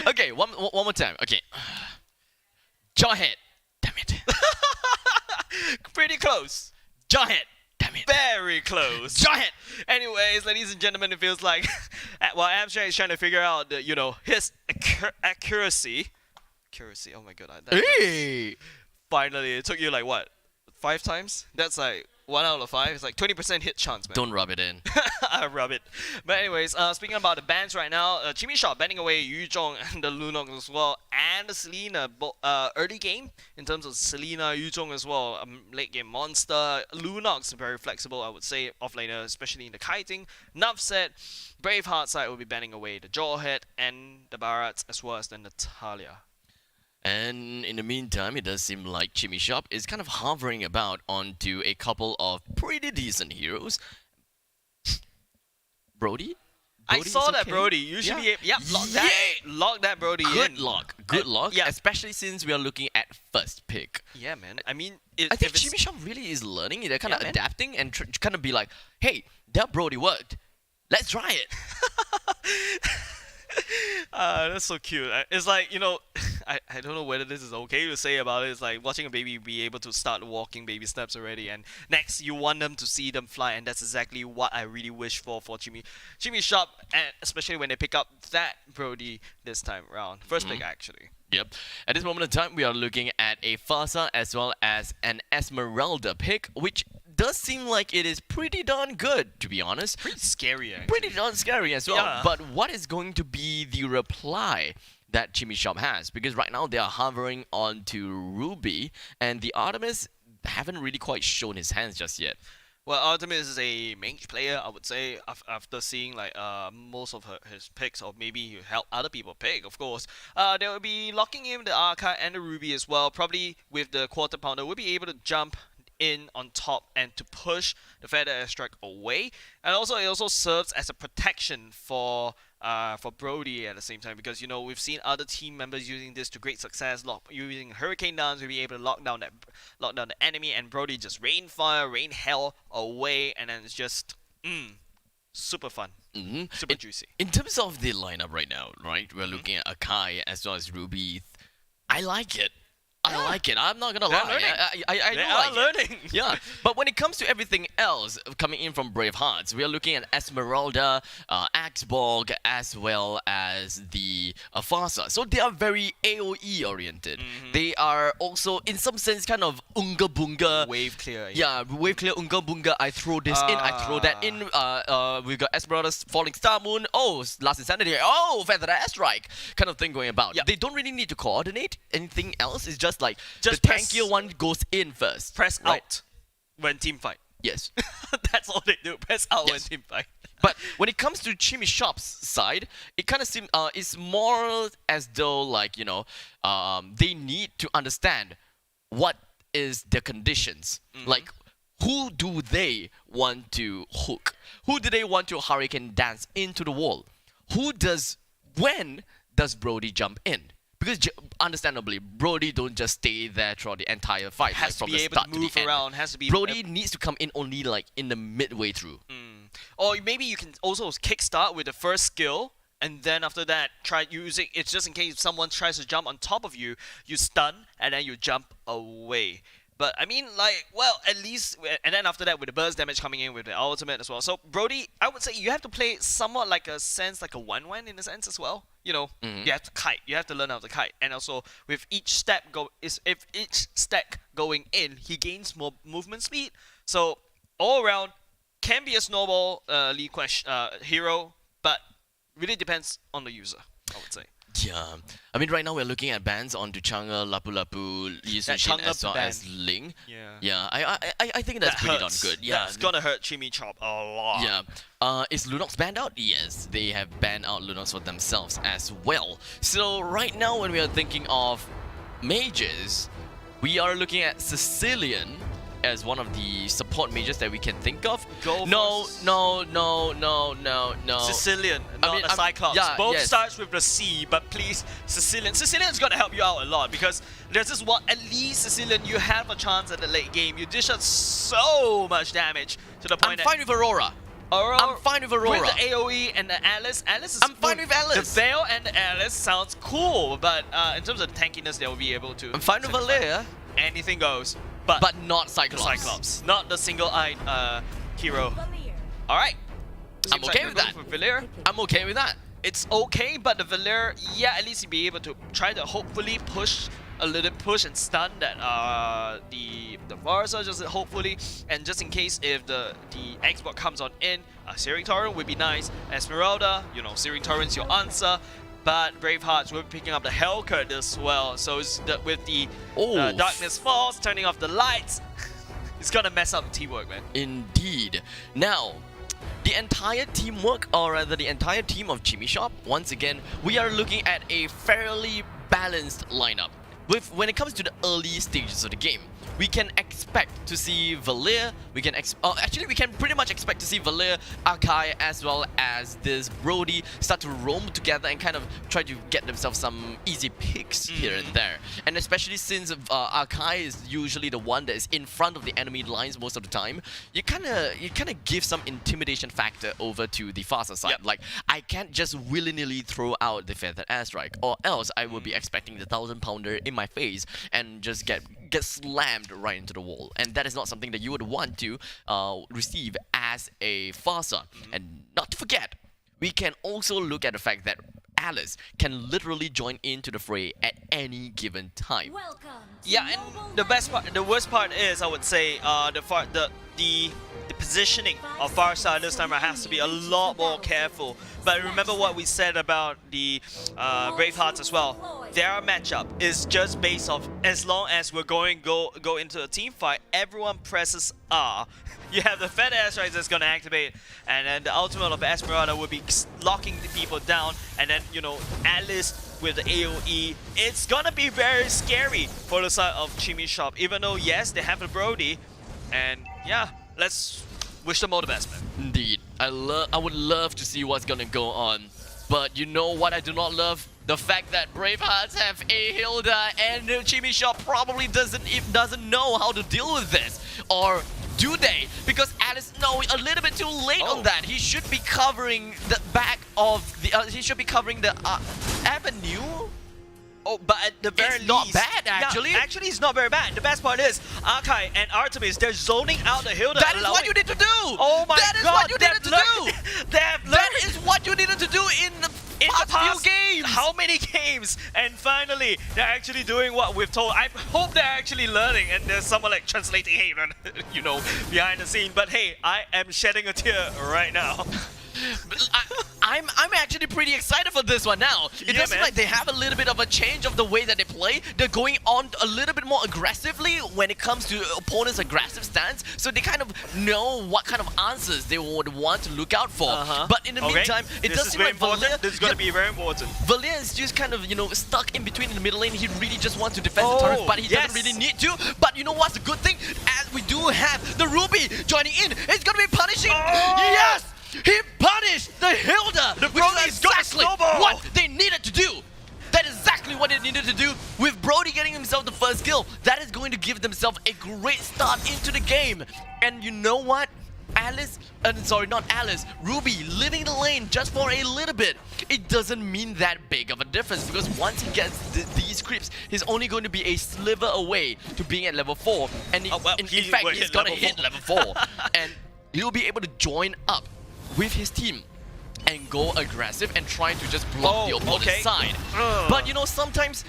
Okay, one more time. Okay, Jawhead. Damn it. Pretty close. Jawhead. Damn it. Very close. Jawhead. Anyways, ladies and gentlemen, it feels like while Abstract is trying to figure out the, his accuracy. Accuracy. Oh my god. Hey. Finally, it took you like what? 5 times? That's like 1 out of 5. It's like 20% hit chance, man. Don't rub it in. I rub it. But anyways, speaking about the bans right now, Jimmy Shop banning away Yu Zhong and the Lunox as well, and the Selena early game in terms of Selena, Yu Zhong as well, late game monster. Lunox very flexible, I would say, offlaner, especially in the kiting. Enough said, Braveheart side will be banning away the Jawhead and the Barats as well as the Natalia. And in the meantime, it does seem like Jimmy Shop is kind of hovering about onto a couple of pretty decent heroes. Brody? I saw that Brody. You should be lock that Brody in. Good luck. Yeah. Especially since we are looking at first pick. Yeah, man. I mean, I think Jimmy Shop really is learning. They're kind of adapting and kind of be like, hey, that Brody worked. Let's try it. That's so cute. It's like, I don't know whether this is okay to say about it. It's like watching a baby be able to start walking baby steps already, and next you want them to see them fly, and that's exactly what I really wish for Jimmy Shop, and especially when they pick up that Brody this time around. First pick, actually. Yep. At this moment in time, we are looking at a Fasa as well as an Esmeralda pick, which does seem like it is pretty darn good, to be honest. Pretty scary, actually. Pretty darn scary as well. Yeah. But what is going to be the reply that Jimmy Shop has? Because right now they are hovering onto Ruby, and the Artemis haven't really quite shown his hands just yet. Well, Artemis is a mage player, I would say, after seeing like most of his picks, or maybe he help other people pick, of course. They will be locking in the Arca and the Ruby as well. Probably with the Quarter Pounder, we'll be able to jump in on top and to push the Feather Airstrike away. And also, it also serves as a protection for Brody at the same time, because we've seen other team members using this to great success. Using Hurricane Dance, we'll be able to lock down the enemy, and Brody just rain fire, rain hell away, and then it's just super fun, super juicy. In terms of the lineup right now, right, we're looking at Akai as well as Ruby. I like it. I like it. I'm not gonna lie. I They do are like learning. it. Yeah, but when it comes to everything else coming in from Bravehearts, we are looking at Esmeralda, Axborg, as well as the Fasa. So they are very AOE oriented. They are also, in some sense, kind of unga bunga. Wave clear. Yeah, wave clear unga bunga. I throw this in, I throw that in. We've got Esmeralda's Falling Star Moon. Oh, Last Insanity. Oh, Feather Airstrike. Kind of thing going about. Yep. They don't really need to coordinate anything else. It's just like Just the press- tankier one goes in first. Press right? out when team fight. Yes. That's all they do. Press out when Yes. team fight. But when it comes to Jimmy Shop's side, it kind of seems it's more as though like they need to understand what is the conditions. Like, who do they want to hook? Who do they want to Hurricane Dance into the wall? When does Brody jump in? Because understandably, Brody don't just stay there throughout the entire fight. Has to from be the able start to move the end. around. Has to be. Brody needs to come in only like in the midway through. Or maybe you can also kickstart with the first skill, and then after that, try using. It's just in case someone tries to jump on top of you, you stun, and then you jump away. But I mean, like, well, at least, and then after that, with the burst damage coming in with the ultimate as well. So Brody, I would say you have to play somewhat like a 1-1 in a sense as well. You have to kite. You have to learn how to kite, and also with each step if each stack going in, he gains more movement speed. So all around, can be a snowball hero, but really depends on the user, I would say. Yeah, I mean right now we're looking at bans on Duchanga, Lapu Lapu, Lee Sun-shin, as well as Ling. Yeah, I think that's pretty darn good. Yeah, it's gonna hurt Jimmy Chop a lot. Yeah. Is Lunox banned out? Yes, they have banned out Lunox for themselves as well. So right now when we are thinking of mages, we are looking at Sicilian, as one of the support mages that we can think of. Go No. Sicilian, not a Cyclops. Yeah, Both yes. starts with the C, but please, Sicilian. Sicilian's gonna help you out a lot because there's this one. At least Sicilian, you have a chance at the late game. You dish out so much damage to the point I'm fine with Aurora. I'm fine with Aurora. With the AoE and the Alice. Alice is I'm fine with Alice. The Veil and the Alice sounds cool, but in terms of the tankiness, they'll be able to. I'm fine with Valia. Anything goes, but not the Cyclops. Cyclops, not the single-eyed hero. All right. I'm okay with that. Valir. I'm okay with that. It's okay, but the Valir, yeah, at least you'll be able to try to hopefully push and stun that the Varsa, just hopefully, and just in case if the export comes on in, Searing Torrent would be nice. Esmeralda, you know, Searing Torrent's your answer. But Bravehearts will be picking up the Hellcut as well. So it's with the Darkness Falls, turning off the lights, it's gonna mess up the teamwork, man. Indeed. Now, the entire teamwork, or rather the entire team of Jimmy Shop, once again, we are looking at a fairly balanced lineup. When it comes to the early stages of the game, we can expect to see Valir, we can pretty much expect to see Valir, Akai, as well as this Brody start to roam together and kind of try to get themselves some easy picks here and there. And especially since Akai is usually the one that is in front of the enemy lines most of the time, you kind of give some intimidation factor over to the faster side. Like, I can't just willy-nilly throw out the Feathered Airstrike, or else I will be expecting the 1000-pounder in my face and just get slammed right into the wall, and that is not something that you would want to receive as a Farsa. And not to forget, we can also look at the fact that Alice can literally join into the fray at any given time. Yeah, and the worst part is, I would say, the positioning of Farsa this time has to be a lot more careful. But remember what we said about the Bravehearts as well. Their matchup is just based off, as long as we're go into a team fight, everyone presses R. You have the Fed Airstrike that's gonna activate, and then the ultimate of Esmeralda will be locking the people down, and then, you know, Alice with the AoE. It's gonna be very scary for the side of Chimmy Shop, even though, yes, they have the Brody, and yeah, let's wish them all the best, man. Indeed. I would love to see what's gonna go on. But you know what I do not love? The fact that Bravehearts have a Hilda and Chimmy Shop probably doesn't know how to deal with this. Or do they? Because Alice, no, a little bit too late on that. He should be covering the back of the he should be covering the avenue. Oh, but at the very least, not bad, actually. Yeah, actually, it's not very bad. The best part is, Akai and Artemis, they're zoning out the Hilda. That is what you need to do! Oh my god! That is what you needed to do! That is what you needed to do in the past few games! How many games? And finally, they're actually doing what we've told. I hope they're actually learning, and there's someone like translating, hey, you know, behind the scene. But hey, I am shedding a tear right now. I'm actually pretty excited for this one now. It does seem like they have a little bit of a change of the way that they play. They're going on a little bit more aggressively when it comes to opponents' aggressive stance, so they kind of know what kind of answers they would want to look out for. But in the meantime, it does seem like Valia... This is going to be very important. Valia is just kind of, you know, stuck in between in the middle lane. He really just wants to defend the turret, but he doesn't really need to. But you know what's a good thing? As we do have the Ruby joining in, it's going to be punishing... Yes! He punished the Hilda! The Brody is exactly what they needed to do! That is exactly what they needed to do. With Brody getting himself the first kill, that is going to give themselves a great start into the game. And you know what? Ruby leaving the lane just for a little bit. It doesn't mean that big of a difference, because once he gets these creeps, he's only going to be a sliver away to being at level 4. And in fact, he's gonna hit level 4. And he'll be able to join up with his team and go aggressive and try to just block the opponent's side. But you know, sometimes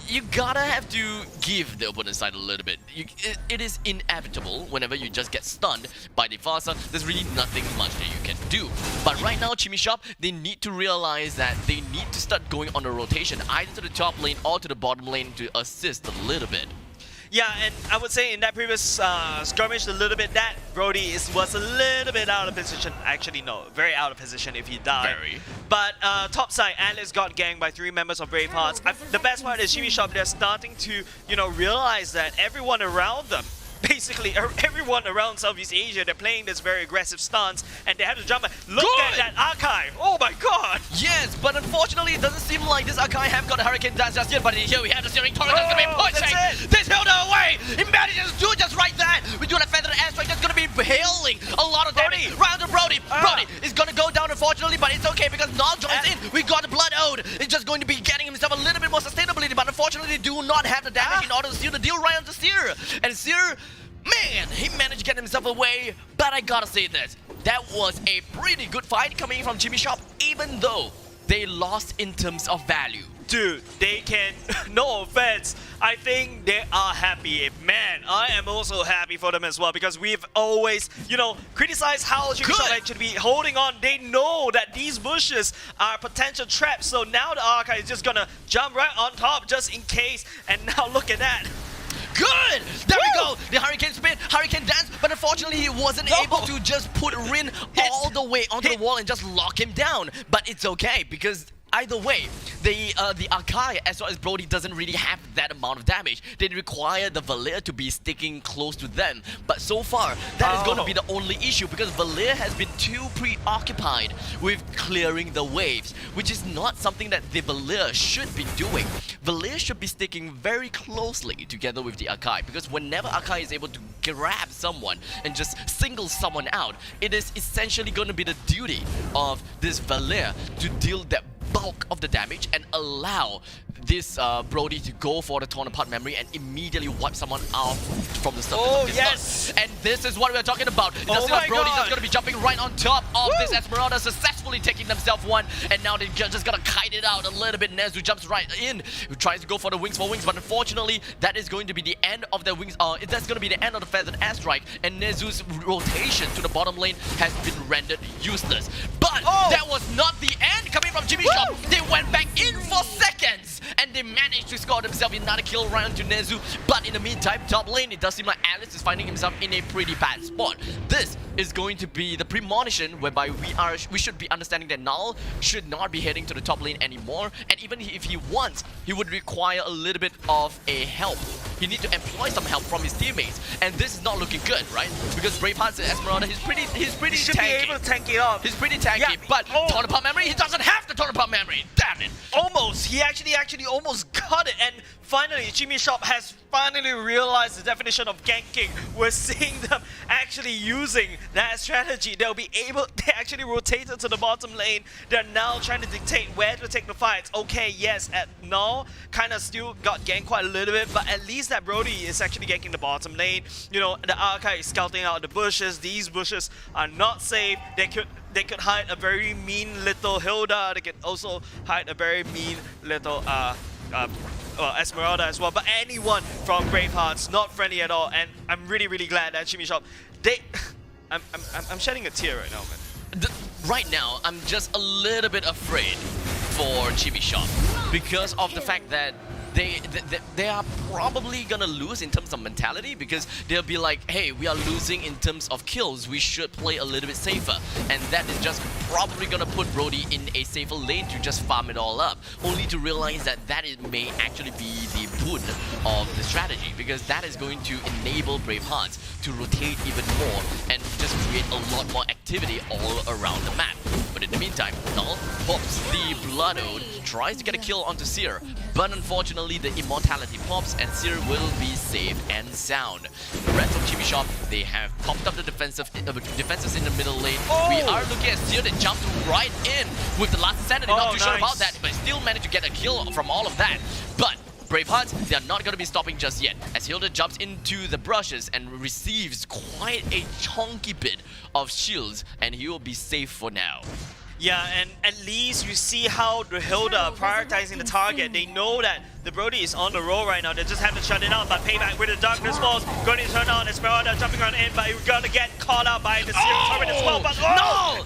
you gotta have to give the opponent's side a little bit. It is inevitable whenever you just get stunned by the Farsa. There's really nothing much that you can do. But right now, Chimmy Shop, they need to realize that they need to start going on a rotation, either to the top lane or to the bottom lane, to assist a little bit. Yeah, and I would say in that previous skirmish a little bit, that Brody was a little bit out of position. Actually, no, very out of position if he died. But top side, Alice got ganged by 3 members of Bravehearts. The best part is Chimmy Shop, they're starting to, you know, realize that everyone around them basically everyone around Southeast Asia, they're playing this very aggressive stance, and they have to jump. Look at that archive! Oh my god! Yes, but unfortunately, it doesn't seem like this Archive have got a Hurricane Dance just yet. But here we have the steering torrent that's gonna be pushing this Hilda away. He manages to do just right that. We do that feather airstrike that's gonna be hailing a lot of damage. Round to Brody. Brody is gonna go down unfortunately, but it's okay because Nog joins in. We got the Blood Ode. It's just going to be getting himself a little bit more sustainability, but unfortunately, they do not have the damage in order to seal the deal right onto Seer. And Seer, man, he managed to get himself away, but I gotta say this. That was a pretty good fight coming from Jimmy Shop, even though they lost in terms of value. Dude, they can, no offense, I think they are happy. Man, I am also happy for them as well because we've always, you know, criticized how Jimmy Shop actually be holding on. They know that these bushes are potential traps, so now the Archive is just gonna jump right on top just in case, and now look at that. Good! There we go! The Hurricane Spin, Hurricane Dance, but unfortunately he wasn't able to just put Rin all the way onto the wall and just lock him down. But it's okay because either way, the Akai as well as Brody doesn't really have that amount of damage. They require the Valir to be sticking close to them. But so far, that is going to be the only issue because Valir has been too preoccupied with clearing the waves, which is not something that the Valir should be doing. Valir should be sticking very closely together with the Akai because whenever Akai is able to grab someone and just single someone out, it is essentially going to be the duty of this Valir to deal that bulk of the damage and allow this Brody to go for the torn apart memory and immediately wipe someone out from the surface of this yes! And this is what we're talking about. It doesn't like Brody just gonna be jumping right on top of this Esmeralda, successfully taking themselves one, and now they just gotta kite it out a little bit. Nezu jumps right in, who tries to go for the wings, but unfortunately that is going to be the end of the wings. That's gonna be the end of the feathered airstrike, and Nezu's rotation to the bottom lane has been rendered useless. But that was not the end coming from Jimmy Shop. They went back in for seconds, and they managed to score themselves another kill round to Nezu. But in the meantime, top lane, it does seem like Alice is finding himself in a pretty bad spot. This is going to be the premonition whereby we should be understanding that Null should not be heading to the top lane anymore, and even if he wants, he would require a little bit of a help. He needs to employ some help from his teammates, and this is not looking good, right? Because Braveheart's Esmeralda, he's pretty he should tanky. be able to tank it off. He's pretty tanky, but torn apart memory, he doesn't have the torn apart memory. Damn it! Almost. He actually almost got it, and finally Jimmy Shop has finally realized the definition of ganking. We're seeing them actually using that strategy. They actually rotated to the bottom lane. They're now trying to dictate where to take the fights. Okay, yes, at Null kind of still got ganked quite a little bit, but at least that Brody is actually ganking the bottom lane. You know, the Archive is scouting out the bushes. These bushes are not safe. They could hide a very mean little Hilda. They could also hide a very mean little Esmeralda as well. But anyone from Braveheart's not friendly at all. And I'm really glad that Jimmy Shop, I'm shedding a tear right now, man. Right now, I'm just a little bit afraid for Jimmy Shop because of the fact that they are probably gonna lose in terms of mentality because they'll be like, hey, we are losing in terms of kills, we should play a little bit safer, and that is just probably gonna put Brody in a safer lane to just farm it all up, only to realize that may actually be the boon of the strategy because that is going to enable Bravehearts to rotate even more and just create a lot more activity all around the map. But in the meantime, Null pops the Blood Ode, tries to get a kill onto Seer, but unfortunately the Immortality pops and Seer will be safe and sound. The rest of Jimmy Shop, they have popped up the defenses in the middle lane. We are looking at Seer that jumped right in with the last Insanity, not too sure about that, but still managed to get a kill from all of that. But Bravehearts, they are not going to be stopping just yet, as Hilda jumps into the brushes and receives quite a chunky bit of shields, and he will be safe for now. Yeah, and at least you see how the Hilda are prioritizing the target. They know that the Brody is on the roll right now. They just have to shut it out, but Payback with the Darkness Falls going to turn on Esmeralda jumping on in, but you're going to get caught out by the Seer turret as well. But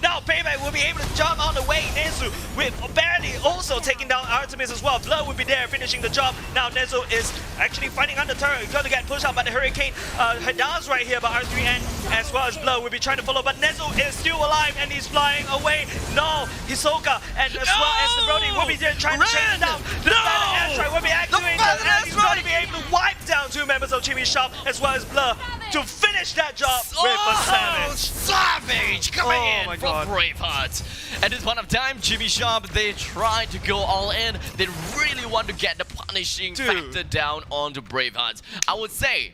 now Payback will be able to jump on the way. Nezu with barely also taking down Artemis as well. Blur will be there finishing the job. Now Nezu is actually fighting on the turret. He's going to get pushed out by the Hurricane. Hadan's right here, but R3N as well as Blur will be trying to follow. But Nezu is still alive and he's flying away. No, Hisoka and as well as the Brody will be there trying to chase down. The Airstrike will be activated and he's going to be able to wipe down 2 members of Jimmy Shop as well as Blur to finish that job with a Savage. Savage coming in my from God. Braveheart. At this point of time, Jimmy Sharp, they tried to go all in. They really want to get the punishing factor down onto Braveheart. I would say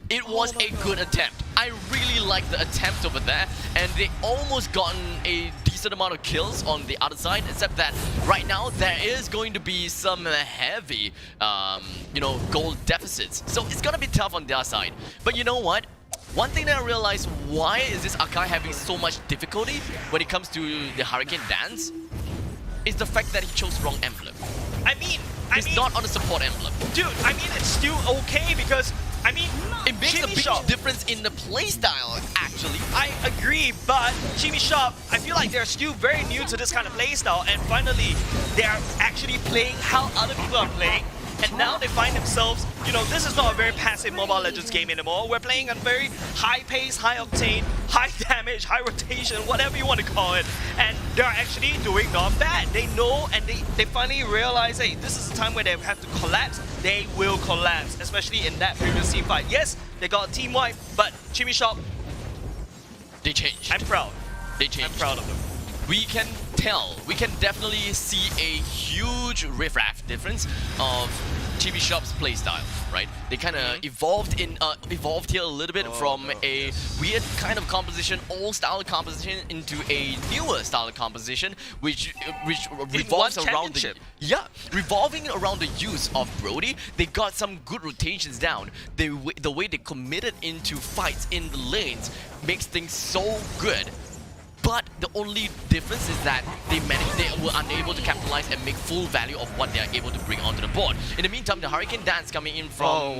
it was a good attempt. I really like the attempt over there, and they almost gotten a decent amount of kills on the other side, except that right now there is going to be some heavy, gold deficits. So it's gonna be tough on their side. But you know what? One thing that I realized, why is this Akai having so much difficulty when it comes to the Hurricane Dance? Is the fact that he chose wrong emblem. He's not on the support emblem. Dude, I mean, it's still okay because, I mean, it makes Jimmy a big Shop difference in the playstyle, actually. I agree, but Jimmy Shop, I feel like they're still very new to this kind of playstyle, and finally, they're actually playing how other people are playing. And now they find themselves, this is not a very passive Mobile Legends game anymore. We're playing a very high pace, high octane, high damage, high rotation, whatever you want to call it. And they're actually doing not bad. They know and they finally realize, hey, this is the time where they have to collapse. They will collapse, especially in that previous team fight. Yes, they got a team wipe, but Jimmy Shop, they changed. I'm proud. They changed. I'm proud of them. We can tell, we can definitely see a huge riff-raff difference of Chibi Shop's playstyle, right? They kind of evolved here a little bit from a weird kind of composition, old style composition, into a newer style composition, which revolves around revolving around the use of Brody. They got some good rotations down. The way they committed into fights in the lanes makes things so good. But the only difference is that they were unable to capitalize and make full value of what they are able to bring onto the board. In the meantime, the Hurricane Dance coming in from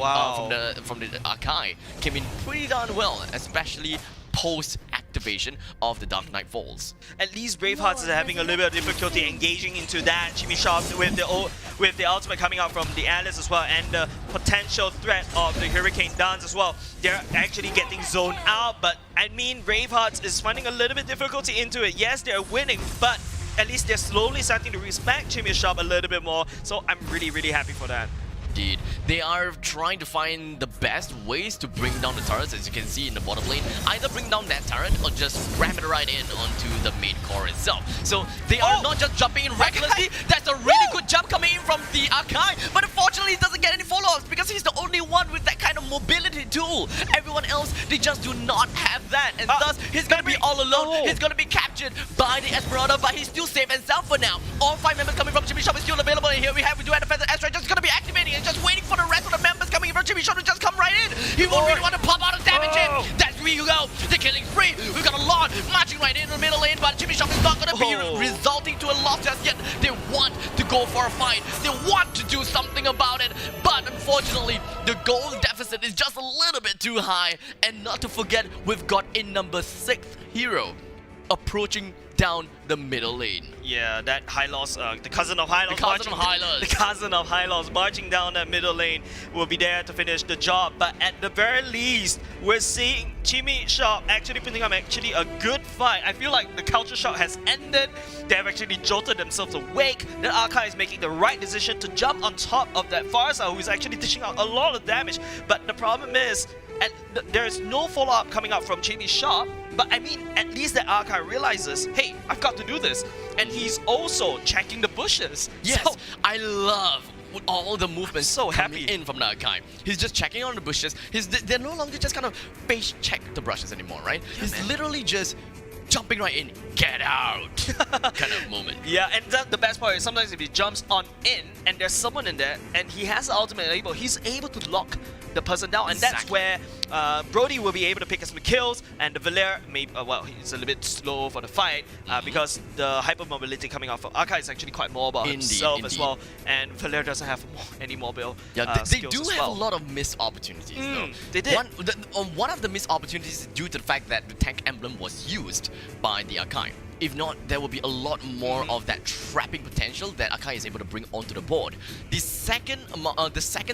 the Akai came in pretty darn well, especially post-activation of the Dark Knight Falls. At least Bravehearts is having a little bit of difficulty engaging into that. Jimmy Sharp with the ultimate coming out from the Alice as well, and the potential threat of the Hurricane Dance as well. They're actually getting zoned out, but I mean, Bravehearts is finding a little bit difficulty into it. Yes, they're winning, but at least they're slowly starting to respect Jimmy Sharp a little bit more, so I'm really, really happy for that. Indeed. They are trying to find the best ways to bring down the turrets, as you can see in the bottom lane. Either bring down that turret or just ram it right in onto the main core itself. So they are not just jumping in recklessly. That's a really good jump coming in from the Akai, but unfortunately he doesn't get any follow-ups because he's the only one with that kind of mobility tool. Everyone else, they just do not have that, and thus he's gonna be all alone. He's gonna be captured by the Esmeralda, but he's still safe and sound for now. All 5 members coming from Jimmy Shop is still available, and here we have Duet Defense Airstrike just gonna be activating. Just waiting for the rest of the members coming in from Jimmy Shop to just come right in. He won't really want to pop out and damage him. That's where you go. The killing spree. We've got a lot marching right into the middle lane, but Jimmy Shop is not going to be resulting to a loss just yet. They want to go for a fight. They want to do something about it, but unfortunately, the goal deficit is just a little bit too high. And not to forget, we've got a number 6 hero approaching down the middle lane. Yeah, that Hylos, the cousin of Hylos. The cousin of Hylos marching down that middle lane will be there to finish the job. But at the very least, we're seeing Jimmy Shop actually putting up a good fight. I feel like the culture shock has ended. They have actually jolted themselves awake. The Akai is making the right decision to jump on top of that Farsa, who is actually dishing out a lot of damage. But the problem is, there's no follow-up coming out from Jimmy Shop. But I mean, at least the Akai realizes, hey, I've got to do this. And he's also checking the bushes. Yes, so, I love all the movements so happy in from the Akai. He's just checking on the bushes. They're no longer just kind of face check the brushes anymore, right? Yeah, he's literally just jumping right in, get out kind of moment. Yeah, and the best part is sometimes if he jumps on in and there's someone in there and he has the ultimate able, he's able to lock the person down, and that's where Brody will be able to pick up some kills, and the Valer may he's a little bit slow for the fight because the hypermobility coming out from Akai is actually quite mobile himself as well, and Valer doesn't have any mobile they do have a lot of missed opportunities though. They did. One of the missed opportunities is due to the fact that the tank emblem was used by the Akai. If not, there will be a lot more of that trapping potential that Akai is able to bring onto the board. The second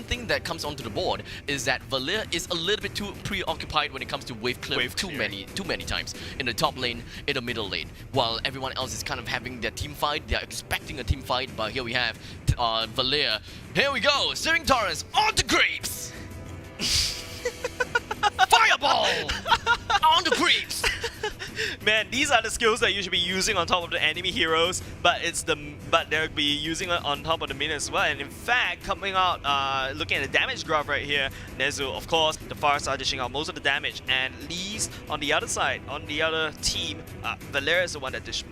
thing that comes onto the board is that Valir is a little bit too preoccupied when it comes to wave clear too many times in the top lane, in the middle lane, while everyone else is kind of having their team fight. They're expecting a team fight, but here we have Valir. Here we go, Searing Torrents on the creeps. Fireball on the creeps. Man, these are the skills that you should be using on top of the enemy heroes, but they'll be using it on top of the minions as well. And in fact, coming out, looking at the damage graph right here, Nezu, of course, the Farsa are dishing out most of the damage, and Lee's on the other side, on the other team, Valera is the one that dished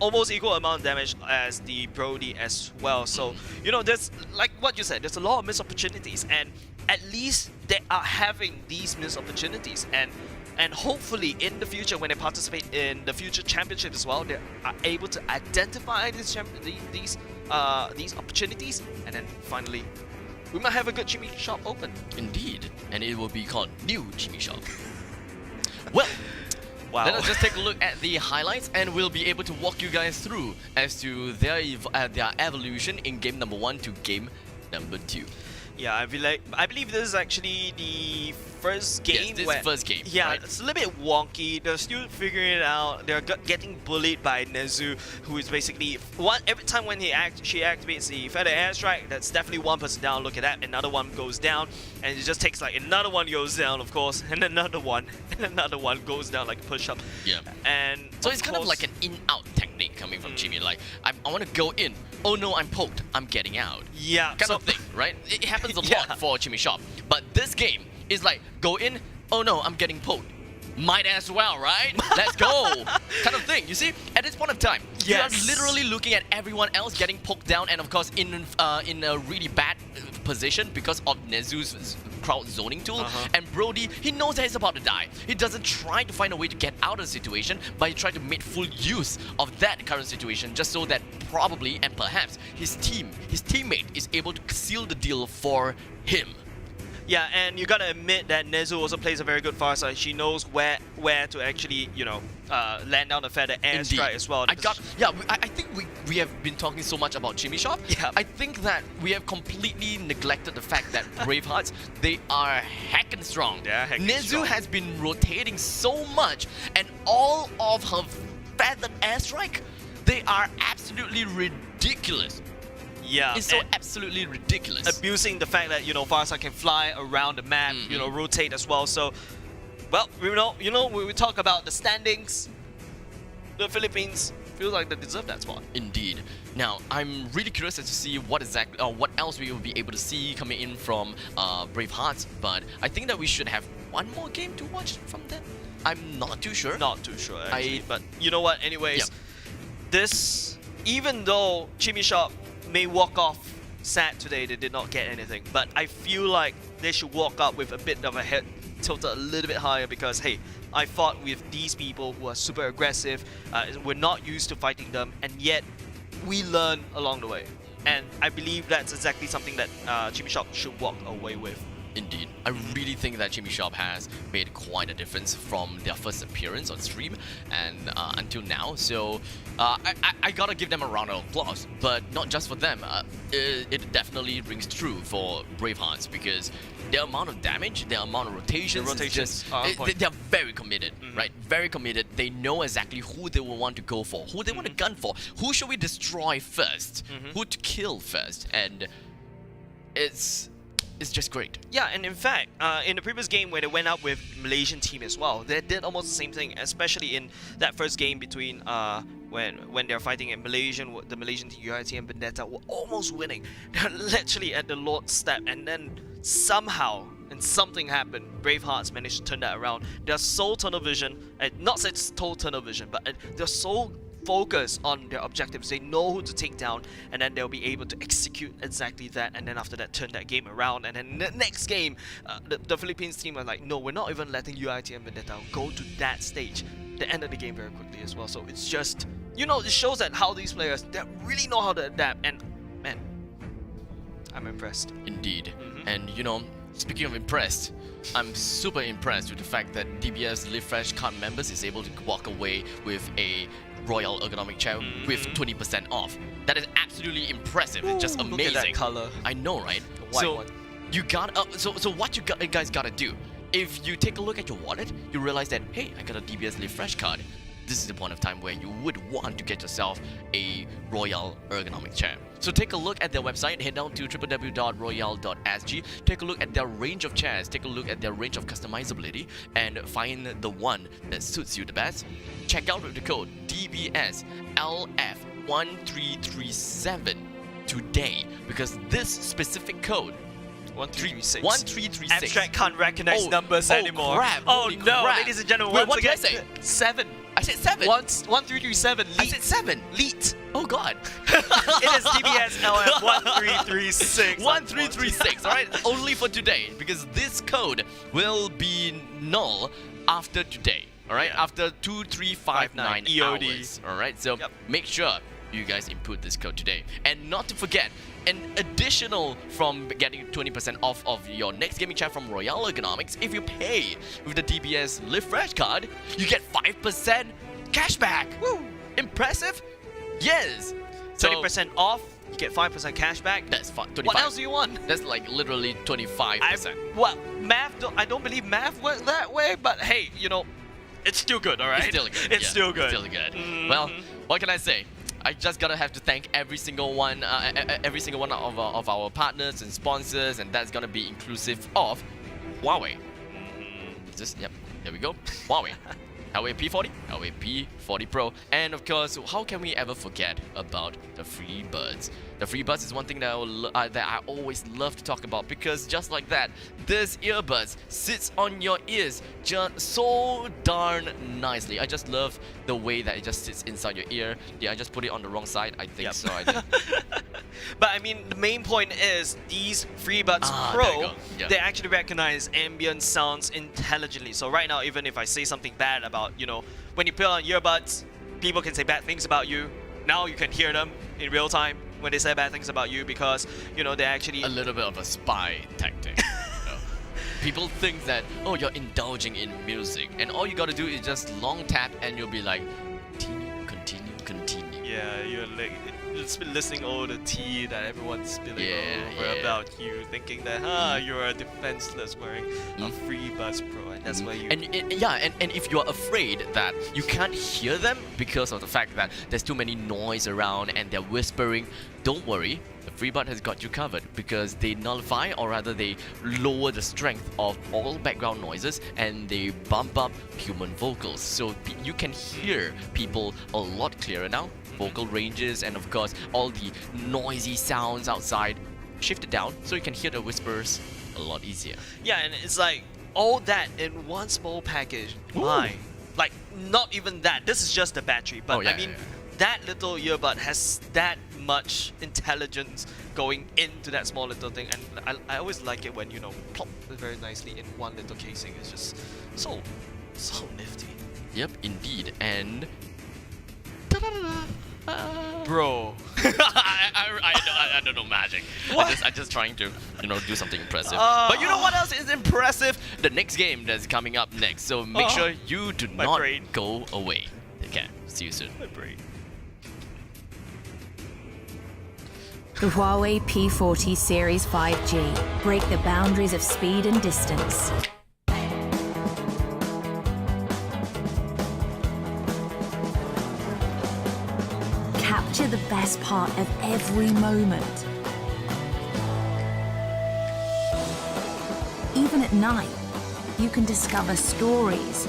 almost equal amount of damage as the Brody as well. So, you know, there's, like what you said, there's a lot of missed opportunities, and at least they are having these missed opportunities, and hopefully in the future, when they participate in the future championship as well, they are able to identify these opportunities, and then finally, we might have a good Jimmy shop open. Indeed, and it will be called New Jimmy Shop. Well, wow. Let us just take a look at the highlights, and we'll be able to walk you guys through as to their evolution in game number 1 to game number 2. Yeah, I believe this is actually the first game. Yes, this is the first game. Yeah, right? It's a little bit wonky. They're still figuring it out. They're getting bullied by Nezu, who is basically every time when she activates the feather airstrike, that's definitely one person down. Look at that, another one goes down, and it just takes like another one goes down, of course, and another one goes down like a push-up. Yeah. And so it's kind of like an in-out technique coming from Jimmy. Like, I want to go in. Oh no, I'm poked. I'm getting out. Yeah. Kind of thing, right? It happens a lot for Jimmy Shop. But this game is like, go in. Oh no, I'm getting poked. Might as well, right? Let's go. Kind of thing. You see, at this point of time, you are literally looking at everyone else getting poked down, and of course in a really bad position because of Nezu's crowd zoning tool. And Brody, he knows that he's about to die. He doesn't try to find a way to get out of the situation, but he tries to make full use of that current situation just so that probably and perhaps his teammate is able to seal the deal for him. Yeah, and you gotta admit that Nezu also plays a very good far side. She knows where to actually, you know, land down the feather airstrike as well. I think we have been talking so much about Jimmy Shop. Yeah. I think that we have completely neglected the fact that Bravehearts, they are heckin' strong. Yeah, Nezu has been rotating so much, and all of her feathered airstrike, they are absolutely ridiculous. Yeah, it's so absolutely ridiculous. Abusing the fact that, you know, Farsa can fly around the map, you know, rotate as well. So, well, you know, when we talk about the standings, the Philippines feel like they deserve that spot. Indeed. Now, I'm really curious as to see what else we will be able to see coming in from Bravehearts, but I think that we should have one more game to watch from them. I'm not too sure. Not too sure, actually. But you know what? Anyways, this, even though Jimmy Shop may walk off sad today, they did not get anything, but I feel like they should walk up with a bit of a head tilted a little bit higher, because hey, I fought with these people who are super aggressive, we're not used to fighting them, and yet we learn along the way, and I believe that's exactly something that Jimmy Shop should walk away with. Indeed. I really think that Jimmy Shop has made quite a difference from their first appearance on stream and until now. So I gotta give them a round of applause. But not just for them. It definitely rings true for Bravehearts, because their amount of damage, their amount of rotations, they're very committed, right? Very committed. They know exactly who they will want to go for, who they want to gun for, who should we destroy first, who to kill first, and it's just great. Yeah, and in fact, in the previous game where they went out with Malaysian team as well, they did almost the same thing, especially in that first game between when they're fighting in the Malaysian team, UIT and Vendetta were almost winning. They're literally at the Lord's step, and then somehow, and something happened, Bravehearts managed to turn that around. They're so tunnel vision, not say it's total tunnel vision, but they're so focus on their objectives. They know who to take down, and then they'll be able to execute exactly that, and then after that turn that game around. And then the next game, the Philippines team are like, no, we're not even letting UIT and Vendetta go to that stage. They ended the game very quickly as well. So it's just, you know, it shows that how these players, they really know how to adapt, and man, I'm impressed. Indeed. And you know, Speaking of impressed, I'm super impressed with the fact that DBS Live Fresh card members is able to walk away with a Royale Ergonomics chair with 20% off. That is absolutely impressive. It's just amazing. Look at that color. I know, right? The white so one. you got so what you guys gotta do? If you take a look at your wallet, you realize that hey, I got a DBS Live Fresh card. This is the point of time where you would want to get yourself a Royale Ergonomics chair. So take a look at their website, head down to www.royale.sg, take a look at their range of chairs, take a look at their range of customizability, and find the one that suits you the best. Check out with the code DBSLF1337 today, because this specific code 1336. 1336. Abstract can't recognize numbers anymore. Crap, oh holy no, crap. ladies and gentlemen, Wait, once what again, did I say? 7. I said 7. 1337. I said 7. Leet. Oh god. It is DBS LF 1336. 1336, alright? Only for today, because this code will be null after today. Alright? After 2359 EOD. hours. Alright? So make sure you guys input this code today. And not to forget, an additional from getting 20% off of your next gaming chair from Royale Ergonomics, if you pay with the DBS Live Fresh card, you get 5% cashback. Woo! Impressive? Yes. 30% off, you get 5% cash back. That's fine. What else do you want? That's like literally 25%. Well, I don't believe math works that way, but hey, you know, it's still good, alright? It's still good. It's still good. Still good. Well, what can I say? I just gotta have to thank every single one of our partners and sponsors, and that's gonna be inclusive of Huawei. Yep, there we go. Huawei. Huawei P40, Huawei P40 Pro, and of course, how can we ever forget about the FreeBuds? The FreeBuds is one thing that I always love to talk about, because just like that, this earbuds sits on your ears just so darn nicely. I just love the way that it just sits inside your ear. Yeah, I just put it on the wrong side. I think so. I did. But I mean, the main point is these FreeBuds Pro, they actually recognize ambient sounds intelligently. So right now, even if I say something bad about, you know, when you put on earbuds, people can say bad things about you. Now you can hear them in real time when they say bad things about you, because, you know, they're actually a little bit of a spy tactic. People think that, oh, you're indulging in music, and all you gotta do is just long tap and you'll be like, continue. Yeah, you're like just listening all the tea that everyone's spilling over about you, thinking that you're defenseless wearing a FreeBuds Pro, and that's why you. And if you're afraid that you can't hear them because of the fact that there's too many noise around and they're whispering, don't worry. The FreeBud has got you covered, because they nullify, or rather they lower the strength of all background noises, and they bump up human vocals, so you can hear people a lot clearer now. Vocal ranges, and of course all the noisy sounds outside shifted down, so you can hear the whispers a lot easier. Yeah, and it's like all that in one small package. Why? Like, not even that. This is just the battery, but I mean, that little earbud has that much intelligence going into that small little thing, and I always like it when, you know, plop very nicely in one little casing. It's just so nifty. Yep, indeed. And bro, I don't know magic. I'm just trying to, you know, do something impressive. But you know what else is impressive? The next game that's coming up next. So make sure you do not go away. Okay, see you soon. My brain. The Huawei P40 Series 5G. Break the boundaries of speed and distance. Capture the best part of every moment. Even at night, you can discover stories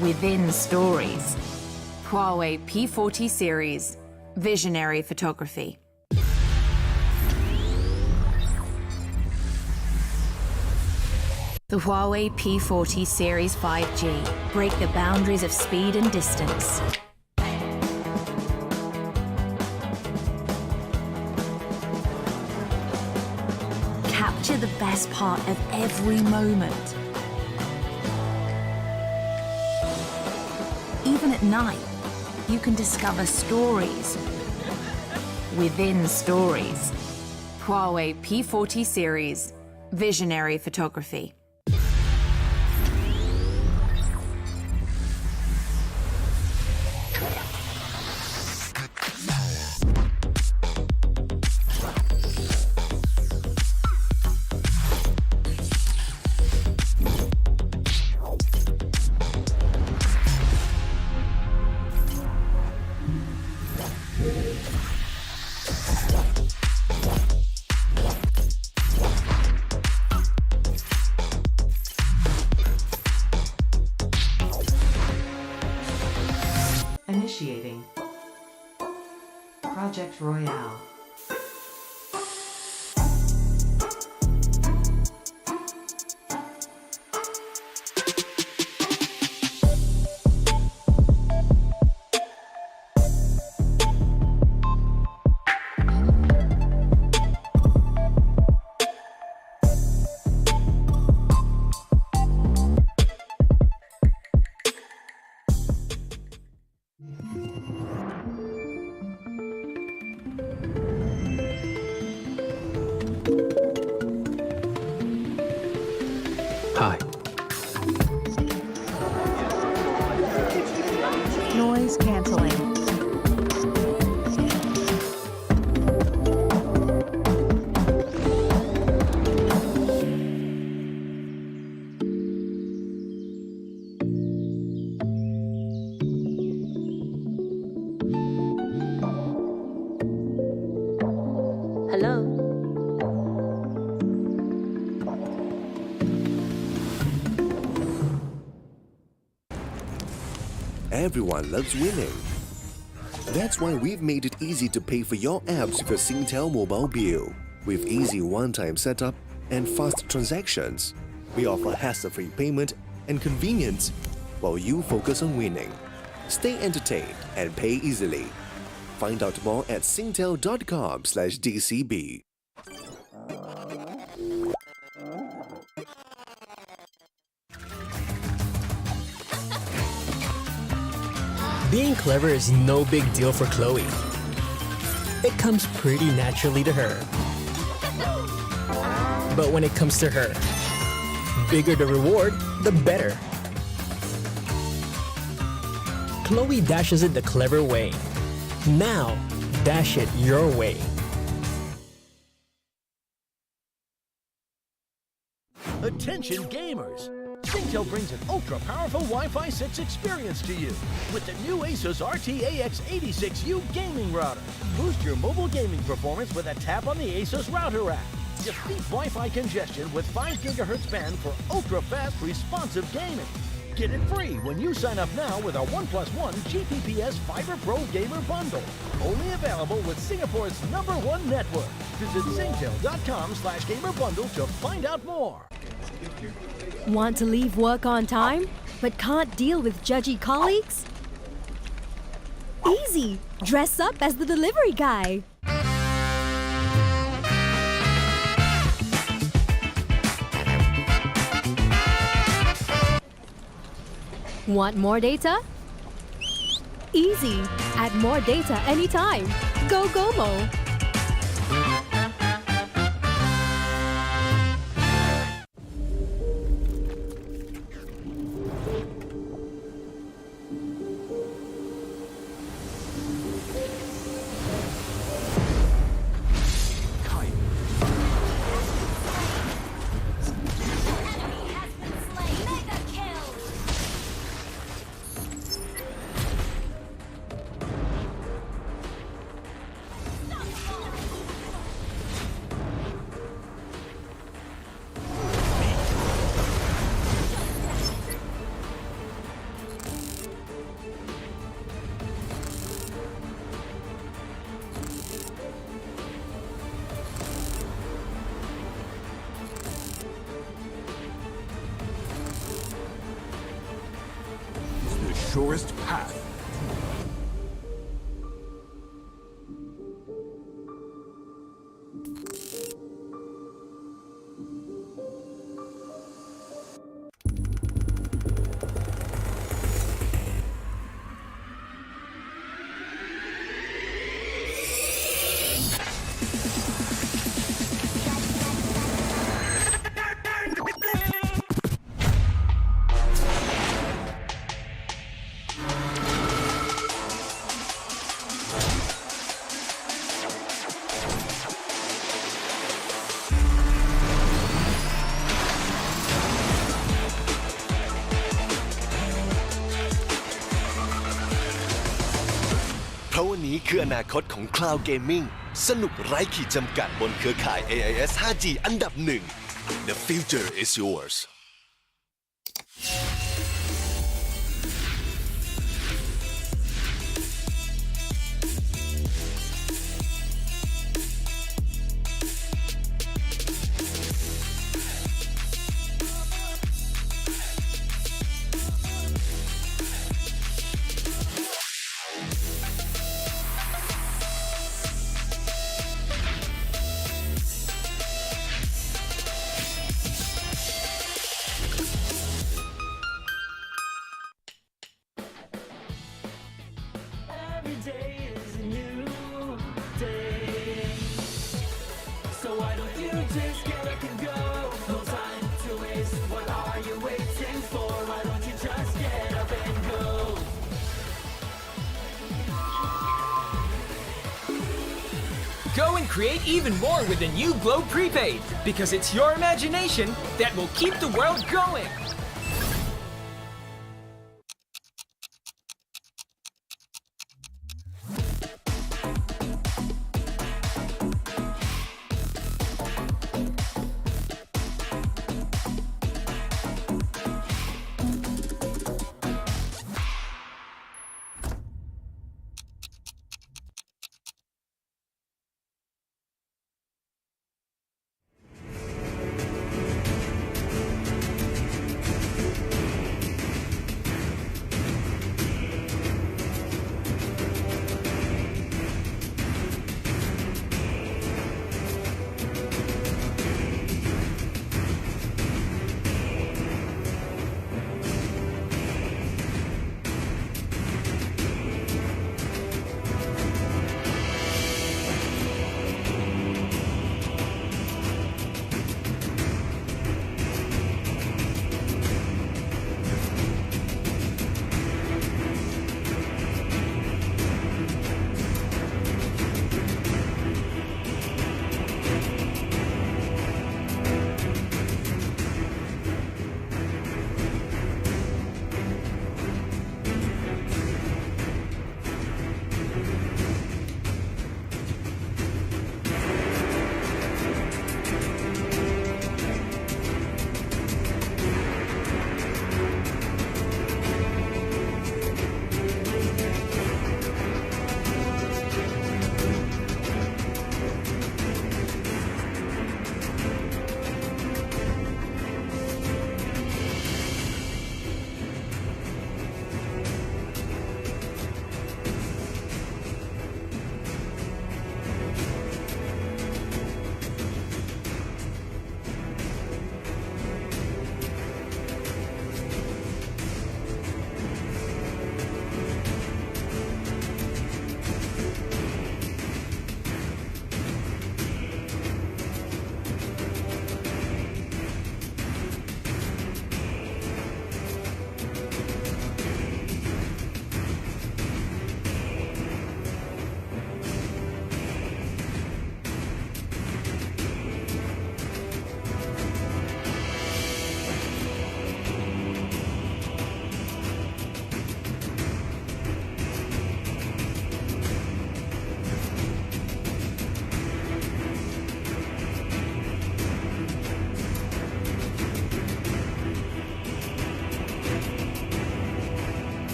within stories. Huawei P40 Series. Visionary photography. The Huawei P40 Series 5G. Break the boundaries of speed and distance. Capture the best part of every moment. Even at night, you can discover stories within stories. Huawei P40 Series. Visionary photography. Initiating Project Royale. Hi. Noise canceling. Hello. Everyone loves winning. That's why we've made it easy to pay for your apps with your Singtel mobile bill. With easy one-time setup and fast transactions, we offer hassle-free payment and convenience while you focus on winning. Stay entertained and pay easily. Find out more at singtel.com/DCB. Being clever is no big deal for Chloe. It comes pretty naturally to her. But when it comes to her, bigger the reward, the better. Chloe dashes it the clever way. Now, dash it your way. Attention gamers! Singtel brings an ultra-powerful Wi-Fi 6 experience to you with the new Asus RT-AX86U gaming router. Boost your mobile gaming performance with a tap on the Asus router app. Defeat Wi-Fi congestion with 5 GHz band for ultra-fast responsive gaming. Get it free when you sign up now with our 1+1 GPPS Fiber Pro Gamer Bundle. Only available with Singapore's #1 network. Visit singtel.com/gamerbundle to find out more. Want to leave work on time, but can't deal with judgy colleagues? Easy! Dress up as the delivery guy. Want more data? Easy! Add more data anytime. Go GOMO! Surest path. เพราะวันนี้คืออนาคตของ Cloud Gaming สนุกไร้ขีดจำกัดบนเครือข่าย AIS 5G อันดับหนึ่ง The future is yours. Every day is a new day. So why don't you just get up and go? No time to waste. What are you waiting for? Why don't you just get up and go? Go and create even more with the new Glow Prepaid, because it's your imagination that will keep the world going.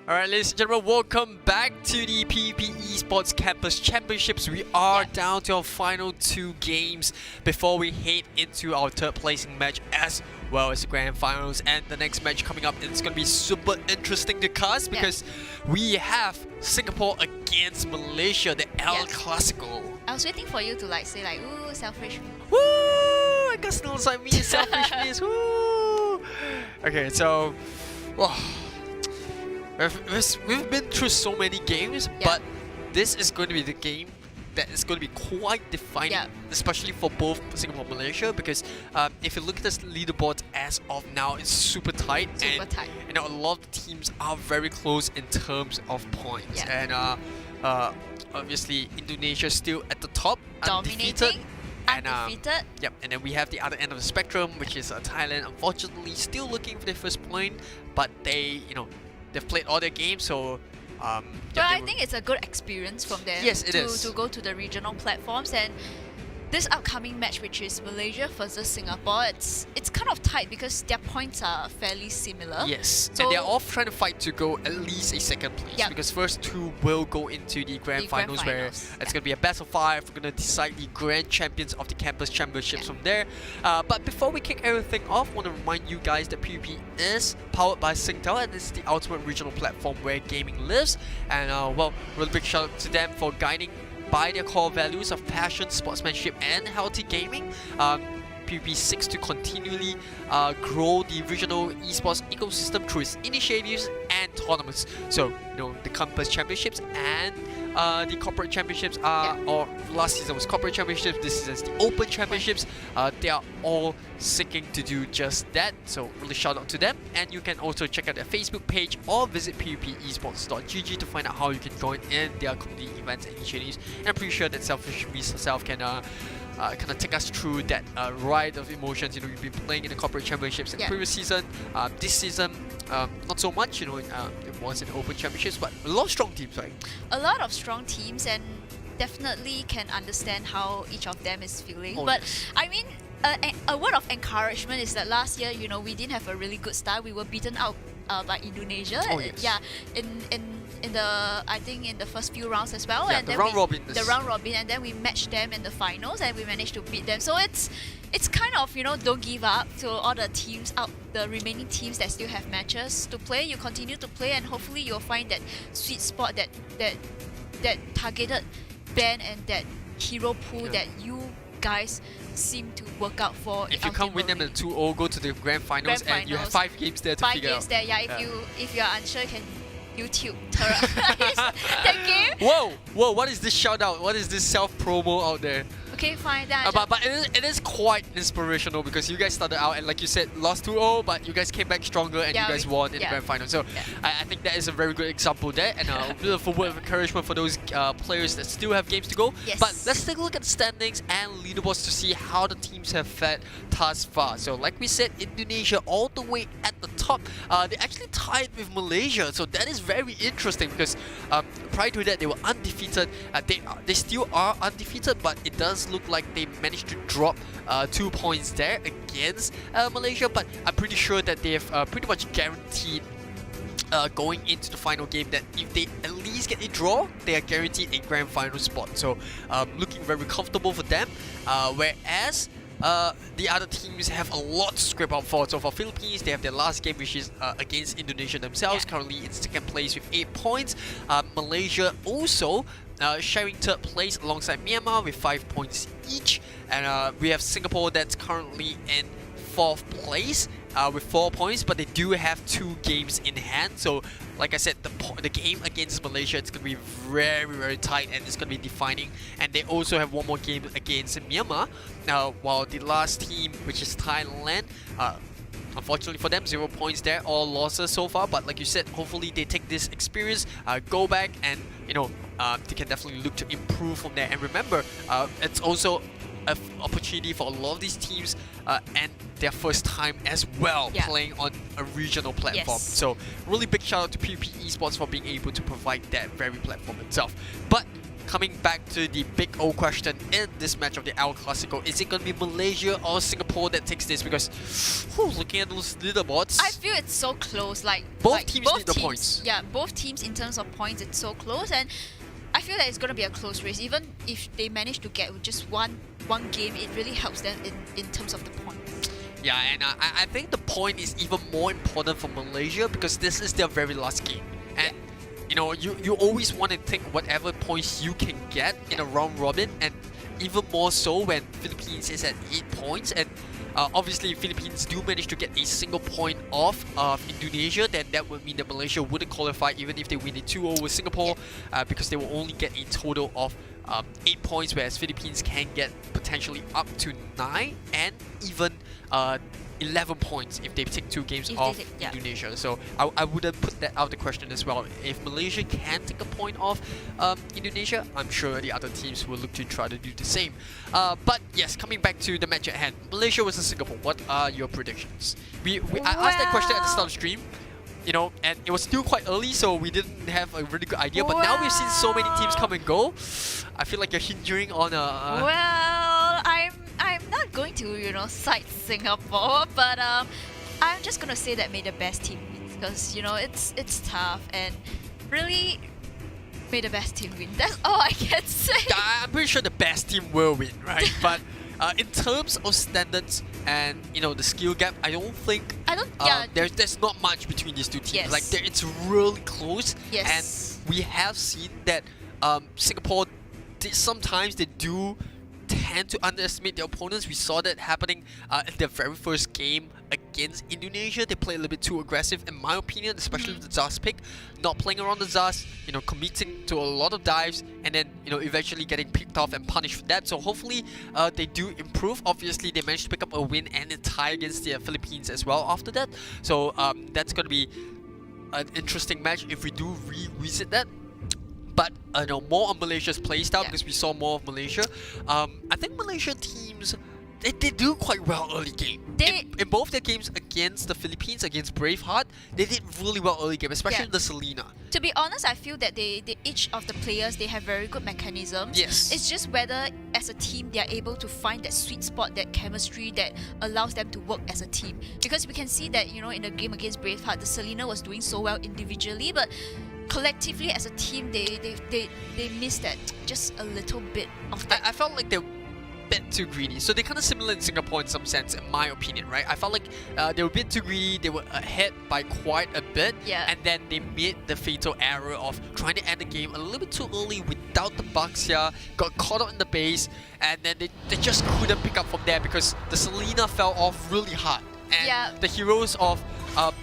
Alright, ladies and gentlemen, welcome back to the PvP Esports Campus Championships. We are down to our final 2 games before we head into our 3rd placing match as well as the grand finals. And the next match coming up, it's going to be super interesting to us because we have Singapore against Malaysia, the El Clasico. I was waiting for you to like say like, ooh, selfish. Woo! I guess sounds like me, selfishness. Woo! Okay, so we've been through so many games, but this is going to be the game that is going to be quite defining, especially for both Singapore and Malaysia, because if you look at this leaderboard as of now, it's super tight. You know, a lot of the teams are very close in terms of points. And obviously Indonesia still at the top, undefeated. And then we have the other end of the spectrum, which is Thailand, unfortunately still looking for their first point, but they, you know, they've played all their games, so but I think it's a good experience from them to go to the regional platforms. And this upcoming match, which is Malaysia versus Singapore, it's kind of tight because their points are fairly similar. Yes, so and they're all trying to fight to go at least a 2nd place, because first 2 will go into the grand finals, where it's going to be a best of 5. We're going to decide the grand champions of the campus championships from there. But before we kick everything off, I want to remind you guys that PvP is powered by Singtel, and it's the ultimate regional platform where gaming lives. And well, really big shout out to them for guiding by their core values of passion, sportsmanship, and healthy gaming. PvP seeks to continually grow the regional esports ecosystem through its initiatives and tournaments. So, you know, the campus championships and the corporate championships are, or last season was corporate championships, this season is the open championships. They are all seeking to do just that, so really shout out to them. And you can also check out their Facebook page or visit pvpesports.gg to find out how you can join in their community events and initiatives. And I'm pretty sure that Selfish Me herself can kind of take us through that ride of emotions. You know, you've been playing in the corporate championships in the previous season. This season, not so much. You know, it was in the open championships, but a lot of strong teams, right? A lot of strong teams, and definitely can understand how each of them is feeling. But I mean, a word of encouragement is that last year, you know, we didn't have a really good start. We were beaten out by Indonesia. In the, I think in the first few rounds as well, and the then round robin, and then we matched them in the finals, and we managed to beat them. So it's kind of, you know, don't give up to all the teams out, the remaining teams that still have matches to play. You continue to play, and hopefully you'll find that sweet spot, that targeted band and that hero pool that you guys seem to work out for. If you can't win them in 2-0, go to the grand finals, and you have 5 games there to figure out. 5 games there, if you are unsure, you can YouTube that game. Whoa, what is this shout out? What is this self promo out there? Okay, fine. But it is quite inspirational, because you guys started out and, like you said, lost 2-0, but you guys came back stronger and you guys won in the grand final. So I think that is a very good example there, and a beautiful word of encouragement for those players that still have games to go. But let's take a look at the standings and leaderboards to see how the teams have fared thus far. So like we said, Indonesia all the way at the top. They actually tied with Malaysia, so that is very interesting, because prior to that they were undefeated. They still are undefeated, but it does look like they managed to drop 2 points there against Malaysia. But I'm pretty sure that they have pretty much guaranteed going into the final game that if they at least get a draw, they are guaranteed a grand final spot. So looking very comfortable for them, whereas the other teams have a lot to scrape out for. So for Philippines, they have their last game, which is against Indonesia themselves, currently in 2nd place with 8 points. Malaysia also sharing 3rd place alongside Myanmar with 5 points each. And we have Singapore that's currently in 4th place with 4 points, but they do have 2 games in hand. So like I said, the game against Malaysia, it's going to be very, very tight, and it's going to be defining. And they also have 1 more game against Myanmar. While the last team, which is Thailand, unfortunately for them, 0 points there, all losses so far. But like you said, hopefully they take this experience, go back, and you know, they can definitely look to improve from there. And remember, it's also an opportunity for a lot of these teams and their first time as well playing on a regional platform. So really big shout out to PvP Esports for being able to provide that very platform itself. But coming back to the big old question in this match of the El Clasico, is it going to be Malaysia or Singapore that takes this? Because looking at those leaderboards, I feel it's so close. Both teams need the points. Yeah, both teams in terms of points, it's so close, and I feel that it's going to be a close race. Even if they manage to get just one game, it really helps them in terms of the point. Yeah, and I think the point is even more important for Malaysia because this is their very last game. And you know, you always want to take whatever points you can get in a round robin, and even more so when Philippines is at 8 points. And obviously, if Philippines do manage to get a single point off of Indonesia, then that would mean that Malaysia wouldn't qualify even if they win it 2-0 with Singapore, because they will only get a total of 8 points, whereas Philippines can get potentially up to 9 and even 11 points if they take 2 games off Indonesia. So I wouldn't put that out of the question as well. If Malaysia can take a point off Indonesia, I'm sure the other teams will look to try to do the same. But yes, coming back to the match at hand, Malaysia versus Singapore, what are your predictions? I asked that question at the start of the stream, you know, and it was still quite early, so we didn't have a really good idea. But now we've seen so many teams come and go. I feel like you're hindering on a. Well, I'm not going to cite Singapore, but I'm just gonna say that may the best team wins, because it's tough, and really may the best team win. That's all I can say. I'm pretty sure the best team will win, right? But in terms of standards and the skill gap, I don't think there's not much between these two teams. Yes. Like it's really close. Yes. And we have seen that Singapore sometimes they do tend to underestimate their opponents. We saw that happening in their very first game against Indonesia. They played a little bit too aggressive, in my opinion, especially with the Zas pick. Not playing around the Zas, committing to a lot of dives, and then eventually getting picked off and punished for that. So hopefully they do improve. Obviously, they managed to pick up a win and a tie against the Philippines as well after that. So that's going to be an interesting match if we do revisit that. But more on Malaysia's playstyle, because we saw more of Malaysia. I think Malaysia teams, they do quite well early game. In both their games against the Philippines, against Braveheart, they did really well early game, especially the Selena. To be honest, I feel that they each of the players, they have very good mechanisms. Yes. It's just whether as a team they are able to find that sweet spot, that chemistry that allows them to work as a team. Because we can see that in the game against Braveheart, the Selena was doing so well individually, but collectively as a team they missed that just a little bit of that. I felt like they were a bit too greedy. So they're kind of similar in Singapore in some sense, in my opinion, right? I felt like they were a bit too greedy. They were ahead by quite a bit, and then they made the fatal error of trying to end the game a little bit too early without the bugs here, got caught out in the base, and then they just couldn't pick up from there because the Selena fell off really hard. And the heroes of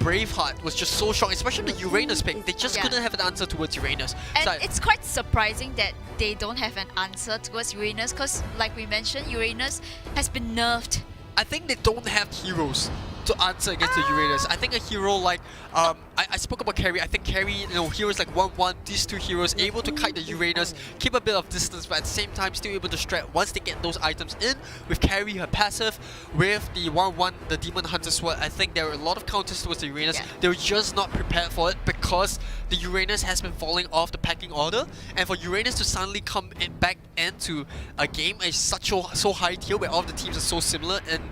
Braveheart was just so strong, especially the Uranus pick. They just couldn't have an answer towards Uranus. And So it's quite surprising that they don't have an answer towards Uranus, because like we mentioned, Uranus has been nerfed. I think they don't have heroes to answer against the Uranus. I think a hero like I spoke about Carry. I think Carry, heroes like 1-1, these two heroes able to kite the Uranus, keep a bit of distance, but at the same time still able to strat once they get those items in. With Carry, her passive, with the 1-1, the Demon Hunter Sword, I think there were a lot of counters towards the Uranus. They were just not prepared for it because the Uranus has been falling off the packing order, and for Uranus to suddenly come back into a game is so high tier where all the teams are so similar in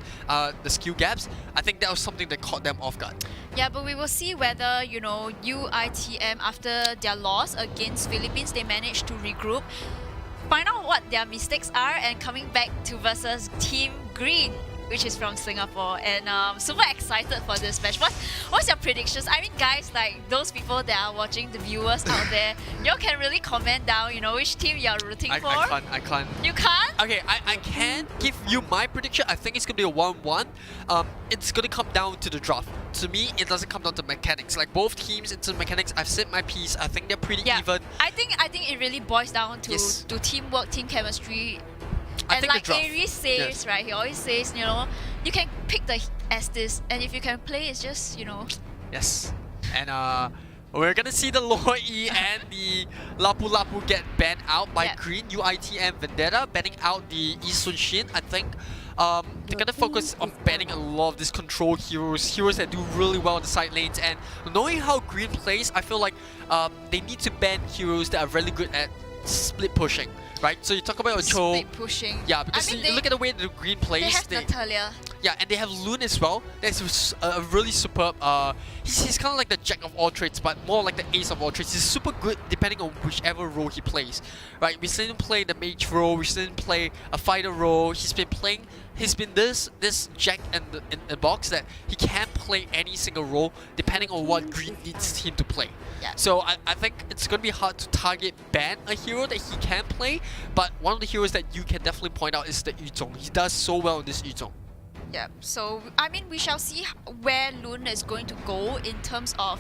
the skill gaps. I think that was something that caught them off guard. Yeah, but we will see whether, UITM, after their loss against Philippines, they managed to regroup, find out what their mistakes are, and coming back to versus Team Green, which is from Singapore. And super excited for this match. What's your predictions? I mean, guys, like those people that are watching, the viewers out there, y'all can really comment down, which team you're rooting for. I can't. You can't? Okay, I can give you my prediction. I think it's going to be a 1-1. It's going to come down to the draft. To me, it doesn't come down to mechanics. Like both teams into mechanics, I've said my piece. I think they're pretty even. I think it really boils down to teamwork, team chemistry. And like Aries says, right, he always says, you can pick the Estes, and if you can play, it's just, Yes. And we're gonna see the Law E and the Lapu Lapu get banned out by Green, UITM Vendetta, banning out the Isun Shin, I think. They're gonna focus on banning a lot of these control heroes that do really well in the side lanes, and knowing how Green plays, I feel like they need to ban heroes that are really good at split pushing, right? So you talk about Cho. Split pushing. Yeah, because you look at the way the green plays. They have Natalia. Yeah, and they have Loon as well. That's a really superb. He's kind of like the jack of all trades, but more like the ace of all trades. He's super good depending on whichever role he plays, right? We've seen him play the mage role. We've seen him play a fighter role. He's been this jack in the box that he can play any single role depending on what green needs him to play. Yeah. So I think it's going to be hard to target ban a hero that he can play, but one of the heroes that you can definitely point out is the Yuzhong. He does so well in this Yuzhong. Yeah, so I mean, we shall see where Loon is going to go in terms of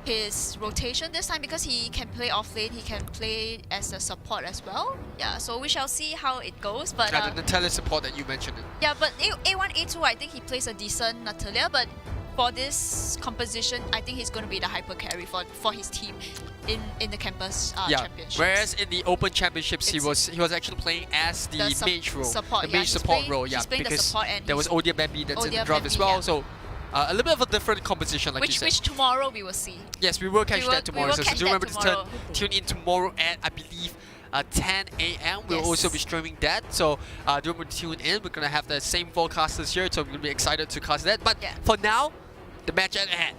his rotation this time, because he can play off lane, he can play as a support as well. Yeah, so we shall see how it goes. But the Natalia support that you mentioned. Yeah, but A1, A2, I think he plays a decent Natalia, but for this composition, I think he's going to be the hyper carry for his team in the campus championship. Whereas in the open championships, he was actually playing as the mage role, support, the mage support role. Yeah, he's playing because the support, and there was Odia Bambi that's in the draft as well. So a little bit of a different composition, like you said. Which tomorrow we will see. Yes, we will catch that tomorrow. So do remember to tune in tomorrow at, I believe, 10 a.m. We'll also be streaming that. So do remember to tune in. We're going to have the same forecasters here, so we're going to be excited to cast that. But for now, the match at hand.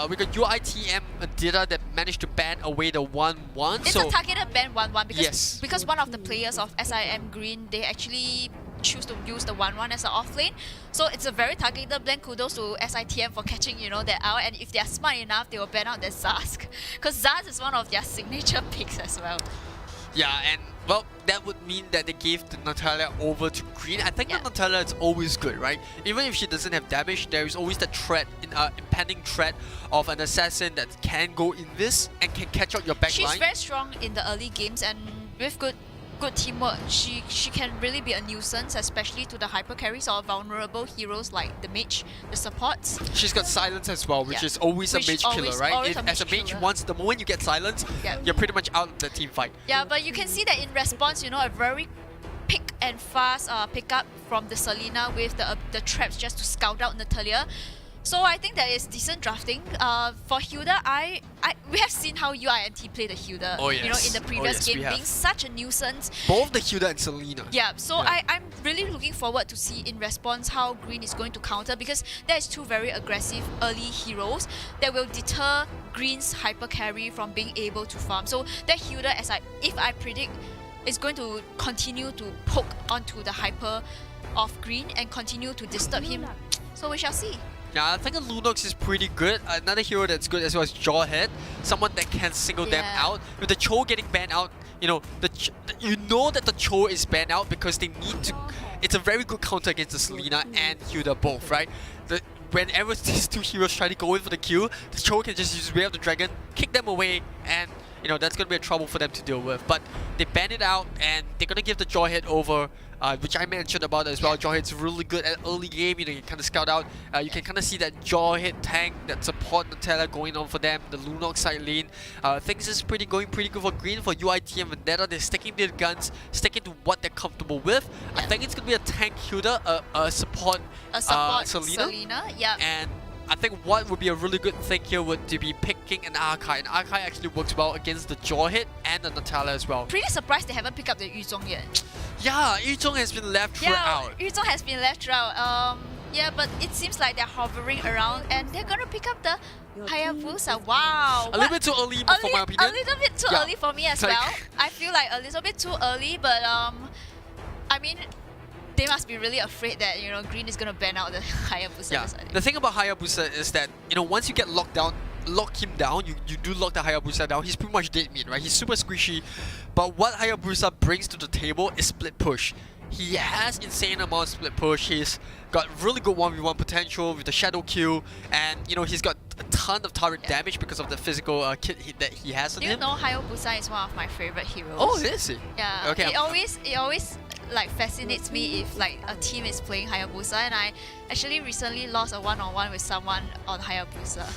We got UITM Adira that managed to ban away the 1-1. It's a targeted ban 1-1 because, because one of the players of SIM Green, they actually choose to use the 1-1 as an off lane. So it's a very targeted ban. Kudos to SITM for catching, that out. And if they're smart enough, they will ban out the Zask. Because Zask is one of their signature picks as well. Yeah, and well, that would mean that they gave the Natalia over to green. I think the Natalia is always good, right? Even if she doesn't have damage, there is always the threat, impending threat of an assassin that can go in this and can catch out your backline. She's very strong in the early games, and with good teamwork, she can really be a nuisance, especially to the hyper carries or vulnerable heroes like the mage, the supports. She's got silence as well, which is always a mage killer, right? As a mage, the moment you get silence, you're pretty much out of the team fight. Yeah, but you can see that in response, a very pick and fast pickup from the Selena with the traps just to scout out Natalia. So I think that is decent drafting. For Hilda, we have seen how UINT played the Hilda, in the previous game, being such a nuisance. Both the Hilda and Selena. Yeah, so I'm really looking forward to see in response how Green is going to counter, because there's two very aggressive early heroes that will deter Green's hyper carry from being able to farm. So that Hilda, if I predict, is going to continue to poke onto the hyper of Green and continue to disturb him. So we shall see. Yeah, I think Lunox is pretty good. Another hero that's good as well is Jawhead. Someone that can single them out. With the Cho getting banned out, you know that the Cho is banned out because they need to... It's a very good counter against the Selena and Hilda both, right? Whenever these two heroes try to go in for the kill, the Cho can just use Way of the Dragon, kick them away, and that's going to be a trouble for them to deal with. But they ban it out, and they're going to give the Jawhead over, which I mentioned about as well. Jawhead's really good at early game. You can kind of scout out. You can kind of see that Jawhead tank, that support Nutella going on for them. The Lunox side lane. Things is going pretty good for Green. For UIT and Vendetta, they're sticking to their guns, sticking to what they're comfortable with. I think it's going to be a tank Hilda, a support Selena. Yeah. And I think what would be a really good thing here would to be picking an Arkai. And Arkai actually works well against the Jawhead and the Natalia as well. Pretty surprised they haven't picked up the Yuzhong yet. Yeah, Yuzhong has been left out. Yuzhong has been left out. Yeah, but it seems like they're hovering around and they're gonna pick up the Hayabusa. Wow. A little bit too early for my opinion. A little bit too early for me as well. I feel like a little bit too early, but I mean, they must be really afraid that Green is gonna ban out the Hayabusa. Yeah. The thing about Hayabusa is that once you get lock him down, you do lock the Hayabusa down. He's pretty much dead meat, right? He's super squishy. But what Hayabusa brings to the table is split push. He has insane amount of split push. He's got really good 1v1 potential with the shadow kill, and he's got a ton of turret damage because of the physical kit that he has on him. Do you know Hayabusa is one of my favorite heroes? Oh, is he? Yeah. Okay. It always like fascinates me if like a team is playing Hayabusa, and I actually recently lost a one-on-one with someone on Hayabusa.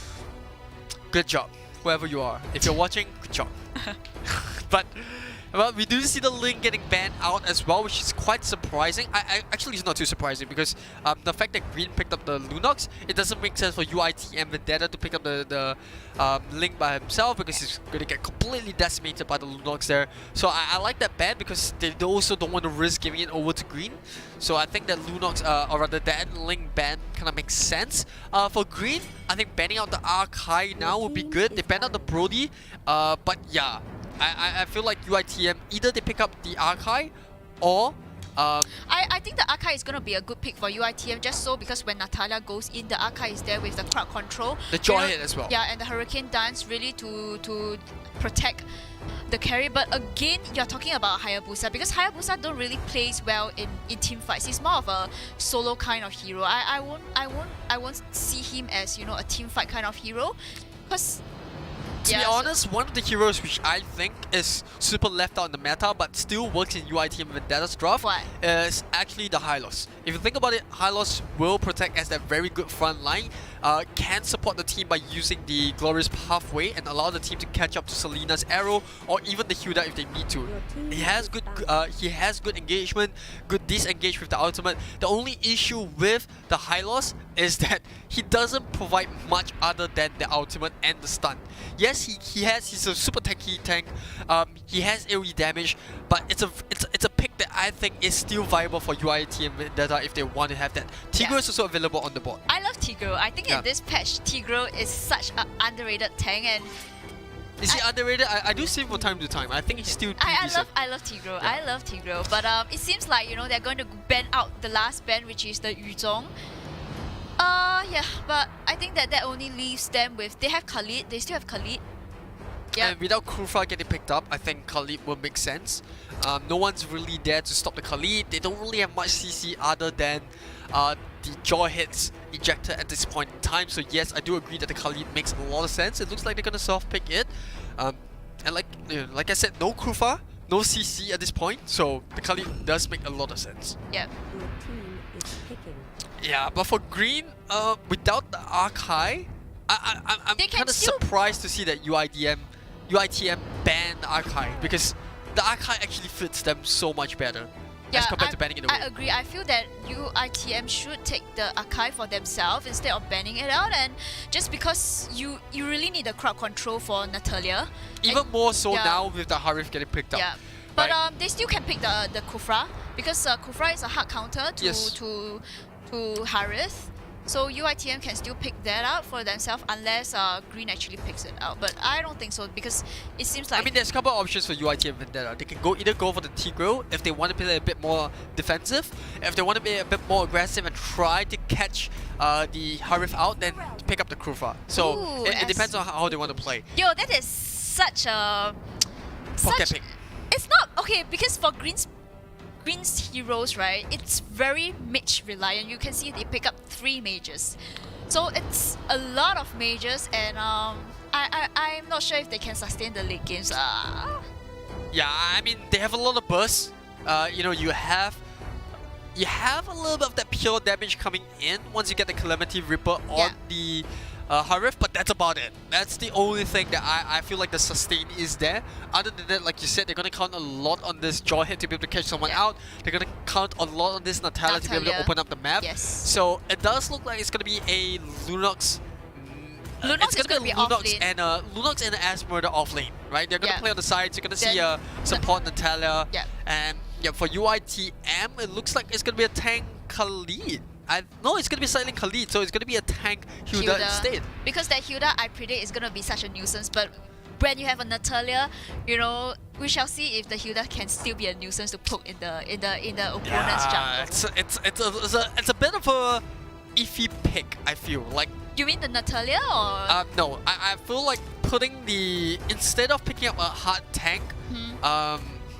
Good job, whoever you are. If you're watching, good job. But Well, we do see the Link getting banned out as well, which is quite surprising. Actually, it's not too surprising because the fact that Green picked up the Lunox, it doesn't make sense for UIT and Vendetta to pick up the Link by himself because he's going to get completely decimated by the Lunox there. So I like that ban because they also don't want to risk giving it over to Green. So I think that Lunox, or rather that Link ban kind of makes sense. For Green, I think banning out the Arkai now would be good. They banned out the Brody, but yeah. I feel like UITM, either they pick up the Arkai or... I think the Arkai is going to be a good pick for UITM just so because when Natalia goes in, the Arkai is there with the crowd control. The jaw hit as well. Yeah, and the Hurricane Dance really to protect the carry. But again, you're talking about Hayabusa because Hayabusa don't really plays well in team fights. He's more of a solo kind of hero. I won't see him as, you know, a team fight kind of hero because... To be honest, one of the heroes which I think is super left out in the meta but still works in UIT and Vendetta's draft is actually the Hylos. If you think about it, Hylos will protect as that very good front line, can support the team by using the Glorious Pathway and allow the team to catch up to Selena's arrow or even the Hilda if they need to. He has good engagement, good disengage with the ultimate. The only issue with the Hylos is that he doesn't provide much other than the ultimate and the stun. Yes, he's a super tanky tank. He has AoE damage, but it's a pick that I think is still viable for UIT and Vendetta if they want to have that. Tigro is also available on the board. I love Tigro. I think in this patch, Tigro is such an underrated tank and is he underrated? I do see him from time to time. I think he's still decent. I love Tigro. I love Tigro. But it seems like, you know, they're going to ban out the last ban, which is the Yuzong. Yeah, but I think that only leaves them with... They have Khalid. They still have Khalid. Yep. And without Kufa getting picked up, I think Khalid will make sense. No one's really there to stop the Khalid. They don't really have much CC other than the jaw hits ejected at this point in time. So yes, I do agree that the Khalid makes a lot of sense. It looks like they're going to soft pick it. And like I said, no Kufa, no CC at this point. So the Khalid does make a lot of sense. Yep. Yeah, but for Green, without the Arkai, I'm kind of surprised to see that UITM banned the Arkai because the Arkai actually fits them so much better as compared to banning it away. I agree. I feel that UITM should take the Arkai for themselves instead of banning it out, and just because you really need the crowd control for Natalia. Even more so now with the Harif getting picked up. Yeah. But they still can pick the Kufra because Kufra is a hard counter to Harith. So UITM can still pick that out for themselves unless Green actually picks it out. But I don't think so because it seems like... I mean, there's a couple of options for UITM and Vendetta. They can either go for the Tigro if they want to play a bit more defensive. If they want to be a bit more aggressive and try to catch the Harith out, then pick up the Krufa. So it depends on how they want to play. Yo, that is such a... Pocket pick. It's not... Okay, because for Green's heroes, right, it's very mage reliant. You can see they pick up 3 mages, so it's a lot of mages, and I'm not sure if they can sustain the late games. Yeah, I mean they have a lot of bursts. You know, you have a little bit of that pure damage coming in once you get the Calamity Ripper on the Harif, but that's about it. That's the only thing that I feel like the sustain is there. Other than that, like you said, they're going to count a lot on this jaw hit to be able to catch someone out. They're going to count a lot on this Natalia to be able to open up the map. Yes. So it does look like it's going to be a Lunox. Lunox is going to be off lane. And Lunox and Asmurder off lane, right? They're going to play on the sides. You're going to see support Natalia. And for UITM, it looks like it's going to be a tank Khalid. No, it's going to be Silent Khalid, so it's going to be a tank Hilda instead. Because that Hilda, I predict, is going to be such a nuisance. But when you have a Natalia, you know, we shall see if the Hilda can still be a nuisance to poke in the opponent's jungle. It's a bit of a iffy pick, I feel. Like, you mean the Natalia or? No, I feel like putting instead of picking up a hard tank,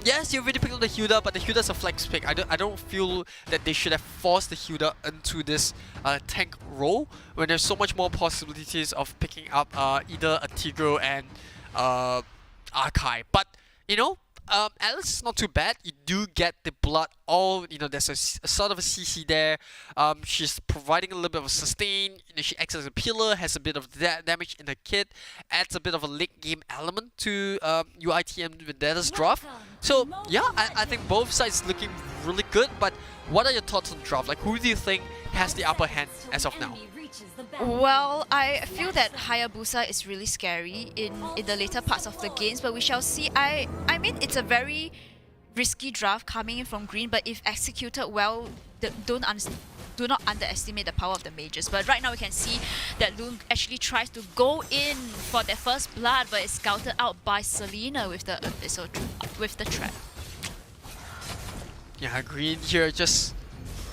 yes, you already picked up the Hilda, but the Hilda's a flex pick. I don't feel that they should have forced the Hilda into this tank role when there's so much more possibilities of picking up either a Tigro and Arkai. But, you know, Alice is not too bad. You do get the blood all, there's a sort of a CC there. She's providing a little bit of a sustain. She acts as a pillar, has a bit of damage in her kit, adds a bit of a late game element to UITM Vendetta's draft. So yeah, I think both sides looking really good, but what are your thoughts on draft? Like, who do you think has the upper hand as of now? Well, I feel that Hayabusa is really scary in the later parts of the games, but we shall see. I mean, it's a very risky draft coming in from green, but if executed well, do not underestimate the power of the mages. But right now we can see that Loon actually tries to go in for their first blood, but it's scouted out by Selena with the trap. Yeah, green here just,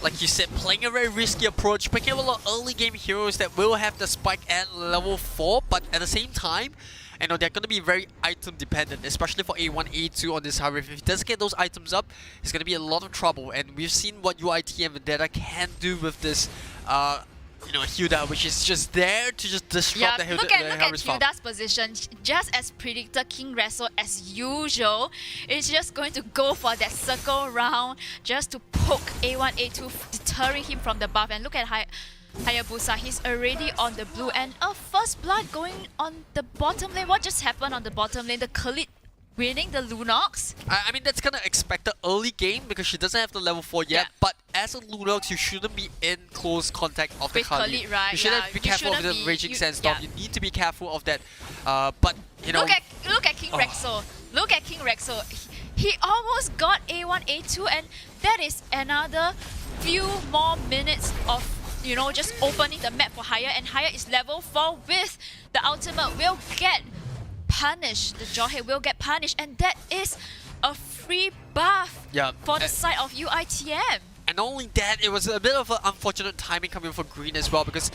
like you said, playing a very risky approach, picking up a lot of early game heroes that will have the spike at level 4, but at the same time, they're going to be very item dependent, especially for A1, A2 on this Harif. If he doesn't get those items up, it's going to be a lot of trouble, and we've seen what UIT and Vendetta can do with this Hilda, which is just there to just disrupt the Hilda. Look at Hilda's position. Just as predicted, King Wrestle as usual is just going to go for that circle round just to poke A1, A2, deterring him from the buff. And look at Hayabusa, he's already on the blue, and a first blood going on the bottom lane. What just happened on the bottom lane? The Khalid winning the Lunox? I mean, that's kind of expected early game because she doesn't have the level 4 yet, but as a Lunox, you shouldn't be in close contact of the Khalid. Right? You shouldn't be careful of the Raging Sandstorm. You need to be careful of that. But, Look at King Rexo. Look at King Rexo. He almost got A1, A2, and that is another few more minutes of just opening the map for Haya, and Haya is level 4 with the ultimate will get punished. The Jawhead will get punished, and that is a free buff for the side of UITM. And not only that, it was a bit of an unfortunate timing coming for green as well, because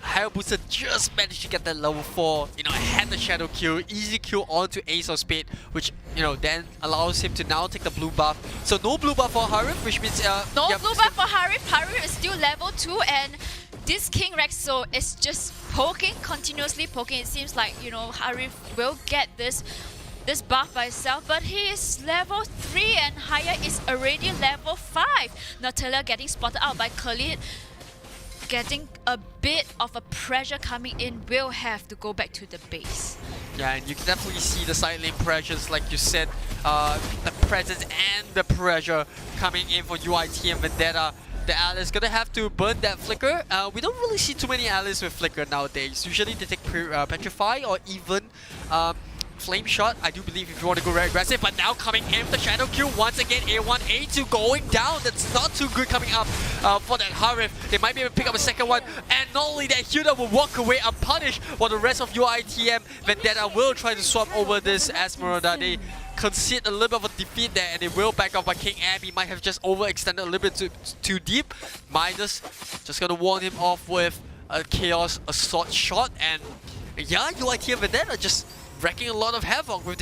Hayabusa just managed to get that level 4, had the shadow kill, easy kill onto Ace of Spade, which, then allows him to now take the blue buff. So no blue buff for Harif, which means... no blue buff for Harif. Harif is still level 2, and this King Rexo is just continuously poking. It seems like, Harif will get this buff by itself, but he is level 3 and Haya is already level 5. Natalia getting spotted out by Khalid, getting a bit of a pressure coming in, will have to go back to the base. Yeah, and you can definitely see the side lane pressures, like you said, the presence and the pressure coming in for UIT and Vendetta. The Alice gonna have to burn that Flicker. We don't really see too many Alice with Flicker nowadays. Usually they take Petrify or even Flame Shot, I do believe, if you want to go very aggressive. But now coming in the Shadow Kill once again, A1, A2 going down. That's not too good coming up for that Harif. They might be able to pick up a second one. And not only that, Hilda will walk away unpunished, while the rest of UITM Vendetta will try to swap over this Esmeralda. They concede a little bit of a defeat there, and they will back off by King Abby. Might have just overextended a little bit too deep. Midas just gonna warn him off with a Chaos Assault shot. And yeah, UITM Vendetta just wrecking a lot of havoc with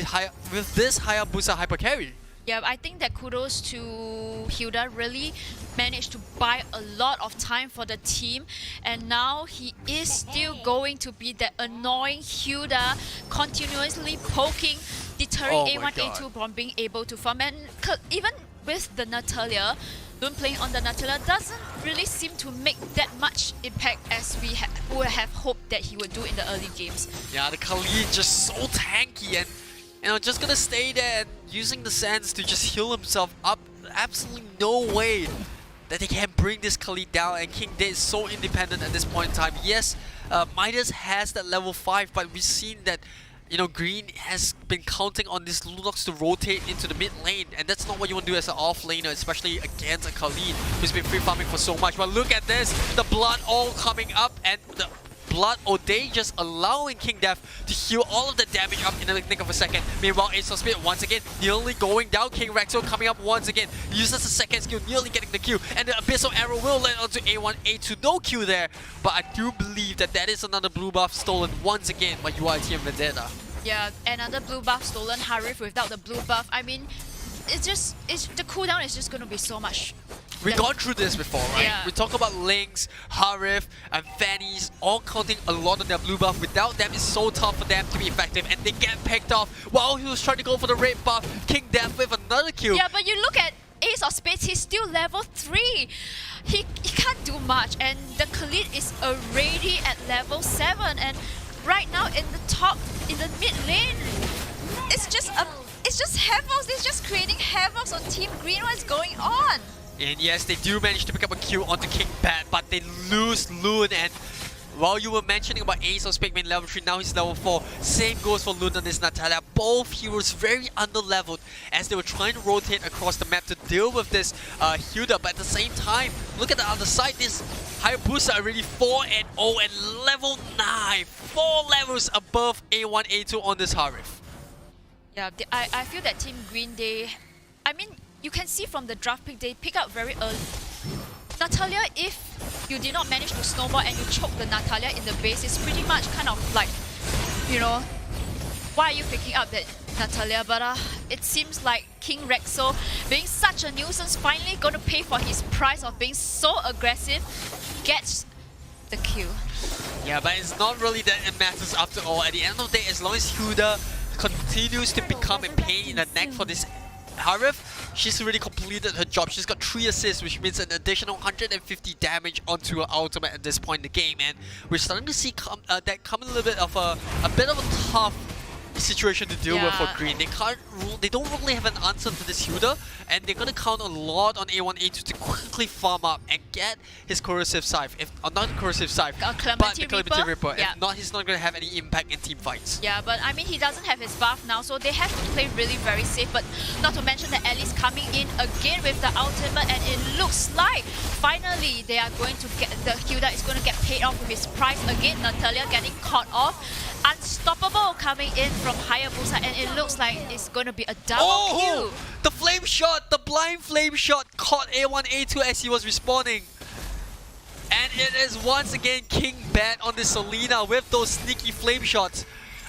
this Hayabusa hyper carry. Yeah, I think that kudos to Hilda, really managed to buy a lot of time for the team, and now he is still going to be that annoying Hilda, continuously poking, deterring A1, A2 from being able to farm. And even with the Natalia, Loon playing on the Natalia doesn't really seem to make that much impact as we would have hoped that he would do in the early games. Yeah, the Khalid just so tanky and just gonna stay there and using the sands to just heal himself up. Absolutely no way that they can bring this Khalid down, and King Day is so independent at this point in time. Yes, Midas has that level 5, but we've seen that green has been counting on this Lunox to rotate into the mid lane, and that's not what you want to do as an off laner, especially against a Khalid who's been free farming for so much. But look at this, the blood all coming up, and the Blood O'Day just allowing King Death to heal all of the damage up in the nick of a second. Meanwhile, Ace of Spade once again nearly going down. King Rexo coming up once again, uses the second skill, nearly getting the Q, and the Abyssal Arrow will land onto A1, A2. No Q there, but I do believe that is another blue buff stolen once again by UIT and Vendetta. Yeah, another blue buff stolen. Harif without the blue buff. I mean, the cooldown is just going to be so much We've gone through this before, right? Yeah. We talk about Lynx, Harif, and Fanny's all counting a lot on their blue buff. Without them, it's so tough for them to be effective, and they get picked off while he was trying to go for the red buff. King Death with another kill. Yeah, but you look at Ace of Spades, he's still level 3. He can't do much, and the Khalid is already at level 7, and right now in the mid lane, it's just havoc. It's just creating havoc on Team Green. What's going on? And yes, they do manage to pick up a kill onto King Bat, but they lose Loon. And while you were mentioning about Ace of Spades being level 3, now he's level 4. Same goes for Loon and this Natalia. Both heroes very under-leveled as they were trying to rotate across the map to deal with this Hilda. But at the same time, look at the other side. This Hayabusa already 4-0 and level 9. 4 levels above A1, A2 on this Harif. Yeah, I feel that Team Green, I mean, you can see from the draft pick, they pick up very early. Natalia, if you did not manage to snowball and you choke the Natalia in the base, it's pretty much kind of like, you know, why are you picking up that Natalia? But it seems like King Rexo, being such a nuisance, finally going to pay for his price of being so aggressive, gets the kill. Yeah, but it's not really that it matters after all. At the end of the day, as long as Hilda continues to become a pain in the neck for this Harif, she's already completed her job. She's got 3 assists, which means an additional 150 damage onto her ultimate at this point in the game. And we're starting to see that come a little bit of a tough situation to deal with for Green. They don't really have an answer to this Hilda, and they're gonna count a lot on A1, A2 to quickly farm up and get his corrosive scythe. If not the corrosive scythe, but the Calamity Reaper. Yeah. If not, he's not gonna have any impact in team fights. Yeah, but I mean, he doesn't have his buff now, so they have to play really very safe. But not to mention that Ellie's coming in again with the ultimate, and it looks like finally they are going to get, the Hilda is going to get paid off with his price again. Natalia getting caught off. Unstoppable coming in from Hayabusa, and it looks like it's going to be a double kill. The flame shot, the blind flame shot caught A1, A2 as he was respawning. And it is once again King Bat on the Selena with those sneaky flame shots.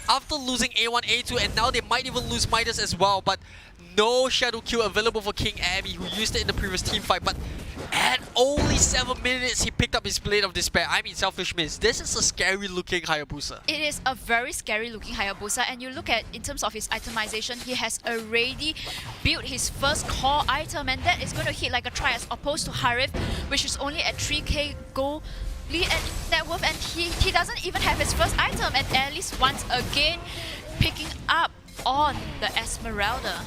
After losing A1, A2, and now they might even lose Midas as well, but no shadow kill available for King Abby, who used it in the previous team fight. But at only 7 minutes, he picked up his Blade of Despair. I mean, Selfish Miss. This is a scary looking Hayabusa. It is a very scary looking Hayabusa, and you look at, in terms of his itemization, he has already built his first core item, and that is going to hit like a try as opposed to Harif, which is only at 3k gold lead and net worth, and he doesn't even have his first item, and Alice once again picking up on the Esmeralda.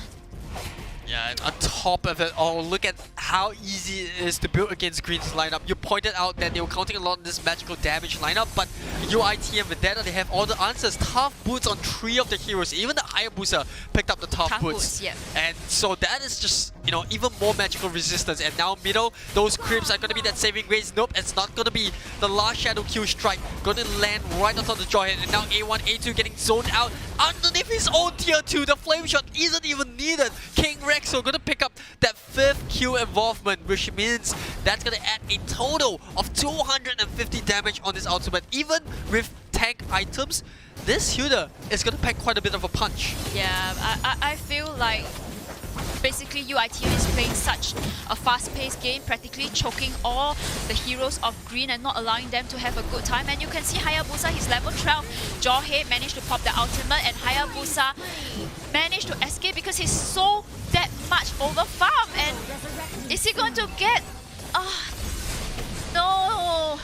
Yeah, and on top of it all, look at how easy it is to build against Green's lineup. You pointed out that they were counting a lot on this magical damage lineup, but UIT and Vendetta, they have all the answers. Tough boots on 3 of the heroes. Even the Hayabusa picked up the tough boots. Yeah. And so that is just, you know, even more magical resistance. And now middle, those creeps are going to be that saving grace. Nope, it's not going to be the last shadow kill strike. Going to land right on top of the Jawhead. And now A1, A2 getting zoned out underneath his own tier 2. The flame shot isn't even needed. King Rexo going to pick up that 5th kill involvement, which means that's going to add a total of 250 damage on this ultimate. Even with tank items, this Hilda is going to pack quite a bit of a punch. Yeah, I feel like basically UIT is playing such a fast-paced game, practically choking all the heroes of Green and not allowing them to have a good time. And you can see Hayabusa, he's level 12. Jawhead managed to pop the ultimate, and Hayabusa managed to escape because he's so that much over farm. And is he going to get... no!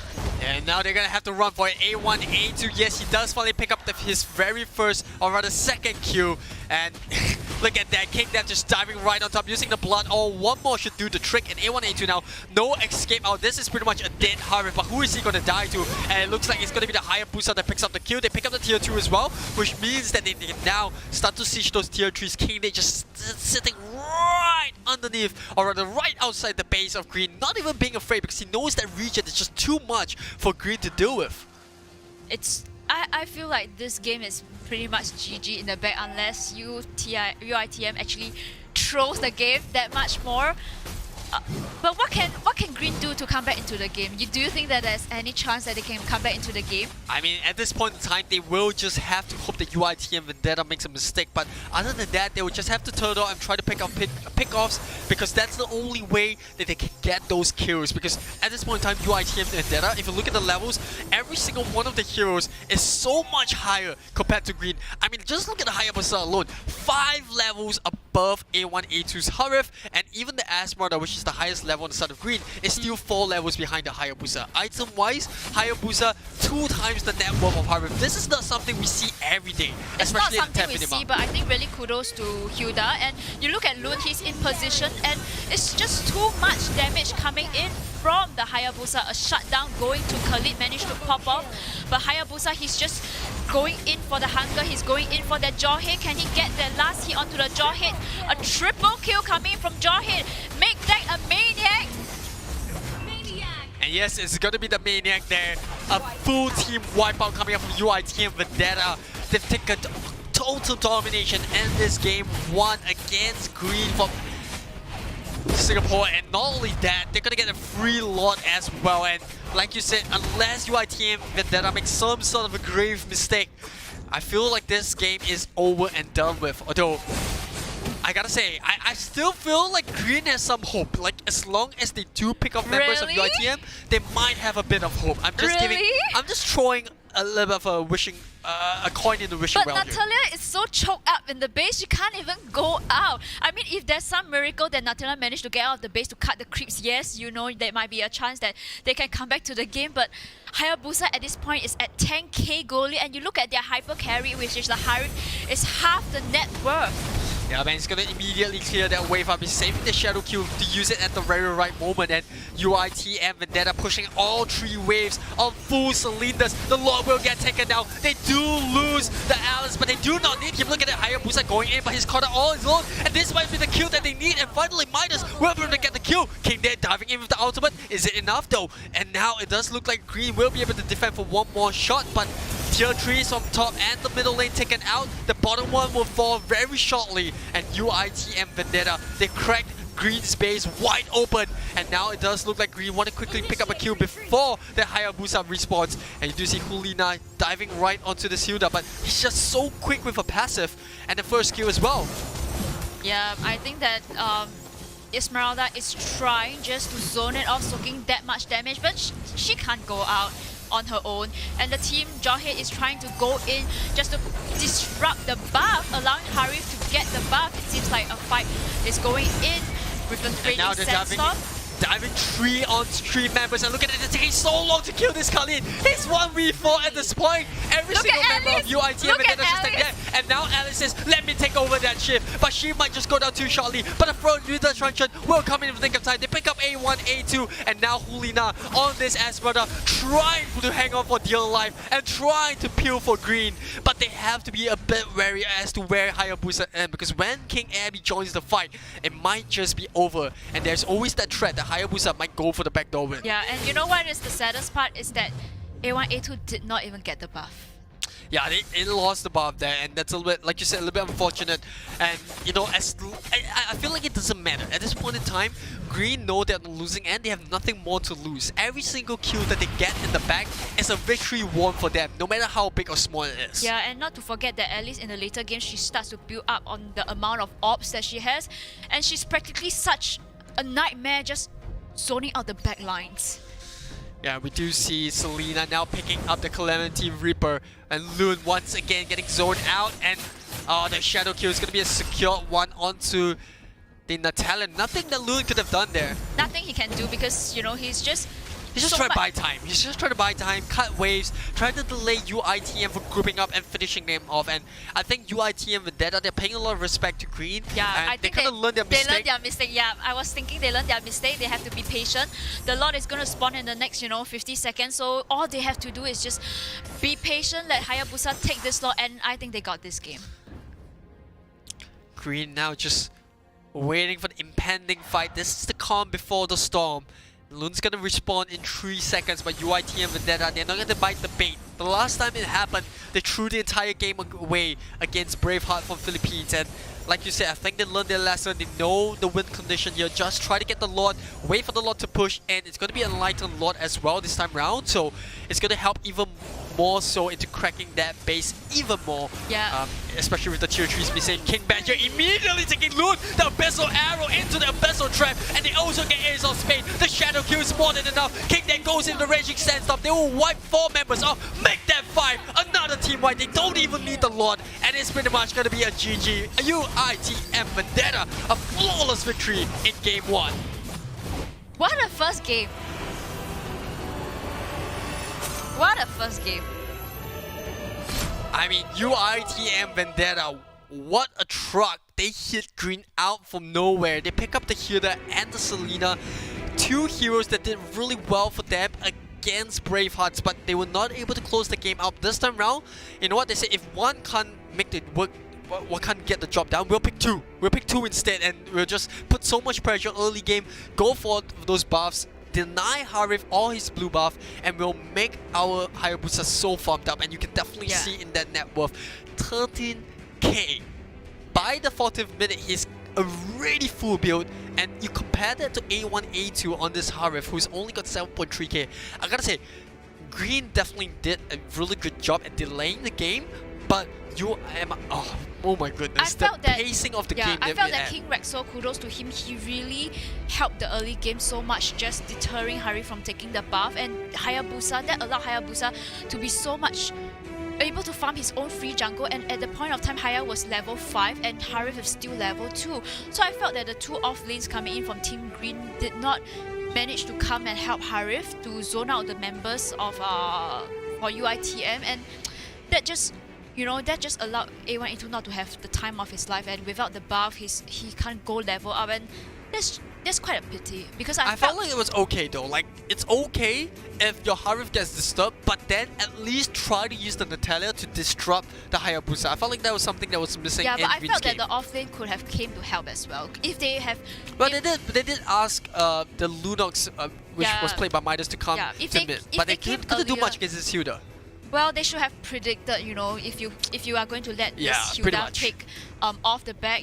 And now they're gonna have to run for it. A1, A2. Yes, he does finally pick up his very first, or rather second kill. And look at that, King Death just diving right on top, using the blood. Oh, one more should do the trick. And A1, A2 now, no escape out. This is pretty much a dead Harif, but who is he gonna die to? And it looks like it's gonna be the Hayabusa that picks up the kill. They pick up the tier 2 as well, which means that they can now start to siege those tier 3s. King Death just sitting right underneath, or rather right outside the base of Green, not even being afraid because he knows that region is just too much for Green to deal with. I feel like this game is pretty much GG in the back unless UITM actually throws the game that much more. But what can Green do to come back into the game? Do you think that there's any chance that they can come back into the game? I mean, at this point in time, they will just have to hope that UIT and Vendetta makes a mistake. But other than that, they will just have to turn on and try to pick offs, because that's the only way that they can get those kills. Because at this point in time, UIT and Vendetta, if you look at the levels, every single one of the heroes is so much higher compared to Green. I mean, just look at the Hayabusa alone. 5 levels above A1, A2's Harif, and even the Asmara, which is the highest level on the side of Green, is still 4 levels behind the Hayabusa. Item-wise, Hayabusa 2 times the net worth of Harif. This is not something we see every day, It's not especially in something we 10-minute see, mark. but I think really kudos to Hilda. And you look at Loon, he's in position, and it's just too much damage coming in from the Hayabusa. A shutdown going to Khalid, managed to pop off, but Hayabusa, he's just going in for the hunger, he's going in for that jaw hit. Can he get that last hit onto the jaw hit? A triple kill coming from jaw hit. Make that a maniac. And yes, it's gonna be the Maniac there. A full team wipeout coming up from UIT and Vendetta. They've taken total domination in this game 1 against Green from Singapore. And not only that, they're gonna get a free lot as well. And like you said, unless UIT and Vendetta make some sort of a grave mistake, I feel like this game is over and done with. Although, I gotta say, I still feel like Green has some hope. Like, as long as they do pick up members of UITM, they might have a bit of hope. I'm just throwing a little bit of a wishing, a coin in the wishing well here. But Natalia is so choked up in the base, she can't even go out. I mean, if there's some miracle that Natalia managed to get out of the base to cut the creeps, yes, you know, there might be a chance that they can come back to the game, but Hayabusa at this point is at 10k goalie, and you look at their hyper carry, which is the Harith, is half the net worth. Yeah, man, it's gonna immediately clear that wave up. He's saving the Shadow Q to use it at the very right moment. And UIT and Vendetta pushing all 3 waves on full cylinders. The Lord will get taken down. They do lose the Alice, but they do not need him. Look at that Hayabusa going in, but he's caught out all his own. And this might be the kill that they need. And finally, Midas will be able to get the kill. King there diving in with the ultimate. Is it enough though? And now it does look like Green will be able to defend for one more shot, but Tier 3 is from top and the middle lane taken out. The bottom one will fall very shortly. And UIT and Vendetta, they cracked Green's base wide open. And now it does look like Green want to quickly pick up a kill before the Hayabusa respawns. And you do see Hulina diving right onto the Hilda, but he's just so quick with a passive. And the first kill as well. Yeah, I think that Esmeralda is trying just to zone it off, soaking that much damage, but she can't go out on her own. And the team Jawhead is trying to go in just to disrupt the buff, allowing Harif to get the buff. It seems like a fight is going in with the raining sandstorm. Diving 3 on 3 members, and look at it, it's taking so long to kill this Khalid. He's 1v4 at this point. Every single member of UIT and Vendetta just staying there. And now Alice says, let me take over that shift. But she might just go down too shortly. But the front user truncheon will come in with the nick of time. They pick up A1, A2, and now Hulina on this Asperda, trying to hang on for dear life and trying to peel for Green. But they have to be a bit wary as to where Hayabusa ends, because when King Abby joins the fight, it might just be over. And there's always that threat that Hayabusa might go for the backdoor win. Yeah, and you know what is the saddest part is that A1, A2 did not even get the buff. Yeah, they lost the buff there, and that's a little bit, like you said, a little bit unfortunate. And you know, I feel like it doesn't matter at this point in time. Green know they're losing, and they have nothing more to lose. Every single kill that they get in the back is a victory won for them, no matter how big or small it is. Yeah, and not to forget that at least in the later games, she starts to build up on the amount of orbs that she has, and she's practically such a nightmare just zoning out the back lines. Yeah, we do see Selena now picking up the Calamity Reaper, and Loon once again getting zoned out, and the Shadow Kill is going to be a secure one onto the Natalia. Nothing that Loon could have done there. Nothing he can do because, you know, he's just trying to buy time. He's just trying to buy time, cut waves, trying to delay UITM from grouping up and finishing them off. And I think UITM and Vendetta, they're paying a lot of respect to Green. Yeah, and I think they kind of learned their mistake. They learned their mistake, yeah. I was thinking they learned their mistake. They have to be patient. The Lord is going to spawn in the next, 50 seconds. So all they have to do is just be patient, let Hayabusa take this Lord, and I think they got this game. Green now just waiting for the impending fight. This is the calm before the storm. Loon's gonna respawn in 3 seconds, but UIT and Vendetta, they're not gonna bite the bait. The last time it happened, they threw the entire game away against Braveheart from Philippines, and like you said, I think they learned their lesson. They know the win condition here. Just try to get the Lord, wait for the Lord to push, and it's going to be a Enlightened Lord as well this time round, so it's going to help even more so into cracking that base even more. Yeah. Especially with the tier 3s missing. King Badger immediately taking loot, the Abyssal Arrow into the Abyssal Trap, and they also get Ace of Spade. The Shadow Kill is more than enough. King then goes in the Raging Sandstorm. They will wipe 4 members off, make that 5. Another team wipe. They don't even need the Lord, and it's pretty much going to be a GG. A UITM Vendetta. A flawless victory in game 1. What a first game. What a first game. I mean, UITM Vendetta, what a truck. They hit green out from nowhere. They pick up the Hilda and the Selena. 2 heroes that did really well for them against Bravehearts, but they were not able to close the game out this time round. You know what they say, if one can't make it work, one can't get the job done, we'll pick 2. We'll pick 2 instead, and we'll just put so much pressure early game, go for those buffs, deny Harif all his blue buff, and we'll make our Hayabusa so farmed up, and you can definitely see in that net worth 13k. By the 40th minute, he's already full build, and you compare that to A1, A2 on this Harif, who's only got 7.3k. I gotta say, Green definitely did a really good job at delaying the game, but oh my goodness, the pacing of the game. I felt that King Rexor, kudos to him, he really helped the early game so much, just deterring Hari from taking the buff, and Hayabusa, that allowed Hayabusa to be so much able to farm his own free jungle, and at the point of time Haya was level 5 and Harif is still level 2. So I felt that the 2 off lanes coming in from Team Green did not manage to come and help Harif to zone out the members of for UITM, and that just allowed A1, A2 not to have the time of his life, and without the buff he can't go level up, and that's quite a pity, because I felt like it was okay though. Like, it's okay if your Harif gets disturbed, but then at least try to use the Natalia to disrupt the Hayabusa. I felt like that was something that was missing in but I felt game. that the off lane could have came to help as well. If they have... But they did ask the Lunox, which was played by Midas, to come to mid. But they couldn't do much against this Hilda. Well, they should have predicted, if you are going to let this Hilda take off the back,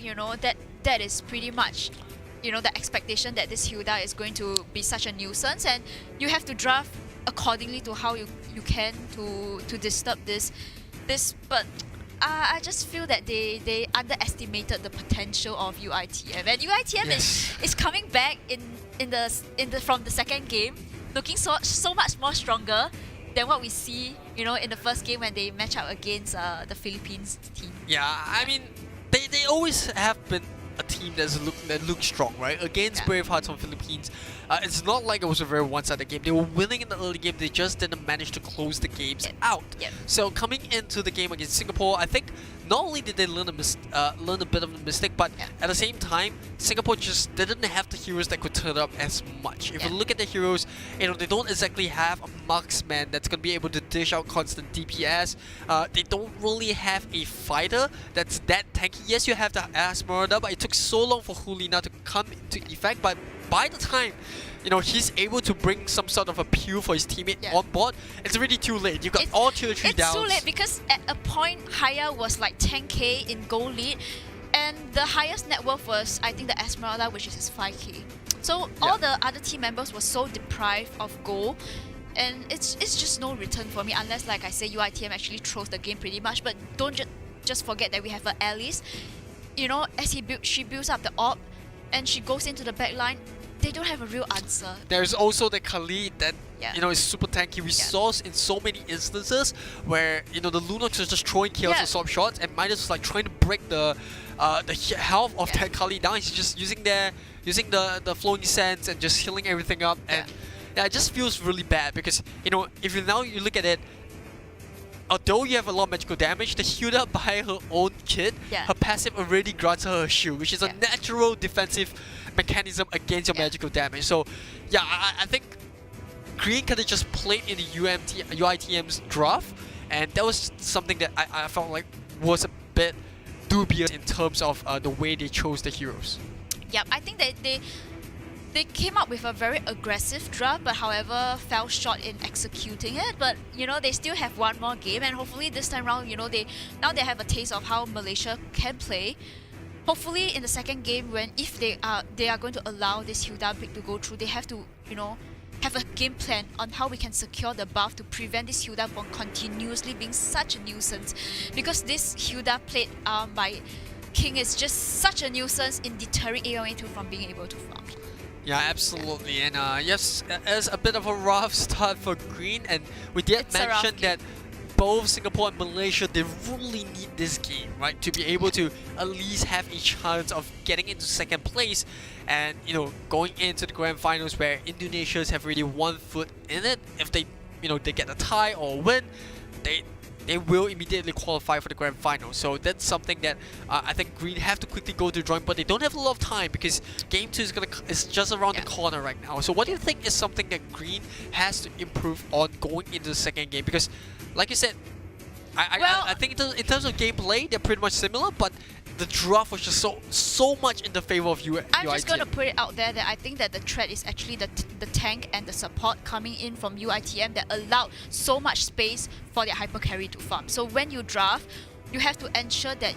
that is pretty much, the expectation that this Hilda is going to be such a nuisance, and you have to draft accordingly to how you can to disturb this. But I just feel that they underestimated the potential of UITM, and UITM is coming back from the second game, looking so much more stronger than what we see, in the first game when they match up against the Philippines team. Yeah, I mean, they always have been a team that looks strong, right? Against Bravehearts from Philippines, it's not like it was a very one-sided game. They were winning in the early game, they just didn't manage to close the games out. So coming into the game against Singapore, I think not only did they learn a bit of a mistake, but at the same time, Singapore just didn't have the heroes that could turn up as much. If you look at the heroes, they don't exactly have a marksman that's going to be able to dish out constant DPS. They don't really have a fighter that's that tanky. Yes, you have the Esmeralda, but it took so long for Hulina to come into effect, but by the time he's able to bring some sort of appeal for his teammate on board, it's already too late. You got all tier 3 downs. It's too late, because at a point Haya was like 10k in gold lead, and the highest net worth was, I think, the Esmeralda, which is 5k. So all the other team members were so deprived of gold, and it's just no return for me, unless, like I say, UITM actually throws the game pretty much. But don't just forget that we have Alice. As she builds up the orb and she goes into the back line, they don't have a real answer. There's also the Khalid that is super tanky. We saw in so many instances where the Lunox was just throwing chaos assault shots, and Midas was like trying to break the health of that Khalid down. He's just using the flowing sands and just healing everything up, and it just feels really bad, because if you look at it, although you have a lot of magical damage, the Hilda by her own kit, her passive already grants her a shield, which is a natural defensive mechanism against your magical damage. So I think Green could have just played in the UITM's draft, and that was something that I felt like was a bit dubious in terms of the way they chose the heroes. I think that they came up with a very aggressive draft, but however fell short in executing it. But they still have one more game, and hopefully this time around, they have a taste of how Malaysia can play. Hopefully in the second game, if they are going to allow this Hilda pick to go through, they have to have a game plan on how we can secure the buff to prevent this Hilda from continuously being such a nuisance, because this Hilda played by King is just such a nuisance in deterring A1A2 from being able to farm. Yeah, absolutely. And yes, it's a bit of a rough start for Green, and we did mention that both Singapore and Malaysia, they really need this game, right, to be able to at least have a chance of getting into second place and going into the grand finals where Indonesians have already 1 foot in it. If they they get a tie or win, they will immediately qualify for the grand final. So that's something that I think Green have to quickly go to drawing, but they don't have a lot of time because Game 2 is just around the corner right now. So what do you think is something that Green has to improve on going into the second game? Because like you said, I think in terms of gameplay, they're pretty much similar, but the draft was just so much in the favor of UITM. I'm just going to put it out there that I think that the threat is actually the tank and the support coming in from UITM that allowed so much space for their hyper carry to farm. So when you draft, you have to ensure that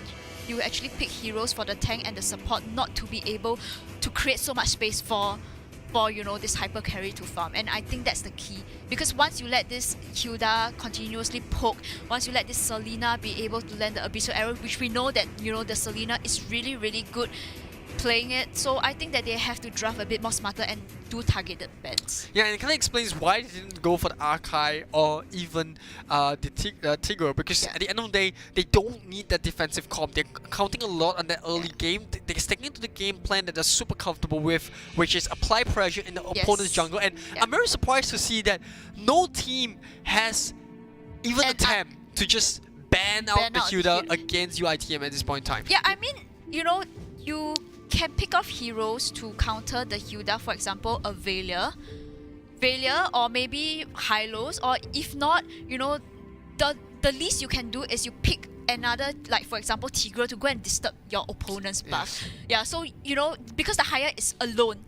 you actually pick heroes for the tank and the support, not to be able to create so much space for this hyper carry to farm. And I think that's the key, because once you let this Hilda continuously poke, once you let this Selena be able to land the Abyssal Arrow, which we know that the Selena is really really good playing it, so I think that they have to draft a bit more smarter and do targeted bans. Yeah, and it kind of explains why they didn't go for the Arkai or even the Tigger, because at the end of the day, they don't need that defensive comp. They're counting a lot on that early game. They're sticking to the game plan that they're super comfortable with, which is apply pressure in the opponent's jungle. And I'm very surprised to see that no team has even attempt to just ban out the Hilda against UITM at this point in time. Yeah, I mean, you can pick off heroes to counter the Hilda, for example, a Valier, or maybe Hylos, or if not, the least you can do is you pick another, like for example, Tigre to go and disturb your opponent's buff. Yeah, so because the Haya is alone.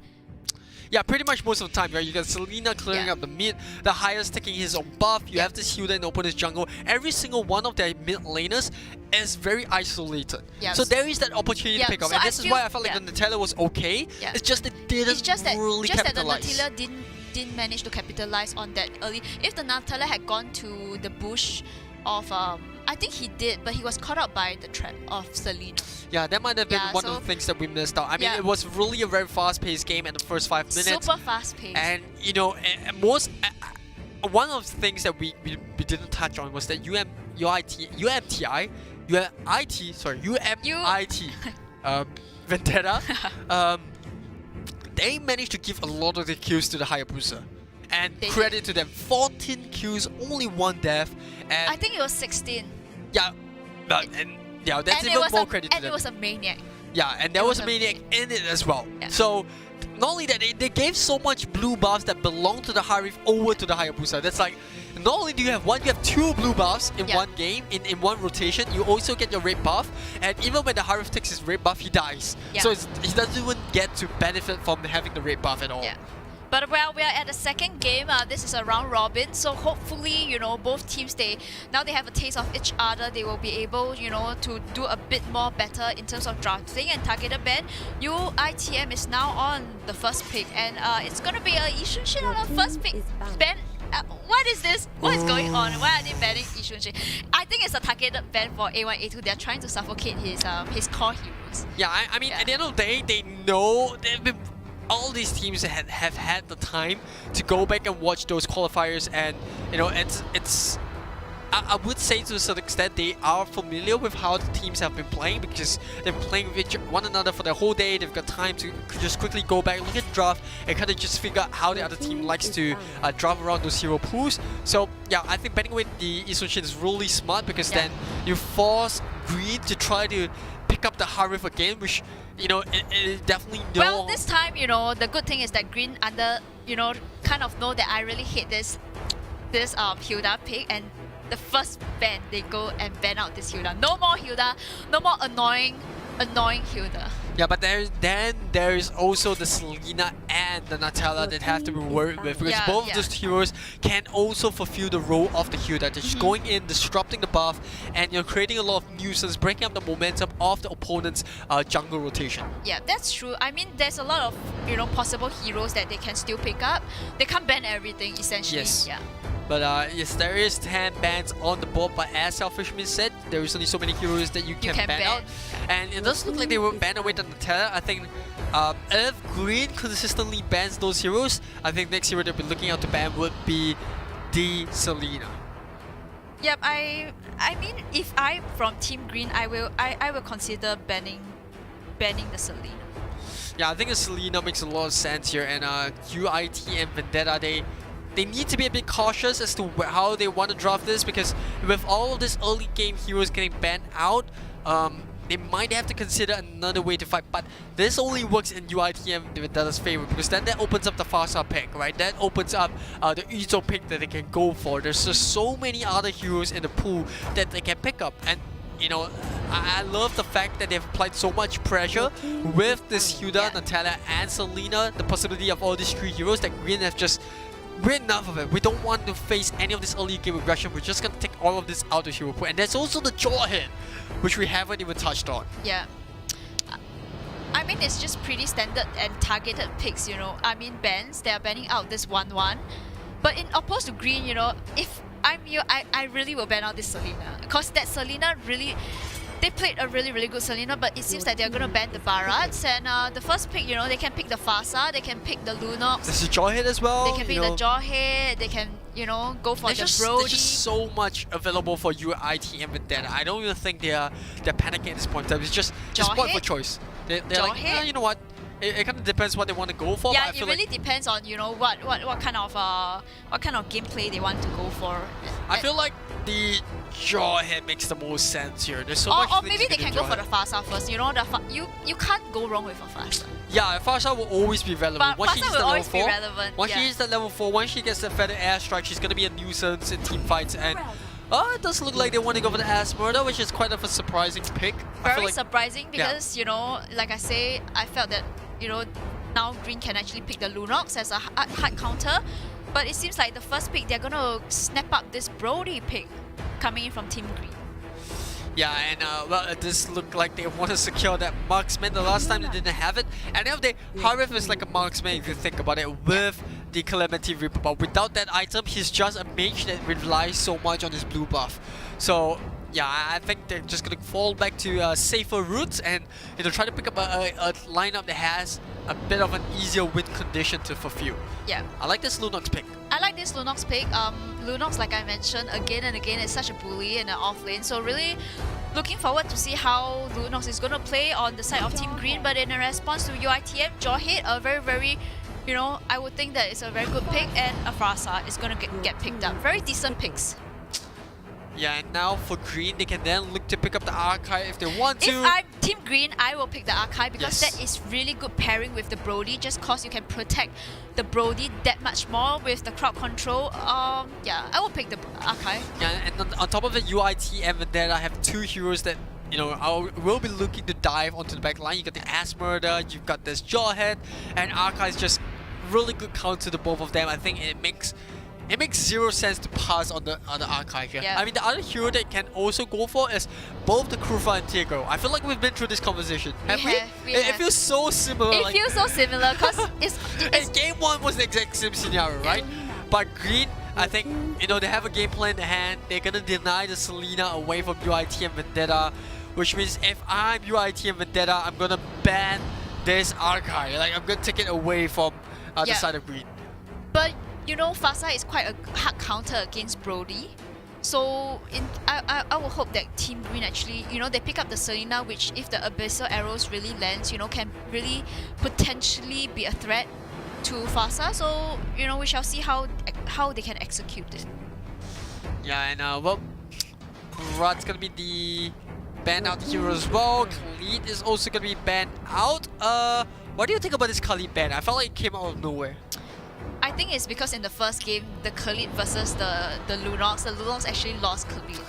Yeah, pretty much most of the time, right? You got Selena clearing up the mid, the highest taking his own buff, you have this Hilda in the opponent's jungle. Every single one of their mid laners is very isolated. So there is that opportunity to pick up, and this is why I felt like the Nutella was okay. It's just that they didn't really capitalize. That the Nutella didn't manage to capitalize on that early. If the Nutella had gone to the bush of I think he did, but he was caught up by the trap of Selena. Yeah, that might have been one of the things that we missed out. I mean, it was really a very fast-paced game in the first 5 minutes. Super fast-paced. And one of the things that we didn't touch on was that UMIT Vendetta, they managed to give a lot of the kills to the Hayabusa. And credit to them, 14 kills, only 1 death. And I think it was 16. Yeah, that's even more credit to them. And it was a maniac. Yeah, and there was a maniac in it as well. Yeah. So not only that, they gave so much blue buffs that belong to the Harif over to the Hayabusa. That's like, not only do you have one, you have 2 blue buffs in one game, in one rotation. You also get your red buff, and even when the Harif takes his red buff, he dies. So he doesn't even get to benefit from having the red buff at all. Yeah. But we are at the second game. This is a round robin, so hopefully, both teams now they have a taste of each other. They will be able, to do a bit more better in terms of drafting and targeted ban. UITM is now on the first pick, and it's gonna be a Yishun Shin on the first pick. Ban. What is this? What is going on? Why are they banning Yishun Shin? I think it's a targeted ban for A1A2. They're trying to suffocate his core heroes. Yeah, I mean, at the end of the day, they know they've been. All these teams have had the time to go back and watch those qualifiers, and it's I would say to a certain extent they are familiar with how the teams have been playing, because they've been playing with one another for the whole day. They've got time to just quickly go back, look at the draft, and kind of just figure out how the other team likes to draft around those hero pools. So yeah, I think betting with the Yishun Shin is really smart, because then you force Green to try to pick up the Harif again, which it definitely Well, this time, the good thing is that Green kind of know that I really hate this Hilda pick, and the first ban, they go and ban out this Hilda. No more Hilda, no more annoying Hilda. Yeah, but then there is also the Selena and the Nutella that have to be worked with, because Yeah, both yeah. of those heroes can also fulfill the role of the hero that they're just going in, disrupting the buff, and you're creating a lot of nuisance, breaking up the momentum of the opponent's jungle rotation. Yeah, that's true. I mean, there's a lot of possible heroes that they can still pick up. They can't ban everything essentially. Yes. Yeah. But yes, there is 10 bans on the board, but as Selfishman said, there is only so many heroes that you can ban out. And it does look like they will ban away the Nutella. I think if Green consistently bans those heroes, I think next hero they'll be looking out to ban would be the Selena. Yep, I mean, if I'm from Team Green, I will consider banning the Selena. Yeah, I think the Selena makes a lot of sense here, and UIT and Vendetta, they need to be a bit cautious as to how they want to draft this, because with all of these early game heroes getting banned out, they might have to consider another way to fight. But this only works in UIT and Vendetta's favor, because then that opens up the Farsa pick, right? That opens up the Izo pick that they can go for. There's just so many other heroes in the pool that they can pick up, and I love the fact that they've applied so much pressure with this Hilda, Nutella, and Selena. The possibility of all these three heroes that Green have just. We're enough of it. We don't want to face any of this early game aggression. We're just gonna take all of this out of hero pool. And there's also the jaw hit, which we haven't even touched on. Yeah. I mean, it's just pretty standard and targeted picks, I mean, bans, they are banning out this 1-1. But in opposed to Green, if I'm you, I really will ban out this Selena. Because that Selena really... They played a really, really good Selena, but it seems like they're going to ban the Barats. And the first pick, they can pick the Farsa, they can pick the Lunox. There's a jaw hit as well. They can pick the jaw hit, they can, go for the Brody. There's just so much available for UIT and Vendetta. I don't even think they're panicking at this point in time. It's just point for choice. They're like, you know what? It kind of depends what they want to go for. Yeah, but I it really depends on what kind of gameplay they want to go for. I feel like the jaw hit makes the most sense here. There's so much. Or maybe they can go for the Farsa first. You can't go wrong with a Farsa. Yeah, Farsa will always be relevant. Once she hits the level 4, once she hits the level 4, once she gets the feather airstrike, she's gonna be a nuisance in team fights. And it does look like they want to go for the ass murder, which is quite of a surprising pick. Very surprising because like I say, I felt that now Green can actually pick the Lunox as a hard counter, but it seems like the first pick they're gonna snap up this Brody pick coming in from Team Green. Yeah, and this looked like they want to secure that marksman. The last time they didn't have it, and now Harif is like a marksman if you think about it, with the Calamity Reaper, but without that item, he's just a mage that relies so much on his blue buff. So yeah, I think they're just gonna fall back to safer routes and try to pick up a lineup that has a bit of an easier win condition to fulfill. Yeah. I like this Lunox pick. I like this Lunox pick. Lunox, like I mentioned again and again, is such a bully in the off lane. So really looking forward to see how Lunox is gonna play on the side of Team Green. But in a response to UITM, jaw hit, a very, very, I would think that it's a very good pick, and a Frasa is gonna get picked up. Very decent picks. Yeah, and now for Green, they can then look to pick up the Archive if they want to. If I'm Team Green, I will pick the Archive because that is really good pairing with the Brody, just cause you can protect the Brody that much more with the crowd control. Yeah, I will pick the Archive. Yeah, and on top of the UIT and Vendetta, I have two heroes that I will be looking to dive onto the back line. You got the Ass Murder, you've got this Jawhead, and Archive is just really good counter to both of them. I think it makes zero sense to pass on the Archive here. Yeah. I mean, the other hero that can also go for is both the Krufa and Tiago. I feel like we've been through this conversation. Have we? It feels so similar. It feels so similar because it's game 1 was the exact same scenario, right? But Green, I think, they have a game plan in hand. They're gonna deny the Selena away from UIT and Vendetta, which means if I'm UIT and Vendetta, I'm gonna ban this Archive. Like, I'm gonna take it away from the side of Green. But Fasa is quite a hard counter against Brody. So I will hope that Team Green actually, they pick up the Selena, which if the Abyssal Arrows really lands, can really potentially be a threat to Fasa. So, we shall see how they can execute it. Yeah, and Murad's gonna be the banned out hero as well. Khalid is also gonna be banned out. What do you think about this Khalid ban? I felt like it came out of nowhere. I think it's because in the first game, the Khalid versus the Lunox actually lost Khalid.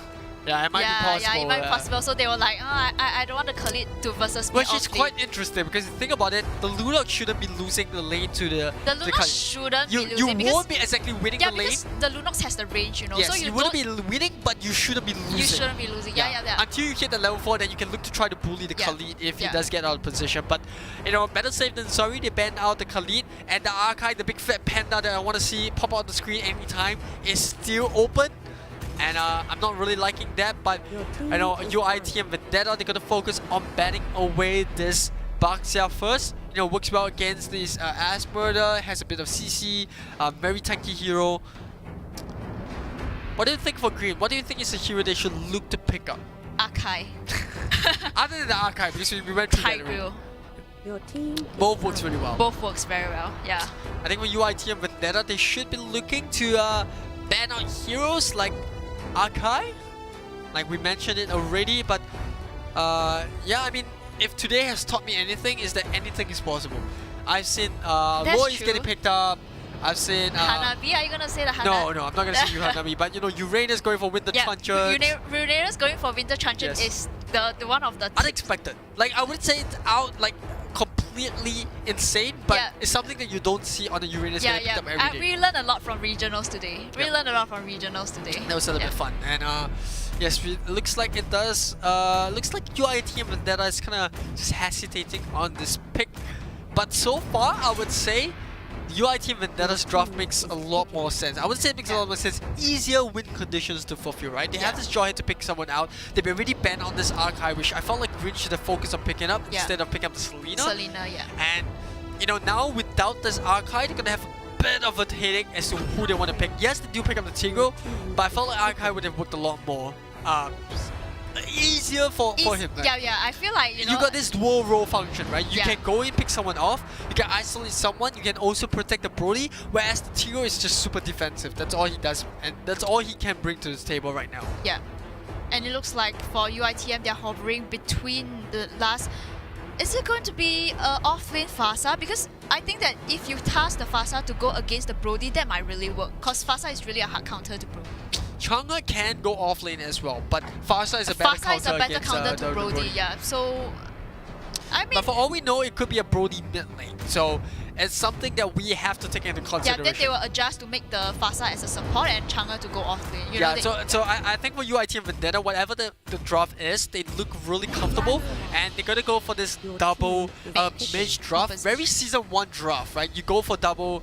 Yeah, it might be possible. Yeah, it might be possible. So they were like, oh, I don't want the Khalid to versus me. Which is quite interesting because think about it, the Lunox shouldn't be losing the lane to the Lunox Khalid. shouldn't be You losing because won't be exactly winning the lane. because the Lunox has the range, you know. Yes, so you you wouldn't don't, be winning, but you shouldn't be losing. You shouldn't be losing. Yeah. Until you hit the level 4, then you can look to try to bully the Khalid if he does get out of position. But you know, better safe than sorry. They banned out the Khalid, and the Archive, the big fat panda that I want to see pop out on the screen anytime, is still open. And I'm not really liking that, but I know UIT and Vendetta, they're gonna focus on banning away this Baxia first. You know, works well against this Asperger, has a bit of CC, very tanky hero. What do you think for Green? What do you think is a hero they should look to pick up? Akai. Other than the Archive, because we went through that already. Your team. Both works really well. Both works very well, yeah. I think for UIT and Vendetta, they should be looking to ban out heroes like Akai, like we mentioned it already, but yeah, I mean, if today has taught me anything, is that anything is possible. I've seen Lois getting picked up. I've seen Hanabi, are you gonna say the Hanabi? No, I'm not gonna say Hanabi, but you know, Uranus going for Winter Truncheon. Uranus going for Winter Truncheon is the one of the unexpected. Like I would say it's out like completely insane, but it's something that you don't see on the Uranus getting picked up every day. We learned a lot from regionals today. That was a little bit fun, and yes, it looks like it does. Looks like UIT and Vendetta is kind of just hesitating on this pick, but so far I would say UIT and Vendetta's draft makes a lot more sense. I would say it makes a lot more sense. Easier win conditions to fulfill, right? They have this Jawhead to pick someone out. They've been really banned on this Archive, which I felt like Green should have focused on picking up instead of picking up the Selena. And you know, now without this Archive, they're gonna have a bit of a headache as to who they want to pick. Yes, they do pick up the Tigro, but I felt like Archive would have worked a lot more. Easier for him. Right? I feel like you got this dual role function, right? You can go in, pick someone off, you can isolate someone, you can also protect the Brody, whereas the Tiro is just super defensive. That's all he does, and that's all he can bring to this table right now. Yeah, and it looks like for UITM they're hovering between the last. Is it going to be off-lane Fasa? Because I think that if you task the Fasa to go against the Brody, that might really work. Because Fasa is really a hard counter to Brody. Chang'e can go off lane as well, but Fasa is a better counter to Brody, yeah. So, I mean... But for all we know, it could be a Brody mid lane. So, it's something that we have to take into consideration. Yeah, then they will adjust to make the Fasa as a support and Chang'e to go off lane. You know, so I think for UIT and Vendetta, whatever the draft is, they look really comfortable, and they're gonna go for this double mage draft. Very season 1 draft, right? You go for double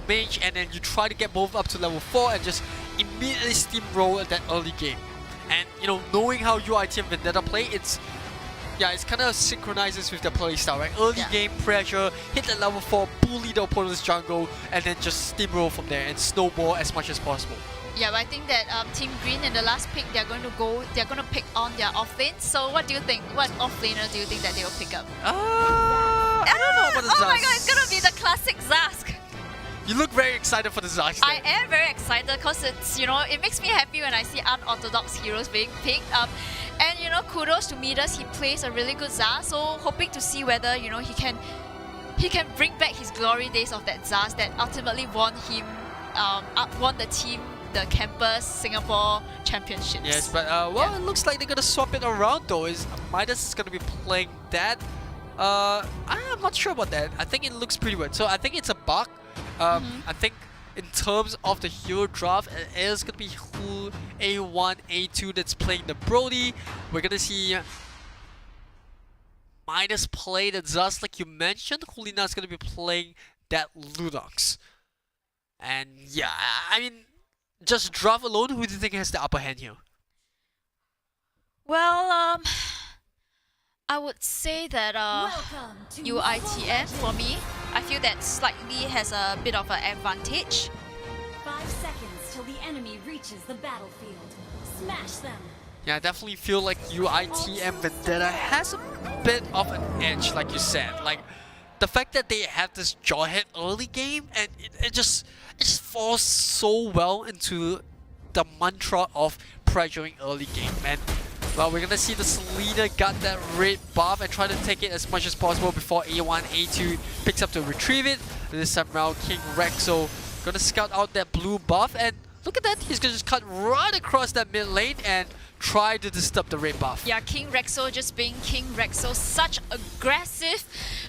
mage, and then you try to get both up to level 4 and just immediately steamroll at that early game. And you know, knowing how UIT and Vendetta play, it's kind of synchronizes with their play style, right? Early game pressure, hit the level 4, bully the opponent's jungle, and then just steamroll from there and snowball as much as possible. Yeah, but I think that Team Green in the last pick, they're going to pick on their off lane. So what do you think? What off laner do you think that they will pick up? I don't know about the Zask. Oh my god, it's gonna be the classic Zask. You look very excited for the Zask. I am very excited because it's, you know, it makes me happy when I see unorthodox heroes being picked up. And you know, kudos to Midas, he plays a really good Zaz, so hoping to see whether, you know, he can bring back his glory days of that Zaz that ultimately won him, won the team the campus Singapore championships. Yes, but well, it looks like they're gonna swap it around though. Midas is gonna be playing that. I'm not sure about that. I think it looks pretty weird. So I think it's a bug. I think in terms of the hero draft, it is going to be who A1, A2 that's playing the Brody. We're going to see Midas play the Zust like you mentioned. Hulina's going to be playing that Lunox. And yeah, I mean, just draft alone, who do you think has the upper hand here? Well, I would say that UITM for me. I feel that slightly has a bit of an advantage. 5 seconds till the enemy reaches the battlefield. Smash them. Yeah, I definitely feel like UITM Vendetta has a bit of an edge, like you said. Like the fact that they have this Jawhead early game, and it just falls so well into the mantra of pressuring early game. And well, we're gonna see the Selena got that red buff and try to take it as much as possible before A1, A2 picks up to retrieve it. This time around, King Rexo gonna scout out that blue buff, and look at that, he's gonna just cut right across that mid lane and try to disturb the red buff. Yeah, King Rexo just being King Rexo, such aggressive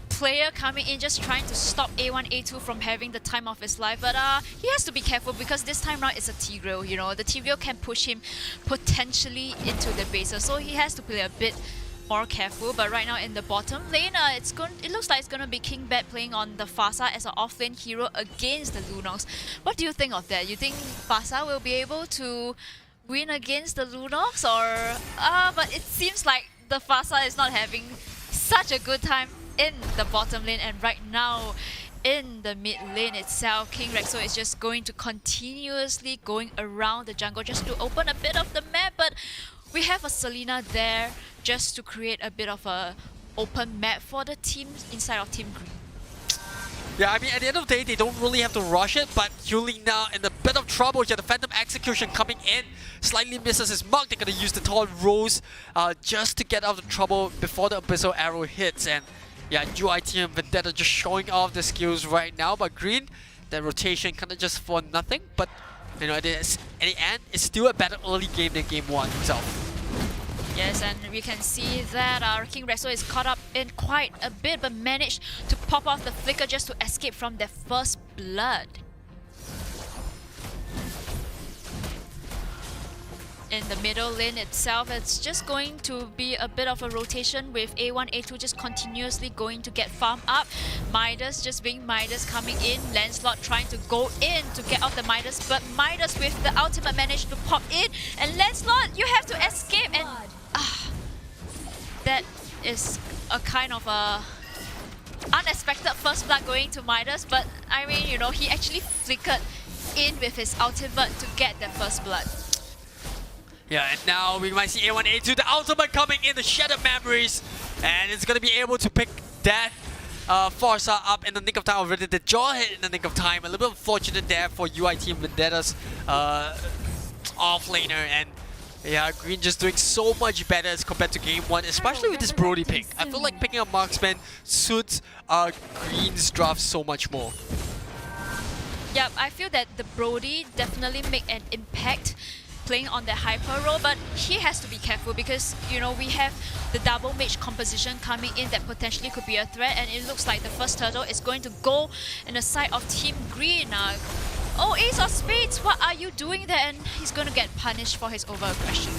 player coming in, just trying to stop A1, A2 from having the time of his life. But he has to be careful because this time round it's a Tigreal, you know. The Tigreal can push him potentially into the bases, so he has to play a bit more careful. But right now in the bottom lane, it looks like it's gonna be King Bat playing on the Fasa as an off-lane hero against the Lunox. What do you think of that? You think Fasa will be able to win against the Lunox, or but it seems like the Fasa is not having such a good time in the bottom lane, and right now in the mid lane itself, King Rexo is just going to continuously going around the jungle just to open a bit of the map. But we have a Selena there just to create a bit of a open map for the teams inside of Team Green. Yeah, I mean, at the end of the day, they don't really have to rush it, but Yuling now in a bit of trouble. Yeah, the Phantom Execution coming in, slightly misses his mark. They're gonna use the Tall Rose just to get out of the trouble before the Abyssal Arrow hits. And yeah, UIT and Vendetta just showing off the skills right now, but Green, the rotation kinda just for nothing. But you know, at the end, it's still a better early game than game 1 itself. Yes, and we can see that our King Rexo is caught up in quite a bit, but managed to pop off the flicker just to escape from their first blood. In the middle lane itself, it's just going to be a bit of a rotation with A1, A2 just continuously going to get farm up. Midas just being Midas coming in. Lancelot trying to go in to get off the Midas, but Midas with the ultimate managed to pop in. And Lancelot, you have to escape, and that is a kind of a unexpected first blood going to Midas, but I mean, you know, he actually flickered in with his ultimate to get the first blood. Yeah, and now we might see A1, A2, the ultimate coming in, the Shattered Memories, and it's gonna be able to pick that Forza up in the nick of time already. The jaw hit in the nick of time. A little bit unfortunate there for UIT and Vendetta's offlaner, and yeah, Green just doing so much better as compared to game 1, especially with this Brody pick. I feel like picking up Marksman suits Green's draft so much more. Yeah, I feel that the Brody definitely make an impact playing on the hyper role, but he has to be careful because, you know, we have the double mage composition coming in that potentially could be a threat, and it looks like the first turtle is going to go in the side of Team Green. Oh, Ace of Spades, what are you doing there? And he's going to get punished for his over-aggression.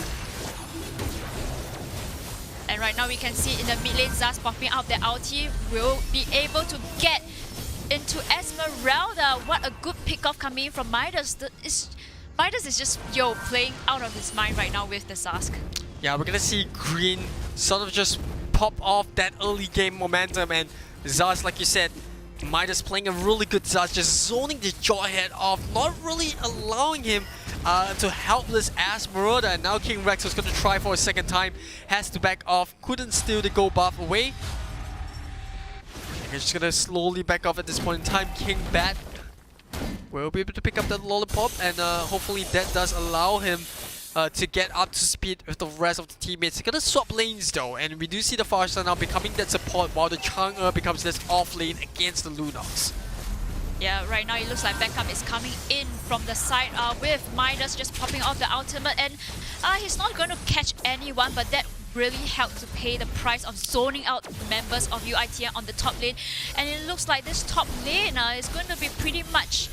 And right now we can see in the mid lane, Zaz popping out the ulti will be able to get into Esmeralda. What a good pick-off coming in from Midas. Midas is just, playing out of his mind right now with the Sask. Yeah, we're gonna see Green sort of just pop off that early game momentum, and Zaz, like you said, Midas playing a really good Zaz, just zoning the Jawhead off, not really allowing him to helpless Esmeralda. And now King Rex was gonna try for a second time, has to back off, couldn't steal the gold buff away. He's just gonna slowly back off at this point in time. King Bat will be able to pick up that Lollipop, and hopefully that does allow him to get up to speed with the rest of the teammates. They're gonna swap lanes though, and we do see the Farsa now becoming that support while the Chang'e becomes this off lane against the Lunox. Yeah, right now it looks like backup is coming in from the side with Midas just popping off the ultimate, and he's not going to catch anyone, but that really helped to pay the price of zoning out members of UITM on the top lane. And it looks like this top lane is going to be pretty much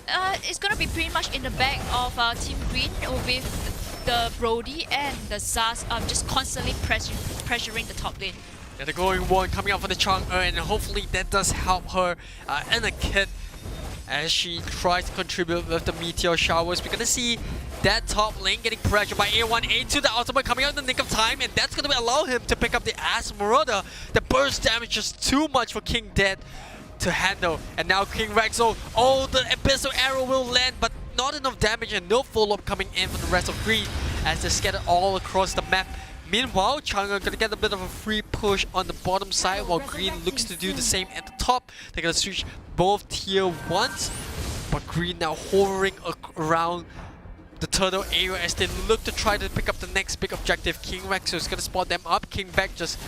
in the back of Team Green with the Brody and the Zaz just constantly pressuring the top lane. Yeah, the going one coming out for the Chang'e, and hopefully that does help her in a kit as she tries to contribute with the Meteor Showers. We're gonna see that top lane getting pressured by A1, A2, the ultimate coming out in the nick of time, and that's gonna allow him to pick up the Esmeralda. The burst damage is too much for King Dead to handle, and now King Rexo, the Abyssal Arrow will land, but not enough damage and no follow-up coming in for the rest of Green as they're scattered all across the map. Meanwhile, Chang'e gonna get a bit of a free push on the bottom side while Green looks to do the same at the top. They're gonna switch both tier 1s, but Green now hovering around the turtle area as they look to try to pick up the next big objective. King Rexo is gonna spot them up. King Beck just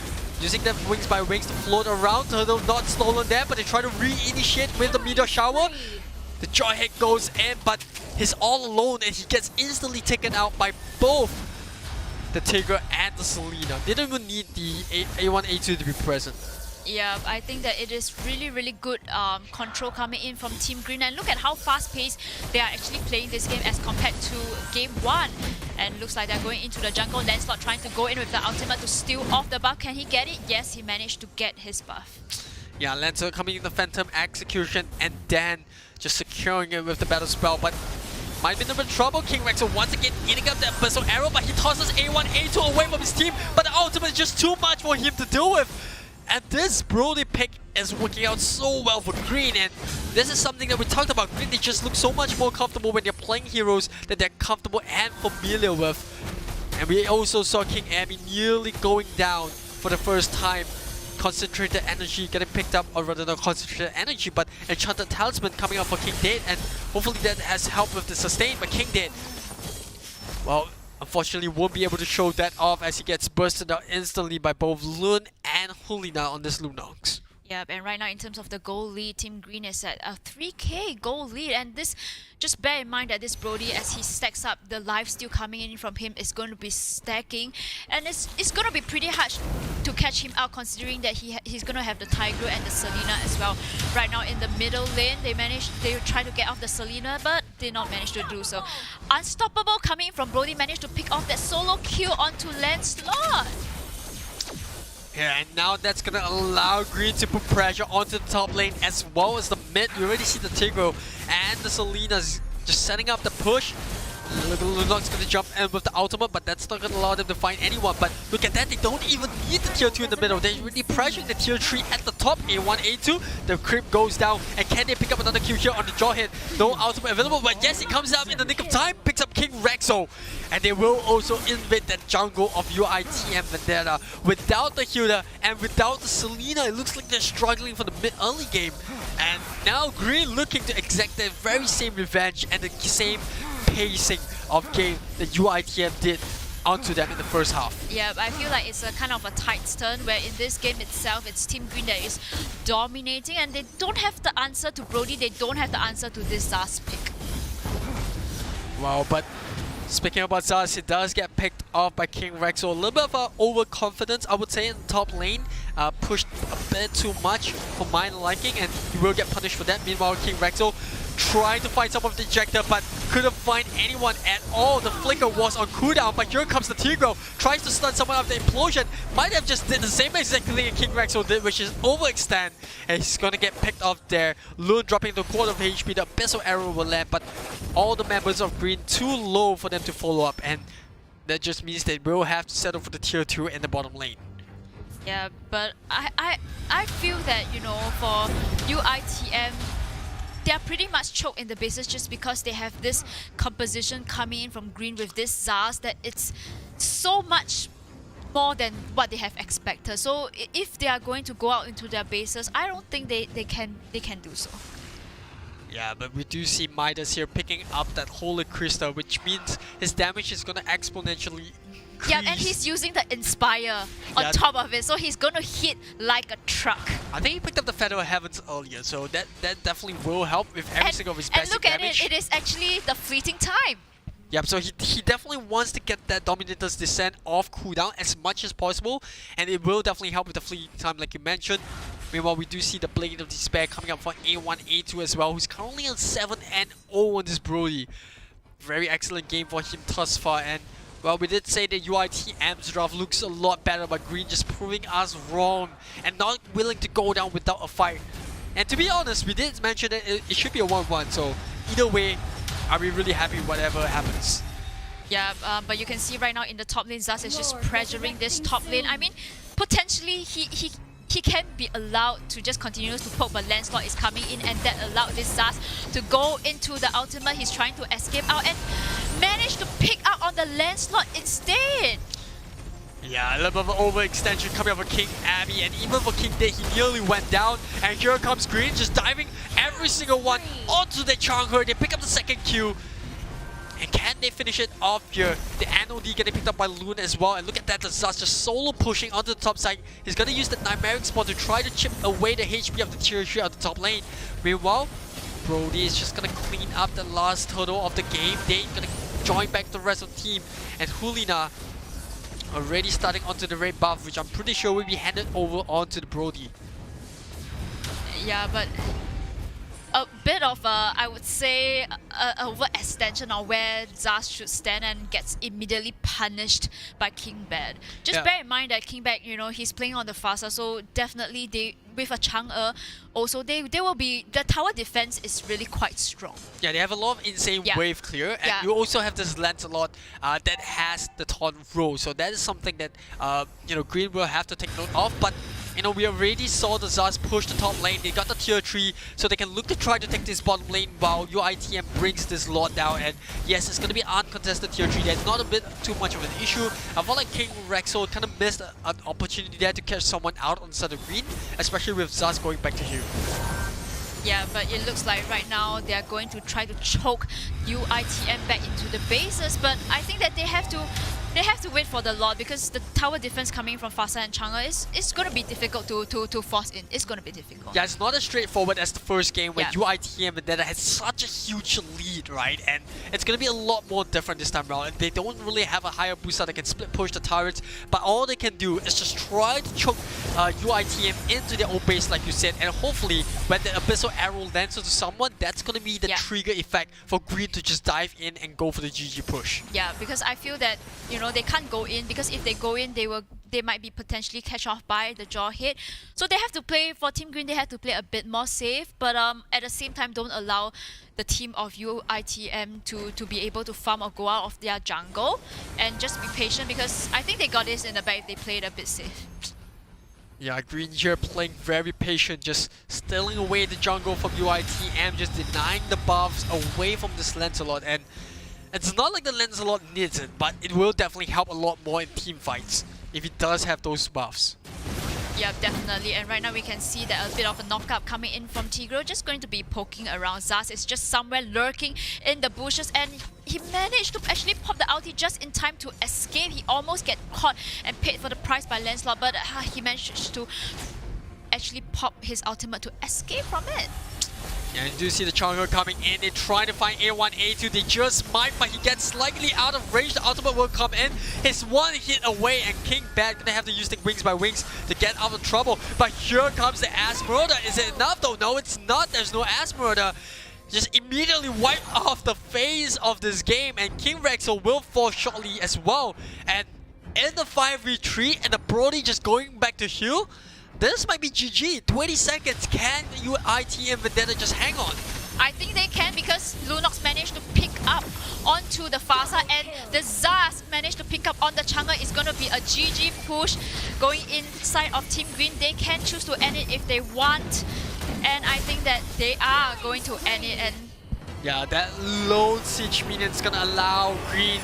using them wings by wings to float around. Turtle not stolen there, but they try to re-initiate with the Meteor Shower. The Jawhead goes in, but he's all alone and he gets instantly taken out by both the Tigger and the Selena. They don't even need the A1, A2 to be present. Yeah, I think that it is really good control coming in from Team Green, and look at how fast-paced they are actually playing this game as compared to Game 1. And looks like they're going into the jungle. Lancelot trying to go in with the ultimate to steal off the buff. Can he get it? Yes, he managed to get his buff. Yeah, Lancelot coming in the Phantom execution and then just securing it with the battle spell, but might be in a bit of trouble. King Rexo once again eating up that Abyssal Arrow, but he tosses A1, A2 away from his team, but the ultimate is just too much for him to deal with. And this Brody pick is working out so well for Green, and this is something that we talked about. Green, they just look so much more comfortable when they're playing heroes that they're comfortable and familiar with. And we also saw King Abby nearly going down for the first time. Concentrated energy getting picked up, or rather not concentrated energy, but Enchanted Talisman coming up for King Dead, and hopefully that has helped with the sustain. But King Dead, well, unfortunately won't be able to show that off as he gets bursted out instantly by both Lun and Hulina on this Lunox. Yep, and right now in terms of the goal lead, Team Green is at a 3k goal lead, and this, just bear in mind that this Brody, as he stacks up, the lifesteal coming in from him is going to be stacking, and it's going to be pretty hard to catch him out, considering that he's going to have the Tiger and the Selena as well. Right now in the middle lane, they try to get off the Selena, but did not manage to do so. Unstoppable coming in from Brody, managed to pick off that solo kill onto Lancelot. Yeah, and now that's gonna allow Green to put pressure onto the top lane as well as the mid. You already see the Tigro and the Selena's just setting up the push. Lunox gonna jump in with the ultimate, but that's not gonna allow them to find anyone. But look at that, they don't even need the tier 2 in the middle. They're really pressuring the tier 3 at the top. A1, A2, the creep goes down, and can they pick up another kill here on the jaw hit? No ultimate available, but yes, it comes out in the nick of time, picks up King Rexo. And they will also invade that jungle of UITM Vendetta. Without the Hilda and without the Selena, it looks like they're struggling for the mid-early game. And now Green looking to exact that very same revenge and the same pacing of game that UITM did onto them in the first half. Yeah, I feel like it's a kind of a tight turn where in this game itself, it's Team Green that is dominating, and they don't have the answer to Brody, they don't have the answer to this Zaz pick. Wow, but speaking about Zaz, it does get picked off by King Rexo. A little bit of overconfidence, I would say, in the top lane. Pushed a bit too much for my liking, and he will get punished for that. Meanwhile, King Rexo trying to find some of the ejector, but couldn't find anyone at all. The flicker was on cooldown, but here comes the Tigro. Tries to stun someone after the implosion. Might have just did the same exact thing King Rexo did, which is overextend. And he's gonna get picked off there. Lune dropping the quarter of HP. The Abyssal Arrow will land, but all the members of Green too low for them to follow up. And that just means they will have to settle for the tier 2 in the bottom lane. Yeah, but I feel that, you know, for UITM, they are pretty much choked in the bases just because they have this composition coming in from Green with this Zaz that it's so much more than what they have expected. So if they are going to go out into their bases, I don't think they can do so. Yeah, but we do see Midas here picking up that Holy Crystal, which means his damage is going to exponentially increase. Yeah, and he's using the Inspire on top of it, so he's going to hit like a truck. I think he picked up the Feather of Heavens earlier, so that definitely will help with every single of his basic damage. And look at it, it is actually the fleeting time. Yep, so he definitely wants to get that Dominator's Descent off cooldown as much as possible, and it will definitely help with the fleeting time like you mentioned. Meanwhile, we do see the Blade of Despair coming up for A1, A2 as well, who's currently on 7-0 on this Brody. Very excellent game for him thus far, and well, we did say that UITM's draft looks a lot better, but Green just proving us wrong and not willing to go down without a fight. And to be honest, we did mention that it should be a 1-1, so either way, I'll be really happy whatever happens. Yeah, but you can see right now in the top lane, Zaz is just pressuring this top lane. I mean, potentially he can be allowed to just continue to poke, but Lancelot is coming in, and that allowed this Zaz to go into the ultimate. He's trying to escape out and managed to pick up on the Lancelot instead. Yeah, a little bit of an overextension coming up for King Abby, and even for King Day, he nearly went down. And here comes Green, just diving every single one onto the Chang'e. They pick up the second kill. And can they finish it off here? The NOD getting picked up by Lune as well. And look at that, the Zaz just solo pushing onto the top side. He's gonna use the Nightmaric Spawn to try to chip away the HP of the tier 3 at the top lane. Meanwhile, Brody is just gonna clean up the last turtle of the game. They're gonna join back the rest of the team. And Hulina already starting onto the red buff, which I'm pretty sure will be handed over onto the Brody. Yeah, but a bit of a, I would say, a overextension of where Zaz should stand and gets immediately punished by King Bad. Just bear in mind that King Bad, you know, he's playing on the Fasa, so definitely they, with a Chang'e, also they will be, the tower defense is really quite strong. Yeah, they have a lot of insane wave clear, and Yeah. you also have this Lancelot that has the taunt roll, so that is something that you know, Green will have to take note of. But you know, we already saw the Zaz push the top lane. They got the tier 3, so they can look to try to take this bottom lane while UITM brings this Lord down. And yes, it's going to be uncontested tier 3. That's not a bit too much of an issue. I felt like King Rexo kind of missed an opportunity there to catch someone out on the side of green, especially with Zaz going back to heal. Yeah, but it looks like right now they are going to try to choke UITM back into the bases, but I think that they have to wait for the Lord, because the tower defense coming from Fasa and Chang'e is going to be difficult to force in. It's going to be difficult. Yeah, it's not as straightforward as the first game where Yeah. UITM Vendetta had such a huge lead, right? And it's going to be a lot more different this time around. And they don't really have a higher booster that can split push the turrets, but all they can do is just try to choke UITM into their own base, like you said, and hopefully when the Abyssal Arrow lands onto someone, that's going to be the trigger effect for Green to just dive in and go for the GG push. Yeah, because I feel that, you know, they can't go in, because if they go in, they might be potentially catch off by the jaw hit. So they have to play, for Team Green, they have to play a bit more safe, but at the same time don't allow the team of UITM to be able to farm or go out of their jungle, and just be patient, because I think they got this in the back if they played a bit safe. Yeah, Green here playing very patient, just stealing away the jungle from UITM, just denying the buffs away from this Lancelot. And it's not like the Lancelot needs it, but it will definitely help a lot more in team fights if he does have those buffs. Yeah, definitely. And right now we can see that a bit of a knockup coming in from Tigro, just going to be poking around. Zaz is just somewhere lurking in the bushes, and he managed to actually pop the ulti just in time to escape. He almost get caught and paid for the price by Lancelot, but he managed to actually pop his ultimate to escape from it. Yeah, you do see the Chang'e coming in. They're trying to find A1, A2. They just might, but he gets slightly out of range. The ultimate will come in. He's one hit away, and King Bad gonna have to use the wings by wings to get out of trouble. But here comes the Esmeralda. Is it enough though? No, it's not. There's no Esmeralda. Just immediately wipe off the face of this game, and King Rexo will fall shortly as well. And in the 5v3, and the Brody just going back to heal. This might be GG. 20 seconds. Can UITM Vendetta just hang on? I think they can, because Lunox managed to pick up onto the Fasa, and the Zaz managed to pick up on the Chang'e. Is going to be a GG push going inside of Team Green. They can choose to end it if they want, and I think that they are going to end it. And yeah, that lone siege minion is gonna allow Green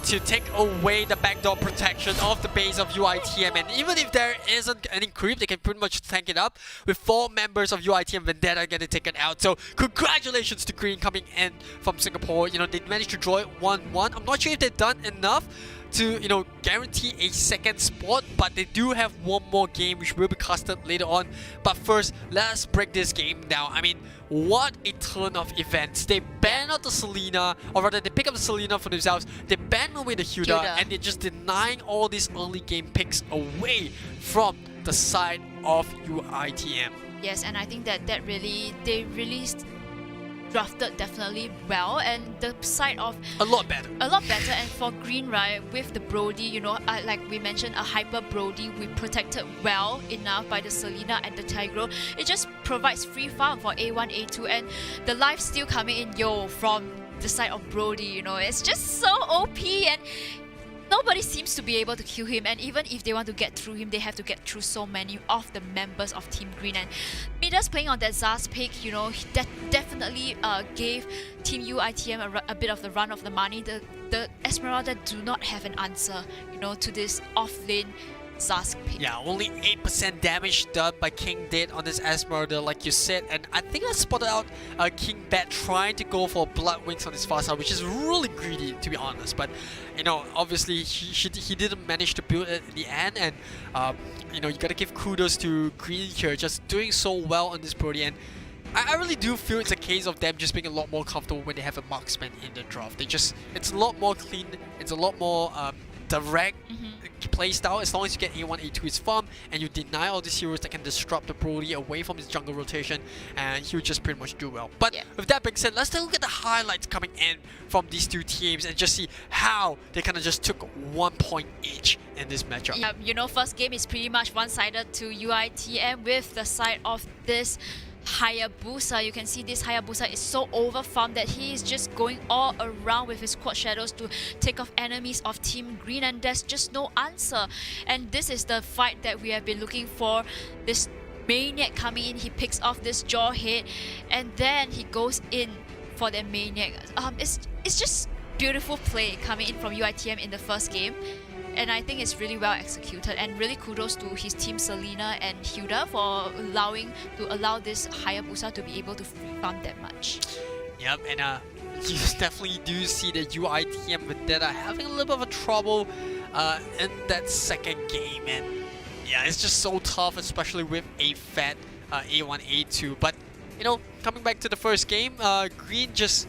to take away the backdoor protection of the base of UITM, and even if there isn't any creep, they can pretty much tank it up with 4 members of UITM Vendetta getting taken out. So congratulations to Green coming in from Singapore. You know, they managed to draw it 1-1. I'm not sure if they've done enough to, you know, guarantee a second spot, but they do have one more game which will be casted later on. But first, let's break this game down. I mean, what a turn of events. They ban out the Selena, or rather they pick up the Selena for themselves, they ban away the Hilda, and they're just denying all these early game picks away from the side of UITM. yes, and I think that they really drafted definitely well, and the side of a lot better. And for Green, right, with the Brody, you know, like we mentioned, a hyper Brody, we protected well enough by the Selena and the Tigro. It just provides free farm for A1, A2, and the life steal coming in from the side of Brody. You know, it's just so OP, and nobody seems to be able to kill him, and even if they want to get through him, they have to get through so many of the members of Team Green. And Midas playing on that Zaz pick, you know, that definitely gave Team UITM a bit of the run of the money. The Esmeralda do not have an answer, you know, to this off-lane Zaz pick. Yeah, only 8% damage done by King Dead on this Esmeralda, like you said, and I think I spotted out King Bat trying to go for Blood Wings on his Fasa, which is really greedy, to be honest. But you know, obviously he didn't manage to build it in the end, and you know, you gotta give kudos to Green here, just doing so well on this Brody. And I really do feel it's a case of them just being a lot more comfortable when they have a marksman in the draft. It's a lot more clean, it's a lot more direct play style. As long as you get A1, A2 is farm, and you deny all these heroes that can disrupt the Broly away from his jungle rotation, and he'll just pretty much do well. But with that being said, let's take a look at the highlights coming in from these two teams and just see how they kind of just took 1 point each in this matchup. Yeah, you know, first game is pretty much one-sided to UITM with the side of this Hayabusa. You can see this Hayabusa is so overfarmed that he is just going all around with his quad shadows to take off enemies of Team Green, and there's just no answer. And this is the fight that we have been looking for. This Maniac coming in, he picks off this Jawhead, and then he goes in for the Maniac. It's just beautiful play coming in from UITM in the first game. And I think it's really well executed, and really kudos to his team Selena and Hilda for allow this Hayabusa to be able to free farm that much. Yep, and you definitely do see the UITM Vendetta having a little bit of a trouble in that second game, and yeah, it's just so tough, especially with a fat A1, A2. But you know, coming back to the first game, Green just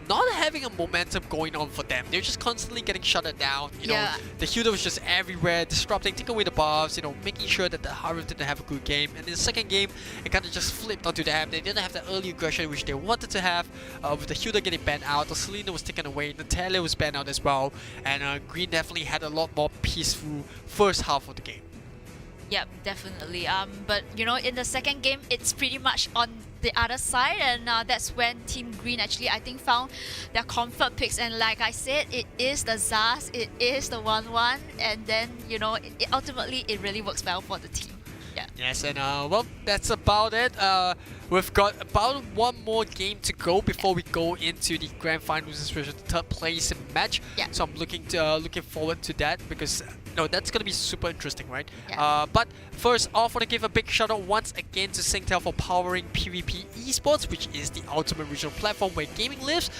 not having a momentum going on for them. They're just constantly getting shut down. You know, the Hilda was just everywhere, disrupting, taking away the buffs, you know, making sure that the Haru didn't have a good game. And in the second game, it kind of just flipped onto them. They didn't have the early aggression which they wanted to have, with the Hilda getting banned out, the Selena was taken away, Natalia was banned out as well, and Green definitely had a lot more peaceful first half of the game. Yep, definitely. But you know, in the second game, it's pretty much on the other side, and that's when Team Green actually, I think, found their comfort picks. And like I said, it is the Zaz, it is the 1-1, and then you know, ultimately it really works well for the team. Yeah. Yes, and well, that's about it. We've got about one more game to go before we go into the grand finals, especially the third place match. Yeah. So I'm looking forward to that, because no, that's gonna be super interesting, right? Yeah. But first off, I want to give a big shout out once again to Singtel for powering PvP Esports, which is the ultimate regional platform where gaming lives.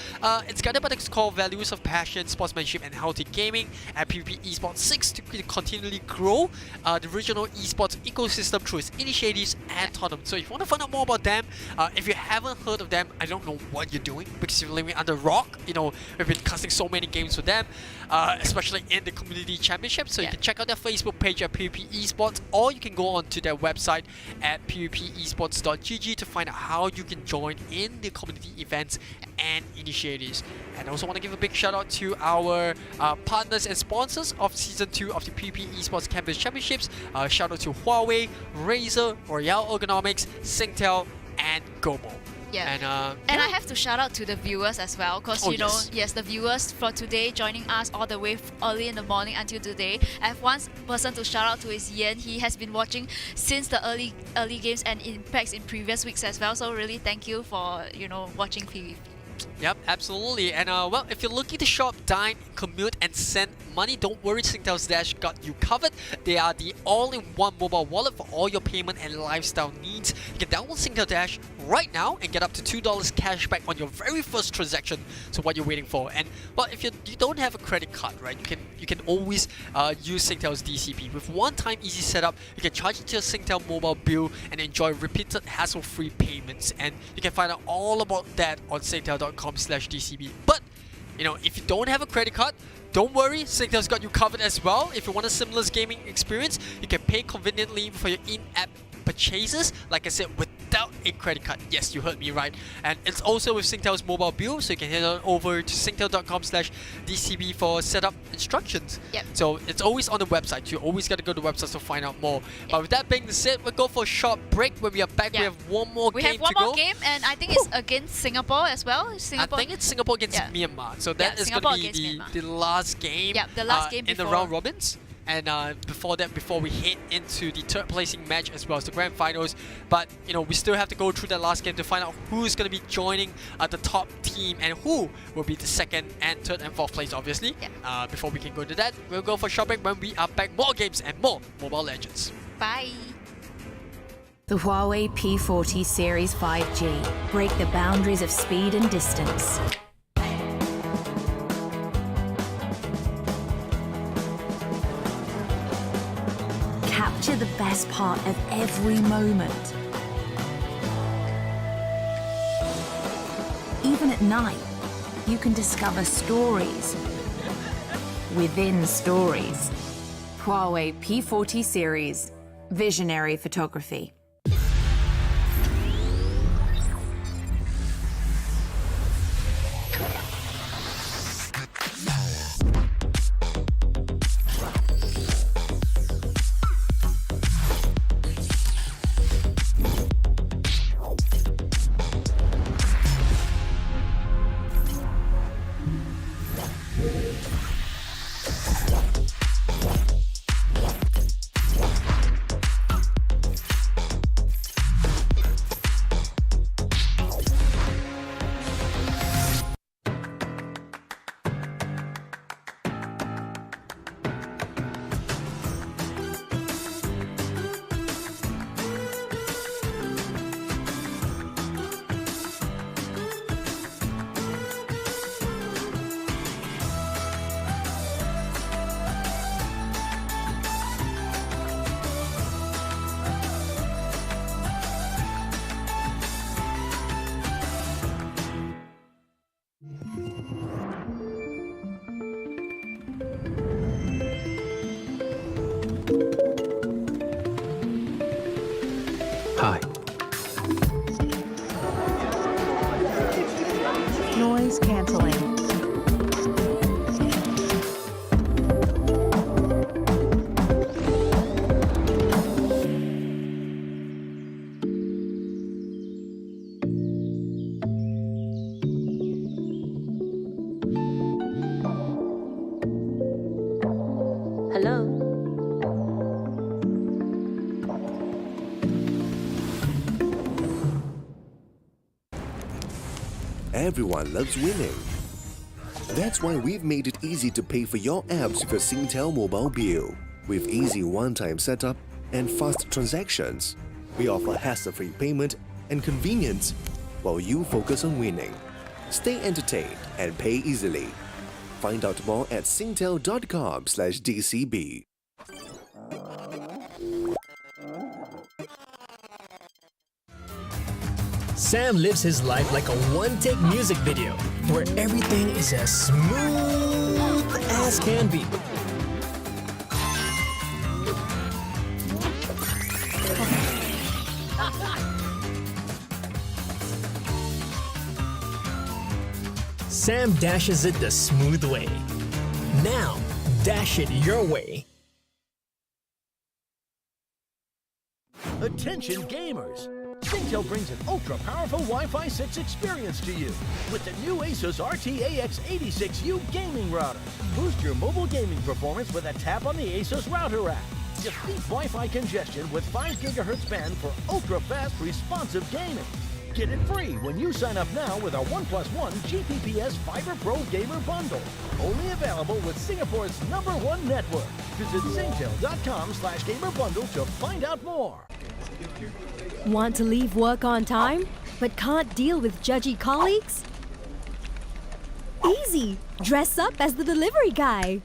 It's guided by the core values of passion, sportsmanship, and healthy gaming. And PvP Esports seeks to continually grow the regional esports ecosystem through its initiatives and tournaments. So if you want to find out more about them, if you haven't heard of them, I don't know what you're doing, because you're living under a rock. You know, we've been casting so many games for them, especially in the community championship. So you can check out their Facebook page at PvP Esports, or you can go on to their website at pvpesports.gg to find out how you can join in the community events and initiatives. And I also want to give a big shout out to our partners and sponsors of Season 2 of the PvP Esports Campus Championships. Shout out to Huawei, Razer, Royale Ergonomics, Singtel, and GOMO. Yeah. And I have to shout out to the viewers as well, because you know, yes, the viewers for today joining us all the way early in the morning until today. I have one person to shout out to, is Yen. He has been watching since the early games and impacts in previous weeks as well. So really thank you for, you know, watching PvP. Yep, absolutely. And well, if you're looking to shop, dine, commute, and send money, don't worry, Singtel's Dash got you covered. They are the all-in-one mobile wallet for all your payment and lifestyle needs. You can download Singtel Dash right now and get up to $2 cash back on your very first transaction. So what you're waiting for? And well, if you don't have a credit card, right, you can always use Singtel's DCP. With one-time easy setup, you can charge it to your Singtel mobile bill and enjoy repeated hassle-free payments. And you can find out all about that on Singtel.com/DCP. But you know, if you don't have a credit card, don't worry, Singtel's got you covered as well. If you want a seamless gaming experience, you can pay conveniently for your in-app purchases, like I said, without a credit card. Yes, you heard me right. And it's also with Singtel's mobile bill, so you can head on over to Singtel.com/DCB for setup instructions. Yep. So it's always on the website. You always got to go to the website to find out more. But with that being said, we'll go for a short break. When we are back, we have one more game to go. We have one more game, and I think it's against Singapore as well. I think it's Singapore against Myanmar. So that is going to be the last game, the last game in the round robins. And before that, before we head into the third placing match as well as the grand finals, but you know, we still have to go through that last game to find out who's going to be joining the top team and who will be the second and third and fourth place, obviously. Before we can go to that, we'll go for shopping when we are back. More games and more Mobile Legends. Bye. The Huawei P40 Series 5G. Break the boundaries of speed and distance. Capture the best part of every moment. Even at night, you can discover stories, within stories. Huawei P40 series, visionary photography. Hi. Noise canceling. Hello. Everyone loves winning. That's why we've made it easy to pay for your apps with a Singtel mobile bill. With easy one-time setup and fast transactions, we offer hassle-free payment and convenience while you focus on winning. Stay entertained and pay easily. Find out more at singtel.com/DCB. Sam lives his life like a one-take music video, where everything is as smooth as can be. Sam dashes it the smooth way. Now, dash it your way. Attention gamers! Singtel brings an ultra-powerful Wi-Fi 6 experience to you with the new Asus RT-AX86U gaming router. Boost your mobile gaming performance with a tap on the Asus router app. Defeat Wi-Fi congestion with 5 GHz band for ultra-fast responsive gaming. Get it free when you sign up now with our 1+1 GPPS Fiber Pro Gamer Bundle. Only available with Singapore's #1 network. Visit singtel.com/gamerbundle to find out more. Want to leave work on time, but can't deal with judgy colleagues? Easy! Dress up as the delivery guy.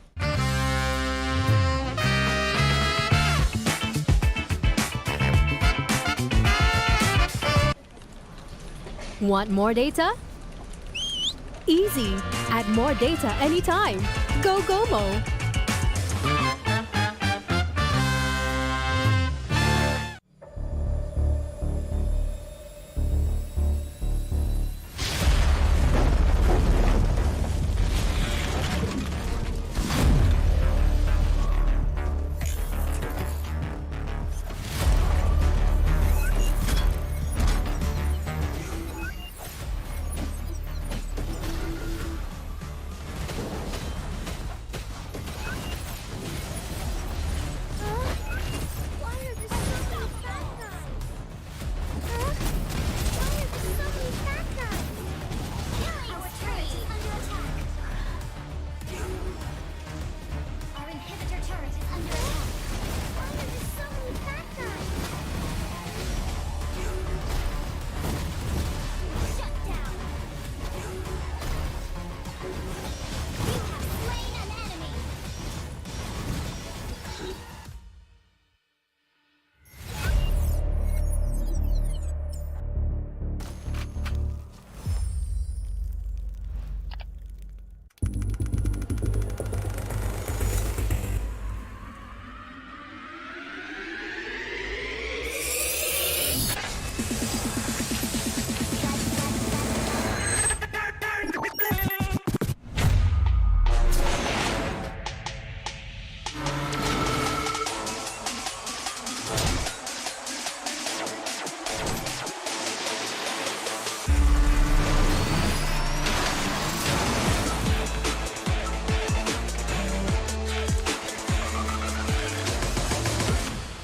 Want more data? Easy! Add more data anytime. Go GOMO!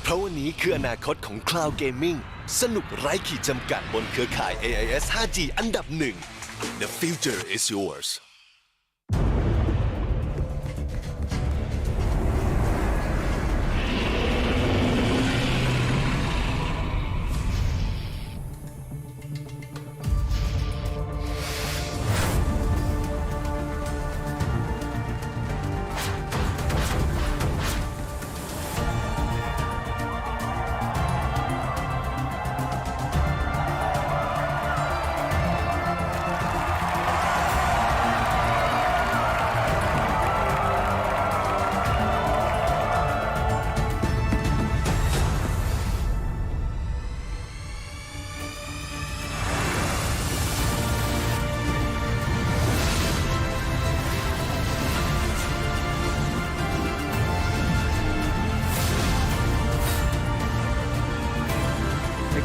เพราะวันนี้คืออนาคตของ Cloud Gaming สนุกไร้ขีดจำกัดบนเครือข่าย AIS 5G อันดับหนึ่ง The future is yours.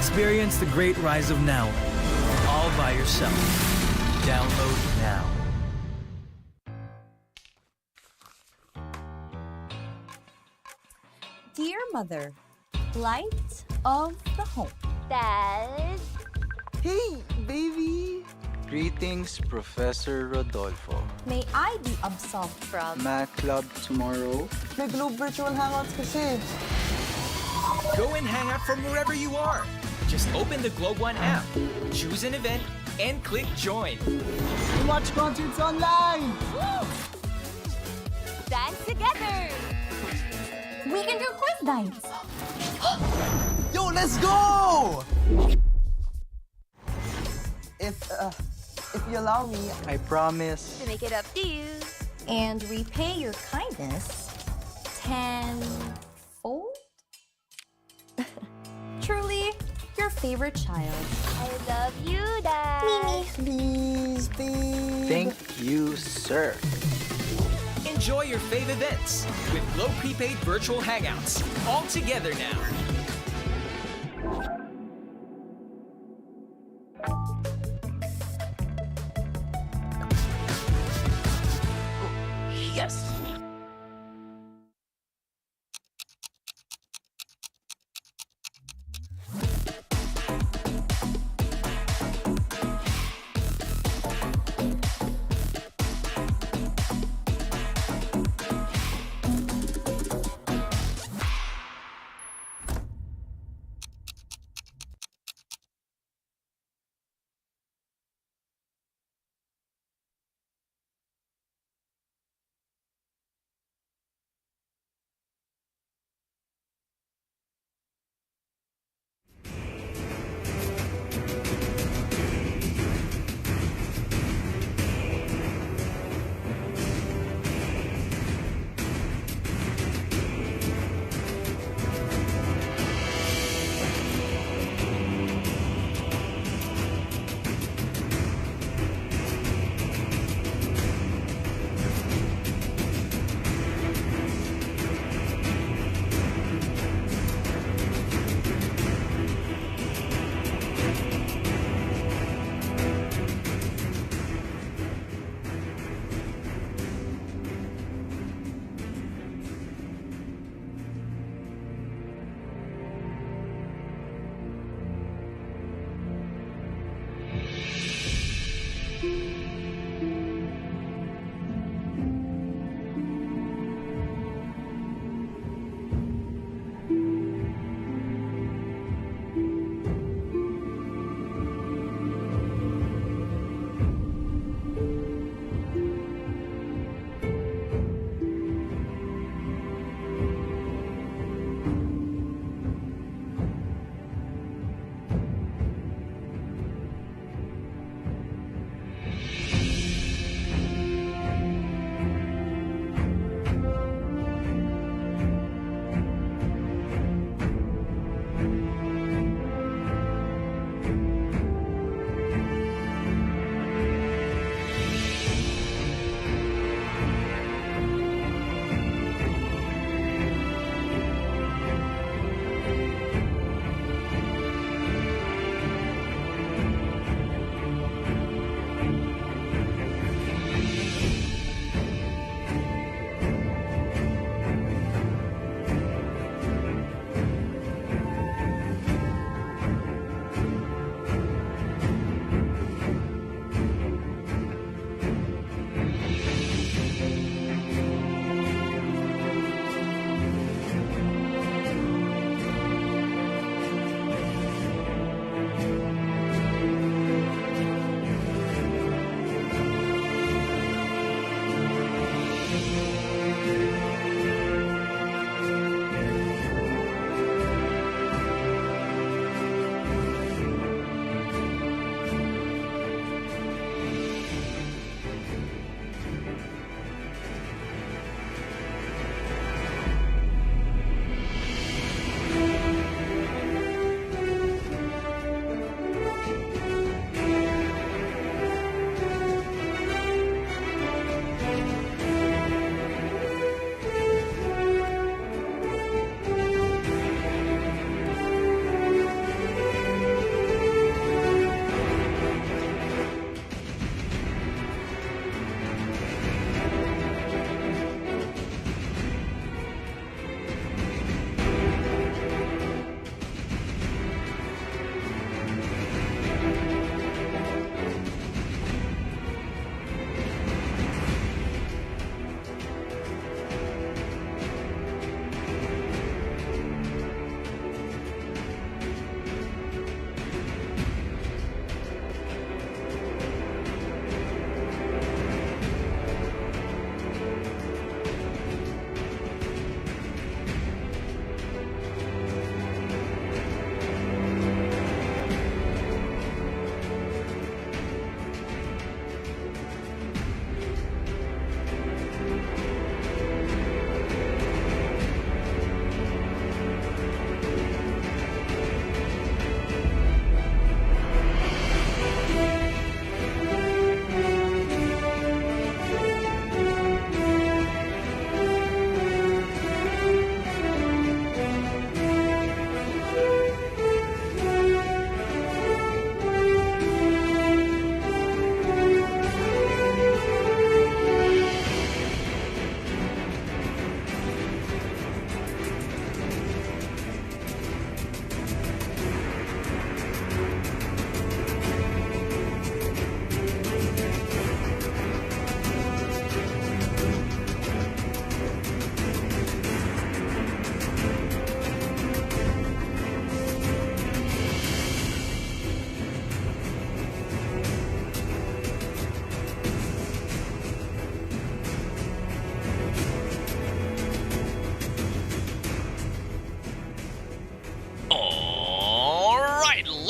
Experience the great rise of now, all by yourself. Download now. Dear Mother, light of the home. Dad. Hey, baby! Greetings, Professor Rodolfo. May I be absolved from Math club tomorrow. May Globe Virtual Hangouts kasi. Go and hang out from wherever you are. Just open the Globe One app, choose an event, and click join. Watch concerts online. Dance together. We can do quiz nights. Yo, let's go! If you allow me, I promise. To make it up to you. And repay your kindness tenfold? Truly, your favorite child. I love you, Dad. Please, babe. Thank you, sir. Enjoy your fave events with Globe Prepaid Virtual Hangouts. All together now. Yes!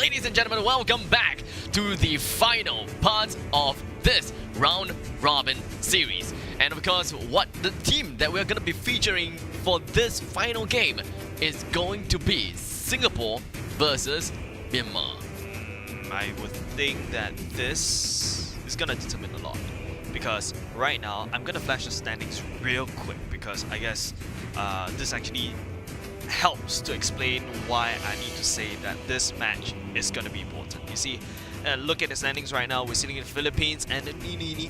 ladies and gentlemen, welcome back to the final part of this round robin series. And of course, what the team that we're going to be featuring for this final game is going to be Singapore versus Myanmar. I would think that this is going to determine a lot. Because right now, I'm going to flash the standings real quick because I guess this actually helps to explain why I need to say that this match is going to be important. You see, look at the standings right now. We're sitting in the Philippines and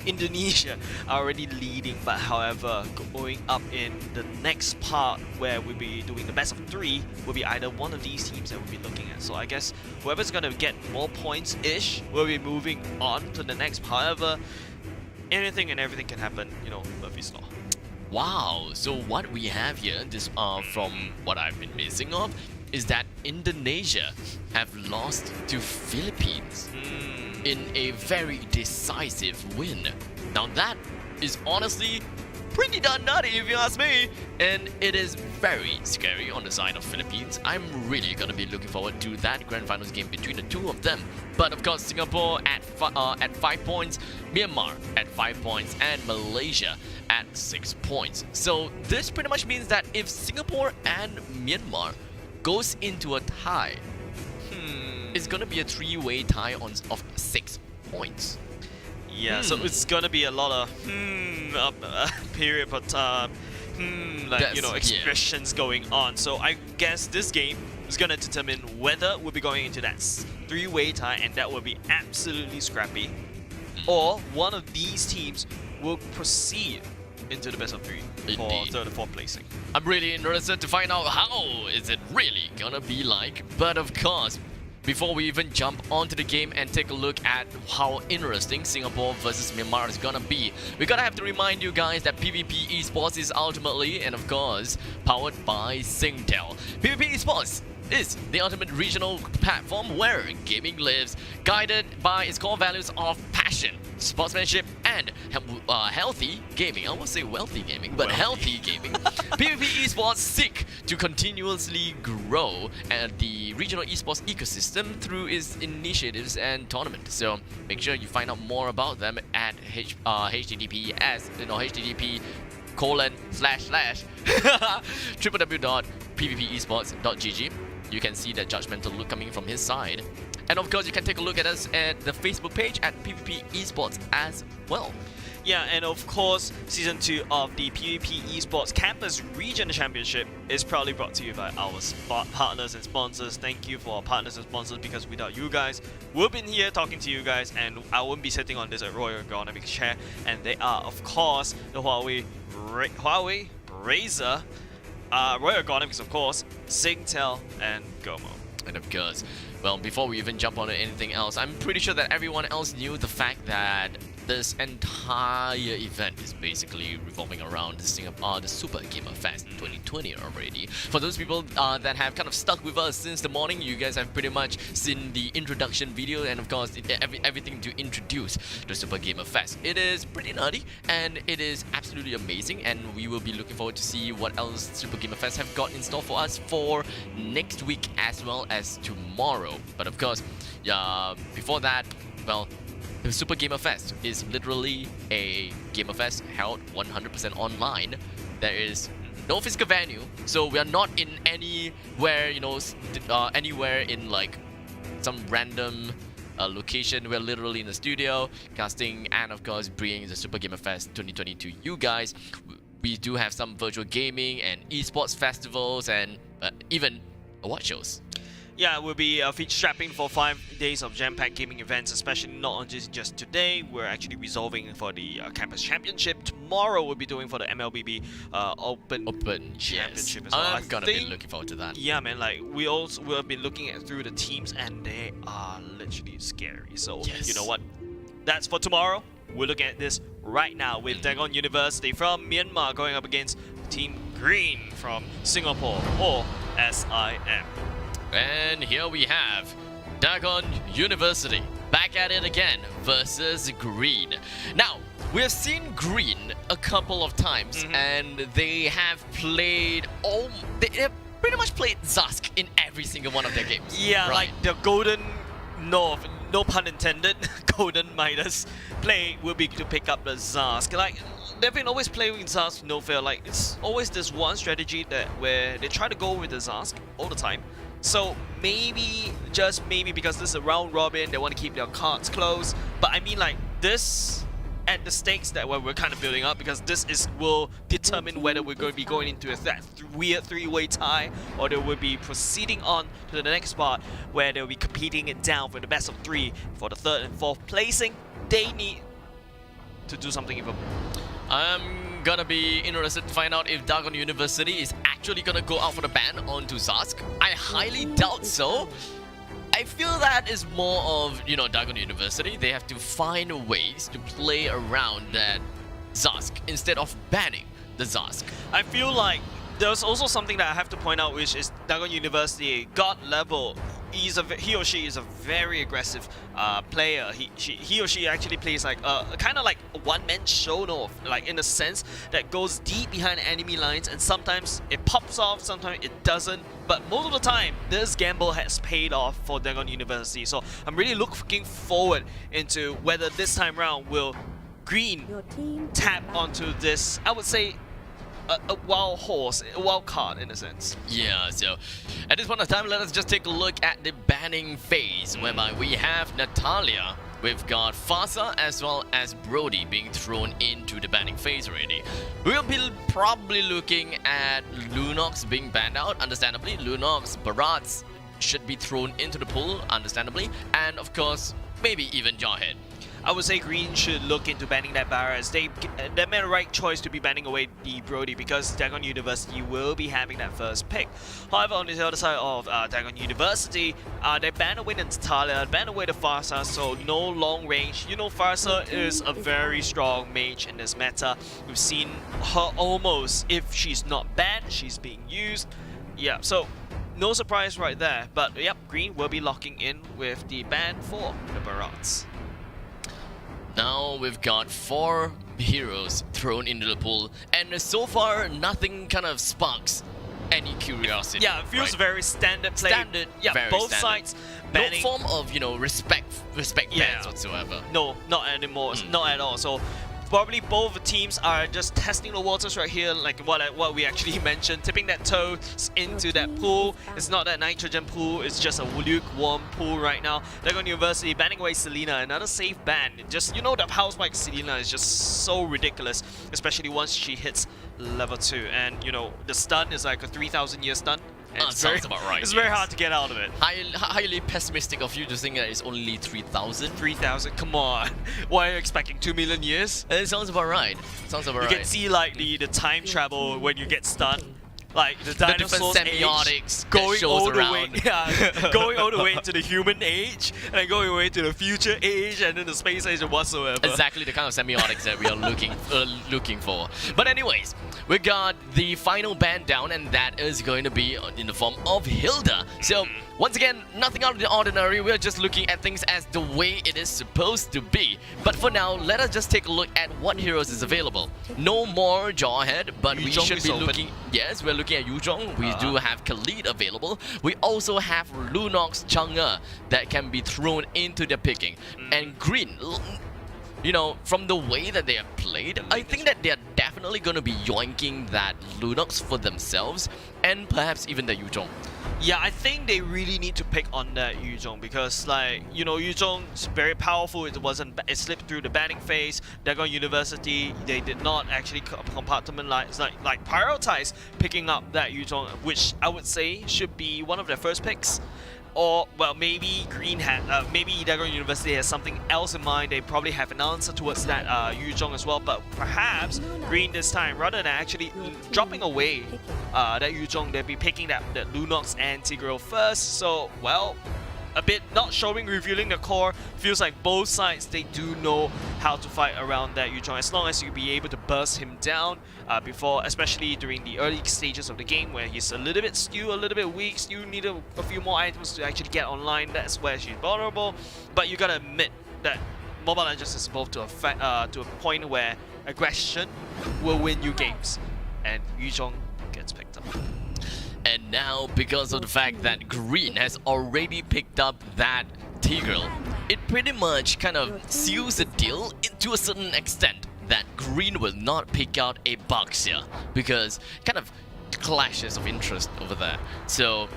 Indonesia are already leading. But however, going up in the next part where we'll be doing the best of 3 will be either one of these teams that we'll be looking at. So I guess whoever's going to get more points-ish will be moving on to the next. However, anything and everything can happen, you know, Murphy's Law. Wow, so what we have here, this from what I've been missing of, is that Indonesia have lost to Philippines in a very decisive win. Now that is honestly pretty darn nutty if you ask me, and it is very scary on the side of Philippines. I'm really gonna be looking forward to that grand finals game between the two of them. But of course, Singapore at 5 points, Myanmar at 5 points, and Malaysia at 6 points. So this pretty much means that if Singapore and Myanmar goes into a tie, it's gonna be a 3-way tie of 6 points. Yeah, so it's gonna be a lot of period per time, like, you know, expressions going on. So I guess this game is gonna determine whether we'll be going into that 3-way tie, and that will be absolutely scrappy, or one of these teams will proceed into the best of 3 for 3rd or 4th placing. I'm really interested to find out how is it really gonna be like. But of course, before we even jump onto the game and take a look at how interesting Singapore versus Myanmar is gonna be, we're gonna have to remind you guys that PvP Esports is ultimately, and of course, powered by Singtel. PvP Esports is the ultimate regional platform where gaming lives, guided by its core values of passion, sportsmanship, and healthy gaming. I won't say wealthy gaming, but healthy gaming. PvP Esports seek to continuously grow the regional esports ecosystem through its initiatives and tournaments. So make sure you find out more about them at https://www.pvpesports.gg. You can see that judgmental look coming from his side. And of course, you can take a look at us at the Facebook page at PvP Esports as well. Yeah, and of course, Season 2 of the PvP Esports Campus Region Championship is proudly brought to you by our partners and sponsors. Thank you for our partners and sponsors, because without you guys, we've been here talking to you guys, and I wouldn't be sitting on this Royale Ergonomics chair. And they are, of course, the Huawei, Razer, Royale Ergonomics, of course, Singtel, and GOMO. And of course, well, before we even jump on to anything else, I'm pretty sure that everyone else knew the fact that this entire event is basically revolving around the SuperGamerFest 2020 already. For those people that have kind of stuck with us since the morning, you guys have pretty much seen the introduction video, and of course everything to introduce the SuperGamerFest. It is pretty nutty and it is absolutely amazing, and we will be looking forward to see what else SuperGamerFest have got in store for us for next week as well as tomorrow. But of course, before that, well, the SuperGamerFest is literally a Gamerfest held 100% online. There is no physical venue, so we are not in anywhere, you know, anywhere in like some random location. We're literally in the studio, casting, and of course bringing the SuperGamerFest 2020 to you guys. We do have some virtual gaming and esports festivals, and even award shows. Yeah, we'll be feature strapping for 5 days of jam-packed gaming events, especially not on just today. We're actually resolving for the Campus Championship. Tomorrow we'll be doing for the MLBB Open Championship as well. I'm gonna be looking forward to that. Yeah, man, like we will be looking at through the teams, and they are literally scary. So you know what? That's for tomorrow. We're looking at this right now with Dagon University from Myanmar going up against Team Green from Singapore, or SIM. And here we have Dagon University back at it again versus Green. Now, we have seen Green a couple of times, and they have played they have pretty much played Zusk in every single one of their games. Yeah, right? like the golden no pun intended, Golden Midas play will be to pick up the Zarsk. Like, they've been always playing Zarsk no fail. Like, it's always this one strategy where they try to go with the Zarsk all the time. So maybe, just maybe, because this is a round robin, they want to keep their cards close. But I mean, like, this at the stakes that we're kind of building up, because this will determine whether we're going to be going into that weird three-way tie, or they will be proceeding on to the next spot where they'll be competing it down for the best of 3 for the 3rd and 4th placing. They need to do something even more. I'm gonna be interested to find out if Dagon University is actually gonna go out for the ban onto Zarsk. I highly doubt so. I feel that is more of, you know, Dagon University. They have to find ways to play around that Zarsk instead of banning the Zarsk. I feel like there's also something that I have to point out, which is Dagon University, God level. He or she is a very aggressive player. He or she actually plays like kind of like a one-man show, no, like in a sense that goes deep behind enemy lines, and sometimes it pops off, sometimes it doesn't. But most of the time, this gamble has paid off for Dagon University. So I'm really looking forward into whether this time round will Green tap onto this, I would say, a wild horse, a wild card in a sense. Yeah, so at this point of time, let us just take a look at the banning phase, whereby we have Natalia, we've got Fasa as well as Brody being thrown into the banning phase already. We'll be probably looking at Lunox being banned out, understandably. Lunox, Barats should be thrown into the pool, understandably, and of course, maybe even Jawhead. I would say Green should look into banning that Barras. They made the right choice to be banning away the Brody, because Dagon University will be having that first pick. However, on the other side of Dagon University, they ban away the Natalia, ban away the Farsa, so no long range. You know, Farsa is a very strong mage in this meta. We've seen her almost, if she's not banned, she's being used. Yeah, so no surprise right there. But yep, Green will be locking in with the ban for the Barats. Now we've got 4 heroes thrown into the pool, and so far nothing kind of sparks any curiosity. Yeah, it feels right? very standard play. Yeah, very both standard. sides banning. No form of, you know, respect bans whatsoever. No, not anymore. Not at all. So probably both teams are just testing the waters right here, like what we actually mentioned, tipping that toes into that pool. It's not that nitrogen pool, it's just a lukewarm pool right now. Dagon University banning away Selena, another safe ban. Just, you know, the power spike Selena is just so ridiculous, especially once she hits level 2. And, you know, the stun is like a 3,000 year stun. Sounds about right. It's very hard to get out of it. Highly pessimistic of you to think that it's only 3,000. 3,000, come on. Why are you expecting 2 million years? It sounds about right. You can see like the time travel when you get stunned. Like the dinosaurs semiotics going all the way, around. going all the way to the human age, and going away to the future age, and then the space age and whatsoever. Exactly the kind of semiotics that we are looking for. But anyways, we got the final ban down, and that is going to be in the form of Hilda. So once again, nothing out of the ordinary. We're just looking at things as the way it is supposed to be. But for now, let us just take a look at what heroes is available. No more Jawhead, but we should be looking. Yes, we're looking at Yuzhong. We do have Khalid available. We also have Lunox Chang'e that can be thrown into the picking. And Green, you know, from the way that they have played, I think that they are definitely going to be yoinking that Lunox for themselves, and perhaps even the Yuzhong. Yeah, I think they really need to pick on that Yuzhong, because, like, you know, Yuzhong's very powerful. It slipped through the banning phase. Dagon University, they did not actually compartmentalize, like prioritize picking up that Yuzhong, which I would say should be one of their first picks. Or, well, maybe Green had, maybe Dagon University has something else in mind. They probably have an answer towards that Yuzhong as well. But perhaps Green this time, rather than actually dropping away that Yuzhong, they'll be picking that Lunox and Tigreal first. So, well, a bit not revealing the core. Feels like both sides, they do know how to fight around that Yuzhong, as long as you be able to burst him down before, especially during the early stages of the game where he's a little bit weak. Still need a few more items to actually get online. That's where she's vulnerable. But you gotta admit that Mobile Legends is evolved to a point where aggression will win you games, and Yuzhong gets picked up. And now, because of the fact that Green has already picked up that Tigreal, it pretty much kind of seals the deal to a certain extent that green will not pick out a Baxia because kind of clashes of interest over there. So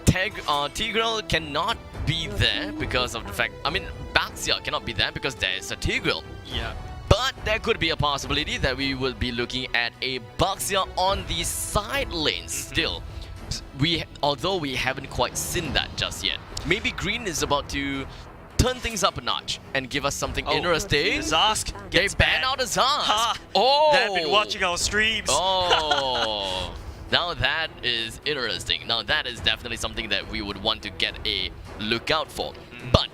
Tigreal cannot be there because of the fact, I mean, Baxia cannot be there because there is a Tigreal. Yeah. But there could be a possibility that we will be looking at a Baxia on the side lanes still. Although we haven't quite seen that just yet. Maybe green is about to turn things up a notch and give us something interesting. Zask They gets ban banned. out a Zask. Ha! Oh! They've been watching our streams. Oh! Now that is interesting. Now that is definitely something that we would want to get a look out for. But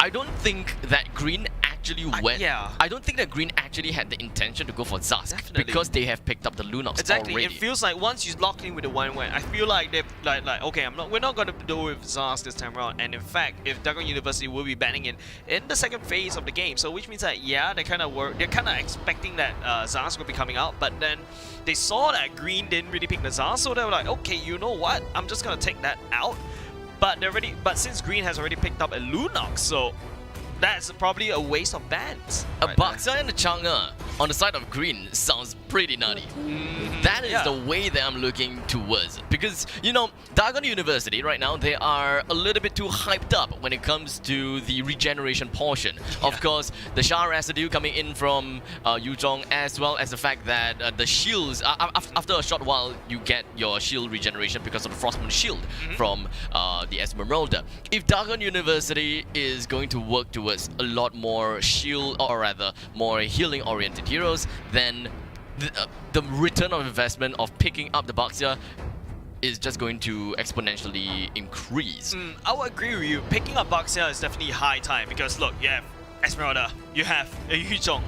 I don't think that green actually went. Yeah. I don't think that green actually had the intention to go for Zask because they have picked up the Lunox Exactly. already. It feels like once you lock in with the 1-1, I feel like they've like okay, we're not gonna do with Zars this time around. And in fact, if Dagon University will be banning it in the second phase of the game, so which means that yeah, they're kind of expecting that Zars will be coming out, but then they saw that green didn't really pick the Zars, so they were like, okay, you know what? I'm just gonna take that out. But since green has already picked up a Lunox, so that's probably a waste of bans. A Baxia and a Chang'e on the side of green sounds pretty nutty. That is the way that I'm looking towards. Because, you know, Dagon University right now, they are a little bit too hyped up when it comes to the regeneration portion. Of course, the Shah residue coming in from Yuzhong, as well as the fact that the shields, after a short while, you get your shield regeneration because of the Frostmoon shield from the Esmeralda. If Dagon University is going to work towards a lot more shield, or rather more healing oriented heroes, then the return of investment of picking up the Baxia is just going to exponentially increase. I would agree with you. Picking up Baxia is definitely high time because look, you have Esmeralda, you have Yuzhong.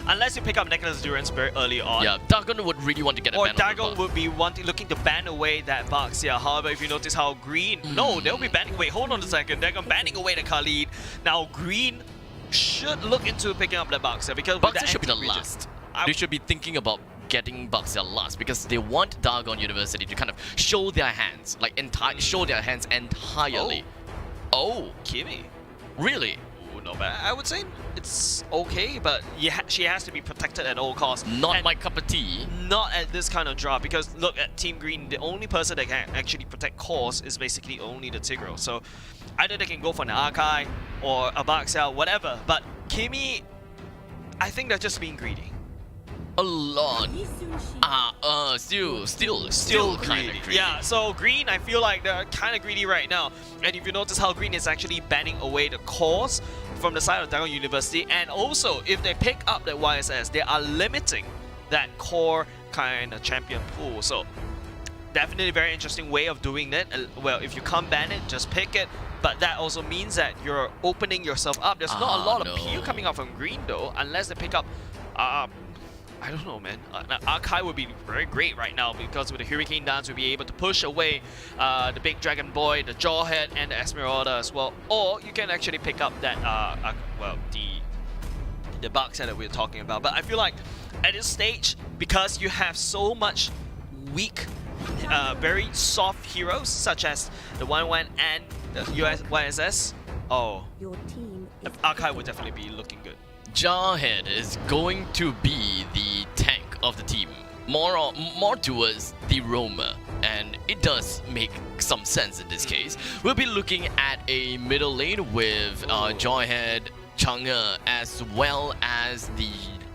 Unless you pick up Necklace Durance very early on. Yeah, Dagon would really want to get a ban on the Dagon buff. would be looking to ban away that Baxia. However, if you notice how green... No, they'll be banning... Wait, hold on a second. They're banning away the Khalid. Now, green should look into picking up the Baxia because... Baxia should be the last. They should be thinking about getting Baxia last because they want Dagon University to kind of show their hands. Like, show their hands entirely. Oh, Kimi. Really? No, but I would say it's okay, but she has to be protected at all costs. Not my cup of tea. Not at this kind of drop, because look at Team Green, the only person that can actually protect cores is basically only the Tigreal. So either they can go for an Arkai or a Baxia, whatever. But Kimi, I think they're just being greedy. A lot. Still kind of greedy. Yeah, so green, I feel like they're kind of greedy right now. And if you notice how green is actually banning away the cores from the side of Dagon University, and also if they pick up that YSS, they are limiting that core kind of champion pool. So definitely a very interesting way of doing that. Well, if you can't ban it, just pick it. But that also means that you're opening yourself up. There's not a lot of PU coming out from green though, unless they pick up I don't know, man. Arkai would be very great right now because with the Hurricane Dance, we'll be able to push away the Big Dragon Boy, the Jawhead, and the Esmeralda as well. Or you can actually pick up that, the Baxia that we're talking about. But I feel like at this stage, because you have so much weak, very soft heroes, such as the 1-1 and the YSS, the Arkai would definitely be looking good. Jawhead is going to be the tank of the team, more towards the roamer, and it does make some sense in this case. We'll be looking at a middle lane with Jawhead, Chang'e, as well as the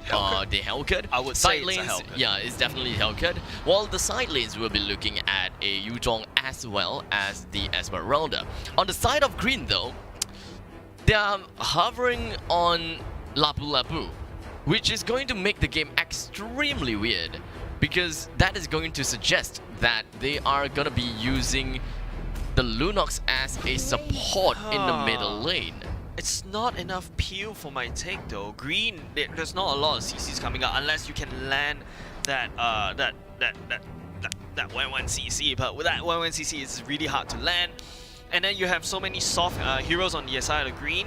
Hellcat. I would say side lanes, it's a Hellcat. yeah, it's definitely Hellcat. While the side lanes will be looking at a Yuzhong as well as the Esmeralda. On the side of green though, they are hovering on Lapu Lapu, which is going to make the game extremely weird because that is going to suggest that they are going to be using the Lunox as a support in the middle lane. It's not enough PU for my take though. Green, there's not a lot of CCs coming out unless you can land that 1-1 CC, but with that 1-1 CC it's really hard to land. And then you have so many soft heroes on the side of green.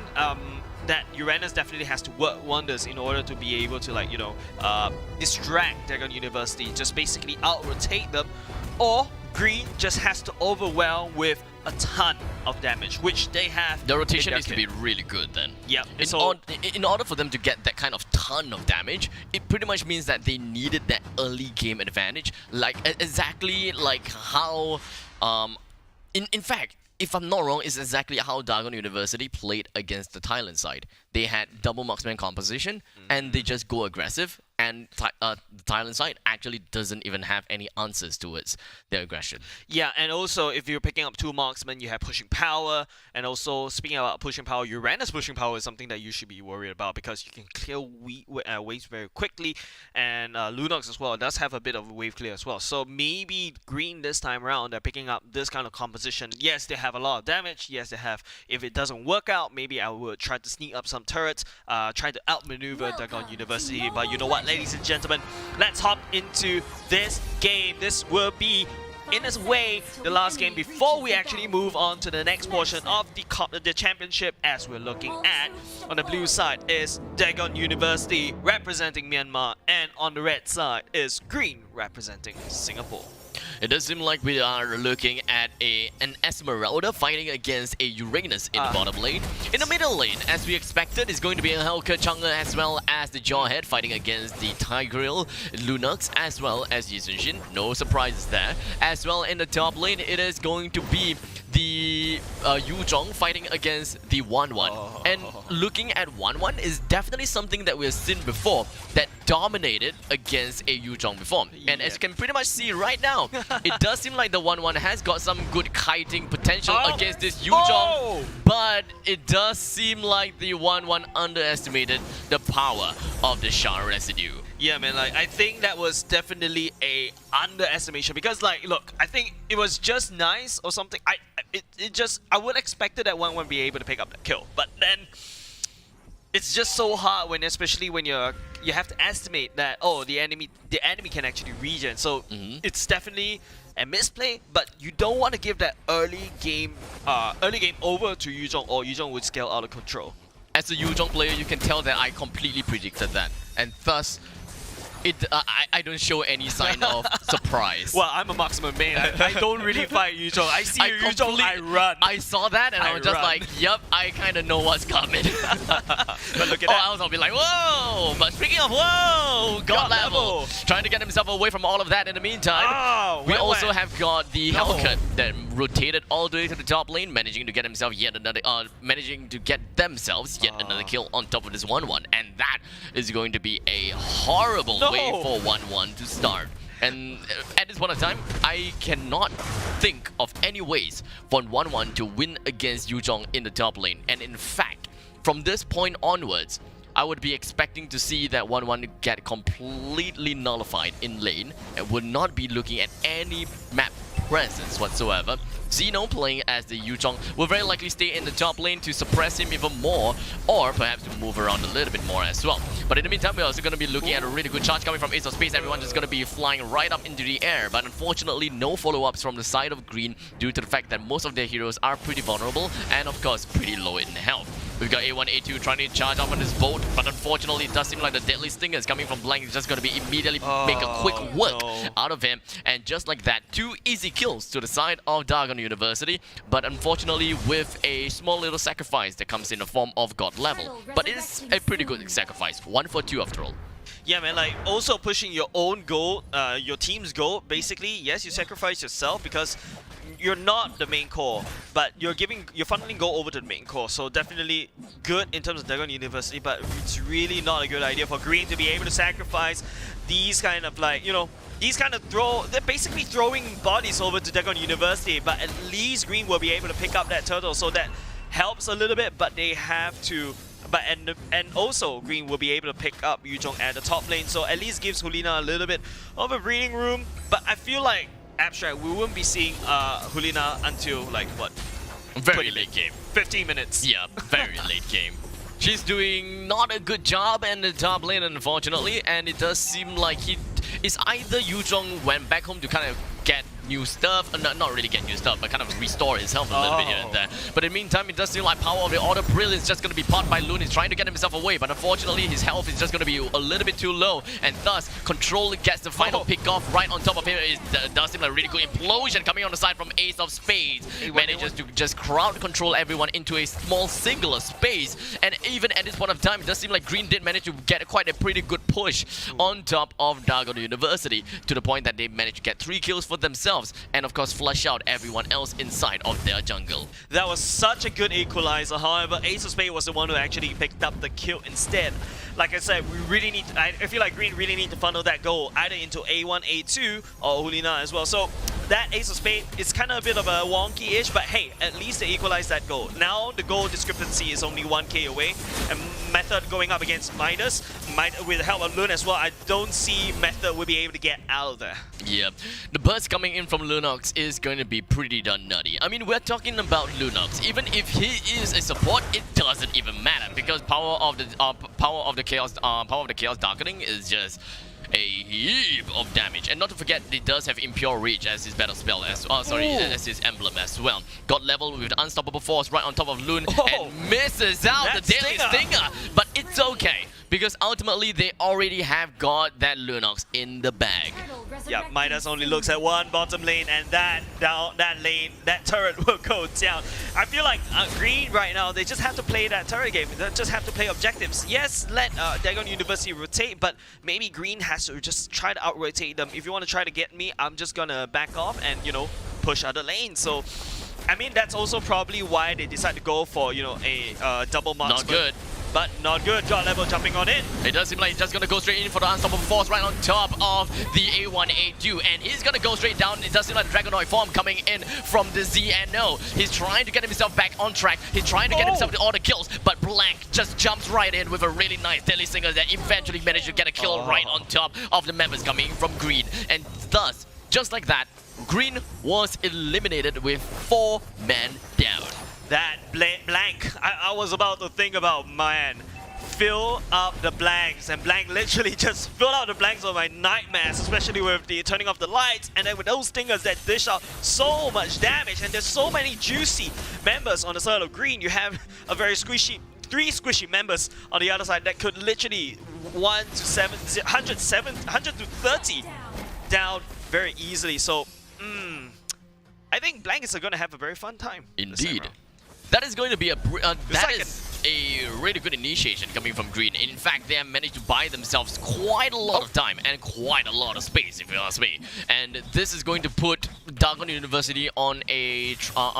That Uranus definitely has to work wonders in order to be able to distract Dagon University, just basically out-rotate them, or green just has to overwhelm with a ton of damage, which they have. The rotation in their needs to kit. be really good then. Yep. In order for them to get that kind of ton of damage, it pretty much means that they needed that early game advantage, like exactly like how, in fact, if I'm not wrong, it's exactly how Dagon University played against the Thailand side. They had double marksman composition, and they just go aggressive, and the Thailand side actually doesn't even have any answers towards their aggression. Yeah, and also if you're picking up 2 marksmen, you have pushing power, and also speaking about pushing power, Uranus pushing power is something that you should be worried about because you can clear waves very quickly, and Lunox as well does have a bit of a wave clear as well. So maybe Green this time around, they're picking up this kind of composition. Yes, they have a lot of damage. Yes, they have. If it doesn't work out, maybe I would try to sneak up some turrets, try to outmaneuver Dagon University. But you know what, ladies and gentlemen, let's hop into this game. This will be, in its way, the last game before we actually move on to the next portion of the championship. As we're looking at, on the blue side is Dagon University representing Myanmar, and on the red side is Green representing Singapore. It does seem like we are looking at an Esmeralda fighting against a Uranus in the bottom lane. In the middle lane, as we expected, is going to be a Hellcat Chang'e as well as the Jawhead fighting against the Tigreal, Lunox, as well as Yi Sun-shin. No surprises there. As well in the top lane, it is going to be the Yuzhong fighting against the 1-1. And looking at 1-1 is definitely something that we've seen before that dominated against a Yuzhong before. And as you can pretty much see right now, it does seem like the 1-1 has got some good kiting potential against this Yuzhong. But it does seem like the 1-1 underestimated the power of the Shard residue. Yeah, man, like, I think that was definitely a underestimation because, like, look, I think it was just nice or something. I would expect that 1-1 be able to pick up that kill, but then it's just so hard when, especially when you have to estimate that, oh, the enemy can actually regen. So it's definitely a misplay, but you don't want to give that early game over to Yuzhong, or Yuzhong would scale out of control. As a Yuzhong player, you can tell that I completely predicted that, and thus I don't show any sign of surprise. Well, I'm a marksman main. I don't really fight Yuzhong. I see Yuzhong, I run. I saw that and I was just like, yep, I kind of know what's coming. But look at that. I'll be like, whoa! But speaking of whoa, God level. Trying to get himself away from all of that in the meantime. We also have got the Hellcat that rotated all the way to the top lane, managing to get himself yet another, another kill on top of this 1-1. And that is going to be a horrible way for 1-1 to start. And at this point of time, I cannot think of any ways for 1-1 to win against Yuzhong in the top lane. And in fact, from this point onwards, I would be expecting to see that 1-1 get completely nullified in lane and would not be looking at any map presence whatsoever. Xeno playing as the Yuzhong will very likely stay in the top lane to suppress him even more, or perhaps to move around a little bit more as well. But in the meantime, we're also going to be looking at a really good charge coming from Ace of Space. Everyone just going to be flying right up into the air, but unfortunately no follow-ups from the side of Green due to the fact that most of their heroes are pretty vulnerable and of course pretty low in health. We've got A1, A2 trying to charge up on this boat, but unfortunately it does seem like the Deadly Stinger is coming from Blank. It's just going to be immediately make a quick work out of him. And just like that, 2 easy kills to the side of Dagon University, but unfortunately with a small little sacrifice that comes in the form of God level. But it is a pretty good sacrifice, 1 for 2 after all. Yeah, man, like, also pushing your own goal, your team's goal, basically, yes, you sacrifice yourself because you're not the main core, but you're funneling goal over to the main core, so definitely good in terms of Dagon University, but it's really not a good idea for Green to be able to sacrifice these kind of, like, you know, they're basically throwing bodies over to Dagon University, but at least Green will be able to pick up that turtle, so that helps a little bit, but they have to. And also Green will be able to pick up Yuzhong at the top lane, so at least gives Hulina a little bit of a breathing room. But I feel like Abstract, we won't be seeing Hulina until like what? Very late game. 15 minutes. Yeah, very late game. She's doing not a good job in the top lane, unfortunately, and it does seem like it's either Yuzhong went back home to kind of get new stuff. Not really get new stuff, but kind of restore his health a little bit here and there. But in the meantime, it does seem like Power of the Order Brilliance is just going to be popped by Loon. He's trying to get himself away, but unfortunately, his health is just going to be a little bit too low, and thus, Control gets the final pick off right on top of him. It does seem like a really good implosion coming on the side from Ace of Spades. Manages to just crowd control everyone into a small singular space, and even at this point of time, it does seem like Green did manage to get quite a pretty good push on top of Dagon University, to the point that they managed to get 3 kills for themselves, and of course flush out everyone else inside of their jungle. That was such a good equalizer. However, Ace of Spades was the one who actually picked up the kill instead. Like I said, we really need to, I feel like Green really need to funnel that goal either into A1, A2, or Hulina as well. So that Ace of Spades is kind of a bit of a wonky-ish, but hey, at least they equalized that goal. Now the goal discrepancy is only 1k away, and Method going up against Midas, with the help of Lun as well. I don't see Method will be able to get out of there. Yeah, the burst coming in from Lunox is going to be pretty darn nutty. I mean, we're talking about Lunox. Even if he is a support, it doesn't even matter, because power of the chaos darkening is just a heap of damage. And not to forget, it does have Impure Reach as his battle spell, as his emblem as well. Got leveled with Unstoppable Force right on top of Loon and misses out the Daily Stinger. But it's okay, because ultimately they already have got that Lunox in the bag. Yeah, Midas only looks at one bottom lane, and that turret will go down. I feel like Green right now, they just have to play that turret game. They just have to play objectives. Yes, let Dagon University rotate, but maybe Green has to just try to out-rotate them. If you want to try to get me, I'm just gonna back off and, you know, push other lanes. So, I mean, that's also probably why they decide to go for, you know, a double marksman. Not good. But not good. God level jumping on it. It does seem like he's just going to go straight in for the Unstoppable Force right on top of the A1, A2. And he's going to go straight down. It does seem like the Dragonoid form coming in from the ZNO. He's trying to get himself back on track. He's trying to get himself to all the kills. But Blank just jumps right in with a really nice Deadly Singer that eventually managed to get a kill right on top of the members coming from Green. And thus, just like that, Green was eliminated with 4 men down. That Blank, I was about to think about, man, fill up the blanks, and Blank literally just filled out the blanks of my nightmares, especially with the turning off the lights, and then with those stingers that dish out so much damage, and there's so many juicy members on the side of Green. You have a very squishy, 3 squishy members on the other side that could literally 1 to 100 to 30 down very easily. So, I think Blank is going to have a very fun time. Indeed. That is going to be a really good initiation coming from Green. In fact, they have managed to buy themselves quite a lot of time and quite a lot of space, if you ask me. And this is going to put Dagon University on a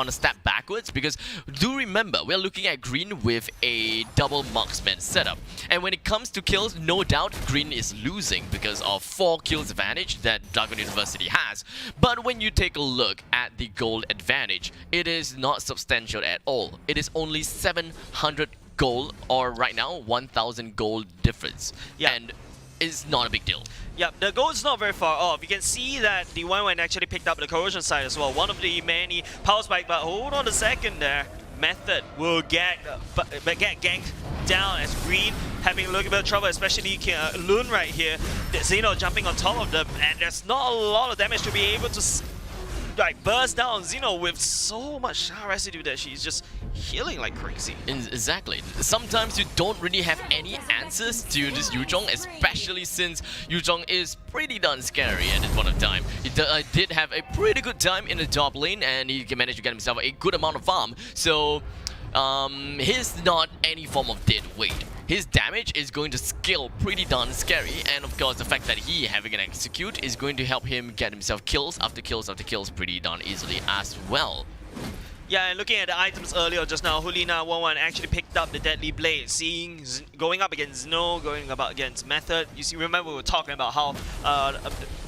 step backwards, because do remember, we're looking at Green with a double marksman setup. And when it comes to kills, no doubt Green is losing because of 4 kills advantage that Dagon University has. But when you take a look at the gold advantage, it is not substantial at all. It is only 700 gold, or right now 1,000 gold difference, and it's not a big deal. Yeah, the goal is not very far off. You can see that the one actually picked up the corrosion side as well. One of the many power spike, but hold on a second there. Method will get ganked down as Green having a little bit of trouble, especially Loon right here. Xeno jumping on top of them, and there's not a lot of damage to be able to like burst down Xeno with so much residue that she's just healing like crazy. Exactly. Sometimes you don't really have any answers to this Yuzhong, especially since Yuzhong is pretty darn scary at this point of time. He did have a pretty good time in the top lane, and he managed to get himself a good amount of farm. So he's not any form of dead weight. His damage is going to scale pretty darn scary, and of course the fact that he having an execute is going to help him get himself kills after kills after kills pretty darn easily as well. Yeah, and looking at the items earlier just now, Hulina 1-1 actually picked up the Deadly Blade, going up against Snow, going up against Method. You see, remember we were talking about how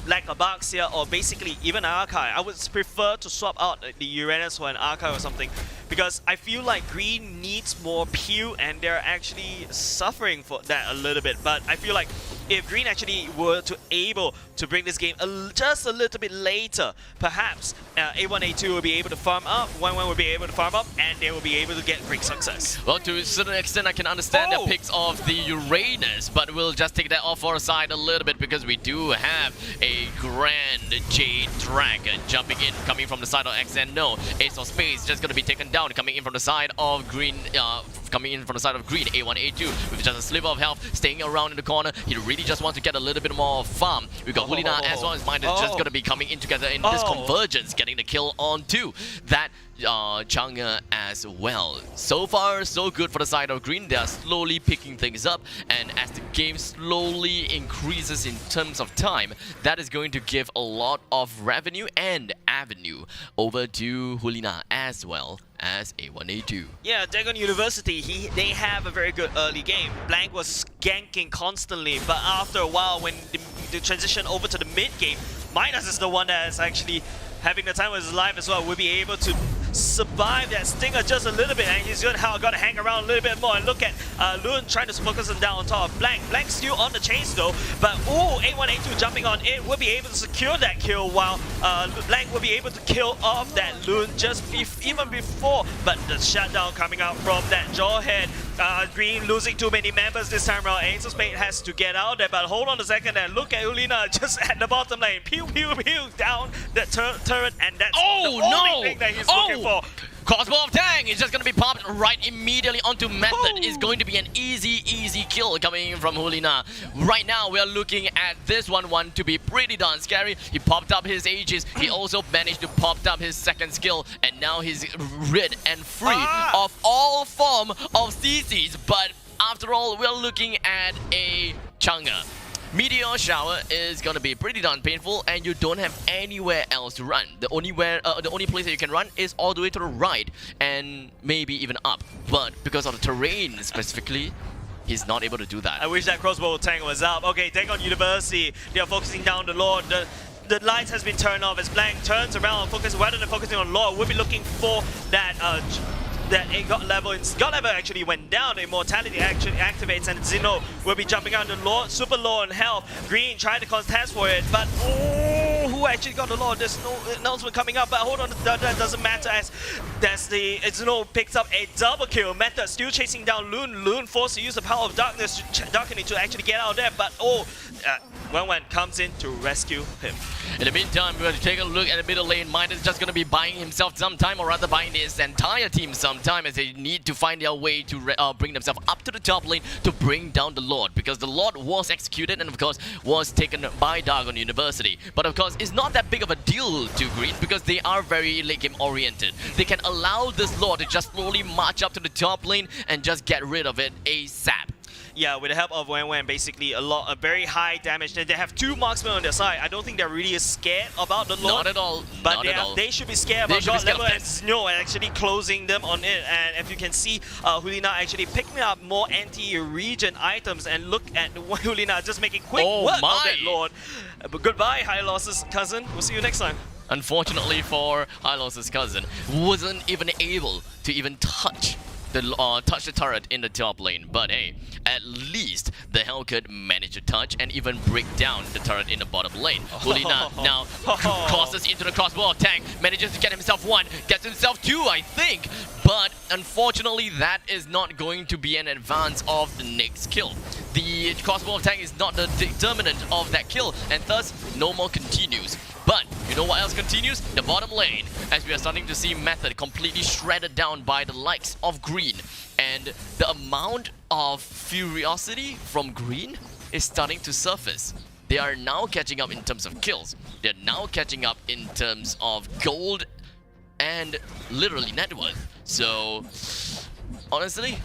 like a box here, or basically even Archive. I would prefer to swap out the Uranus for an Archive or something, because I feel like Green needs more peel, and they're actually suffering for that a little bit. But I feel like if Green actually were to able to bring this game just a little bit later, perhaps A1, A2 will be able to farm up, 1-1 will be able to farm up, and they will be able to get great success. Well, to a certain extent, I can understand the picks of the Uranus, but we'll just take that off our side a little bit because we do have a Grand Jade Dragon jumping in, coming from the side of XN. No, Ace of Spades just going to be taken down, coming in from the side of Green. A1, A2 with just a sliver of health, staying around in the corner. He really just wants to get a little bit more farm. We've got Hulina as well. His mind is just going to be coming in together in this convergence, getting the kill onto that Chang'e as well. So far, so good for the side of Green. They are slowly picking things up, and as the game slowly increases in terms of time, that is going to give a lot of revenue and avenue over to Hulina as well as A1, A2. Yeah, Dagon University, they have a very good early game. Blank was ganking constantly, but after a while, when the transition over to the mid game, Midas is the one that is actually having the time of his life as well. Will be able to survive that stinger just a little bit, and he's got to hang around a little bit more. And look at Loon trying to focus him down on top of Blank. Blank's still on the chase though, but A1, A2 jumping on it will be able to secure that kill, while Blank will be able to kill off that Loon just even before. But the shutdown coming out from that Jawhead. Green losing too many members this time around. Ace of Spades has to get out there, but hold on a second and look at Hulina just at the bottom lane. Pew, pew, pew, down the turret, and that's the only thing that he's looking for. Crossbow of Tang is just going to be popped right immediately onto Method. It's going to be an easy kill coming in from Hulina. Right now, we are looking at this 1-1 to be pretty darn scary. He popped up his Aegis. He also managed to pop up his second skill, and now he's rid and free of all form of CCs. But after all, we're looking at a Chang'e. Meteor Shower is gonna be pretty darn painful, and you don't have anywhere else to run. The only place that you can run is all the way to the right, and maybe even up. But because of the terrain specifically, he's not able to do that. I wish that crossbow tank was up. Okay, Dagon University, they are focusing down the Lord. The lights has been turned off as Blank turns around and focuses. Rather than focusing on Lord, we'll be looking for that a God level actually went down. Immortality actually activates, and Zeno will be jumping out the Lord, super low on health. Green trying to contest for it, but who actually got the Lord? There's no announcement coming up, but hold on, that doesn't matter as Zeno picks up a double kill. Method still chasing down Loon. Loon forced to use the power of darkness, darkening to actually get out there, but Wen comes in to rescue him. In the meantime, we're going to take a look at the middle lane. Midas is just going to be buying himself some time, or rather buying his entire team some time, as they need to find their way to bring themselves up to the top lane to bring down the Lord, because the Lord was executed and of course was taken by Dagon University. But of course, it's not that big of a deal to Green because they are very late game oriented. They can allow this Lord to just slowly march up to the top lane and just get rid of it ASAP. Yeah, with the help of Wen, basically a very high damage. They have two marksmen on their side. I don't think they're really scared about the Lord. Not at all. But they should be scared about God level and Snow actually closing them on it. And if you can see, Hulina actually picking up more anti-region items, and look at Hulina just making quick work of that Lord. But goodbye, High Losses cousin. We'll see you next time. Unfortunately for High Losses cousin, wasn't even able to even touch the turret in the top lane. But hey, at least the Hellcat managed to touch and even break down the turret in the bottom lane. Hulina now crosses into the crossbow tank, manages to get himself one, gets himself two, I think. But unfortunately, that is not going to be an advance of the next kill. The crossbow tank is not the determinant of that kill, and thus no more continues. But you know what else continues? The bottom lane, as we are starting to see Method completely shredded down by the likes of Green. And the amount of furiosity from Green is starting to surface. They are now catching up in terms of kills. They're now catching up in terms of gold and literally net worth. So, honestly,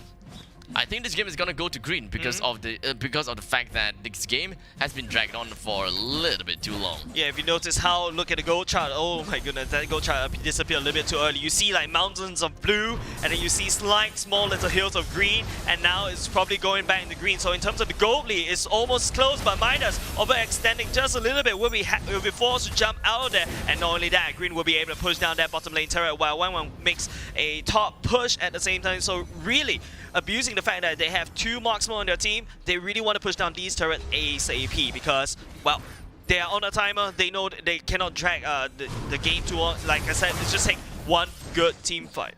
I think this game is gonna go to Green because of the fact that this game has been dragged on for a little bit too long. Yeah, if you notice how, look at the gold chart. Oh my goodness, that gold chart disappeared a little bit too early. You see like mountains of blue, and then you see slight small little hills of green, and now it's probably going back into green. So in terms of the gold lead, it's almost close, but Midas overextending just a little bit will be forced to jump out of there. And not only that, Green will be able to push down that bottom lane turret while Wen makes a top push at the same time. So really abusing using the fact that they have 2 marksmen on their team, they really want to push down these turrets ASAP because, well, they are on a timer. They know that they cannot drag the game too long. Like I said, it's just take one good team fight.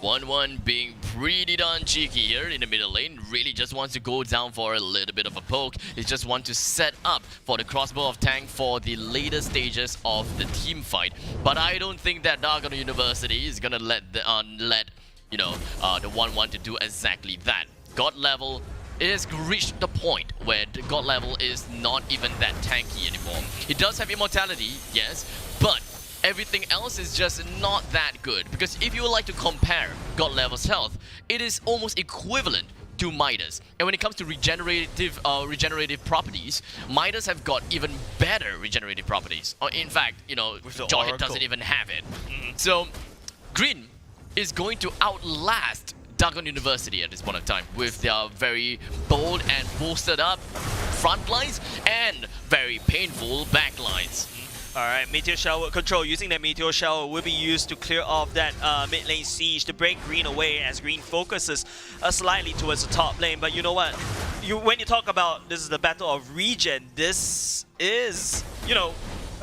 1-1 being pretty darn cheeky here in the middle lane. Really just wants to go down for a little bit of a poke. He just wants to set up for the crossbow of tank for the later stages of the team fight. But I don't think that Dargon University is gonna let the 1-1 to do exactly that. God level is reached the point where the God level is not even that tanky anymore. It does have immortality, yes, but everything else is just not that good. Because if you would like to compare God level's health, it is almost equivalent to Midas. And when it comes to regenerative properties, Midas have got even better regenerative properties. Or in fact, Jawhead doesn't even have it. So Green is going to outlast Dargon University at this point of time with their very bold and bolstered up front lines and very painful back lines. Alright, Meteor Shower control. Using that Meteor Shower will be used to clear off that mid lane siege to break Green away as Green focuses slightly towards the top lane. But you know what? When you talk about this is the battle of regen, this is, a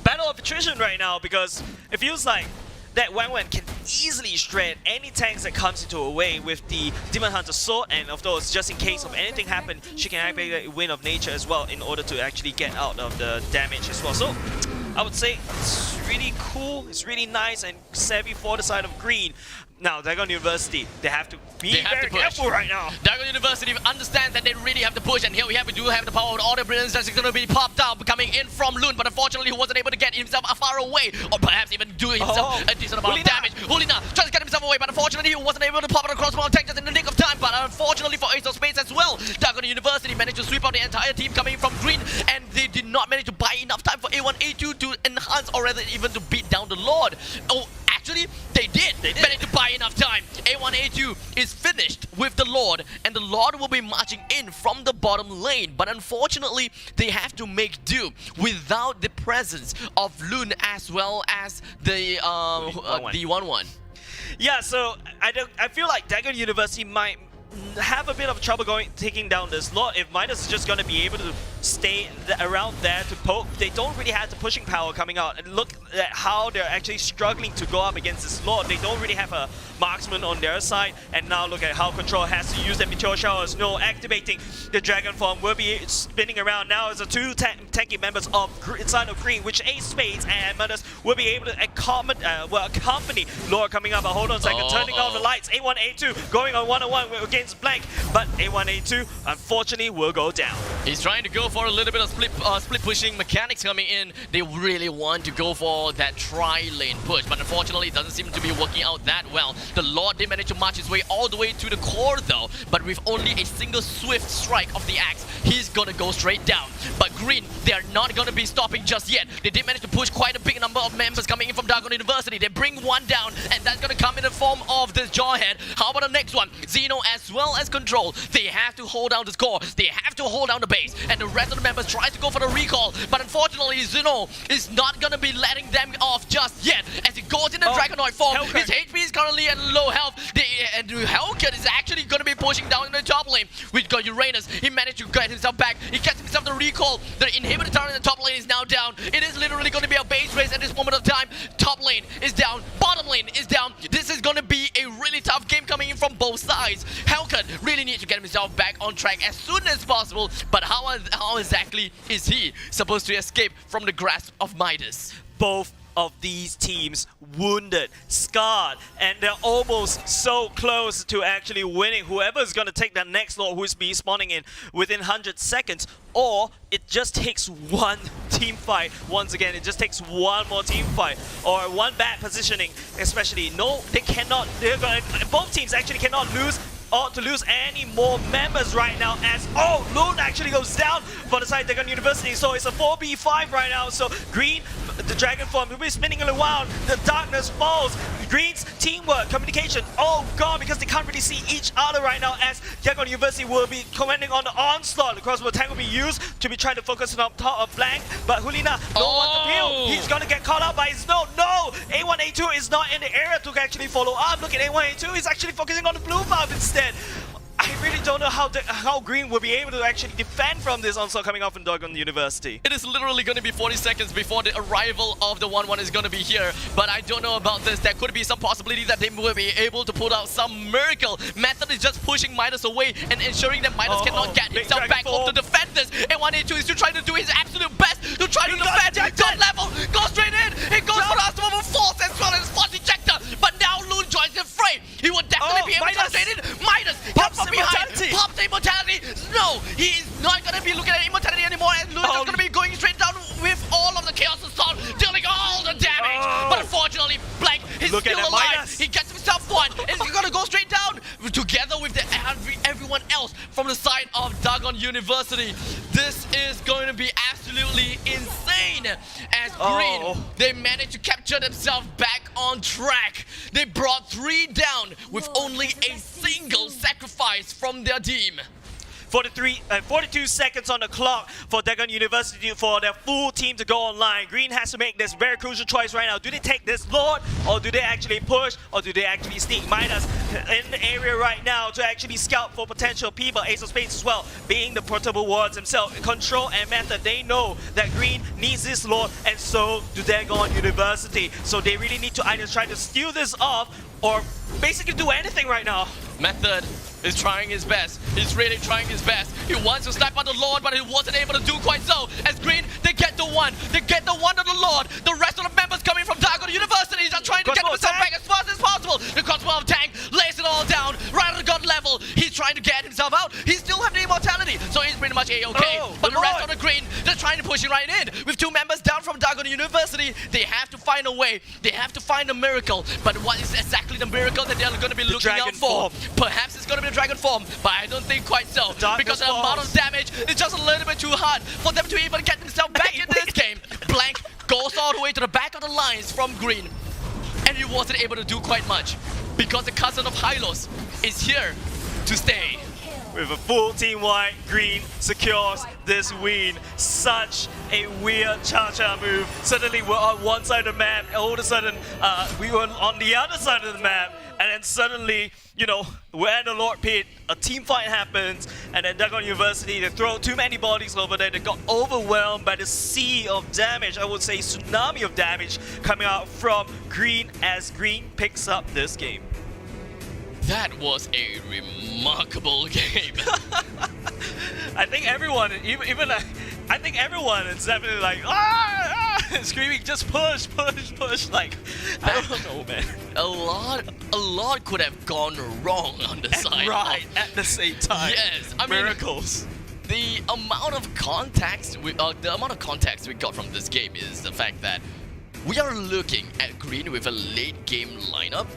battle of attrition right now because it feels like that Wang Wen can easily shred any tanks that comes into her way with the Demon Hunter sword, and of course, just in case of anything happen, she can activate Wind of Nature as well in order to actually get out of the damage as well. So I would say it's really cool, it's really nice and savvy for the side of Green. Now, Dargon University, they have to be very careful right now. Dargon University understand that they really have to push, and here we do have the power of all the brilliance that's going to be popped out coming in from Loon, but unfortunately he wasn't able to get himself far away, or perhaps even do himself a decent amount of damage. Hulina tries to get himself away, but unfortunately he wasn't able to pop it across one tank just in the nick of time, but unfortunately for Ace of Spades as well, Dargon University managed to sweep out the entire team coming from Green, and they did not manage to buy enough time for A1, A2 to enhance, or rather even to beat down the Lord. Oh, actually, they did manage to buy enough time. A1, A2 is finished with the Lord, and the Lord will be marching in from the bottom lane. But unfortunately, they have to make do without the presence of Loon as well as the 1-1. Yeah, so I feel like Dargon University might have a bit of trouble taking down this Lord. If Midas is just going to be able to stay around there to poke, they don't really have the pushing power coming out. And look at how they're actually struggling to go up against this Lord. They don't really have a marksman on their side. And now look at how Control has to use the Meteor Showers. No, activating the Dragon Form will be spinning around. Now as the 2 tanky members of Sign of Green, which Ace Spades and Midas will be able to accompany Lord coming up. But hold on a second, turning on the lights. A1, A2 going on 1-on-1 against Blank, but A1, A2 unfortunately will go down. He's trying to go for a little bit of split pushing mechanics coming in. They really want to go for that tri-lane push, but unfortunately it doesn't seem to be working out that well. The Lord did manage to march his way all the way to the core though, but with only a single swift strike of the axe, he's gonna go straight down. But Green, they are not gonna be stopping just yet. They did manage to push quite a big number of members coming in from Dargon University. They bring one down, and that's gonna come in the form of this Jawhead. How about the next one? Xeno as well as Control. They have to hold down the score. They have to hold down the base, and the rest of the members try to go for the recall, but unfortunately Xeno is not gonna be letting them off just yet as he goes in the Dragonoid form. His HP is currently at low health, and Hellcat is actually gonna be pushing down in the top lane. We've got Uranus. He managed to get himself back. He gets himself the recall. The inhibitor tower in the top lane is now down. It is literally gonna be a base race at this moment of time. Top lane is down. Bottom lane is down. This is gonna be a really tough game coming in from both sides. Hellcat really needs to get himself back on track as soon as possible, but how exactly is he supposed to escape from the grasp of Midas? Both of these teams wounded, scarred, and they're almost so close to actually winning. Whoever's going to take that next Lord who's be spawning in within 100 seconds, or it just takes one team fight. Once again, it just takes one more team fight or one bad positioning, especially. No, they cannot. Both teams actually cannot lose or to lose any more members right now, as Loon actually goes down for the side of Dargon University. So it's a 4v5 right now. So Green the Dragon Form will be spinning around. The darkness falls. Green's teamwork, communication. Oh god, because they can't really see each other right now as Dagon University will be commanding on the onslaught. The crossbow tank will be used to be trying to focus on top of flank. But Hulina don't want to deal. He's gonna get caught out by his node. No! A1, A2 is not in the area to actually follow up. Look at A1, A2. He's actually focusing on the blue buff instead. I really don't know how Green will be able to actually defend from this onslaught coming off from Dagon University. It is literally going to be 40 seconds before the arrival of the 1-1 is going to be here. But I don't know about this. There could be some possibility that they will be able to pull out some miracle. Method is just pushing Midas away and ensuring that Midas cannot get himself back home to defend this. A1A2 is still trying to do his absolute best to try to defend. Top level, go straight in. It goes for the Astro Force as well as Force Ejector. But now Loon joins the fray. He will definitely be able to go straight in. Midas comes from behind. Pops the immortality. No, he is not going to be looking at immortality anymore, and Loon is going to be going straight down with all of the Chaos Assault, dealing all the damage. But unfortunately, Blank is still alive. Midas. He gets himself one, and he's going to go straight down together with everyone else from the side of Dagon University. This is going to be absolutely insane. As Green, they managed to capture themselves back on track. They brought 3 down with only a single sacrifice from their team. 42 seconds on the clock for Dagon University for their full team to go online. Green has to make this very crucial choice right now. Do they take this Lord, or do they actually push, or do they actually sneak? Midas in the area right now to actually scout for potential people. Ace of Spades as well, being the portable wards himself. Control and Method, they know that Green needs this Lord, and so do Dagon University. So they really need to either try to steal this off, or basically do anything right now. Method is trying his best. He's really trying his best. He wants to snipe on the Lord, but he wasn't able to do quite so. As Green, they get the one. They get the one on the Lord. The rest of the members coming from Dagon University are trying to get themselves back as fast as possible. The Crossbow tank lays it all down right at the god level. He's trying to get himself out. He still has the immortality, so he's pretty much A-okay. But the rest of the Green, they're trying to push it right in. With 2 members down from Dagon University, they have to find a way. They have to find a miracle. But what is exactly the miracle that they're going to be looking out for? Perhaps it's going to be the Dragon Form, but I don't think quite so. Because the amount of damage is just a little bit too hard for them to even get themselves back in this game. Blank goes all the way to the back of the lines from Green, and he wasn't able to do quite much because the cousin of Hylos is here to stay. With a full team-wide, Green secures this win. Such a weird cha-cha move. Suddenly we're on one side of the map, all of a sudden we were on the other side of the map, and then suddenly, you know, we're at the Lord Pit, a team fight happens, and then Dagon University, they throw too many bodies over there. They got overwhelmed by the sea of damage, I would say tsunami of damage coming out from Green as Green picks up this game. That was a remarkable game. I think everyone, I think everyone is definitely like, screaming, just push, like, I don't know, man. A lot could have gone wrong on the side. Right, at the same time. Yes, I mean, miracles. The amount of context we got from this game is the fact that we are looking at Green with a late game lineup,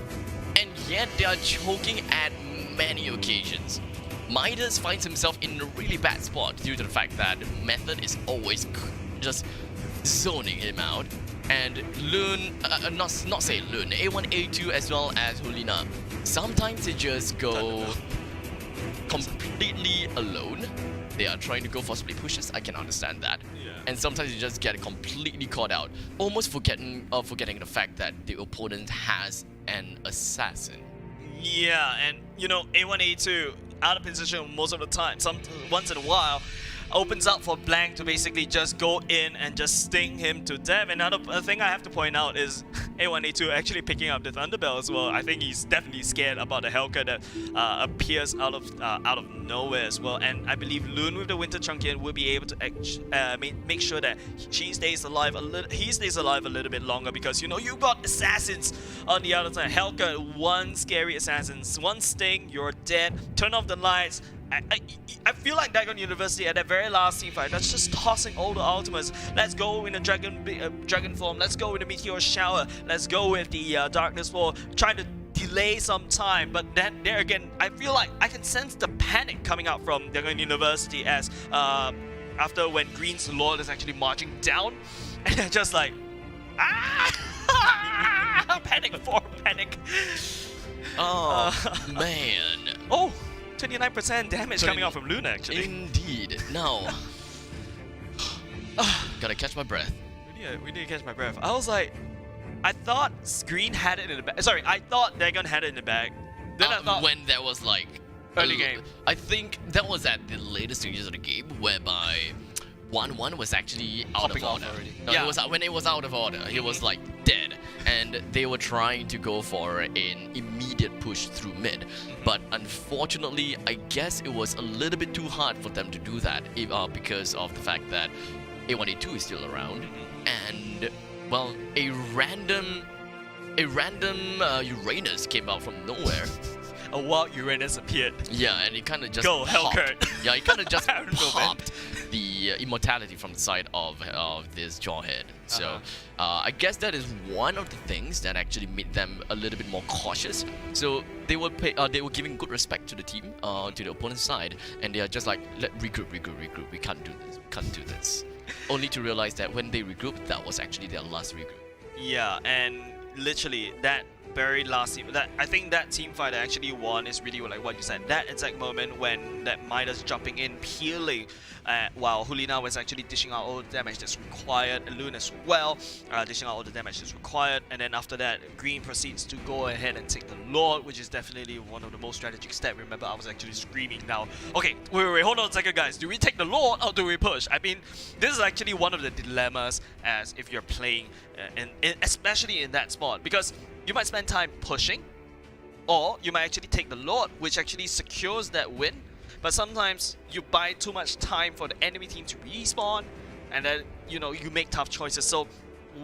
and yet they are choking at many occasions. Midas finds himself in a really bad spot due to the fact that Method is always just zoning him out, and Loon, not say Loon, A1, A2 as well as Hulina, sometimes they just go completely alone. They are trying to go for split pushes, I can understand that. Yeah. And sometimes you just get completely caught out, almost forgetting the fact that the opponent has an assassin. Yeah, and you know, A1, A2 out of position most of the time. Once in a while, opens up for Blank to basically just go in and just sting him to death. Another thing I have to point out is A1A2 actually picking up the Thunderbell as well. I think he's definitely scared about the Helka that appears out of nowhere as well. And I believe Loon with the Winter Chunkian will be able to make sure that he stays alive a little bit longer, because you know you got assassins on the other side. Helka, one scary assassin, one sting, you're dead. Turn off the lights. I feel like Dagon University at that very last team fight, that's just tossing all the ultimates. Let's go in the dragon form, let's go with the meteor shower, let's go with the darkness form, trying to delay some time. But then there again, I feel like I can sense the panic coming out from Dagon University as after when Green's Lord is actually marching down, and they're just like, Panic 4, panic. Oh, man. Oh, 29% damage coming out from Luna, actually. Indeed. Now, gotta catch my breath. We need to catch my breath. I was like, I thought Green had it in the bag. Sorry, I thought Dagon had it in the bag. Then I thought when there was like early game. I think that was at the later stages of the game, whereby 1-1 was actually out Popping of off order. already. No, Yeah. it was when it was out of order. He was like dead, and they were trying to go for an immediate push through mid. But unfortunately, I guess it was a little bit too hard for them to do that because of the fact that A1A2 is still around, and well, a random Uranus came out from nowhere. A wild Uranus appeared. Yeah, and he kind of just Go, popped. Hellcat. Yeah, he kind of just I don't know, man. popped the immortality from the side of this Jawhead. So I guess that is one of the things that actually made them a little bit more cautious. So they were giving good respect to the team, to the opponent's side, and they are just like, regroup. We can't do this. Only to realize that when they regrouped, that was actually their last regroup. Yeah, and literally that very last team, I think that team fight that actually won is really like what you said. That exact moment when that Midas jumping in, peeling, while Hulina was actually dishing out all the damage that's required, and Loon as well, dishing out all the damage that's required, and then after that, Green proceeds to go ahead and take the Lord, which is definitely one of the most strategic steps. Remember, I was actually screaming now. Okay, wait, hold on a second, guys. Do we take the Lord or do we push? I mean, this is actually one of the dilemmas as if you're playing, especially in that spot, because you might spend time pushing, or you might actually take the Lord, which actually secures that win. But sometimes you buy too much time for the enemy team to respawn, and then you make tough choices. So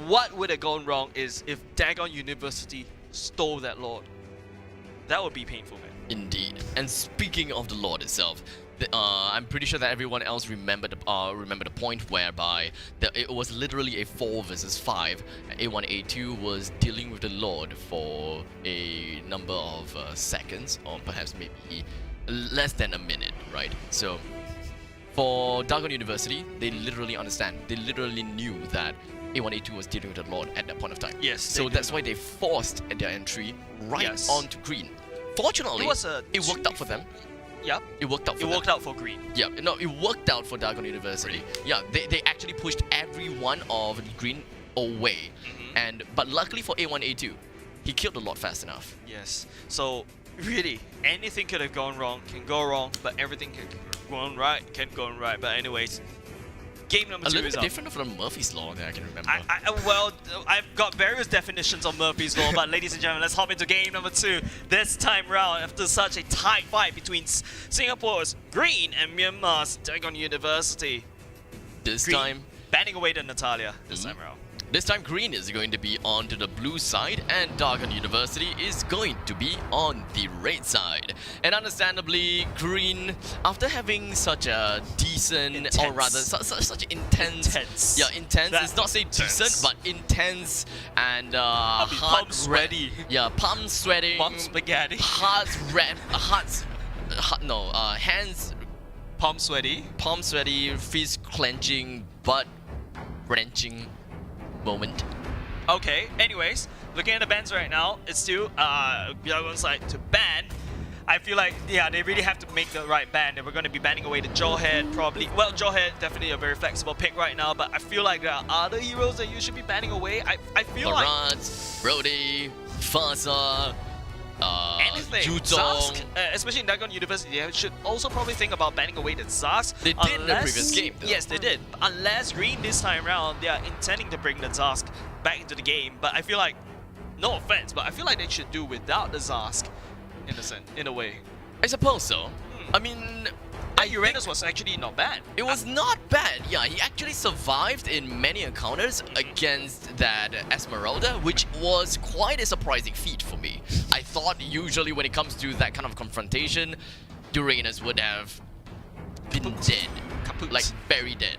what would have gone wrong is if Dagon University stole that Lord. That would be painful, man. Indeed. And speaking of the Lord itself, I'm pretty sure that everyone else remembered the point whereby it was literally a 4 versus 5. A1, A2 was dealing with the Lord for a number of seconds, or perhaps maybe less than a minute, right? So for Dagon University, they literally understand. They literally knew that A1, A2 was dealing with the Lord at that point of time. Yes. So that's why they forced their entry right onto Green. Fortunately, it worked out for them. Yep. It worked out for them. It worked out for Green. Yeah, no, it worked out for Dagon University. Really? Yeah, they actually pushed every one of Green away. But luckily for A1, A2, he killed the Lord fast enough. Yes. So really, anything could have gone wrong, can go wrong, but everything can go right, can't go right. But anyways, game number 2 is a little bit up. different from Murphy's Law that I can remember. Well, I've got various definitions of Murphy's Law, but ladies and gentlemen, let's hop into game number 2. This time round, after such a tight fight between Singapore's Green and Myanmar's Dagon University. This Green time, banning away the Natalia this time round. This time Green is going to be onto the blue side and Dagon University is going to be on the red side. And understandably, Green, after having such a decent, or rather such intense. Yeah, intense. Let's not say decent, but intense and palm sweaty. Palm sweating. Palm spaghetti. Hands. Palm sweaty, fist clenching, butt wrenching moment. Okay, anyways, looking at the bans right now, it's still Dagon's side to ban. I feel like, they really have to make the right ban. They were going to be banning away the Jawhead, probably. Well, Jawhead, definitely a very flexible pick right now, but I feel like there are other heroes that you should be banning away. I feel Marat, Brody, Faza, anything. Zhuzong. Especially in Dagon University, they should also probably think about banning away the Zask. They did in the previous game, though. Yes, they did. Unless Green this time around, they are intending to bring the Zask back into the game. But I feel like, no offense, but I feel like they should do without the Zask, in a way. I suppose so. I mean, Uranus was actually not bad. It was not bad. Yeah, he actually survived in many encounters against that Esmeralda, which was quite a surprising feat for me. I thought usually when it comes to that kind of confrontation, Uranus would have been dead. Like, very dead.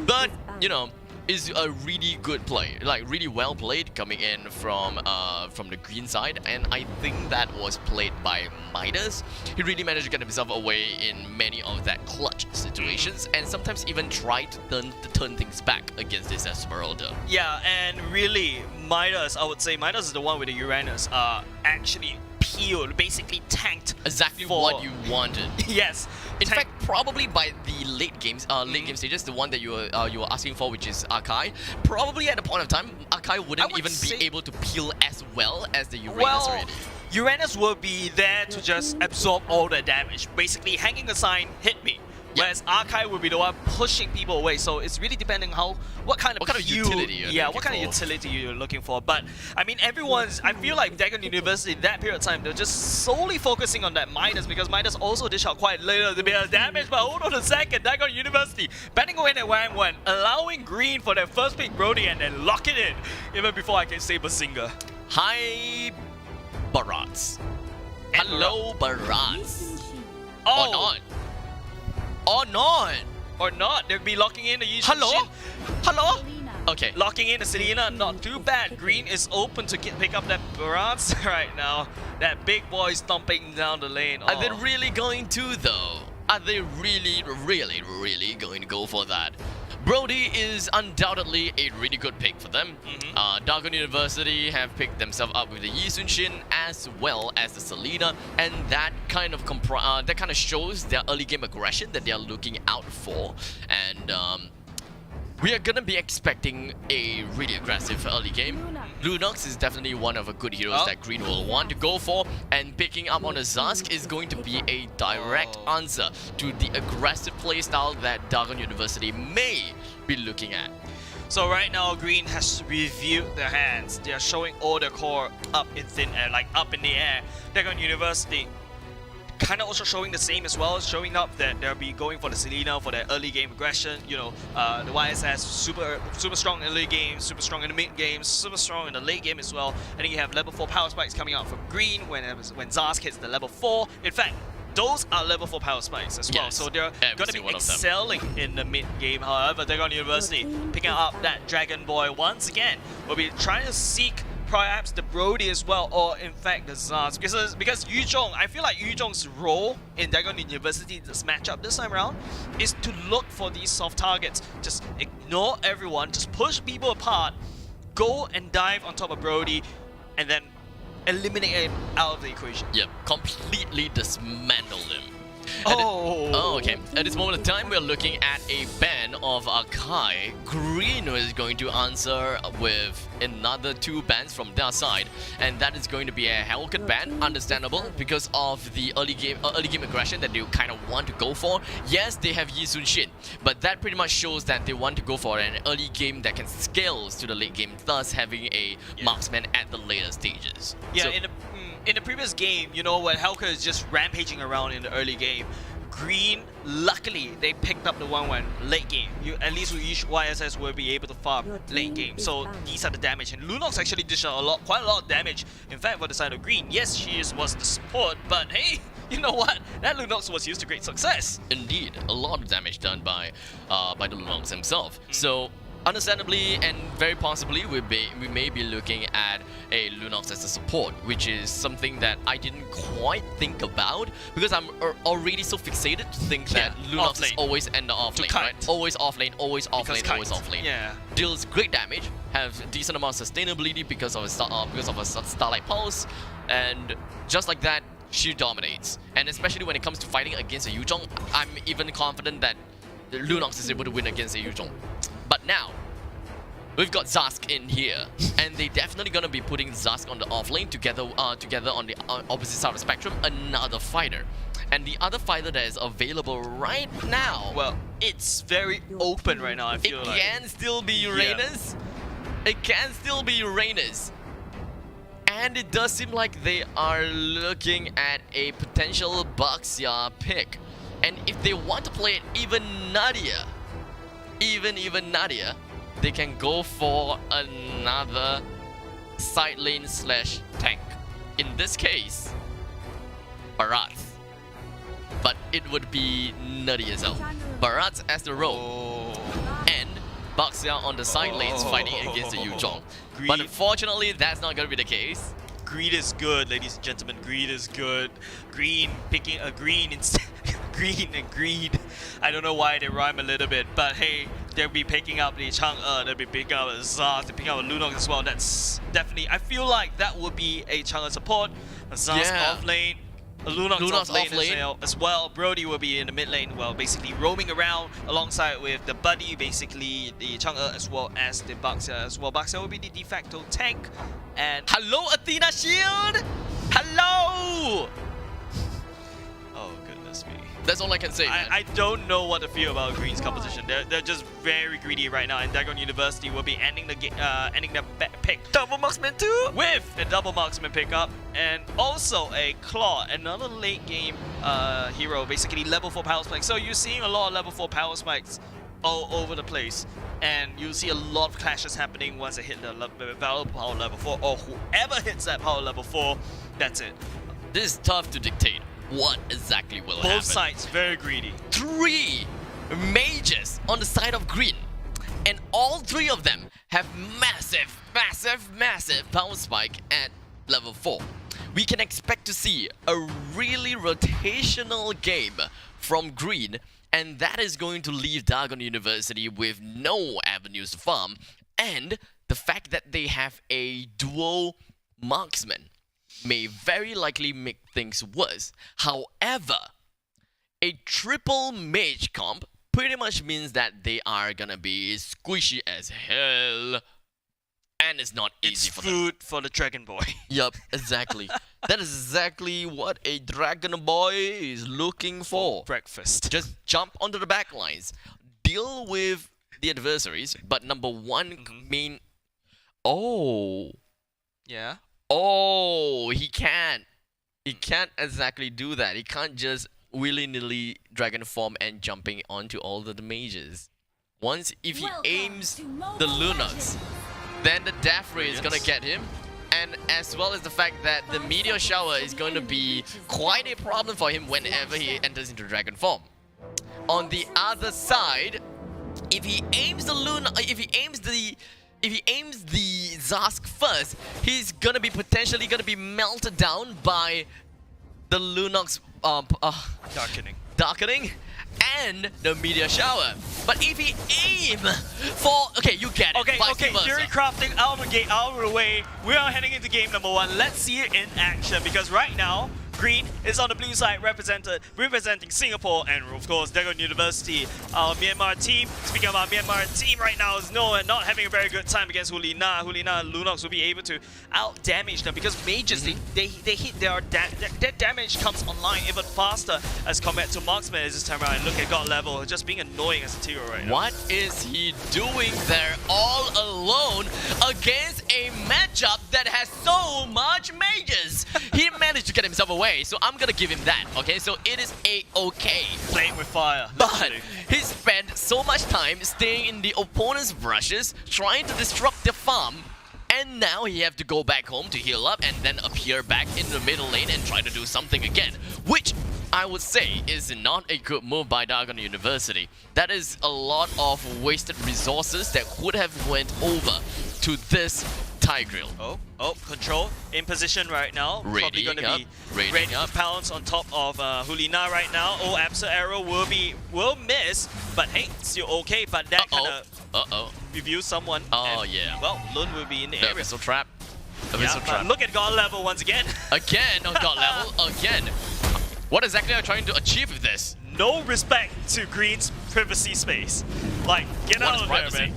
But, is a really good play, like really well played coming in from the green side, and I think that was played by Midas. He really managed to get himself away in many of that clutch situations, and sometimes even tried to turn things back against this Esmeralda. Yeah, and really, Midas, I would say Midas is the one with the Uranus, actually peeled, basically tanked. Exactly for what you wanted. Yes. In fact, probably by the late game stages, the one that you were asking for, which is Akai, probably at the point of time, Akai wouldn't even be able to peel as well as the Uranus already. Uranus will be there to just absorb all the damage. Basically, hanging a sign, hit me. Whereas Archive will be the one pushing people away. So it's really depending what kind of utility you're looking for. But I mean, I feel like Dagon University in that period of time, they're just solely focusing on that Midas, because Midas also dish out quite later to be a damage. But hold on a second, Dagon University banning away that Wang Wen, allowing green for their first pick Brody, and then lock it in even before I can say Basinga. Hi, Barats. Hello, Barats. Oh. Or not. Or not. Or not. They'll be locking in the Yi Hello? Shin. Hello? Okay. Locking in the Selena, not too bad. Green is open to pick up that Barats right now. That big boy stomping down the lane. Are they really going to, though? Are they really going to go for that? Brody is undoubtedly a really good pick for them. Dagon University have picked themselves up with the Yi Sun-shin as well as the Selena, and that kind of shows their early game aggression that they are looking out for. And we are gonna be expecting a really aggressive early game. Lunox is definitely one of the good heroes that Green will want to go for, and picking up on a Zask is going to be a direct answer to the aggressive playstyle that Dagon University may be looking at. So right now, Green has reviewed their hands. They are showing all their core up in thin air, like up in the air. Dagon University kind of also showing the same as well, showing up that they'll be going for the Selena for their early game aggression. You know, the YSS super strong in the late game, super strong in the mid game, super strong in the late game as well. And then you have level 4 power spikes coming out from Green when Zask hits the level 4. In fact, those are level 4 power spikes as well. Yes, So they're going to be excelling in the mid game. However, Dagon University picking up that Dragon Boy once again. Will be trying to seek perhaps the Brody as well, or in fact the Zaz, because Yuzhong, I feel like Yuzhong's role in Dagon University this matchup this time around is to look for these soft targets. Just ignore everyone, just push people apart, go and dive on top of Brody, and then eliminate him out of the equation. Yep, completely dismantle him. Okay. At this moment in time, we're looking at a ban of Akai. Green is going to answer with another 2 bans from their side, and that is going to be a Hellcat ban. Understandable, because of the early game aggression that they kind of want to go for. Yes, they have Yi Sun-shin, but that pretty much shows that they want to go for an early game that can scale to the late game, thus having a marksman at the later stages. Yeah, So, in the previous game, you know, when Hellcat is just rampaging around in the early game, Green, luckily, they picked up the 1-1 late game. At least with each YSS will be able to farm late game. So these are the damage. And Lunox actually dished out quite a lot of damage. In fact, for the side of Green, yes, she was the support, but hey, you know what? That Lunox was used to great success. Indeed, a lot of damage done by the Lunox himself. So, understandably and very possibly, we may be looking at a Lunox as a support, which is something that I didn't quite think about, because I'm already so fixated to think that Lunox is always in the off lane, right? Always off lane, always off lane, always off lane. Yeah. Deals great damage, have a decent amount of sustainability because of a Starlight Pulse, and just like that, she dominates. And especially when it comes to fighting against a Yuzhong, I'm even confident that Lunox is able to win against a Yuzhong. But now, we've got Zask in here, and they definitely gonna be putting Zask on the off lane together on the opposite side of the spectrum, another fighter. And the other fighter that is available right now, well, it's very open right now, I feel like. It can still be Uranus. Yeah. It can still be Uranus. And it does seem like they are looking at a potential Baxia pick. And if they want to play it even nuttier, they can go for another side lane / tank. In this case, Barats. But it would be nutty as hell. Barats as the role. And Baxia on the side lanes fighting against the Yuzhong. But unfortunately, that's not going to be the case. Greed is good, ladies and gentlemen. Greed is good. Green picking a green instead. Green and greed. I don't know why they rhyme a little bit, but hey, they'll be picking up the Chang'e, they'll be picking up Zaz, they're picking up Lunox as well. That's definitely, I feel like that would be a Chang'e support. A Zaz off lane, a Lunox off lane as well. Brody will be in the mid lane, well, basically roaming around alongside with the buddy, basically the Chang'e as well as the Baxia as well. Baxia will be the de facto tank. And hello, Athena Shield! Hello! Oh, goodness me. That's all I can say. I don't know what to feel about Green's composition. They're just very greedy right now, and Dagon University will be ending the pick. Double marksman too, with a double marksman pickup, and also a Claw, another late game hero, basically level 4 power spikes. So you're seeing a lot of level 4 power spikes all over the place, and you'll see a lot of clashes happening once they hit the valuable power level 4, or whoever hits that power level 4, that's it. This is tough to dictate what exactly will happen. Both sides very greedy. 3 mages on the side of green, and all 3 of them have massive power spike at level 4. We can expect to see a really rotational game from green, and that is going to leave Dagon University with no avenues to farm, and the fact that they have a dual marksman may very likely make things worse. However, a triple mage comp pretty much means that they are gonna be squishy as hell, and it's not easy for them. It's food for the Dragon Boy. Yup, exactly. That is exactly what a Dragon Boy is looking for. Breakfast. Just jump onto the back lines, deal with the adversaries, but number one main... Oh. Yeah? Oh, he can't. He can't exactly do that. He can't just willy-nilly dragon form and jumping onto all the mages. Once, if he aims the Lunox, then the Death Ray is gonna get him. And as well as the fact that the Meteor Shower is going to be quite a problem for him whenever he enters into dragon form. On the other side, if he aims the Zask first, he's gonna be potentially gonna be melted down by the Lunox darkening and the Meteor Shower. But if he aim for... Okay, you get it. Okay, Fury crafting out of the way. We are heading into game number 1. Let's see it in action, because right now, Green is on the blue side representing Singapore and of course Dagon University. Our Myanmar team, speaking of our Myanmar team right now, is not having a very good time against Hulina. Hulina and Lunox will be able to out damage them because mages, they hit their damage comes online even faster as compared to marksman this time around. Look at God level, just being annoying as a Tiro right now. What is he doing there all alone against a matchup that has so much mages? He managed to get himself away. So I'm gonna give him that, okay? So it is a-okay. Playing with fire. But he spent so much time staying in the opponent's brushes, trying to disrupt the farm, and now he have to go back home to heal up and then appear back in the middle lane and try to do something again, which I would say is not a good move by Dagon University. That is a lot of wasted resources that would have went over to this Tigreal. Oh, control in position right now. Probably going to be ready to pounce on top of Hulina right now. Oh, Absa arrow will miss, but hey, still okay. But that kind of reviews someone. Oh, and, yeah. Well, Lun will be in the area. Missile trap. Look at God level once again. Again on God level. Again. What exactly are you trying to achieve with this? No respect to Green's privacy space. Like, get out of there, man.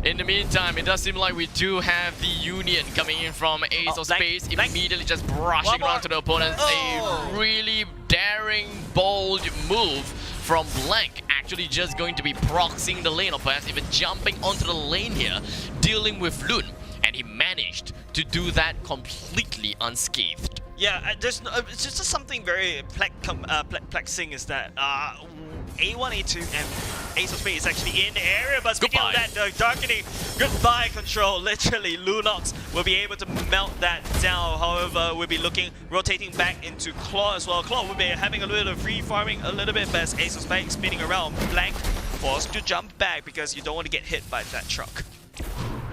In the meantime, it does seem like we do have the Union coming in from Ace of Spades, immediately just brushing around to the opponent. A really daring, bold move from Blank, actually just going to be proxying the lane, or perhaps even jumping onto the lane here, dealing with Lun. And he managed to do that completely unscathed. Yeah, it's just something very plexing is that A1, A2, and Ace of Spades is actually in the area, but speaking of that, the darkening, goodbye control, literally, Lunox will be able to melt that down. However, we'll be rotating back into Claw as well. Claw will be having a little bit of free farming a little bit, but Ace of Spades spinning around. Blank forced to jump back because you don't want to get hit by that truck.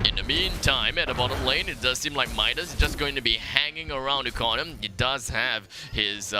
In the meantime, at the bottom lane, it does seem like Midas is just going to be hanging around the corner. It does have his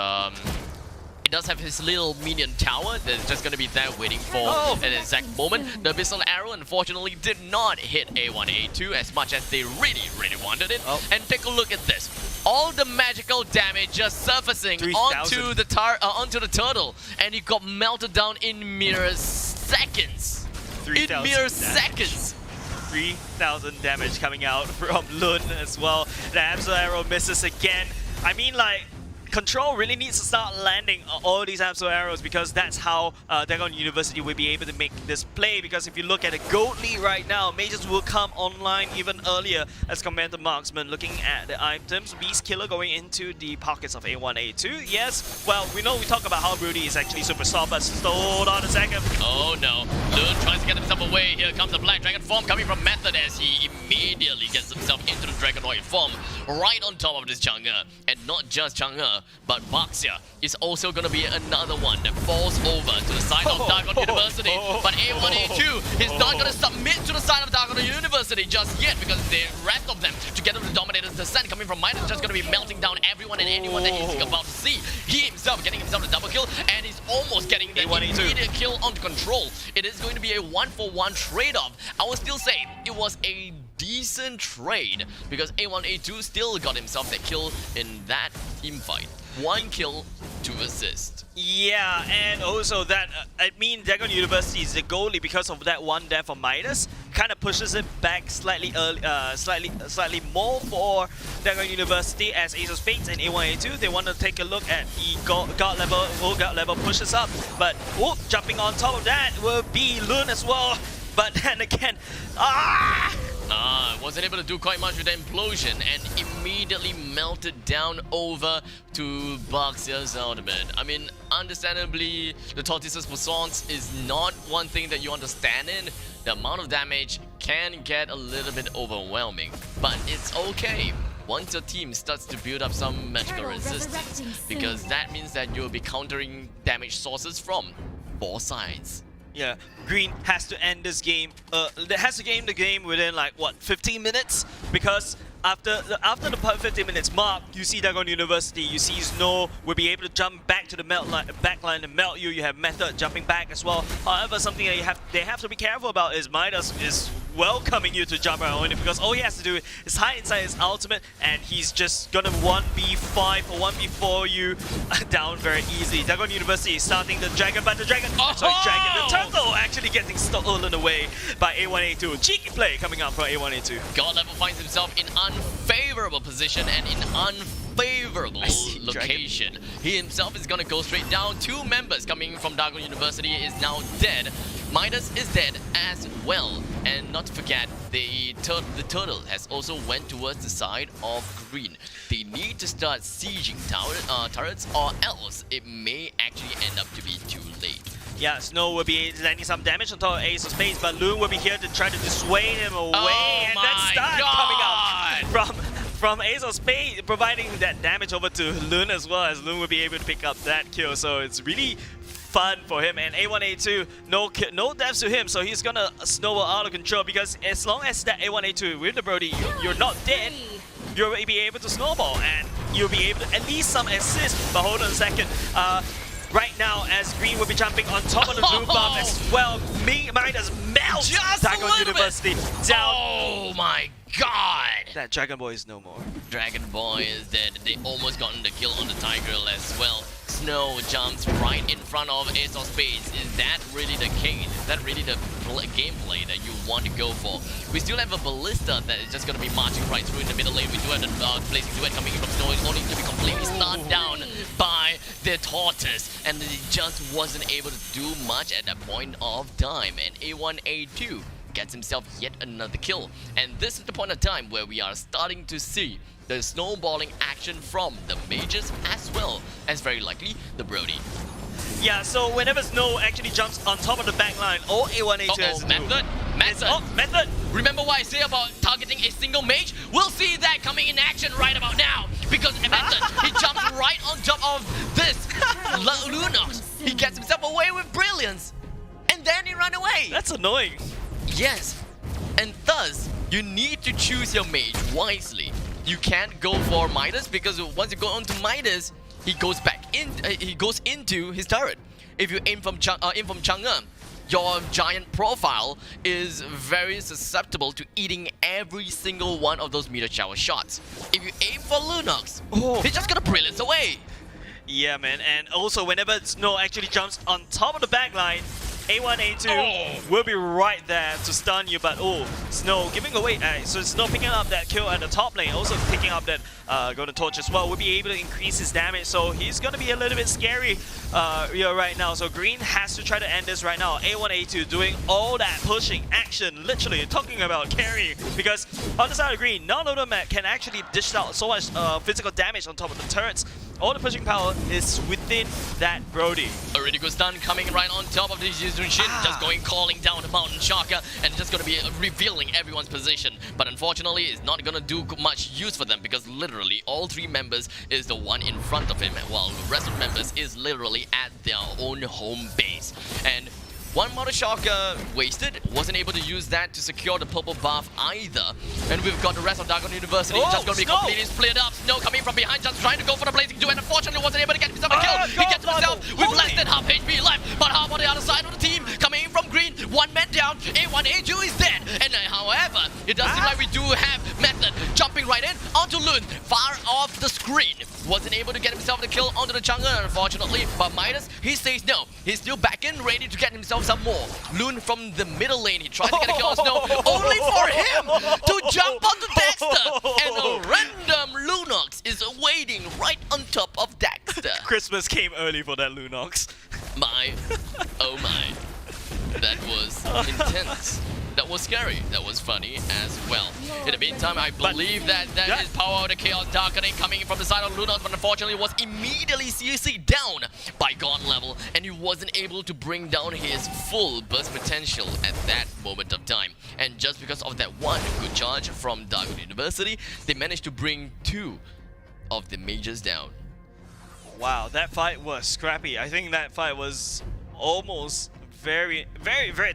little minion tower that's just going to be there waiting for an exact moment. The Abyssal Arrow unfortunately did not hit A1A2 as much as they really wanted it. And take a look at this. All the magical damage just surfacing onto the turtle, and it got melted down in mere seconds. 3,000 damage coming out from Lun as well. The Absol Arrow misses again. I mean, like, Control really needs to start landing all these Absol Arrows, because that's how Dagon University will be able to make this play. Because if you look at the gold lead right now, Mages will come online even earlier as compared to Marksman. Looking at the items, Beast Killer going into the pockets of A1A2. Yes, well, we know we talk about how Broody is actually super soft, but hold on a second. Oh no, Lun tries to get himself away. Here comes the Black Dragon form coming from Method as he immediately gets himself into the Dragonoid form right on top of this Chang'e. And not just Chang'e, but Baxia is also going to be another one that falls over to the side of Dagon University. But A1A2 is not going to submit to the side of Dagon University just yet, because the rest of them, together with the Dominator's Descent coming from Midas, is just going to be melting down everyone and anyone that he's about to see. He himself getting himself a double kill, and he's almost getting the immediate kill on Control. It is going to be a 1-for-1 trade-off. I would still say it was a decent trade, because A1A2 still got himself that kill in that team fight. 1 kill, 2 assists. Yeah, and also that, I mean, Dagon University is the goalie because of that 1 death for Midas. Kind of pushes it back slightly early, slightly more for Dagon University, as Ace of Spades and A1A2. They want to take a look at the guard level pushes up. But jumping on top of that will be Lun as well. But then again, wasn't able to do quite much with the implosion and immediately melted down over to Baxia's ultimate. I mean, understandably, the Tortoise's Poissons is not one thing that you understand in. The amount of damage can get a little bit overwhelming, but it's okay once your team starts to build up some magical resistance, because that means that you'll be countering damage sources from 4 sides. Yeah, Green has to end this game. Has to end the game within like what, 15 minutes? Because after the 15 minutes mark, you see Dagon University, you see Snow will be able to jump back to the backline and melt you. You have Method jumping back as well. However, something that they have to be careful about is Midas is welcoming you to jump around it, because all he has to do is hide inside his ultimate, and he's just gonna 1v5 or 1v4 you down very easily. Dagon University is starting the Dragon, but the Dragon, the Turtle actually getting stolen away by A1A2. Cheeky play coming out from A1A2. God Level finds himself in unfavorable position and in unfavorable location. He himself is gonna go straight down. 2 members coming from Dagon University is now dead. Midas is dead as well. And not to forget, the turtle has also went towards the side of Green. They need to start sieging turrets, or else it may actually end up to be too late. Yeah, Snow will be landing some damage on top of Ace of Spades, but Loon will be here to try to dissuade him away. And that's stun coming out from Ace of Spades, providing that damage over to Loon as well, as Loon will be able to pick up that kill. So it's really fun for him. And A1A2, no deaths to him, so he's gonna snowball out of control, because as long as that A1A2 with the Brody, you're not dead, you'll be able to snowball, and you'll be able to at least some assist. But hold on a second. Right now, as Green will be jumping on top of the blue bomb as well, Midas melts Dagon University down. Oh my god! That Dragon Boy is no more. Dragon Boy is dead. They almost gotten the kill on the Tiger as well. Snow jumps right in front of Ace of Spades. Is that really the case? Is that really the gameplay that you want to go for? We still have a Ballista that is just going to be marching right through in the middle lane. We do have the Blazing Duet coming in from Snow. It's only to be completely stunned down by the Tortoise. And he just wasn't able to do much at that point of time. And A1A2 gets himself yet another kill. And this is the point of time where we are starting to see the snowballing action from the Mages, as well as very likely the Brody. Yeah, so whenever Snow actually jumps on top of the backline, all A1A2 has to do. Method! Remember what I say about targeting a single mage? We'll see that coming in action right about now. Because Method, he jumps right on top of this Lunox. He gets himself away with brilliance. And then he ran away. That's annoying. Yes, and thus you need to choose your mage wisely. You can't go for Midas because once you go on to Midas, he goes back in. He goes into his turret. If you aim from Chang'e, your giant profile is very susceptible to eating every single one of those meteor shower shots. If you aim for Lunox, he's just gonna brilliance away. Yeah, man, and also whenever Snow actually jumps on top of the backline, A1, A2 will be right there to stun you, but Snow giving away, so Snow picking up that kill at the top lane, also picking up that Golden Torch as well, will be able to increase his damage, so he's gonna be a little bit scary right now. So Green has to try to end this right now. A1, A2 doing all that pushing action, literally talking about carry, because on the side of Green, none of them can actually dish out so much physical damage on top of the turrets. All the pushing power is within that Brody. A really good stun coming right on top of the Yizun Shin, just going calling down the Mountain Shaka, and just gonna be revealing everyone's position. But unfortunately, it's not gonna do much use for them because literally all 3 members is the one in front of him, while the rest of the members is literally at their own home base. And one Mountain Shaka wasted, wasn't able to use that to secure the purple buff either. And we've got the rest of Dagon University just going to be completely split up. Snow coming from behind, just trying to go for the Blazing 2, and unfortunately wasn't able to get himself a kill. He gets himself with less than half HP left. But how about the other side of the team? Coming in from Green, 1 man down, A1, A2 is dead. And however, it does seem like we do have Method jumping right in onto Lun, far off the screen. Wasn't able to get himself the kill onto the jungle, unfortunately. But Midas, he says no. He's still back in, ready to get himself some more. Lun from the middle lane, he tries to get a kill on Snow, only for him to jump onto Dexter. And a random Lunox is waiting right on top of Dexter. Christmas came early for that Lunox. Oh my. That was intense. That was scary. That was funny as well. In the meantime, I believe that is Power of the Chaos Darkening coming from the side of Lunox, but unfortunately was immediately CC down by God level, and he wasn't able to bring down his full burst potential at that moment of time. And just because of that one good charge from Dagon University, they managed to bring 2 of the mages down. Wow, that fight was scrappy. I think that fight was almost very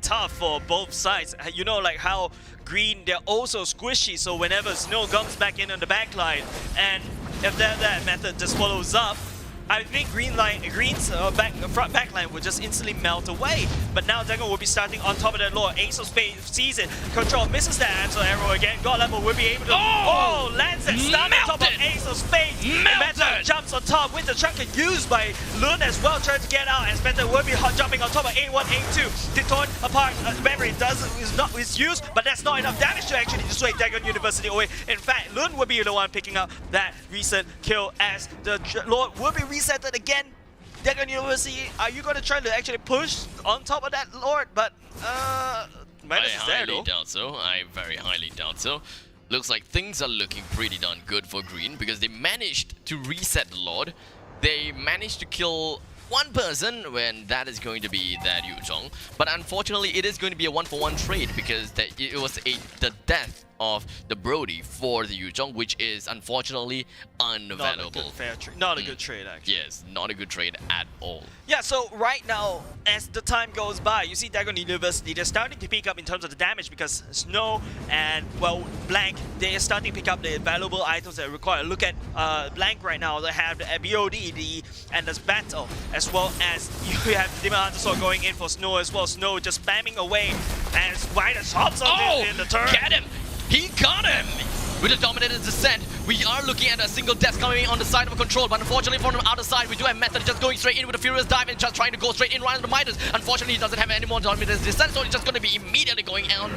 tough for both sides. You know, like how Green, they're also squishy, so whenever Snow comes back in on the backline, and if that method just follows up, I think Green's front backline would just instantly melt away. But now Dagon will be starting on top of that Lord. Ace of Spades sees it. Control misses that answer arrow again. God level will be able to. Lands it. Stun on top of Ace of Spades. Meta jumps on top with the chunk used by Lun as well, trying to get out. And Spencer will be jumping on top of A1, A2. To torn apart. Memory is used, but that's not enough damage to actually dissuade Dagon University away. In fact, Lun will be the one picking up that recent kill as the Lord will be resetted again. Dagon University, are you going to try to actually push on top of that Lord? But Midas is there though. I very highly doubt so. Looks like things are looking pretty darn good for Green because they managed to reset the Lord. They managed to kill 1 person when that is going to be that Yu Zhong. But unfortunately, it is going to be a 1-for-1 trade because it was the death of the Brody for the Yu Zhong, which is unfortunately unavailable. Not a good trade, actually. Yes, not a good trade at all. Yeah, so right now, as the time goes by, you see Dagon University, they're starting to pick up in terms of the damage because Snow and, well, Blank, they are starting to pick up the valuable items that require. Look at Blank right now, they have the BOD, and this battle, as well as you have the Demon Hunter Sword going in for Snow as well. Snow just spamming away, and Midas hops on in the turn. Get him! He got him! With a dominated descent, we are looking at a single death coming on the side of a control, but unfortunately from the other side, we do have Method just going straight in with a furious dive and just trying to go straight in right on the Midas. Unfortunately, he doesn't have any more dominated descent, so he's just going to be immediately going down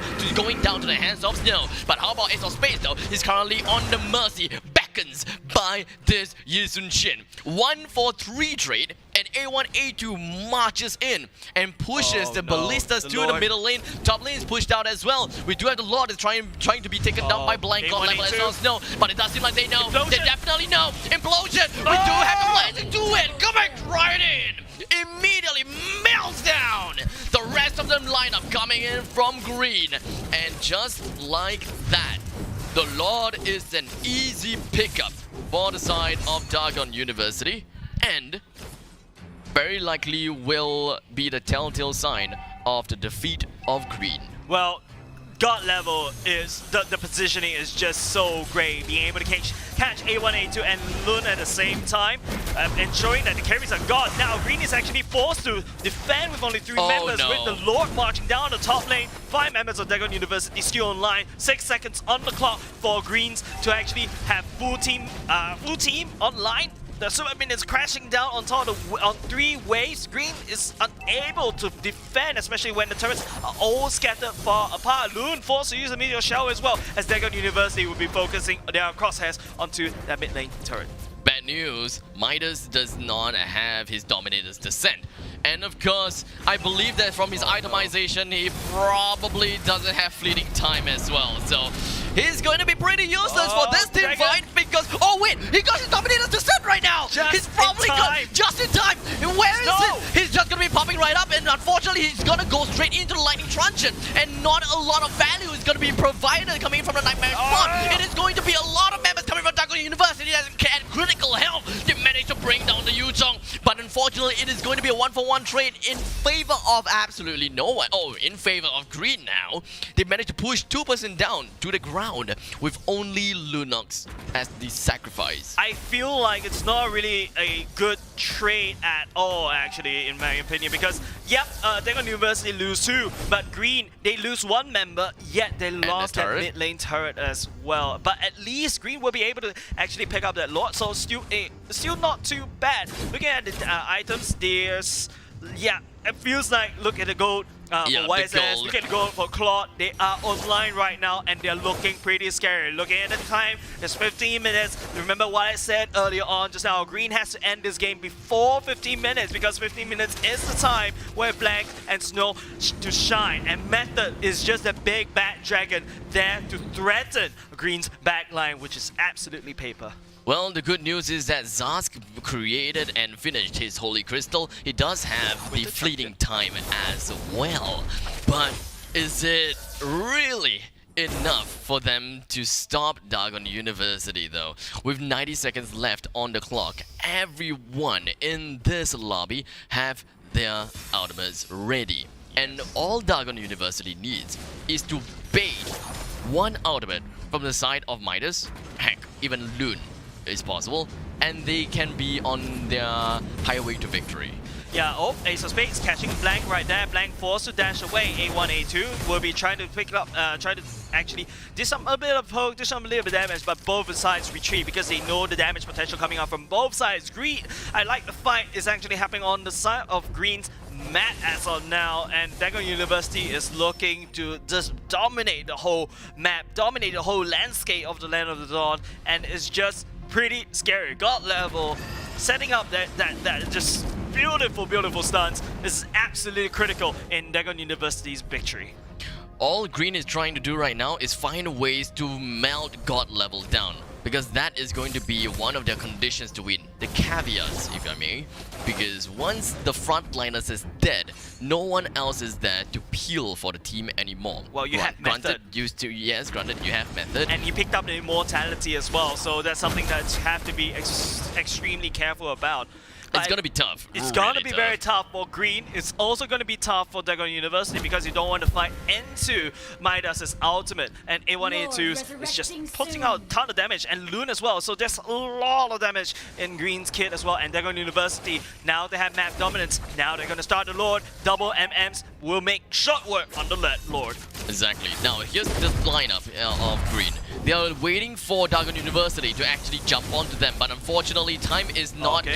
to the hands of Snow. But how about Ace of Spades though? He's currently on the mercy, beckons by this Yisun Shin. 1-for-3 trade, and A1, A2 marches in and pushes the ballistas to the middle lane. Top lane is pushed out as well. We do have the Lord is trying to be taken down by Blank God level as well. Snow, but it does seem like they know. Implosion. They definitely know. Implosion! We do have the Blazing to it! Coming right in! Immediately melts down! The rest of them lineup coming in from Green. And just like that, the Lord is an easy pickup for the side of Dagon University. And very likely will be the telltale sign of the defeat of Green. Well, God level is the positioning is just so great. Being able to catch A1, A2 and Lun at the same time, ensuring that the carries are God. Now Green is actually forced to defend with only 3 members, with the Lord marching down the top lane. 5 members of Dagon University still online. 6 seconds on the clock for Greens to actually have full team online. The super minions crashing down on top of on 3 waves. Green is unable to defend, especially when the turrets are all scattered far apart. Loon forced to use a meteor shower as well, as Dagon University will be focusing their crosshairs onto that mid lane turret. Bad news, Midas does not have his Dominator's Descent. And of course, I believe that from his itemization, he probably doesn't have fleeting time as well. So he's going to be pretty useless for this team fight because, oh wait, he got his Dominator's Descent right now! He's probably just in time! Where is it? He's just going to be popping right up, and unfortunately he's going to go straight into the Lightning Truncheon, and not a lot of value is going to be provided coming from the Nightmare Spawn. It is going to be a lot of members coming from Dagon University that can critical health. They managed to bring down the Yuzhong, but unfortunately it is going to be a 1-for-1 trade in favor of absolutely no one. Oh, in favor of Green now. They managed to push 2% down to the ground with only Lunox as the sacrifice. I feel like it's not really a good trade at all, actually, in my opinion, because yep, Dagon University lose 2, but Green, they lose 1 member, yet they lost that mid lane turret as well. But at least Green will be able to actually pick up that Lord, so still not too bad. Looking at the items, there's, yeah, it feels like, look at the gold for YSS, look at the gold for Claude. They are online right now and they're looking pretty scary. Looking at the time, it's 15 minutes. Remember what I said earlier on just now, Green has to end this game before 15 minutes because 15 minutes is the time where Blank and Snow to shine. And Method is just a big bad dragon there to threaten Green's backline, which is absolutely paper. Well, the good news is that Zask created and finished his Holy Crystal. He does have the fleeting time as well. But is it really enough for them to stop Dagon University though? With 90 seconds left on the clock, everyone in this lobby have their ultimates ready. And all Dagon University needs is to bait 1 ultimate from the side of Midas, heck, even Loon is possible, and they can be on their highway to victory. Yeah, oh, Ace of Spades catching Blank right there. Blank forced to dash away. A1, A2 will be trying to pick it up, try to actually do a bit of poke, do some little bit of damage, but both sides retreat because they know the damage potential coming out from both sides. Green, I like the fight is actually happening on the side of Green's map as of now, and Dagon University is looking to just dominate the whole map, dominate the whole landscape of the Land of the Dawn, and it's just pretty scary. God level, setting up that just beautiful stunts is absolutely critical in Dagon University's victory. All Green is trying to do right now is find ways to melt God level down, because that is going to be one of their conditions to win. The caveats, if I may, because once the frontliners is dead, no one else is there to peel for the team anymore. Well, you have Method. Granted, you have Method. And you picked up the immortality as well, so that's something that you have to be extremely careful about. It's going to be tough. It's going to be very tough for Green. It's also going to be tough for Dagon University because you don't want to fight into Midas' ultimate. And A1, A2 is just putting out a ton of damage, and Loon as well. So there's a lot of damage in Green's kit as well. And Dagon University, now they have map dominance. Now they're going to start the Lord. Double MMs will make short work on the Lord. Exactly. Now here's the lineup of Green. They are waiting for Dagon University to actually jump onto them, but unfortunately time is not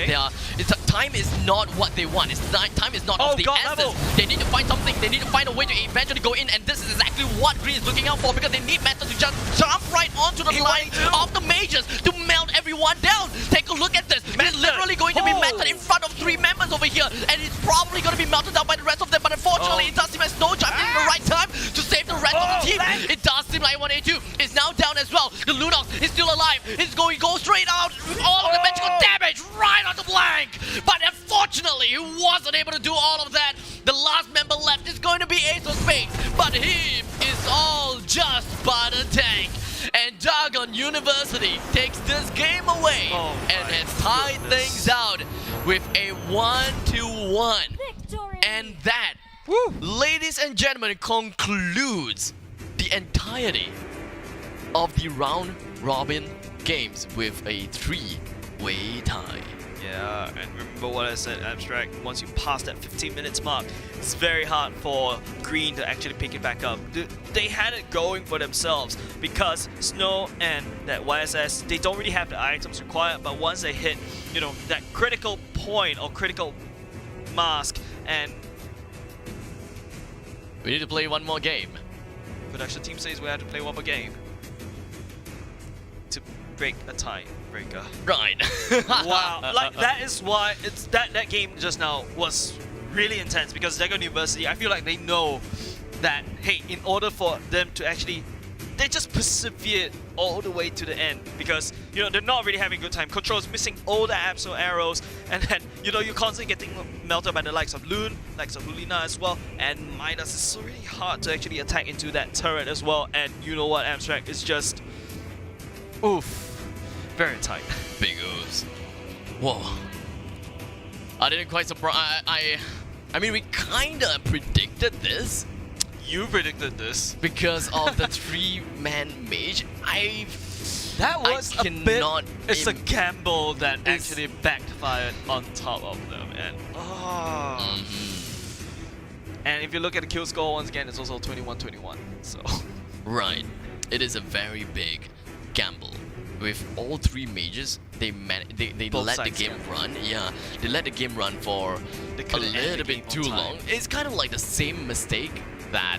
time is not what they want. Time is not of the essence. They need to find something. They need to find a way to eventually go in, and this is exactly what Green is looking out for, because they need Method to just jump right onto the line of the mages to melt everyone down. Take a look at this. There's literally going to be Method in front of 3 members over here, and it's probably going to be melted down by the rest of them, but unfortunately it does seem as Snow jumped in the right time to save the rest of the team. It does seem like A1A2 is now down as well. The Lunox is still alive. It's going to go straight out. All of the magical damage right on the Blank. But unfortunately, he wasn't able to do all of that. The last member left is going to be Ace of Spades, but he is all just but a tank. And Dagon University takes this game away and has tied things out with a 1-1. And that Woo! Ladies and gentlemen, it concludes the entirety of the round robin games with a 3-way tie. Yeah, and remember what I said, Abstract, once you pass that 15 minutes mark, it's very hard for Green to actually pick it back up. They had it going for themselves because Snow and that YSS, they don't really have the items required, but once they hit, you know, that critical point or critical mask, and we need to play one more game. Production team says we have to play one more game to break a tie breaker. Right. Wow. Like that is why it's that game just now was really intense because Dagon University, I feel like they know that hey, in order for them to actually they just persevered all the way to the end because you know they're not really having a good time. Control's missing all the Absol arrows, and then you know you're constantly getting melted by the likes of Loon, likes of Hulina as well, and Midas is so really hard to actually attack into that turret as well. And you know what, Abstract, it's just oof, very tight. Big oops. Whoa. I didn't quite surprise. I mean, we kinda predicted this. You predicted this because of the 3-man mage. That was a bit. It's a gamble that actually backfired on top of them, and and if you look at the kill score once again, it's also 21-21. So right, it is a very big gamble. With all 3 mages, they let the game run. Yeah, they let the game run for a little bit too long. It's kind of like the same mistake that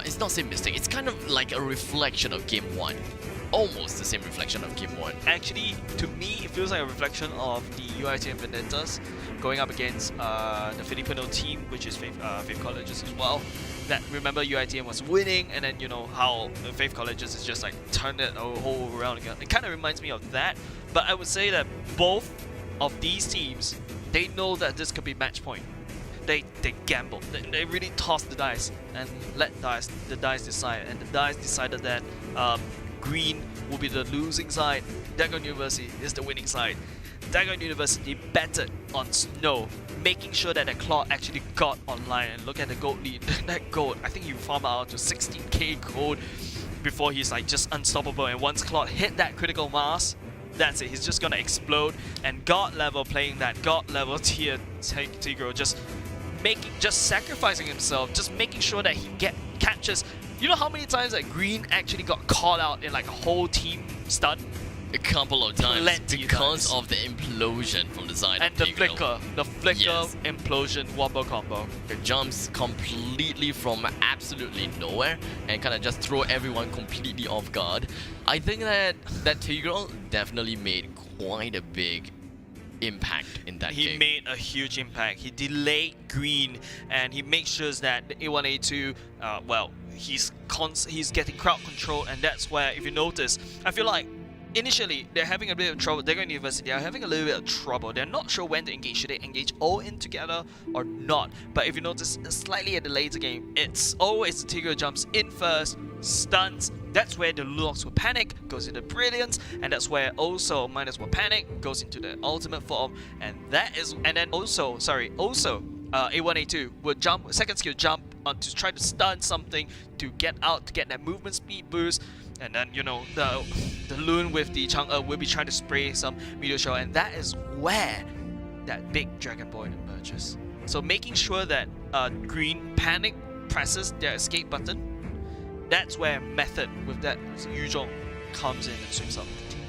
it's not same mistake. It's kind of like a reflection of Game 1. Almost the same reflection of Game 1. Actually, to me, it feels like a reflection of the UITM Vendettas going up against the Filipino team, which is Faith Colleges as well. That remember UITM was winning, and then you know how the Faith Colleges is just like turned it a whole around again. It kind of reminds me of that, but I would say that both of these teams, they know that this could be match point. They gambled. They really tossed the dice and let the dice decide, and the dice decided that Green will be the losing side. Dagon University is the winning side. Dagon University betted on Snow, making sure that the Claude actually got online. And look at the gold lead. That gold, I think he farmed out to 16k gold before he's like just unstoppable. And once Claude hit that critical mass, that's it. He's just gonna explode. And God level playing that God level tier Tigro, just sacrificing himself, just making sure that he catches. You know how many times that Green actually got called out in like a whole team stun? A couple of times because of the implosion from the side and of the Tigro. flicker Yes. implosion wombo combo. It jumps completely from absolutely nowhere and kind of just throw everyone completely off guard. I think that Tigro definitely made quite a big impact in that game. He made a huge impact. He delayed Green, and he makes sure that the A1A2, well, he's getting crowd control, and that's where, if you notice, I feel like initially they're having a bit of trouble. They're going to university. They're having a little bit of trouble. They're not sure when to engage. Should they engage all in together or not? But if you notice, slightly at the later game, it's always the Tigro jumps in first, stuns. That's where the Lunox will panic, goes into Brilliance, and that's where also Midas will panic, goes into the ultimate form, and then also A1A2 will jump, second skill jump on to try to stun something to get out, to get that movement speed boost, and then you know the Loon with the Chang'e will be trying to spray some meteor shower, and that is where that big Dragon Boy emerges. So making sure that Green panic presses their escape button. That's where Method with that Yuzhong comes in and sweeps up the team.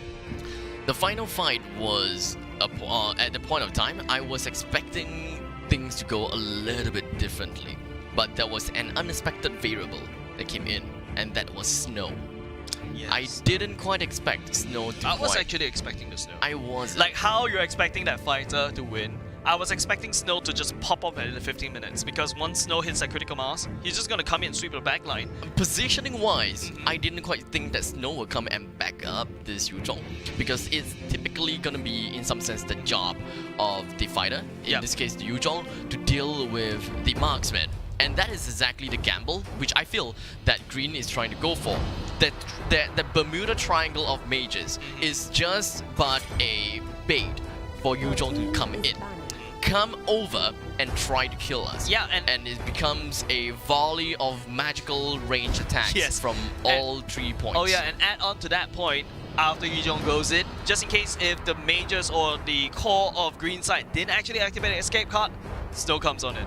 The final fight was at the point of time I was expecting things to go a little bit differently, but there was an unexpected variable that came in, and that was Snow. Yes. I didn't quite expect Snow to I was actually expecting the Snow. I was like how you're expecting that fighter to win. I was expecting Snow to just pop up at the 15 minutes because once Snow hits that critical mass, he's just gonna come in and sweep the back line. Positioning wise, I didn't quite think that Snow would come and back up this Yuzhong, because it's typically gonna be in some sense the job of the fighter, in this case the Yuzhong, to deal with the marksman. And that is exactly the gamble which I feel that Green is trying to go for. The Bermuda Triangle of mages is just but a bait for Yuzhong to come in. come over and try to kill us. Yeah, and it becomes a volley of magical range attacks from all 3 points. Oh yeah, and add on to that point, after Yuzhong goes in, just in case if the mages or the core of green side didn't actually activate an escape card, still comes on in.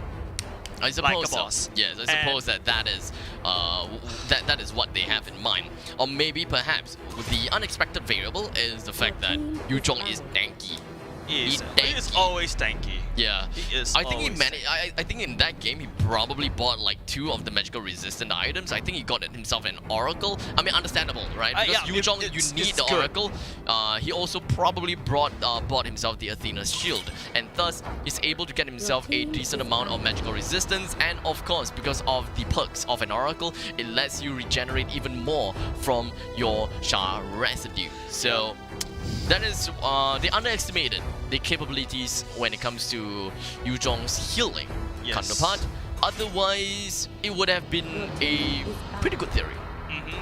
I suppose like a so. boss. Yes, I suppose that is that is what they have in mind. Or maybe perhaps the unexpected variable is the fact that Yuzhong is tanky. He is always tanky. Yeah, he is. I think he always managed. I think in that game he probably bought like 2 of the magical resistant items. I think he got himself an oracle. I mean, understandable, right? Because Yuzhong, you need the oracle. He also probably bought himself the Athena's shield, and thus is able to get himself a decent amount of magical resistance. And of course, because of the perks of an oracle, it lets you regenerate even more from your Sha residue. So. That is, they underestimated the capabilities when it comes to Yuzhong's healing counterpart. Otherwise, it would have been a pretty good theory.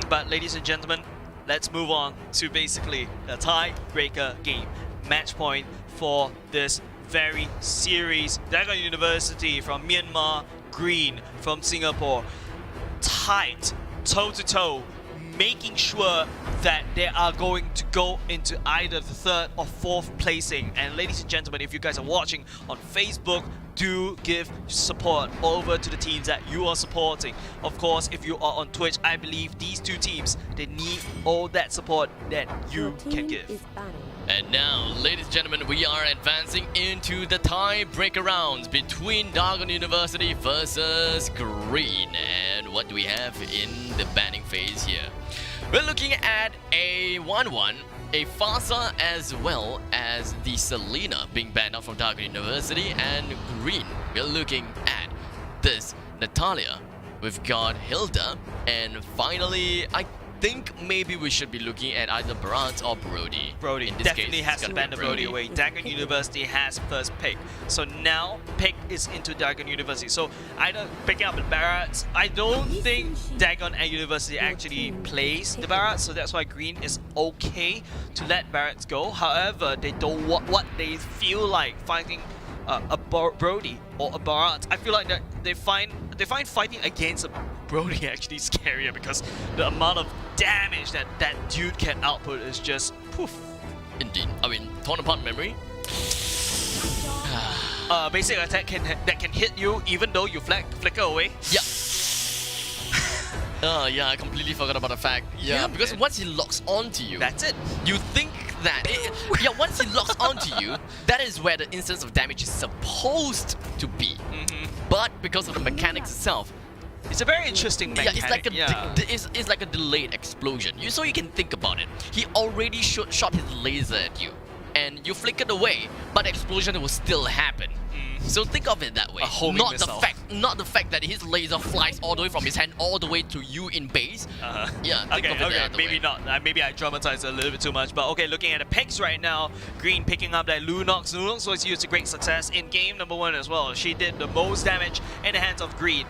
But ladies and gentlemen, let's move on to basically the tiebreaker game. Match point for this very series. Dagon University from Myanmar, Green from Singapore. Tight, toe-to-toe, making sure that they are going to go into either the 3rd or 4th placing. And ladies and gentlemen, if you guys are watching on Facebook, do give support over to the teams that you are supporting. Of course, if you are on Twitch, I believe these 2 teams, they need all that support that you can give. And now, ladies and gentlemen, we are advancing into the tiebreaker rounds between Dagon University versus Green. And what do we have in the banning phase here? We're looking at a 1-1, a Fasa as well as the Selena being banned out from Dagon University, and Green, we're looking at this Natalia. We've got Hilda, and finally, I think maybe we should be looking at either Barat or Brody. Brody definitely has to ban the Brody away. Dagon University has first pick. So now pick is into Dagon University. So either picking up the Barats. I don't think Dagon and University actually plays the Barats, so that's why Green is okay to let Barats go. However, they don't want what they feel like fighting a Brody or a Barat. I feel like that they find fighting against a Brody actually scarier, because the amount of damage that that dude can output is just poof. Indeed. I mean, torn apart memory. Basic attack that can hit you even though you flicker away. Yeah. Yeah, I completely forgot about the fact. Yeah, because once he locks onto you, that's it. You think that once he locks onto you, that is where the instance of damage is supposed to be. But because of the mechanics itself, it's a very interesting mechanic. It's like a delayed explosion. So you can think about it. He already shot his laser at you, and you flickered away, but the explosion will still happen. So think of it that way. Not the fact that his laser flies all the way from his hand all the way to you in base. Yeah. Okay. Maybe not. Maybe I dramatized a little bit too much. But okay, looking at the picks right now, Green picking up that Lunox. Lunox was used to great success in game number 1 as well. She did the most damage in the hands of Green.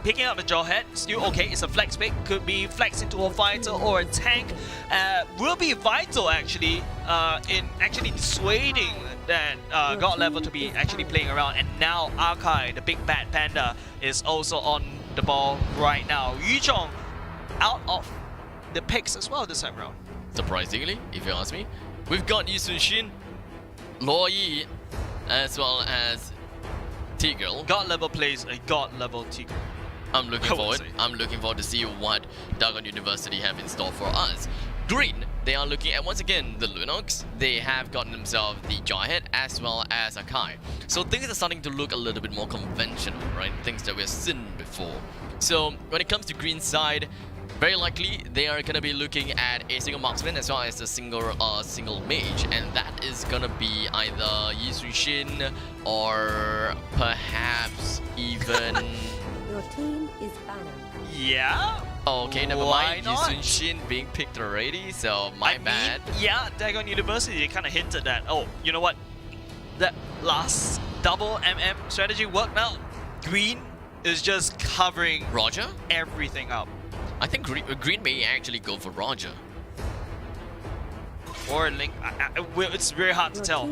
Picking up the Jawhead, still okay. It's a flex pick. Could be flex into a fighter or a tank. Will be vital actually in actually dissuading that God level to be actually playing around. And now Akai, the big bad panda, is also on the ball right now. Yuzhong out of the picks as well this time around. Surprisingly, if you ask me, we've got Yi Sun-shin, Luo Yi, as well as T-Girl. God level plays a God level T-Girl. I'm looking forward to see what Dagon University have in store for us. Green, they are looking at, once again, the Lunox. They have gotten themselves the Jawhead as well as Akai. So things are starting to look a little bit more conventional, right? Things that we've seen before. So when it comes to Green side, very likely they are going to be looking at a single marksman as well as a single mage, and that is going to be either Yi Sun-shin or perhaps even... Your team is banned. Yeah? Okay, never mind. Yi Sun-shin being picked already, so my bad. Yeah, Dagon University kind of hinted that, oh, you know what? That last double MM strategy worked out. Green is just covering Roger everything up. I think Green may actually go for Roger. or Link. It's very hard to tell.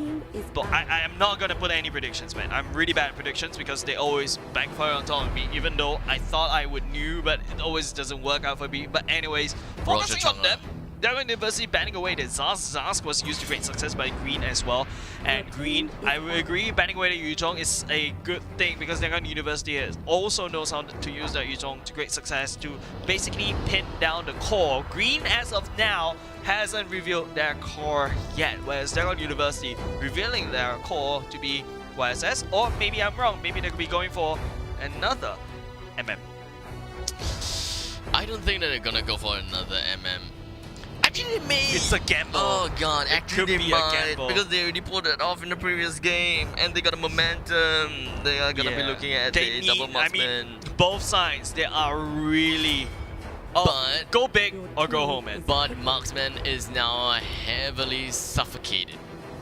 But I am not gonna put any predictions, man. I'm really bad at predictions because they always backfire on top of me. Even though I thought I would knew, but it always doesn't work out for me. But anyways, focusing on them. Dragon University banning away the Zask. Zask was used to great success by Green as well. And Green, I will agree, banning away the Yuzhong is a good thing because Dragon University also knows how to use that Yuzhong to great success to basically pin down the core. Green, as of now, hasn't revealed their core yet, whereas Dragon University revealing their core to be YSS, or maybe I'm wrong, maybe they could be going for another MM. I don't think that they're gonna go for another MM. Actually, they may. It's a gamble. Oh god, actually could they be a might, gamble. because they already pulled it off in the previous game, and they got a momentum. They are gonna be looking at the double marksman. Both sides, they are really. But go big or go home, man. But marksman is now heavily suffocated.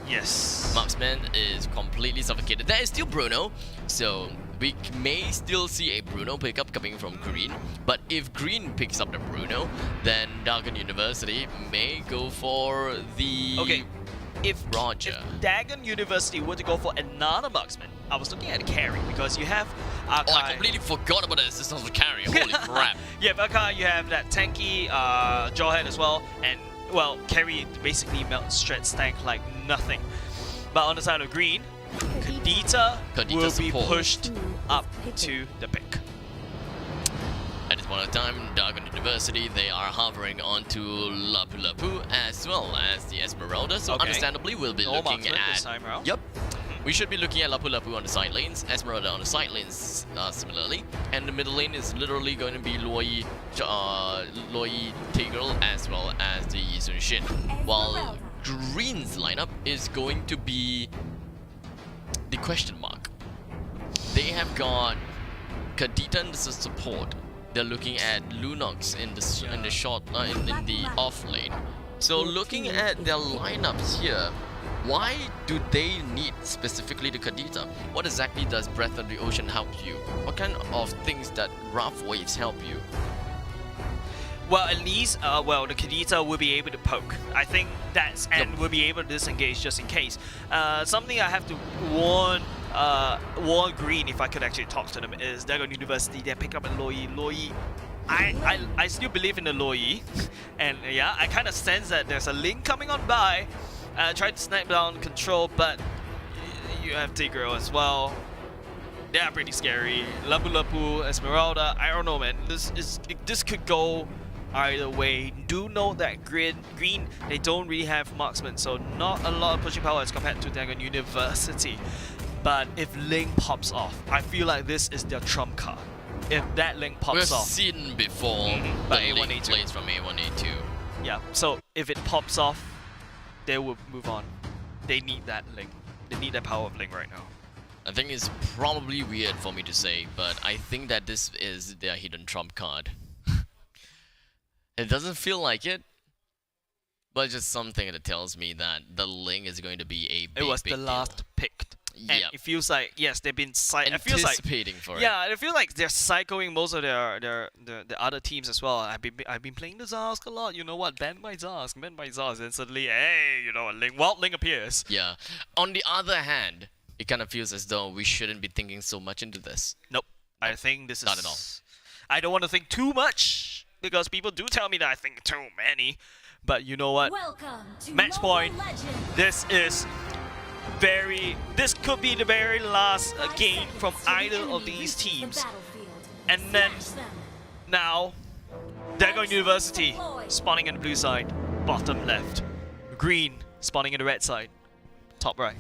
Yes. Marksman is completely suffocated. There is still Bruno, so we may still see a Bruno pickup coming from Green. But if Green picks up the Bruno, then Dragon University may go for the If Roger. If Dragon University were to go for another marksman, I was looking at a carry because you have Akai. Oh, I completely forgot about the assistance of carry. Holy crap. You have Akai, you have that tanky Jawhead as well, and well, carry basically melts Shred's tank like nothing. But on the side of Green, Kadita will be support. pushed up to the pick. At this point in time, Dragon University, they are hovering onto Lapu Lapu as well as the Esmeralda. So understandably, we'll be No looking marksman at... this time around. Yep. We should be looking at Lapu Lapu on the side lanes, Esmeralda on the side lanes similarly. And the middle lane is literally going to be Loi Tigreal as well as the Sun Shin. While Green's lineup is going to be the question mark. They have got Kadita as a support. They're looking at Lunox in the short in the off lane. So looking at their lineups here, why do they need specifically the Kadita? What exactly does Breath of the Ocean help you? What kind of things that Rough Waves help you? Well, at least, the Kadita will be able to poke. I think that's, and will be able to disengage just in case. Something I have to warn Green, if I could actually talk to them, is Dragon University. They pick up a Loi. I still believe in the Loi, and yeah, I kind of sense that there's a link coming on by. Try to snipe down control, but you have Tigreal as well. They are pretty scary. Lapu Lapu, Esmeralda. I don't know, man. This could go either way. Do know that Green, they don't really have marksmen, so not a lot of pushing power as compared to Dragon University. But if Link pops off, I feel like this is their trump card. If that Link pops off. We've seen before but the Link A1A2 plays from A1A2. Yeah, so if it pops off, they will move on. They need that Link. They need that power of Link right now. I think it's probably weird for me to say, but I think that this is their hidden trump card. It doesn't feel like it, but just something that tells me that the Link is going to be a big, It was the last picked. And Yep. it feels like, yes, they've been anticipating for it. Yeah, it feels like they're psychoing most of the other teams as well. I've been playing the Zask a lot. You know what? Ban my Zask, and suddenly, hey, you know, Link appears. Yeah. On the other hand, it kind of feels as though we shouldn't be thinking so much into this. Nope. I think this is not at all. I don't want to think too much because people do tell me that I think too many. But you know what? Welcome to Match point. Mobile Legends. This could be the very last game from either of these teams. And then now, Dragon University spawning in the blue side, bottom left. Green spawning in the red side, top right.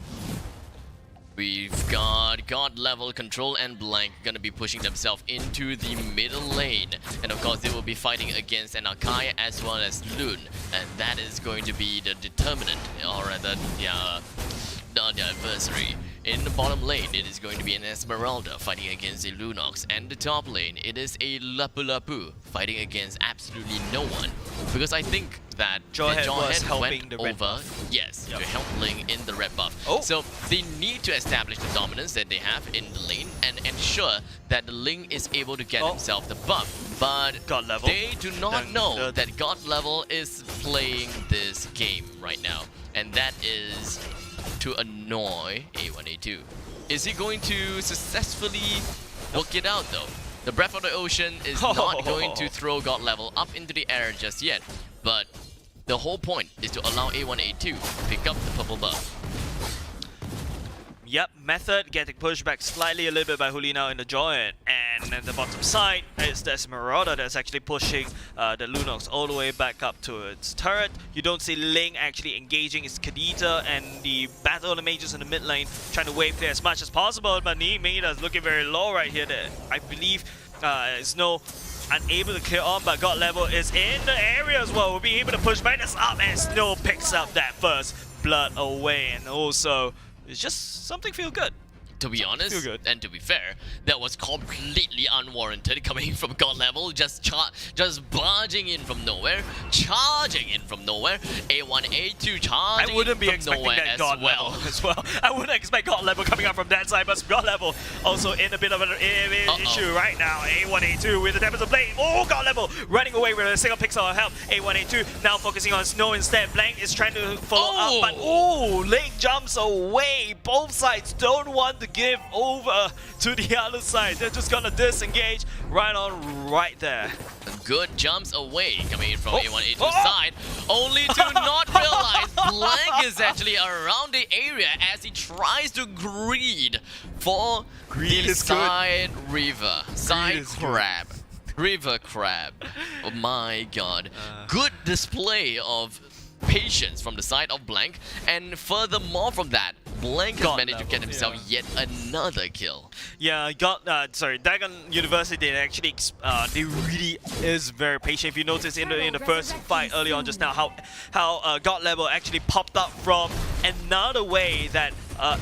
We've got God level control and Blank gonna be pushing themselves into the middle lane. And of course they will be fighting against an Akai as well as Loon. And that is going to be the determinant, or rather the adversary. In the bottom lane, it is going to be an Esmeralda fighting against a Lunox. And the top lane, it is a Lapu Lapu fighting against absolutely no one. Because I think that Jawhead was helping went the red over, buff. yes, Yep. to help Ling in the red buff. Oh. So they need to establish the dominance that they have in the lane and ensure that the Ling is able to get himself the buff. But God level. they do not know that God level is playing this game right now. And that is to annoy A1A2. Is he going to successfully work it out though? The Breath of the Ocean is not going to throw God level up into the air just yet. But the whole point is to allow A1A2 to pick up the purple buff. Yep, Method getting pushed back slightly a little bit by Hulina in the joint. And at the bottom side, it's the Esmeralda that's actually pushing the Lunox all the way back up to its turret. You don't see Ling actually engaging its Kadita and the Battle of the Mages in the mid lane, trying to wave clear as much as possible. But Meta is looking very low right here. I believe Snow unable to clear on, but God level is in the area as well. We'll be able to push Magnus up, and Snow picks up that first blood away. And also, it's just something feel good. To be honest, and to be fair, that was completely unwarranted coming from God level, just barging in from nowhere, charging in from nowhere. A1, A2 charging I wouldn't be from expecting nowhere that God level as well. I wouldn't expect God level coming up from that side, but God level also in a bit of an issue right now. A1, A2 with the Tempest of Blade. Oh, God level running away with a single pixel of help. A1, A2 now focusing on Snow instead. Blank is trying to follow up, but Link jumps away. Both sides don't want to give over to the other side. They're just gonna disengage right there. Good jumps away coming in from A1, A2 side, only to not realize Blank is actually around the area as he tries to greed for the side river, side crab. River crab. Oh my god. Good display of patience from the side of Blank, and furthermore from that, Blank has managed to get himself yet another kill. Yeah, Dagon University, they actually they really is very patient. If you notice in the first fight early on just now, how God level actually popped up from another way that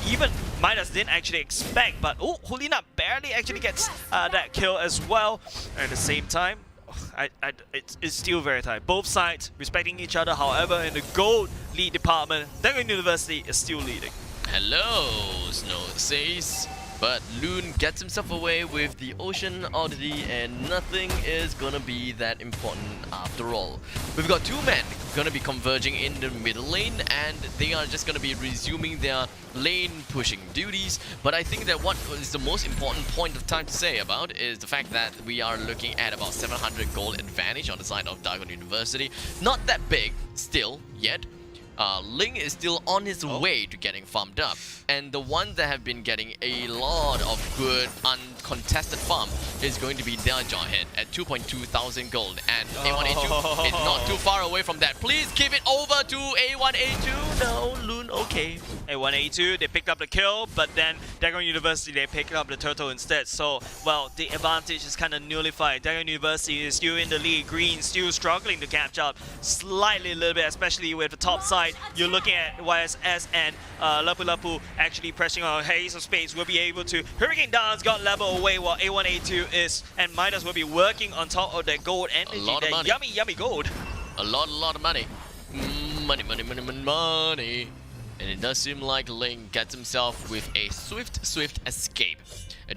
even Midas didn't actually expect. But Hulina barely actually gets that kill as well. At the same time, it's still very tight. Both sides respecting each other. However, in the gold lead department, Dagon University is still leading. Hello, Snow says. But Loon gets himself away with the Ocean Oddity, and nothing is gonna be that important after all. We've got two men gonna be converging in the middle lane, and they are just gonna be resuming their lane pushing duties. But I think that what is the most important point of time to say about is the fact that we are looking at about 700 gold advantage on the side of Dagon University. Not that big still yet. Ling is still on his way to getting farmed up, and the one that have been getting a lot of good uncontested farm is going to be their Jawhead at 2,200 gold, and A1, A2 is not too far away from that. Please give it over to A1, A2. No, Loon, okay. A1, A2, they picked up the kill, but then Dagon University, they picked up the turtle instead. So, well, the advantage is kind of nullified. Dagon University is still in the lead. Green still struggling to catch up slightly a little bit, especially with the top side. You're looking at YSS and Lapu Lapu actually pressing on Haze of Space. Will be able to Hurricane Dance got level away while A1, A2 is, and Midas will be working on top of that gold energy. A lot of money. Yummy gold. A lot of money. Money. And it does seem like Ling gets himself with a swift escape.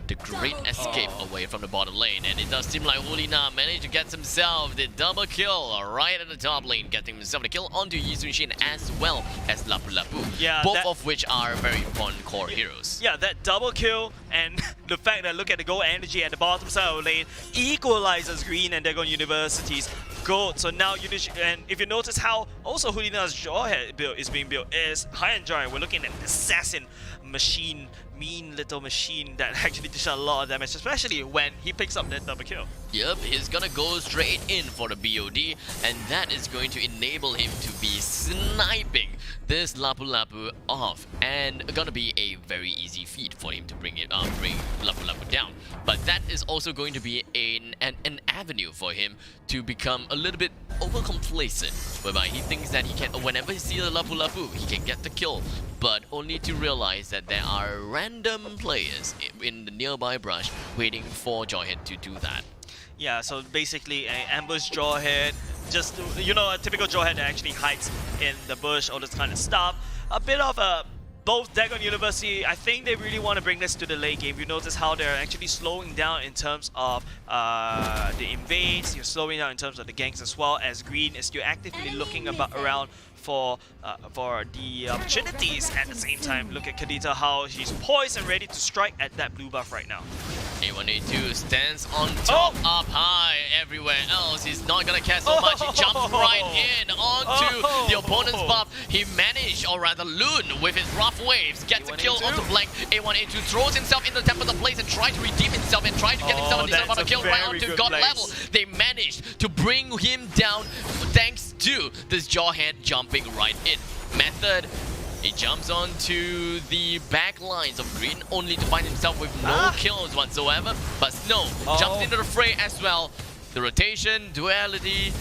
The great escape away from the bottom lane, and it does seem like Hulina managed to get himself the double kill right at the top lane, getting himself the kill onto Yi Sun-shin as well as Lapu Lapu, both of which are very important core heroes. Yeah, that double kill and the fact that look at the gold energy at the bottom side of the lane equalizes Green and Dagon University's gold. So now and if you notice how also Hulina's Jawhead build is being built is high and dry. We're looking at an assassin machine, mean little machine that actually does a lot of damage, especially when he picks up that double kill. Yep, he's gonna go straight in for the BOD, and that is going to enable him to be sniping this Lapu Lapu off, and gonna be a very easy feat for him to bring Lapu Lapu down. But that is also going to be an avenue for him to become a little bit over complacent, whereby he thinks that he can, whenever he sees a Lapu Lapu, he can get the kill. but only to realize that there are random players in the nearby brush waiting for Jawhead to do that. Yeah, so basically an ambush Jawhead, just, you know, a typical Jawhead that actually hides in the bush, all this kind of stuff. A bit of a... Both Dagon University, I think they really want to bring this to the late game. You notice how they're actually slowing down in terms of the invades, you're slowing down in terms of the ganks as well, as Green is still actively looking around for the opportunities. At the same time, look at Kadita, how she's poised and ready to strike at that blue buff right now. A1A2 stands on top, up high. Everywhere else, he's not gonna care so much. He jumps right in onto the opponent's buff. He managed, or rather Loon, with his rough waves, gets a kill onto Blank. A1A2 throws himself into the temple of place and tries to redeem himself and tries to get himself a decent amount of kill right onto God level. They managed to bring him down thanks to this Jawhead jumping right in. Method, he jumps onto the back lines of Green only to find himself with no kills whatsoever. But Snow jumps into the fray as well. The rotation, duality,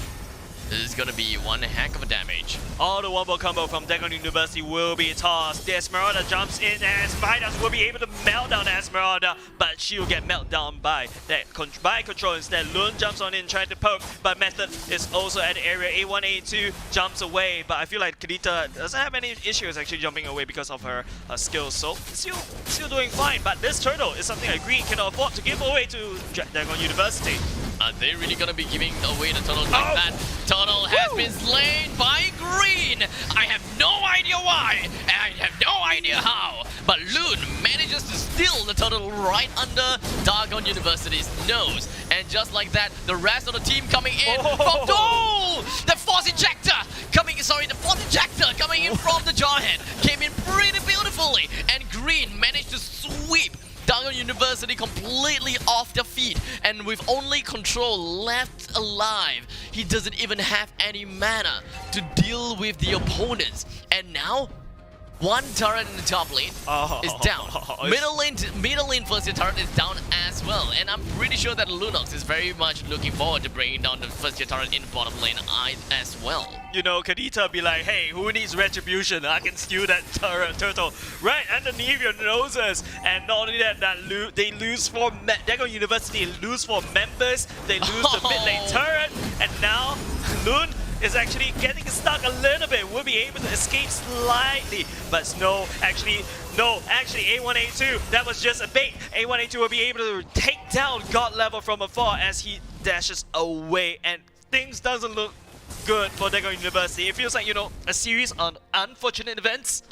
this is gonna be one heck of a damage. Oh, the one-ball combo from Dagon University will be tossed. The Esmeralda jumps in and Spiders will be able to melt down the Esmeralda, but she'll get melted down by that control instead. Lun jumps on in trying to poke, but Method is also at the area. A1A2 jumps away, but I feel like Kadita doesn't have any issues actually jumping away because of her skills, so still doing fine. But this turtle is something that Green cannot afford to give away to Dagon University. Are they really gonna be giving away the turtle like that? Turtle has been slain by Green! I have no idea why, and I have no idea how, but Loon manages to steal the turtle right under Dagon University's nose. And just like that, the rest of the team coming in from... Oh! The force ejector coming... Sorry, the force ejector coming in from the Jawhead came in pretty beautifully, and Green managed to sweep Dagon University completely off their feet, and with only Control left alive, he doesn't even have any mana to deal with the opponents. And now, one turret in the top lane is down. Middle lane first tier turret is down as well, and I'm pretty sure that Lunox is very much looking forward to bringing down the first tier turret in bottom lane as well. You know, Kadita be like, hey, who needs retribution? I can steal that turtle right underneath your noses. And not only that, they lose for Dagon University, lose for members, they lose the mid lane turret, and now Loon is actually getting stuck a little bit. Will be able to escape slightly, but actually A1A2, that was just a bait. A1A2 will be able to take down God level from afar as he dashes away, and things doesn't look good for Dagon University. It feels like, you know, a series of unfortunate events.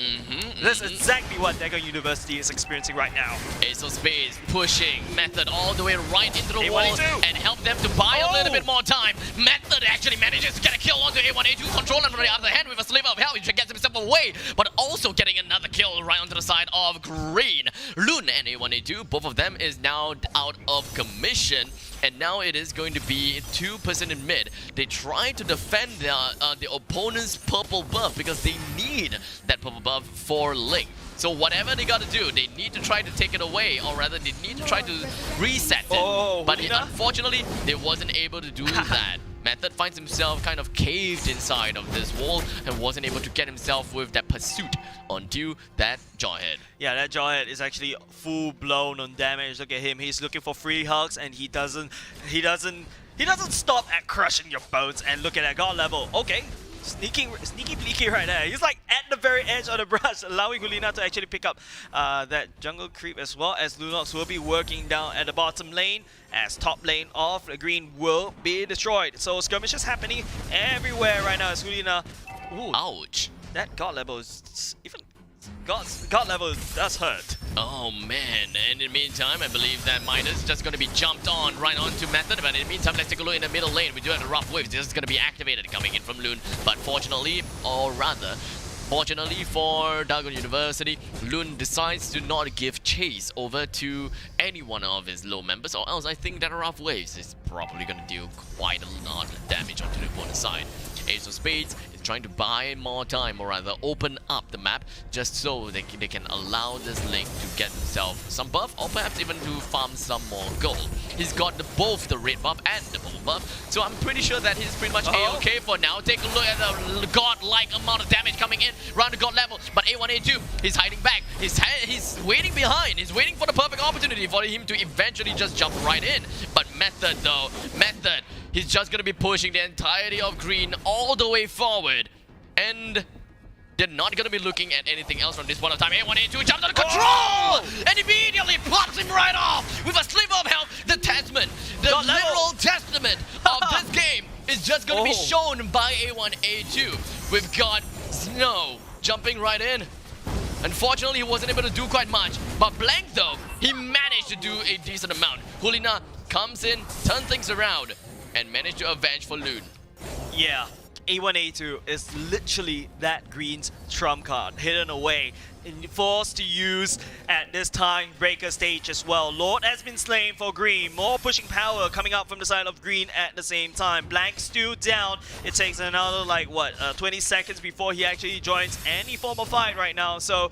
That's exactly what Dagon University is experiencing right now. Ace of Spades pushing Method all the way right into the wall and help them to buy a little bit more time. Method actually manages to get a kill onto A1A2 Control, and on the other hand with a sliver of hell, he gets himself away, but also getting another kill right onto the side of Green. Loon and A1A2, both of them is now out of commission. And now it is going to be 2% in mid. They try to defend the opponent's purple buff because they need that purple buff for Link. So whatever they gotta do, they need to try to take it away, or rather they need to try to reset it. But unfortunately, they wasn't able to do that. Method finds himself kind of caved inside of this wall and wasn't able to get himself with that pursuit onto that Jawhead. Yeah, that Jawhead is actually full blown on damage. Look at him, he's looking for free hugs and he doesn't stop at crushing your bones. And look at that God level. Okay, sneaky bleaky right there. He's like at the very edge of the brush, allowing Hulina to actually pick up that jungle creep, as well as Lunox will be working down at the bottom lane as top lane of the Green will be destroyed. So skirmishes happening everywhere right now as Hulina... Ooh, ouch. That God level is even... God level does hurt. Oh man, and in the meantime, I believe that Midas is just going to be jumped on right onto Method, but in the meantime, let's take a look in the middle lane. We do have the rough waves. This is going to be activated coming in from Loon, but fortunately, or rather, fortunately for Dagon University, Loon decides to not give chase over to any one of his low members, or else I think that rough waves is probably going to do quite a lot of damage onto the opponent's side. Ace of Spades is trying to buy more time, or rather open up the map, just so they can allow this Link to get himself some buff, or perhaps even to farm some more gold. He's got both the red buff and the blue buff, so I'm pretty sure that he's pretty much A-okay for now. Take a look at the god-like amount of damage coming in around the god level, but A1A2, he's hiding back. He's waiting behind. He's waiting for the perfect opportunity for him to eventually just jump right in. But Method though, Method, he's just gonna be pushing the entirety of green all the way forward. And they're not gonna be looking at anything else from this point of time. A1A2 jumps on the control! And immediately pops him right off with a sliver of health. The testament, the literal testament of this game is just gonna be shown by A1A2. We've got Snow jumping right in. Unfortunately, he wasn't able to do quite much. But Blank, though, he managed to do a decent amount. Hulina comes in, turns things around, and managed to avenge for Loon. Yeah, A1A2 is literally that green's trump card, hidden away, and forced to use at this time breaker stage as well. Lord has been slain for green, more pushing power coming out from the side of green at the same time. Blank still down. It takes another 20 seconds before he actually joins any form of fight right now. So,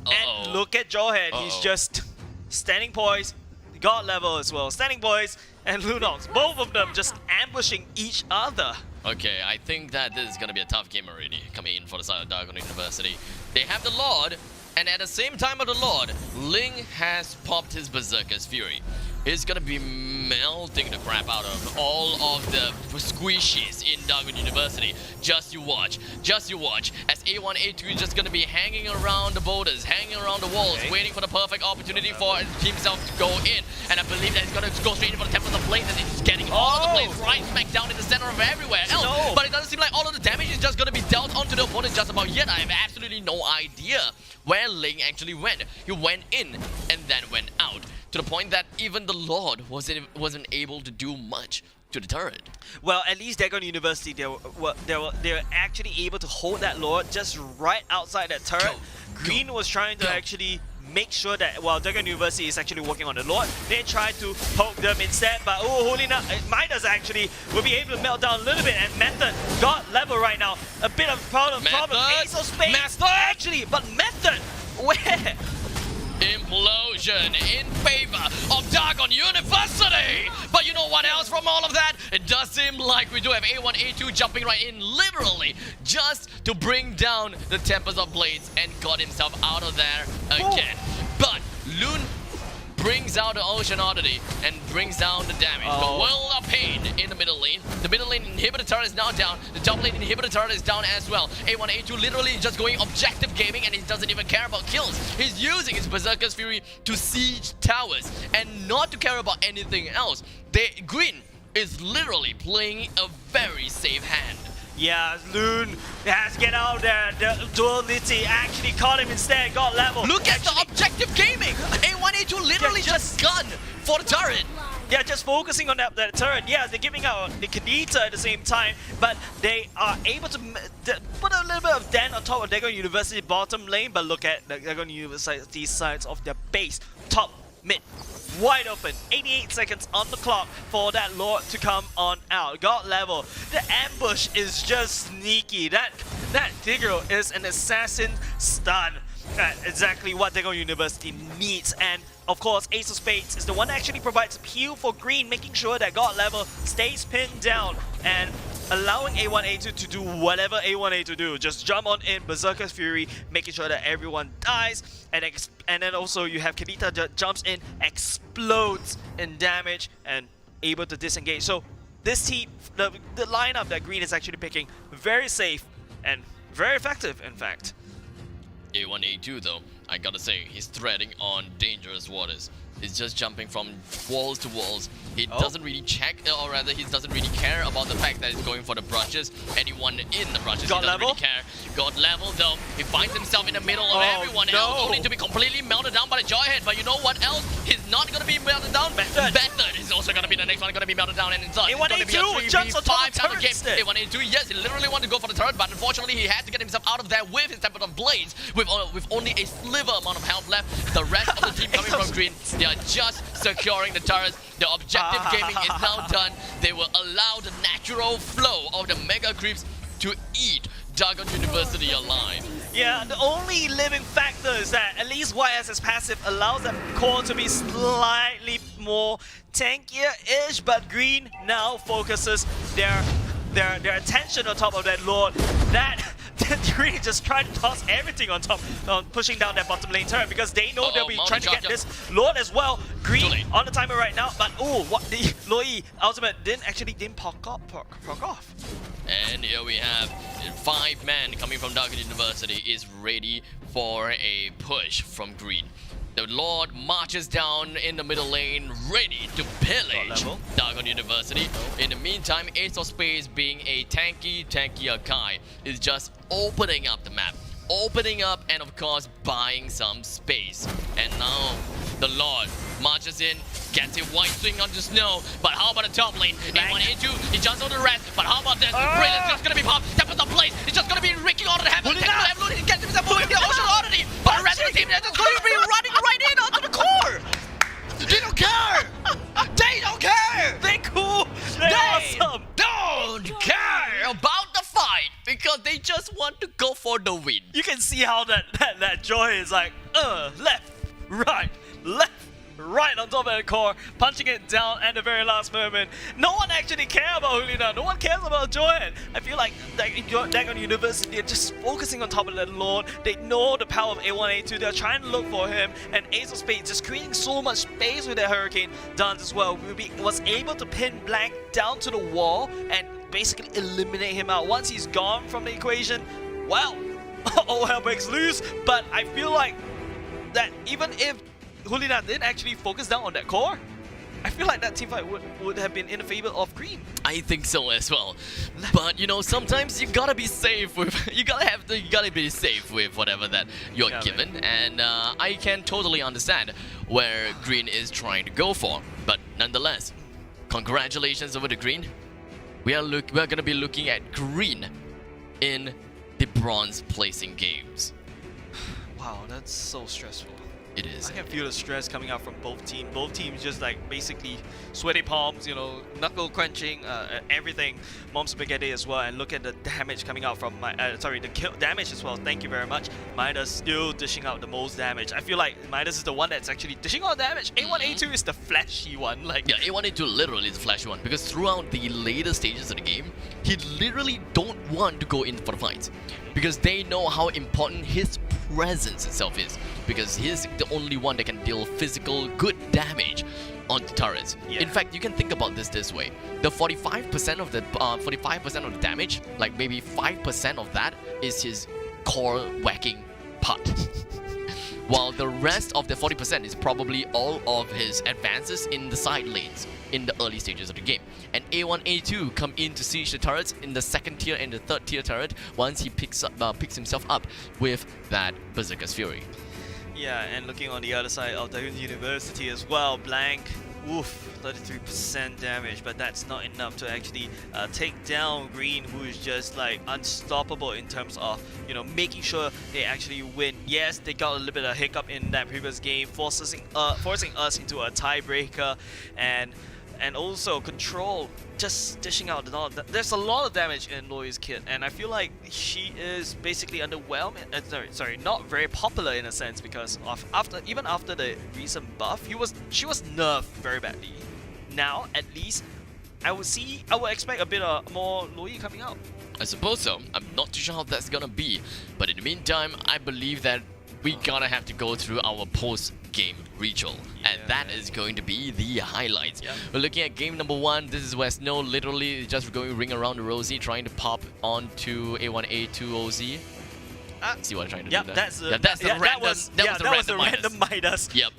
and look at Jawhead, he's just standing poised, god level as well, standing poised, and Lunox, both of them just ambushing each other. Okay, I think that this is gonna be a tough game already coming in for the side of Dargon University. They have the Lord, and at the same time of the Lord, Ling has popped his Berserker's Fury. He's gonna be melting the crap out of all of the squishies in Dargon University. Just you watch, as A1A2 is just gonna be hanging around the boulders, hanging around the walls, waiting for the perfect opportunity for himself to go in. And I believe that he's gonna go straight in for the Temple of the Blades, and he's getting all of the blades right smack down in the center of everywhere else. But it doesn't seem like all of the damage is just gonna be dealt onto the opponent just about yet. I have absolutely no idea where Ling actually went. He went in and then went out, to the point that even the Lord wasn't able to do much to the turret. Well, at least Dagon University, they're actually able to hold that Lord just right outside that turret. Green was trying to actually make sure that while Dagon University is actually working on the Lord, they tried to poke them instead. But Hulina, Midas actually will be able to melt down a little bit, and Method got level right now. A bit of problem. Ace of Spades actually, but Method, where? Implosion in favor of Dargon University! But you know what else from all of that? It does seem like we do have A1A2 jumping right in, literally, just to bring down the Tempest of Blades, and got himself out of there again. But Loon brings out the Ocean Oddity and brings down the damage. But World of Pain in the middle lane. The middle lane inhibitor turret is now down. The top lane inhibitor turret is down as well. A1A2 literally just going objective gaming, and he doesn't even care about kills. He's using his Berserker's Fury to siege towers and not to care about anything else. Green is literally playing a very safe hand. Yeah, Loon has to get out of there. The duality actually caught him instead, got level. Look at the objective gaming! A1A2 literally just gunned for the turret. Yeah, just focusing on that turret. Yeah, they're giving out the Kadita at the same time, but they are able to put a little bit of dent on top of Dagon University bottom lane. But look at the Dagon University sides of their base. Top, mid, wide open. 88 seconds on the clock for that Lord to come on out. God level. The ambush is just sneaky. That Tigreal is an assassin stun. That's exactly what Dagon University needs. And of course, Ace of Spades is the one that actually provides heal for green, making sure that God level stays pinned down and allowing A1A2 to do whatever A1A2 do. Just jump on in, Berserker's Fury, making sure that everyone dies, and then also you have Kadita that jumps in, explodes in damage, and able to disengage. So this team, the lineup that green is actually picking, very safe and very effective, in fact. A1A2 though, I gotta say, he's treading on dangerous waters. He's just jumping from walls to walls. He doesn't really check, or rather he doesn't really care about the fact that he's going for the brushes. Anyone in the brushes, he doesn't really care. Got level though. He finds himself in the middle of everyone else, only to be completely melted down by the Jawhead. But you know what else? He's not gonna be melted down. Method is also gonna be the next one, gonna be melted down, and it's gonna be a 3v5 kind of game. A1A2, yes, he literally wanted to go for the turret, but unfortunately he had to get himself out of there with his Temple of Blades, with only a sliver amount of health left. The rest of the team coming from green, they are just securing the turrets. The objective gaming is now done. They will allow the natural flow of the mega creeps to eat Dagon University alive. Yeah, the only living factor is that at least YS's passive allows that core to be slightly more tankier-ish, but Green now focuses their attention on top of that Lord. That Green just trying to toss everything on top, pushing down that bottom lane turret because they know they'll be trying to get this Lord as well. Green on the timer right now, but what the Loi ultimate didn't proc off. And here we have 5 men coming from Dagon University is ready for a push from Green. The Lord marches down in the middle lane, ready to pillage Dagon University. In the meantime, Ace of Spades, being a tanky Akai, is just opening up the map. Opening up and of course buying some space. And now the Lord marches in, gets a white swing on the snow. But how about the top lane? A1, A2, he jumps on the rest. But how about this? Brilliant's just gonna be popped. Step on the place. It's just gonna be raking on the heaven. He gets himself moving the ocean already. But the rest of the team is just gonna be running right in onto the core. They don't care. They don't care. They cool. They're awesome. Don't care about the fight because they just want to go for the win. You can see how that joy is like, left, right on top of that core, punching it down at the very last moment. No one actually cares about Hulina. No one cares about Joy. I feel like Dagon University, they're just focusing on top of that Lord. They know the power of A1, A2. They're trying to look for him. And Ace of Spades just creating so much space with that Hurricane dance as well. Was able to pin Blank down to the wall and basically eliminate him out. Once he's gone from the equation, well, all hell breaks loose. But I feel like that even if Hulina didn't actually focus down on that core, I feel like that teamfight would have been in the favor of Green. I think so as well. But you know, sometimes you gotta be safe with you gotta be safe with whatever that you're given. Man. And I can totally understand where Green is trying to go for. But nonetheless, congratulations over to Green. We're gonna be looking at Green in the bronze placing games. Wow, that's so stressful. It is. I can feel the stress coming out from both teams. Both teams just like basically sweaty palms, you know, knuckle crunching, everything. Mom Spaghetti as well. And look at the damage coming out from the kill damage as well. Thank you very much. Midas still dishing out the most damage. I feel like Midas is the one that's actually dishing out damage. A1, A2 is the flashy one. Like, yeah, A1, A2 literally is the flashy one because throughout the later stages of the game, he literally don't want to go in for the fights because they know how important his presence itself is, because he's the only one that can deal physical good damage on the turrets. Yeah. In fact, you can think about this way: the 45% of the damage, like maybe 5% of that, is his core whacking part. While the rest of the 40% is probably all of his advances in the side lanes in the early stages of the game. And A1, A2 come in to siege the turrets in the second tier and the third tier turret once he picks himself up with that Berserker's Fury. Yeah, and looking on the other side of the University as well, Blank, oof, 33% damage, but that's not enough to actually take down Green, who is just like unstoppable in terms of, you know, making sure they actually win. Yes, they got a little bit of hiccup in that previous game, forcing us into a tiebreaker, and also Control just dishing out there's a lot of damage in Loi's kit, and I feel like she is basically underwhelming. Sorry, not very popular in a sense because of even after the recent buff, she was nerfed very badly. Now, at least, I would expect a bit more Loi coming out. I suppose so. I'm not too sure how that's gonna be, but in the meantime, I believe that we gotta have to go through our post-game ritual, and that is going to be the highlights. We're looking at game number 1. This is where Snow literally is just going ring around the Rosie, trying to pop onto A1, A2 OZ. See what I'm trying to do there? That was a random Midas. Yep.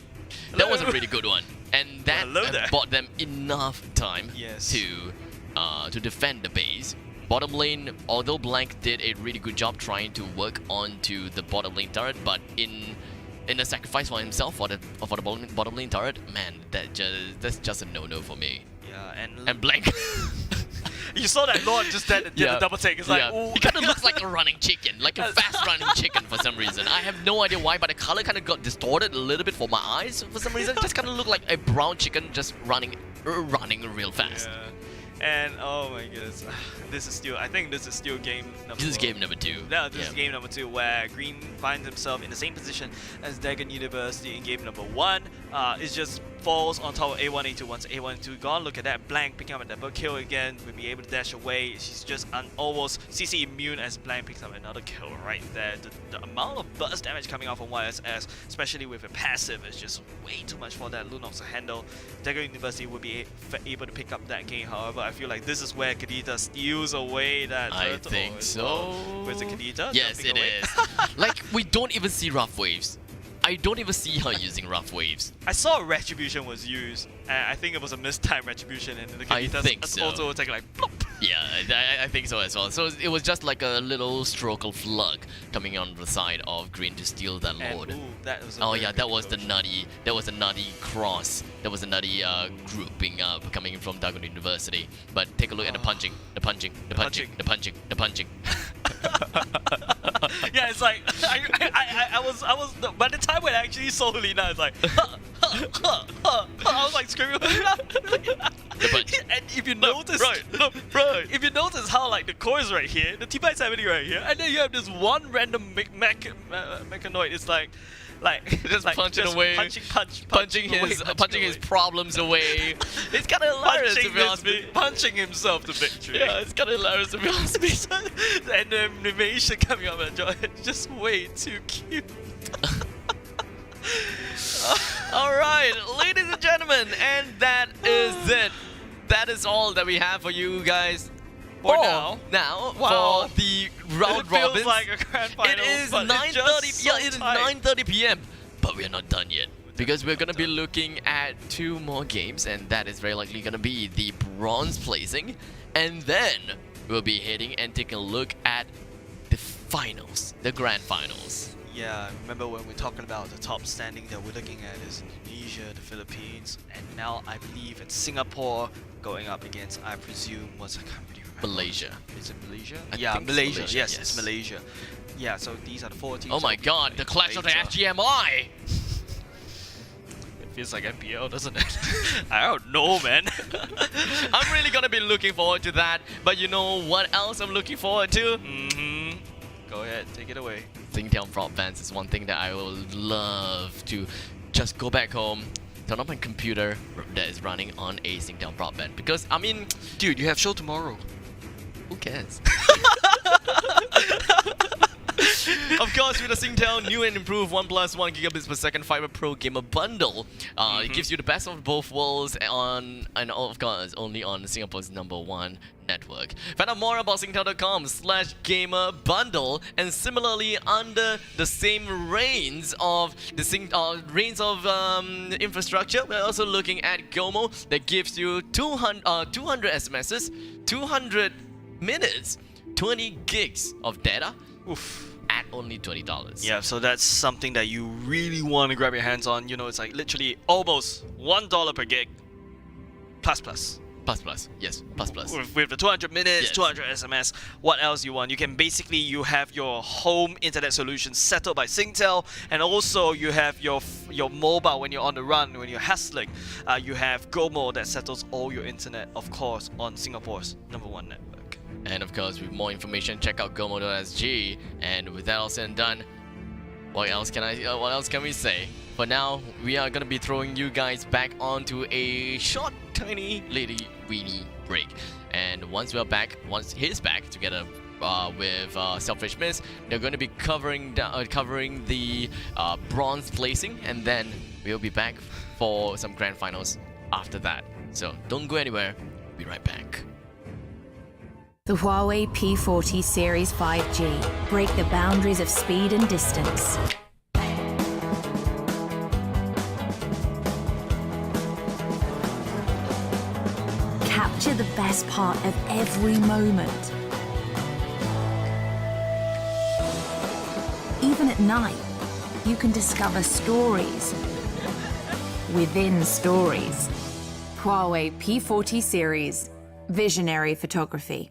That was a really good one. And that bought them enough time to defend the base. Bottom lane, although Blank did a really good job trying to work onto the bottom lane turret, but in a sacrifice for himself for the bottom lane turret, man, that's just a no-no for me. Yeah, and Blank. You saw that Lord just did the double take. It's like, ooh. He kind of looks like a running chicken, like a fast running chicken for some reason. I have no idea why, but the color kind of got distorted a little bit for my eyes for some reason. It just kind of looked like a brown chicken just running real fast. And oh my goodness, I think this is still game number. This is game number 2. No, this is game number 2 where Green finds himself in the same position as Dagon University in game number 1. It just falls on top of A1, A2. Once A1, A2 gone, look at that. Blank picking up a double kill again. Will be able to dash away. She's just almost CC immune as Blank picks up another kill right there. The amount of burst damage coming out from YSS, especially with a passive, is just way too much for that Lunox to handle. Dagon University will be able to pick up that game. However, I feel like this is where Kadita steals away that turtle. I think so. Where's the Kadita? Yes, it is. Like, we don't even see rough waves. I don't even see her using rough waves. I saw Retribution was used, and I think it was a mistimed Retribution, and the Kadita also take like plop. Yeah, I think so as well. So it was just like a little stroke of luck coming on the side of Green to steal that Lord. And, ooh, that was that was a nutty cross. That was a nutty grouping up coming in from Dagon University. But take a look at the punching. Yeah, it's like I was by the time when I actually saw Lina, it's like I was like screaming. And if you notice, if you notice how like the core is right here, the T-Bar is happening right here, and then you have this one random mechanoid. It's like just punching away, punching his problems away. It's kind of hilarious to be honest. Punching himself to victory. Yeah, it's kind of hilarious to be honest. And the animation coming up and it's just way too cute. Alright, ladies and gentlemen, and that is it. That is all that we have for you guys. Now, wow. For the round robins. It feels like a grand final. It is 9:30. Yeah, it is 9:30 p.m. But we are not done yet because we're gonna be looking at 2 more games, and that is very likely gonna be the bronze placing, and then we'll be heading and taking a look at the finals, the grand finals. Yeah, remember when we're talking about the top standing that we're looking at is Indonesia, the Philippines, and now I believe it's Singapore going up against, I presume, I can't really remember. Malaysia. Is it Malaysia? I think Malaysia. Malaysia. Yes, it's Malaysia. Yeah, so these are the 4 teams. Oh my god, the clash of the FGMI! It feels like NPL, doesn't it? I don't know, man. I'm really gonna be looking forward to that, but you know what else I'm looking forward to? Go ahead, take it away. Singtel broadbands is one thing that I would love to just go back home, turn on my computer that is running on a Singtel broadband. Because, I mean... Dude, you have show tomorrow. Who cares? Of course, with the Singtel new and improved 1+1 gigabits per second Fiber Pro Gamer Bundle, it gives you the best of both worlds and of course, only on Singapore's #1 network. Find out more about Singtel.com/gamer bundle, and similarly under the same reigns of infrastructure, we're also looking at GOMO that gives you 200 SMSs, 200 minutes, 20 gigs of data. At only $20. Yeah, so that's something that you really want to grab your hands on. You know, it's like literally almost $1 per gig. Plus. Yes. With the 200 minutes, yes. 200 SMS, what else you want? You can basically, you have your home internet solution settled by Singtel, and also you have your mobile when you're on the run, when you're hustling. You have GOMO that settles all your internet, of course, on Singapore's #1 network. And of course, with more information, check out gomo.sg. And with that all said and done, what else can we say? For now, we are gonna be throwing you guys back onto a short, tiny, weeny break. And once he's back together with Selfish Miss, they're going to be covering the bronze placing, and then we'll be back for some grand finals after that. So don't go anywhere. We'll be right back. The Huawei P40 Series 5G. Break the boundaries of speed and distance. Capture the best part of every moment. Even at night, you can discover stories within stories. Huawei P40 Series. Visionary photography.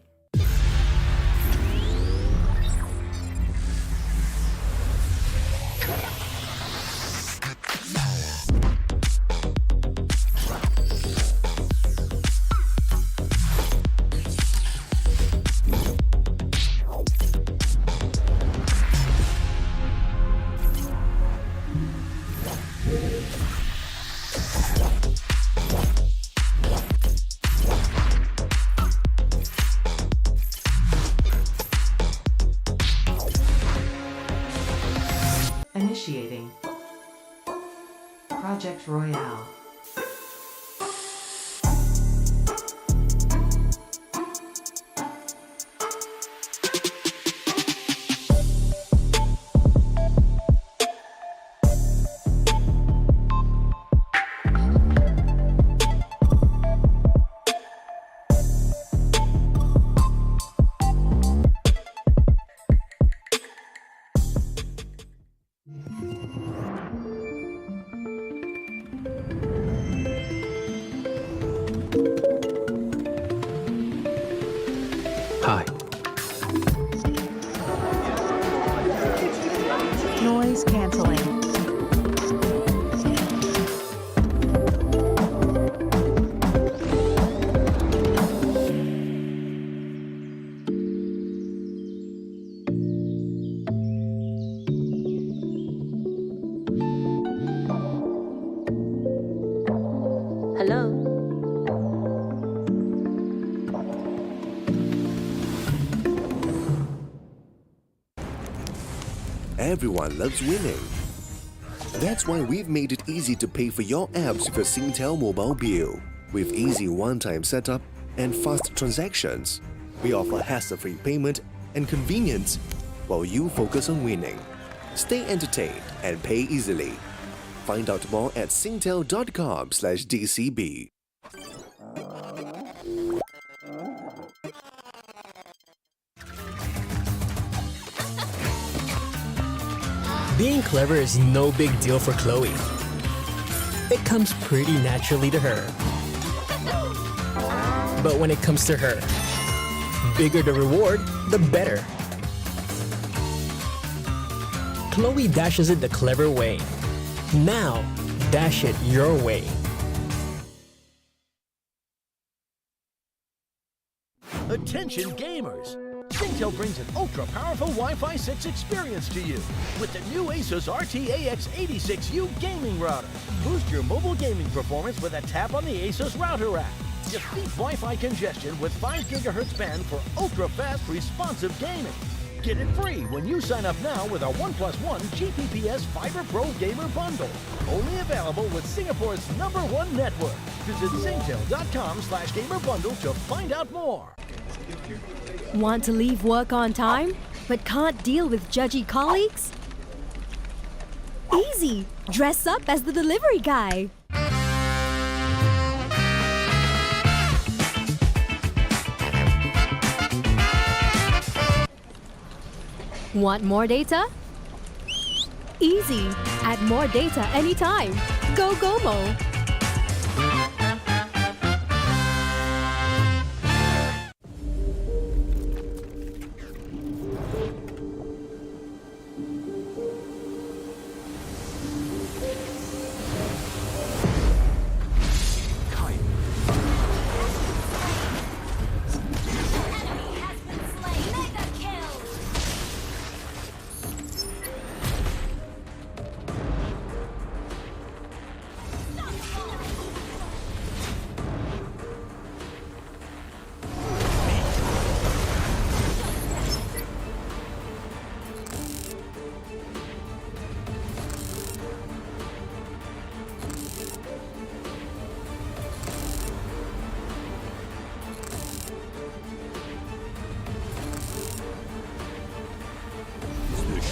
Hi. Noise canceling. Hello. Everyone loves winning. That's why we've made it easy to pay for your apps with a Singtel mobile bill. With easy one-time setup and fast transactions, we offer hassle-free payment and convenience while you focus on winning. Stay entertained and pay easily. Find out more at singtel.com/DCB. Being clever is no big deal for Chloe. It comes pretty naturally to her. But when it comes to her, bigger the reward, the better. Chloe dashes it the clever way. Now, dash it your way. Attention gamers! Singtel brings an ultra-powerful Wi-Fi 6 experience to you with the new Asus RT-AX86U gaming router. Boost your mobile gaming performance with a tap on the Asus router app. Defeat Wi-Fi congestion with 5 GHz band for ultra-fast responsive gaming. Get it free when you sign up now with our 1+1 GPPS Fiber Pro Gamer Bundle. Only available with Singapore's #1 network. Visit singtel.com/gamerbundle to find out more. Want to leave work on time, but can't deal with judgy colleagues? Easy! Dress up as the delivery guy. Want more data? Easy! Add more data anytime. Go GOMO!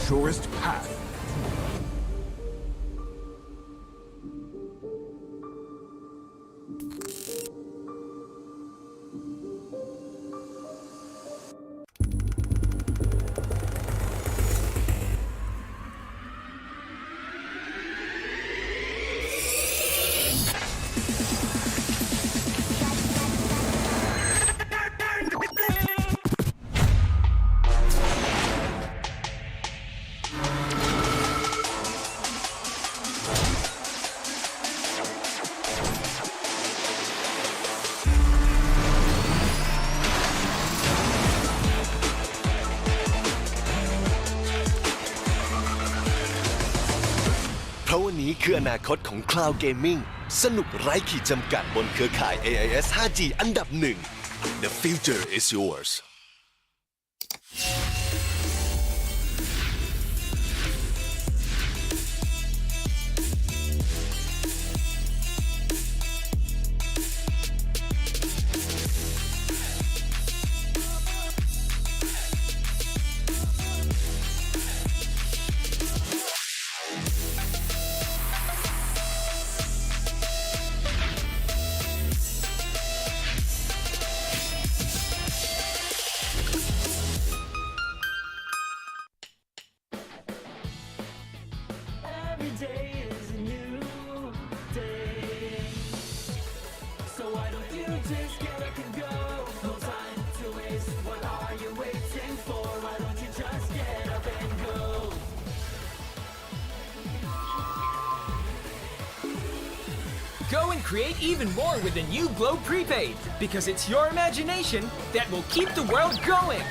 Surest path.นี้คืออนาคตของ Cloud Gaming สนุกไร้ขีดจำกัดบนเครือข่าย AIS 5G อันดับหนึ่ง The future is yours why don't you just get up and go? No time to waste, what are you waiting for? Why don't you just get up and go? Go and create even more with the new Glow Prepaid, because it's your imagination that will keep the world going.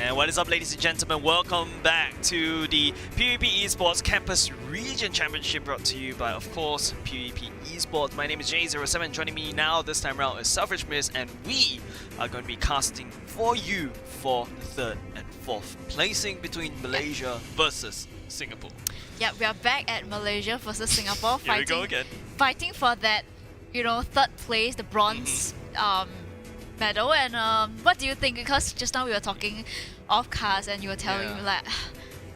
And what is up, ladies and gentlemen? Welcome back to the PvP Esports Campus Region Championship, brought to you by, of course, PvP Esports. My name is J07. Joining me now this time around is Selfish Miss, and we are going to be casting for you for the third and fourth placing between Malaysia versus Singapore. Yeah, we are back at Malaysia versus Singapore, Here we go again. fighting for that, third place, the bronze medal. And what do you think? Because just now we were talking off cast, and you were telling me like,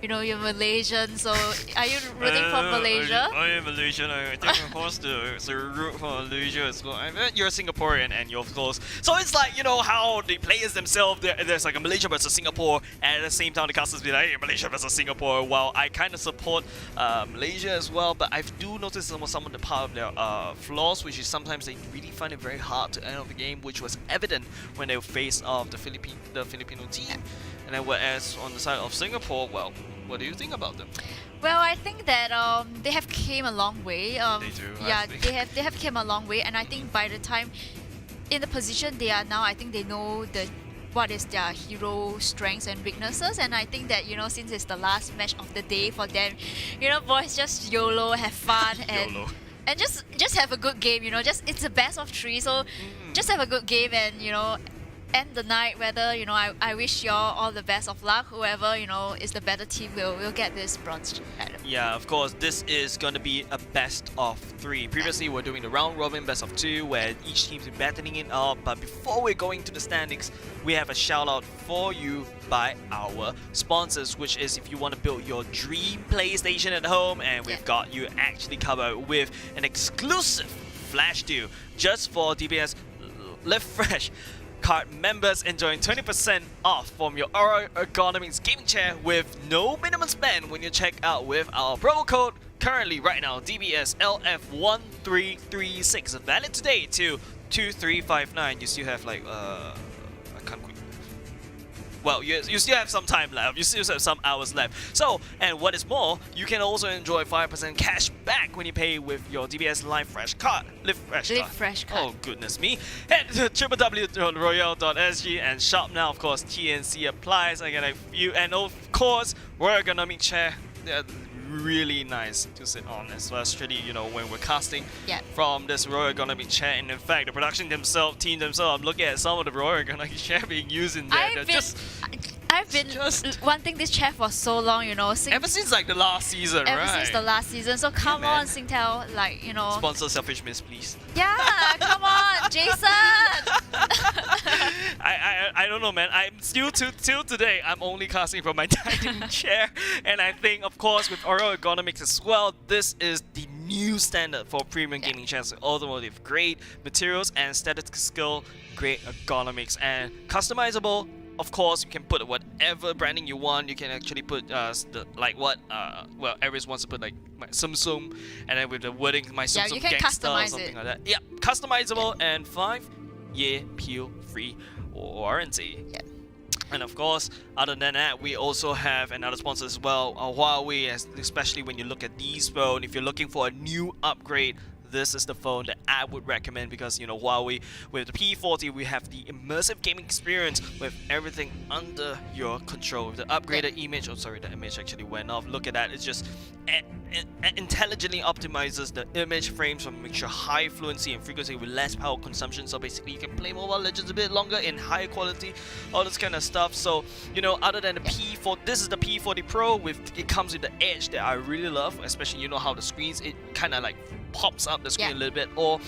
you're Malaysian, so are you rooting for Malaysia? I am Malaysian. I think I'm supposed to root for Malaysia as well. I mean, you're Singaporean, and you're of course. So it's like, how the players themselves, there's like a Malaysia versus Singapore, and at the same time the casters be like, hey, Malaysia versus Singapore. Well, I kind of support Malaysia as well, but I do notice some of the part of their flaws, which is sometimes they really find it very hard to end of the game, which was evident when they faced off the Filipino team. And then whereas on the side of Singapore, well, what do you think about them? Well, I think that they have came a long way. They do. Yeah, they have came a long way, and I think by the time in the position they are now, I think they know what is their hero strengths and weaknesses. And I think that since it's the last match of the day for them, boys, just YOLO, have fun and just have a good game. Just it's a best of 3, so just have a good game and end the night. Whether I wish y'all all the best of luck. Whoever is the better team will get this bronze medal. Yeah, of course, this is going to be a best of 3. Previously, we're doing the round robin best of 2, where each team's been battling it out. But before we're going to the standings, we have a shout out for you by our sponsors, which is if you want to build your dream PlayStation at home, and we've got you actually covered with an exclusive flash deal just for DBS Live Fresh card members, enjoying 20% off from your Ergonomics gaming chair with no minimum spend when you check out with our promo code currently right now, DBS LF1336, valid today to 2359. You still have like I can't quick. Well, you still have some time left. You still have some hours left. So, and what is more, you can also enjoy 5% cash back when you pay with your DBS Live Fresh card. Live Fresh card. Oh, goodness me. Head to www.royale.sg and shop now. Of course, TNC applies. I get a few. And of course, Ergonomics chair. They're really nice to sit on, especially when we're casting from this Ergonomics chair. And in fact, the production team themselves, I'm looking at some of the Ergonomics chair being used in there. I've been wanting this chair for so long, ever since like the last season, Ever since the last season. So come on, Singtel, sponsor Selfish Miss, please. Yeah, come on, Jason. I don't know, man. I'm still till today, I'm only casting from my dining chair, and I think, of course, with Ergonomics as well, this is the new standard for premium gaming chairs, automotive grade materials and statistical grade ergonomics, and customizable. Of course, you can put whatever branding you want. You can actually put well, Aries wants to put like my Samsung, and then with the wording my Samsung Gangster or something like that. Yeah, customizable and 5-year peel-free warranty. Yeah. And of course, other than that, we also have another sponsor as well, Huawei, especially when you look at these phones. If you're looking for a new upgrade, this is the phone that I would recommend, because Huawei, with the P40, we have the immersive gaming experience with everything under your control. The upgraded image, the image actually went off. Look at that, it's just intelligently optimizes the image frames from make sure high fluency and frequency with less power consumption. So basically you can play Mobile Legends a bit longer in higher quality, all this kind of stuff. So other than the P40, this is the P40 Pro. It comes with the edge that I really love, especially how the screens, it kind of like pops up the screen a little bit, or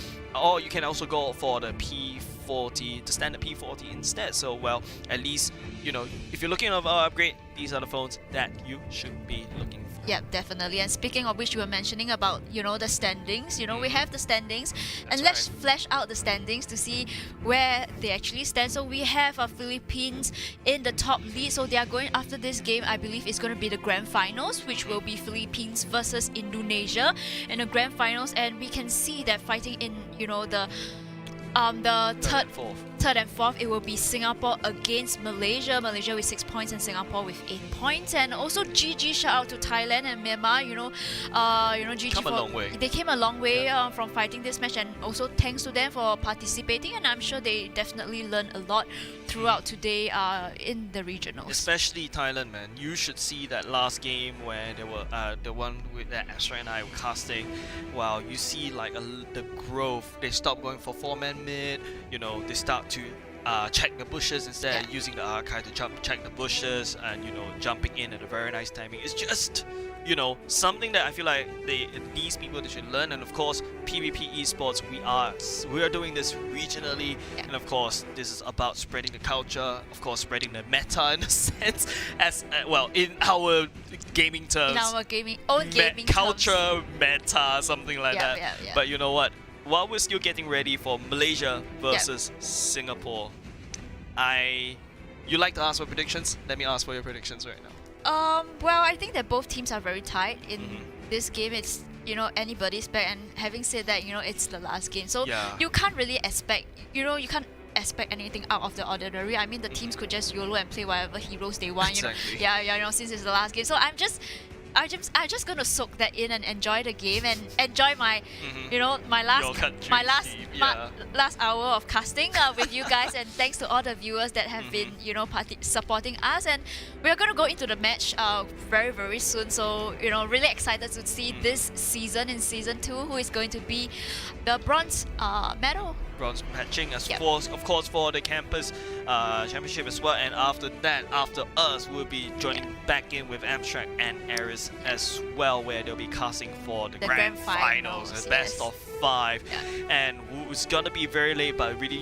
you can also go for the P40, the standard P40 instead. So well, at least if you're looking for an upgrade, these are the phones that you should be looking for. Yeah, definitely. And speaking of which, you were mentioning about the standings. We have the standings, and let's flesh out the standings to see where they actually stand. So we have Philippines in the top lead. So they are going after this game. I believe it's going to be the grand finals, which will be Philippines versus Indonesia in the grand finals. And we can see that fighting in the The fourth. third and fourth, it will be Singapore against Malaysia. Malaysia with 6 points and Singapore with 8 points. And also GG, shout out to Thailand and Myanmar. GG Come a long way. They came a long way from fighting this match, and also thanks to them for participating. And I'm sure they definitely learned a lot throughout today in the regionals. Especially Thailand, man. You should see that last game where they were the one with that Astra and I were casting. Wow, you see like the growth. They stopped going for 4-man mid. They start to check the bushes instead, using the archive to check the bushes, and jumping in at a very nice timing. It's just something that I feel like these people they should learn. And of course, PvP esports, we are doing this regionally, and of course this is about spreading the culture, of course spreading the meta in a sense, as well in our gaming terms, in our gaming culture terms. Meta, something like that. But you know what? While we're still getting ready for Malaysia versus Singapore, you like to ask for predictions? Let me ask for your predictions right now. Well, I think that both teams are very tight in this game. It's anybody's back, and having said that, it's the last game, so you can't really expect you can't expect anything out of the ordinary. I mean, the teams could just YOLO and play whatever heroes they want. Exactly. Since it's the last game, so I'm just gonna soak that in and enjoy the game and enjoy my my last hour of casting with you guys. And thanks to all the viewers that have been supporting us. And we're gonna go into the match very, very soon, so really excited to see this season, in season 2, who is going to be the bronze medal. Bronze matching of course for the campus championship as well. And after us, we'll be joining back in with Abstract and Aris as well, where they'll be casting for the grand finals, the best of 5. And it's gonna be very late, but really,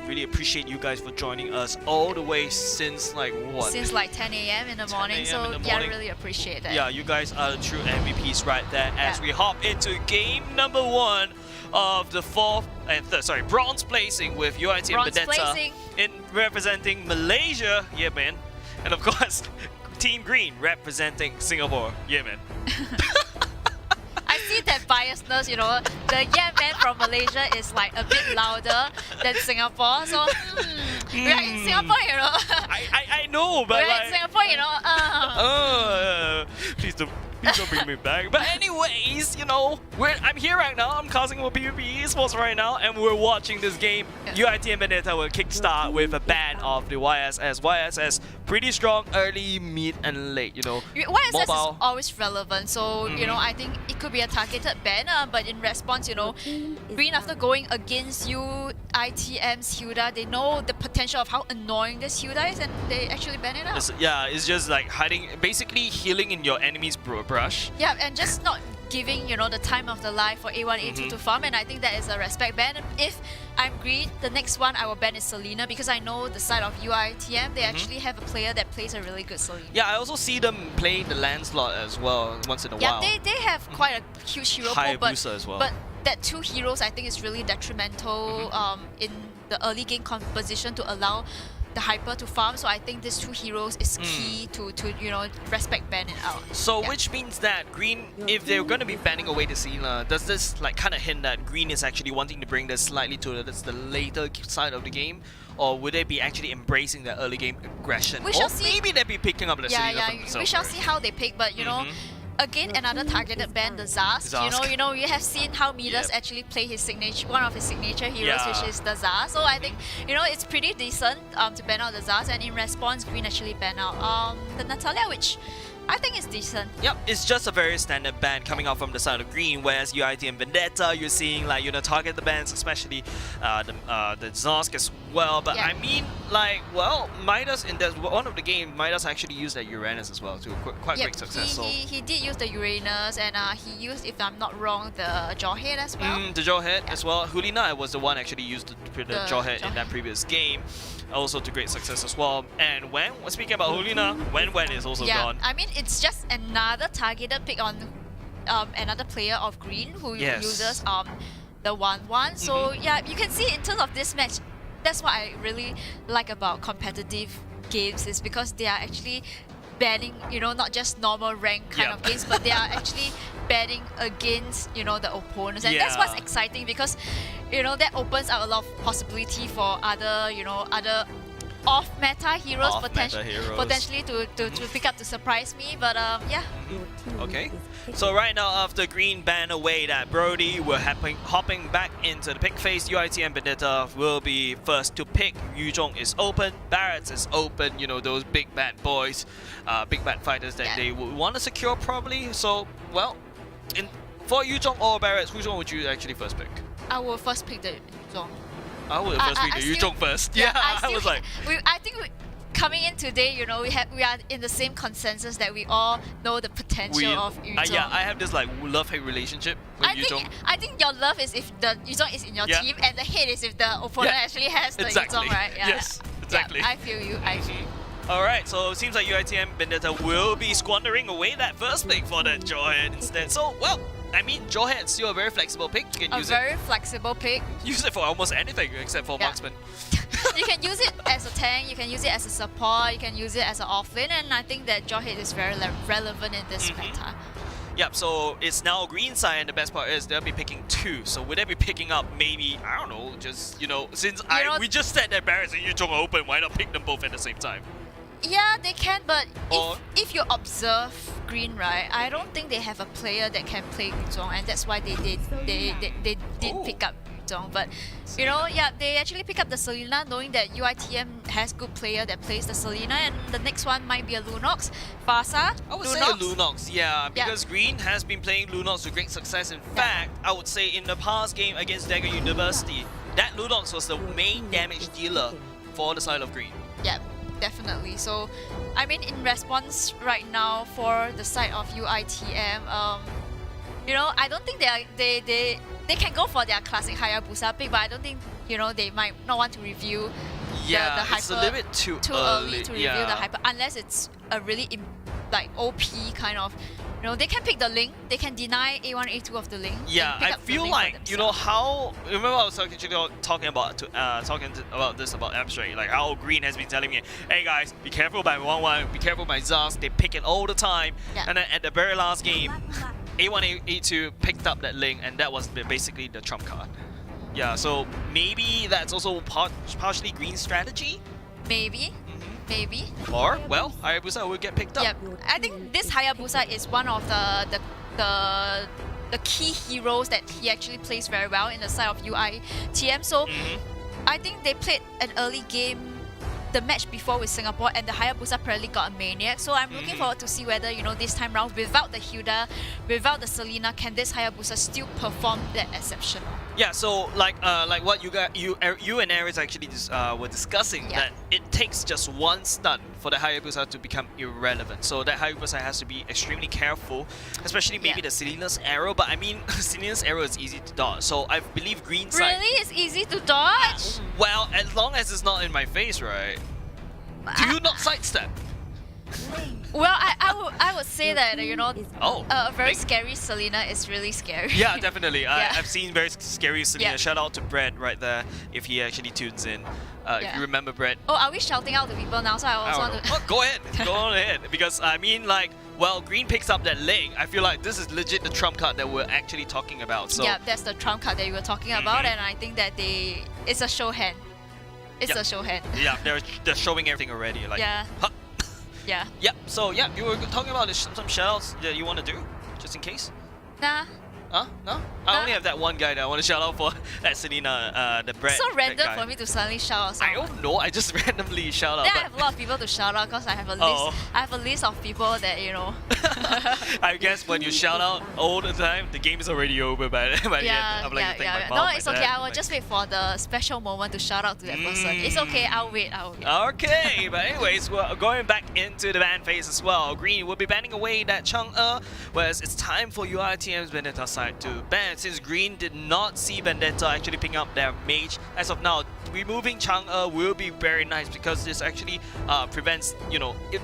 really appreciate you guys for joining us all the way since since 10 a.m. in the morning. So I really appreciate that. Yeah, you guys are the true MVPs right there. As we hop into game number 1 of the bronze placing with UIT and Vendetta in representing Malaysia, yeah man, and of course Team Green representing Singapore, yeah man. I see that biasness, the yeah man from Malaysia is a bit louder than Singapore, so we are in Singapore, I know, but we're in Singapore, please don't bring me back. But anyways, I'm here right now. I'm casting for PvP Esports right now, and we're watching this game. UIT and Vendetta will kickstart with a ban of the YSS. YSS pretty strong early, mid, and late. YSS mobile is always relevant, so I think it could be a targeted ban. But in response, Green, after going against UITM's Hilda, they know the potential of how annoying this Hilda is, and they actually ban it out. It's just like hiding, basically healing in your enemy's brush. Yeah, and just not giving the time of the life for A1, A2 to farm, and I think that is a respect ban. If I'm Green, the next one I will ban is Selena, because I know the side of UITM, they actually have a player that plays a really good Selena. Yeah, I also see them play the Lancelot as well once in a while. Yeah, they have quite a huge hero pool, as well. But that 2 heroes I think is really detrimental in the early game composition to allow the hyper to farm, so I think these 2 heroes is key to respect ban it out. So which means that Green, if they're going to be banning away the Selena, does this kind of hint that Green is actually wanting to bring this slightly to the later side of the game? Or would they be actually embracing their early game aggression? We shall see. Maybe they'll be picking up the Selena from themselves. We shall see how they pick, but again, another targeted ban, the Zaz. You have seen how Midas actually play one of his signature heroes, which is the Zaz. So I think it's pretty decent to ban out the Zaz, and in response, Green actually ban out the Natalia, which I think is decent. Yep, it's just a very standard ban coming out from the side of Green, whereas UIT and Vendetta, you're seeing target the bans, especially the Zosk as well. But I mean, Midas in that one of the game, Midas actually used that Uranus as well to quite great success. He did use the Uranus, and he used, if I'm not wrong, the Jawhead as well. The Jawhead as well. Hulina was the one actually used the Jawhead in that previous game. Also to great success as well. And speaking about Hulina, Wen is also gone. I mean, it's just another targeted pick on another player of Green who uses the 1-1. So yeah, you can see in terms of this match, that's what I really like about competitive games, is because they are actually banning, not just normal rank kind of games, but they are actually banning against, the opponents. And that's what's exciting because, that opens up a lot of possibility for other, other off-meta heroes, potentially to pick up to surprise me. But yeah. Okay. So right now, after Green ban away that Brody, we're hopping back into the pick phase. UIT and Vendetta will be first to pick. Yuzhong is open, Barrett's is open, those big bad boys, big bad fighters that they would want to secure probably. So, well, for Yuzhong or Barrett's, which one would you actually first pick? I will first pick the Yuzhong. I would first pick the Yuzhong first. Yeah, I was like... I think coming in today, we are in the same consensus that we all know the potential of Yuzhong. Yeah, I have this like love-hate relationship with Yuzhong. I think your love is if the Yuzhong is in your team, and the hate is if the opponent actually has the Yuzhong, right? Yeah. Yes, exactly. Yeah, I feel you. Alright, so it seems like UIT and Vendetta will be squandering away that first pick for that Jawhead instead. So, well, I mean, Jawhead's still a very flexible pick. You can use it. A very flexible pick. Use it for almost anything except for marksman. You can use it as a tank, you can use it as a support, you can use it as an offlane, and I think that Jawhead is very relevant in this meta. Yep, so it's now green side, and the best part is they'll be picking 2. So would they be picking up maybe, I don't know, just, since we just said that Barrett's and Yuzhong are open, why not pick them both at the same time? Yeah, they can, but if you observe Green, right, I don't think they have a player that can play Yuzhong, and that's why they did pick up Yuzhong. But they actually pick up the Selena, knowing that UITM has good player that plays the Selena, and the next one might be a Lunox, Fasa. I would say a Lunox, because Green has been playing Lunox with great success. In fact, I would say in the past game against Dagger University, that Lunox was the main damage dealer for the side of Green. Yeah. Definitely. So, I mean, in response right now for the side of UITM, I don't think they can go for their classic Hayabusa pick, but I don't think they might not want to review the hyper. It's a little bit too early to review the hyper, unless it's a really OP kind of. They can pick the link. They can deny A1, A2 of the link. Yeah, I feel like how. Remember, I was talking about this about Abstract, like how Green has been telling me, "Hey guys, be careful by 1-1, be careful by Zaz. They pick it all the time." Yeah. And then at the very last game, A1, A2 picked up that link, and that was basically the trump card. Yeah, so maybe that's also partially Green's strategy. Maybe. Or, well, Hayabusa will get picked up. Yeah, I think this Hayabusa is one of the key heroes that he actually plays very well in the side of UITM. So I think they played an early game the match before with Singapore, and the Hayabusa apparently got a Maniac. So I'm looking forward to see whether this time round, without the Hilda, without the Selena, can this Hayabusa still perform that exceptional? Yeah, so like what you and Aries actually were discussing, that it takes just one stun for the Hayabusa to become irrelevant. So that Hayabusa has to be extremely careful, especially maybe the Selena's arrow. But I mean, Selena's arrow is easy to dodge. So I believe Green side. Really, it's easy to dodge. Well, as long as it's not in my face, right? Do you not sidestep? Well, I would say that a very scary Selena is really scary. Yeah, definitely. I've seen very scary Selena. Yeah. Shout out to Brett right there if he actually tunes in. If you remember Brett. Oh, are we shouting out to people now? So I also want to. Oh, go ahead, go on ahead. Because I mean, Green picks up that link. I feel like this is legit the trump card that we're actually talking about. So yeah, that's the trump card that we were talking about, and I think that it's a show hand. It's a show hand. Yeah, they're showing everything already. Yeah. Huh. Yeah. Yep. So yeah, you were talking about some shoutouts that you want to do, just in case. Nah. Huh? No? I only have that one guy that I want to shout out for. That Selena, the Brett. So random for me to suddenly shout out someone. I don't know. I just randomly shout out. Then I have a lot of people to shout out because I have a list. I have a list of people that I guess when you shout out all the time, the game is already over by the end. I'm like, no, it's okay. I will just wait for the special moment to shout out to that person. It's okay. I'll wait. Okay, but anyways, we're going back into the ban phase as well. Green will be banning away that Chang'e, whereas it's time for UITM's Vendetta side to ban, since Green did not see Vendetta actually picking up their mage. As of now, removing Chang'e will be very nice because this actually prevents,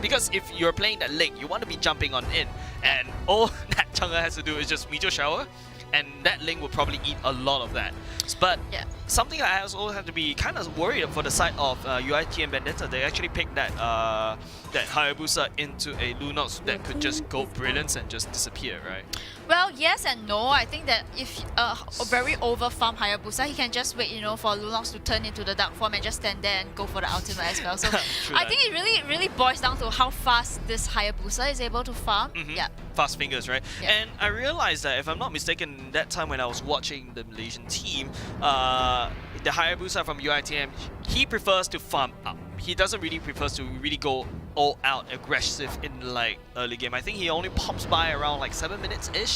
because if you're playing that link, you want to be jumping on in, and all that Chang'e has to do is just meteor shower, and that link will probably eat a lot of that. But something I also have to be kind of worried for the side of UIT and Vendetta. They actually picked that that Hayabusa into a Lunox that could just go brilliance and just disappear, right? Well, yes and no. I think that if a very overfarm Hayabusa, he can just wait, for Lunox to turn into the dark form and just stand there and go for the ultimate as well. So I think it really boils down to how fast this Hayabusa is able to farm. Yeah. Fast fingers, right? Yeah. And I realized that if I'm not mistaken, that time when I was watching the Malaysian team, the Hayabusa from UITM, he prefers to farm up. He doesn't really prefers to really go all out aggressive in like early game. I think he only pops by around like 7 minutes ish.